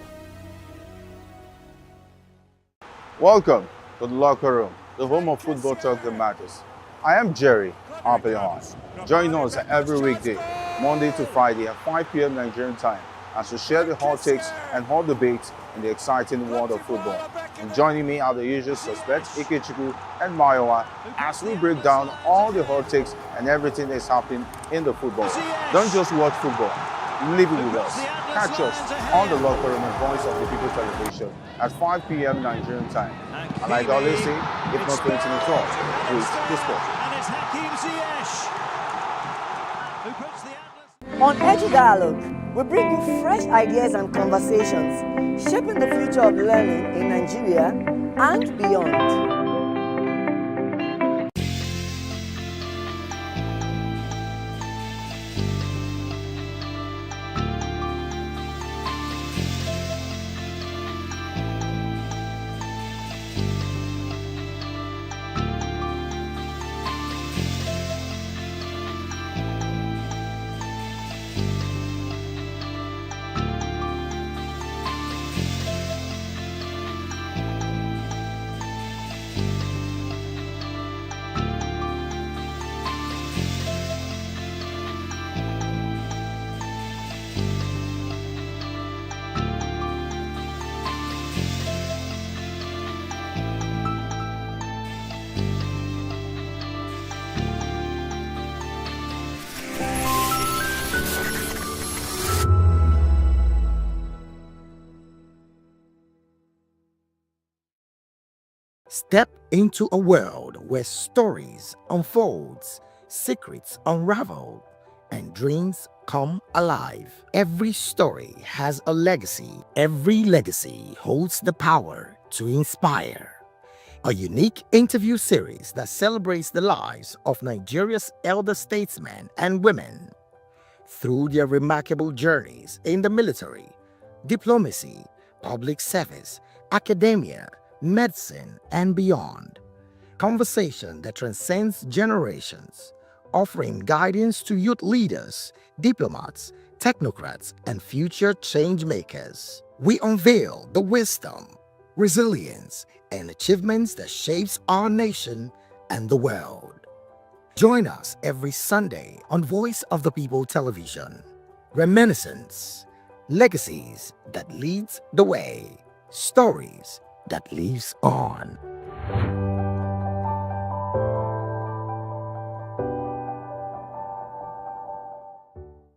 Welcome to the locker room, the home of football talk that matters. I am Jerry Arpelon. Join us every weekday, Monday to Friday at 5 p.m. Nigerian time, as we share the hot takes and hot debates in the exciting world of football. And joining me are the usual suspects, Ikechukwu and Mayowa, as we break down all the hot takes and everything that's happening in the football. Don't just watch football, live it with us. Catch us on the locker room and Voice of the People Television at 5 p.m. Nigerian time. And like I always say, if not playing to the top, please the sport. On Edu Dialogue, we bring you fresh ideas and conversations shaping the future of learning in Nigeria and beyond. Step into a world where stories unfolds, secrets unravel, and dreams come alive. Every story has a legacy. Every legacy holds the power to inspire. A unique interview series that celebrates the lives of Nigeria's elder statesmen and women through their remarkable journeys in the military, diplomacy, public service, academia, medicine, and beyond. Conversation that transcends generations, offering guidance to youth leaders, diplomats, technocrats, and future change makers. We unveil the wisdom, resilience, and achievements that shapes our nation and the world. Join us every Sunday on Voice of the People Television. Reminiscence, legacies that leads the way, stories that lives on.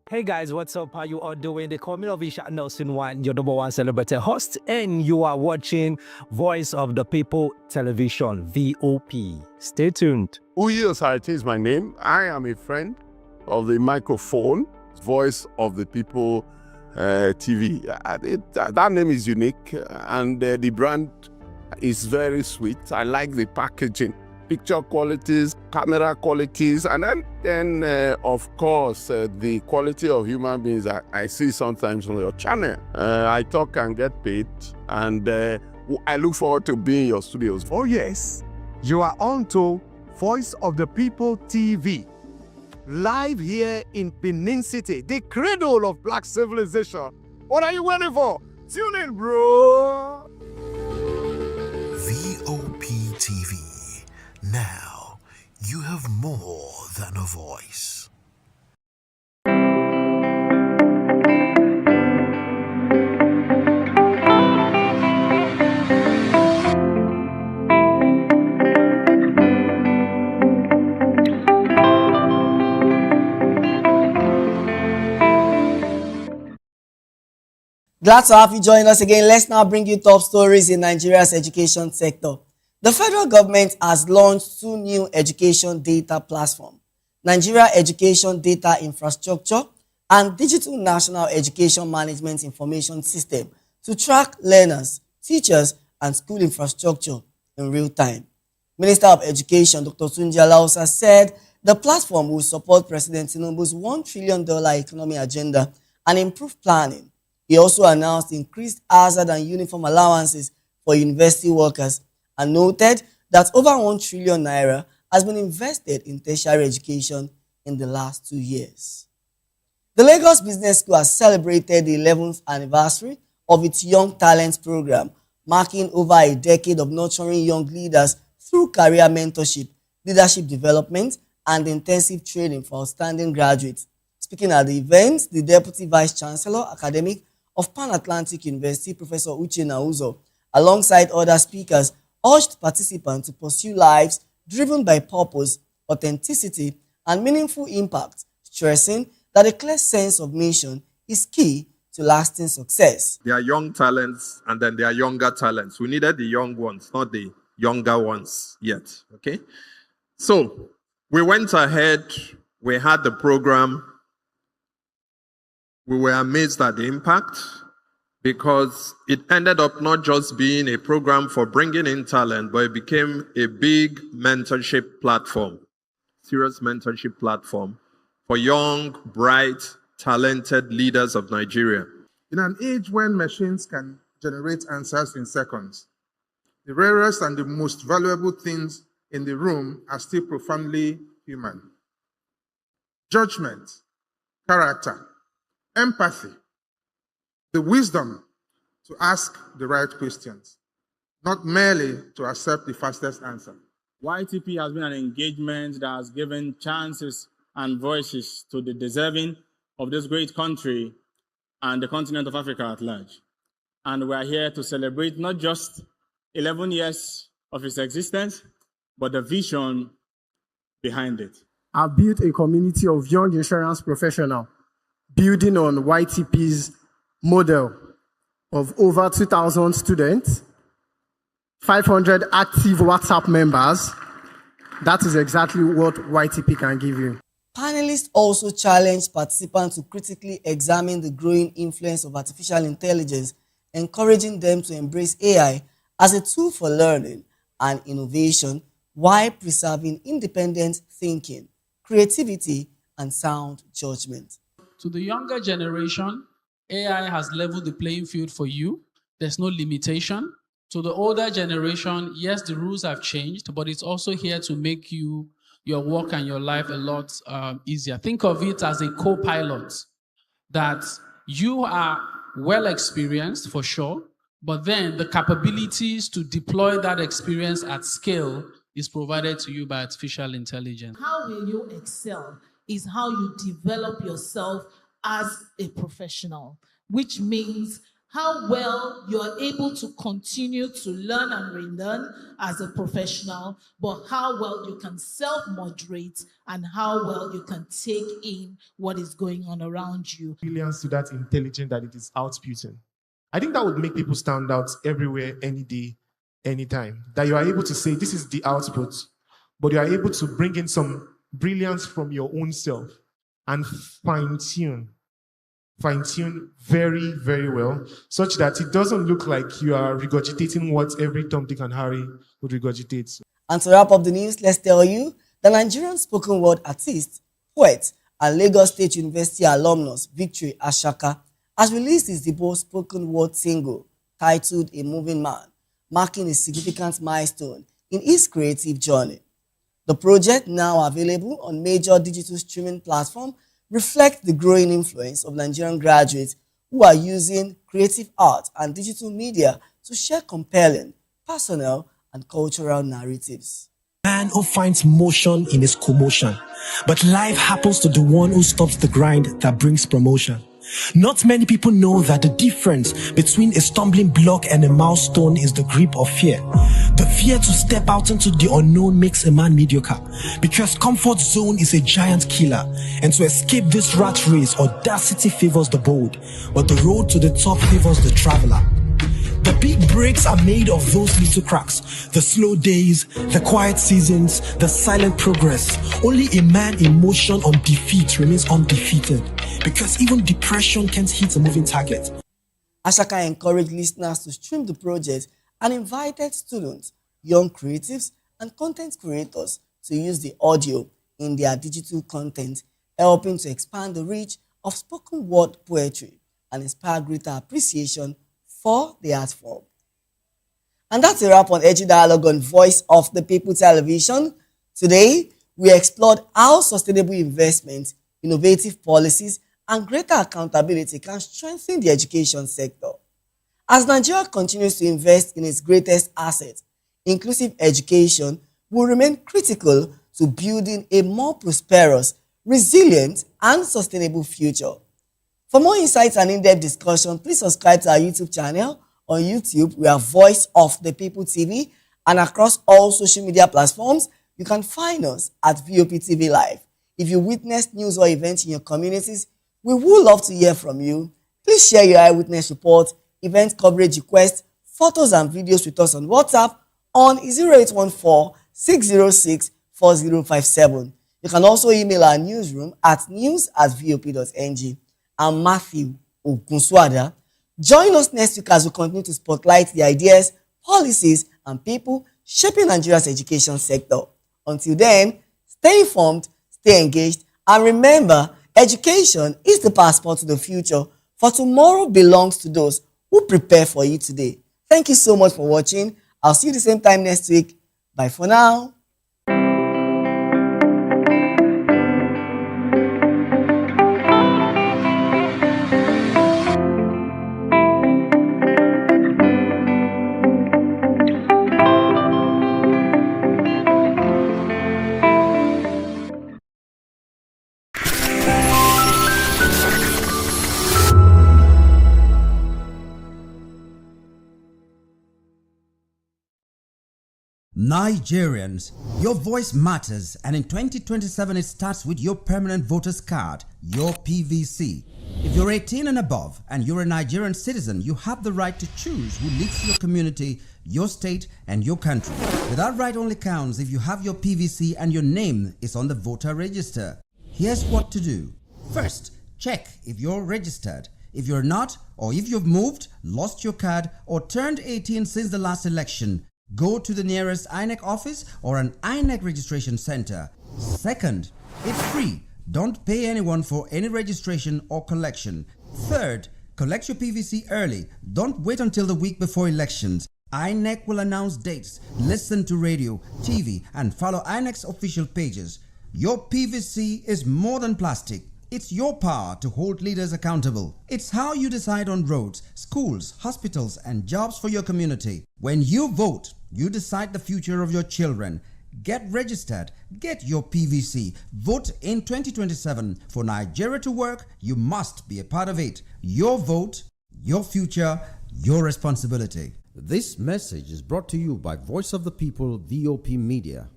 Hey guys, what's up? How you all doing? They call me Ovisha Nelson One, your number one celebrity host, and you are watching Voice of the People Television, VOP. Stay tuned. Uyi Osarate is my name. I am a friend of the microphone, Voice of the People TV. That name is unique, and the brand is very sweet. I like the packaging, picture qualities, camera qualities, and then of course, the quality of human beings that I see sometimes on your channel. I talk and get paid, and I look forward to being in your studios. Oh yes, you are on to Voice of the People TV, live here in Benin City, the cradle of black civilization. What are you waiting for? Tune in, bro. VOP TV. Now, you have more than a voice. Glad to have you join us again. Let's now bring you top stories in Nigeria's education sector. The federal government has launched 2 new education data platforms, Nigeria Education Data Infrastructure and Digital National Education Management Information System, to track learners, teachers, and school infrastructure in real time. Minister of Education Dr. Tunji Alausa said the platform will support President Tinubu's $1 trillion economy agenda and improve planning. He also announced increased hazard and uniform allowances for university workers and noted that over 1 trillion naira has been invested in tertiary education in the last 2 years. The Lagos Business School has celebrated the 11th anniversary of its Young Talents program, marking over a decade of nurturing young leaders through career mentorship, leadership development, and intensive training for outstanding graduates. Speaking at the event, the Deputy Vice Chancellor Academic of Pan-Atlantic University, Professor Uche Nauzo, alongside other speakers, urged participants to pursue lives driven by purpose, authenticity, and meaningful impact, stressing that a clear sense of mission is key to lasting success. There are young talents and then there are younger talents. We needed the young ones, not the younger ones yet, okay? So we went ahead, we had the program. We were amazed at the impact because it ended up not just being a program for bringing in talent, but it became a big mentorship platform, serious mentorship platform for young, bright, talented leaders of Nigeria. In an age when machines can generate answers in seconds, the rarest and the most valuable things in the room are still profoundly human. Judgment, character, empathy, the wisdom to ask the right questions, not merely to accept the fastest answer. YTP has been an engagement that has given chances and voices to the deserving of this great country and the continent of Africa at large. And we are here to celebrate not just 11 years of its existence, but the vision behind it. I've built a community of young insurance professionals building on YTP's model of over 2,000 students 500 active WhatsApp members. That is exactly what YTP can give you. Panelists also challenged participants to critically examine the growing influence of artificial intelligence, encouraging them to embrace AI as a tool for learning and innovation while preserving independent thinking, creativity, and sound judgment. To the younger generation, AI has leveled the playing field for you. There's no limitation. To the older generation, yes, the rules have changed, but it's also here to make your work and your life a lot easier. Think of it as a co-pilot, that you are well experienced for sure, but then the capabilities to deploy that experience at scale is provided to you by artificial intelligence. How will you excel is how you develop yourself as a professional, which means how well you're able to continue to learn and relearn as a professional, but how well you can self-moderate and how well you can take in what is going on around you. Brilliance to that intelligence that it is outputting. I think that would make people stand out everywhere, any day, anytime. That you are able to say, this is the output, but you are able to bring in some brilliance from your own self and fine-tune very, very well, such that it doesn't look like you are regurgitating what every Tom, Dick, and Harry would regurgitate. And to wrap up the news, let's tell you, the Nigerian spoken word artist, poet, and Lagos State University alumnus Victory Ashaka has released his debut spoken word single titled A Moving Man, marking a significant milestone in his creative journey. The project, now available on major digital streaming platforms, reflects the growing influence of Nigerian graduates who are using creative art and digital media to share compelling, personal, and cultural narratives. Man who finds motion in his commotion, but life happens to the one who stops the grind that brings promotion. Not many people know that the difference between a stumbling block and a milestone is the grip of fear. The fear to step out into the unknown makes a man mediocre, because comfort zone is a giant killer, and to escape this rat race, audacity favors the bold, but the road to the top favors the traveler. The big breaks are made of those little cracks, the slow days, the quiet seasons, the silent progress. Only a man in motion on defeat remains undefeated, because even depression can't hit a moving target. Ashaka encouraged listeners to stream the project and invited students, young creatives, and content creators to use the audio in their digital content, helping to expand the reach of spoken word poetry and inspire greater appreciation for the art form. And that's a wrap on Edgy Dialogue on Voice of the People Television. Today, we explored how sustainable investment, innovative policies, and greater accountability can strengthen the education sector. As Nigeria continues to invest in its greatest asset, inclusive education will remain critical to building a more prosperous, resilient, and sustainable future. For more insights and in-depth discussion, please subscribe to our YouTube channel. On YouTube, we are Voice of the People TV, and across all social media platforms, you can find us at VOP TV Live. If you witnessed news or events in your communities, we would love to hear from you. Please share your eyewitness report, event coverage requests, photos and videos with us on WhatsApp on 0814-606-4057. You can also email our newsroom at news@vop.ng. I'm Matthew Ogunswada. Join us next week as we continue to spotlight the ideas, policies, and people shaping Nigeria's education sector. Until then, stay informed, stay engaged, and remember, education is the passport to the future, for tomorrow belongs to those who prepare for it today. Thank you so much for watching. I'll see you the same time next week. Bye for now. Nigerians, your voice matters, and in 2027 it starts with your permanent voters card, your PVC. If you're 18 and above and you're a Nigerian citizen, you have the right to choose who leads your community, your state, and your country. But that right only counts if you have your PVC and your name is on the voter register. Here's what to do. First, check if you're registered. If you're not, or if you've moved, lost your card, or turned 18 since the last election, go to the nearest INEC office or an INEC registration center. Second, it's free. Don't pay anyone for any registration or collection. Third, collect your PVC early. Don't wait until the week before elections. INEC will announce dates. Listen to radio, TV, and follow INEC's official pages. Your PVC is more than plastic. It's your power to hold leaders accountable. It's how you decide on roads, schools, hospitals, and jobs for your community. When you vote, you decide the future of your children. Get registered. Get your PVC. Vote in 2027. For Nigeria to work, you must be a part of it. Your vote, your future, your responsibility. This message is brought to you by Voice of the People, VOP Media.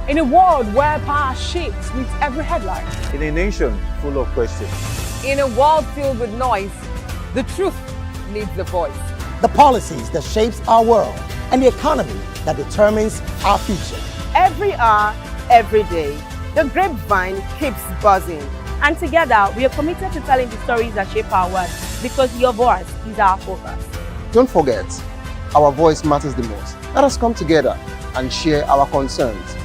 In a world where power shapes with every headline. In a nation full of questions. In a world filled with noise, the truth needs a voice. The policies that shapes our world and the economy that determines our future. Every hour, every day, the grapevine keeps buzzing. And together, we are committed to telling the stories that shape our world because your voice is our focus. Don't forget, our voice matters the most. Let us come together and share our concerns.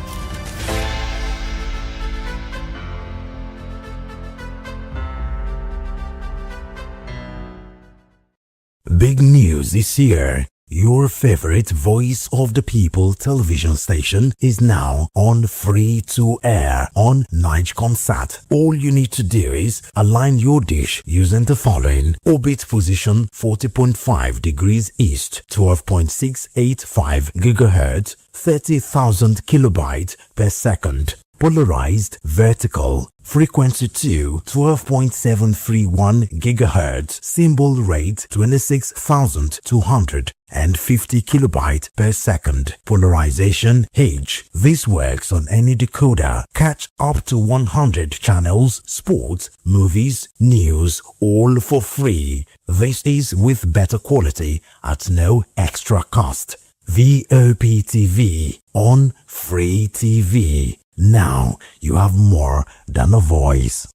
Big news this year. Your favorite Voice of the People television station is now on free to air on Nigecomsat. All you need to do is align your dish using the following: orbit position 40.5 degrees east, 12.685 gigahertz, 30,000 kilobytes per second. Polarized vertical, frequency 2, 12.731 gigahertz, symbol rate 26,250 kilobytes per second. Polarization H. This works on any decoder. Catch up to 100 channels, sports, movies, news, all for free. This is with better quality at no extra cost. VOP TV on Free TV. Now you have more than a voice.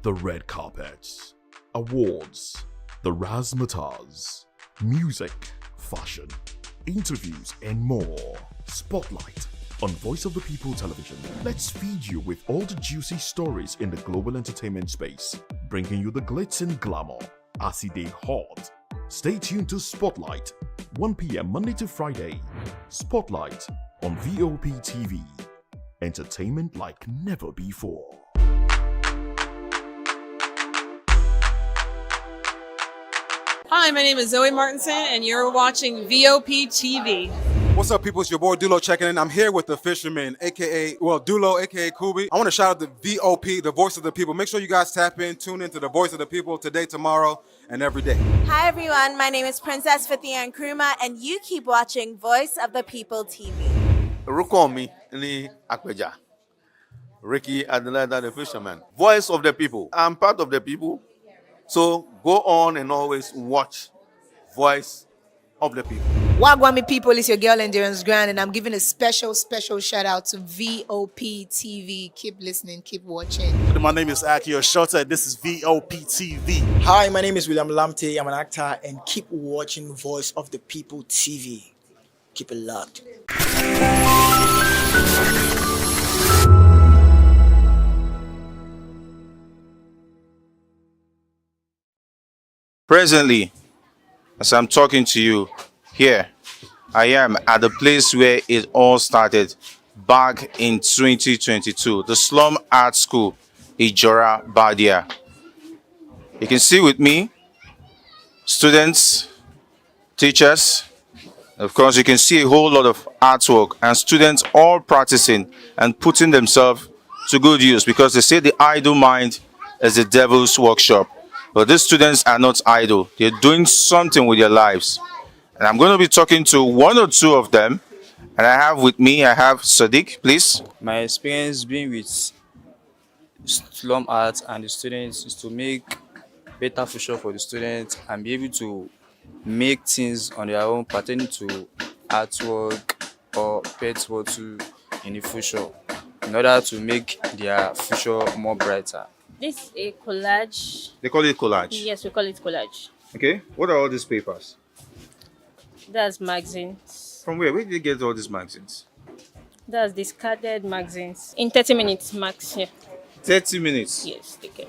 The red carpets, awards, the razzmatazz, music, fashion, interviews, and more. Spotlight on Voice of the People television. Let's feed you with all the juicy stories in the global entertainment space, bringing you the glitz and glamour as it is hot. Stay tuned to Spotlight, 1 p.m. Monday to Friday. Spotlight on VOP TV. Entertainment like never before. Hi, my name is Zoe Martinson, and you're watching VOP TV. What's up, people? It's your boy Dulo checking in. I'm here with the fisherman, Dulo, aka Kubi. I want to shout out the VOP, the voice of the people. Make sure you guys tap in, tune into the voice of the people today, tomorrow, and every day. Hi, everyone. My name is Princess Fithia Nkrumah, and you keep watching Voice of the People TV. Rukomi ni Akpeja. Ricky Adelaida, the fisherman. Voice of the people. I'm part of the people. So go on and always watch Voice of the People. Wagwami people, it's your girl Endurance Grand, and I'm giving a special shout out to VOP TV. Keep listening, keep watching. My name is Akio Shota, and this is VOP TV. Hi, my name is William Lamte. I'm an actor, and keep watching Voice of the People TV. Keep it locked. Presently, as I'm talking to you here, I am at the place where it all started back in 2022, the Slum Art School, Ijora Badia. You can see with me, students, teachers, of course you can see a whole lot of artwork and students all practicing and putting themselves to good use, because they say the idle mind is the devil's workshop. But these students are not idle. They're doing something with their lives. And I'm going to be talking to one or two of them. And I have Sadiq, please. My experience being with slum art and the students is to make better future for the students and be able to make things on their own pertaining to artwork or pet photo in the future in order to make their future more brighter. This is a collage. They call it collage. Yes, we call it collage. Okay. What are all these papers? That's magazines. From where? Where did you get all these magazines? That's discarded magazines. In 30 minutes max, yeah. 30 minutes? Yes, take care.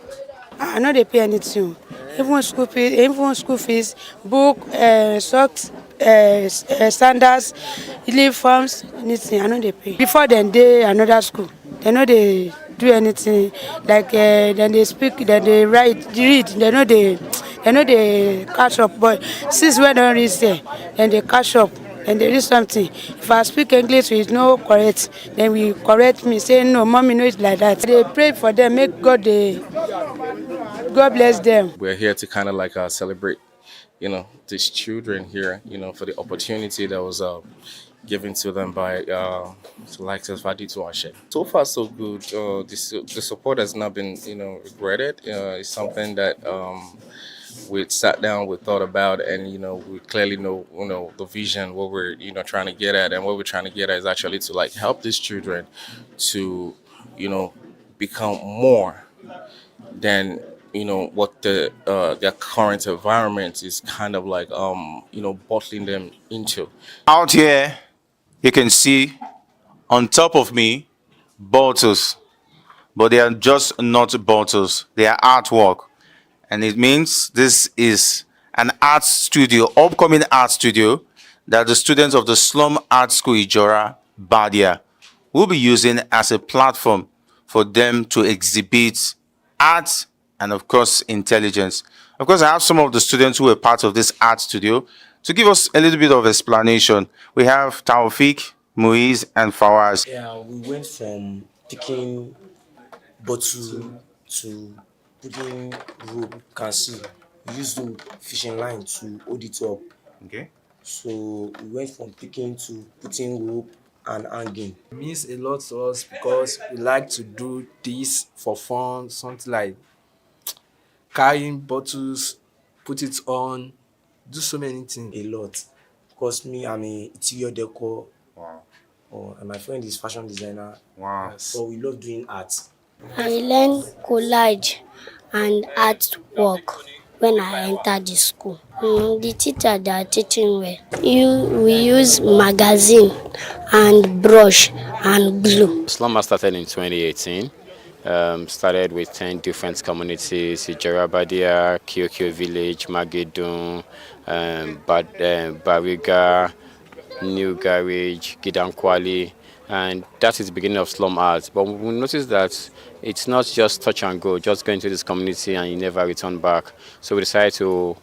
I know they pay anything. Even school fees, book, socks, sandals, uniforms, anything. I know they pay. Before then, they another school. They know they do anything. Like then they speak, then they write, read. They know they catch up. But since we don't reach there, then they catch up. And there is something. If I speak English with no correct, then we correct me, say no, mommy, no, it's like that. They pray for them, make God bless them. We're here to kind of like celebrate, these children here, for the opportunity that was given to them by like Vadi to Ashe. So far, so good. The support has not been, regretted. It's something that we sat down, we thought about, and we clearly know the vision, what we're trying to get at, and what we're trying to get at is actually to like help these children to become more than what their current environment is kind of like bottling them into. Out here, you can see on top of me bottles, but they are just not bottles. They are artwork. And it means this is an art studio, upcoming art studio, that the students of the Slum Art School Ijora, Badia, will be using as a platform for them to exhibit art and, of course, intelligence. Of course, I have some of the students who are part of this art studio to give us a little bit of explanation. We have Taufik, Muiz, and Fawaz. Yeah, we went from picking bottle to putting rope, can see. We used the fishing line to hold it up. Okay. So we went from picking to putting rope and hanging. It means a lot to us because we like to do this for fun, something like carrying bottles, put it on, do so many things. A lot. Because me, I'm an interior decor. Wow. And my friend is fashion designer. Wow. So we love doing art. I learned collage and artwork when I entered the school. The teacher they are teaching well. We use magazine and brush and glue. Slumber started in 2018. Started with 10 different communities: Ijarabadia, Kyokyo Village, Magedon, Bariga, New Garage, Gidankwali. And that is the beginning of slum art. But we noticed that it's not just touch and go, just go into this community and you never return back. So we decided to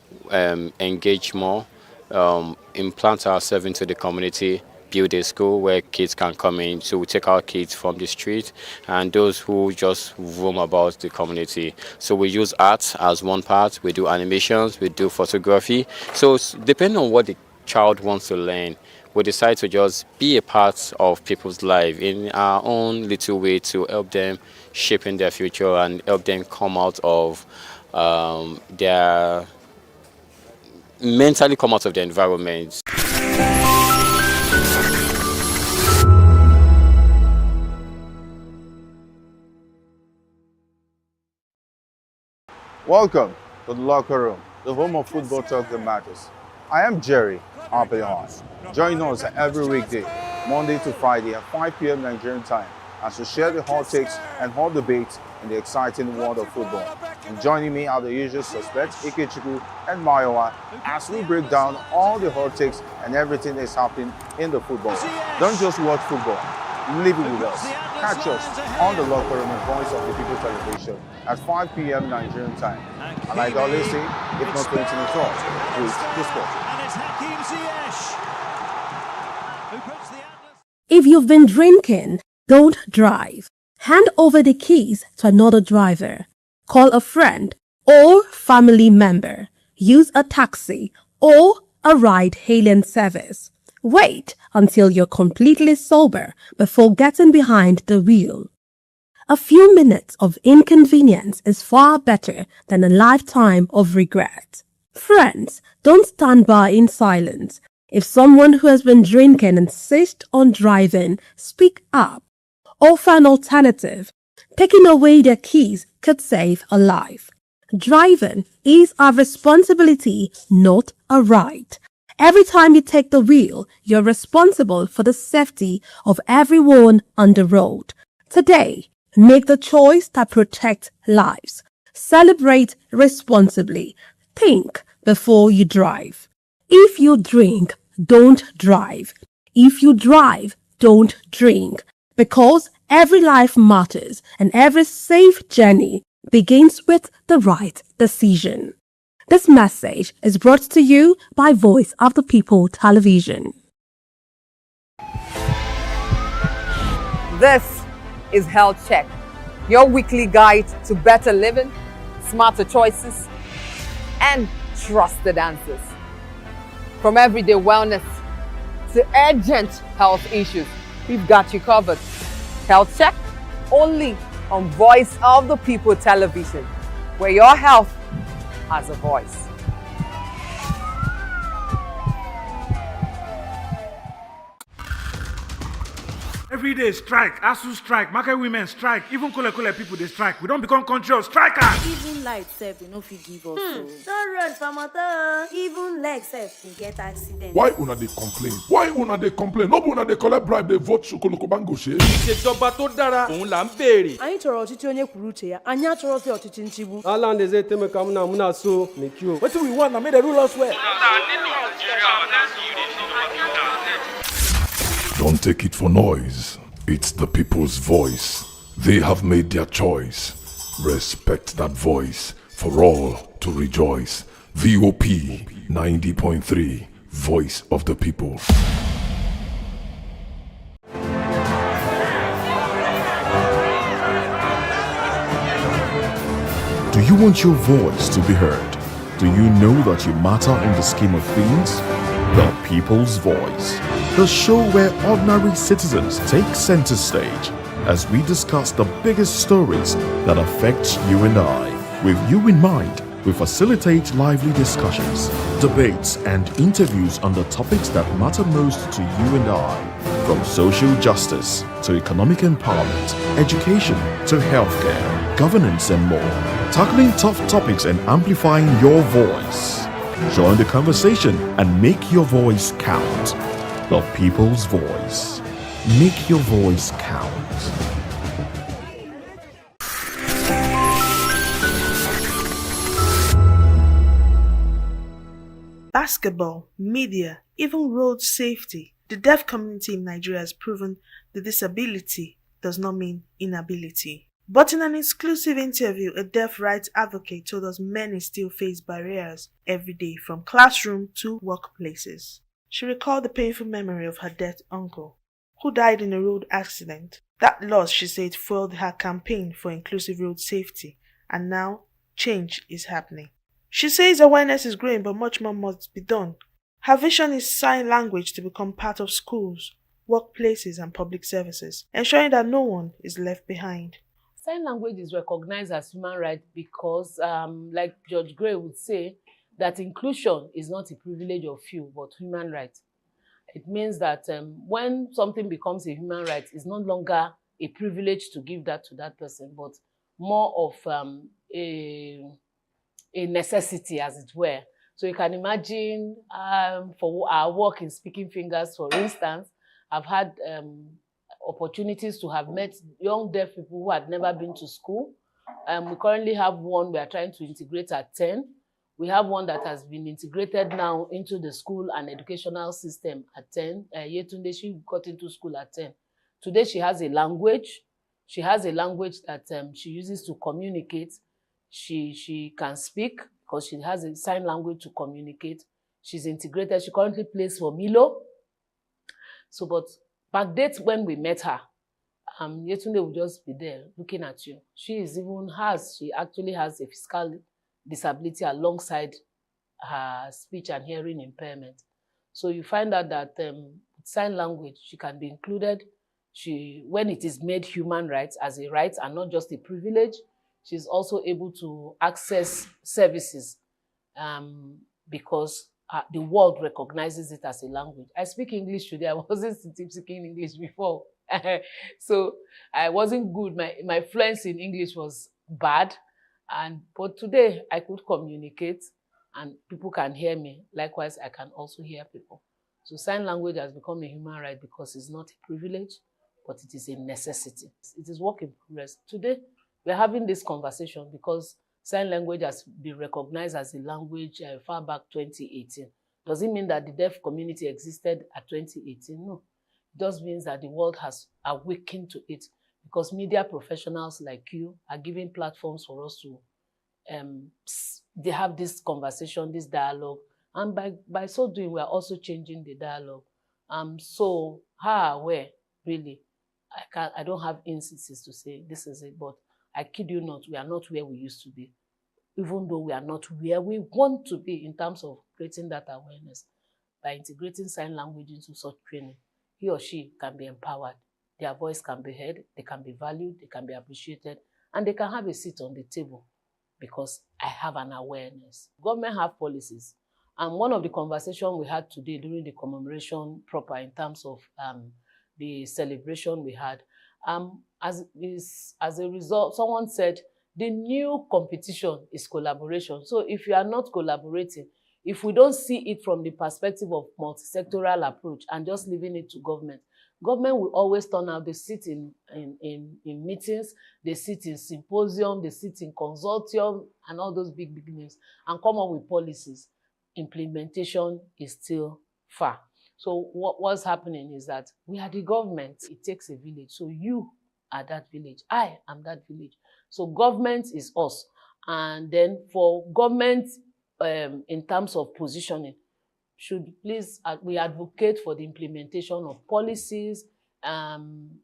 engage more, implant ourselves into the community, build a school where kids can come in. So we take our kids from the street and those who just roam about the community. So we use art as one part. We do animations, we do photography. So depending on what the child wants to learn, we decide to just be a part of people's life in our own little way to help them shape in their future and help them come out of mentally come out of their environment. Welcome to the locker room, the home of football talk that matters. I am Jerry Arpillon. Join us every weekday, Monday to Friday at 5 p.m. Nigerian time, as we share the hot takes and hot debates in the exciting world of football. And joining me are the usual suspects, Ikechukwu and Mayowa, as we break down all the hot takes and everything that's happening in the football. Don't just watch football, live it with us. Catch us on the locker room and Voice of the People television at 5 p.m. Nigerian time. And like I always say, if not 20 minutes off, please sport. If you've been drinking, don't drive. Hand over the keys to another driver. Call a friend or family member. Use a taxi or a ride-hailing service. Wait until you're completely sober before getting behind the wheel. A few minutes of inconvenience is far better than a lifetime of regret. Friends, don't stand by in silence. If someone who has been drinking insists on driving, speak up. Offer an alternative. Taking away their keys could save a life. Driving is a responsibility, not a right. Every time you take the wheel, you're responsible for the safety of everyone on the road. Today, make the choice that protects lives. Celebrate responsibly. Think before you drive. If you drink, don't drive. If you drive, don't drink. Because every life matters and every safe journey begins with the right decision. This message is brought to you by Voice of the People Television. This is Health Check, your weekly guide to better living, smarter choices, and trusted answers. From everyday wellness to urgent health issues, we've got you covered. Health Check, only on Voice of the People Television, where your health has a voice. Every day strike, ASU strike, market women strike, even Kole people they strike. We don't become country of strikers. Even light self, they no fit give us. Don't run for motor. Even leg self, they get accident. Why una dey complain? Why una dey complain? No be una dey collect bribe, dey vote Sokoloko Bango ṣe. Ìṣèjọba tó dára, òun là ń béèrè. Anyị chọrọ ọchịchị onye kwuru uche ya. Anyị achọrọsị ọchịchị nchigbu. Ala ndeze temeka muna so make you. Wetin we want na make the rule us well. Don't take it for noise. It's the people's voice. They have made their choice. Respect that voice for all to rejoice. VOP 90.3, Voice of the People. Do you want your voice to be heard? Do you know that you matter in the scheme of things? The People's Voice, the show where ordinary citizens take center stage as we discuss the biggest stories that affect you and I. With you in mind, we facilitate lively discussions, debates, and interviews on the topics that matter most to you and I. From social justice to economic empowerment, education to healthcare, governance, and more. Tackling tough topics and amplifying your voice. Join the conversation and make your voice count. The People's Voice. Make your voice count. Basketball, media, even road safety. The deaf community in Nigeria has proven that disability does not mean inability. But in an exclusive interview, a deaf rights advocate told us many still face barriers every day from classroom to workplaces. She recalled the painful memory of her dead uncle, who died in a road accident. That loss, she said, fueled her campaign for inclusive road safety, and now change is happening. She says awareness is growing, but much more must be done. Her vision is sign language to become part of schools, workplaces, and public services, ensuring that no one is left behind. Sign language is recognized as human right because, like George Gray would say, that inclusion is not a privilege of few, but human right. It means that when something becomes a human right, it's no longer a privilege to give that to that person, but more of a necessity, as it were. So you can imagine for our work in Speaking Fingers, for instance, I've had opportunities to have met young deaf people who had never been to school. We currently have one we are trying to integrate at 10. We have one that has been integrated now into the school and educational system at 10. Yetunde, she got into school at 10. Today she has a language. She has a language that she uses to communicate. She can speak because she has a sign language to communicate. She's integrated. She currently plays for Milo. So, but backdate when we met her, Yetunde will just be there looking at you. She actually has a physical disability alongside her speech and hearing impairment. So you find out that sign language, she can be included. When it is made human rights as a right and not just a privilege, she's also able to access services because the world recognizes it as a language. I speak English today. I wasn't speaking English before. So I wasn't good. My fluency in English was bad. But today I could communicate and people can hear me. Likewise, I can also hear people. So sign language has become a human right because it's not a privilege, but it is a necessity. It is work in progress. Today, we're having this conversation because sign language has been recognized as a language far back 2018. Does it mean that the deaf community existed at 2018? No. It just means that the world has awakened to it because media professionals like you are giving platforms for us to they have this conversation, this dialogue, and by so doing, we are also changing the dialogue. So where really, I don't have instances to say this is it, but I kid you not, we are not where we used to be, even though we are not where we want to be in terms of creating that awareness. By integrating sign language into such training, he or she can be empowered. Their voice can be heard, they can be valued, they can be appreciated, and they can have a seat on the table because I have an awareness. Government have policies. And one of the conversations we had today during the commemoration proper in terms of the celebration we had, as a result, someone said, the new competition is collaboration. So if you are not collaborating, if we don't see it from the perspective of multi-sectoral approach and just leaving it to government will always turn out. They sit in meetings, they sit in symposium, they sit in consortium and all those big names and come up with policies. Implementation is still far. So what's happening is that we are the government. It takes a village. So you are that village. I am that village. So government is us. And then for government, in terms of positioning, should please, we advocate for the implementation of policies,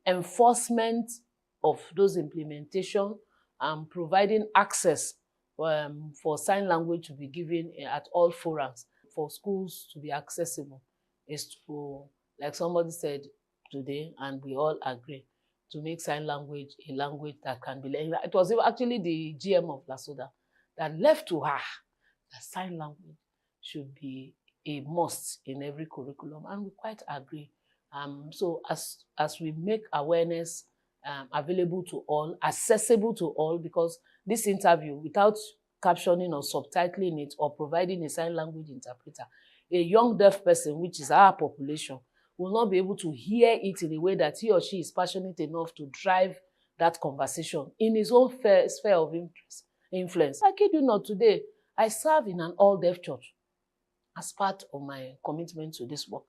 enforcement of those implementation, providing access for sign language to be given at all forums, for schools to be accessible, is to, like somebody said today, and we all agree, to make sign language a language that can be learned. It was actually the GM of Lasoda that left to her that sign language should be a must in every curriculum, and we quite agree. So as we make awareness available to all, accessible to all, because this interview, without captioning or subtitling it or providing a sign language interpreter, a young deaf person, which is our population, will not be able to hear it in a way that he or she is passionate enough to drive that conversation in his own sphere of influence. I kid you not, today, I serve in an all-deaf church as part of my commitment to this work.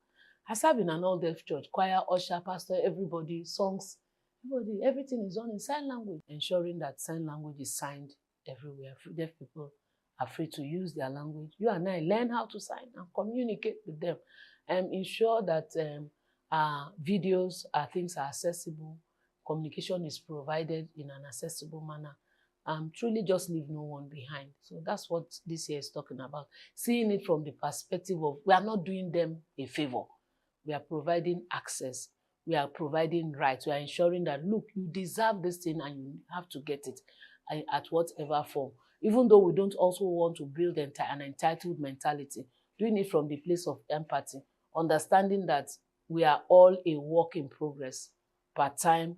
I serve in an all-deaf church, choir, usher, pastor, everybody, songs, everything is done in sign language, ensuring that sign language is signed everywhere. Deaf people are free to use their language. You and I learn how to sign and communicate with them and ensure that videos, things are accessible, communication is provided in an accessible manner. Truly just leave no one behind. So that's what this year is talking about. Seeing it from the perspective of, we are not doing them a favor. We are providing access. We are providing rights. We are ensuring that, look, you deserve this thing and you have to get it at whatever form. Even though we don't also want to build an entitled mentality, doing it from the place of empathy, understanding that we are all a work in progress, part-time.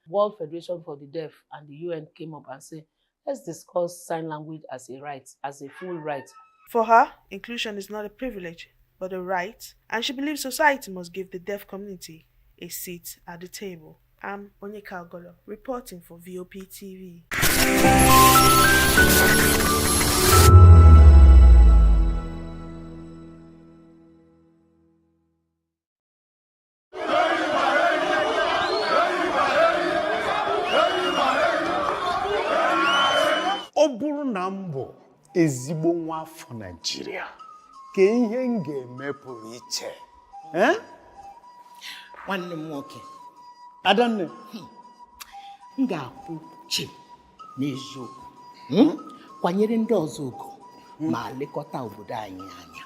World Federation for the Deaf and the UN came up and said, let's discuss sign language as a right, as a full right. For her, inclusion is not a privilege, but a right, and she believes society must give the deaf community a seat at the table. I'm Onyeka Ogolo, reporting for VOP TV. Ọ bụrụ na m bụ ezigbo nwa afọ Naịjirịa, ka ihe m ga-eme pụrụ iche. Nwanne m nwoke, Adanne, m ga-akwụ chi n'eziokwu, kwanyere ndị ọzọ ugwu ma lekọta obodo anyị anya.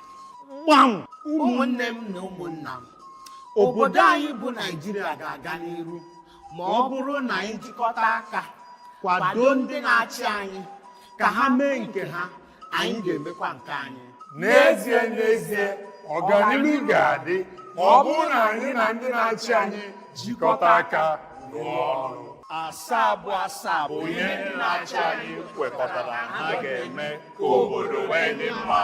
Gbam! Ụmụnne m na ụmụnna m, obodo anyị bụ Naịjirịa ga-aga n'iru ma ọ bụrụ na anyị jikọta aka kwado ndị na-achị anyị ka ha mee nke ha anyị ga-emekwa nke anyị. N'ezie, ọganihu ga-adị ma ọ bụrụ na anyị na ndị na-achị anyị jikọta aka rụọ ọrụ. Asaa bụ ihe ndị na-achị anyị kwekọtara ha ga-eme ka obodo wee dị mma.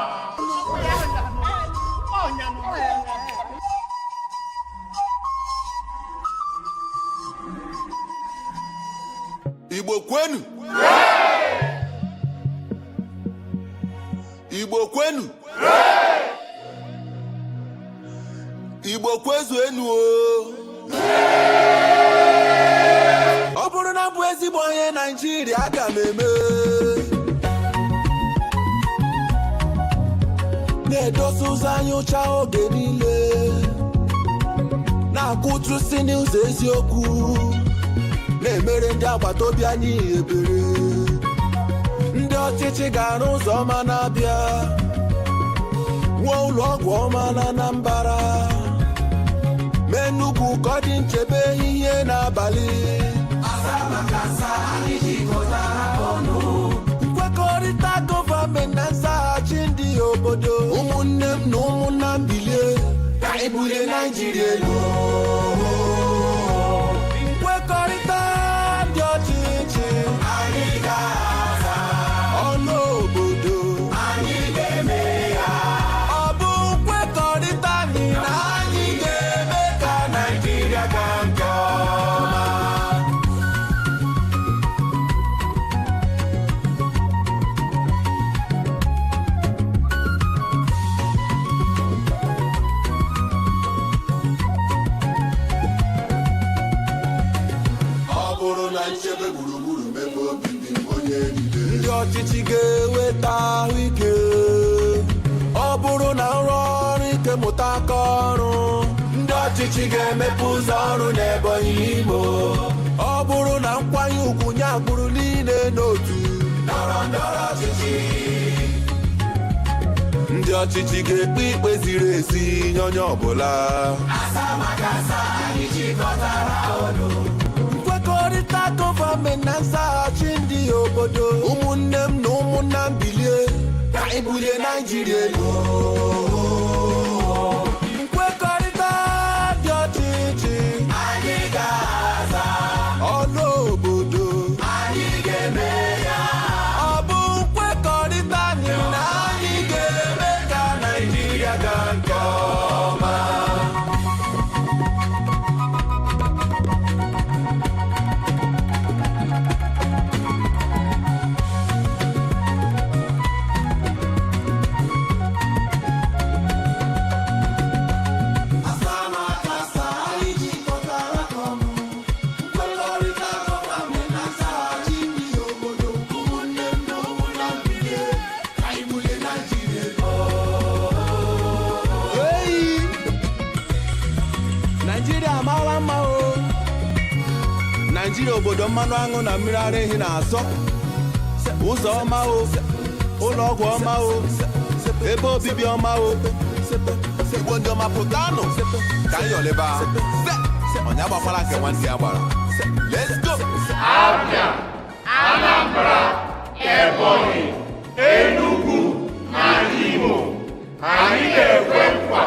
Igbo kwenu! Igbo kwenu! Igbo kwezuenu o! Ọ bụrụ na mbụ ezigbo onye Naịjirịa aga m eme na-edosa ụzọ anyị ụcha oge niile na-akwụtụsi n'ụzọ eziokwu na-emere ndị agbata obi anyị ebere ndị ọchịchị ga-arụ ụzọ ọma na-abịa nwee ụlọ ọgwụ ọma na Anambra mee Enugu ka ọ dị nchebe ehihie n'abalị nkwekọrịta gọọmenti na nzaghachi ndị obodo ụmụnne m na ụmụnna m bilie ka anyị bulie Naịjirịa elu nkwekọrịta ndị ọchịchị anyị ga-aza ọnụ obodo anyị ga-eme ya ọ bụ nkwekọrịta anyị na anyị ga-eme ka Naịjirịa gaa nke ọma. Nchebe gburugburu mebe obibi onye niile ndị ọchịchị ga-eweta ahụike ọ bụrụ na nrọ ọrụ ike mụta aka ọrụ ndị ọchịchị ga-emepe ụzọ ọrụ n'Ebonyi Imo ọ bụrụ na nkwanye ugwu nye agbụrụ niile n'otu ndọrọndọrọ ọchịchị ndị ọchịchị ga-ekpe ikpe ziri ezi nye onye ọbụla anyị jikọtara ọnụ nkwekọrịta gọọmenti na nzaghachi ndị obodo ụmụnne m na ụmụnna m bilie ka anyị bulie Naịjirịa elu nkwekọrịta dị ọchịchị anyị ga-aza ọnụ obodo anyị ga-eme ya ọ bụ nkwekọrịta anyị na anyị ga-eme ka Naịjirịa gaa nke ọma. Naijiria obodo mmanụ aṅụ na mmiri ara ehi na-asọ ụzọ ọma o ụlọ ọgwụ ọma o ebe obibi ọma o Igbo ndị ọma pụtanụ ka anyị yọleba onye agbakwara nke nwanne ya gbara. Let's go! Abia, Anambra, Ebonyi, Enugu na Imo anyị na-ekwe nkwa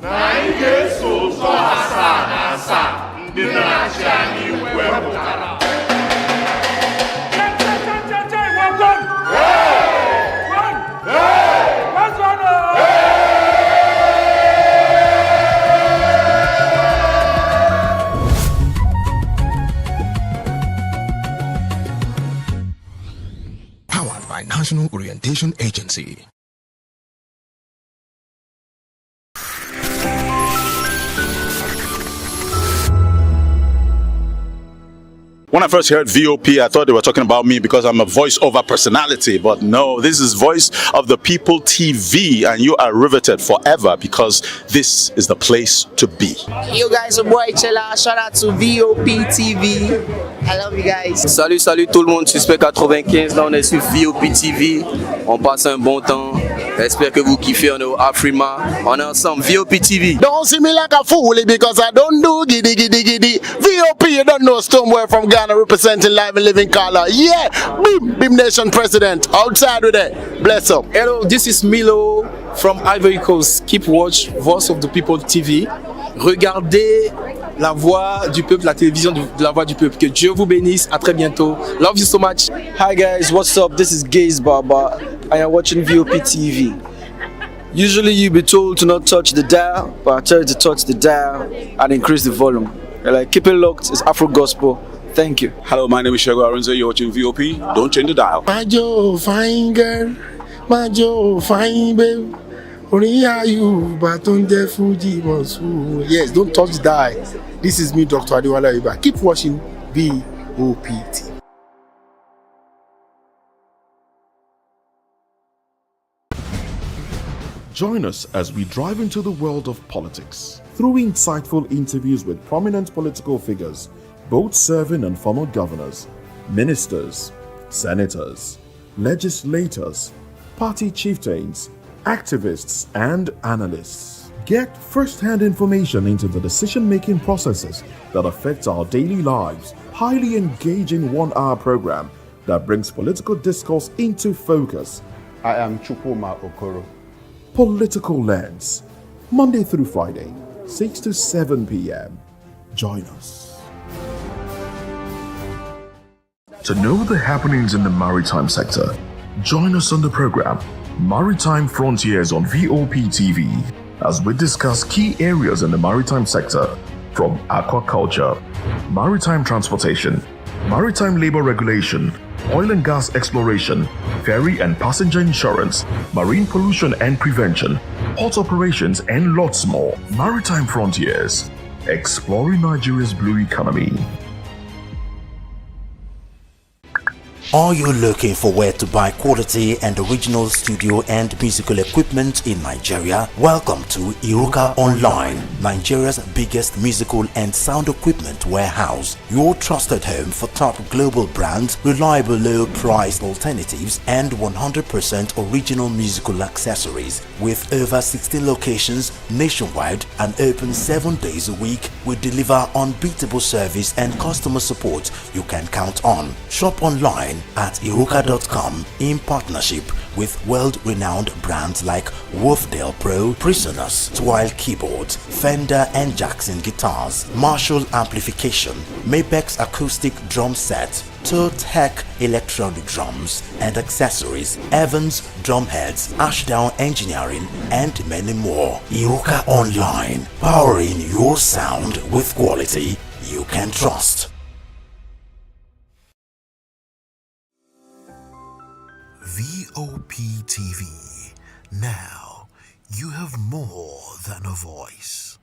na anyị ga-eso ụzọ asaa na asaa ndị na-achị anyị wepụtara. Powered by National Orientation Agency. When I first heard VOP, I thought they were talking about me because I'm a voice-over personality. But no, this is Voice of the People TV, and you are riveted forever because this is the place to be. Yo guys, your boy Chella. Shout out to VOP TV. I love you guys. Salut tout le monde, Suspect 95. Là, on est sur VOP TV. On passe un bon temps. J'espère que vous kiffez, on est au Afrima, on est ensemble, VOP TV. Don't see me like a fool because I don't do giddy giddy giddy. VOP, you don't know Stoneware from Ghana representing live and living color. Yeah, Beam Nation president, outside with it. Bless up. Hello, this is Milo from Ivory Coast. Keep watch Voice of the People TV. Regardez la voix du peuple, la télévision de la voix du peuple. Que Dieu vous bénisse. À très bientôt. Love you so much. Hi guys, what's up? This is Gaze Baba. I am watching VOP TV. Usually you be told to not touch the dial, but I tell you to touch the dial and increase the volume. Like, keep it locked. It's Afro Gospel. Thank you. Hello, my name is Shego Arunze. You're watching VOP. Don't change the dial. My Joe, fine girl. My Joe, fine babe. Yes, don't touch the dial. This is me, Dr. Adiwala Iba. Keep watching VOPT. Join us as we drive into the world of politics through insightful interviews with prominent political figures, both serving and former governors, ministers, senators, legislators, party chieftains, activists, and analysts. Get first-hand information into the decision-making processes that affect our daily lives. Highly engaging one-hour program that brings political discourse into focus. I am Chukwuma Okoro. Political Lens, Monday through Friday, 6 to 7 p.m. Join us. To know the happenings in the maritime sector, join us on the program Maritime Frontiers on VOP TV as we discuss key areas in the maritime sector from aquaculture, maritime transportation, maritime labor regulation, oil and gas exploration, ferry and passenger insurance, marine pollution and prevention, port operations, and lots more. Maritime Frontiers, exploring Nigeria's blue economy. Are you looking for where to buy quality and original studio and musical equipment in Nigeria? Welcome to Iruka Online, Nigeria's biggest musical and sound equipment warehouse. Your trusted home for top global brands, reliable low-priced alternatives, and 100% original musical accessories. With over 60 locations nationwide and open 7 days a week, we deliver unbeatable service and customer support you can count on. Shop online at iruka.com in partnership with world-renowned brands like Wolfdale Pro, Prisoners, Twile Keyboards, Fender and Jackson Guitars, Marshall Amplification, Mapex Acoustic Drum Set, Tech Electronic Drums and Accessories, Evans Drumheads, Ashdown Engineering, and many more. Iruka Online, powering your sound with quality you can trust. VOP TV. Now you have more than a voice.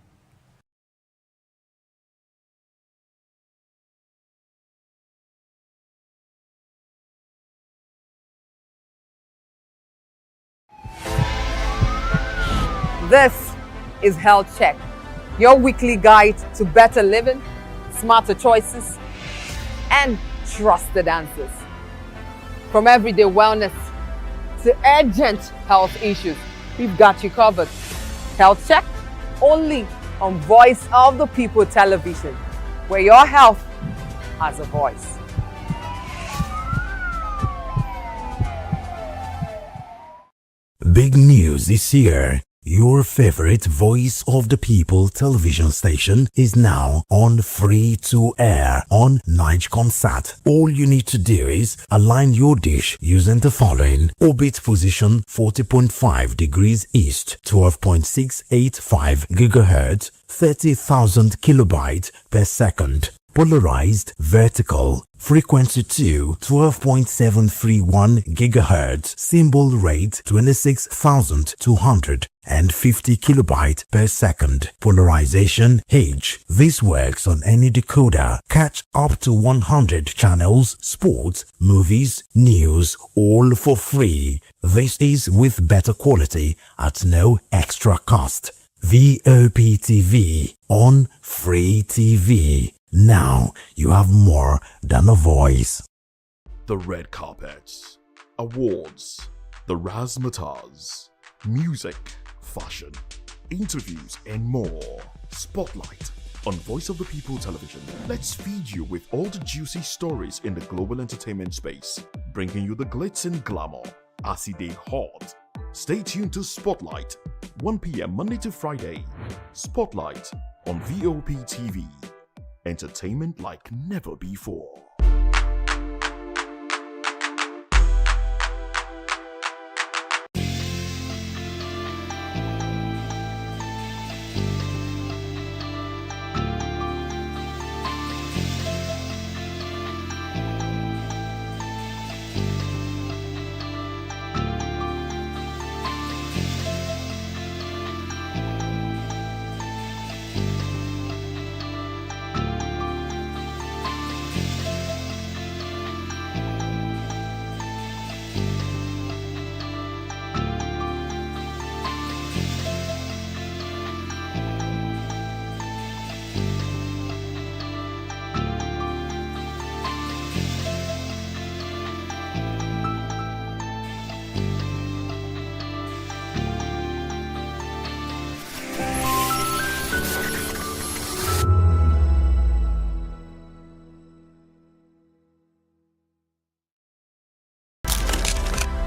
This is Health Check, your weekly guide to better living, smarter choices, and trusted answers. From everyday wellness to urgent health issues, we've got you covered. Health Check, only on Voice of the People television, where your health has a voice. Big news this year. Your favorite Voice of the People television station is now on free to air on Nigecomsat. All you need to do is align your dish using the following: orbit position 40.5 degrees east, 12.685 GHz, 30,000 kilobytes per second. Polarized vertical, frequency 2, 12.731 GHz, symbol rate 26,250 kilobytes per second. Polarization H. This works on any decoder. Catch up to 100 channels, sports, movies, news, all for free. This is with better quality at no extra cost. VOP TV on Free TV. Now you have more than a voice. The red carpets, awards, the razzmatazz, music, fashion, interviews, and more. Spotlight on Voice of the People Television. Let's feed you with all the juicy stories in the global entertainment space, bringing you the glitz and glamour as it is hot. Stay tuned to Spotlight, 1 p.m. Monday to Friday. Spotlight on VOP TV. Entertainment like never before.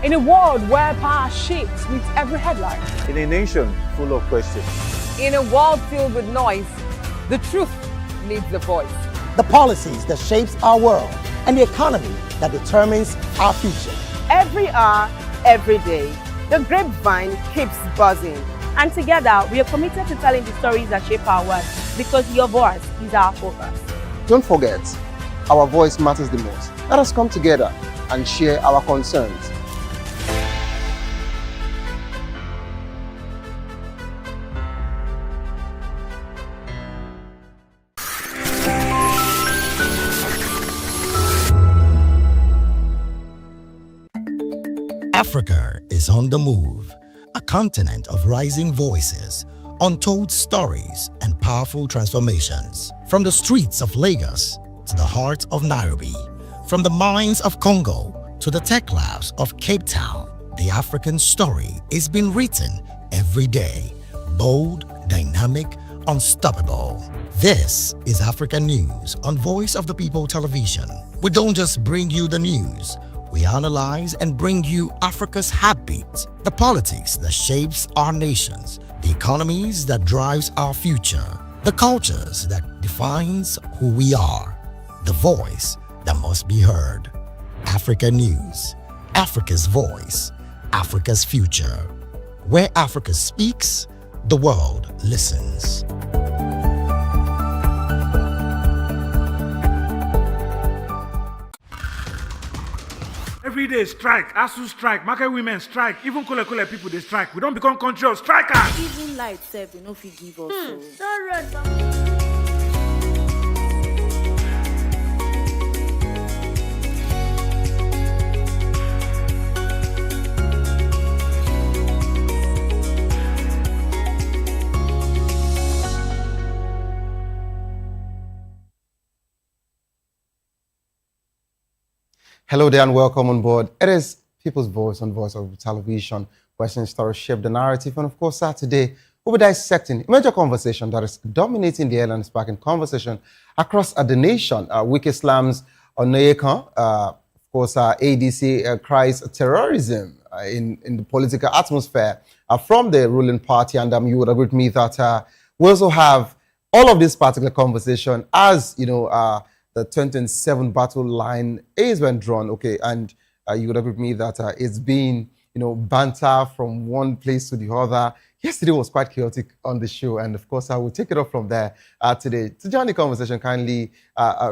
In a world where power shifts with every headline. In a nation full of questions. In a world filled with noise, the truth needs a voice. The policies that shapes our world and the economy that determines our future. Every hour, every day, the grapevine keeps buzzing. And together, we are committed to telling the stories that shape our world because your voice is our focus. Don't forget, our voice matters the most. Let us come together and share our concerns. Africa is on the move, a continent of rising voices, untold stories, and powerful transformations. From the streets of Lagos to the heart of Nairobi, from the mines of Congo to the tech labs of Cape Town, the African story is being written every day. Bold, dynamic, unstoppable. This is Africa News on Voice of the People Television. We don't just bring you the news. We analyze and bring you Africa's heartbeat, the politics that shapes our nations, the economies that drives our future, the cultures that defines who we are, the voice that must be heard. Africa News, Africa's voice, Africa's future. Where Africa speaks, the world listens. Every day strike, ASU strike, market women strike, even Kole people they strike. We don't become country of strikers. Even light sef they no fit give us. Don't run. Hello there and welcome on board. It is People's Voice on Voice of Television, Western stories shape the narrative. And of course, Saturday, we'll be dissecting a major conversation that is dominating the airline sparking conversation across the nation. Wiki Slams on Neyekan, of course, ADC cries terrorism in the political atmosphere from the ruling party. And you would agree with me that we also have all of this particular conversation as, you know, the 2027 battle line is when drawn, okay, and you would agree with me that it's been, you know, banter from one place to the other. Yesterday was quite chaotic on the show, and of course, I will take it up from there today. To join the conversation, kindly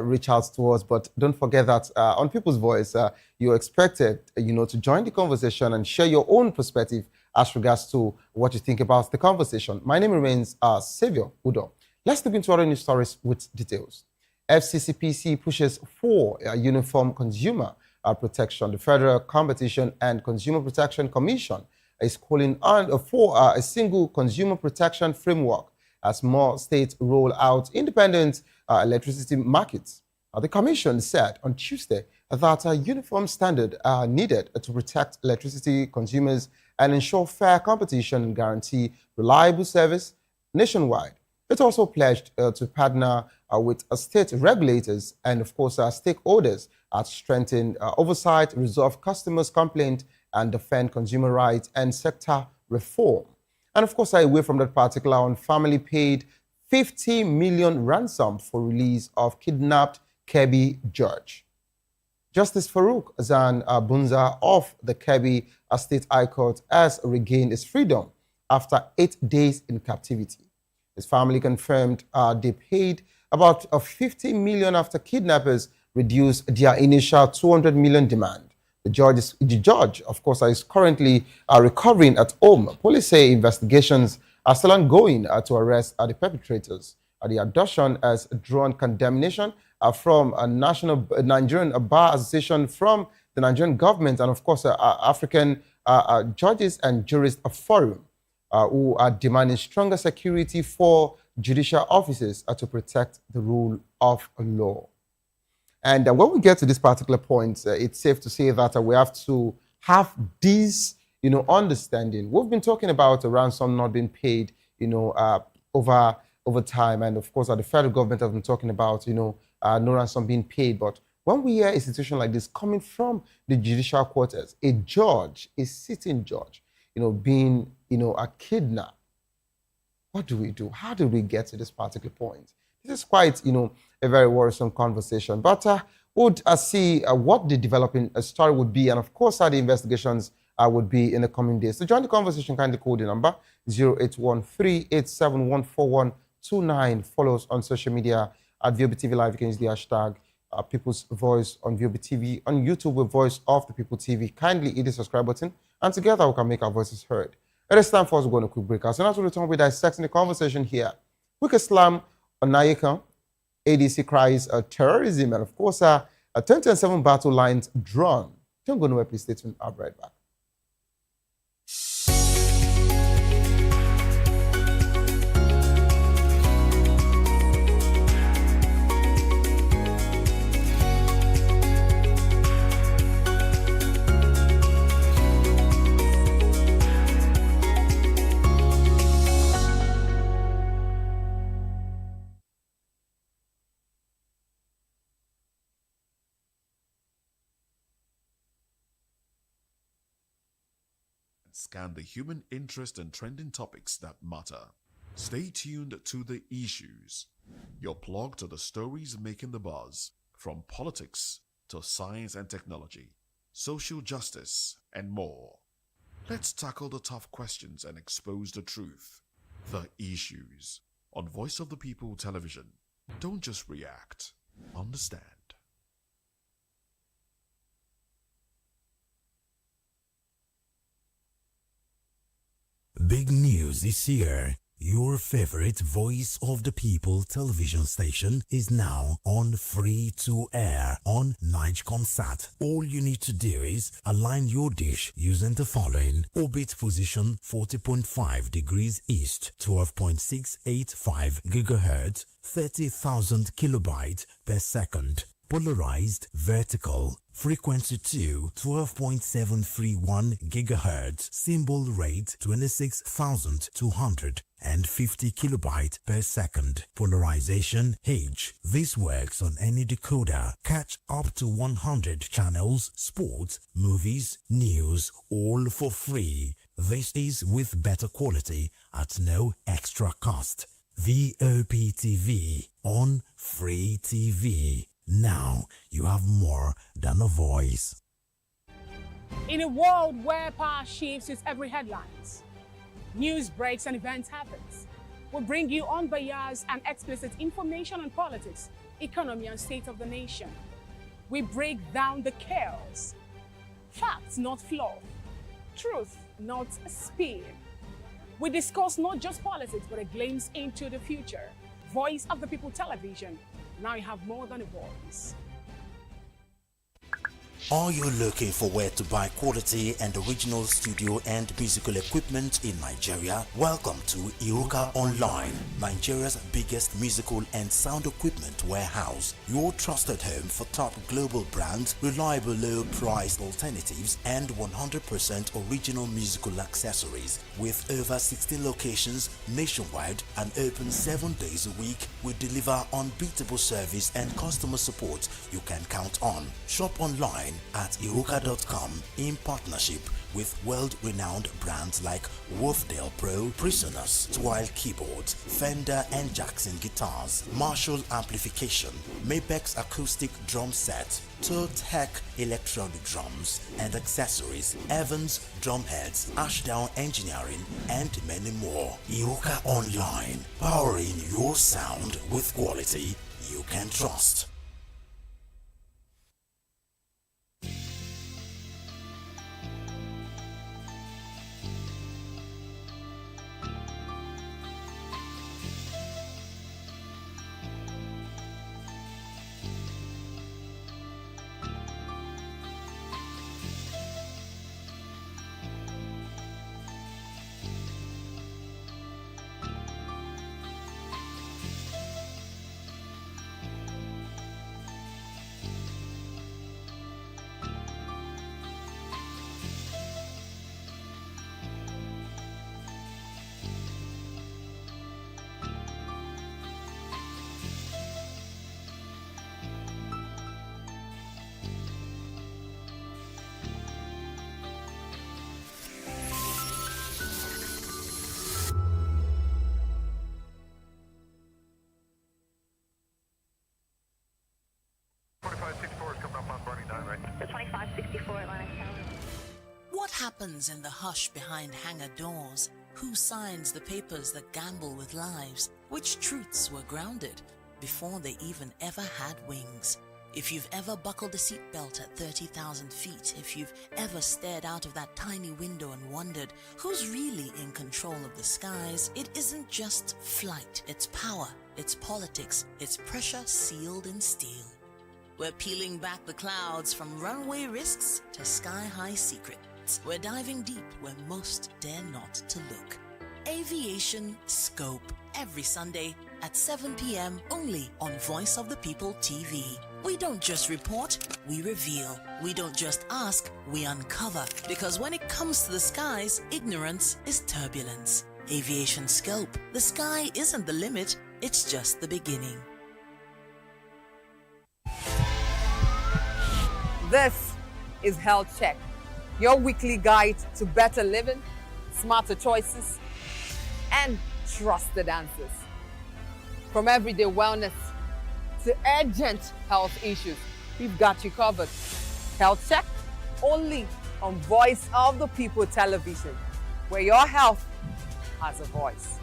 reach out to us, but don't forget that on People's Voice, you're expected, you know, to join the conversation and share your own perspective as regards to what you think about the conversation. My name remains Savior Udo. Let's look into other news stories with details. FCCPC pushes for uniform consumer protection. The Federal Competition and Consumer Protection Commission is calling on for a single consumer protection framework as more states roll out independent electricity markets. The Commission said on Tuesday that a uniform standard are needed to protect electricity consumers and ensure fair competition and guarantee reliable service nationwide. It also pledged to partner with state regulators and, of course, stakeholders to strengthen oversight, resolve customers' complaints, and defend consumer rights and sector reform. And, of course, away from that particular one, family paid 50 million ransom for release of kidnapped Kebbi George. Justice Farouk Zan Bunza of the Kebbi State High Court has regained his freedom after 8 days in captivity. His family confirmed they paid about 50 million after kidnappers reduced their initial 200 million demand. The judge, of course, is currently recovering at home. Police say investigations are still ongoing to arrest the perpetrators. The abduction has drawn condemnation from a national Nigerian Bar Association, from the Nigerian government, and, of course, African Judges and Jurists Forum, who are demanding stronger security for judicial officers to protect the rule of law. And when we get to this particular point, it's safe to say that we have to have this, understanding. We've been talking about a ransom not being paid, over time, and of course, the federal government has been talking about, no ransom being paid. But when we hear a situation like this coming from the judicial quarters, a judge, a sitting judge, being, a kidnap, what do we do? How do we get to this particular point? This is quite, a very worrisome conversation. But would see what the developing story would be, and of course, how the investigations would be in the coming days. So join the conversation, kindly call the number 0813-871-14129. Follow us on social media at VOB TV Live. You can use the hashtag People's Voice on VOB TV. On YouTube, with Voice of the People TV. Kindly hit the subscribe button, and together we can make our voices heard. It is time for us to go on a quick break. So now to return, we're dissecting the conversation here. Quick Islam on Nayika, ADC cries terrorism, and of course, a 2027 battle lines drawn. Don't go nowhere, please stay tuned. I'll be right back. Scan the human interest and trending topics that matter. Stay tuned to The Issues, your plug to the stories making the buzz, from politics to science and technology, social justice, and more. Let's tackle the tough questions and expose the truth. The Issues on Voice of the People Television. Don't just react, understand. Big news is here. Your favorite Voice of the People television station is now on free to air on Nigecomsat. All you need to do is align your dish using the following: orbit position 40.5 degrees east, 12.685 gigahertz, 30,000 kilobytes per second. Polarized vertical, frequency 2, 12.731 gigahertz, symbol rate 26,250 kilobytes per second. Polarization H. This works on any decoder. Catch up to 100 channels, sports, movies, news, all for free. This is with better quality at no extra cost. VOP TV on Free TV. Now you have more than a voice. In a world where power shifts with every headlines, news breaks and events happens, we bring you unbiased and explicit information on politics, economy, and state of the nation. We break down the chaos. Facts, not fluff. Truth, not spin. We discuss not just politics, but a glimpse into the future. Voice of the People Television. Now you have more than a voice. Are you looking for where to buy quality and original studio and musical equipment in Nigeria? Welcome to Iruka Online, Nigeria's biggest musical and sound equipment warehouse. Your trusted home for top global brands, reliable low-priced alternatives, and 100% original musical accessories. With over 16 locations nationwide and open 7 days a week, we deliver unbeatable service and customer support you can count on. Shop online at iruka.com in partnership with world-renowned brands like Wolfdale Pro, Prisoners, Twile Keyboards, Fender and Jackson Guitars, Marshall Amplification, Mapex Acoustic Drum Set, Tech Electronic Drums and Accessories, Evans Drumheads, Ashdown Engineering, and many more. Iruka Online, powering your sound with quality you can trust. What happens in the hush behind hangar doors? Who signs the papers that gamble with lives? Which truths were grounded before they even ever had wings? If you've ever buckled a seatbelt at 30,000 feet, if you've ever stared out of that tiny window and wondered who's really in control of the skies, it isn't just flight, it's power, it's politics, it's pressure sealed in steel. We're peeling back the clouds from runway risks to sky-high secrets. We're diving deep where most dare not to look. Aviation Scope, every Sunday at 7 p.m. only on Voice of the People TV. We don't just report, we reveal. We don't just ask, we uncover. Because when it comes to the skies, ignorance is turbulence. Aviation Scope, the sky isn't the limit, it's just the beginning. This is Health Check, your weekly guide to better living, smarter choices, and trusted answers. From everyday wellness to urgent health issues, we've got you covered. Health Check, only on Voice of the People television, where your health has a voice.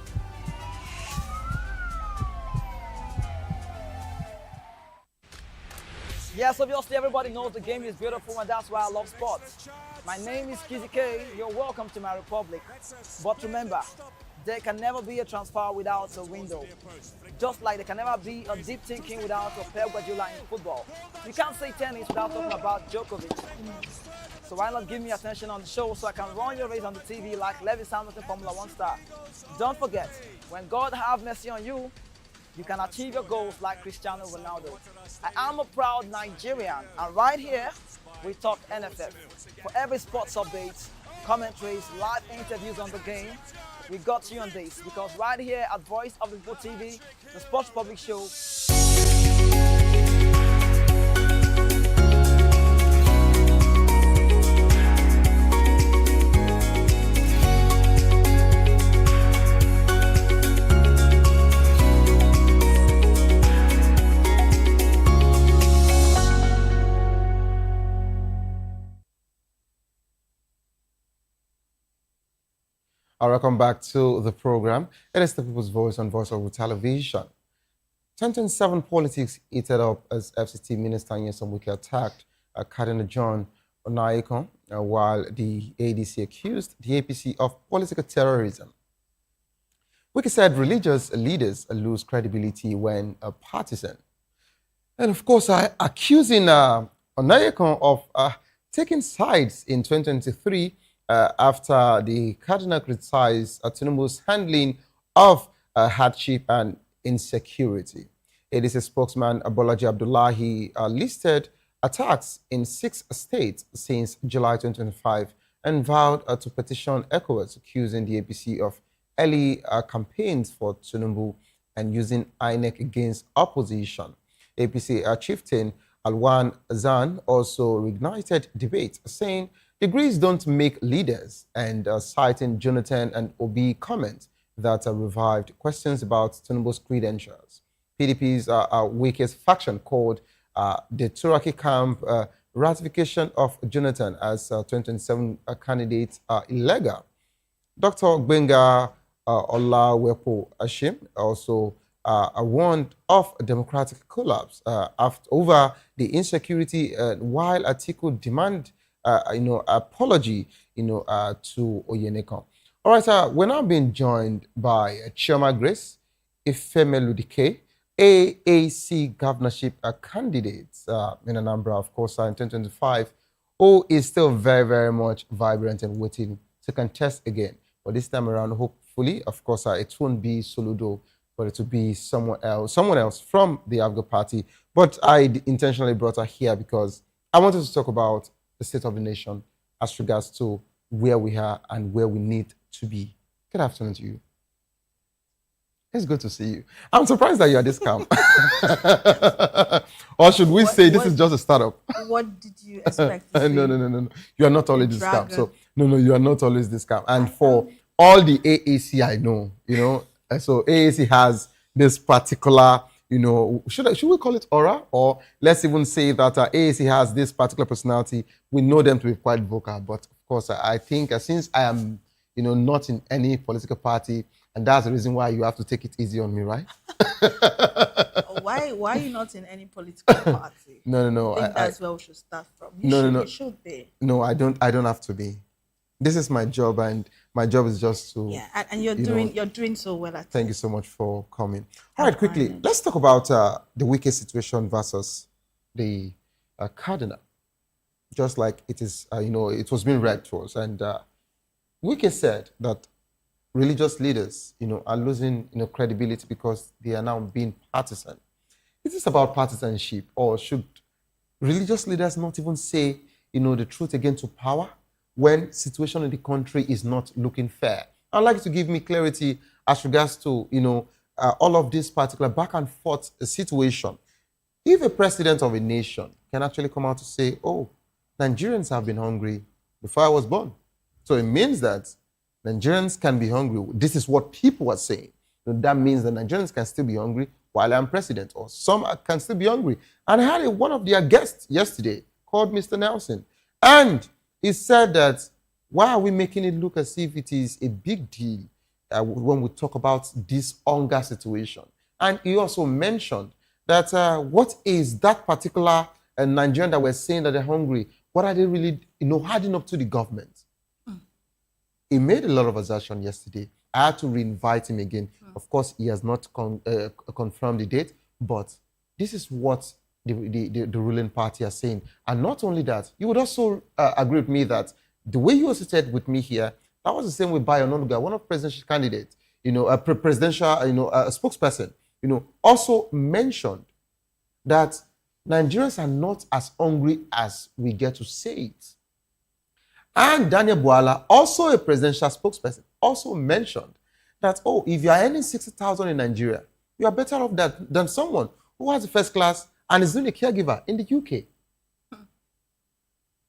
Yes, obviously everybody knows the game is beautiful and that's why I love sports. My name is Kizzy K, you're welcome to my republic. But remember, there can never be a transfer without a window. Just like there can never be a deep thinking without a Pep Guardiola in football. You can't say tennis without talking about Djokovic. So why not give me attention on the show so I can run your race on the TV like Lewis Hamilton Formula 1 star. Don't forget, when God have mercy on you, you can achieve your goals like Cristiano Ronaldo. I am a proud Nigerian, and right here, we talk NFF. For every sports update, commentaries, live interviews on the game, we got you on this, because right here at Voice of the People TV, the Sports Public Show. Welcome back to the program. It is the People's Voice on Voice over Television. 2007 politics heated up as FCT Minister Nyesom Wike attacked Cardinal John Onaikon while the ADC accused the APC of political terrorism. Wike said religious leaders lose credibility when partisan. And of course, accusing Onayekon of taking sides in 2023 after the cardinal criticized Tinubu's handling of hardship and insecurity. It is a spokesman, Bolaji Abdullahi, listed attacks in 6 states since July 2025 and vowed to petition ECOWAS, accusing the APC of early campaigns for Tinubu and using INEC against opposition. APC chieftain Alwan Zan also reignited debate, saying degrees don't make leaders, and citing Jonathan and Obi comments that revived questions about Tinubu's credentials. PDP's weakest faction called the Turaki camp ratification of Jonathan as 2027 candidate illegal. Dr. Gbenga Olawepo Ashim also warned of a democratic collapse over the insecurity, while Atiku demand apology to Oyenekon. All right, we're now being joined by Chioma Grace Ifemeludike, AAC governorship candidate in Anambra, of course, in 2025, who is still very, very much vibrant and waiting to contest again. But this time around, hopefully, of course, it won't be Soludo, but it will be someone else from the Abga party. But I intentionally brought her here because I wanted to talk about the state of the nation as regards to where we are and where we need to be. Good afternoon to you. It's good to see you. I'm surprised that you're at this camp. Or should we say this is just a startup? What did you expect to see? No. You are not always this camp. So, no, you are not always this camp. And for all the AAC I know, so AAC has this particular, should we call it aura? Or let's even say that AAC has this particular personality. We know them to be quite vocal. But of course, I think since I am, not in any political party, and that's the reason why you have to take it easy on me, right? Why are you not in any political party? No. I think that's where we should start from. You should be. No, I don't have to be. This is my job, and my job is just to... Yeah, and you're doing so well at it. Thank you so much for coming. All right, quickly, let's talk about the Wike situation versus the cardinal. Just like it is, it was being read to us. And Wike said that religious leaders, are losing, credibility because they are now being partisan. Is this about partisanship, or should religious leaders not even say, the truth again to power when situation in the country is not looking fair? I'd like you to give me clarity as regards to, all of this particular back and forth situation. If a president of a nation can actually come out to say, oh, Nigerians have been hungry before I was born. So it means that Nigerians can be hungry. This is what people are saying. That means that Nigerians can still be hungry while I'm president, or some can still be hungry. And I had one of their guests yesterday called Mr. Nelson. And he said that, why are we making it look as if it is a big deal when we talk about this hunger situation? And he also mentioned that what is that particular Nigerian that we're saying that they're hungry? What are they really, harding up to the government? He made a lot of assertion yesterday. I had to re-invite him again. Of course, he has not confirmed the date, but this is what the ruling party are saying. And not only that, you would also agree with me that the way you also said with me here, that was the same with Bayo Ononuga, one of presidential candidates, a presidential, a spokesperson, also mentioned that Nigerians are not as hungry as we get to say it. And Daniel Bwala, also a presidential spokesperson, also mentioned that, oh, if you are earning 60,000 in Nigeria, you are better off than someone who has a first class and is doing a caregiver in the UK.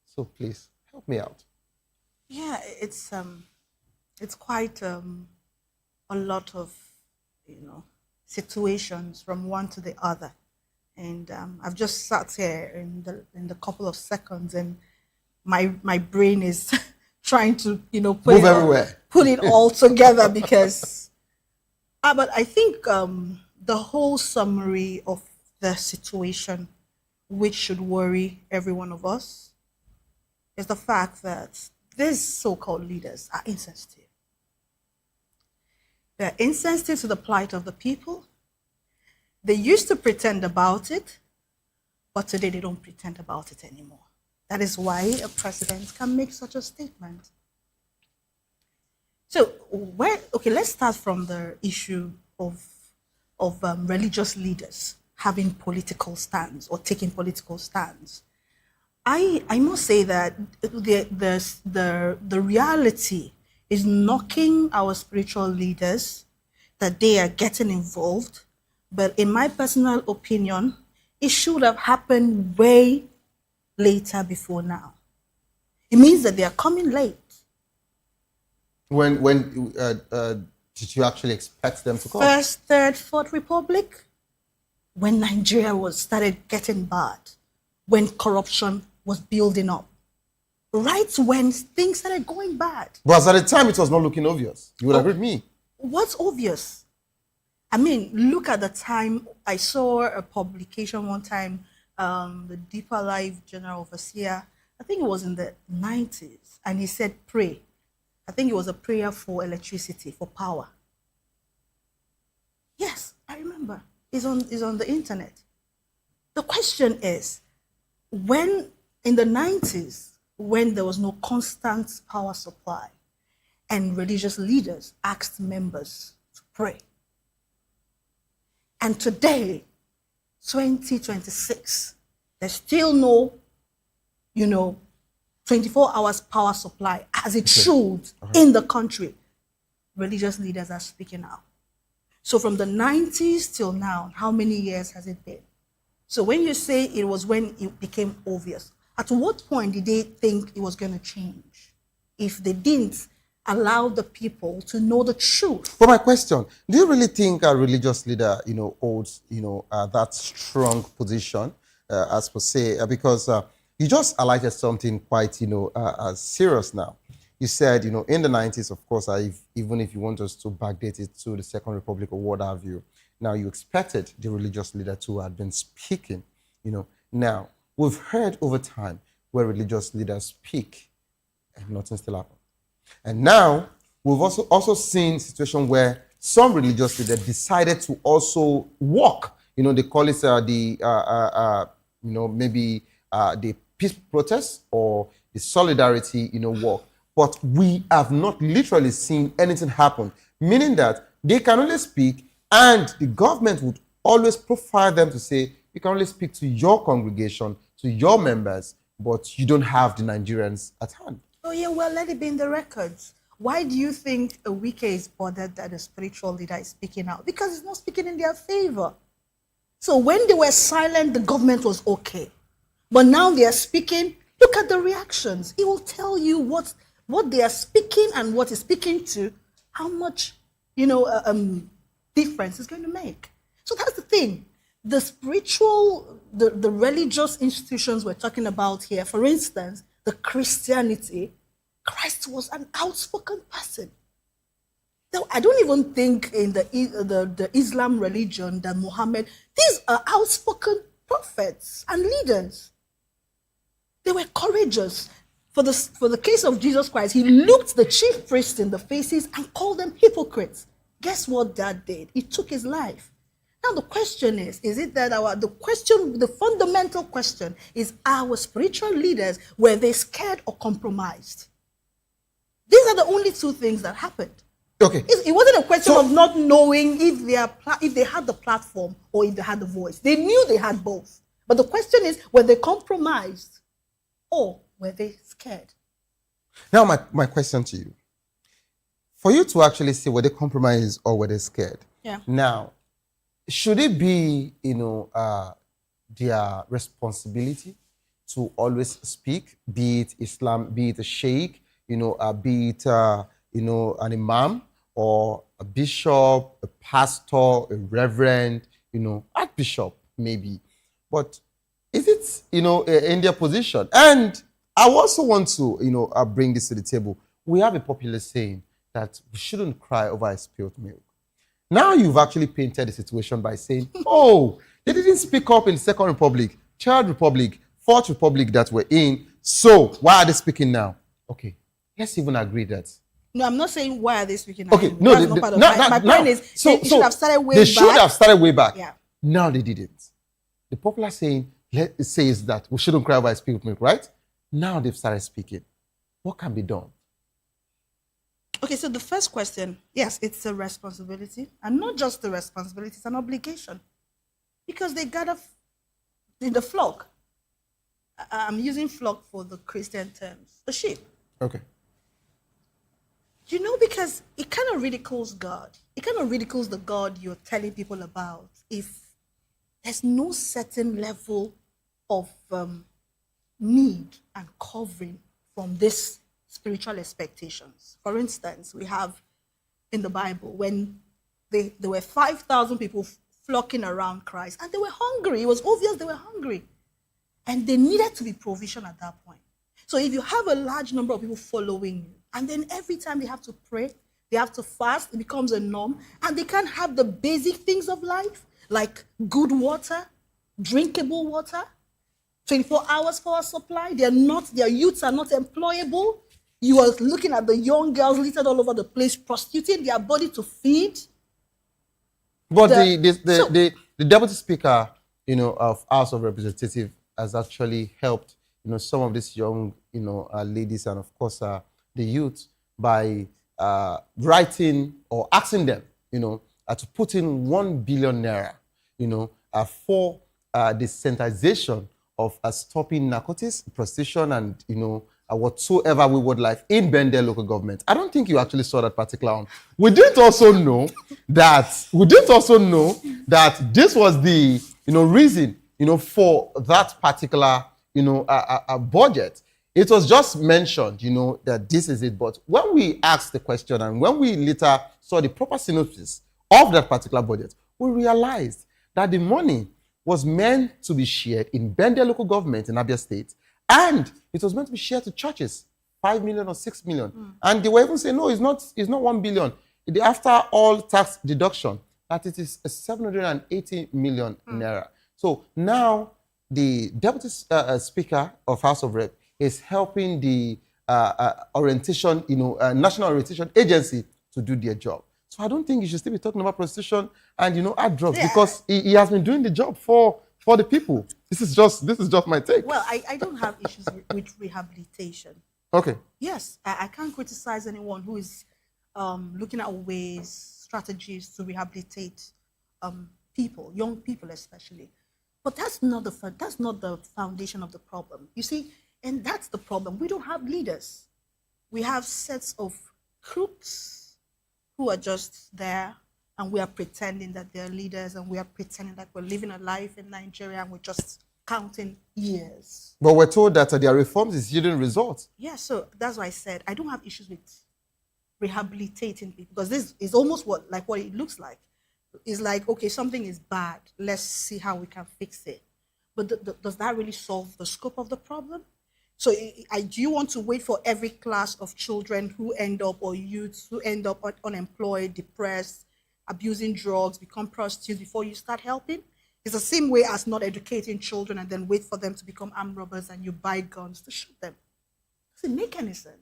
So please, help me out. Yeah, it's quite a lot of, situations from one to the other. And I've just sat here in the couple of seconds, and my brain is trying to, put it all together because, but I think the whole summary of the situation, which should worry every one of us, is the fact that these so-called leaders are insensitive. They're insensitive to the plight of the people. They used to pretend about it, But today they don't pretend about it anymore. That is why a president can make such a statement. So, let's start from the issue of religious leaders having political stands or taking political stands. I must say that the reality is knocking our spiritual leaders, that they are getting involved. But in my personal opinion, it should have happened way later before now. It means that they are coming late. When did you actually expect them to come? First, third, fourth republic, when Nigeria started getting bad, when corruption was building up, right when things started going bad. But at the time, it was not looking obvious. You would agree with me. What's obvious? I mean, look at the time. I saw a publication one time, the Deeper Life General Overseer, I think it was in the 90s, and he said, pray. I think it was a prayer for electricity, for power. Yes, I remember. It's on the internet. The question is, when in the 90s, when there was no constant power supply, and religious leaders asked members to pray, and today, 2026, there's still no, 24 hours power supply as it should in the country. Religious leaders are speaking out. So from the 90s till now, how many years has it been? So when you say it was when it became obvious, at what point did they think it was going to change? If they didn't allow the people to know the truth. But my question, do you really think a religious leader, holds, that strong position, as per se, because you just highlighted something quite, serious now. You said, in the 90s, of course, even if you want us to backdate it to the Second Republic or what have you, now you expected the religious leader to have been speaking, Now, we've heard over time where religious leaders speak and nothing still happens. And now, we've also seen a situation where some religious leaders decided to also walk. They call it maybe the peace protest or the solidarity, walk. But we have not literally seen anything happen, meaning that they can only speak and the government would always profile them to say, you can only speak to your congregation, to your members, but you don't have the Nigerians at hand. Oh yeah, well, let it be in the records. Why do you think a Wike is bothered that a spiritual leader is speaking out? Because it's not speaking in their favor. So when they were silent, the government was okay. But now they are speaking. Look at the reactions. It will tell you what they are speaking and what is speaking to, how much, difference it's going to make. So that's the thing. The spiritual, the religious institutions we're talking about here, for instance, the Christianity, Christ was an outspoken person. Now, I don't even think in the Islam religion that Muhammad, these are outspoken prophets and leaders. They were courageous. For the case of Jesus Christ, he looked the chief priests in the faces and called them hypocrites. Guess what that did? He took his life. Now the question is it that the fundamental question is, our spiritual leaders, were they scared or compromised? These are the only two things that happened. Okay. It wasn't a question of not knowing if they had the platform or if they had the voice. They knew they had both. But the question is, were they compromised or were they scared? Now my question to you. For you to actually say were they compromised or were they scared? Yeah. Now, should it be, their responsibility to always speak, be it Islam, be it a sheikh, be it, an imam or a bishop, a pastor, a reverend, archbishop maybe. But is it, in their position? And I also want to, bring this to the table. We have a popular saying that we shouldn't cry over a spilled milk. Now you've actually painted the situation by saying, oh, they didn't speak up in Second Republic, Third Republic, Fourth Republic that we're in, so why are they speaking now? Okay, let's even agree that. No, I'm not saying why are they speaking now. Okay, no, my point is, they should have started way back. They should have started way back. Yeah. Now they didn't. The popular saying, it says that we shouldn't cry over spilled milk, right? Now they've started speaking. What can be done? Okay, so the first question, yes, it's a responsibility. And not just a responsibility, it's an obligation. Because they gather in the flock. I'm using flock for the Christian terms. The sheep. Okay. You know, because it kind of ridicules God. It kind of ridicules the God you're telling people about if there's no certain level of need and covering from this spiritual expectations. For instance, we have in the Bible when there were 5,000 people flocking around Christ and they were hungry. It was obvious they were hungry. And there needed to be provision at that point. So if you have a large number of people following you, and then every time they have to pray, they have to fast, it becomes a norm, and they can't have the basic things of life, like good water, drinkable water, 24 hours power supply. Their youths are not employable. You are looking at the young girls littered all over the place, prostituting their body to feed. But the deputy speaker, of House of Representatives has actually helped, some of these young, ladies and of course the youth by writing or asking them, to put in 1 billion naira, for the sensitization of stopping narcotics, prostitution, and whatsoever wayward life in Bende local government. I don't think you actually saw that particular one. We didn't also know that this was the reason for that particular budget. It was just mentioned, that this is it. But when we asked the question and when we later saw the proper synopsis of that particular budget, we realized that the money was meant to be shared in Bende local government in Abia State, and it was meant to be shared to churches, 5 million or 6 million. And they were even saying, no, it's not 1 billion. After all tax deduction, that it is 780 million naira. So now the Deputy Speaker of House of Rep is helping the orientation, National Orientation Agency to do their job. So I don't think you should still be talking about prostitution and hard drugs, because he has been doing the job for the people. This is just my take. Well, I don't have issues with rehabilitation. Okay. Yes, I can't criticize anyone who is looking at ways, strategies to rehabilitate people, young people especially. But that's not the foundation of the problem. You see, and that's the problem. We don't have leaders. We have sets of crooks who are just there, and we are pretending that they're leaders, and we are pretending that we're living a life in Nigeria and we're just counting years. But we're told that their reforms is yielding results. Yeah, so that's why I said I don't have issues with rehabilitating people, because this is almost what it looks like. It's like, okay, something is bad. Let's see how we can fix it. But does that really solve the scope of the problem? So do you want to wait for every class of children who end up, or youths who end up unemployed, depressed, abusing drugs, become prostitutes before you start helping? It's the same way as not educating children and then wait for them to become armed robbers and you buy guns to shoot them. Doesn't make any sense.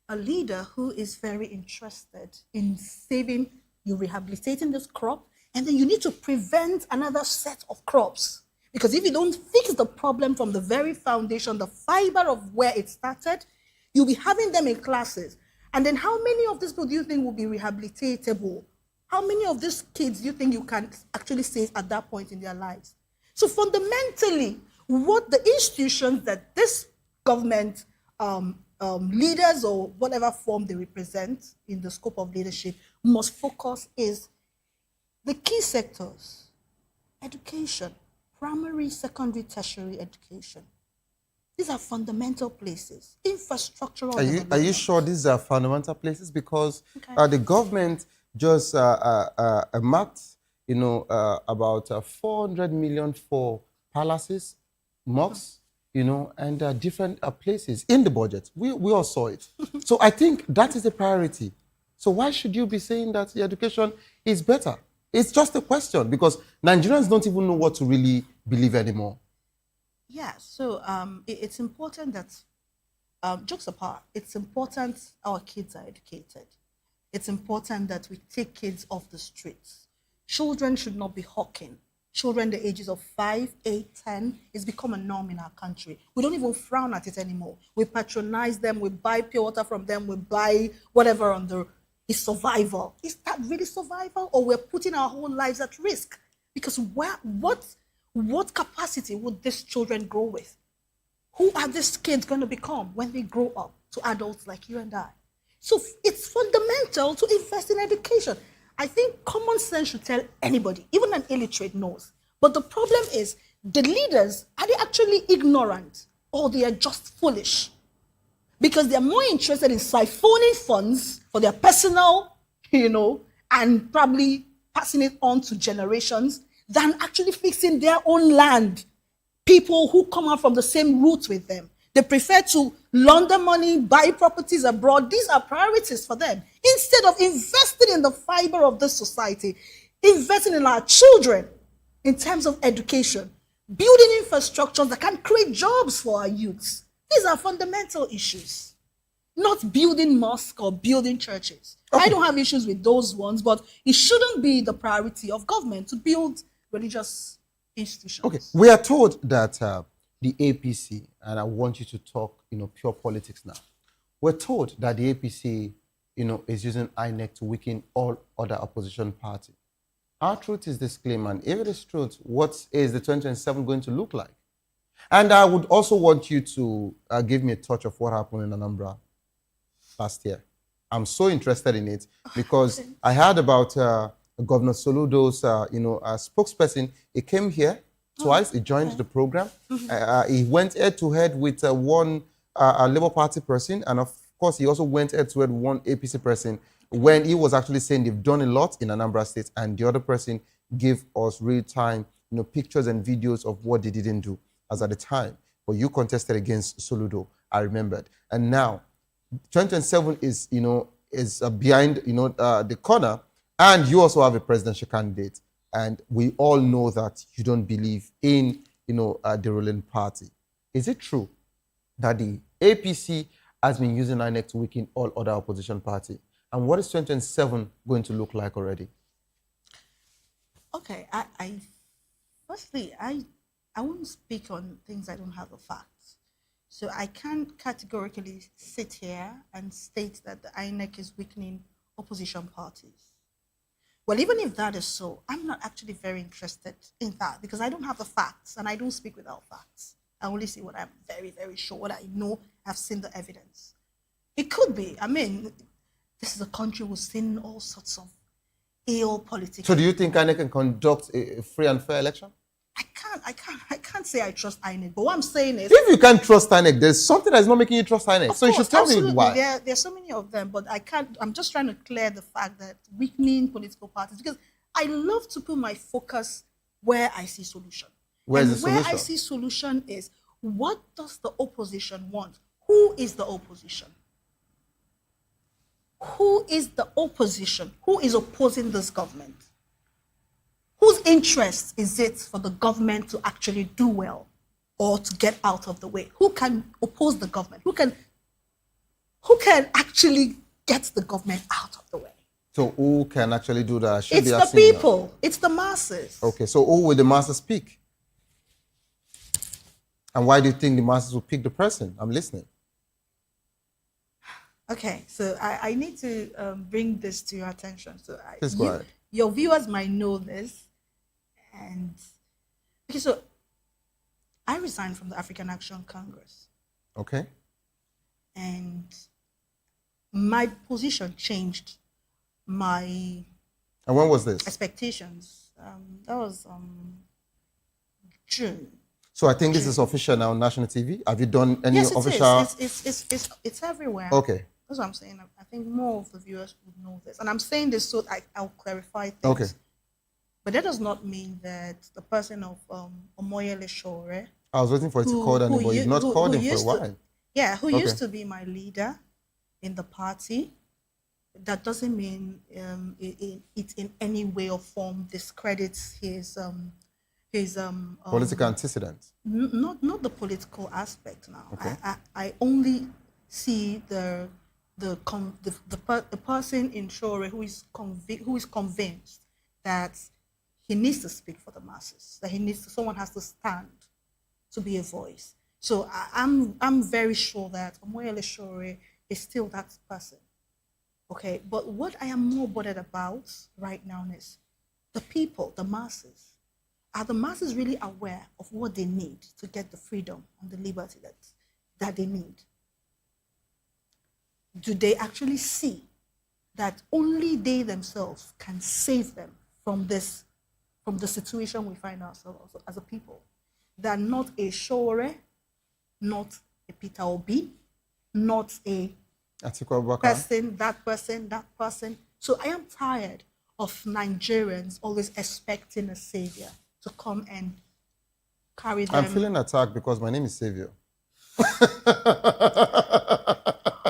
A leader who is very interested in saving you, rehabilitating this crop, and then you need to prevent another set of crops. Because if you don't fix the problem from the very foundation, the fiber of where it started, you'll be having them in classes. And then how many of these people do you think will be rehabilitatable? How many of these kids do you think you can actually save at that point in their lives? So fundamentally, what the institutions that this government leaders or whatever form they represent in the scope of leadership must focus is the key sectors: education, primary, secondary, tertiary education. These are fundamental places. Infrastructural. Are you sure these are fundamental places? Because the government just marked, about 400 million for palaces, mosques, and different places in the budget. We all saw it. So I think that is a priority. So why should you be saying that the education is better? It's just a question, because Nigerians don't even know what to really believe anymore. Yeah, so it's important that, jokes apart, it's important our kids are educated. It's important that we take kids off the streets. Children should not be hawking. children the ages of 5, 8, 10. It's become a norm in our country. We don't even frown at it anymore. We patronize them, we buy pure water from them, we buy whatever on the is survival. Is that really survival? Or we're putting our whole lives at risk? Because what capacity would these children grow with? Who are these kids going to become when they grow up to adults like you and I? So it's fundamental to invest in education. I think common sense should tell anybody, even an illiterate knows. But the problem is, the leaders, are they actually ignorant or they are just foolish? Because they're more interested in siphoning funds for their personal, and probably passing it on to generations than actually fixing their own land. People who come out from the same roots with them. They prefer to launder money, buy properties abroad. These are priorities for them. Instead of investing in the fiber of this society, investing in our children in terms of education, building infrastructures that can create jobs for our youths. These are fundamental issues, not building mosques or building churches. Okay. I don't have issues with those ones, but it shouldn't be the priority of government to build religious institutions. Okay, we are told that the APC, and I want you to talk, pure politics now. We're told that the APC, is using INEC to weaken all other opposition parties. How truth is this claim? And if it is truth, what is the 2027 going to look like? And I would also want you to give me a touch of what happened in Anambra last year. I'm so interested in it because I heard about Governor Soludo's, spokesperson. He came here twice. He joined the program. He went head-to-head with one Labour Party person, and of course, he also went head-to-head with one APC person when he was actually saying they've done a lot in Anambra State, and the other person gave us real-time, pictures and videos of what they didn't do as at the time. But you contested against Soludo, I remembered. And now, 2027 is, behind, the corner, and you also have a presidential candidate. And we all know that you don't believe in, the ruling party. Is it true that the APC has been using INEC to weaken all other opposition parties? And what is 2027 going to look like already? Okay, firstly, I won't speak on things I don't have the facts. So I can't categorically sit here and state that the INEC is weakening opposition parties. Well, even if that is so, I'm not actually very interested in that because I don't have the facts and I don't speak without facts. I only see what I'm very, very sure, what I know, I've seen the evidence. It could be, this is a country we've seen all sorts of ill politics. So do you think INEC can conduct a free and fair election? I can't say I trust INEC, but what I'm saying is... If you can't trust INEC, there's something that's not making you trust INEC. So you should tell me why. There are so many of them, but I'm just trying to clear the fact that weakening political parties, because I love to put my focus where I see solution. Where's the solution? Where I see solution is, what does the opposition want? Who is the opposition? Who is the opposition? Who is opposing this government? Whose interest is it for the government to actually do well or to get out of the way? Who can oppose the government? Who can actually get the government out of the way? So who can actually do that? It's the people. It's the masses. Okay, so who will the masses pick? And why do you think the masses will pick the person? I'm listening. Okay, so I need to bring this to your attention. So Please go ahead. Your viewers might know this. And okay, so I resigned from the African Action Congress. Okay. And my position changed. And when was this? Expectations. That was June. So I think this is official now on national TV. Have you done any official? Yes, it's everywhere. Okay. That's what I'm saying. I think more of the viewers would know this. And I'm saying this so I'll clarify things. Okay. But that does not mean that the person of Omoyele Shore... I was waiting for it to call him, but you've not called him for a while. Who used to be my leader in the party. That doesn't mean it in any way or form discredits his political antecedents. Not the political aspect now. Okay. I only see the person in Shore who is convinced that he needs to speak for the masses. That someone has to stand to be a voice. So I'm very sure that Omoyele Sowore is still that person. Okay, but what I am more bothered about right now is the people, the masses. Are the masses really aware of what they need to get the freedom and the liberty that they need? Do they actually see that only they themselves can save them from the situation we find ourselves as a people? That not a Sowore, not a Peter Obi, not a person, that person, that person. So I am tired of Nigerians always expecting a savior to come and carry them. I'm feeling attacked because my name is Savior.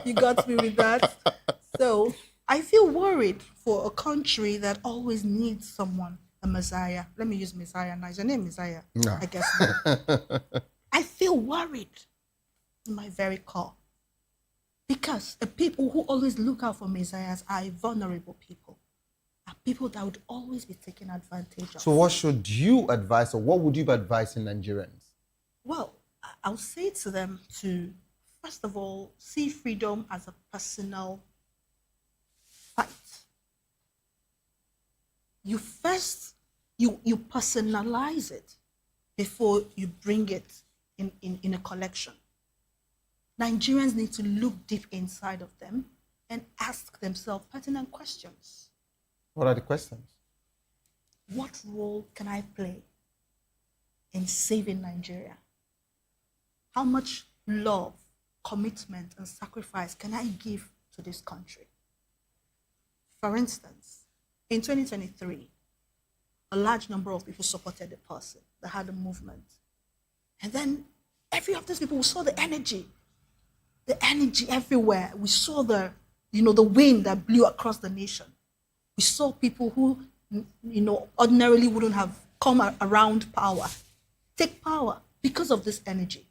You got me with that. So I feel worried for a country that always needs someone, a Messiah. Let me use Messiah now. Is your name Messiah? No. I guess not. I feel worried in my very core. Because the people who always look out for messiahs are vulnerable people, are people that would always be taken advantage of. So what should you advise, or what would you be advising Nigerians? Well, I'll say to them to, first of all, see freedom as a personal fight. You personalize it before you bring it in a collection. Nigerians need to look deep inside of them and ask themselves pertinent questions. What are the questions? What role can I play in saving Nigeria? How much love, commitment, and sacrifice can I give to this country? For instance, in 2023, a large number of people supported the person that had a movement. And then every of these people, we saw the energy everywhere. We saw the wind that blew across the nation. We saw people who, ordinarily wouldn't have come around power, take power because of this energy.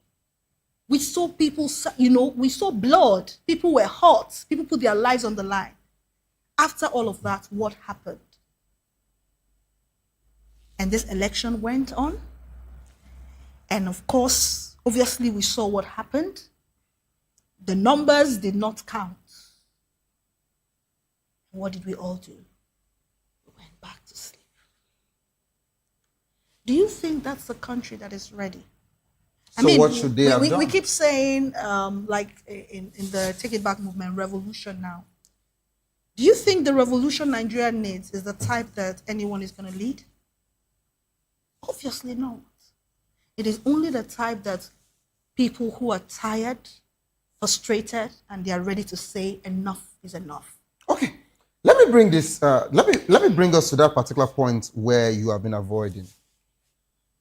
We saw people, we saw blood. People were hurt. People put their lives on the line. After all of that, what happened? And this election went on. And of course, obviously, we saw what happened. The numbers did not count. What did we all do? We went back to sleep. Do you think that's a country that is ready? So what should they have done? We keep saying, like in the Take It Back movement, revolution now. Do you think the revolution Nigeria needs is the type that anyone is going to lead? Obviously not. It is only the type that people who are tired, frustrated, and they are ready to say enough is enough. Okay, let me bring this. Let me bring us to that particular point where you have been avoiding.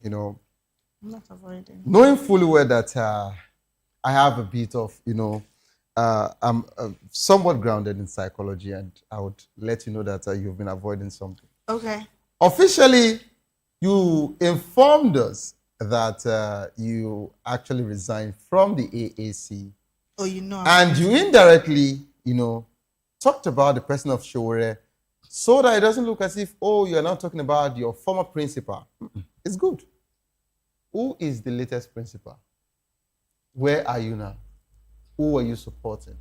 I'm not avoiding. Knowing fully well that I have a bit of, I'm somewhat grounded in psychology, and I would let you know that you've been avoiding something. Okay. Officially, you informed us that you actually resigned from the AAC. Oh, And you indirectly, talked about the person of Sowore so that it doesn't look as if, you're not talking about your former principal. It's good. Who is the latest principal? Where are you now? Who are you supporting?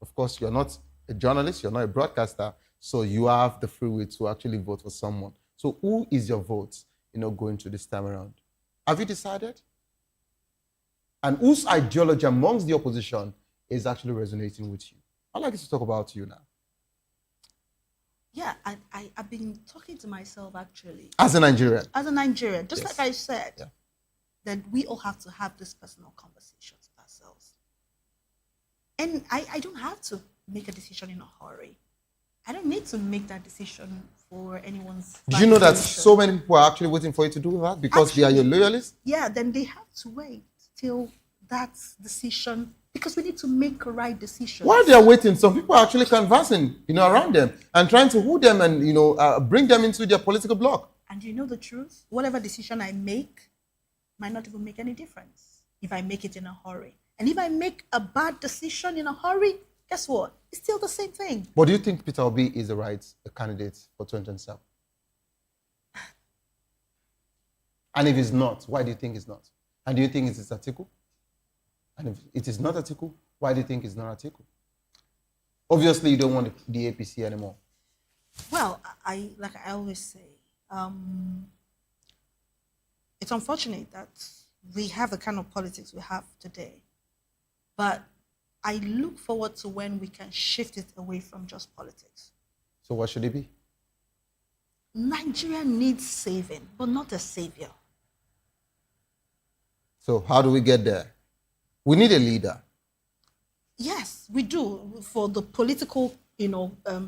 Of course, you're not a journalist, you're not a broadcaster, so you have the free will to actually vote for someone. So who is your vote, going to this time around? Have you decided? And whose ideology amongst the opposition is actually resonating with you? I'd like to talk about you now. Yeah, I've been talking to myself actually. As a Nigerian? As a Nigerian, just Yes. like I said, that we all have to have this personal conversations with ourselves. And I don't have to make a decision in a hurry. I don't need to make that decision for anyone's Did you know that validation. so many people are actually waiting for you to do that because they are your loyalists? Yeah, then they have to wait till that decision, because we need to make a right decision. While they are waiting, some people are actually canvassing, around them and trying to woo them and, bring them into their political bloc. And you know the truth? Whatever decision I make might not even make any difference if I make it in a hurry. And if I make a bad decision in a hurry, guess what? It's still the same thing. But do you think Peter Obi is the right candidate for 2027? And if it's not, why do you think it's not? And do you think it's Atiku? And if it is not Atiku, why do you think it's not Atiku? Obviously, you don't want the APC anymore. Well, like I always say, it's unfortunate that we have the kind of politics we have today. But I look forward to when we can shift it away from just politics. So what should it be? Nigeria needs saving, but not a savior. So how do we get there? We need a leader. Yes, we do, for the political,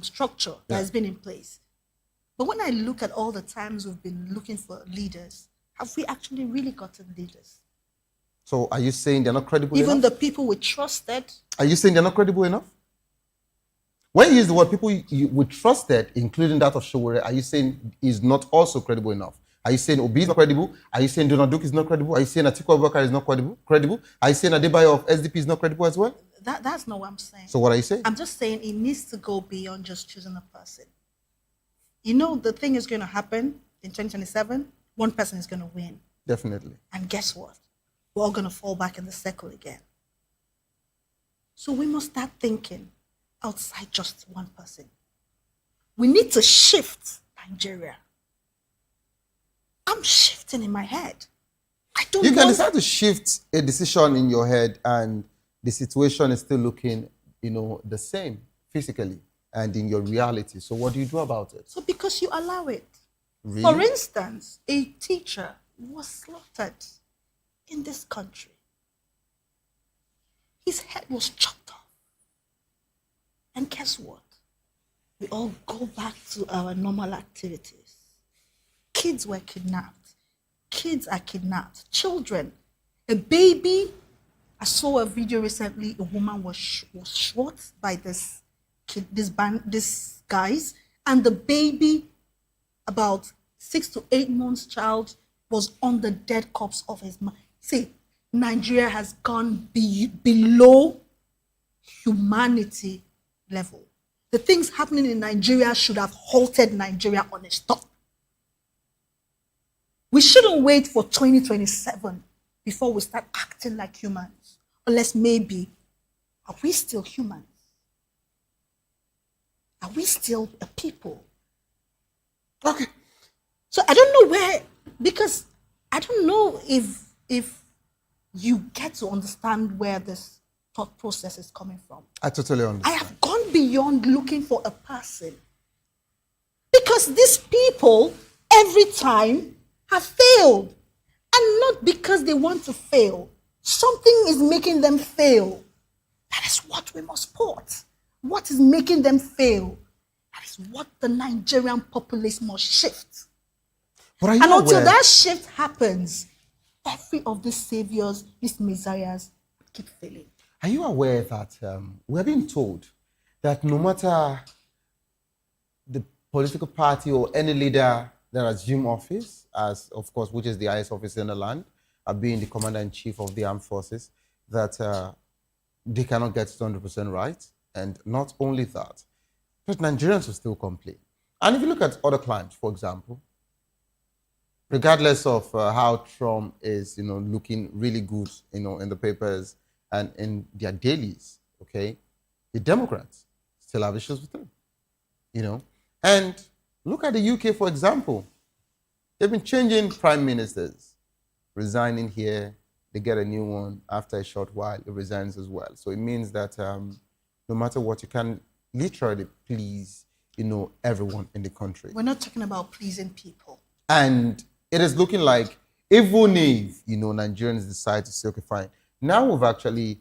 structure that has been in place. But when I look at all the times we've been looking for leaders, have we actually really gotten leaders? So are you saying they're not credible Even enough? the people we trusted. Are you saying they're not credible enough? When you use the word people we trusted, including that of Showore, are you saying is not also credible enough? Are you saying Obi is not credible? Are you saying Donald Duke is not credible? Are you saying Atiku Abubakar is not credible? Are you saying Adebayo of SDP is not credible as well? That's not what I'm saying. So what are you saying? I'm just saying it needs to go beyond just choosing a person. You know, the thing is going to happen in 2027. One person is going to win. Definitely. And guess what? We're all going to fall back in the circle again. So we must start thinking outside just one person. We need to shift Nigeria. I'm shifting in my head. I don't know. You can decide to shift a decision in your head and the situation is still looking, the same physically and in your reality. So what do you do about it? So because you allow it. Really? For instance, a teacher was slaughtered in this country. His head was chopped off. And guess what? We all go back to our normal activities. Kids were kidnapped. Kids are kidnapped. Children. A baby. I saw a video recently. A woman was shot by this guys, and the baby, about 6 to 8 months child, was on the dead corpse of his mother. See, Nigeria has gone below humanity level. The things happening in Nigeria should have halted Nigeria on a stop. We shouldn't wait for 2027 before we start acting like humans. Unless maybe, are we still humans? Are we still a people? Okay. So I don't know where, because I don't know if you get to understand where this thought process is coming from. I totally I understand. have gone beyond looking for a person. Because these people, every time, have failed. And not because they want to fail. Something is making them fail. That is what we must spot. What is making them fail? That is what the Nigerian populace must shift. But and until that shift happens, every of these saviors, these messiahs, keep failing. Are you aware that we're being told that no matter the political party or any leader that assume office, as of course, which is the highest office in the land, being the commander-in-chief of the armed forces, that they cannot get it 100% right? And not only that, but Nigerians will still complain. And if you look at other clients, for example, regardless of how Trump is, looking really good, in the papers and in their dailies, okay, the Democrats still have issues with him, And look at the UK, for example. They've been changing prime ministers, resigning here, they get a new one. After a short while, it resigns as well. So it means that no matter what, you can literally please, everyone in the country. We're not talking about pleasing people. And it is looking like even if, Nigerians decide to say, okay, fine. Now we've actually,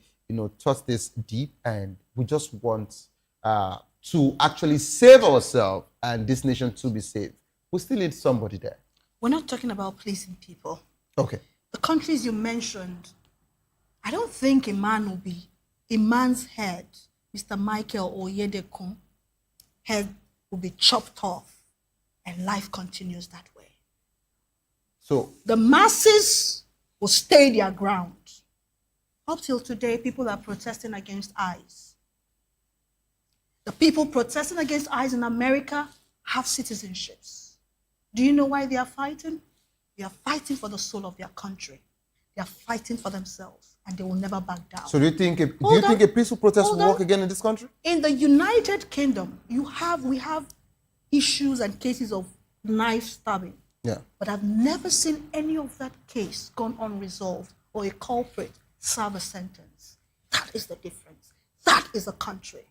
touched this deep and we just want to actually save ourselves and this nation to be saved. We still need somebody there. We're not talking about pleasing people. Okay. The countries you mentioned, I don't think a man's head, Mr. Michael Oyedekun, head will be chopped off and life continues that way. So the masses will stay their ground. Up till today, people are protesting against ICE. The people protesting against ICE in America have citizenships. Do you know why they are fighting? They are fighting for the soul of their country. They are fighting for themselves, and they will never back down. So do you think a peaceful protest will work again in this country? In the United Kingdom, we have issues and cases of knife stabbing. Yeah. But I've never seen any of that case gone unresolved or a culprit serve a sentence. That is the difference. That is a country.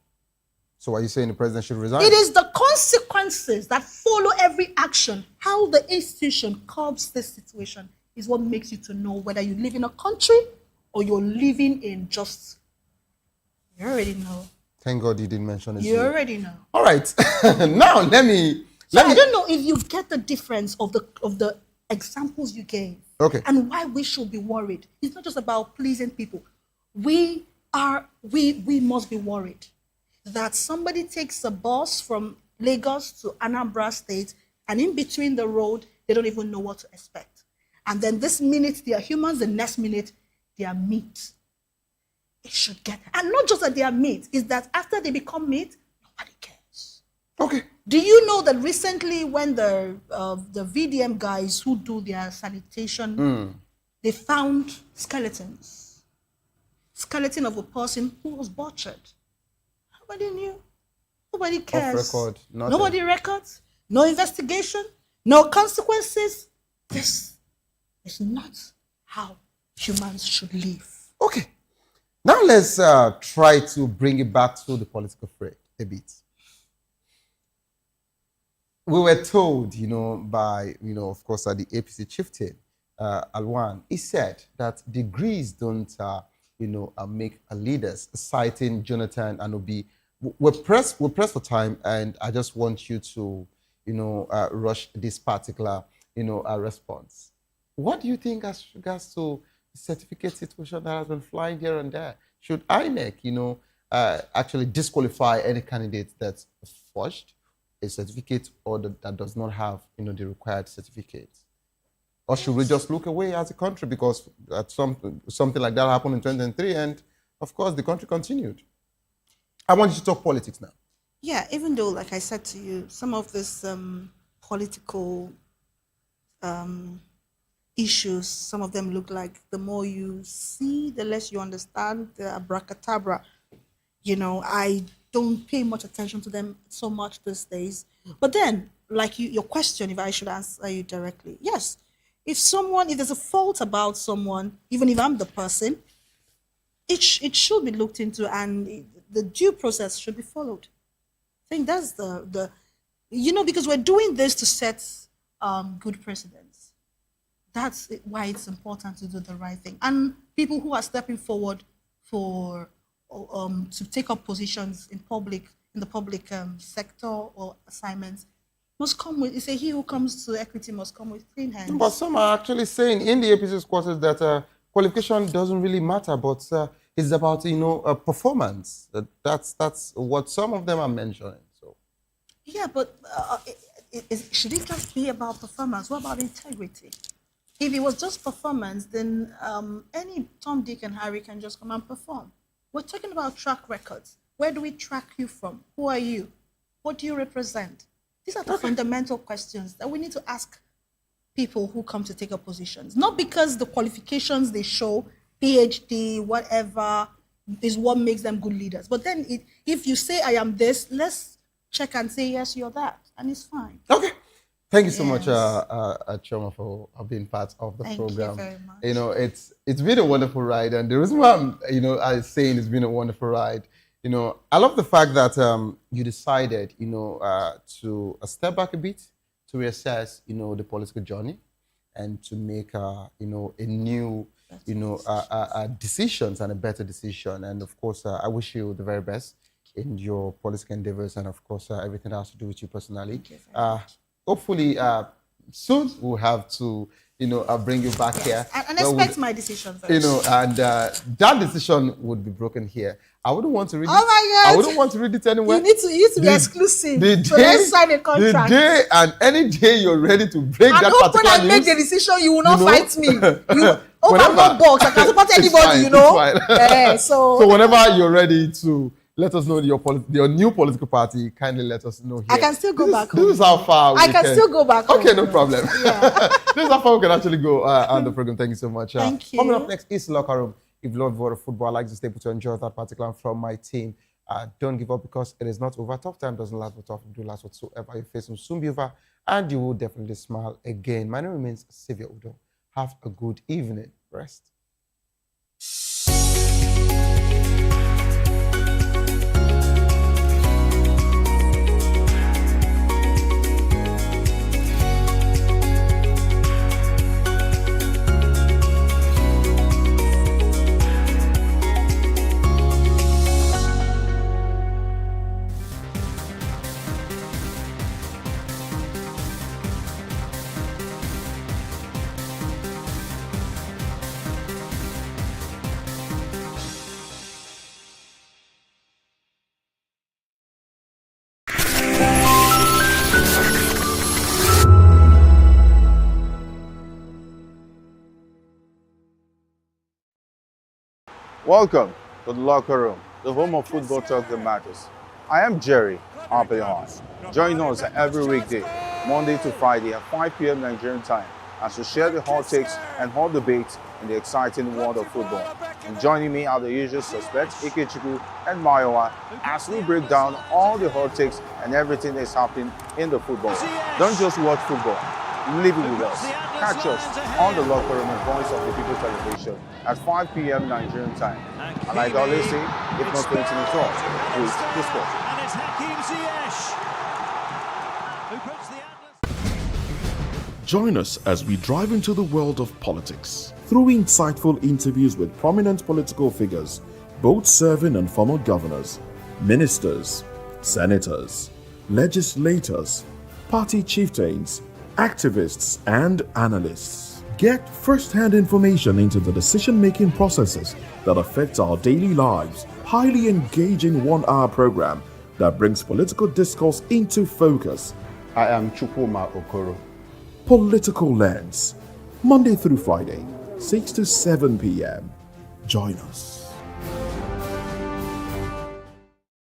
So are you saying the president should resign? It is the consequences that follow every action. How the institution curbs this situation is what makes you to know whether you live in a country or you're living in just... You already know. Thank God you didn't mention it. You already know. All right. Now, let me... I don't know if you get the difference of the examples you gave. Okay. And why we should be worried. It's not just about pleasing people. We must be worried that somebody takes a bus from Lagos to Anambra State, and in between the road, they don't even know what to expect. And then this minute they are humans, the next minute they are meat. It should get, and not just that they are meat, is that after they become meat, nobody cares. Okay. Do you know that recently when the VDM guys who do their sanitation, they found skeletons. Skeleton of a person who was butchered. Nobody knew. Nobody cares. Off record. Nobody records. No investigation. No consequences. This is not how humans should live. Okay. Now let's try to bring it back to the political fray a bit. We were told, by, of course, the APC chieftain, Alwan, he said that degrees don't, make leaders, citing Jonathan and Obi. We're pressed for time, and I just want you to, rush this particular, response. What do you think as regards to the certificate situation that has been flying here and there? Should INEC, actually disqualify any candidate that's forged a certificate or that does not have, the required certificate? Or should we just look away as a country because something like that happened in 2003 and, of course, the country continued? I want you to talk politics now. Yeah, even though, like I said to you, some of this political issues, some of them look like the more you see, the less you understand, the abracadabra. I don't pay much attention to them so much these days. But then, like your question, if I should answer you directly, yes. If there's a fault about someone, even if I'm the person, it should be looked into and the due process should be followed. I think that's because we're doing this to set good precedents. That's why it's important to do the right thing. And people who are stepping forward for to take up positions in the public sector or assignments must come with, it's he who comes to equity must come with clean hands. But some are actually saying in the APC's quarters that qualification doesn't really matter, but it's about, performance. That's what some of them are mentioning. So. Yeah, but should it just be about performance? What about integrity? If it was just performance, then any Tom, Dick, and Harry can just come and perform. We're talking about track records. Where do we track you from? Who are you? What do you represent? These are the fundamental questions that we need to ask people who come to take up positions. Not because the qualifications they show, PhD, whatever, is what makes them good leaders. But then if you say, I am this, let's check and say, yes, you're that. And it's fine. Okay. Thank you so much, Chioma, for being part of the program. Thank you very much. It's been a wonderful ride. And the reason why I'm saying it's been a wonderful ride, I love the fact that you decided, to step back a bit, to reassess, the political journey and to make, a new, decisions and a better decision. And of course, I wish you the very best in your political endeavors and of course, everything that has to do with you personally. Hopefully, soon we'll have to, bring you back here. And expect my decision first. And that decision would be broken here. I wouldn't want to read it. Oh my God. I wouldn't want to read it anywhere. You need to be exclusive. So let's sign a contract. The day and any day you're ready to break that particular news. And when I make the decision, you will not fight me. Open no box. I can support anybody, fine, So whenever you're ready to, let us know your new political party. Kindly let us know here. I can still go back home. This is how far I can still go back home. Okay, no problem. Yeah. This is how far we can actually go on the program. Thank you so much. Thank you. Coming up next is Locker Room. If you love water football, I like to stay able to enjoy that particular from my team. Don't give up because it is not over. Tough time doesn't last, but tough do last whatsoever. Your face will soon be over and you will definitely smile again. My name remains Xavier Udo. Have a good evening. Rest. Welcome to the Locker Room, the home of football talk that matters. I am Jerry Arpelion. Join us every weekday, Monday to Friday at 5 p.m. Nigerian time, as we share the hot takes and hot debates in the exciting world of football. And joining me are the usual suspects, Ikechukwu and Mayowa, as we break down all the hot takes and everything that's happening in the football. Don't just watch football, live it with us. Catch us on the Locker Room and Voice of the People television at 5 p.m. Nigerian time. And like I always say, if not 20 minutes off, with the sport. And it's Hakim Ziyech who puts the Join us as we drive into the world of politics through insightful interviews with prominent political figures, both serving and former governors, ministers, senators, legislators, party chieftains, activists, and analysts. Get first-hand information into the decision-making processes that affect our daily lives. Highly engaging 1-hour program that brings political discourse into focus. I am Chukwuma Okoro. Political Lens, Monday through Friday, 6 to 7 p.m. Join us.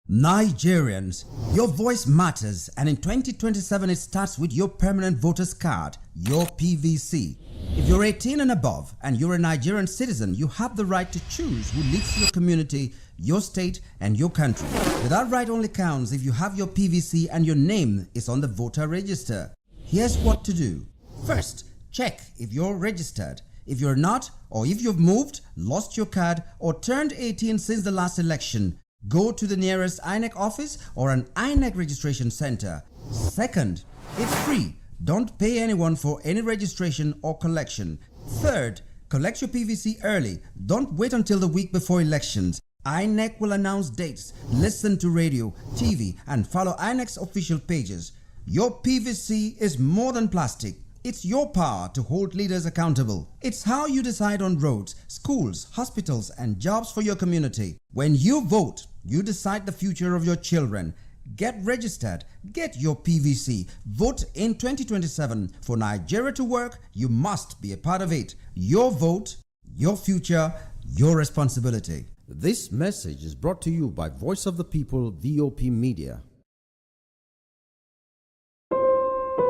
Nigerians, your voice matters, and in 2027 it starts with your permanent voter's card, your PVC. If you're 18 and above and you're a Nigerian citizen, you have the right to choose who leads your community, your state, and your country. But that right only counts if you have your PVC and your name is on the voter register. Here's what to do. First, check if you're registered. If you're not, or if you've moved, lost your card, or turned 18 since the last election, go to the nearest INEC office or an INEC registration center. Second, it's free. Don't pay anyone for any registration or collection. Third, collect your PVC early. Don't wait until the week before elections. INEC will announce dates. Listen to radio, TV, and follow INEC's official pages. Your PVC is more than plastic. It's your power to hold leaders accountable. It's how you decide on roads, schools, hospitals, and jobs for your community. When you vote, you decide the future of your children. Get registered. Get your PVC. Vote in 2027. For Nigeria to work, you must be a part of it. Your vote, your future, your responsibility. This message is brought to you by Voice of the People, VOP Media.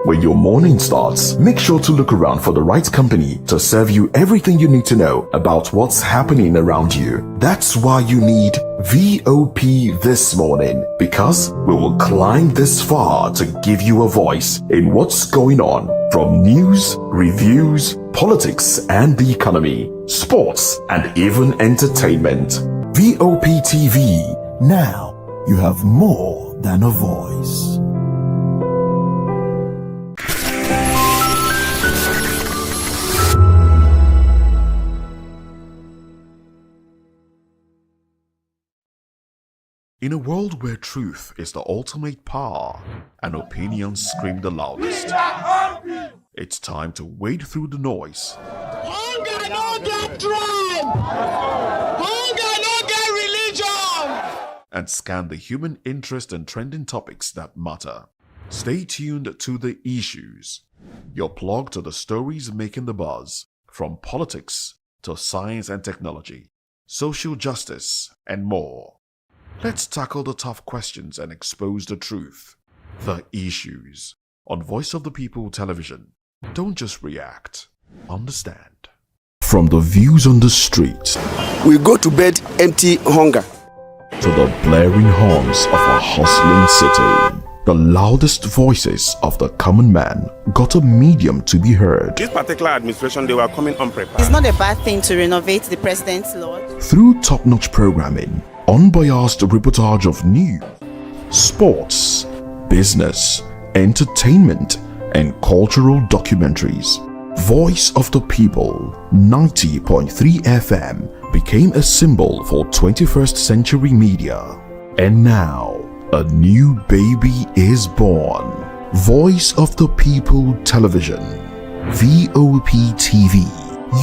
When your morning starts, make sure to look around for the right company to serve you everything you need to know about what's happening around you. That's why you need VOP This Morning, because we will climb this far to give you a voice in what's going on, from news, reviews, politics and the economy, sports and even entertainment. VOP TV. Now you have more than a voice. In a world where truth is the ultimate power and opinions scream the loudest, it's time to wade through the noise. Hunger no get tribe! Hunger no get religion! And scan the human interest and trending topics that matter. Stay tuned to The Issues, your plug to the stories making the buzz, from politics to science and technology, social justice, and more. Let's tackle the tough questions and expose the truth. The issues. On Voice of the People television. Don't just react. Understand. From the views on the street. We go to bed empty hunger. To the blaring horns of a hustling city. The loudest voices of the common man got a medium to be heard. This particular administration, they were coming unprepared. It's not a bad thing to renovate the president's lodge. Through top-notch programming, unbiased reportage of news, sports, business, entertainment, and cultural documentaries. Voice of the People 90.3 FM became a symbol for 21st century media. And now, a new baby is born. Voice of the People Television. VOP TV.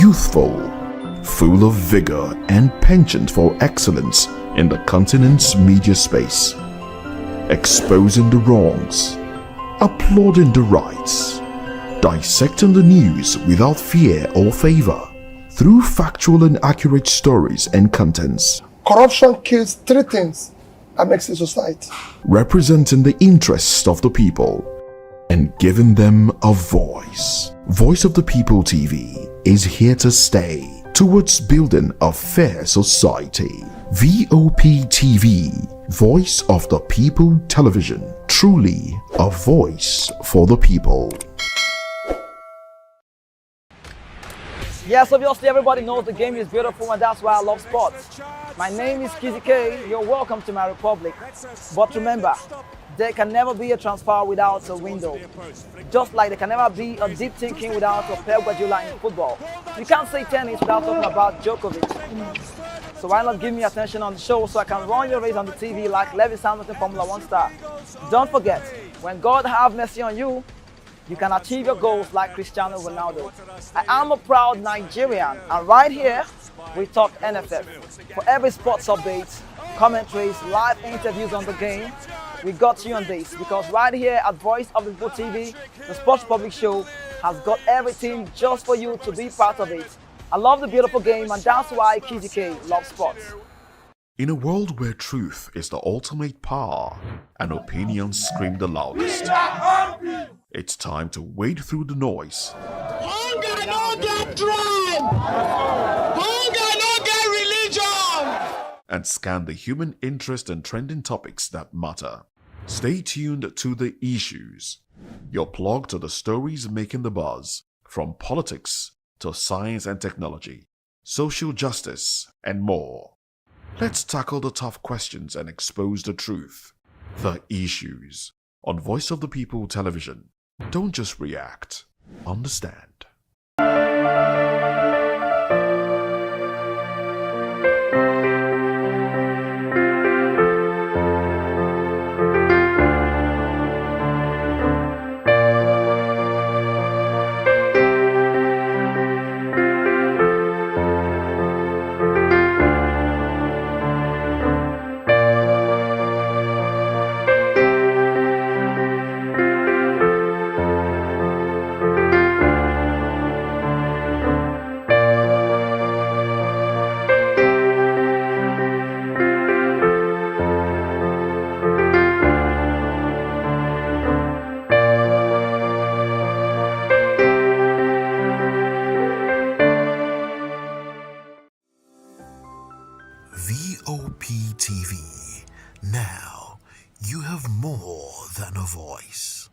Youthful, full of vigor and penchant for excellence in the continent's media space. Exposing the wrongs, applauding the rights, dissecting the news without fear or favor, through factual and accurate stories and contents. Corruption kills three things that makes a society. Representing the interests of the people and giving them a voice. Voice of the People TV is here to stay towards building a fair society. VOP TV, Voice of the People Television, truly a voice for the people. Yes, obviously everybody knows the game is beautiful and that's why I love sports. My name is Kizzy K, you're welcome to my republic. But remember, there can never be a transfer without a window. Just like there can never be a deep thinking without a Pep Guardiola in football. You can't say tennis without talking about Djokovic. So why not give me attention on the show so I can run your race on the TV like Lewis Hamilton Formula 1 star. Don't forget, when God have mercy on you, you can achieve your goals like Cristiano Ronaldo. I am a proud Nigerian, and right here, we talk NFF. For every sports update, commentaries, live interviews on the game, we got you on this, because right here at Voice of the People TV, the Sports Public Show has got everything just for you to be part of it. I love the beautiful game, and that's why Kizzy K loves sports. In a world where truth is the ultimate power and opinions scream the loudest, it's time to wade through the noise. Hunger no get tribe! Hunger no get religion! And scan the human interest and trending topics that matter. Stay tuned to The Issues, your plug to the stories making the buzz, from politics to science and technology, social justice, and more. Let's tackle the tough questions and expose the truth. The Issues. On Voice of the People television. Don't just react. Understand. VOP TV. Now, you have more than a voice.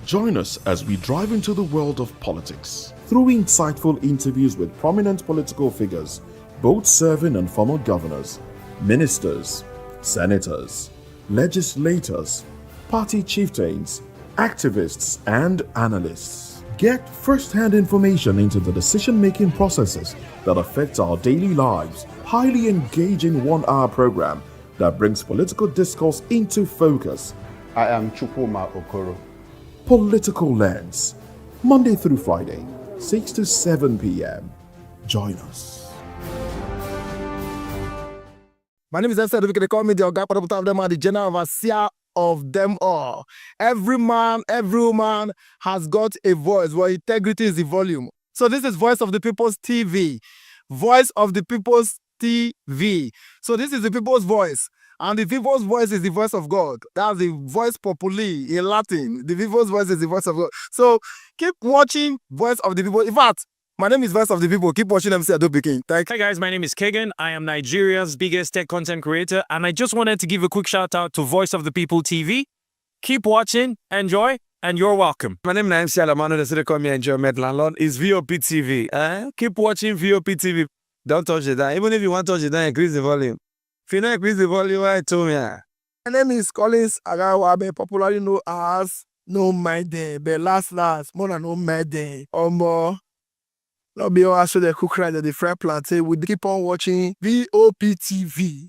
Join us as we drive into the world of politics through insightful interviews with prominent political figures, both serving and former governors, ministers, senators, legislators, party chieftains, activists, and analysts. Get first-hand information into the decision-making processes that affect our daily lives. Highly engaging one-hour program that brings political discourse into focus. I am Chukwuma Okoro. Political Lens, Monday through Friday, 6 to 7 p.m. Join us. My name is Esther. They call me the guy, but the general overseer of them all. Every man, every woman has got a voice, where integrity is the volume. So this is Voice of the People's TV. Voice of the People's TV. So this is the people's voice. And the people's voice is the voice of God. That's the voice populi in Latin. The people's voice is the voice of God. So keep watching Voice of the People. In fact, my name is Voice of the People. Keep watching MC Adobe King. Thank you. Hi guys, my name is Kegan. I am Nigeria's biggest tech content creator, and I just wanted to give a quick shout out to Voice of the People TV. Keep watching, enjoy, and you're welcome. My name is MC Alamano. They say they call me Enjoy Med Landlord. It's VOP TV. Keep watching VOP TV. Don't touch it down. Even if you want to touch it down, increase the volume. If you don't increase the volume, I told me. My name is Collins Agawabe, popularly known as No Mind but last, more than No Mind or more. Not be all so the cook right at the fry plantain. We keep on watching VOP TV.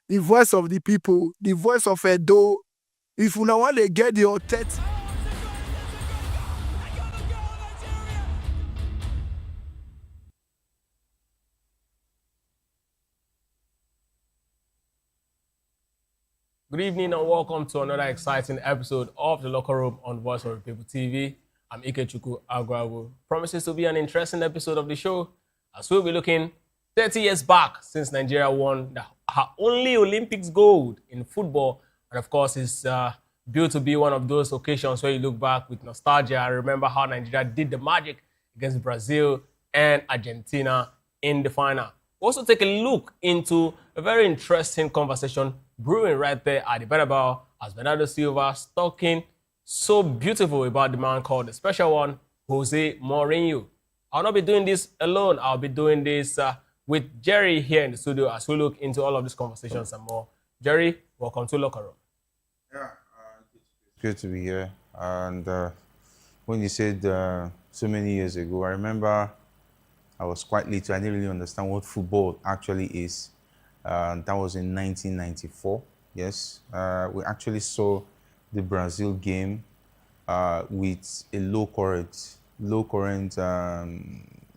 The voice of the people, the voice of Edo. If you want to get the authentic. Good evening and welcome to another exciting episode of The Locker Room on Voice of the People TV. I'm Ikechukwu Agwawu. Promises to be an interesting episode of the show as we'll be looking 30 years back since Nigeria won her only Olympics gold in football. And of course, it's built to be one of those occasions where you look back with nostalgia and remember how Nigeria did the magic against Brazil and Argentina in the final. We'll also take a look into a very interesting conversation brewing right there at the Bernabeu as Bernardo Silva is talking so beautiful about the man called the special one, Jose Mourinho. I'll not be doing this alone. I'll be doing this with Jerry here in the studio as we look into all of these conversations and more. Jerry, welcome to Locker Room. Yeah, it's good to be here. And when you said so many years ago, I remember I was quite little. I didn't really understand what football actually is. That was in 1994. Yes, we actually saw the Brazil game with a low current. Low current.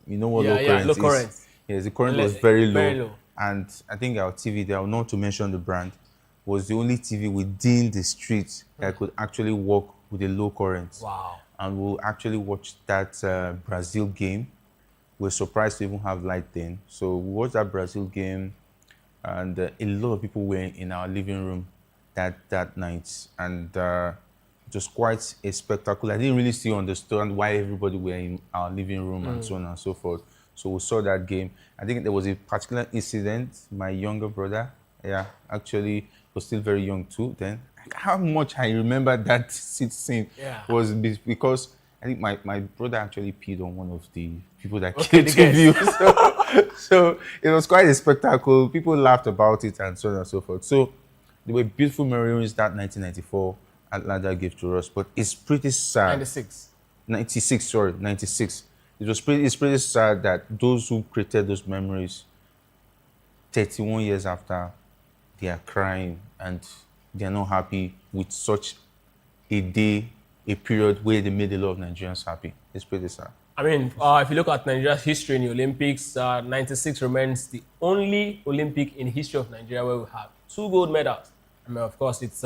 You know what low current is? Low current. Yes, the current was very low. And I think our TV there, not to mention the brand, was the only TV within the street that could actually work with a low current. Wow. And we'll actually watch that Brazil game. We're surprised to even have light then. So we watched that Brazil game, and a lot of people were in our living room that night. And it was quite a spectacle. I didn't really still understand why everybody were in our living room and so on and so forth. So we saw that game. I think there was a particular incident. My younger brother, actually was still very young too then. How much I remember that scene was because I think my brother actually peed on one of the people that came to view. So it was quite a spectacle. People laughed about it and so on and so forth. So there were beautiful memories that 1994 Atlanta gave to us, but it's pretty sad. 96. It's pretty sad that those who created those memories 31 years after, they are crying and they are not happy with such a day, a period where they made a lot of Nigerians happy. It's pretty sad. I mean, if you look at Nigeria's history in the Olympics, 96 remains the only Olympic in the history of Nigeria where we have 2 gold medals. I mean, of course, it's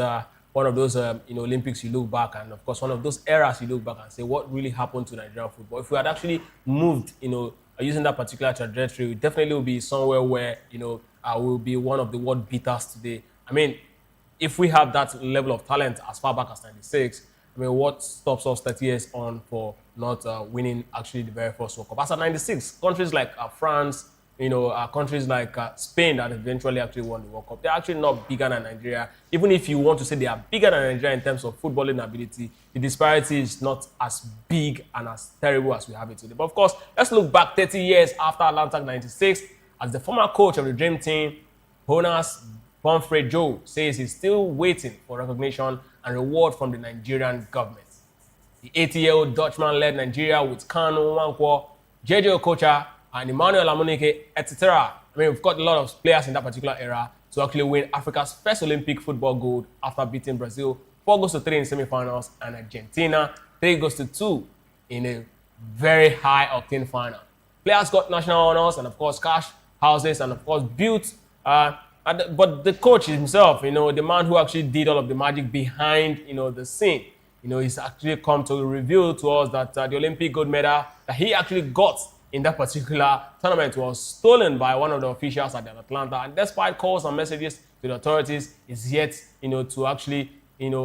one of those Olympics you look back, and of course, one of those eras you look back and say, what really happened to Nigerian football? If we had actually moved, using that particular trajectory, we definitely will be somewhere where, we'll be one of the world beaters today. I mean, if we have that level of talent as far back as 96, I mean, what stops us 30 years on for not winning actually the very first World Cup? As at 96, countries like France, countries like Spain that eventually actually won the World Cup, they're actually not bigger than Nigeria. Even if you want to say they are bigger than Nigeria in terms of footballing ability, the disparity is not as big and as terrible as we have it today. But of course, let's look back 30 years after Atlanta 96, as the former coach of the Dream Team, Jonas Bonfred Joe, says he's still waiting for recognition and reward from the Nigerian government. The 80-year-old Dutchman led Nigeria with Kanu Nwankwo, JJ Okocha, and Emmanuel Amunike, etc. I mean, we've got a lot of players in that particular era to actually win Africa's first Olympic football gold after beating Brazil 4-3 in semi-finals and Argentina 3-2 in a very high-octane final. Players got national honors and, of course, cash houses and, of course, built But the coach himself, the man who actually did all of the magic behind, the scene, he's actually come to reveal to us that the Olympic gold medal that he actually got in that particular tournament was stolen by one of the officials at the Atlanta. And despite calls and messages to the authorities, is yet, to actually,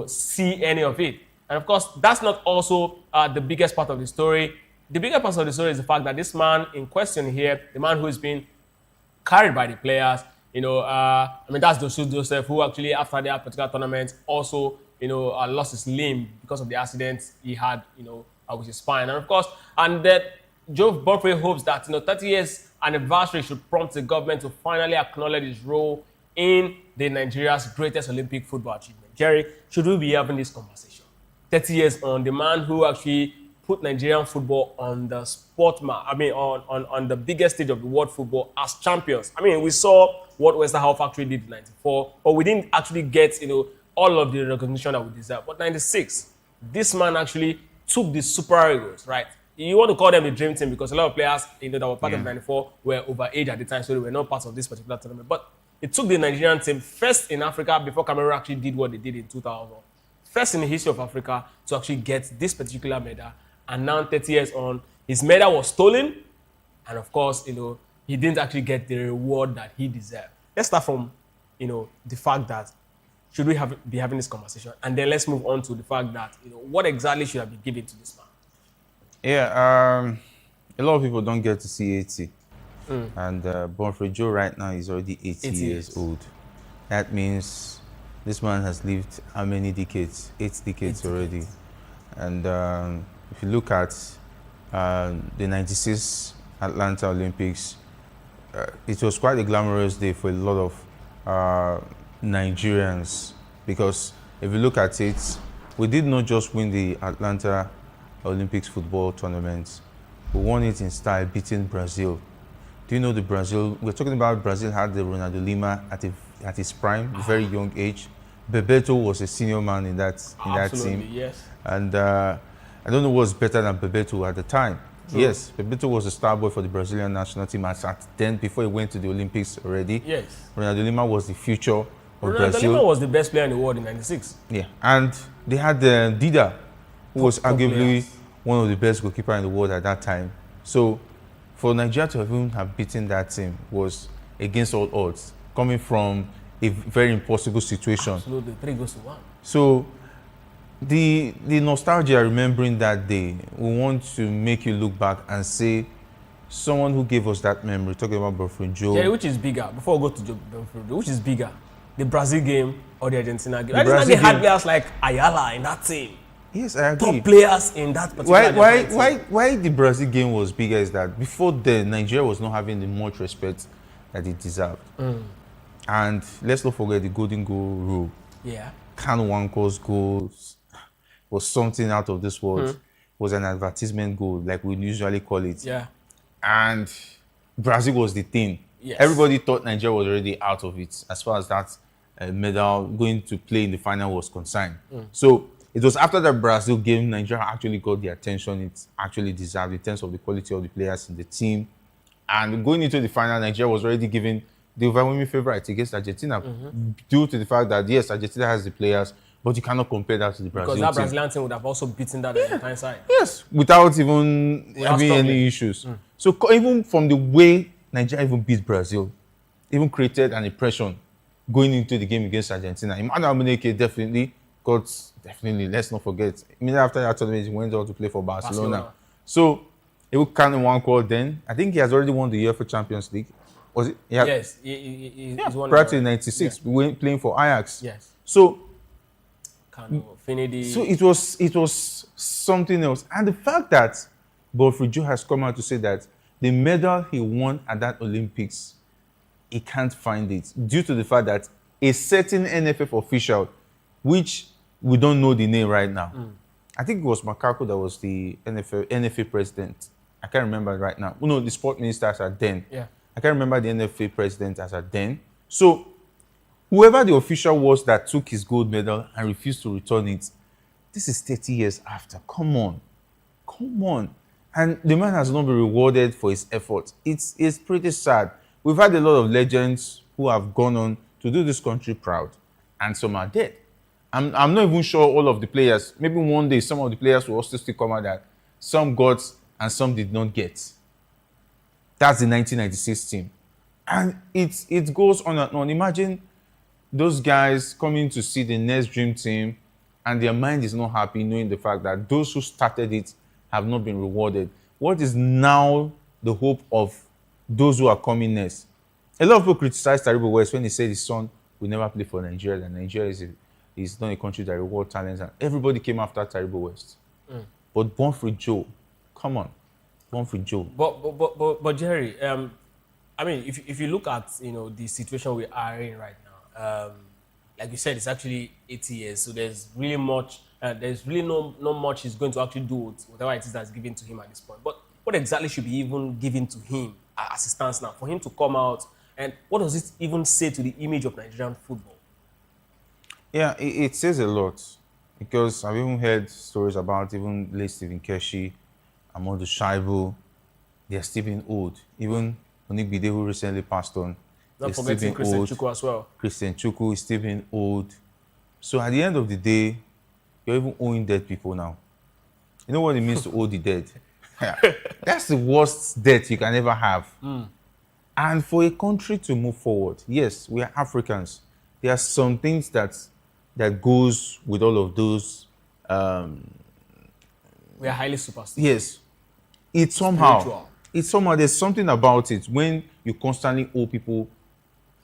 see any of it. And of course, that's not also the biggest part of the story. The bigger part of the story is the fact that this man in question here, the man who is being carried by the players, that's Joseph, who actually after that particular tournament also, lost his limb because of the accident he had, with his spine. And of course, and that Joe Bonfrey hopes that 30 years anniversary should prompt the government to finally acknowledge his role in the Nigeria's greatest Olympic football achievement. Jerry, should we be having this conversation? 30 years on, the man who actually put Nigerian football on the on the biggest stage of the world football as champions. We saw what Westerhout Factory did in 94, but we didn't actually get, all of the recognition that we deserve. But 96, this man actually took the Super Eagles, right? You want to call them the dream team because a lot of players, that were part of 94 were overage at the time, so they were not part of this particular tournament. But it took the Nigerian team first in Africa before Cameroon actually did what they did in 2000. First in the history of Africa to actually get this particular medal. And now 30 years on, his medal was stolen. And of course, he didn't actually get the reward that he deserved. Let's start from, the fact that should we be having this conversation? And then let's move on to the fact that, what exactly should have been given to this man? Yeah, a lot of people don't get to see 80. And Bonfrey Joe right now is already 80 years old. That means this man has lived how many decades? 8 decades already. And if you look at the 96 Atlanta Olympics, it was quite a glamorous day for a lot of Nigerians, because if you look at it, we did not just win the Atlanta Olympics football tournament, we won it in style, beating Brazil. Do you know the Brazil? We're talking about Brazil had the Ronaldo Lima at his prime, very young age. Bebeto was a senior man in that team. Yes. And I don't know what's better than Bebeto at the time. True. Yes, Bebeto was a star boy for the Brazilian national team at then, before he went to the Olympics already. Yes. Ronaldo Lima was the future of Ronaldo Brazil. Lima was the best player in the world in 96. Yeah, and they had Dida, who was arguably one of the best goalkeepers in the world at that time. So for Nigeria to even have beaten that team was against all odds, coming from a very impossible situation. Absolutely, 3-1. So the nostalgia remembering that day, we want to make you look back and say, someone who gave us that memory, talking about Bonfrey Joe. Yeah, which is bigger? Before we go to Bonfrey Joe, which is bigger? The Brazil game or the Argentina game? They had players like Ayala in that team. Yes, I agree. Top players in that particular why the Brazil game was bigger is that before then, Nigeria was not having the much respect that it deserved. And let's not forget the golden goal rule. Yeah. Kanu Nwanko's goal was something out of this world. It was an advertisement goal, like we usually call it. Yeah. And Brazil was the thing. Yes. Everybody thought Nigeria was already out of it as far as that medal going to play in the final was concerned. So it was after the Brazil game, Nigeria actually got the attention it actually deserved in terms of the quality of the players in the team. And going into the final, Nigeria was already given the overwhelming favorite against Argentina, due to the fact that, yes, Argentina has the players, but you cannot compare that to the Brazil team. Because that Brazilian team would have also beaten that Argentine side. Yes, without even having any issues. So even from the way Nigeria even beat Brazil, even created an impression going into the game against Argentina. Emmanuel Amuneke definitely, let's not forget, immediately after that tournament, he went on to play for Barcelona. So he would count in one call then. I think he has already won the UEFA Champions League. Was it? Yeah. Yes. He's won prior to 96, playing for Ajax. Yes. So, Finidi. So it was something else. And the fact that Bonfrey Joe has come out to say that the medal he won at that Olympics, he can't find it due to the fact that a certain NFF official, which we don't know the name right now, I think it was Makako that was the NFA president. I can't remember right now. No, the sport minister as at then. Yeah. I can't remember the NFA president as at then. So whoever the official was that took his gold medal and refused to return it, this is 30 years after. Come on. And the man has not been rewarded for his effort. It's pretty sad. We've had a lot of legends who have gone on to do this country proud, and some are dead. I'm not even sure all of the players. Maybe one day some of the players will also still come out that some got and some did not get. That's the 1996 team. And it goes on and on. Imagine those guys coming to see the next dream team and their mind is not happy knowing the fact that those who started it have not been rewarded. What is now the hope of those who are coming next? A lot of people criticize Taribo West when he said his son will never play for Nigeria, and Nigeria is not a country that rewards talents. And everybody came after Taribo West. But Bonfrey Joe, come on, Bonfrey Joe. But Jerry, I mean, if you look at the situation we are in right now, like you said, it's actually 80 years, so there's really much. There's really not much he's going to actually do with whatever it is that's given to him at this point. But what exactly should be even given to him as it stands now for him to come out? And what does it even say to the image of Nigerian football? Yeah, it says a lot, because I've even heard stories about even late Stephen Keshi, Amadou Shaibu. They are still being old. Even Onigbide, who recently passed on, Not forgetting Christian Chukwu as well. Christian Chukwu is still being old. So at the end of the day, you're even owing dead people now. You know what it means to owe the dead? That's the worst debt you can ever have. And for a country to move forward, yes, we are Africans. There are some things that goes with all of those. We are highly superstitious. Yes. It's somehow there's something about it when you constantly owe people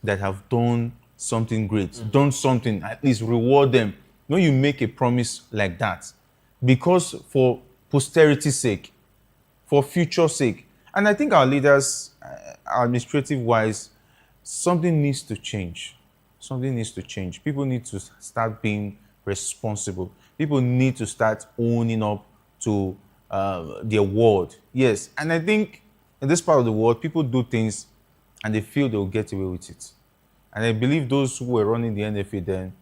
that have done something great, done something, at least reward them. When you make a promise like that, because for posterity's sake, for future's sake, and I think our leaders, administrative-wise, something needs to change. Something needs to change. People need to start being responsible. People need to start owning up to their word. Yes, and I think in this part of the world, people do things and they feel they'll get away with it. And I believe those who were running the NFA then,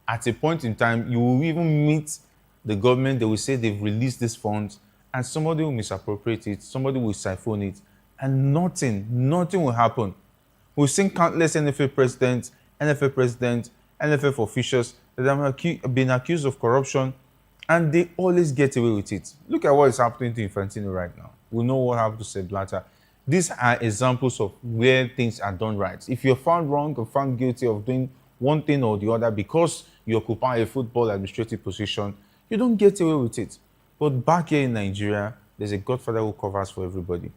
at a point in time, you will even meet the government, they will say they've released these funds, and somebody will misappropriate it, somebody will siphon it, and nothing will happen. We've seen countless NFF presidents, NFF officials that have been accused of corruption, and they always get away with it. Look at what is happening to Infantino right now. We know what happened to Sepp Blatter. These are examples of where things are done right. If you're found wrong or found guilty of doing one thing or the other because you occupy a football administrative position, you don't get away with it. But back here in Nigeria, there's a godfather who covers for everybody.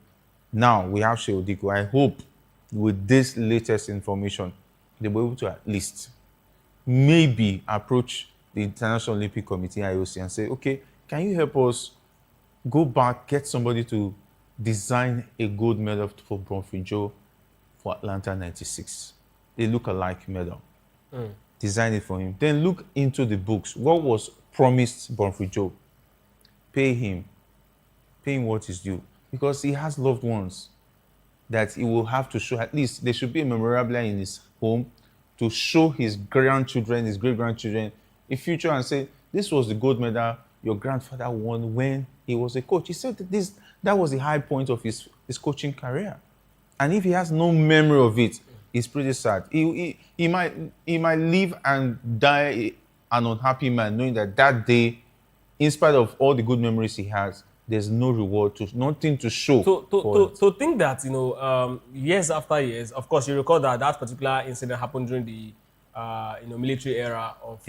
Now, we have Shehu Diko. I hope with this latest information, they'll be able to at least maybe approach the International Olympic Committee, IOC, and say, okay, can you help us go back, get somebody to design a gold medal for Bonfrey Joe for Atlanta 96. A look-alike medal. Design it for him. Then look into the books. What was promised Bonfrey Joe? Pay him what is due. Because he has loved ones that he will have to show. At least there should be a memorabilia in his home to show his grandchildren, his great-grandchildren in future and say, this was the gold medal your grandfather won when he was a coach. He said that was the high point of his coaching career. And if he has no memory of it, it's pretty sad. He might live and die an unhappy man, knowing that day, in spite of all the good memories he has, there's no reward, nothing to show. So think that, years after years, of course, you recall that particular incident happened during the military era of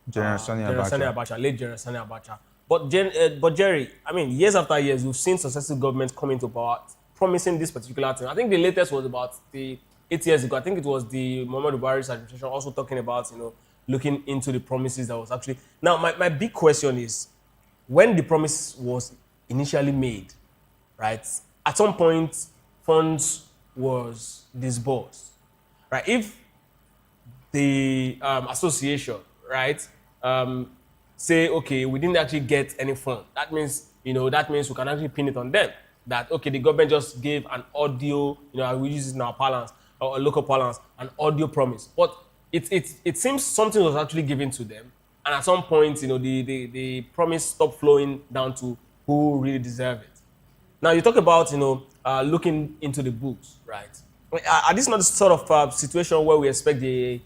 General Sani Abacha, late General Sani Abacha. But Jerry, I mean, years after years, we've seen successive governments come into power promising this particular thing. I think the latest was about 8 years ago. I think it was the Muhammadu Buhari's administration also talking about, looking into the promises that was actually... Now, my big question is, when the promise was initially made, right, at some point, funds was disbursed, right? If the association, right, say, okay, we didn't actually get any fund, that means we can actually pin it on them. That, okay, the government just gave an audio, we use it in our parlance, or local parlance, an audio promise. But it seems something was actually given to them. And at some point, the promise stopped flowing down to who really deserve it. Now, you talk about, looking into the books, right? Are this not the sort of situation where we expect the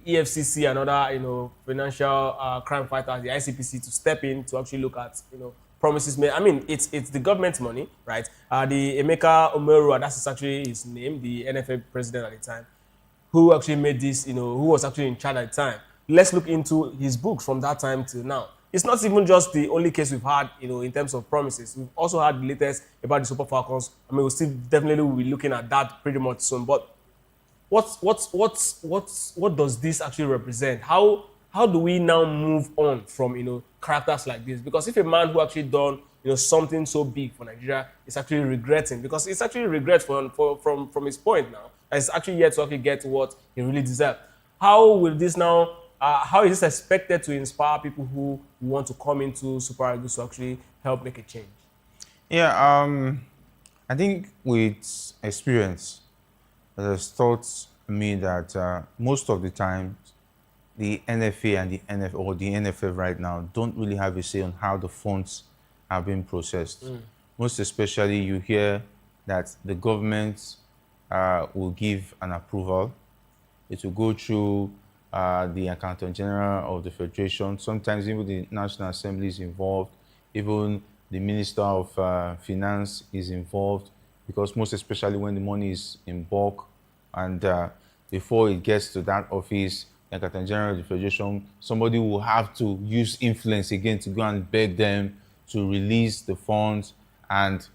EFCC and other, financial crime fighters, the ICPC, to step in to actually look at, promises made? I mean, it's the government's money, right? The Emeka Omeru, that's actually his name, the NFA president at the time, who actually made this, who was actually in charge at the time. Let's look into his books from that time till now. It's not even just the only case we've had, in terms of promises. We've also had the latest about the Super Falcons. I mean, we'll still definitely will be looking at that pretty much soon. But what does this actually represent? How do we now move on from characters like this? Because if a man who actually done something so big for Nigeria is actually regretting, because it's actually regret from his point now, and it's actually yet to actually get what he really deserved. How will this now? How is this expected to inspire people who want to come into Super Eagles to actually help make a change? Yeah, I think with experience, it has taught me that most of the time, the NFA and the NFF right now don't really have a say on how the funds are being processed. Most especially, you hear that the government will give an approval. It will go through the Accountant General of the Federation. Sometimes even the National Assembly is involved. Even the Minister of Finance is involved, because most especially when the money is in bulk, and before it gets to that office, the Accountant General of the Federation, somebody will have to use influence again to go and beg them to release the funds. And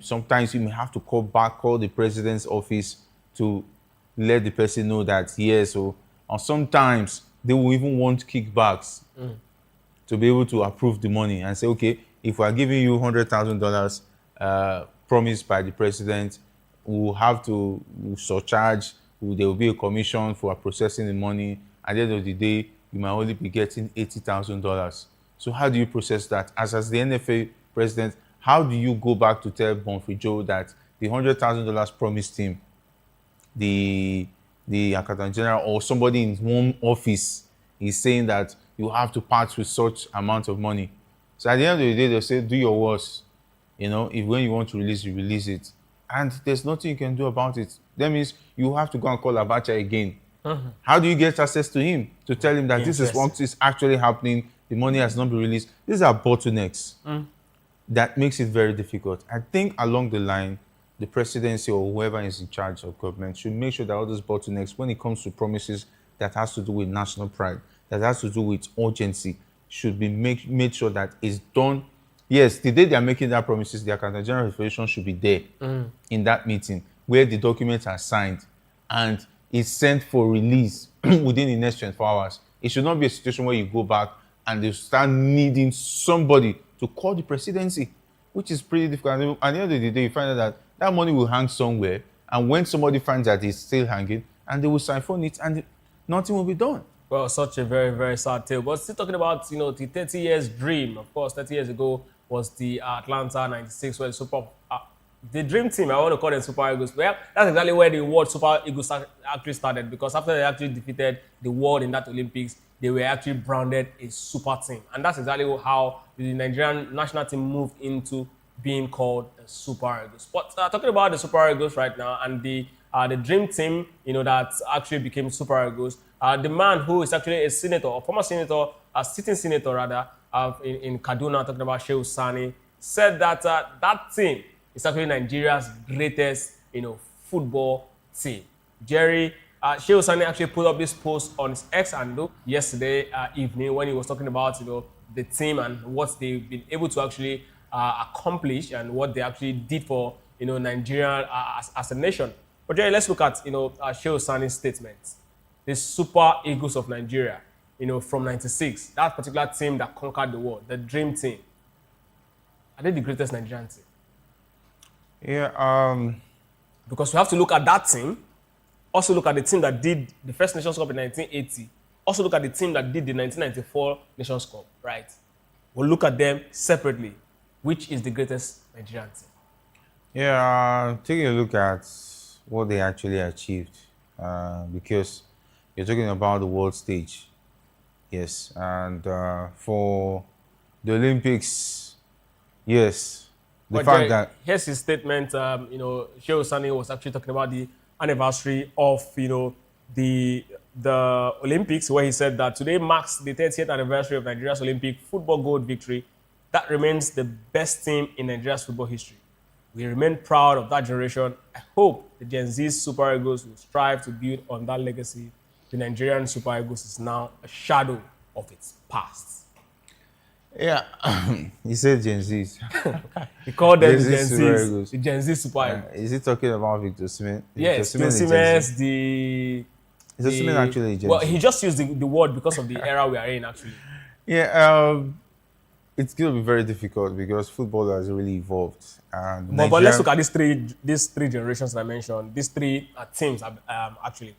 sometimes you may have to call the president's office to let the person know that yes, or sometimes they will even want kickbacks to be able to approve the money and say, okay, if we are giving you $100,000 promised by the president, we'll have to surcharge. There will be a commission for processing the money. At the end of the day, you might only be getting $80,000. So how do you process that? As the NFA president, how do you go back to tell Bonfrey Joe that the $100,000 promised him, the Accountant General or somebody in his home office is saying that you have to part with such amount of money? So at the end of the day, they'll say, do your worst. If when you want to release, you release it. And there's nothing you can do about it. That means you have to go and call Abacha again. How do you get access to him to tell him that this is what is actually happening, the money has not been released? These are bottlenecks that makes it very difficult. I think along the line, the presidency or whoever is in charge of government should make sure that all those bottlenecks, when it comes to promises that has to do with national pride, that has to do with urgency, should be made sure that it's done. Yes, the day they are making that promises, the Accountant General of the Federation should be there in that meeting where the documents are signed and it's sent for release within the next 24 hours. It should not be a situation where you go back and they start needing somebody to call the presidency, which is pretty difficult. At the end of the day, you find out that money will hang somewhere, and when somebody finds that it's still hanging, and they will siphon it, and nothing will be done. Well, such a very, very sad tale. But still talking about, the 30 years dream. Of course, 30 years ago was the Atlanta 96, where the dream team, I want to call them Super Eagles. Well, that's exactly where the word Super Eagles actually started, because after they actually defeated the world in that Olympics, they were actually branded a super team. And that's exactly how the Nigerian national team moved into being called the Super Eagles. But talking about the Super Eagles right now and the dream team, that actually became Super Eagles, the man who is actually a senator, a former senator, a sitting senator rather, in Kaduna, talking about Shehu Sani, said that that team is actually Nigeria's greatest, football team. Jerry, Shehu Sani actually put up this post on his X handle yesterday evening when he was talking about, the team and what they've been able to actually accomplish and what they actually did for, Nigeria as a nation. But Jerry, let's look at, Shehu Sani's statement. The Super Eagles of Nigeria, from 96, that particular team that conquered the world, the dream team. Are they the greatest Nigerian team? Yeah. Because we have to look at that team, also look at the team that did the first Nations Cup in 1980, also look at the team that did the 1994 Nations Cup, right? We'll look at them separately. Which is the greatest Nigerian team? Yeah, taking a look at what they actually achieved, because you're talking about the world stage. Yes, and for the Olympics, yes, the fact that... Here's his statement, Shehu Sani was actually talking about the anniversary of, the Olympics, where he said that today marks the 30th anniversary of Nigeria's Olympic football gold victory. That remains the best team in Nigeria's football history. We remain proud of that generation. I hope the Gen Z Super Eagles will strive to build on that legacy. The Nigerian Super Eagles is now a shadow of its past. Yeah, he said Gen Zs. He called them the Gen Gen Zs, the Gen Z Super Eagles. Is he talking about Victor Osimhen? Yes, Victor Osimhen, Is Osimhen actually a Gen well, Z? he just used the word because of the era we are in, actually. Yeah, it's going to be very difficult because football has really evolved. And but let's look at these three generations that I mentioned. These three teams, actually.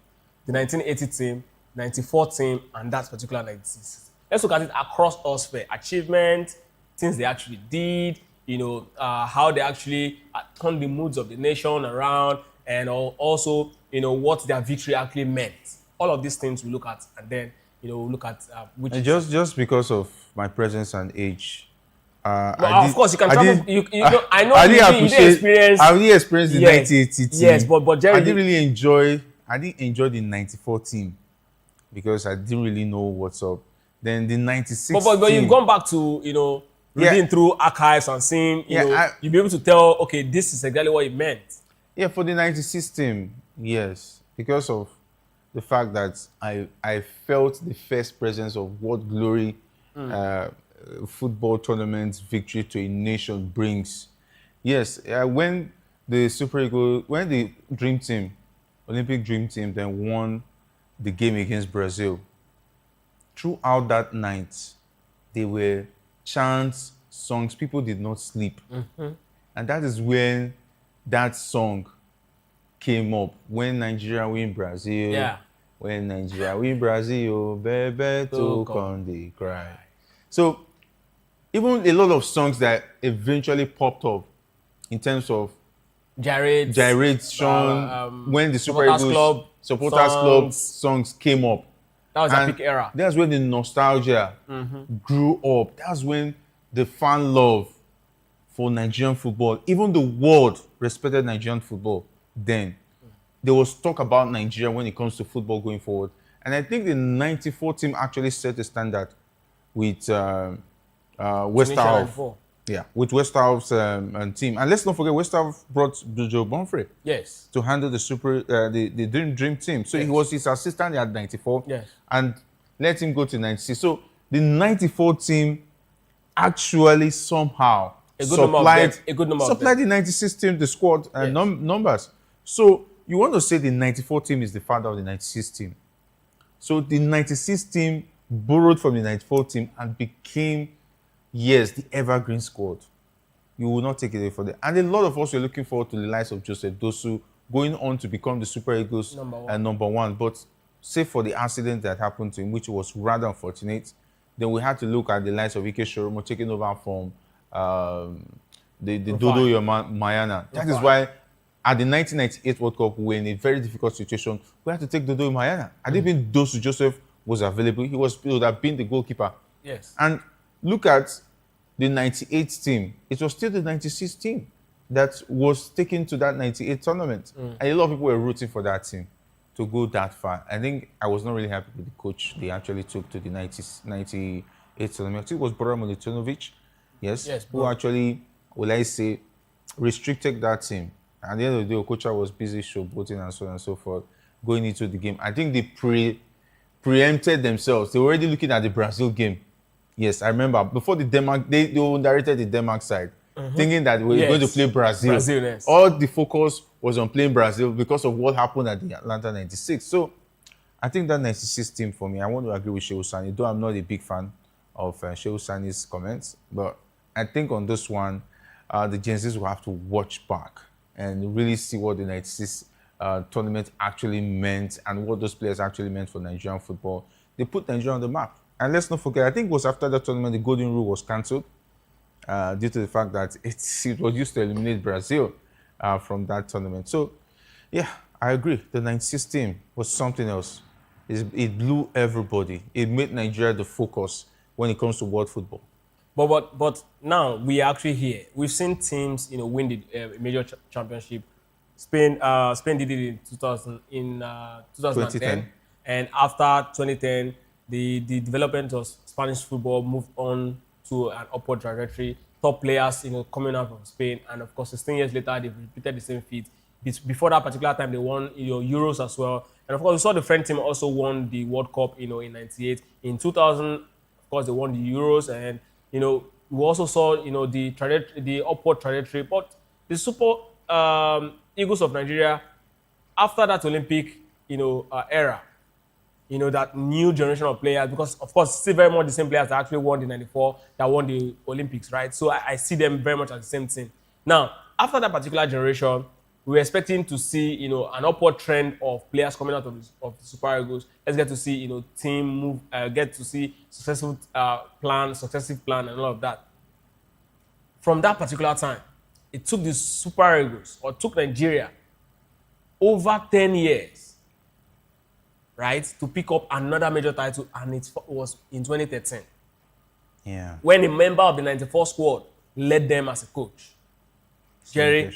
The 1980 team, 94 team, and that particular 96. Let's look at it across all sphere. Achievement, things they actually did, how they actually turned the moods of the nation around, and also, what their victory actually meant. All of these things we look at, and then, we'll look at which... And just because of my presence and age, of course, you can travel. I know you did experience. I really experienced the 1980 team. Yes, but Jerry, I didn't really enjoy. I didn't enjoy the 94 team because I didn't really know what's up. Then the 96 but team, you've gone back to reading through archives and seeing you'll be able to tell, okay, this is exactly what it meant. Yeah, for the 96 team, yes, because of the fact that I felt the first presence of what glory football tournament victory to a nation brings. Yes, when the Super Eagles, when the Dream Team, Olympic Dream Team, then won the game against Brazil, throughout that night, there were chants, songs, people did not sleep. Mm-hmm. And that is when that song came up. When Nigeria win Brazil, when Nigeria win Brazil, baby, to come they cry. So even a lot of songs that eventually popped up in terms of Jared, Sean, when the Super Eagles Supporters Club songs came up. That was a big era. That's when the nostalgia grew up. That's when the fan love for Nigerian football, even the world respected Nigerian football then. There was talk about Nigeria when it comes to football going forward. And I think the 94 team actually set a standard with Westerhoff. Yeah, with Westerhoff's team. And let's not forget, Westerhoff brought Joe Bonfrey to handle the Dream Team. So he was his assistant at 94 and let him go to 96. So the 94 team actually somehow supplied the 96 team, the squad numbers. So you want to say the 94 team is the father of the 96 team. So the 96 team borrowed from the 94 team and became, yes, the evergreen squad. You will not take it away from them. And a lot of us were looking forward to the likes of Joseph Dosu going on to become the Super Eagles number one. But save for the accident that happened to him, which was rather unfortunate, then we had to look at the likes of Ike Shoromo taking over from the Dodo Mayana. That is why at the 1998 World Cup, we were in a very difficult situation. We had to take Dodo Mayana. I didn't think Dosu Joseph was available. He would have been the goalkeeper. Yes. And look at the 98 team. It was still the 96 team that was taken to that 98 tournament. And a lot of people were rooting for that team to go that far. I think I was not really happy with the coach they actually took to the 98 tournament. I think it was Bora Milutinovic, who actually, will I say, restricted that team. At the end of the day, Okocha was busy showboating and so on and so forth, going into the game. I think they preempted themselves. They were already looking at the Brazil game. Yes, I remember. Before the Denmark, they directed the Denmark side, thinking that we were going to play Brazil. All the focus was on playing Brazil because of what happened at the Atlanta 96. So I think that 96 team for me, I want to agree with Shehu Sani, though I'm not a big fan of Shehu Sani's comments. But I think on this one, the Gen Zs will have to watch back and really see what the 96 tournament actually meant and what those players actually meant for Nigerian football. They put Nigeria on the map. And let's not forget, I think it was after that tournament, the Golden Rule was cancelled due to the fact that it was used to eliminate Brazil from that tournament. So, yeah, I agree. The 96 team was something else. It blew everybody. It made Nigeria the focus when it comes to world football. But now we are actually here. We've seen teams, win the major championship Spain did it in 2010, and after 2010, the development of Spanish football moved on to an upward trajectory. Top players, coming out from Spain, and of course, 16 years later, they've repeated the same feat. Before that particular time, they won Euros as well, and of course, we saw the French team also won the World Cup, in '98. In 2000, of course, they won the Euros, and we also saw the upward trajectory. But the Super Eagles of Nigeria, after that Olympic era, that new generation of players, because of course still very much the same players that actually won the '94, that won the Olympics, right? So I see them very much as the same team. Now, after that particular generation, we're expecting to see an upward trend of players coming out of the Super Eagles. Let's get to see team move, get to see successive plan, and all of that. From that particular time, it took the Super Eagles, or took Nigeria, over 10 years, right, to pick up another major title, and it was in 2013. Yeah. When a member of the '94 squad led them as a coach. Jerry,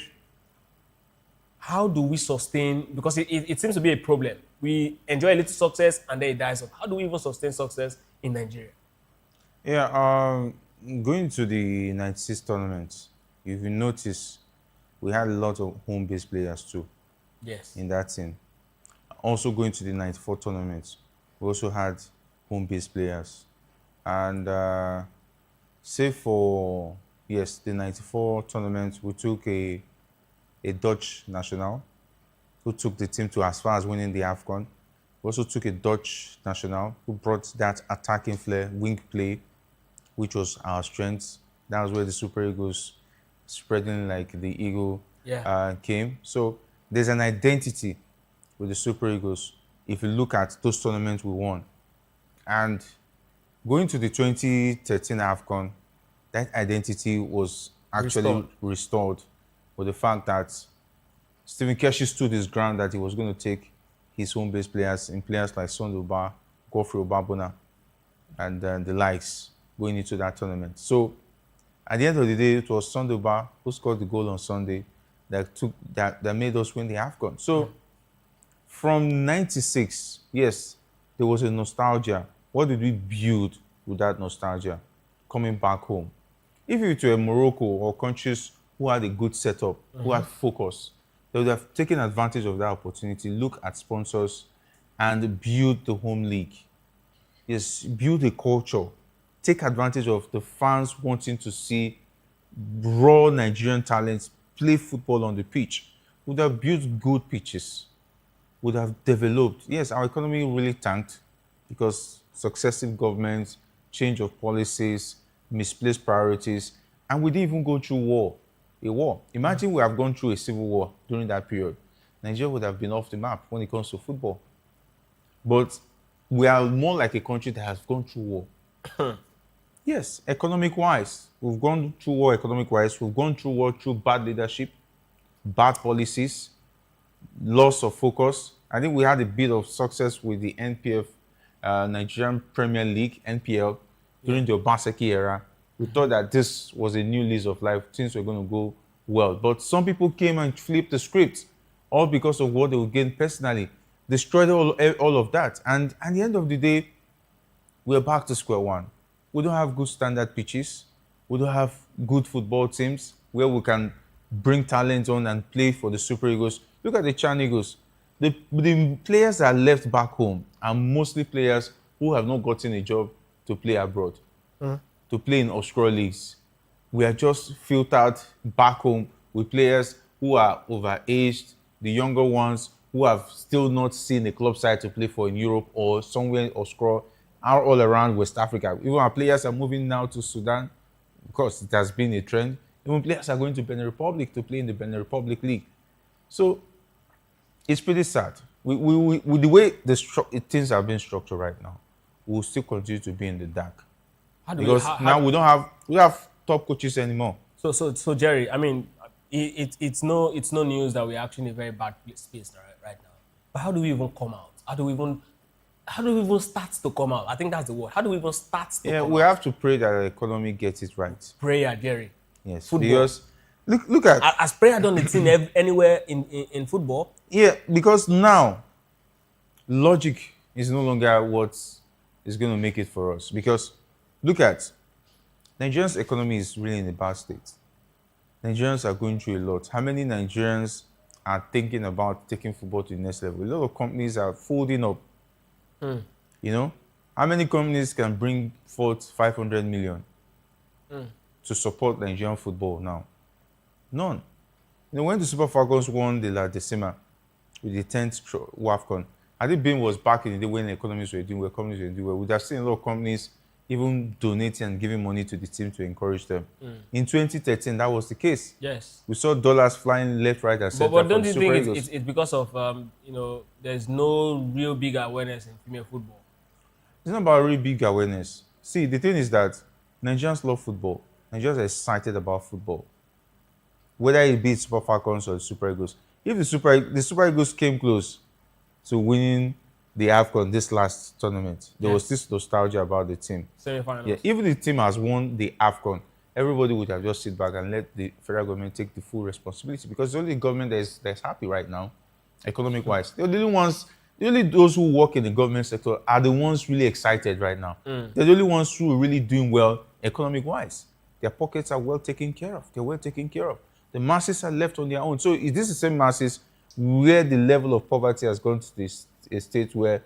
how do we sustain, because it seems to be a problem. We enjoy a little success and then it dies off. How do we even sustain success in Nigeria? Yeah, going to the '96 tournament, if you notice, we had a lot of home-based players too. Yes. In that team. Also going to the '94 tournament, we also had home-based players. And save for, yes, the '94 tournament, we took a Dutch national who took the team to as far as winning the AFCON. We also took a Dutch national who brought that attacking flair, wing play, which was our strength. That was where the Super Eagles, spreading like the eagle, came. So there's an identity with the Super Eagles if you look at those tournaments we won. And going to the 2013 AFCON, that identity was actually restored with the fact that Stephen Keshi stood his ground that he was going to take his home-based players, in players like Sondoba, Godfrey Obabona, and the likes going into that tournament. So at the end of the day, it was Sondoba who scored the goal on Sunday that made us win the AFCON. So from '96, yes, there was a nostalgia. What did we build with that nostalgia? Coming back home. If you were to Morocco or countries who had a good setup, who had focus, they would have taken advantage of that opportunity, look at sponsors, and build the home league. Yes, build a culture. Take advantage of the fans wanting to see raw Nigerian talents play football on the pitch. Would have built good pitches. Would have developed. Yes, our economy really tanked because successive governments, change of policies, misplaced priorities, and we didn't even go through a war. Imagine we have gone through a civil war during that period. Nigeria would have been off the map when it comes to football. But we are more like a country that has gone through war. Yes, economic-wise. We've gone through war economic-wise. We've gone through war through bad leadership, bad policies, loss of focus. I think we had a bit of success with the NPF, Nigerian Premier League, NPL, during the Obaseki era. We thought that this was a new lease of life, things were going to go well. But some people came and flipped the script, all because of what they would gain personally, destroyed all of that. And at the end of the day, we're back to square one. We don't have good standard pitches. We don't have good football teams where we can bring talent on and play for the Super Eagles. Look at the Chan Eagles. The players that are left back home are mostly players who have not gotten a job to play abroad, to play in obscure leagues. We are just filtered back home with players who are overaged, the younger ones who have still not seen a club side to play for in Europe or somewhere obscure, are all around West Africa. Even our players are moving now to Sudan because it has been a trend. Even players are going to Benin Republic to play in the Benin Republic League. So it's pretty sad. With the way things are being structured right now, we'll still continue to be in the dark. We don't have top coaches anymore. So Jerry, I mean, it's no news that we're actually in a very bad space right now. But how do we even come out? How do we even start to come out? I think that's the word. How do we even start to come out? Yeah, we have to pray that the economy gets it right. Prayer, Jerry. Yes, Football. because Look at... Has prayer done the thing anywhere in football? Yeah, because now, logic is no longer what is going to make it for us. Because, look at, Nigeria's economy is really in a bad state. Nigerians are going through a lot. How many Nigerians are thinking about taking football to the next level? A lot of companies are folding up. You know? How many companies can bring forth 500 million to support Nigerian football now? None. You know, when the Super Falcons won the La Decima with the 10th WAFCON, I think Bean was back in the day when the economies were doing well, companies were doing well. We'd have seen a lot of companies even donating and giving money to the team to encourage them. In 2013, that was the case. Yes. We saw dollars flying left, right, and center. But don't you think it's because of, there's no real big awareness in female football? It's not about really big awareness. See, the thing is that Nigerians love football. Nigerians are excited about football. Whether it be Super Falcons or the Super Eagles. If the Super Eagles came close to winning the AFCON this last tournament, there was this nostalgia about the team. Semi-finals. Yeah, even the team has won the AFCON, everybody would have just sit back and let the federal government take the full responsibility, because the only government that's happy right now, economic-wise. The only those who work in the government sector are the ones really excited right now. They're the only ones who are really doing well economic-wise. Their pockets are well taken care of. They're well taken care of. The masses are left on their own. So is this the same masses where the level of poverty has gone to this a state where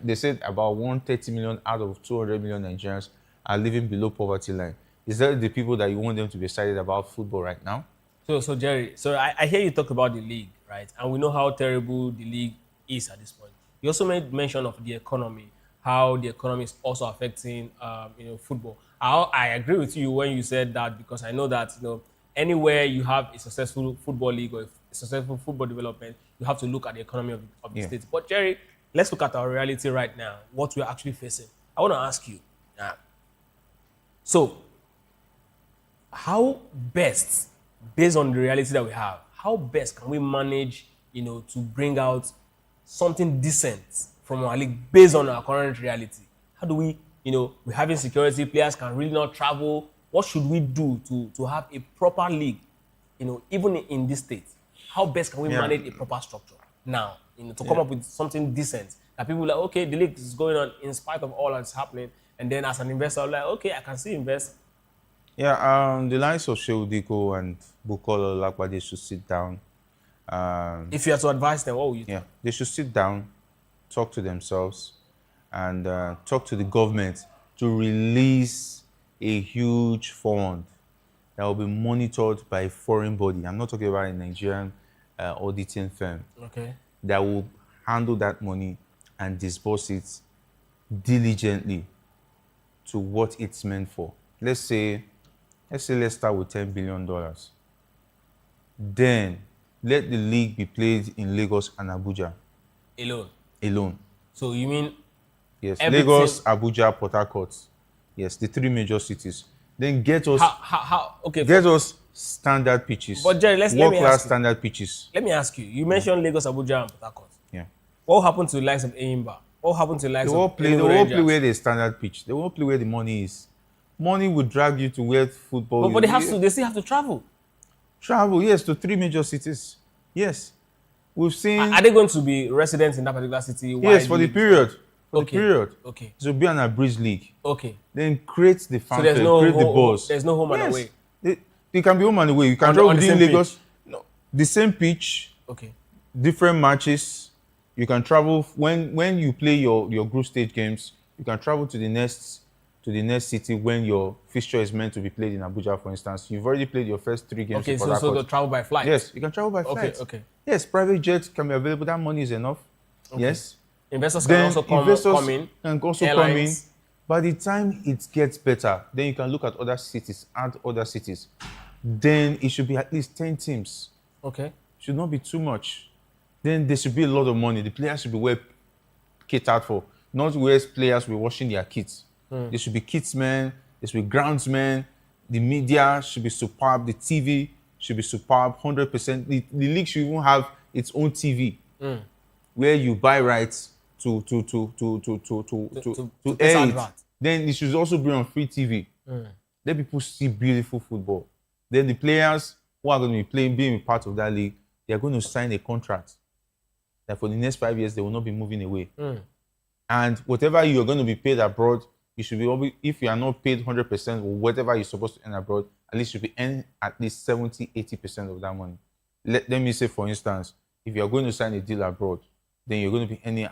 they said about 130 million out of 200 million Nigerians are living below poverty line? Is that the people that you want them to be excited about football right now? So Jerry, I hear you talk about the league, right? And we know how terrible the league is at this point. You also made mention of the economy, how the economy is also affecting, football. I agree with you when you said that, because I know that, anywhere you have a successful football league or a successful football development, you have to look at the economy of the state. But Jerry, let's look at our reality right now, what we're actually facing. I want to ask you, so how best, based on the reality that we have, how best can we manage, to bring out something decent from our league based on our current reality? How do we, we're having security, players can really not travel. What should we do to have a proper league, even in this state? How best can we manage a proper structure now, to come up with something decent that people are like, okay, the league is going on in spite of all that's happening. And then as an investor, I'm like, okay, I can still invest. Yeah, the likes of Sheudiko and Bukola Lakwade should sit down. If you have to advise them, what would you think? They should sit down, talk to themselves, and talk to the government to release a huge fund that will be monitored by a foreign body. I'm not talking about a Nigerian auditing firm. Okay. That will handle that money and disburse it diligently to what it's meant for. Let's start with $10 billion. Then let the league be played in Lagos and Abuja. Alone. So you mean? Yes, Lagos, Abuja, Port Harcourt. Yes, the three major cities. Then get us get us standard pitches. But Jerry, let me ask you. Standard pitches. Let me ask you. You mentioned Lagos, Abuja, and Port Harcourt. Yeah. What happened to the likes of Aimba? What happened to the likes They of won't play where the standard pitch. They won't play where the money is. Money will drag you to where football is. But they still have to travel. Travel, yes, to three major cities. Yes. We've seen... Are they going to be residents in that particular city? Yes, for the period. Okay. It will be an abridged league. Okay. Then create the fan create the buzz. There's no home and away. They can be home and away. You can travel within Lagos. No, the same pitch. Okay. Different matches. You can travel when you play your group stage games. You can travel to the next city when your fixture is meant to be played in Abuja, for instance. You've already played your first 3 games. Okay, so they'll travel by flight. Yes, you can travel by flight. Okay. Yes, private jets can be available. That money is enough. Okay. Yes. Investors can also come in. Come in. By the time it gets better, then you can look at other cities, add other cities. Then it should be at least 10 teams. Okay. Should not be too much. Then there should be a lot of money. The players should be well catered for. Not where players will be washing their kits. There should be kitsmen, there should be groundsmen. The media should be superb. The TV should be superb, 100%. The league should even have its own TV, where you buy rights to air it. Then it should also be on free TV. Let people see beautiful football. Then the players who are going to be playing, being part of that league, they are going to sign a contract that for the next 5 years they will not be moving away. And whatever you're going to be paid abroad, you should be, if you are not paid 100% or whatever you're supposed to earn abroad, at least you should be earning at least 70-80% of that money. Let me say, for instance, if you're going to sign a deal abroad, then you're going to be earning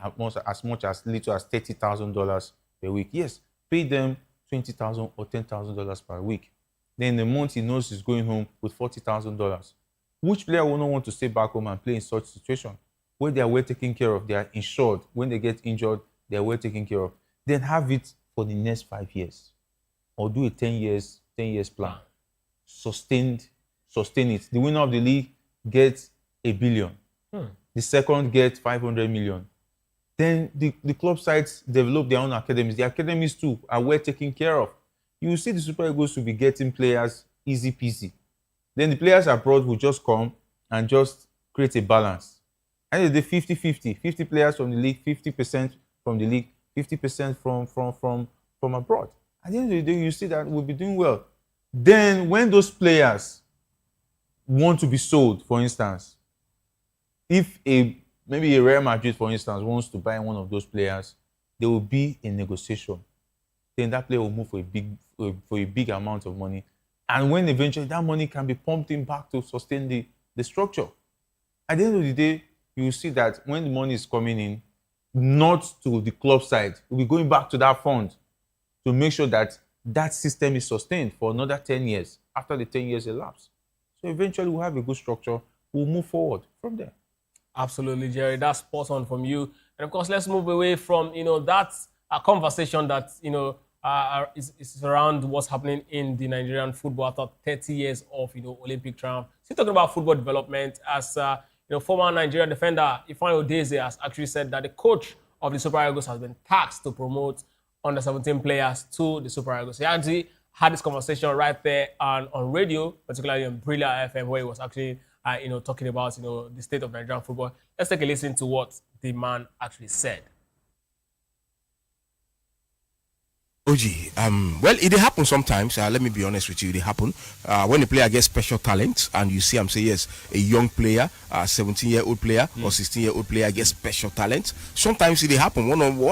as much as little as $30,000 per week. Yes, pay them $20,000 or $10,000 per week. Then in a month, he knows he's going home with $40,000. Which player will not want to stay back home and play in such situation where they are well taken care of, they are insured. When they get injured, they are well taken care of. Then have it for the next 5 years, or do a 10 years plan. Sustain it. The winner of the league gets $1 billion. The second gets 500 million. Then the club sides develop their own academies. The academies too are well taken care of. You will see the Super Eagles will be getting players easy peasy. Then the players abroad will just come and just create a balance. And the 50-50, 50 players from the league, 50% from the league, 50% from abroad. At the end of the day, you see that we'll be doing well. Then when those players want to be sold, for instance, if maybe a Real Madrid, for instance, wants to buy one of those players, there will be a negotiation. Then that player will move for a big amount of money. And when eventually that money can be pumped in back to sustain the structure. At the end of the day, you will see that when the money is coming in, not to the club side, we'll be going back to that fund to make sure that that system is sustained for another 10 years after the 10 years elapse. So eventually we'll have a good structure. We'll move forward from there. Absolutely, Jerry. That's spot on from you. And of course, let's move away from, that conversation that, is around what's happening in the Nigerian football after 30 years of, Olympic triumph. Still talking about football development, as, former Nigerian defender Ifeanyi Udeze has actually said that the coach of the Super Eagles has been tasked to promote under-17 players to the Super Eagles. He actually had this conversation right there on radio, particularly on Brilliant FM, where he was actually, talking about, the state of Nigerian football. Let's take a listen to what the man actually said. Well, it happens sometimes. Let me be honest with you, it happen when a player gets special talent, and you see, I'm saying yes, a young player, 17-year-old player or 16-year-old player gets special talent. Sometimes it happen. One of the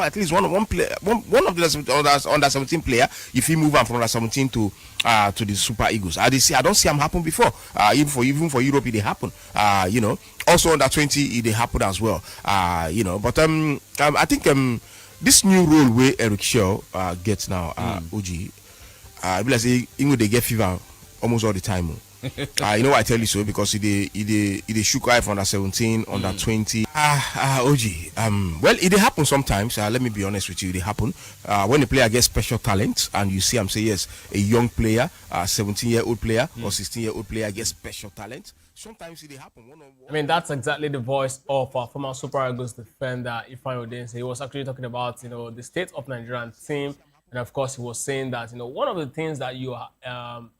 under 17 player, if he move on from under 17 to the Super Eagles, I don't see them happen before. Even for Europe, it happen. Also under 20, it happen as well. But I think this new role where Eric Shaw gets now, OG, I be like say, they get fever almost all the time. You know why I tell you so? Because he shook eye for under 17, under 20. OG. Well, it happens sometimes. Let me be honest with you, it happen when a player gets special talent, and you see, I'm saying yes, a young player, 17-year-old player or 16-year-old player gets special talent. Sometimes it happen. I mean, that's exactly the voice of former Super Eagles defender Ifeanyi Udeze. He was actually talking about, the state of Nigerian team, and of course, he was saying that, one of the things that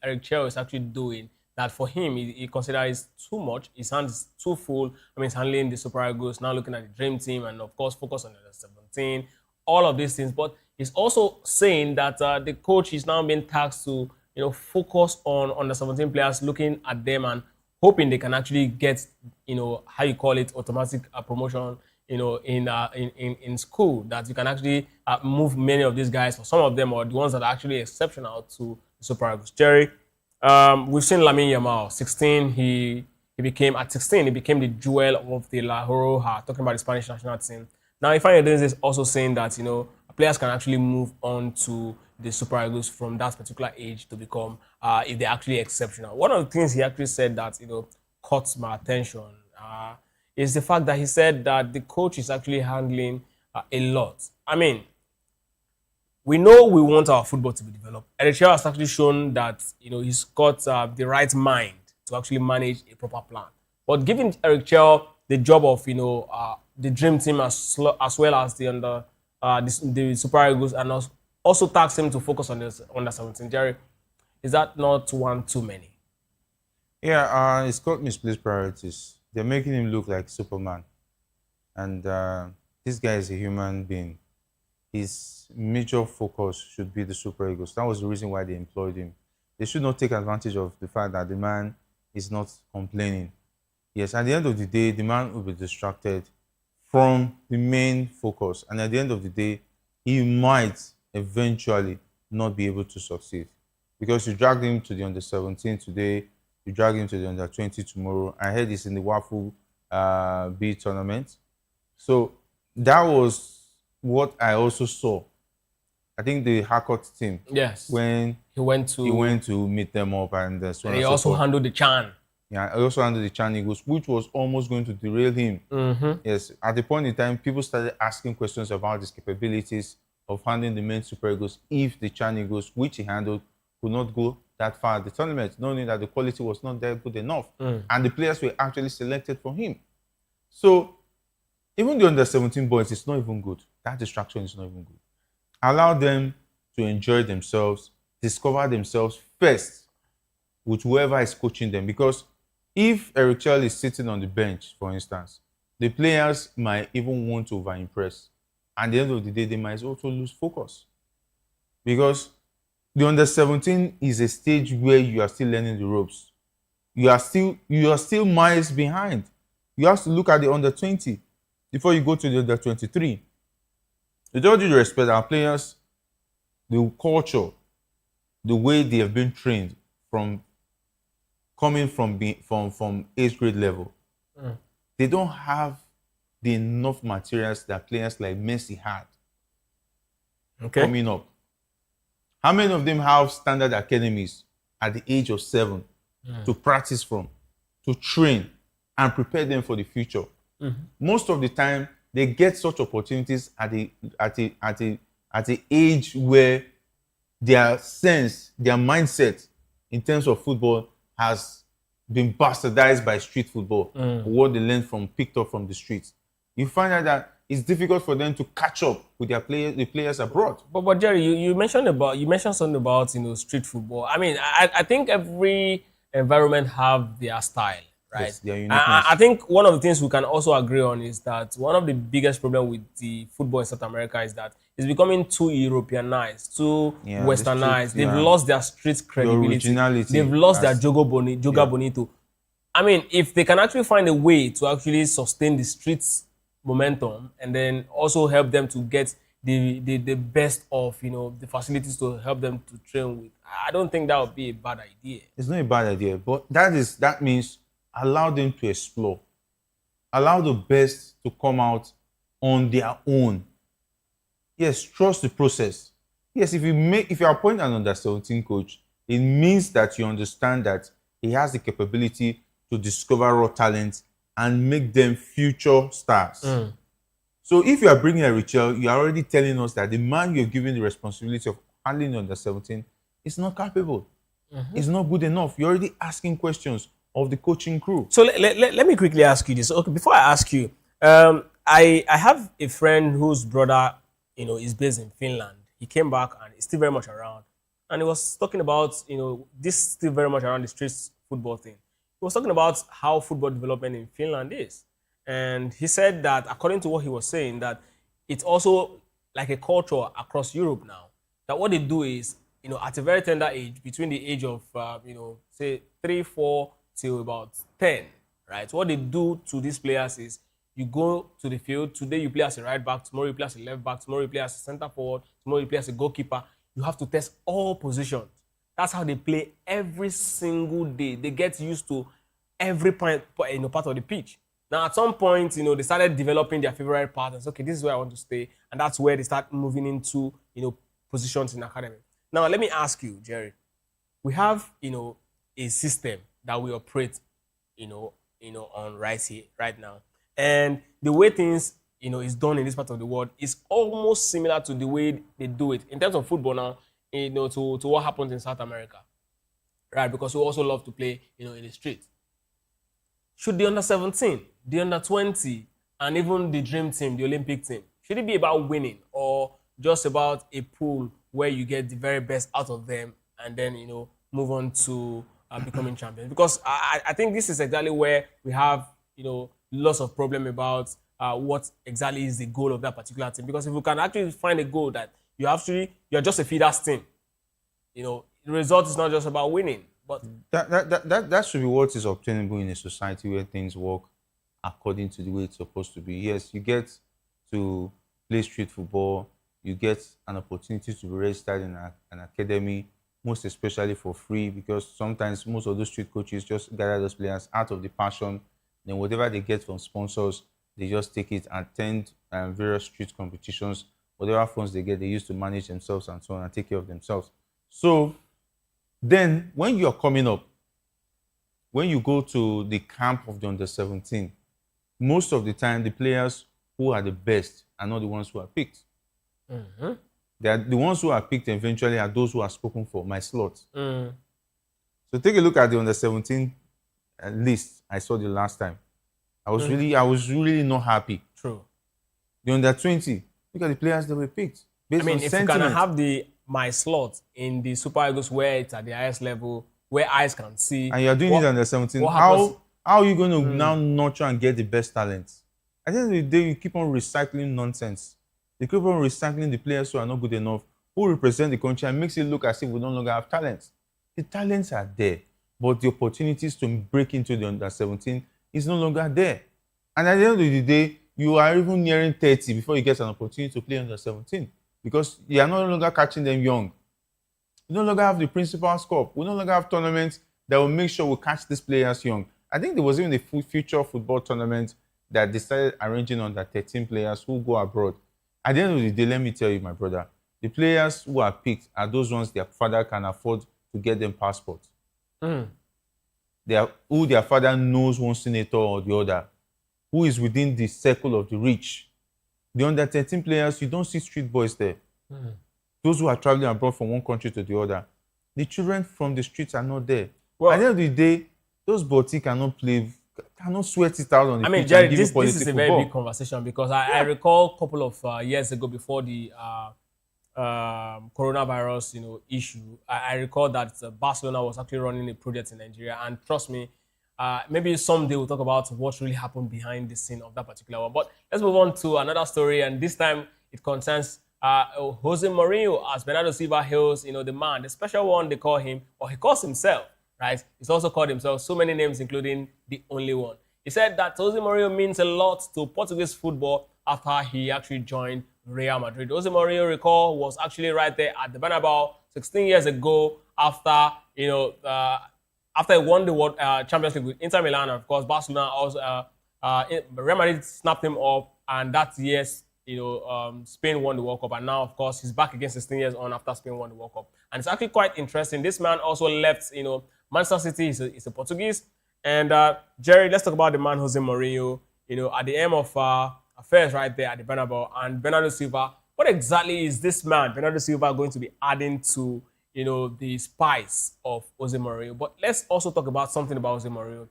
Eric Chell is actually doing, that for him, he considers too much. His hands is too full. I mean, he's handling the Super Eagles, now looking at the dream team, and of course, focus on the 17, all of these things. But he's also saying that the coach is now being tasked to, focus on the 17 players, looking at them and hoping they can actually get, how you call it, automatic promotion, in school, that you can actually move many of these guys, or some of them, or the ones that are actually exceptional to the Super Eagles. Jerry, we've seen Lamine Yamal, 16, he became the jewel of the La Roja, talking about the Spanish national team. Now, Ifeanyi Udeze is also saying that, players can actually move on to the Super Eagles from that particular age to become, if they're actually exceptional. One of the things he actually said that, caught my attention is the fact that he said that the coach is actually handling a lot. I mean, we know we want our football to be developed. Eric has actually shown that, he's got the right mind to actually manage a proper plan. But giving Eric the job of, the dream team as well as the Super Eagles, and also tasked him to focus on this under 17. Jerry, is that not one too many? Yeah, it's got misplaced priorities. They're making him look like Superman. And this guy is a human being. His major focus should be the Super Eagles. That was the reason why they employed him. They should not take advantage of the fact that the man is not complaining. Yes, at the end of the day, the man will be distracted from the main focus. And at the end of the day, he might eventually not be able to succeed. Because you dragged him to the under-17 today, you drag him to the under-20 tomorrow. I heard he's in the Waffle B tournament. So that was what I also saw. I think the Harcourt team. Yes. When he went to meet them up and so on he and so also forth. handled the Chan. Yeah, I also handled the Chan Eagles, which was almost going to derail him. Yes, at the point in time, people started asking questions about his capabilities of handling the main Super Eagles if the Chan Eagles, which he handled, could not go that far at the tournament, knowing that the quality was not that good enough. And the players were actually selected for him. So, even the under-17 boys, it's not even good. That distraction is not even good. Allow them to enjoy themselves, discover themselves first with whoever is coaching them. Because if Eric Chell is sitting on the bench, for instance, the players might even want to over-impress. At the end of the day, they might also lose focus. Because the under-17 is a stage where you are still learning the ropes. You are still miles behind. You have to look at the under-20 before you go to the under-23. With all due respect, our players, the culture, the way they have been trained from coming from age grade level, they don't have the enough materials that players like Messi had coming up. How many of them have standard academies at the age of 7 to practice from, to train and prepare them for the future? Most of the time, they get such opportunities at the age where their sense, their mindset in terms of football has been bastardized by street football, what they learned picked up from the streets. You find out that it's difficult for them to catch up with the players abroad. But Jerry, you mentioned something about street football. I mean, I think every environment have their style, right? Yes, their uniqueness. I think one of the things we can also agree on is that one of the biggest problems with the football in South America is that it's becoming too Europeanized, too westernized. They've lost their street credibility. They've lost their Joga Bonito. I mean, if they can actually find a way to actually sustain the streets momentum and then also help them to get the best of the facilities to help them to train with, I don't think that would be a bad idea. It's not a bad idea, but that means allow them to explore. Allow the best to come out on their own. Yes, trust the process. Yes, if you appoint an under-17 coach, it means that you understand that he has the capability to discover raw talent and make them future stars. So if you are bringing a Richel, you are already telling us that the man you're giving the responsibility of handling the under-17 is not capable. It's not good enough. You're already asking questions of the coaching crew. So let me quickly ask you this. Okay, before I ask you, I have a friend whose brother, is based in Finland. He came back and is still very much around. And he was talking about, this still very much around the street football thing. He was talking about how football development in Finland is. And he said that, according to what he was saying, that it's also like a culture across Europe now. That what they do is, at a very tender age, between the age of, say 3, 4 till about 10, right? What they do to these players is you go to the field. Today you play as a right back. Tomorrow you play as a left back. Tomorrow you play as a center forward. Tomorrow you play as a goalkeeper. You have to test all positions. That's how they play every single day. They get used to every part of the pitch. Now, at some point, they started developing their favorite patterns. Okay, this is where I want to stay. And that's where they start moving into, positions in academy. Now, let me ask you, Jerry. We have, a system that we operate, on right now. And the way things, is done in this part of the world is almost similar to the way they do it in terms of football now, to what happens in South America, right? Because we also love to play, in the street. Should the under-17, the under-20, and even the dream team, the Olympic team, should it be about winning or just about a pool where you get the very best out of them and then, move on to becoming champions? Because I think this is exactly where we have, lots of problem about what exactly is the goal of that particular team. Because if you can actually find a goal that you're just a feeders team, the result is not just about winning. But that should be what is obtainable in a society where things work according to the way it's supposed to be. Yes, you get to play street football, you get an opportunity to be registered in an academy, most especially for free, because sometimes most of those street coaches just gather those players out of the passion. Then whatever they get from sponsors, they just take it and attend various street competitions. Whatever funds they get, they use to manage themselves and so on and take care of themselves. So then when you're coming up, when you go to the camp of the under-17, most of the time the players who are the best are not the ones who are picked. Mm-hmm. They are the ones who are picked eventually are those who are spoken for, my slot. Mm. So take a look at the under-17 list I saw the last time. I was really not happy. True. The under-20, look at the players that were picked. Based on if sentiment. you can have my slot in the Super Eagles where it's at the highest level, where eyes can see, and you're doing it under-17, how are you going to now nurture and get the best talent? At the end of the day, you keep on recycling nonsense. You keep on recycling the players who are not good enough, who represent the country, and makes it look as if we no longer have talents. The talents are there, but the opportunities to break into the under-17 is no longer there. And at the end of the day, you are even nearing 30 before you get an opportunity to play under-17 because you are no longer catching them young. We no longer have the principal scope. We no longer have tournaments that will make sure we catch these players young. I think there was even a future football tournament that they started arranging under 13 players who go abroad. At the end of the day, let me tell you, my brother, the players who are picked are those ones their father can afford to get them passports. Who their father knows one senator or the other, who is within the circle of the rich. The under 13 players, you don't see street boys there. Those who are traveling abroad from one country to the other. The children from the streets are not there. Well, at the end of the day, those boutiques cannot sweat it out on the pitch. Jerry, this is a very big conversation because I recall a couple of years ago before the coronavirus issue, I recall that Barcelona was actually running a project in Nigeria, and trust me, maybe someday we'll talk about what really happened behind the scene of that particular one. But let's move on to another story, and this time it concerns Jose Mourinho, as Bernardo Silva hails, the man, the special one they call him, or he calls himself, right? He's also called himself so many names, including the only one. He said that Jose Mourinho means a lot to Portuguese football after he actually joined Real Madrid. Jose Mourinho, recall, was actually right there at the Bernabeu 16 years ago after, after he won the World Champions League with Inter Milan, and of course, Barcelona also, Real Madrid snapped him up, and that year, Spain won the World Cup, and now, of course, he's back again 16 years on after Spain won the World Cup. And it's actually quite interesting. This man also left, Manchester City. He's a Portuguese. And Jerry, let's talk about the man Jose Mourinho. At the end of affairs right there at the Bernabeu, and Bernardo Silva. What exactly is this man, Bernardo Silva, going to be adding to the spice of Jose Mourinho? But let's also talk about something about Jose Mourinho.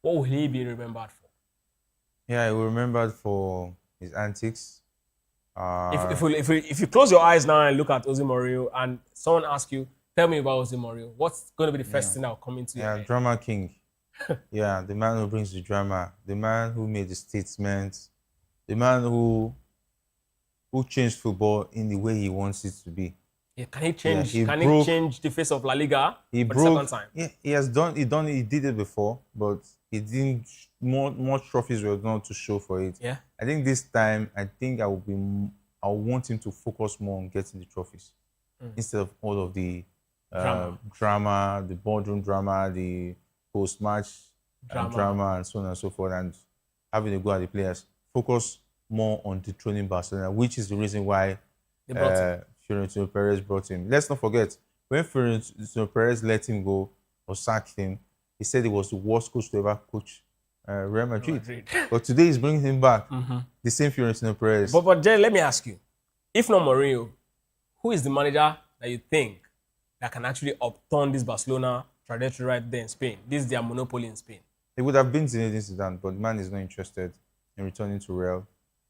What will he be remembered for? Yeah, he will be remembered for his antics. If you close your eyes now and look at Jose Mourinho, and someone asks you, tell me about Jose Mourinho, what's going to be the first thing that will come into your head? Drama king. Yeah, the man who brings the drama, the man who made the statements, the man who changed football in the way he wants it to be. Yeah, can he change? He change the face of La Liga for the second time? Yeah, he did it before, but he didn't. More trophies were not to show for it. Yeah. I think this time, I want him to focus more on getting the trophies instead of all of the drama, the boardroom drama, the post-match drama, and so on and so forth, and having a go at the players. Focus more on dethroning Barcelona, which is the reason why Florentino Perez brought him. Let's not forget, when Florentino Perez let him go or sacked him, he said he was the worst coach to ever coach Real Madrid. But today he's bringing him back. The same Florentino Perez. But Jerry, let me ask you, if not Mourinho, who is the manager that you think that can actually upturn this Barcelona trajectory right there in Spain? This is their monopoly in Spain. It would have been Zinedine Zidane, but the man is not interested in returning to Real.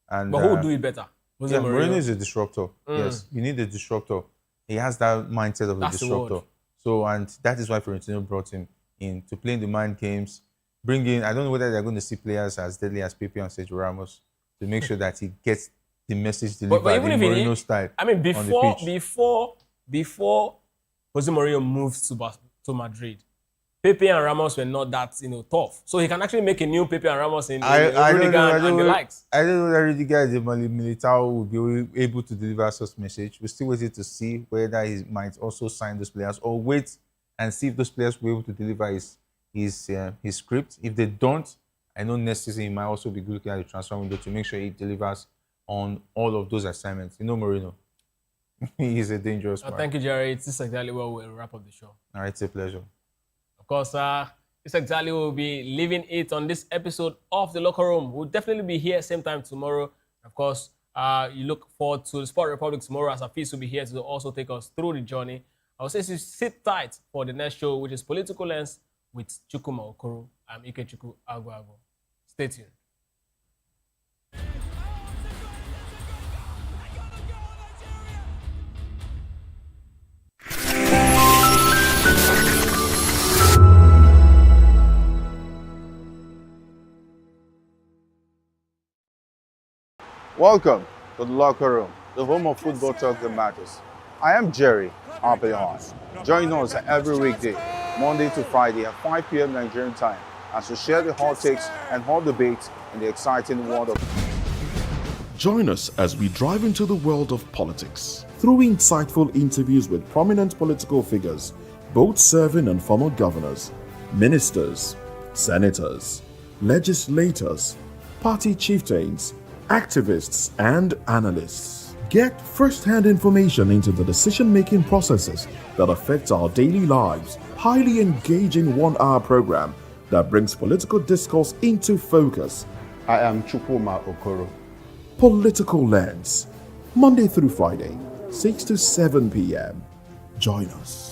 And, but who would do it better? Mourinho is a disruptor. Yes, you need a disruptor. He has that mindset of a disruptor. So, and that is why Florentino brought him in to play in the mind games. Bring in, I don't know whether they're going to see players as deadly as Pepe and Sergio Ramos to make sure that he gets the message delivered in Mourinho style. I mean, before Jose Mourinho moved to Madrid, Pepe and Ramos were not that, tough. So he can actually make a new Pepe and Ramos in I Rudiger and the likes. I don't know that Rudiger is the Militao will be able to deliver such message. We're still waiting to see whether he might also sign those players or wait and see if those players will be able to deliver his script. If they don't, I know next season he might also be looking at the transfer window to make sure he delivers on all of those assignments. Moreno. He is a dangerous man. Thank you, Jerry. This is exactly where we'll wrap up the show. All right, it's a pleasure. Of course, this exactly will be leaving it on this episode of The Locker Room. We'll definitely be here same time tomorrow. Of course, you look forward to the Sport Republic tomorrow as Afis will be here to also take us through the journey. I will say sit tight for the next show, which is Political Lens with Chukuma Okoro. I'm Ikechukwu Agwago. Stay tuned. Welcome to The Locker Room, the home of football talk that matters. I am Jerry Arpelehon. Join us every weekday, Monday to Friday at 5 p.m. Nigerian time, as we share the hot takes and hot debates in the exciting world of... Join us as we drive into the world of politics through insightful interviews with prominent political figures, both serving and former governors, ministers, senators, legislators, party chieftains, activists, and analysts. Get first-hand information into the decision-making processes that affect our daily lives. Highly engaging one-hour program that brings political discourse into focus. I am Chukwuma Okoro. Political Lens, Monday through Friday, 6 to 7 p.m. Join us.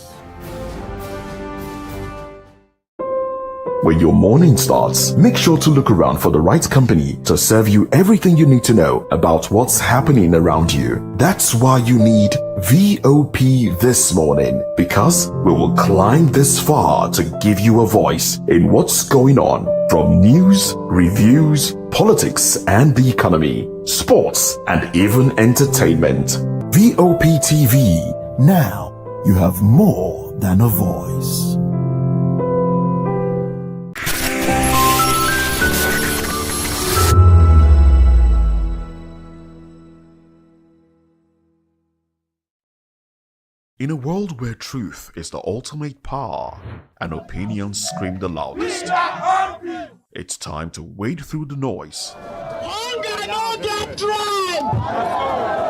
When your morning starts, make sure to look around for the right company to serve you everything you need to know about what's happening around you. That's why you need VOP this morning, because we will climb this far to give you a voice in what's going on, from news, reviews, politics and the economy, sports and even entertainment. VOP TV. Now you have more than a voice. In a world where truth is the ultimate power and opinions scream the loudest, it's time to wade through the noise. Hunger no get tribe!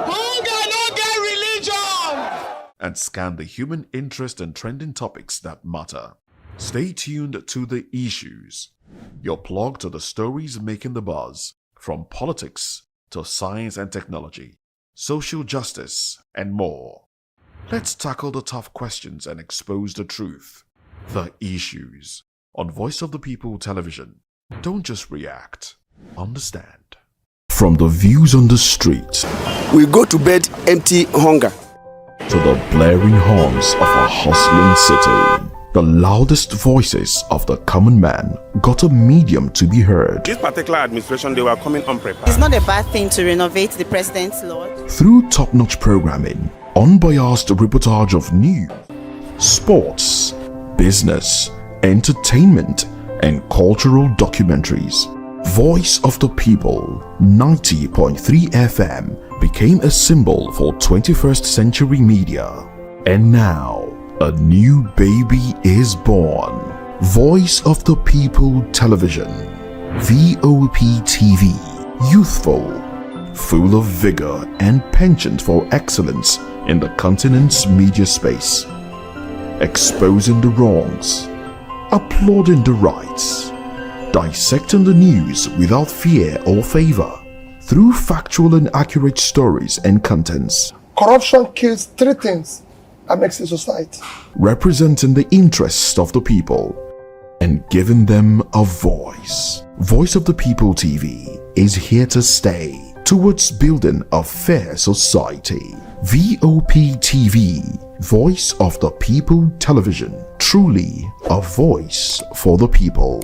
Hunger no get religion! And scan the human interest and trending topics that matter. Stay tuned to The Issues, your plug to the stories making the buzz, from politics to science and technology, social justice, and more. Let's tackle the tough questions and expose the truth. The Issues on Voice of the People Television. Don't just react, understand. From the views on the street, we go to bed empty hunger, to the blaring horns of a hustling city, the loudest voices of the common man got a medium to be heard. This particular administration, they were coming unprepared. It's not a bad thing to renovate the president's lodge. Through top-notch programming, unbiased reportage of news, sports, business, entertainment, and cultural documentaries, Voice of the People 90.3 FM became a symbol for 21st century media. And now, a new baby is born. Voice of the People Television, VOP TV, youthful, full of vigor and penchant for excellence in the continent's media space, exposing the wrongs, applauding the rights, dissecting the news without fear or favor, through factual and accurate stories and contents. Corruption kills three things and makes a society. Representing the interests of the people and giving them a voice. Voice of the People TV is here to stay towards building a fair society. VOP TV, Voice of the People Television, truly a voice for the people.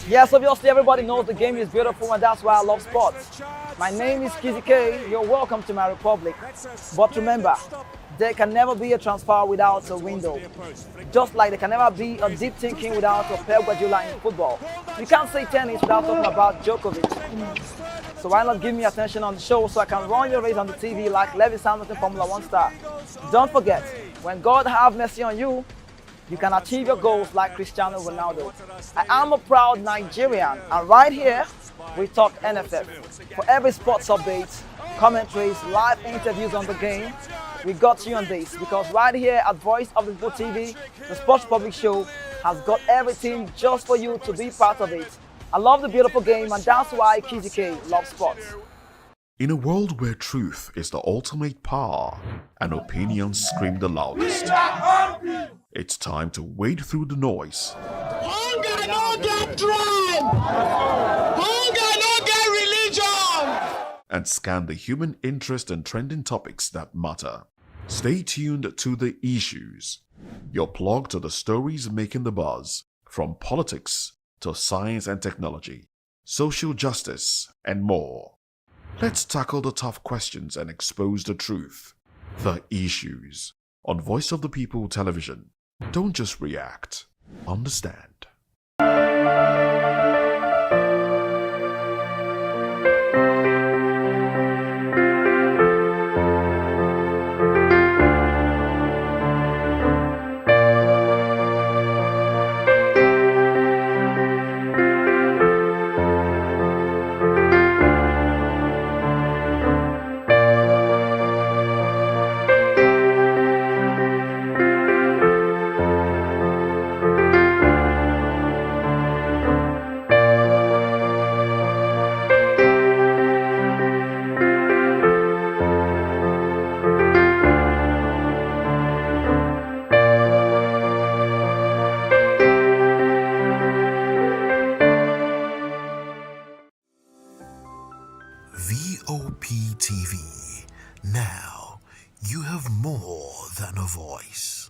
Yes, obviously everybody knows the game is beautiful and that's why I love sports. My name is Kizzy K. You're welcome to my republic. But remember, there can never be a transfer without a window. Just like there can never be a deep thinking without a Pep Guardiola in football. You can't say tennis without talking about Djokovic. So why not give me attention on the show so I can run your race on the TV like Lewis Hamilton Formula 1 star. Don't forget, when God have mercy on you, you can achieve your goals like Cristiano Ronaldo. I am a proud Nigerian, and right here, we talk NFF. For every sports update, commentaries, live interviews on the game, we got you on this, because right here at Voice of the People TV, the Sports Public Show has got everything just for you to be part of it. I love the beautiful game, and that's why KZK loves sports. In a world where truth is the ultimate power and opinions scream the loudest, it's time to wade through the noise. Hunger no get tribe! Hunger no get religion! And scan the human interest and trending topics that matter. Stay tuned to The Issues, your plug to the stories making the buzz, from politics to science and technology, social justice, and more. Let's tackle the tough questions and expose the truth. The Issues on Voice of the People Television. Don't just react, understand. VOP TV. Now, you have more than a voice.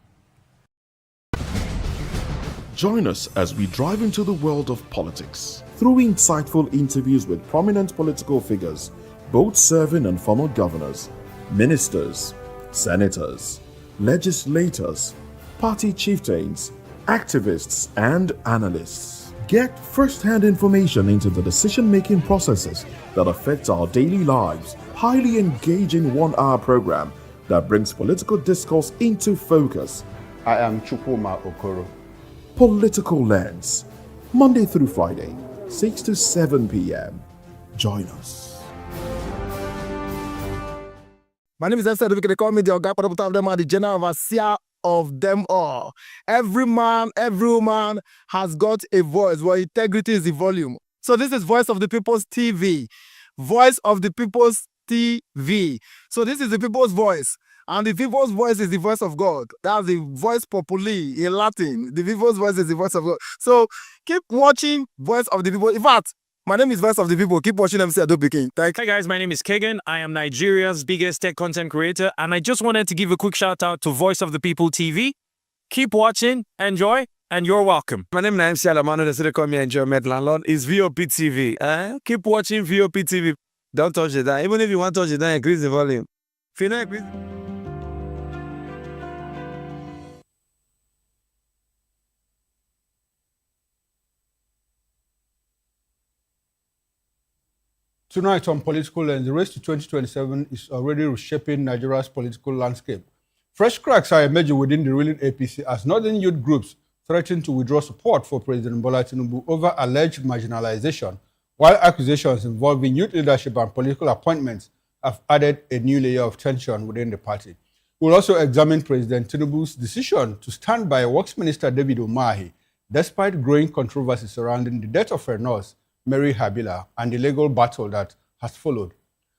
Join us as we drive into the world of politics through insightful interviews with prominent political figures, both serving and former governors, ministers, senators, legislators, party chieftains, activists, and analysts. Get first-hand information into the decision-making processes that affect our daily lives. Highly engaging one-hour program that brings political discourse into focus. I am Chukwuma Okoro. Political Lens, Monday through Friday, 6 to 7 p.m. Join us. My name is Esther. They call me the Oga of them are the general overseer of them all. Every man, every woman has got a voice where integrity is the volume. So this is Voice of the People's TV. Voice of the People's TV. So this is the people's voice. And the people's voice is the voice of God. That's the voice populi in Latin. The people's voice is the voice of God. So keep watching Voice of the People. In fact, my name is Voice of the People. Keep watching MC Adobe King. Hi guys, my name is Kagan. I am Nigeria's biggest tech content creator, and I just wanted to give a quick shout out to Voice of the People TV. Keep watching, enjoy, and you're welcome. My name is MC Alamano. They call me Enjoy Landlord. It's VOP TV. Keep watching VOP TV. Don't touch it down. Even if you want to touch it down, increase the volume. If you don't increase... Tonight on Political Lens, the race to 2027 is already reshaping Nigeria's political landscape. Fresh cracks are emerging within the ruling APC as northern youth groups threaten to withdraw support for President Bola Tinubu over alleged marginalization, while accusations involving youth leadership and political appointments have added a new layer of tension within the party. We'll also examine President Tinubu's decision to stand by Works Minister David Umahi, despite growing controversy surrounding the death of her nurse, Mary Habila, and the legal battle that has followed.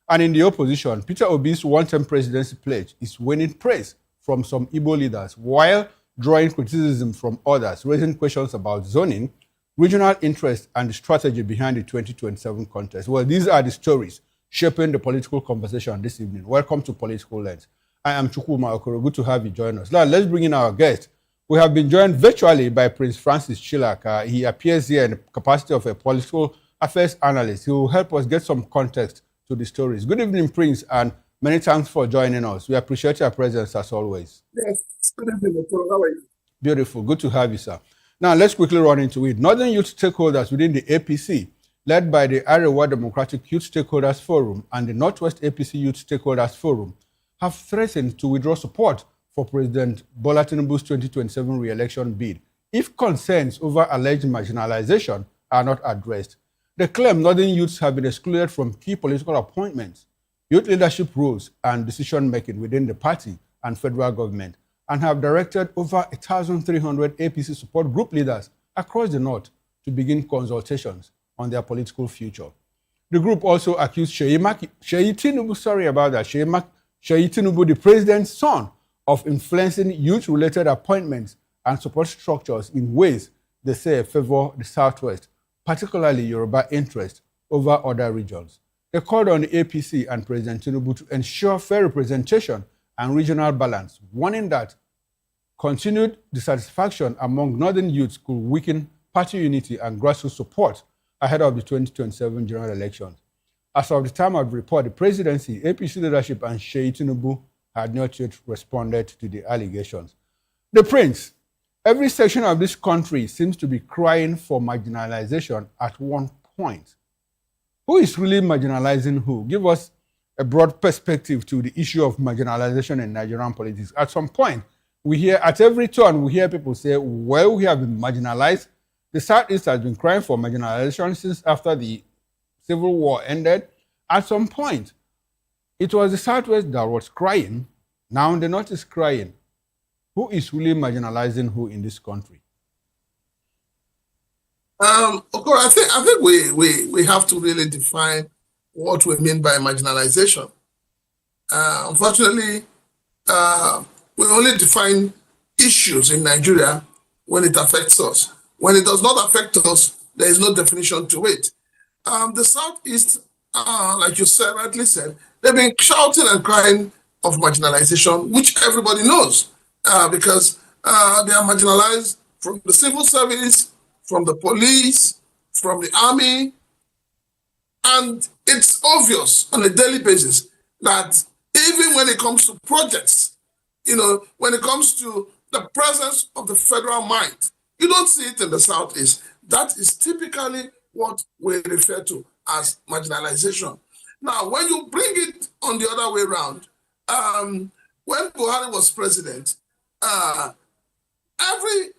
And in the opposition, Peter Obi's one-term presidency pledge is winning praise from some Igbo leaders, while drawing criticism from others, raising questions about zoning, regional interest, and the strategy behind the 2027 contest. Well, these are the stories shaping the political conversation this evening. Welcome to Political Lens. I am Chukwuma Okoro. Good to have you join us. Now, let's bring in our guest. We have been joined virtually by Prince Francis Chilak. He appears here in the capacity of a political affairs analyst. He will help us get some context to the stories. Good evening, Prince, and Many thanks for joining us. We appreciate your presence as always. Yes, good evening, Okoro. How are you? Beautiful. Good to have you, sir. Now, let's quickly run into it. Northern youth stakeholders within the APC, led by the Arewa Democratic Youth Stakeholders Forum and the Northwest APC Youth Stakeholders Forum, have threatened to withdraw support for President Bola Tinubu's 2027 re-election bid if concerns over alleged marginalization are not addressed. They claim Northern youths have been excluded from key political appointments, youth leadership roles, and decision-making within the party and federal government, and have directed over 1,300 APC support group leaders across the North to begin consultations on their political future. The group also accused Seyi Tinubu, the president's son, of influencing youth-related appointments and support structures in ways they say favor the Southwest, particularly Yoruba interest, over other regions. They called on the APC and President Tinubu to ensure fair representation and regional balance, warning that continued dissatisfaction among northern youths could weaken party unity and grassroots support ahead of the 2027 general elections. As of the time of the report, the presidency, APC leadership, and Seyi Tinubu had not yet responded to the allegations. The Prince, every section of this country seems to be crying for marginalization at one point. Who is really marginalizing who? Give us a broad perspective to the issue of marginalization in Nigerian politics. At some point, we hear, at every turn, we hear people say, well, we have been marginalized. The Southeast has been crying for marginalization since after the Civil War ended. At some point, it was the Southwest that was crying. Now the North is crying. Who is really marginalizing who in this country? Okoro, I think we have to really define what we mean by marginalization. Unfortunately, we only define issues in Nigeria when it affects us. When it does not affect us, there is no definition to it. The Southeast, like you said, rightly said, they've been shouting and crying of marginalization, which everybody knows, because they are marginalized from the civil service, from the police, from the army, and it's obvious on a daily basis that even when it comes to projects, when it comes to the presence of the federal might, you don't see it in the Southeast. That is typically what we refer to as marginalization. Now, when you bring it on the other way around, when Buhari was president, every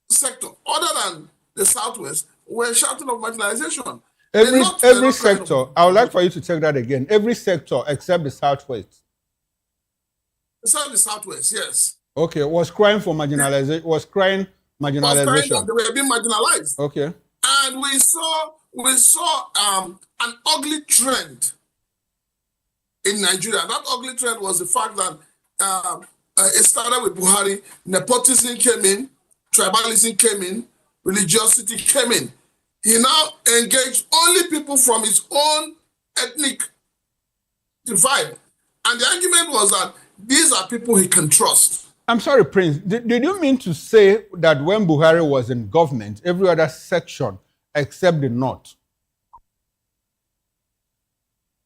sector other than the Southwest were shouting of marginalization. Every sector, I would like for you to take that again. Every sector except the Southwest. Except the Southwest, yes. Okay, was crying for marginalization, was crying marginalization. Was crying that they were being marginalized. Okay. And we saw an ugly trend in Nigeria. That ugly trend was the fact that it started with Buhari. Nepotism came in, tribalism came in, religiosity came in. He now engaged only people from his own ethnic divide. And the argument was that these are people he can trust. I'm sorry, Prince. Did you mean to say that when Buhari was in government, every other section except the North?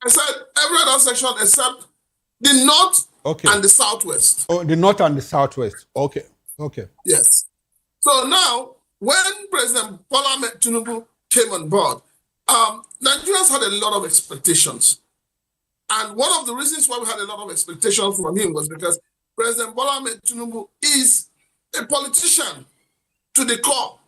I said every other section except the North and the Southwest. Oh, the North and the Southwest. Okay. Okay. Yes. So now, when President Bola Tinubu came on board, Nigerians had a lot of expectations. And one of the reasons why we had a lot of expectations from him was because President Bola Tinubu is a politician to the core.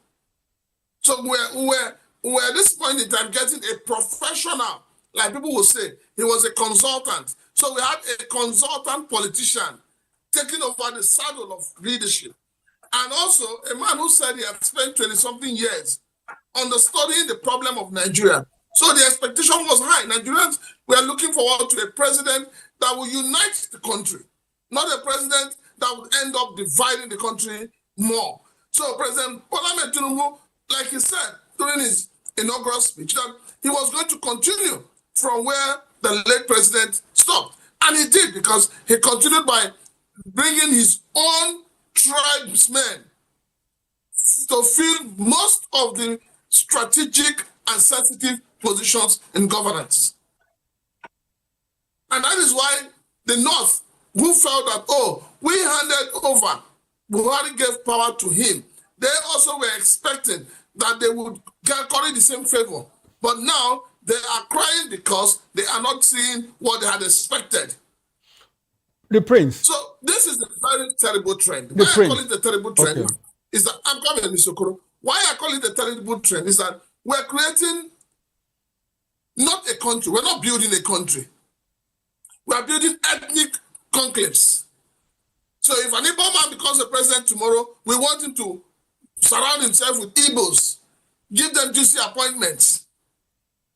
So we're at this point in time getting a professional, like people will say, he was a consultant. So we had a consultant politician taking over the saddle of leadership. And also a man who said he had spent 20-something years understudying the problem of Nigeria. So the expectation was high. Nigerians were looking forward to a president that will unite the country, not a president that would end up dividing the country more. So President Bola Tinubu, like he said during his inaugural speech, that he was going to continue from where the late president stopped. And he did, because he continued by bringing his own tribesmen to fill most of the strategic and sensitive positions in governance. And that is why the North, who felt that, oh, we handed over, Buhari gave power to him. They also were expecting that they would carry the same favor. But now they are crying because they are not seeing what they had expected. The Prince. So this is a very terrible trend. The Why Prince. I call it a terrible trend Okay. is that, I'm coming, Mr. Okoro. Why I call it a terrible trend is that we're creating not a country. We're not building a country. We are building ethnic conclaves. So if an Igbo man becomes a president tomorrow, we want him to surround himself with Igbos, give them juicy appointments,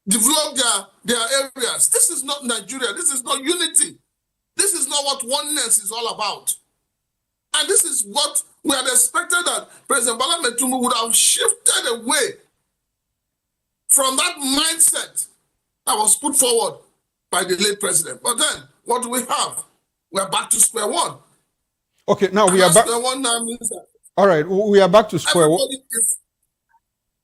develop their areas. This is not Nigeria. This is not unity. This is not what oneness is all about. And this is what we had expected, that President Bola Tinubu would have shifted away from that mindset that was put forward by the late president. But then, what do we have? We're back to square one. Okay, now And we are that back. square one now means that All right, we are back to square one. everybody is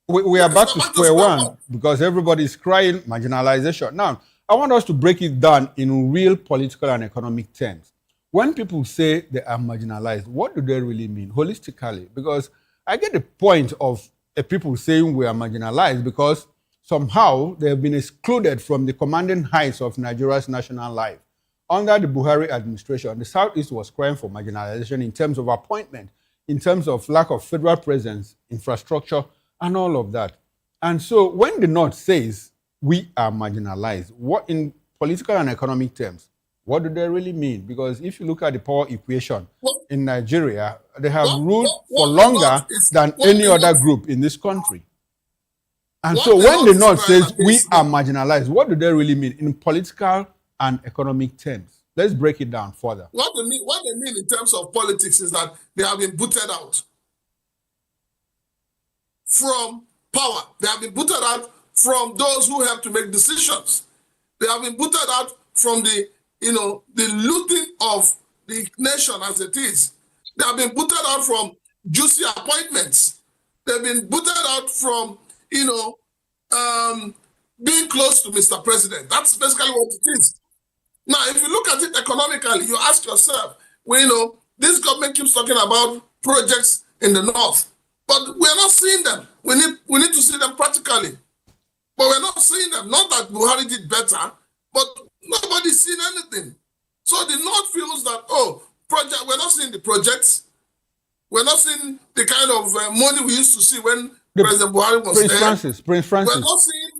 We are back to back to square square one because everybody is crying marginalization. Now, I want us to break it down in real political and economic terms. When people say they are marginalized, what do they really mean holistically? Because I get the point of people saying we are marginalized because somehow they have been excluded from the commanding heights of Nigeria's national life. Under the Buhari administration, the Southeast was crying for marginalization in terms of appointment, in terms of lack of federal presence, infrastructure, and all of that. And so when the North says we are marginalized, what in political and economic terms, what do they really mean? Because if you look at the power equation in Nigeria, they have ruled for longer than any other group in this country. And so when the North says we are marginalized, what do they really mean in political and economic terms? Let's break it down further. what they mean in terms of politics is that they have been booted out from power. They have been booted out from those who have to make decisions. They have been booted out from the looting of the nation as it is. They have been booted out from juicy appointments. They've been booted out from, being close to Mr. President. That's basically what it is. Now, if you look at it economically, you ask yourself, this government keeps talking about projects in the North, but we're not seeing them. We need to see them practically. But we're not seeing them. Not that Buhari did better, but nobody's seen anything. So the North feels that, we're not seeing the projects. We're not seeing the kind of money we used to see when President Buhari was there.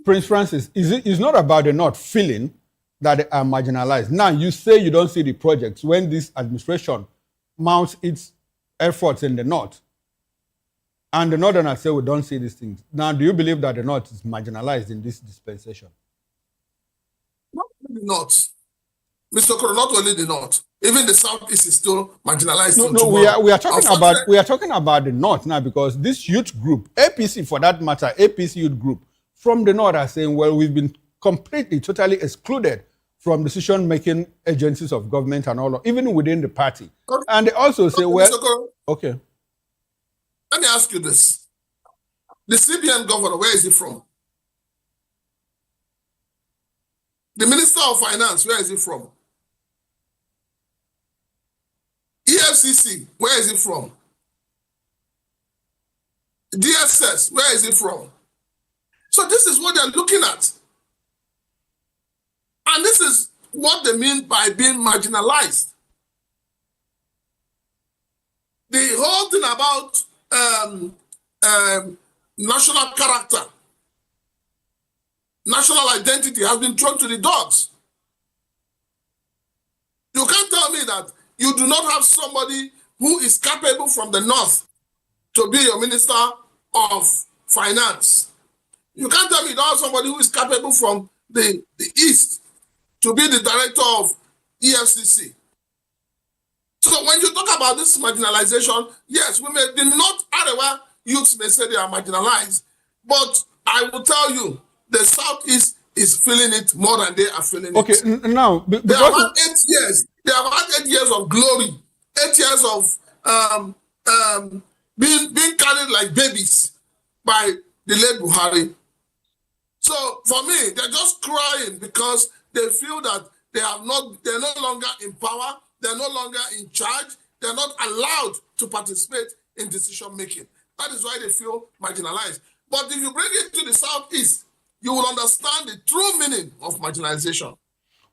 Prince Francis, it's not about the North feeling that they are marginalized. Now, you say you don't see the projects when this administration mounts its efforts in the North. And the Northerners say we don't see these things. Now, do you believe that the North is marginalized in this dispensation? Not only the North. Mr. Okoro, not only the North. Even the Southeast is still marginalized. No, we are talking about the North now, because this youth group, APC for that matter, APC youth group from the North are saying, well, we've been completely, totally excluded from decision-making agencies of government and all of, even within the party. Okay. And they also say, okay. Let me ask you this. The CBN governor, where is he from? The Minister of Finance, where is he from? EFCC, where is he from? DSS, where is he from? So this is what they're looking at. And this is what they mean by being marginalized. The whole thing about national character, national identity has been thrown to the dogs. You can't tell me that you do not have somebody who is capable from the North to be your Minister of Finance. You can't tell me you don't have somebody who is capable from the East to be the director of EFCC. So when you talk about this marginalization, yes, the North Arewa youths may say they are marginalized, but I will tell you, the Southeast is feeling it more than they are feeling it. Okay, now, they have had 8 years. They have had 8 years of glory, 8 years of being carried like babies by the late Buhari. So for me, they're just crying because they feel that they're no longer in power, they're no longer in charge, they're not allowed to participate in decision making. That is why they feel marginalized. But if you bring it to the Southeast, you will understand the true meaning of marginalization.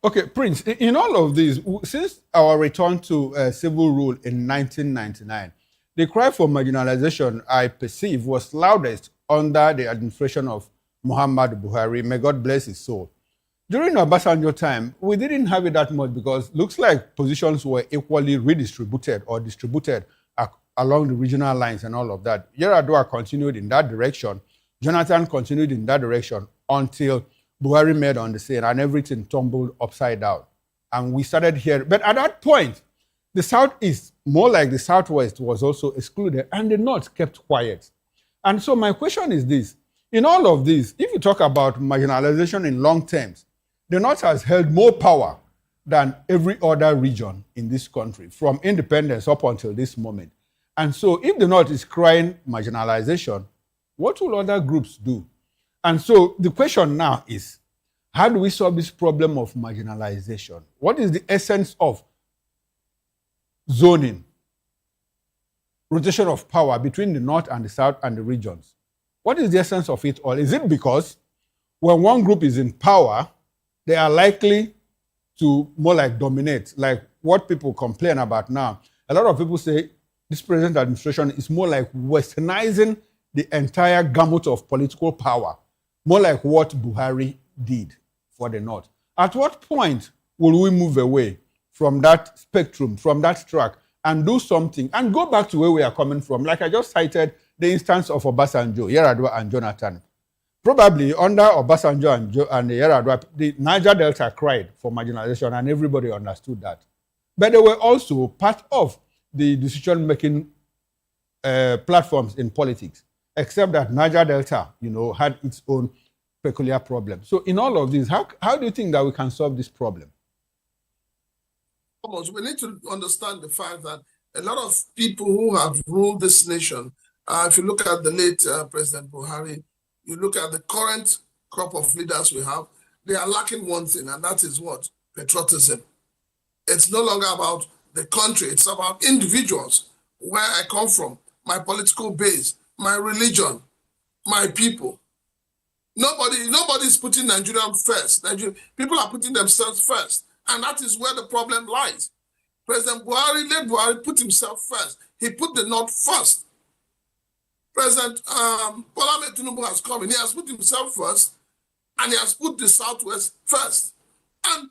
Okay, Prince, in all of this, since our return to civil rule in 1999, the cry for marginalization, I perceive, was loudest under the administration of Muhammad Buhari. May God bless his soul. During Obasanjo time, we didn't have it that much because it looks like positions were equally redistributed or distributed along the regional lines and all of that. Yar'Adua continued in that direction. Jonathan continued in that direction until Buhari made on the scene and everything tumbled upside down. And we started here. But at that point, the Southeast, more like the Southwest, was also excluded and the North kept quiet. And so my question is this. In all of this, if you talk about marginalization in long terms, the North has held more power than every other region in this country from independence up until this moment. And so if the North is crying marginalization, what will other groups do? And so the question now is, how do we solve this problem of marginalization? What is the essence of zoning, rotation of power between the North and the South and the regions? What is the essence of it all? Is it because when one group is in power, they are likely to more like dominate, like what people complain about now? A lot of people say this present administration is more like westernizing the entire gamut of political power, more like what Buhari did for the North. At what point will we move away from that spectrum, from that track, and do something and go back to where we are coming from? Like I just cited the instance of Obasanjo, Yar'Adua, and Jonathan. Probably under Obasanjo and Yar'Adua, the Niger Delta cried for marginalization and everybody understood that. But they were also part of the decision-making platforms in politics, except that Niger Delta, had its own peculiar problem. So in all of this, how do you think that we can solve this problem? We need to understand the fact that a lot of people who have ruled this nation, if you look at the late President Buhari, you look at the current crop of leaders we have, they are lacking one thing, and that is what? Patriotism. It's no longer about the country, it's about individuals, where I come from, my political base, my religion, my people. Nobody's putting Nigeria first. People are putting themselves first. And that is where the problem lies. President Buhari, late Buhari, put himself first. He put the North first. President Bola Tinubu has come in. He has put himself first, and he has put the Southwest first. And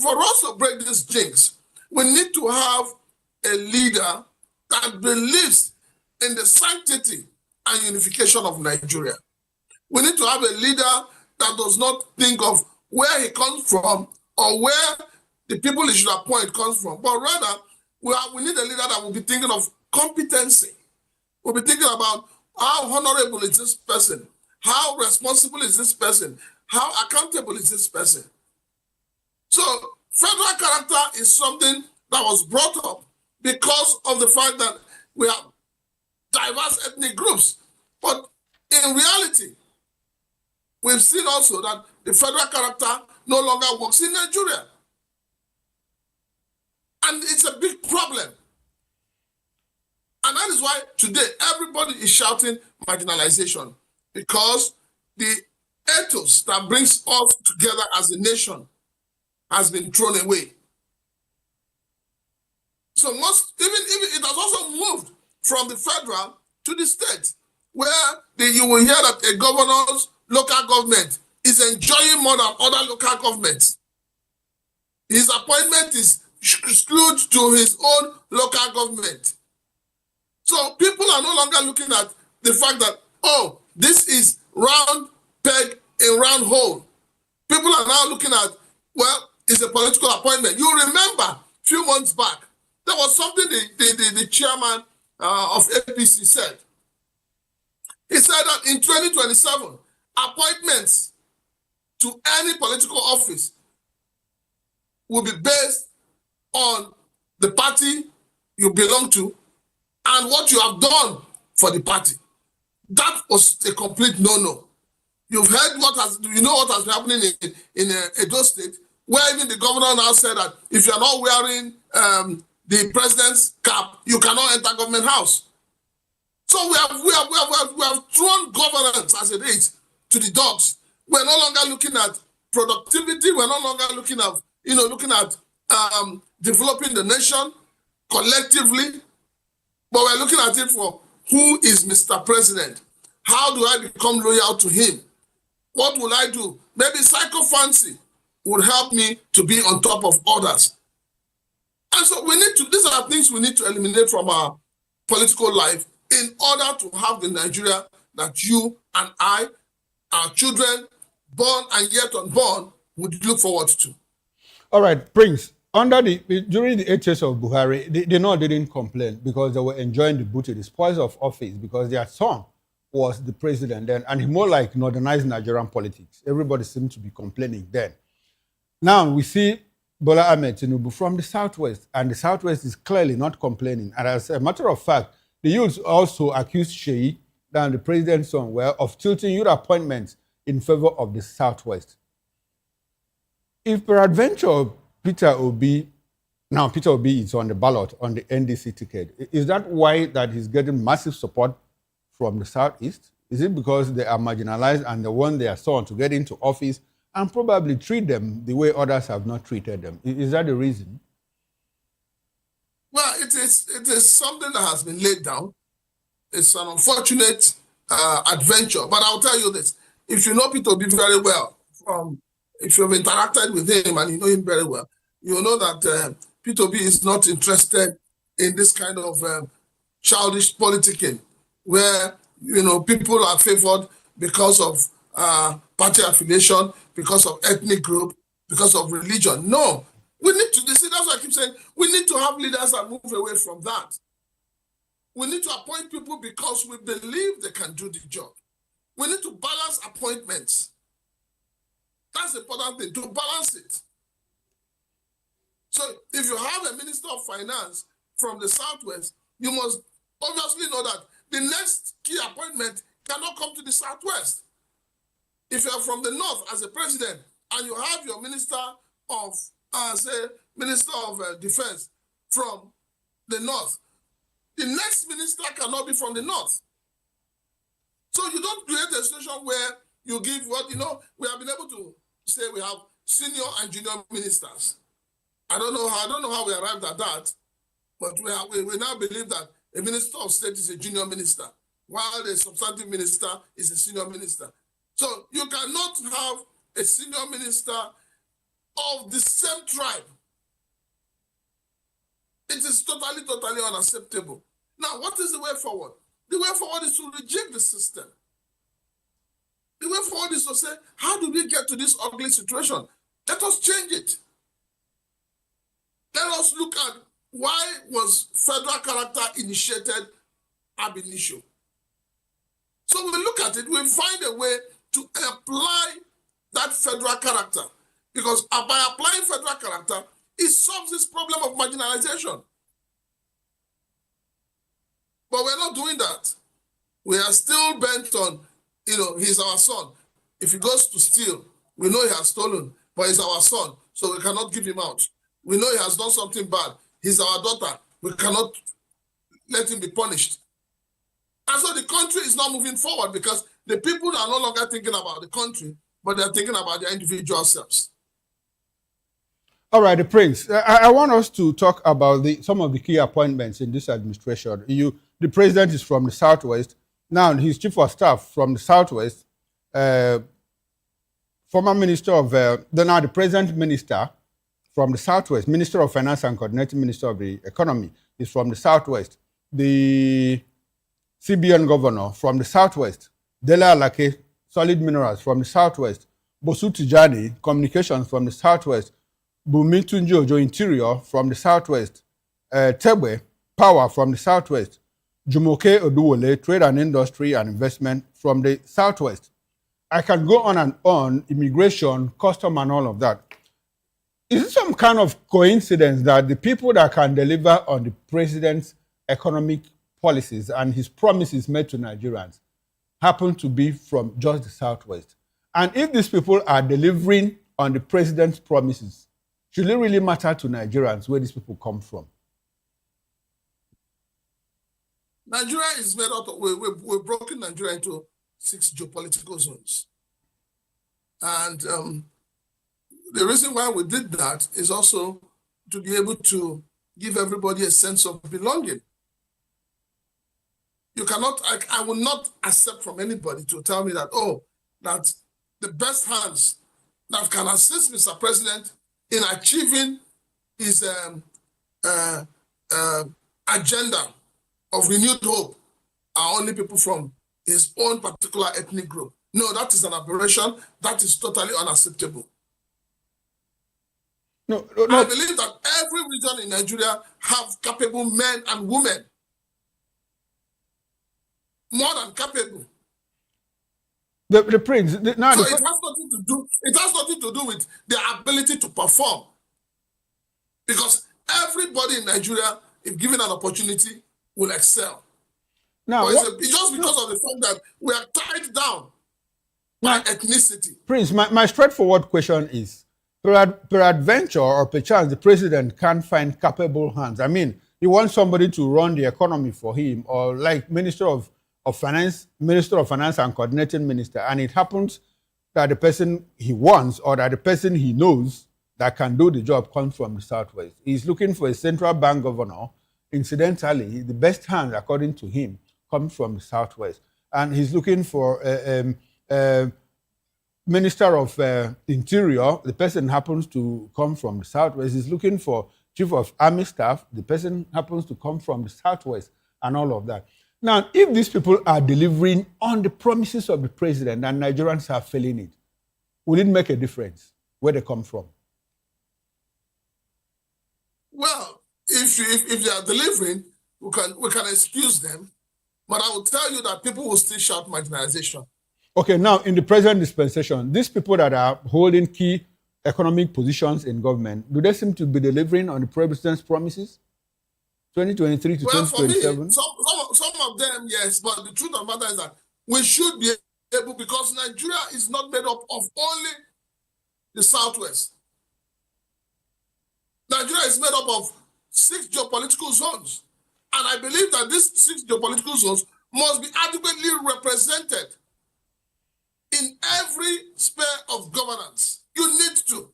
for us to break this jinx, we need to have a leader that believes in the sanctity and unification of Nigeria. We need to have a leader that does not think of where he comes from or where the people he should appoint comes from, but rather we need a leader that will be thinking of competency. We'll be thinking about how honorable is this person, how responsible is this person, how accountable is this person. So federal character is something that was brought up because of the fact that we have diverse ethnic groups. But in reality, we've seen also that the federal character no longer works in Nigeria. And it's a big problem. And that is why today everybody is shouting marginalization, because the ethos that brings us together as a nation has been thrown away. So even it has also moved from the federal to the state, where you will hear that a governor's local government is enjoying more than other local governments. His appointment is skewed to his own local government. So people are no longer looking at the fact that, oh, this is round peg in round hole. People are now looking at, well, it's a political appointment. You remember a few months back, there was something the chairman of APC said. He said that in 2027, appointments to any political office will be based on the party you belong to and what you have done for the party. That was a complete no-no. You've heard what has been happening in Edo State, where even the governor now said that if you're not wearing the president's cap, you cannot enter government house. So we have thrown governance as it is to the dogs. We're no longer looking at productivity. We're no longer looking at developing the nation collectively, but we're looking at it for who is Mr. President? How do I become loyal to him? What will I do? Maybe psychophancy would help me to be on top of others. And so these are things we need to eliminate from our political life in order to have the Nigeria that you and I, our children, born and yet unborn, would look forward to. All right, Prince, during the 8 years of Buhari, they didn't complain because they were enjoying the booty, the spoils of office, because their son was the president then, and he more like modernized Nigerian politics. Everybody seemed to be complaining then. Now we see Bola Ahmed Tinubu from the Southwest, and the Southwest is clearly not complaining. And as a matter of fact, the youths also accused Sheyi, then the president's son, of tilting youth appointments in favor of the Southwest. If peradventure Peter Obi is on the ballot on the NDC ticket, is that why that he's getting massive support from the Southeast? Is it because they are marginalized and they want their son to get into office and probably treat them the way others have not treated them? Is that the reason? Well, it is something that has been laid down. It's an unfortunate adventure, but I'll tell you this. If you know Peter Obi very well, if you've interacted with him and you know him very well, you know that Peter Obi is not interested in this kind of childish politicking where, people are favored because of party affiliation, because of ethnic group, because of religion. No, we need to, that's why I keep saying, we need to have leaders that move away from that. We need to appoint people because we believe they can do the job. We need to balance appointments. That's the important thing, to balance it. So if you have a minister of finance from the Southwest, you must obviously know that the next key appointment cannot come to the Southwest. If you are from the North as a president and you have your minister of, Defense from the North, the next minister cannot be from the North. So you don't create a situation where you give we have been able to say we have senior and junior ministers. I don't know how we arrived at that, but we now believe that a minister of state is a junior minister, while the substantive minister is a senior minister. So you cannot have a senior minister of the same tribe. It is totally unacceptable. Now, what is the way forward? The way forward is to reject the system. The way forward is to say, how do we get to this ugly situation? Let us change it. Let us look at why was federal character initiated ab initio. So we look at it, we find a way to apply that federal character. Because by applying federal character, it solves this problem of marginalization. But we're not doing that. We are still bent on, he's our son. If he goes to steal, we know he has stolen, but he's our son, so we cannot give him out. We know he has done something bad. He's our daughter. We cannot let him be punished. And so the country is not moving forward because the people are no longer thinking about the country, but they're thinking about their individual selves. All right, the Prince. I want us to talk about some of the key appointments in this administration. The president is from the Southwest. Now, his chief of staff from the Southwest, former minister of, the present minister from the Southwest, Minister of Finance and Coordinating Minister of the Economy is from the Southwest. The CBN governor from the Southwest, Dele Alake, Solid Minerals from the Southwest, Bosu Tijani, Communications from the Southwest, Bumi Tunji Ojo, Interior from the Southwest, Tebe, Power from the Southwest, Jumoke Oduwole, Trade and Industry and Investment from the Southwest. I can go on and on, immigration, custom and all of that. Is it some kind of coincidence that the people that can deliver on the president's economic policies and his promises made to Nigerians happen to be from just the Southwest? And if these people are delivering on the president's promises, should it really matter to Nigerians where these people come from? Nigeria is made out of, we've broken Nigeria into 6 geopolitical zones. And the reason why we did that is also to be able to give everybody a sense of belonging. You cannot, I will not accept from anybody to tell me that, oh, that the best hands that can assist Mr. President in achieving his agenda of renewed hope are only people from his own particular ethnic group. No, that is an aberration. That is totally unacceptable. No. I believe that every region in Nigeria have capable men and women. More than capable. The prince. It has nothing to do. It has nothing to do with their ability to perform. Because everybody in Nigeria, if given an opportunity, will excel. Now, it's just because of the fact that we are tied down by ethnicity. Prince, my straightforward question is, peradventure or perchance the president can't find capable hands. I mean, he wants somebody to run the economy for him, or like Minister of Finance and coordinating minister, and it happens that the person he wants or that the person he knows that can do the job comes from the Southwest. He's looking for a central bank governor. Incidentally, the best hand, according to him, comes from the Southwest. And he's looking for a Minister of Interior. The person happens to come from the Southwest. He's looking for Chief of Army Staff. The person happens to come from the Southwest, and all of that. Now, if these people are delivering on the promises of the president and Nigerians are failing it, will it make a difference where they come from? Well, if they are delivering, we can excuse them, but I will tell you that people will still shout marginalization. Okay, now in the present dispensation, these people that are holding key economic positions in government, do they seem to be delivering on the president's promises? 2023 to 2027? For me, some of them, yes, but the truth of the matter is that we should be able, because Nigeria is not made up of only the Southwest. Nigeria is made up of 6 geopolitical zones. And I believe that these 6 geopolitical zones must be adequately represented in every sphere of governance. You need to.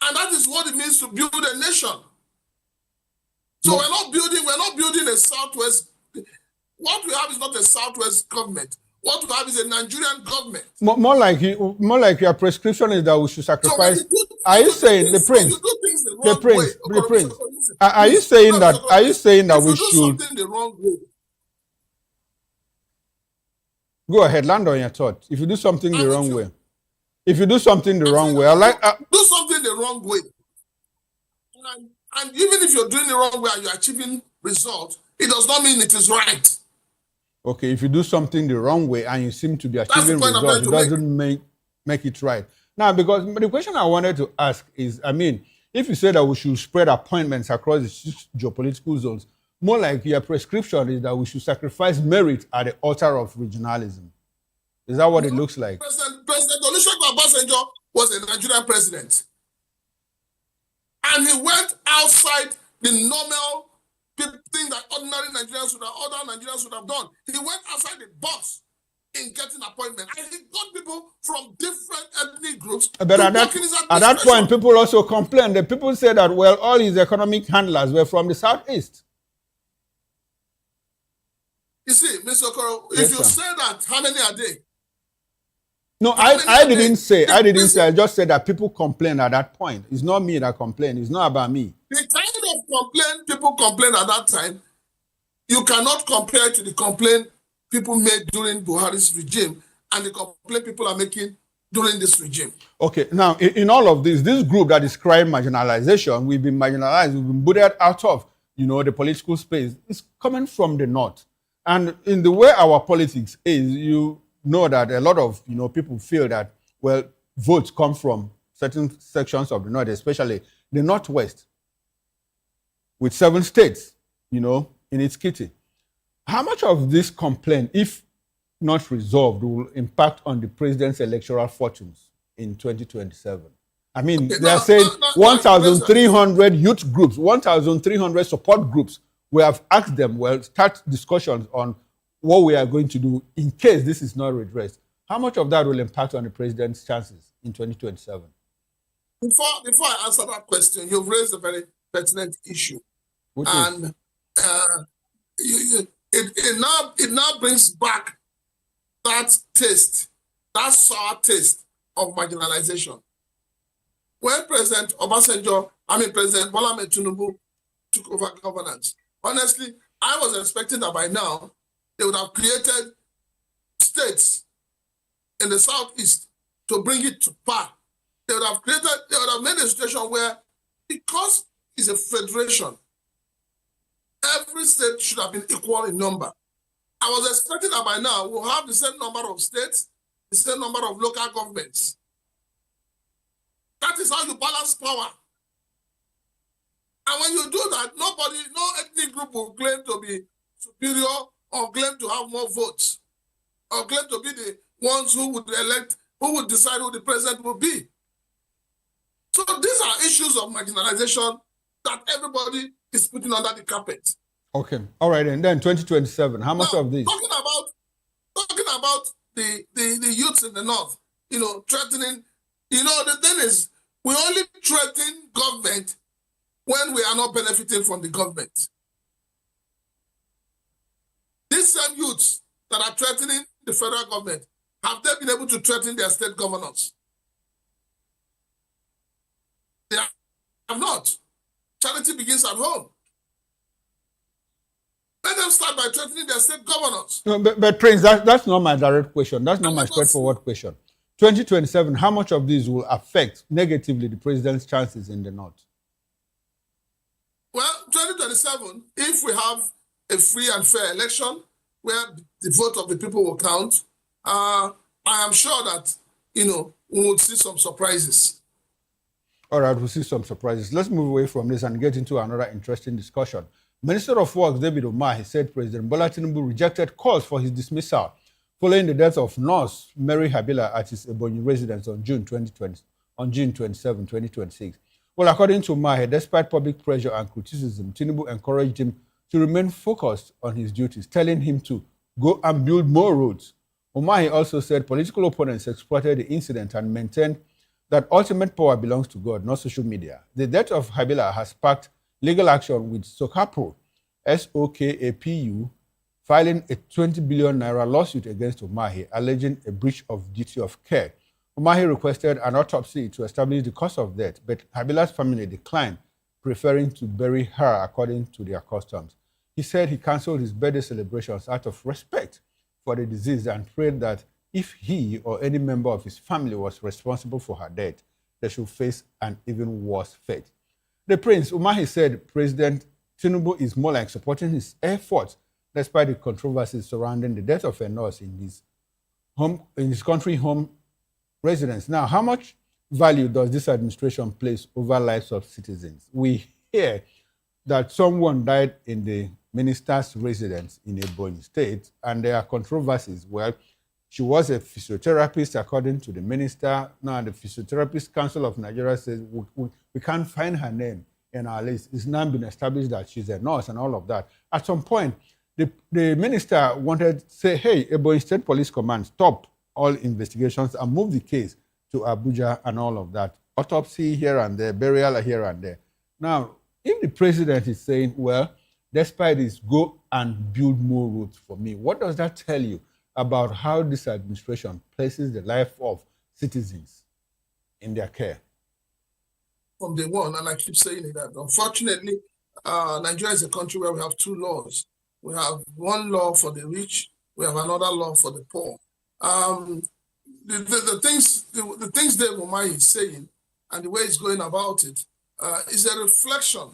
And that is what it means to build a nation. So we're not building a Southwest. What we have is not a Southwest government. What we have is a Nigerian government. More like your prescription is that we should sacrifice. Are you saying the prince? The prince. Are you saying that? Are you saying that we should? Something the wrong way. Go ahead, land on your thought. If you do something the wrong way, if you do something the wrong way, do something the wrong way. And even if you're doing the wrong way and you're achieving results, it does not mean it is right. Okay, if you do something the wrong way and you seem to be achieving results, it doesn't make it right. Now, because the question I wanted to ask is, I mean, if you say that we should spread appointments across the 6 geopolitical zones, more like your prescription is that we should sacrifice merit at the altar of regionalism. Is that what it looks like? President Olusegun Obasanjo was a Nigerian president. And he went outside the normal thing that ordinary Nigerians other Nigerians would have done. He went outside the box in getting appointments. And he got people from different ethnic groups. But at that point, people also complained. The people said that, well, all his economic handlers were from the Southeast. You see, Mr. Okoro, if you say that, how many are they? No, I didn't say. I just said that people complained at that point. It's not me that complained. It's not about me. The kind of complaint people complained at that time, you cannot compare to the complaint people made during Buhari's regime and the complaint people are making during this regime. Okay, now in all of this group that is crying marginalization, we've been marginalized, we've been booted out of, the political space. It's coming from the north. And in the way our politics is, you know that a lot of people feel that, well, votes come from certain sections of the north, especially the northwest, with 7 states, in its kitty. How much of this complaint, if not resolved, will impact on the president's electoral fortunes in 2027? I mean, they are saying 1,300 youth groups, 1,300 support groups. We have asked them, well, start discussions on what we are going to do in case this is not redressed. How much of that will impact on the president's chances in 2027? Before I answer that question, you've raised a very pertinent issue. It now brings back that taste, that sour taste of marginalization. When President Bola Ahmed Tinubu took over governance, honestly, I was expecting that by now they would have created states in the southeast to bring it to par. They would have made a situation where, because it's a federation, every state should have been equal in number. I was expecting that by now we'll have the same number of states, the same number of local governments. That is how you balance power. And when you do that, no ethnic group will claim to be superior or claim to have more votes or claim to be the ones who would decide who the president will be. So these are issues of marginalization that everybody is putting under the carpet. Okay, all right, and then 2027, how much of this? Talking about the youths in the north, threatening, the thing is, we only threaten government when we are not benefiting from the government. These same youths that are threatening the federal government, have they been able to threaten their state governors? They have not. Charity begins at home. Let them start by threatening their state governors. No, but Prince, that's not my direct question. That's not my straightforward question. 2027, how much of this will affect negatively the president's chances in the north? Well, 2027, if we have a free and fair election where the vote of the people will count, I am sure that, we will see some surprises. All right, we'll see some surprises. Let's move away from this and get into another interesting discussion. Minister of Works David Umahi said President Bola Tinubu rejected calls for his dismissal following the death of nurse Mary Habila at his Ebonyi residence on June 27, 2026. Well, according to Umahi, despite public pressure and criticism, Tinubu encouraged him to remain focused on his duties, telling him to go and build more roads. Umahi also said political opponents exploited the incident and maintained that ultimate power belongs to God, not social media. The death of Habila has sparked legal action with Sokapu, SOKAPU, filing a 20 billion naira lawsuit against Umahi, alleging a breach of duty of care. Umahi requested an autopsy to establish the cause of death, but Habila's family declined, preferring to bury her according to their customs. He said he cancelled his birthday celebrations out of respect for the deceased and prayed that if he or any member of his family was responsible for her death, they should face an even worse fate. The Prince, Umahi, said President Tinubu is more like supporting his efforts despite the controversies surrounding the death of a nurse in his country home residence. Now, how much value does this administration place over lives of citizens? We hear that someone died in the minister's residence in Ebonyi State, and there are controversies. Well, she was a physiotherapist, according to the minister. Now, the Physiotherapist Council of Nigeria says we can't find her name in our list. It's now been established that she's a nurse and all of that. At some point, the minister wanted to say, hey, Ebonyi State Police Command, stop all investigations and move the case to Abuja and all of that. Autopsy here and there, burial here and there. Now, if the president is saying, well, despite this, go and build more roads for me, what does that tell you about how this administration places the life of citizens in their care? From day one, and I keep saying it, that unfortunately, Nigeria is a country where we have two laws. We have one law for the rich, we have another law for the poor. The things Dave Umahi is saying and the way he's going about it is a reflection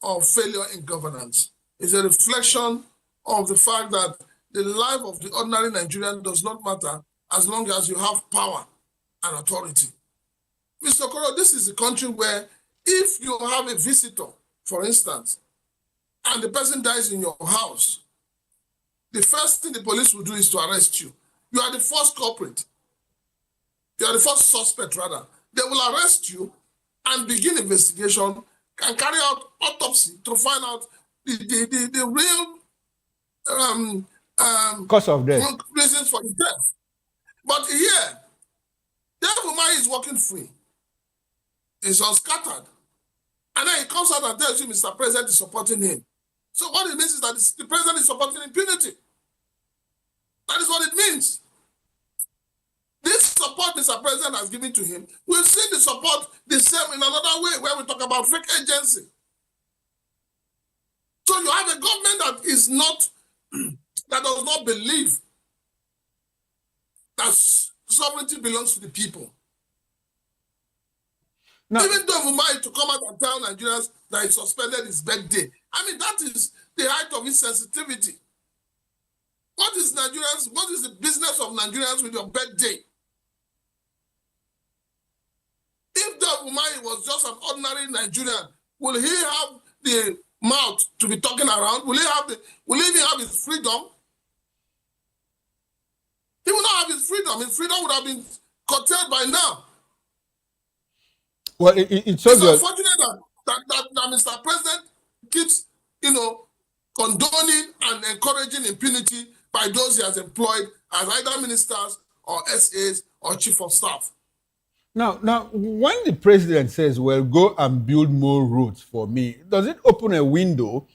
of failure in governance. It's a reflection of the fact that the life of the ordinary Nigerian does not matter as long as you have power and authority. Mr. Okoro, this is a country where if you have a visitor, for instance, and the person dies in your house, the first thing the police will do is to arrest you. You are the first culprit. You are the first suspect, rather. They will arrest you and begin investigation and carry out autopsy to find out the real cause of death, reasons for his death. But here, David Umahi is walking free. He's unscattered. And then he comes out and tells you Mr. President is supporting him. So what it means is that the president is supporting impunity. That is what it means. This support Mr. President has given to him, we've seen the support the same in another way where we talk about fake agency. So you have a government that is not, that does not believe that sovereignty belongs to the people. Now, even though Umahi to come out and tell Nigerians that he suspended his birthday, I mean, that is the height of insensitivity. What is Nigerians? What is the business of Nigerians with your birthday? If Dave Umahi was just an ordinary Nigerian, will he have the mouth to be talking around? Will he even have his freedom? He will not have his freedom. His freedom would have been curtailed by now. Well, it's unfortunate that Mr. President keeps, condoning and encouraging impunity by those he has employed as either ministers or SAs or chief of staff. Now, when the president says, well, go and build more roads for me, does it open a window,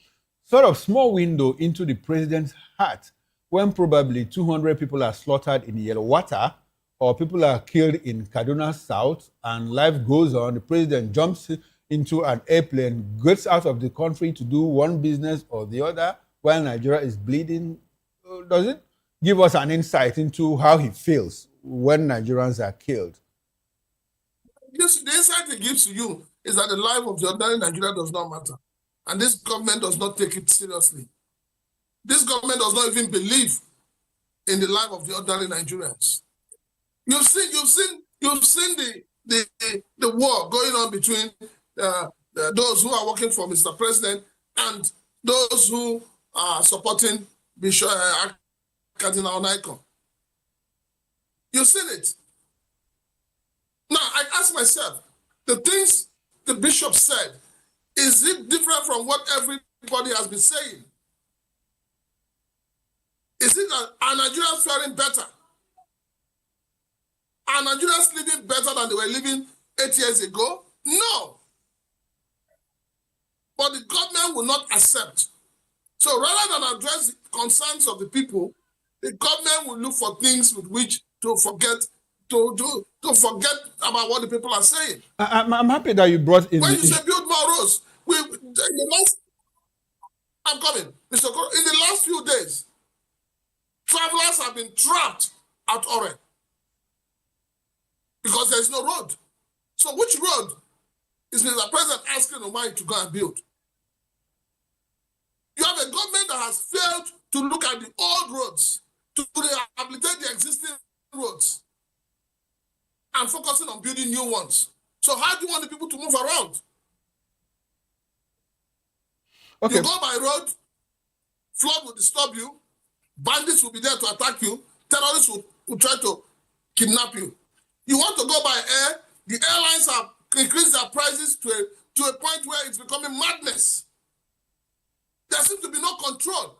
sort of small window, into the president's heart when probably 200 people are slaughtered in Yellow-Water or people are killed in Kaduna South and life goes on, the president jumps into an airplane, gets out of the country to do one business or the other while Nigeria is bleeding? Does it give us an insight into how he feels when Nigerians are killed? The insight it gives to you is that the life of the ordinary Nigeria does not matter. And this government does not take it seriously. This government does not even believe in the life of the ordinary Nigerians. You've seen the war going on between those who are working for Mr. President and those who are supporting Bishop Cardinal Naiko. You've seen it. Now, I ask myself, the things the bishop said, is it different from what everybody has been saying? Is it that are Nigerians faring better? Are Nigerians living better than they were living 8 years ago? No. But the government will not accept. So rather than address the concerns of the people, the government will look for things with which to forget about what the people are saying. I'm happy that you brought in. When you say build more roads, I'm coming, Mr. Koro. In the last few days, travelers have been trapped at Ore because there is no road. So which road is Mr. President asking Umahi to go and build? You have a government that has failed to look at the old roads, to rehabilitate the existing roads, and focusing on building new ones. So how do you want the people to move around? Okay. You go by road, flood will disturb you, bandits will be there to attack you, terrorists will try to kidnap you. You want to go by air, the airlines have increased their prices to a point where it's becoming madness. There seems to be no control.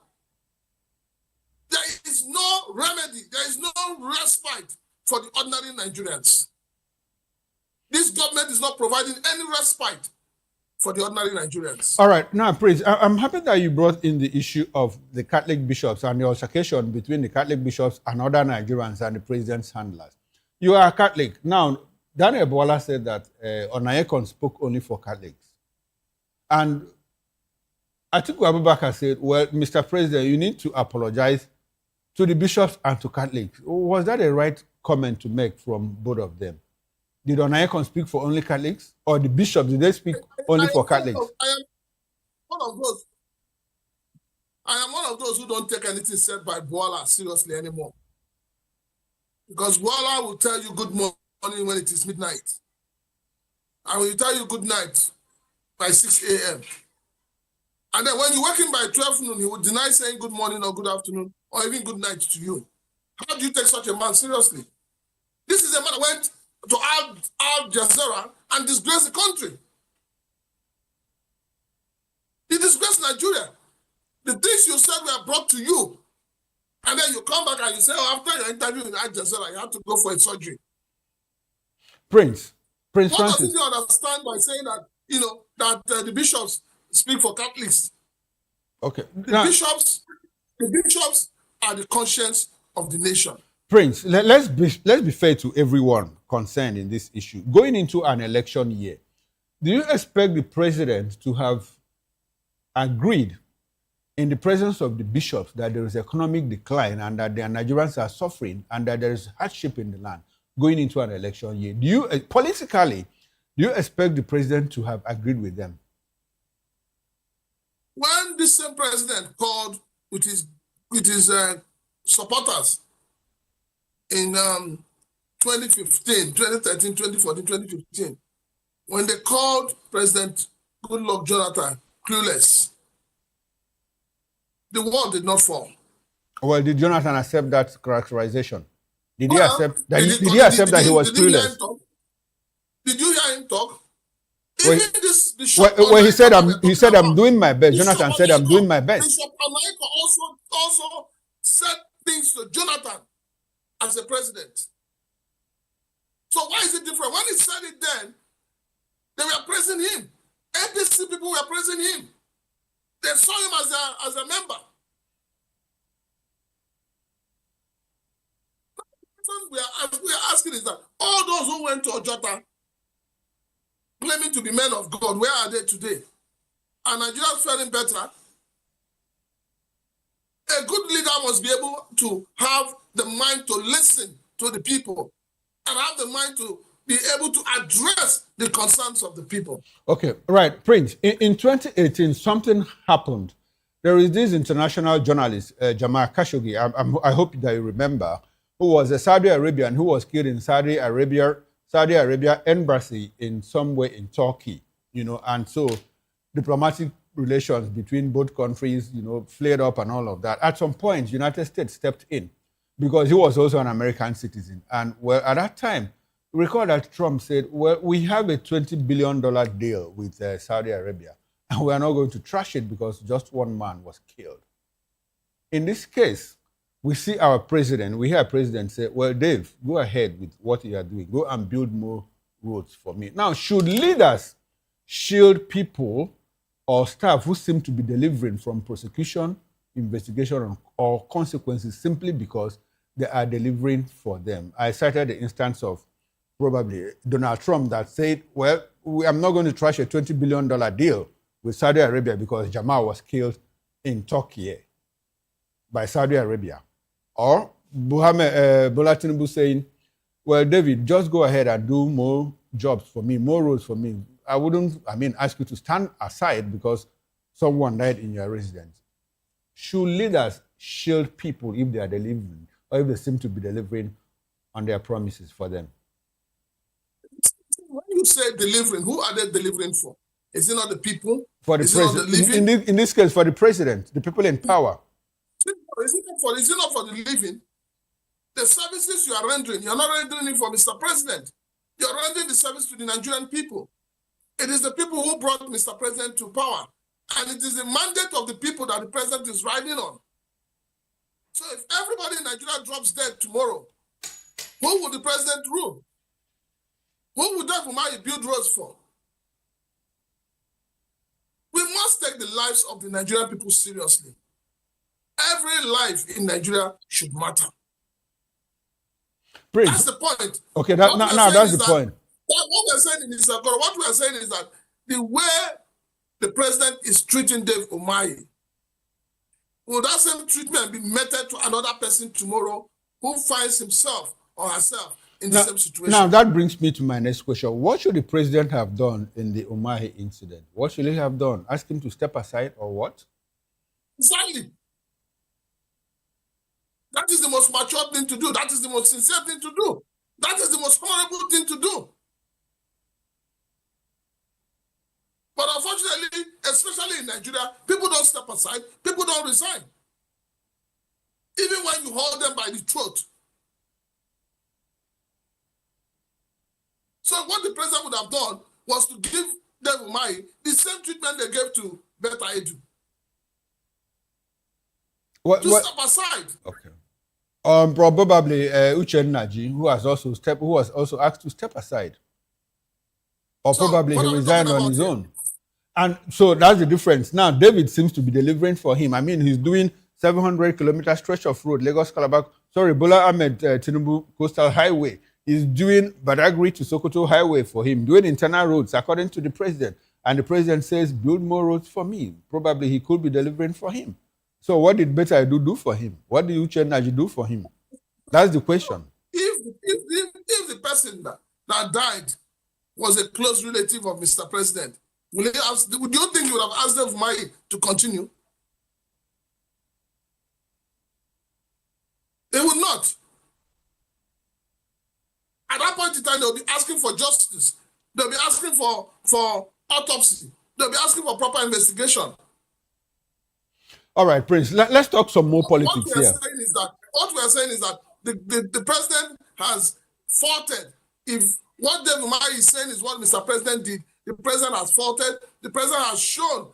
There is no remedy, there is no respite for the ordinary Nigerians. This government is not providing any respite for the ordinary Nigerians. All right, now, Prince, I'm happy that you brought in the issue of the Catholic bishops and the altercation between the Catholic bishops and other Nigerians and the president's handlers. You are a Catholic. Now, Daniel Bola said that Onayekon spoke only for Catholics. And Atiku Abubakar said, well, Mr. President, you need to apologize to the bishops and to Catholics. Was that a right comment to make from both of them? Did Onayekon speak for only Catholics? Or the bishops, did they speak only for Catholics? I am one of those who don't take anything said by Bola seriously anymore. Because Bola will tell you good morning when it is midnight. And will tell you good night by 6 a.m. And then when you wake him by 12 noon, he will deny saying good morning or good afternoon or even good night to you. How do you take such a man seriously? This is a man Al Jazeera and disgrace the country. He disgraced Nigeria. The things you said were brought to you, and then you come back and you say, oh, after your interview with Al Jazeera, you have to go for a surgery. Prince What Francis. doesn't you understand by saying that, that the bishops speak for Catholics? Okay. The bishops are the conscience of the nation. Prince, let's be fair to everyone concerned in this issue. Going into an election year, do you expect the president to have agreed in the presence of the bishops that there is economic decline and that the Nigerians are suffering and that there is hardship in the land going into an election year? Do you politically, do you expect the president to have agreed with them? When this same president called with his supporters in 2015, 2013, 2014, 2015, when they called President Goodluck Jonathan clueless, the wall did not fall. Well, did Jonathan accept that characterization? Did he accept that? Did he accept that he was clueless? Did you hear him talk? Well, he said, I'm doing my best. Jonathan said, I'm doing my best. Bishop Amaiko also said things to Jonathan as a president. So why is it different? When he said it then, they were praising him. NDC people were praising him. They saw him as a member. We are asking is that all those who went to Ojota claiming to be men of God, where are they today? And Nigerians feeling better. A good leader must be able to have the mind to listen to the people and have the mind to be able to address the concerns of the people. Okay, right. Prince, in 2018, something happened. There is this international journalist, Jamal Khashoggi, I hope that you remember, who was a Saudi Arabian who was killed in Saudi Arabia embassy in some way in Turkey, and so diplomatic relations between both countries, flared up and all of that. At some point, United States stepped in because he was also an American citizen. And well, at that time, recall that Trump said, well, we have a $20 billion deal with Saudi Arabia, and we are not going to trash it because just one man was killed. In this case, we see our president, we hear our president say, well, Dave, go ahead with what you are doing. Go and build more roads for me. Now, should leaders shield people or staff who seem to be delivering from prosecution, investigation, or consequences simply because they are delivering for them? I cited the instance of probably Donald Trump that said, well, I'm not going to trash a $20 billion deal with Saudi Arabia because Jamal was killed in Turkey by Saudi Arabia. Or Bola Tinubu saying, well, David, just go ahead and do more jobs for me, more roads for me. I wouldn't, ask you to stand aside because someone died in your residence. Should leaders shield people if they are delivering or if they seem to be delivering on their promises for them? When you say delivering, who are they delivering for? Is it not the people? For the president. In this case, for the president, the people in power. Is it not for the living? The services you are rendering, you're not rendering it for Mr. President. You're rendering the service to the Nigerian people. It is the people who brought Mr. President to power. And it is the mandate of the people that the president is riding on. So if everybody in Nigeria drops dead tomorrow, who would the president rule? Who would Umari build roads for? We must take the lives of the Nigerian people seriously. Every life in Nigeria should matter. Prince. That's the point. Okay, that's the point. What we are saying is that the way the president is treating Dave Umahi, will that same treatment be meted to another person tomorrow who finds himself or herself in the same situation? Now, that brings me to my next question. What should the president have done in the Umahi incident? What should he have done? Ask him to step aside or what? Exactly. That is the most mature thing to do. That is the most sincere thing to do. That is the most honorable thing to do. But unfortunately, especially in Nigeria, people don't step aside. People don't resign. Even when you hold them by the throat. have done was to give David Umahi the same treatment they gave to Beta Edu. Step aside. Okay. Probably Uchen Naji, who was also asked to step aside. Or so probably he resigned on his own. And so that's the difference. Now, David seems to be delivering for him. I mean, he's doing 700-kilometer stretch of road, Bola Ahmed Tinubu Coastal Highway. He's doing Badagry to Sokoto Highway for him, doing internal roads according to the president. And the president says, build more roads for me. Probably he could be delivering for him. So what did Beta Edu do for him? What did Uche Naji do for him? That's the question. If the person that died was a close relative of Mr. President, do you think you would have asked them for to continue? They would not. At that point in time, they'll be asking for justice. They'll be asking for autopsy. They'll be asking for proper investigation. All right, Prince, let's talk some more politics here. What we are saying is that the president has faulted. If what David Umahi is saying is what Mr. President did, the president has faulted. The president has shown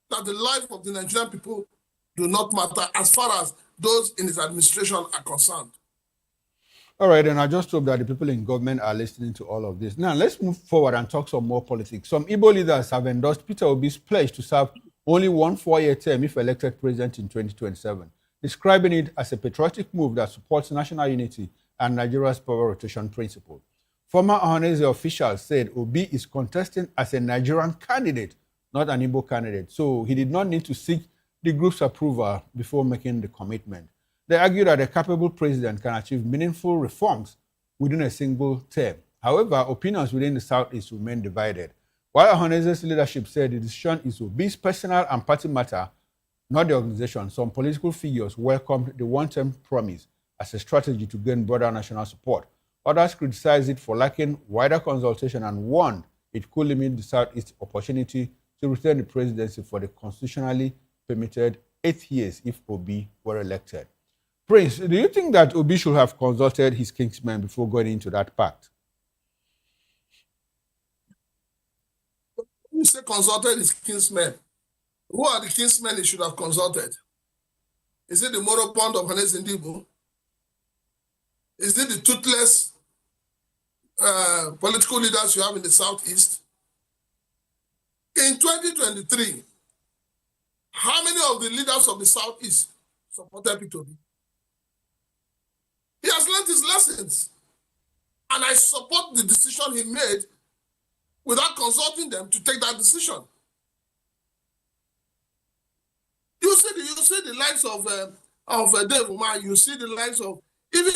that the life of the Nigerian people do not matter as far as those in his administration are concerned. All right, and I just hope that the people in government are listening to all of this. Now, let's move forward and talk some more politics. Some Igbo leaders have endorsed Peter Obi's pledge to serve only one 4-year term if elected president in 2027, describing it as a patriotic move that supports national unity and Nigeria's power rotation principle. Former Ohanaeze officials said Obi is contesting as a Nigerian candidate, not an Igbo candidate, so he did not need to seek the group's approval before making the commitment. They argue that a capable president can achieve meaningful reforms within a single term. However, opinions within the Southeast remain divided. While Ohanaeze's leadership said the decision is Obi's personal and party matter, not the organization, some political figures welcomed the one-term promise as a strategy to gain broader national support. Others criticized it for lacking wider consultation and warned it could limit the Southeast's opportunity to retain the presidency for the constitutionally permitted 8 years if Obi were elected. Prince, do you think that Obi should have consulted his kinsmen before going into that pact? You say consulted his kinsmen. Who are the kinsmen he should have consulted? Is it the Moro Pond of Ohanaeze Ndigbo? Is it the toothless political leaders you have in the Southeast? In 2023, how many of the leaders of the Southeast supported Peter Obi? He has learned his lessons. And I support the decision he made without consulting them to take that decision. You see the likes of David Umahi, you see the likes of even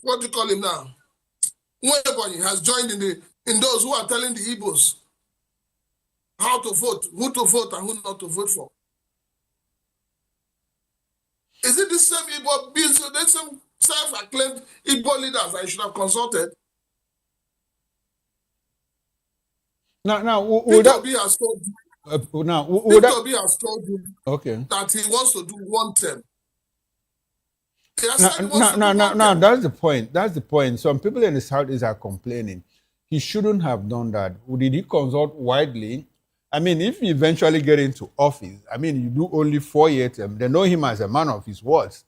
what do you call him now? Nwebonyi has joined in those who are telling the Igbos how to vote, who to vote and who not to vote for. Is it the same Igbo, the same self-acclaimed Igbo leaders I should have consulted? Now, Peter Obi has told you. Obi has told you that he wants to do one term. Now, that's the point. That's the point. Some people in the Southeast are complaining. He shouldn't have done that. Did he consult widely? I mean, if you eventually get into office, I mean, you do only 4-year term. They know him as a man of his words.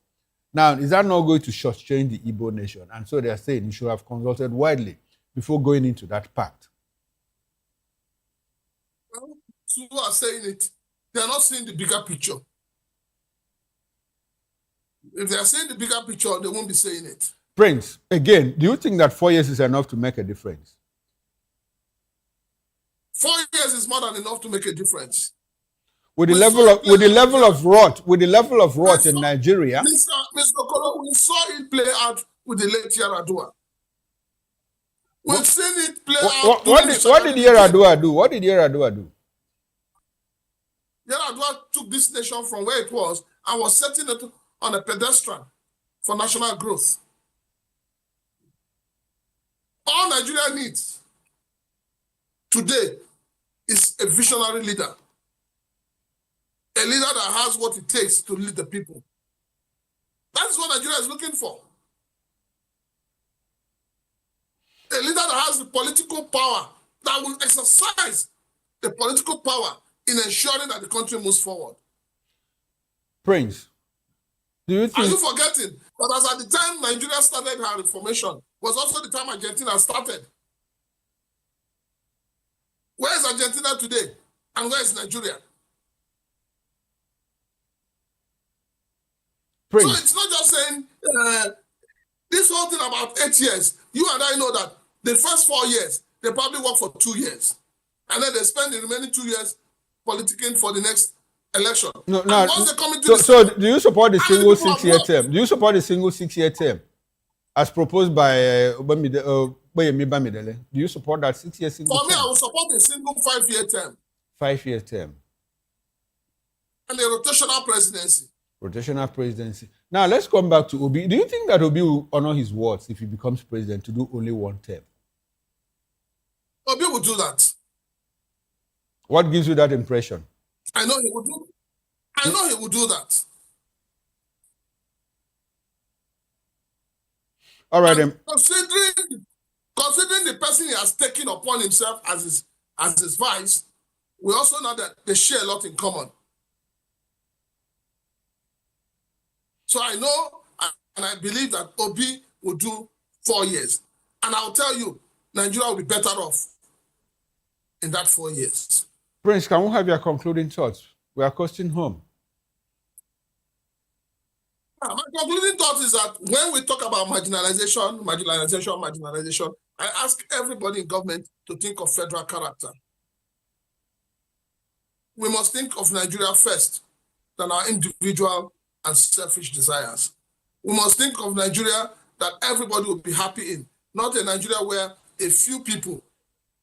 Now, is that not going to shortchange the Igbo nation? And so they are saying he should have consulted widely before going into that pact. Well, who are saying it, they are not seeing the bigger picture. If they are seeing the bigger picture, they won't be saying it. Prince, again, do you think that 4 years is enough to make a difference? 4 years is more than enough to make a difference. With the level of rot in Nigeria. Mr. Okoro, we saw it play out with the late Yaradua. We've seen it play out. What did Yaradua do? What did Yaradua do? Yaradua took this nation from where it was and was setting it on a pedestal for national growth. All Nigeria needs today is a visionary leader. A leader that has what it takes to lead the people. That's what Nigeria is looking for. a leader that has the political power, that will exercise the political power in ensuring that the country moves forward. Prince, do you Are think... you forgetting that as at the time Nigeria started her reformation was also the time Argentina started? Where is Argentina today? And where is Nigeria? Prince. So it's not just saying this whole thing about 8 years. You and I know that the first 4 years, they probably work for 2 years. And then they spend the remaining 2 years politicking for the next election. No. So do you support the single 6-year term? Do you support the single 6-year term as proposed by Boyemi Bamidele? Do you support that 6-year single term? For me, term? I will support a single 5-year term. 5-year term. And a rotational presidency. Rotational presidency. Now, let's come back to Obi. Do you think that Obi will honor his words if he becomes president to do only 1 term? Obi will do that. What gives you that impression? I know he will do. I know he will do that. All right, then. Considering the person he has taken upon himself as his vice, we also know that they share a lot in common. So I know and I believe that Obi will do 4 years. And I'll tell you, Nigeria will be better off in that 4 years. Prince, can we have your concluding thoughts? We are coasting home. My concluding thought is that when we talk about marginalization, I ask everybody in government to think of federal character. We must think of Nigeria first than our individual and selfish desires. We must think of Nigeria that everybody will be happy in, not a Nigeria where a few people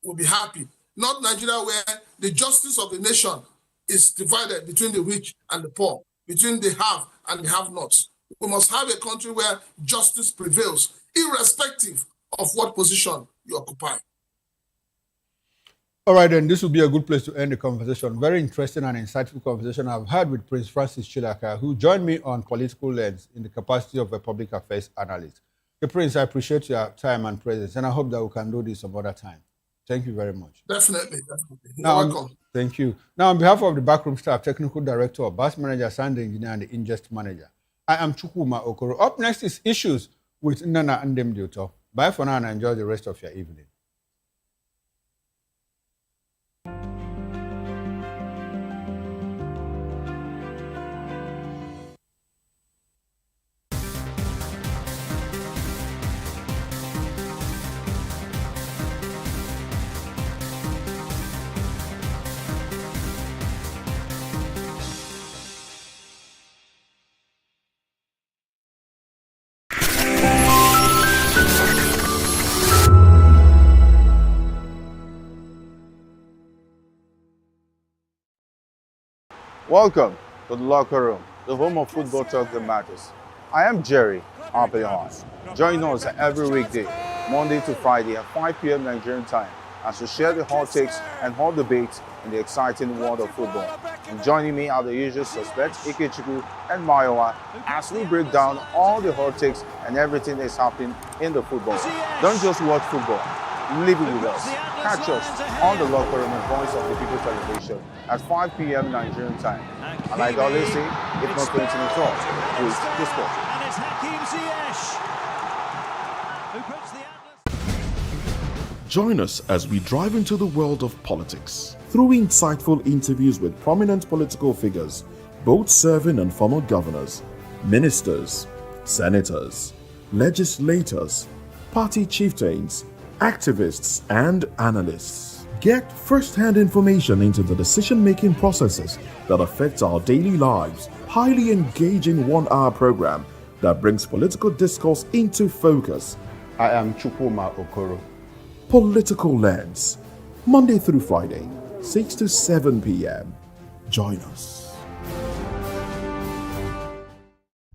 will be happy, not Nigeria where the justice of the nation is divided between the rich and the poor, between the have and the have-nots. We must have a country where justice prevails, irrespective of what position you occupy. All right, then, this will be a good place to end the conversation. Very interesting and insightful conversation I've had with Prince Francis Chilaka, who joined me on Political Lens in the capacity of a public affairs analyst. Hey, Prince, I appreciate your time and presence, and I hope that we can do this some other time. Thank you very much. Definitely. You're welcome. Thank you. Now, on behalf of the backroom staff, technical director, bus manager, sound engineer, and the ingest manager, I am Chukwuma Okoro. Up next is Issues with Nana Ndem Dioto. Bye for now and enjoy the rest of your evening. Welcome to the locker room, the home of football talk that matters. I am Jerry Ampelihon. Join us every weekday, Monday to Friday at 5 p.m. Nigerian time, as we share the hot takes and hot debates in the exciting world of football. And joining me are the usual suspects, Ikechukwu and Mayowa, as we break down all the hot takes and everything that's happening in the football. Don't just watch football, live it with us. Catch us on the locker room and Voice of the People television at 5 p.m. Nigerian time. And like I always say, if not 20 minutes off, please the sport. And it's Hakim Ziyech who puts the Atlas. Join us as we drive into the world of politics through insightful interviews with prominent political figures, both serving and former governors, ministers, senators, legislators, party chieftains, activists, and analysts. Get first-hand information into the decision-making processes that affect our daily lives. Highly engaging 1-hour program that brings political discourse into focus. I am Chukwuma Okoro. Political Lens, Monday through Friday, 6 to 7 p.m. Join us.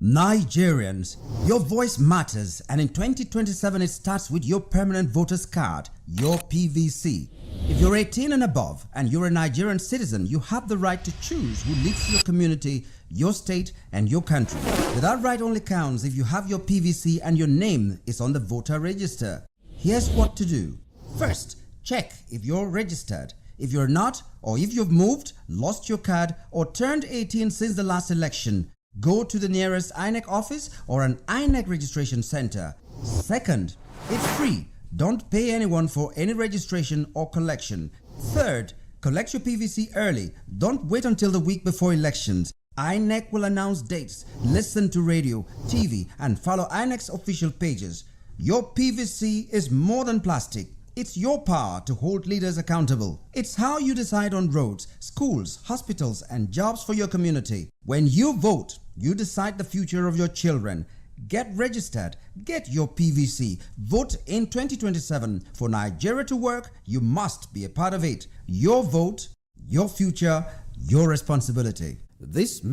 Nigerians, your voice matters, and in 2027 it starts with your permanent voter's card, your PVC. If you're 18 and above and you're a Nigerian citizen, you have the right to choose who leads your community, your state, and your country. But that right only counts if you have your PVC and your name is on the voter register. Here's what to do. First, check if you're registered. If you're not, or if you've moved, lost your card, or turned 18 since the last election, go to the nearest INEC office or an INEC registration center. Second, it's free. Don't pay anyone for any registration or collection. Third, collect your PVC early. Don't wait until the week before elections. INEC will announce dates. Listen to radio, TV, and follow INEC's official pages. Your PVC is more than plastic. It's your power to hold leaders accountable. It's how you decide on roads, schools, hospitals, and jobs for your community. When you vote, you decide the future of your children. Get registered. Get your PVC. Vote in 2027. For Nigeria to work, you must be a part of it. Your vote, your future, your responsibility. This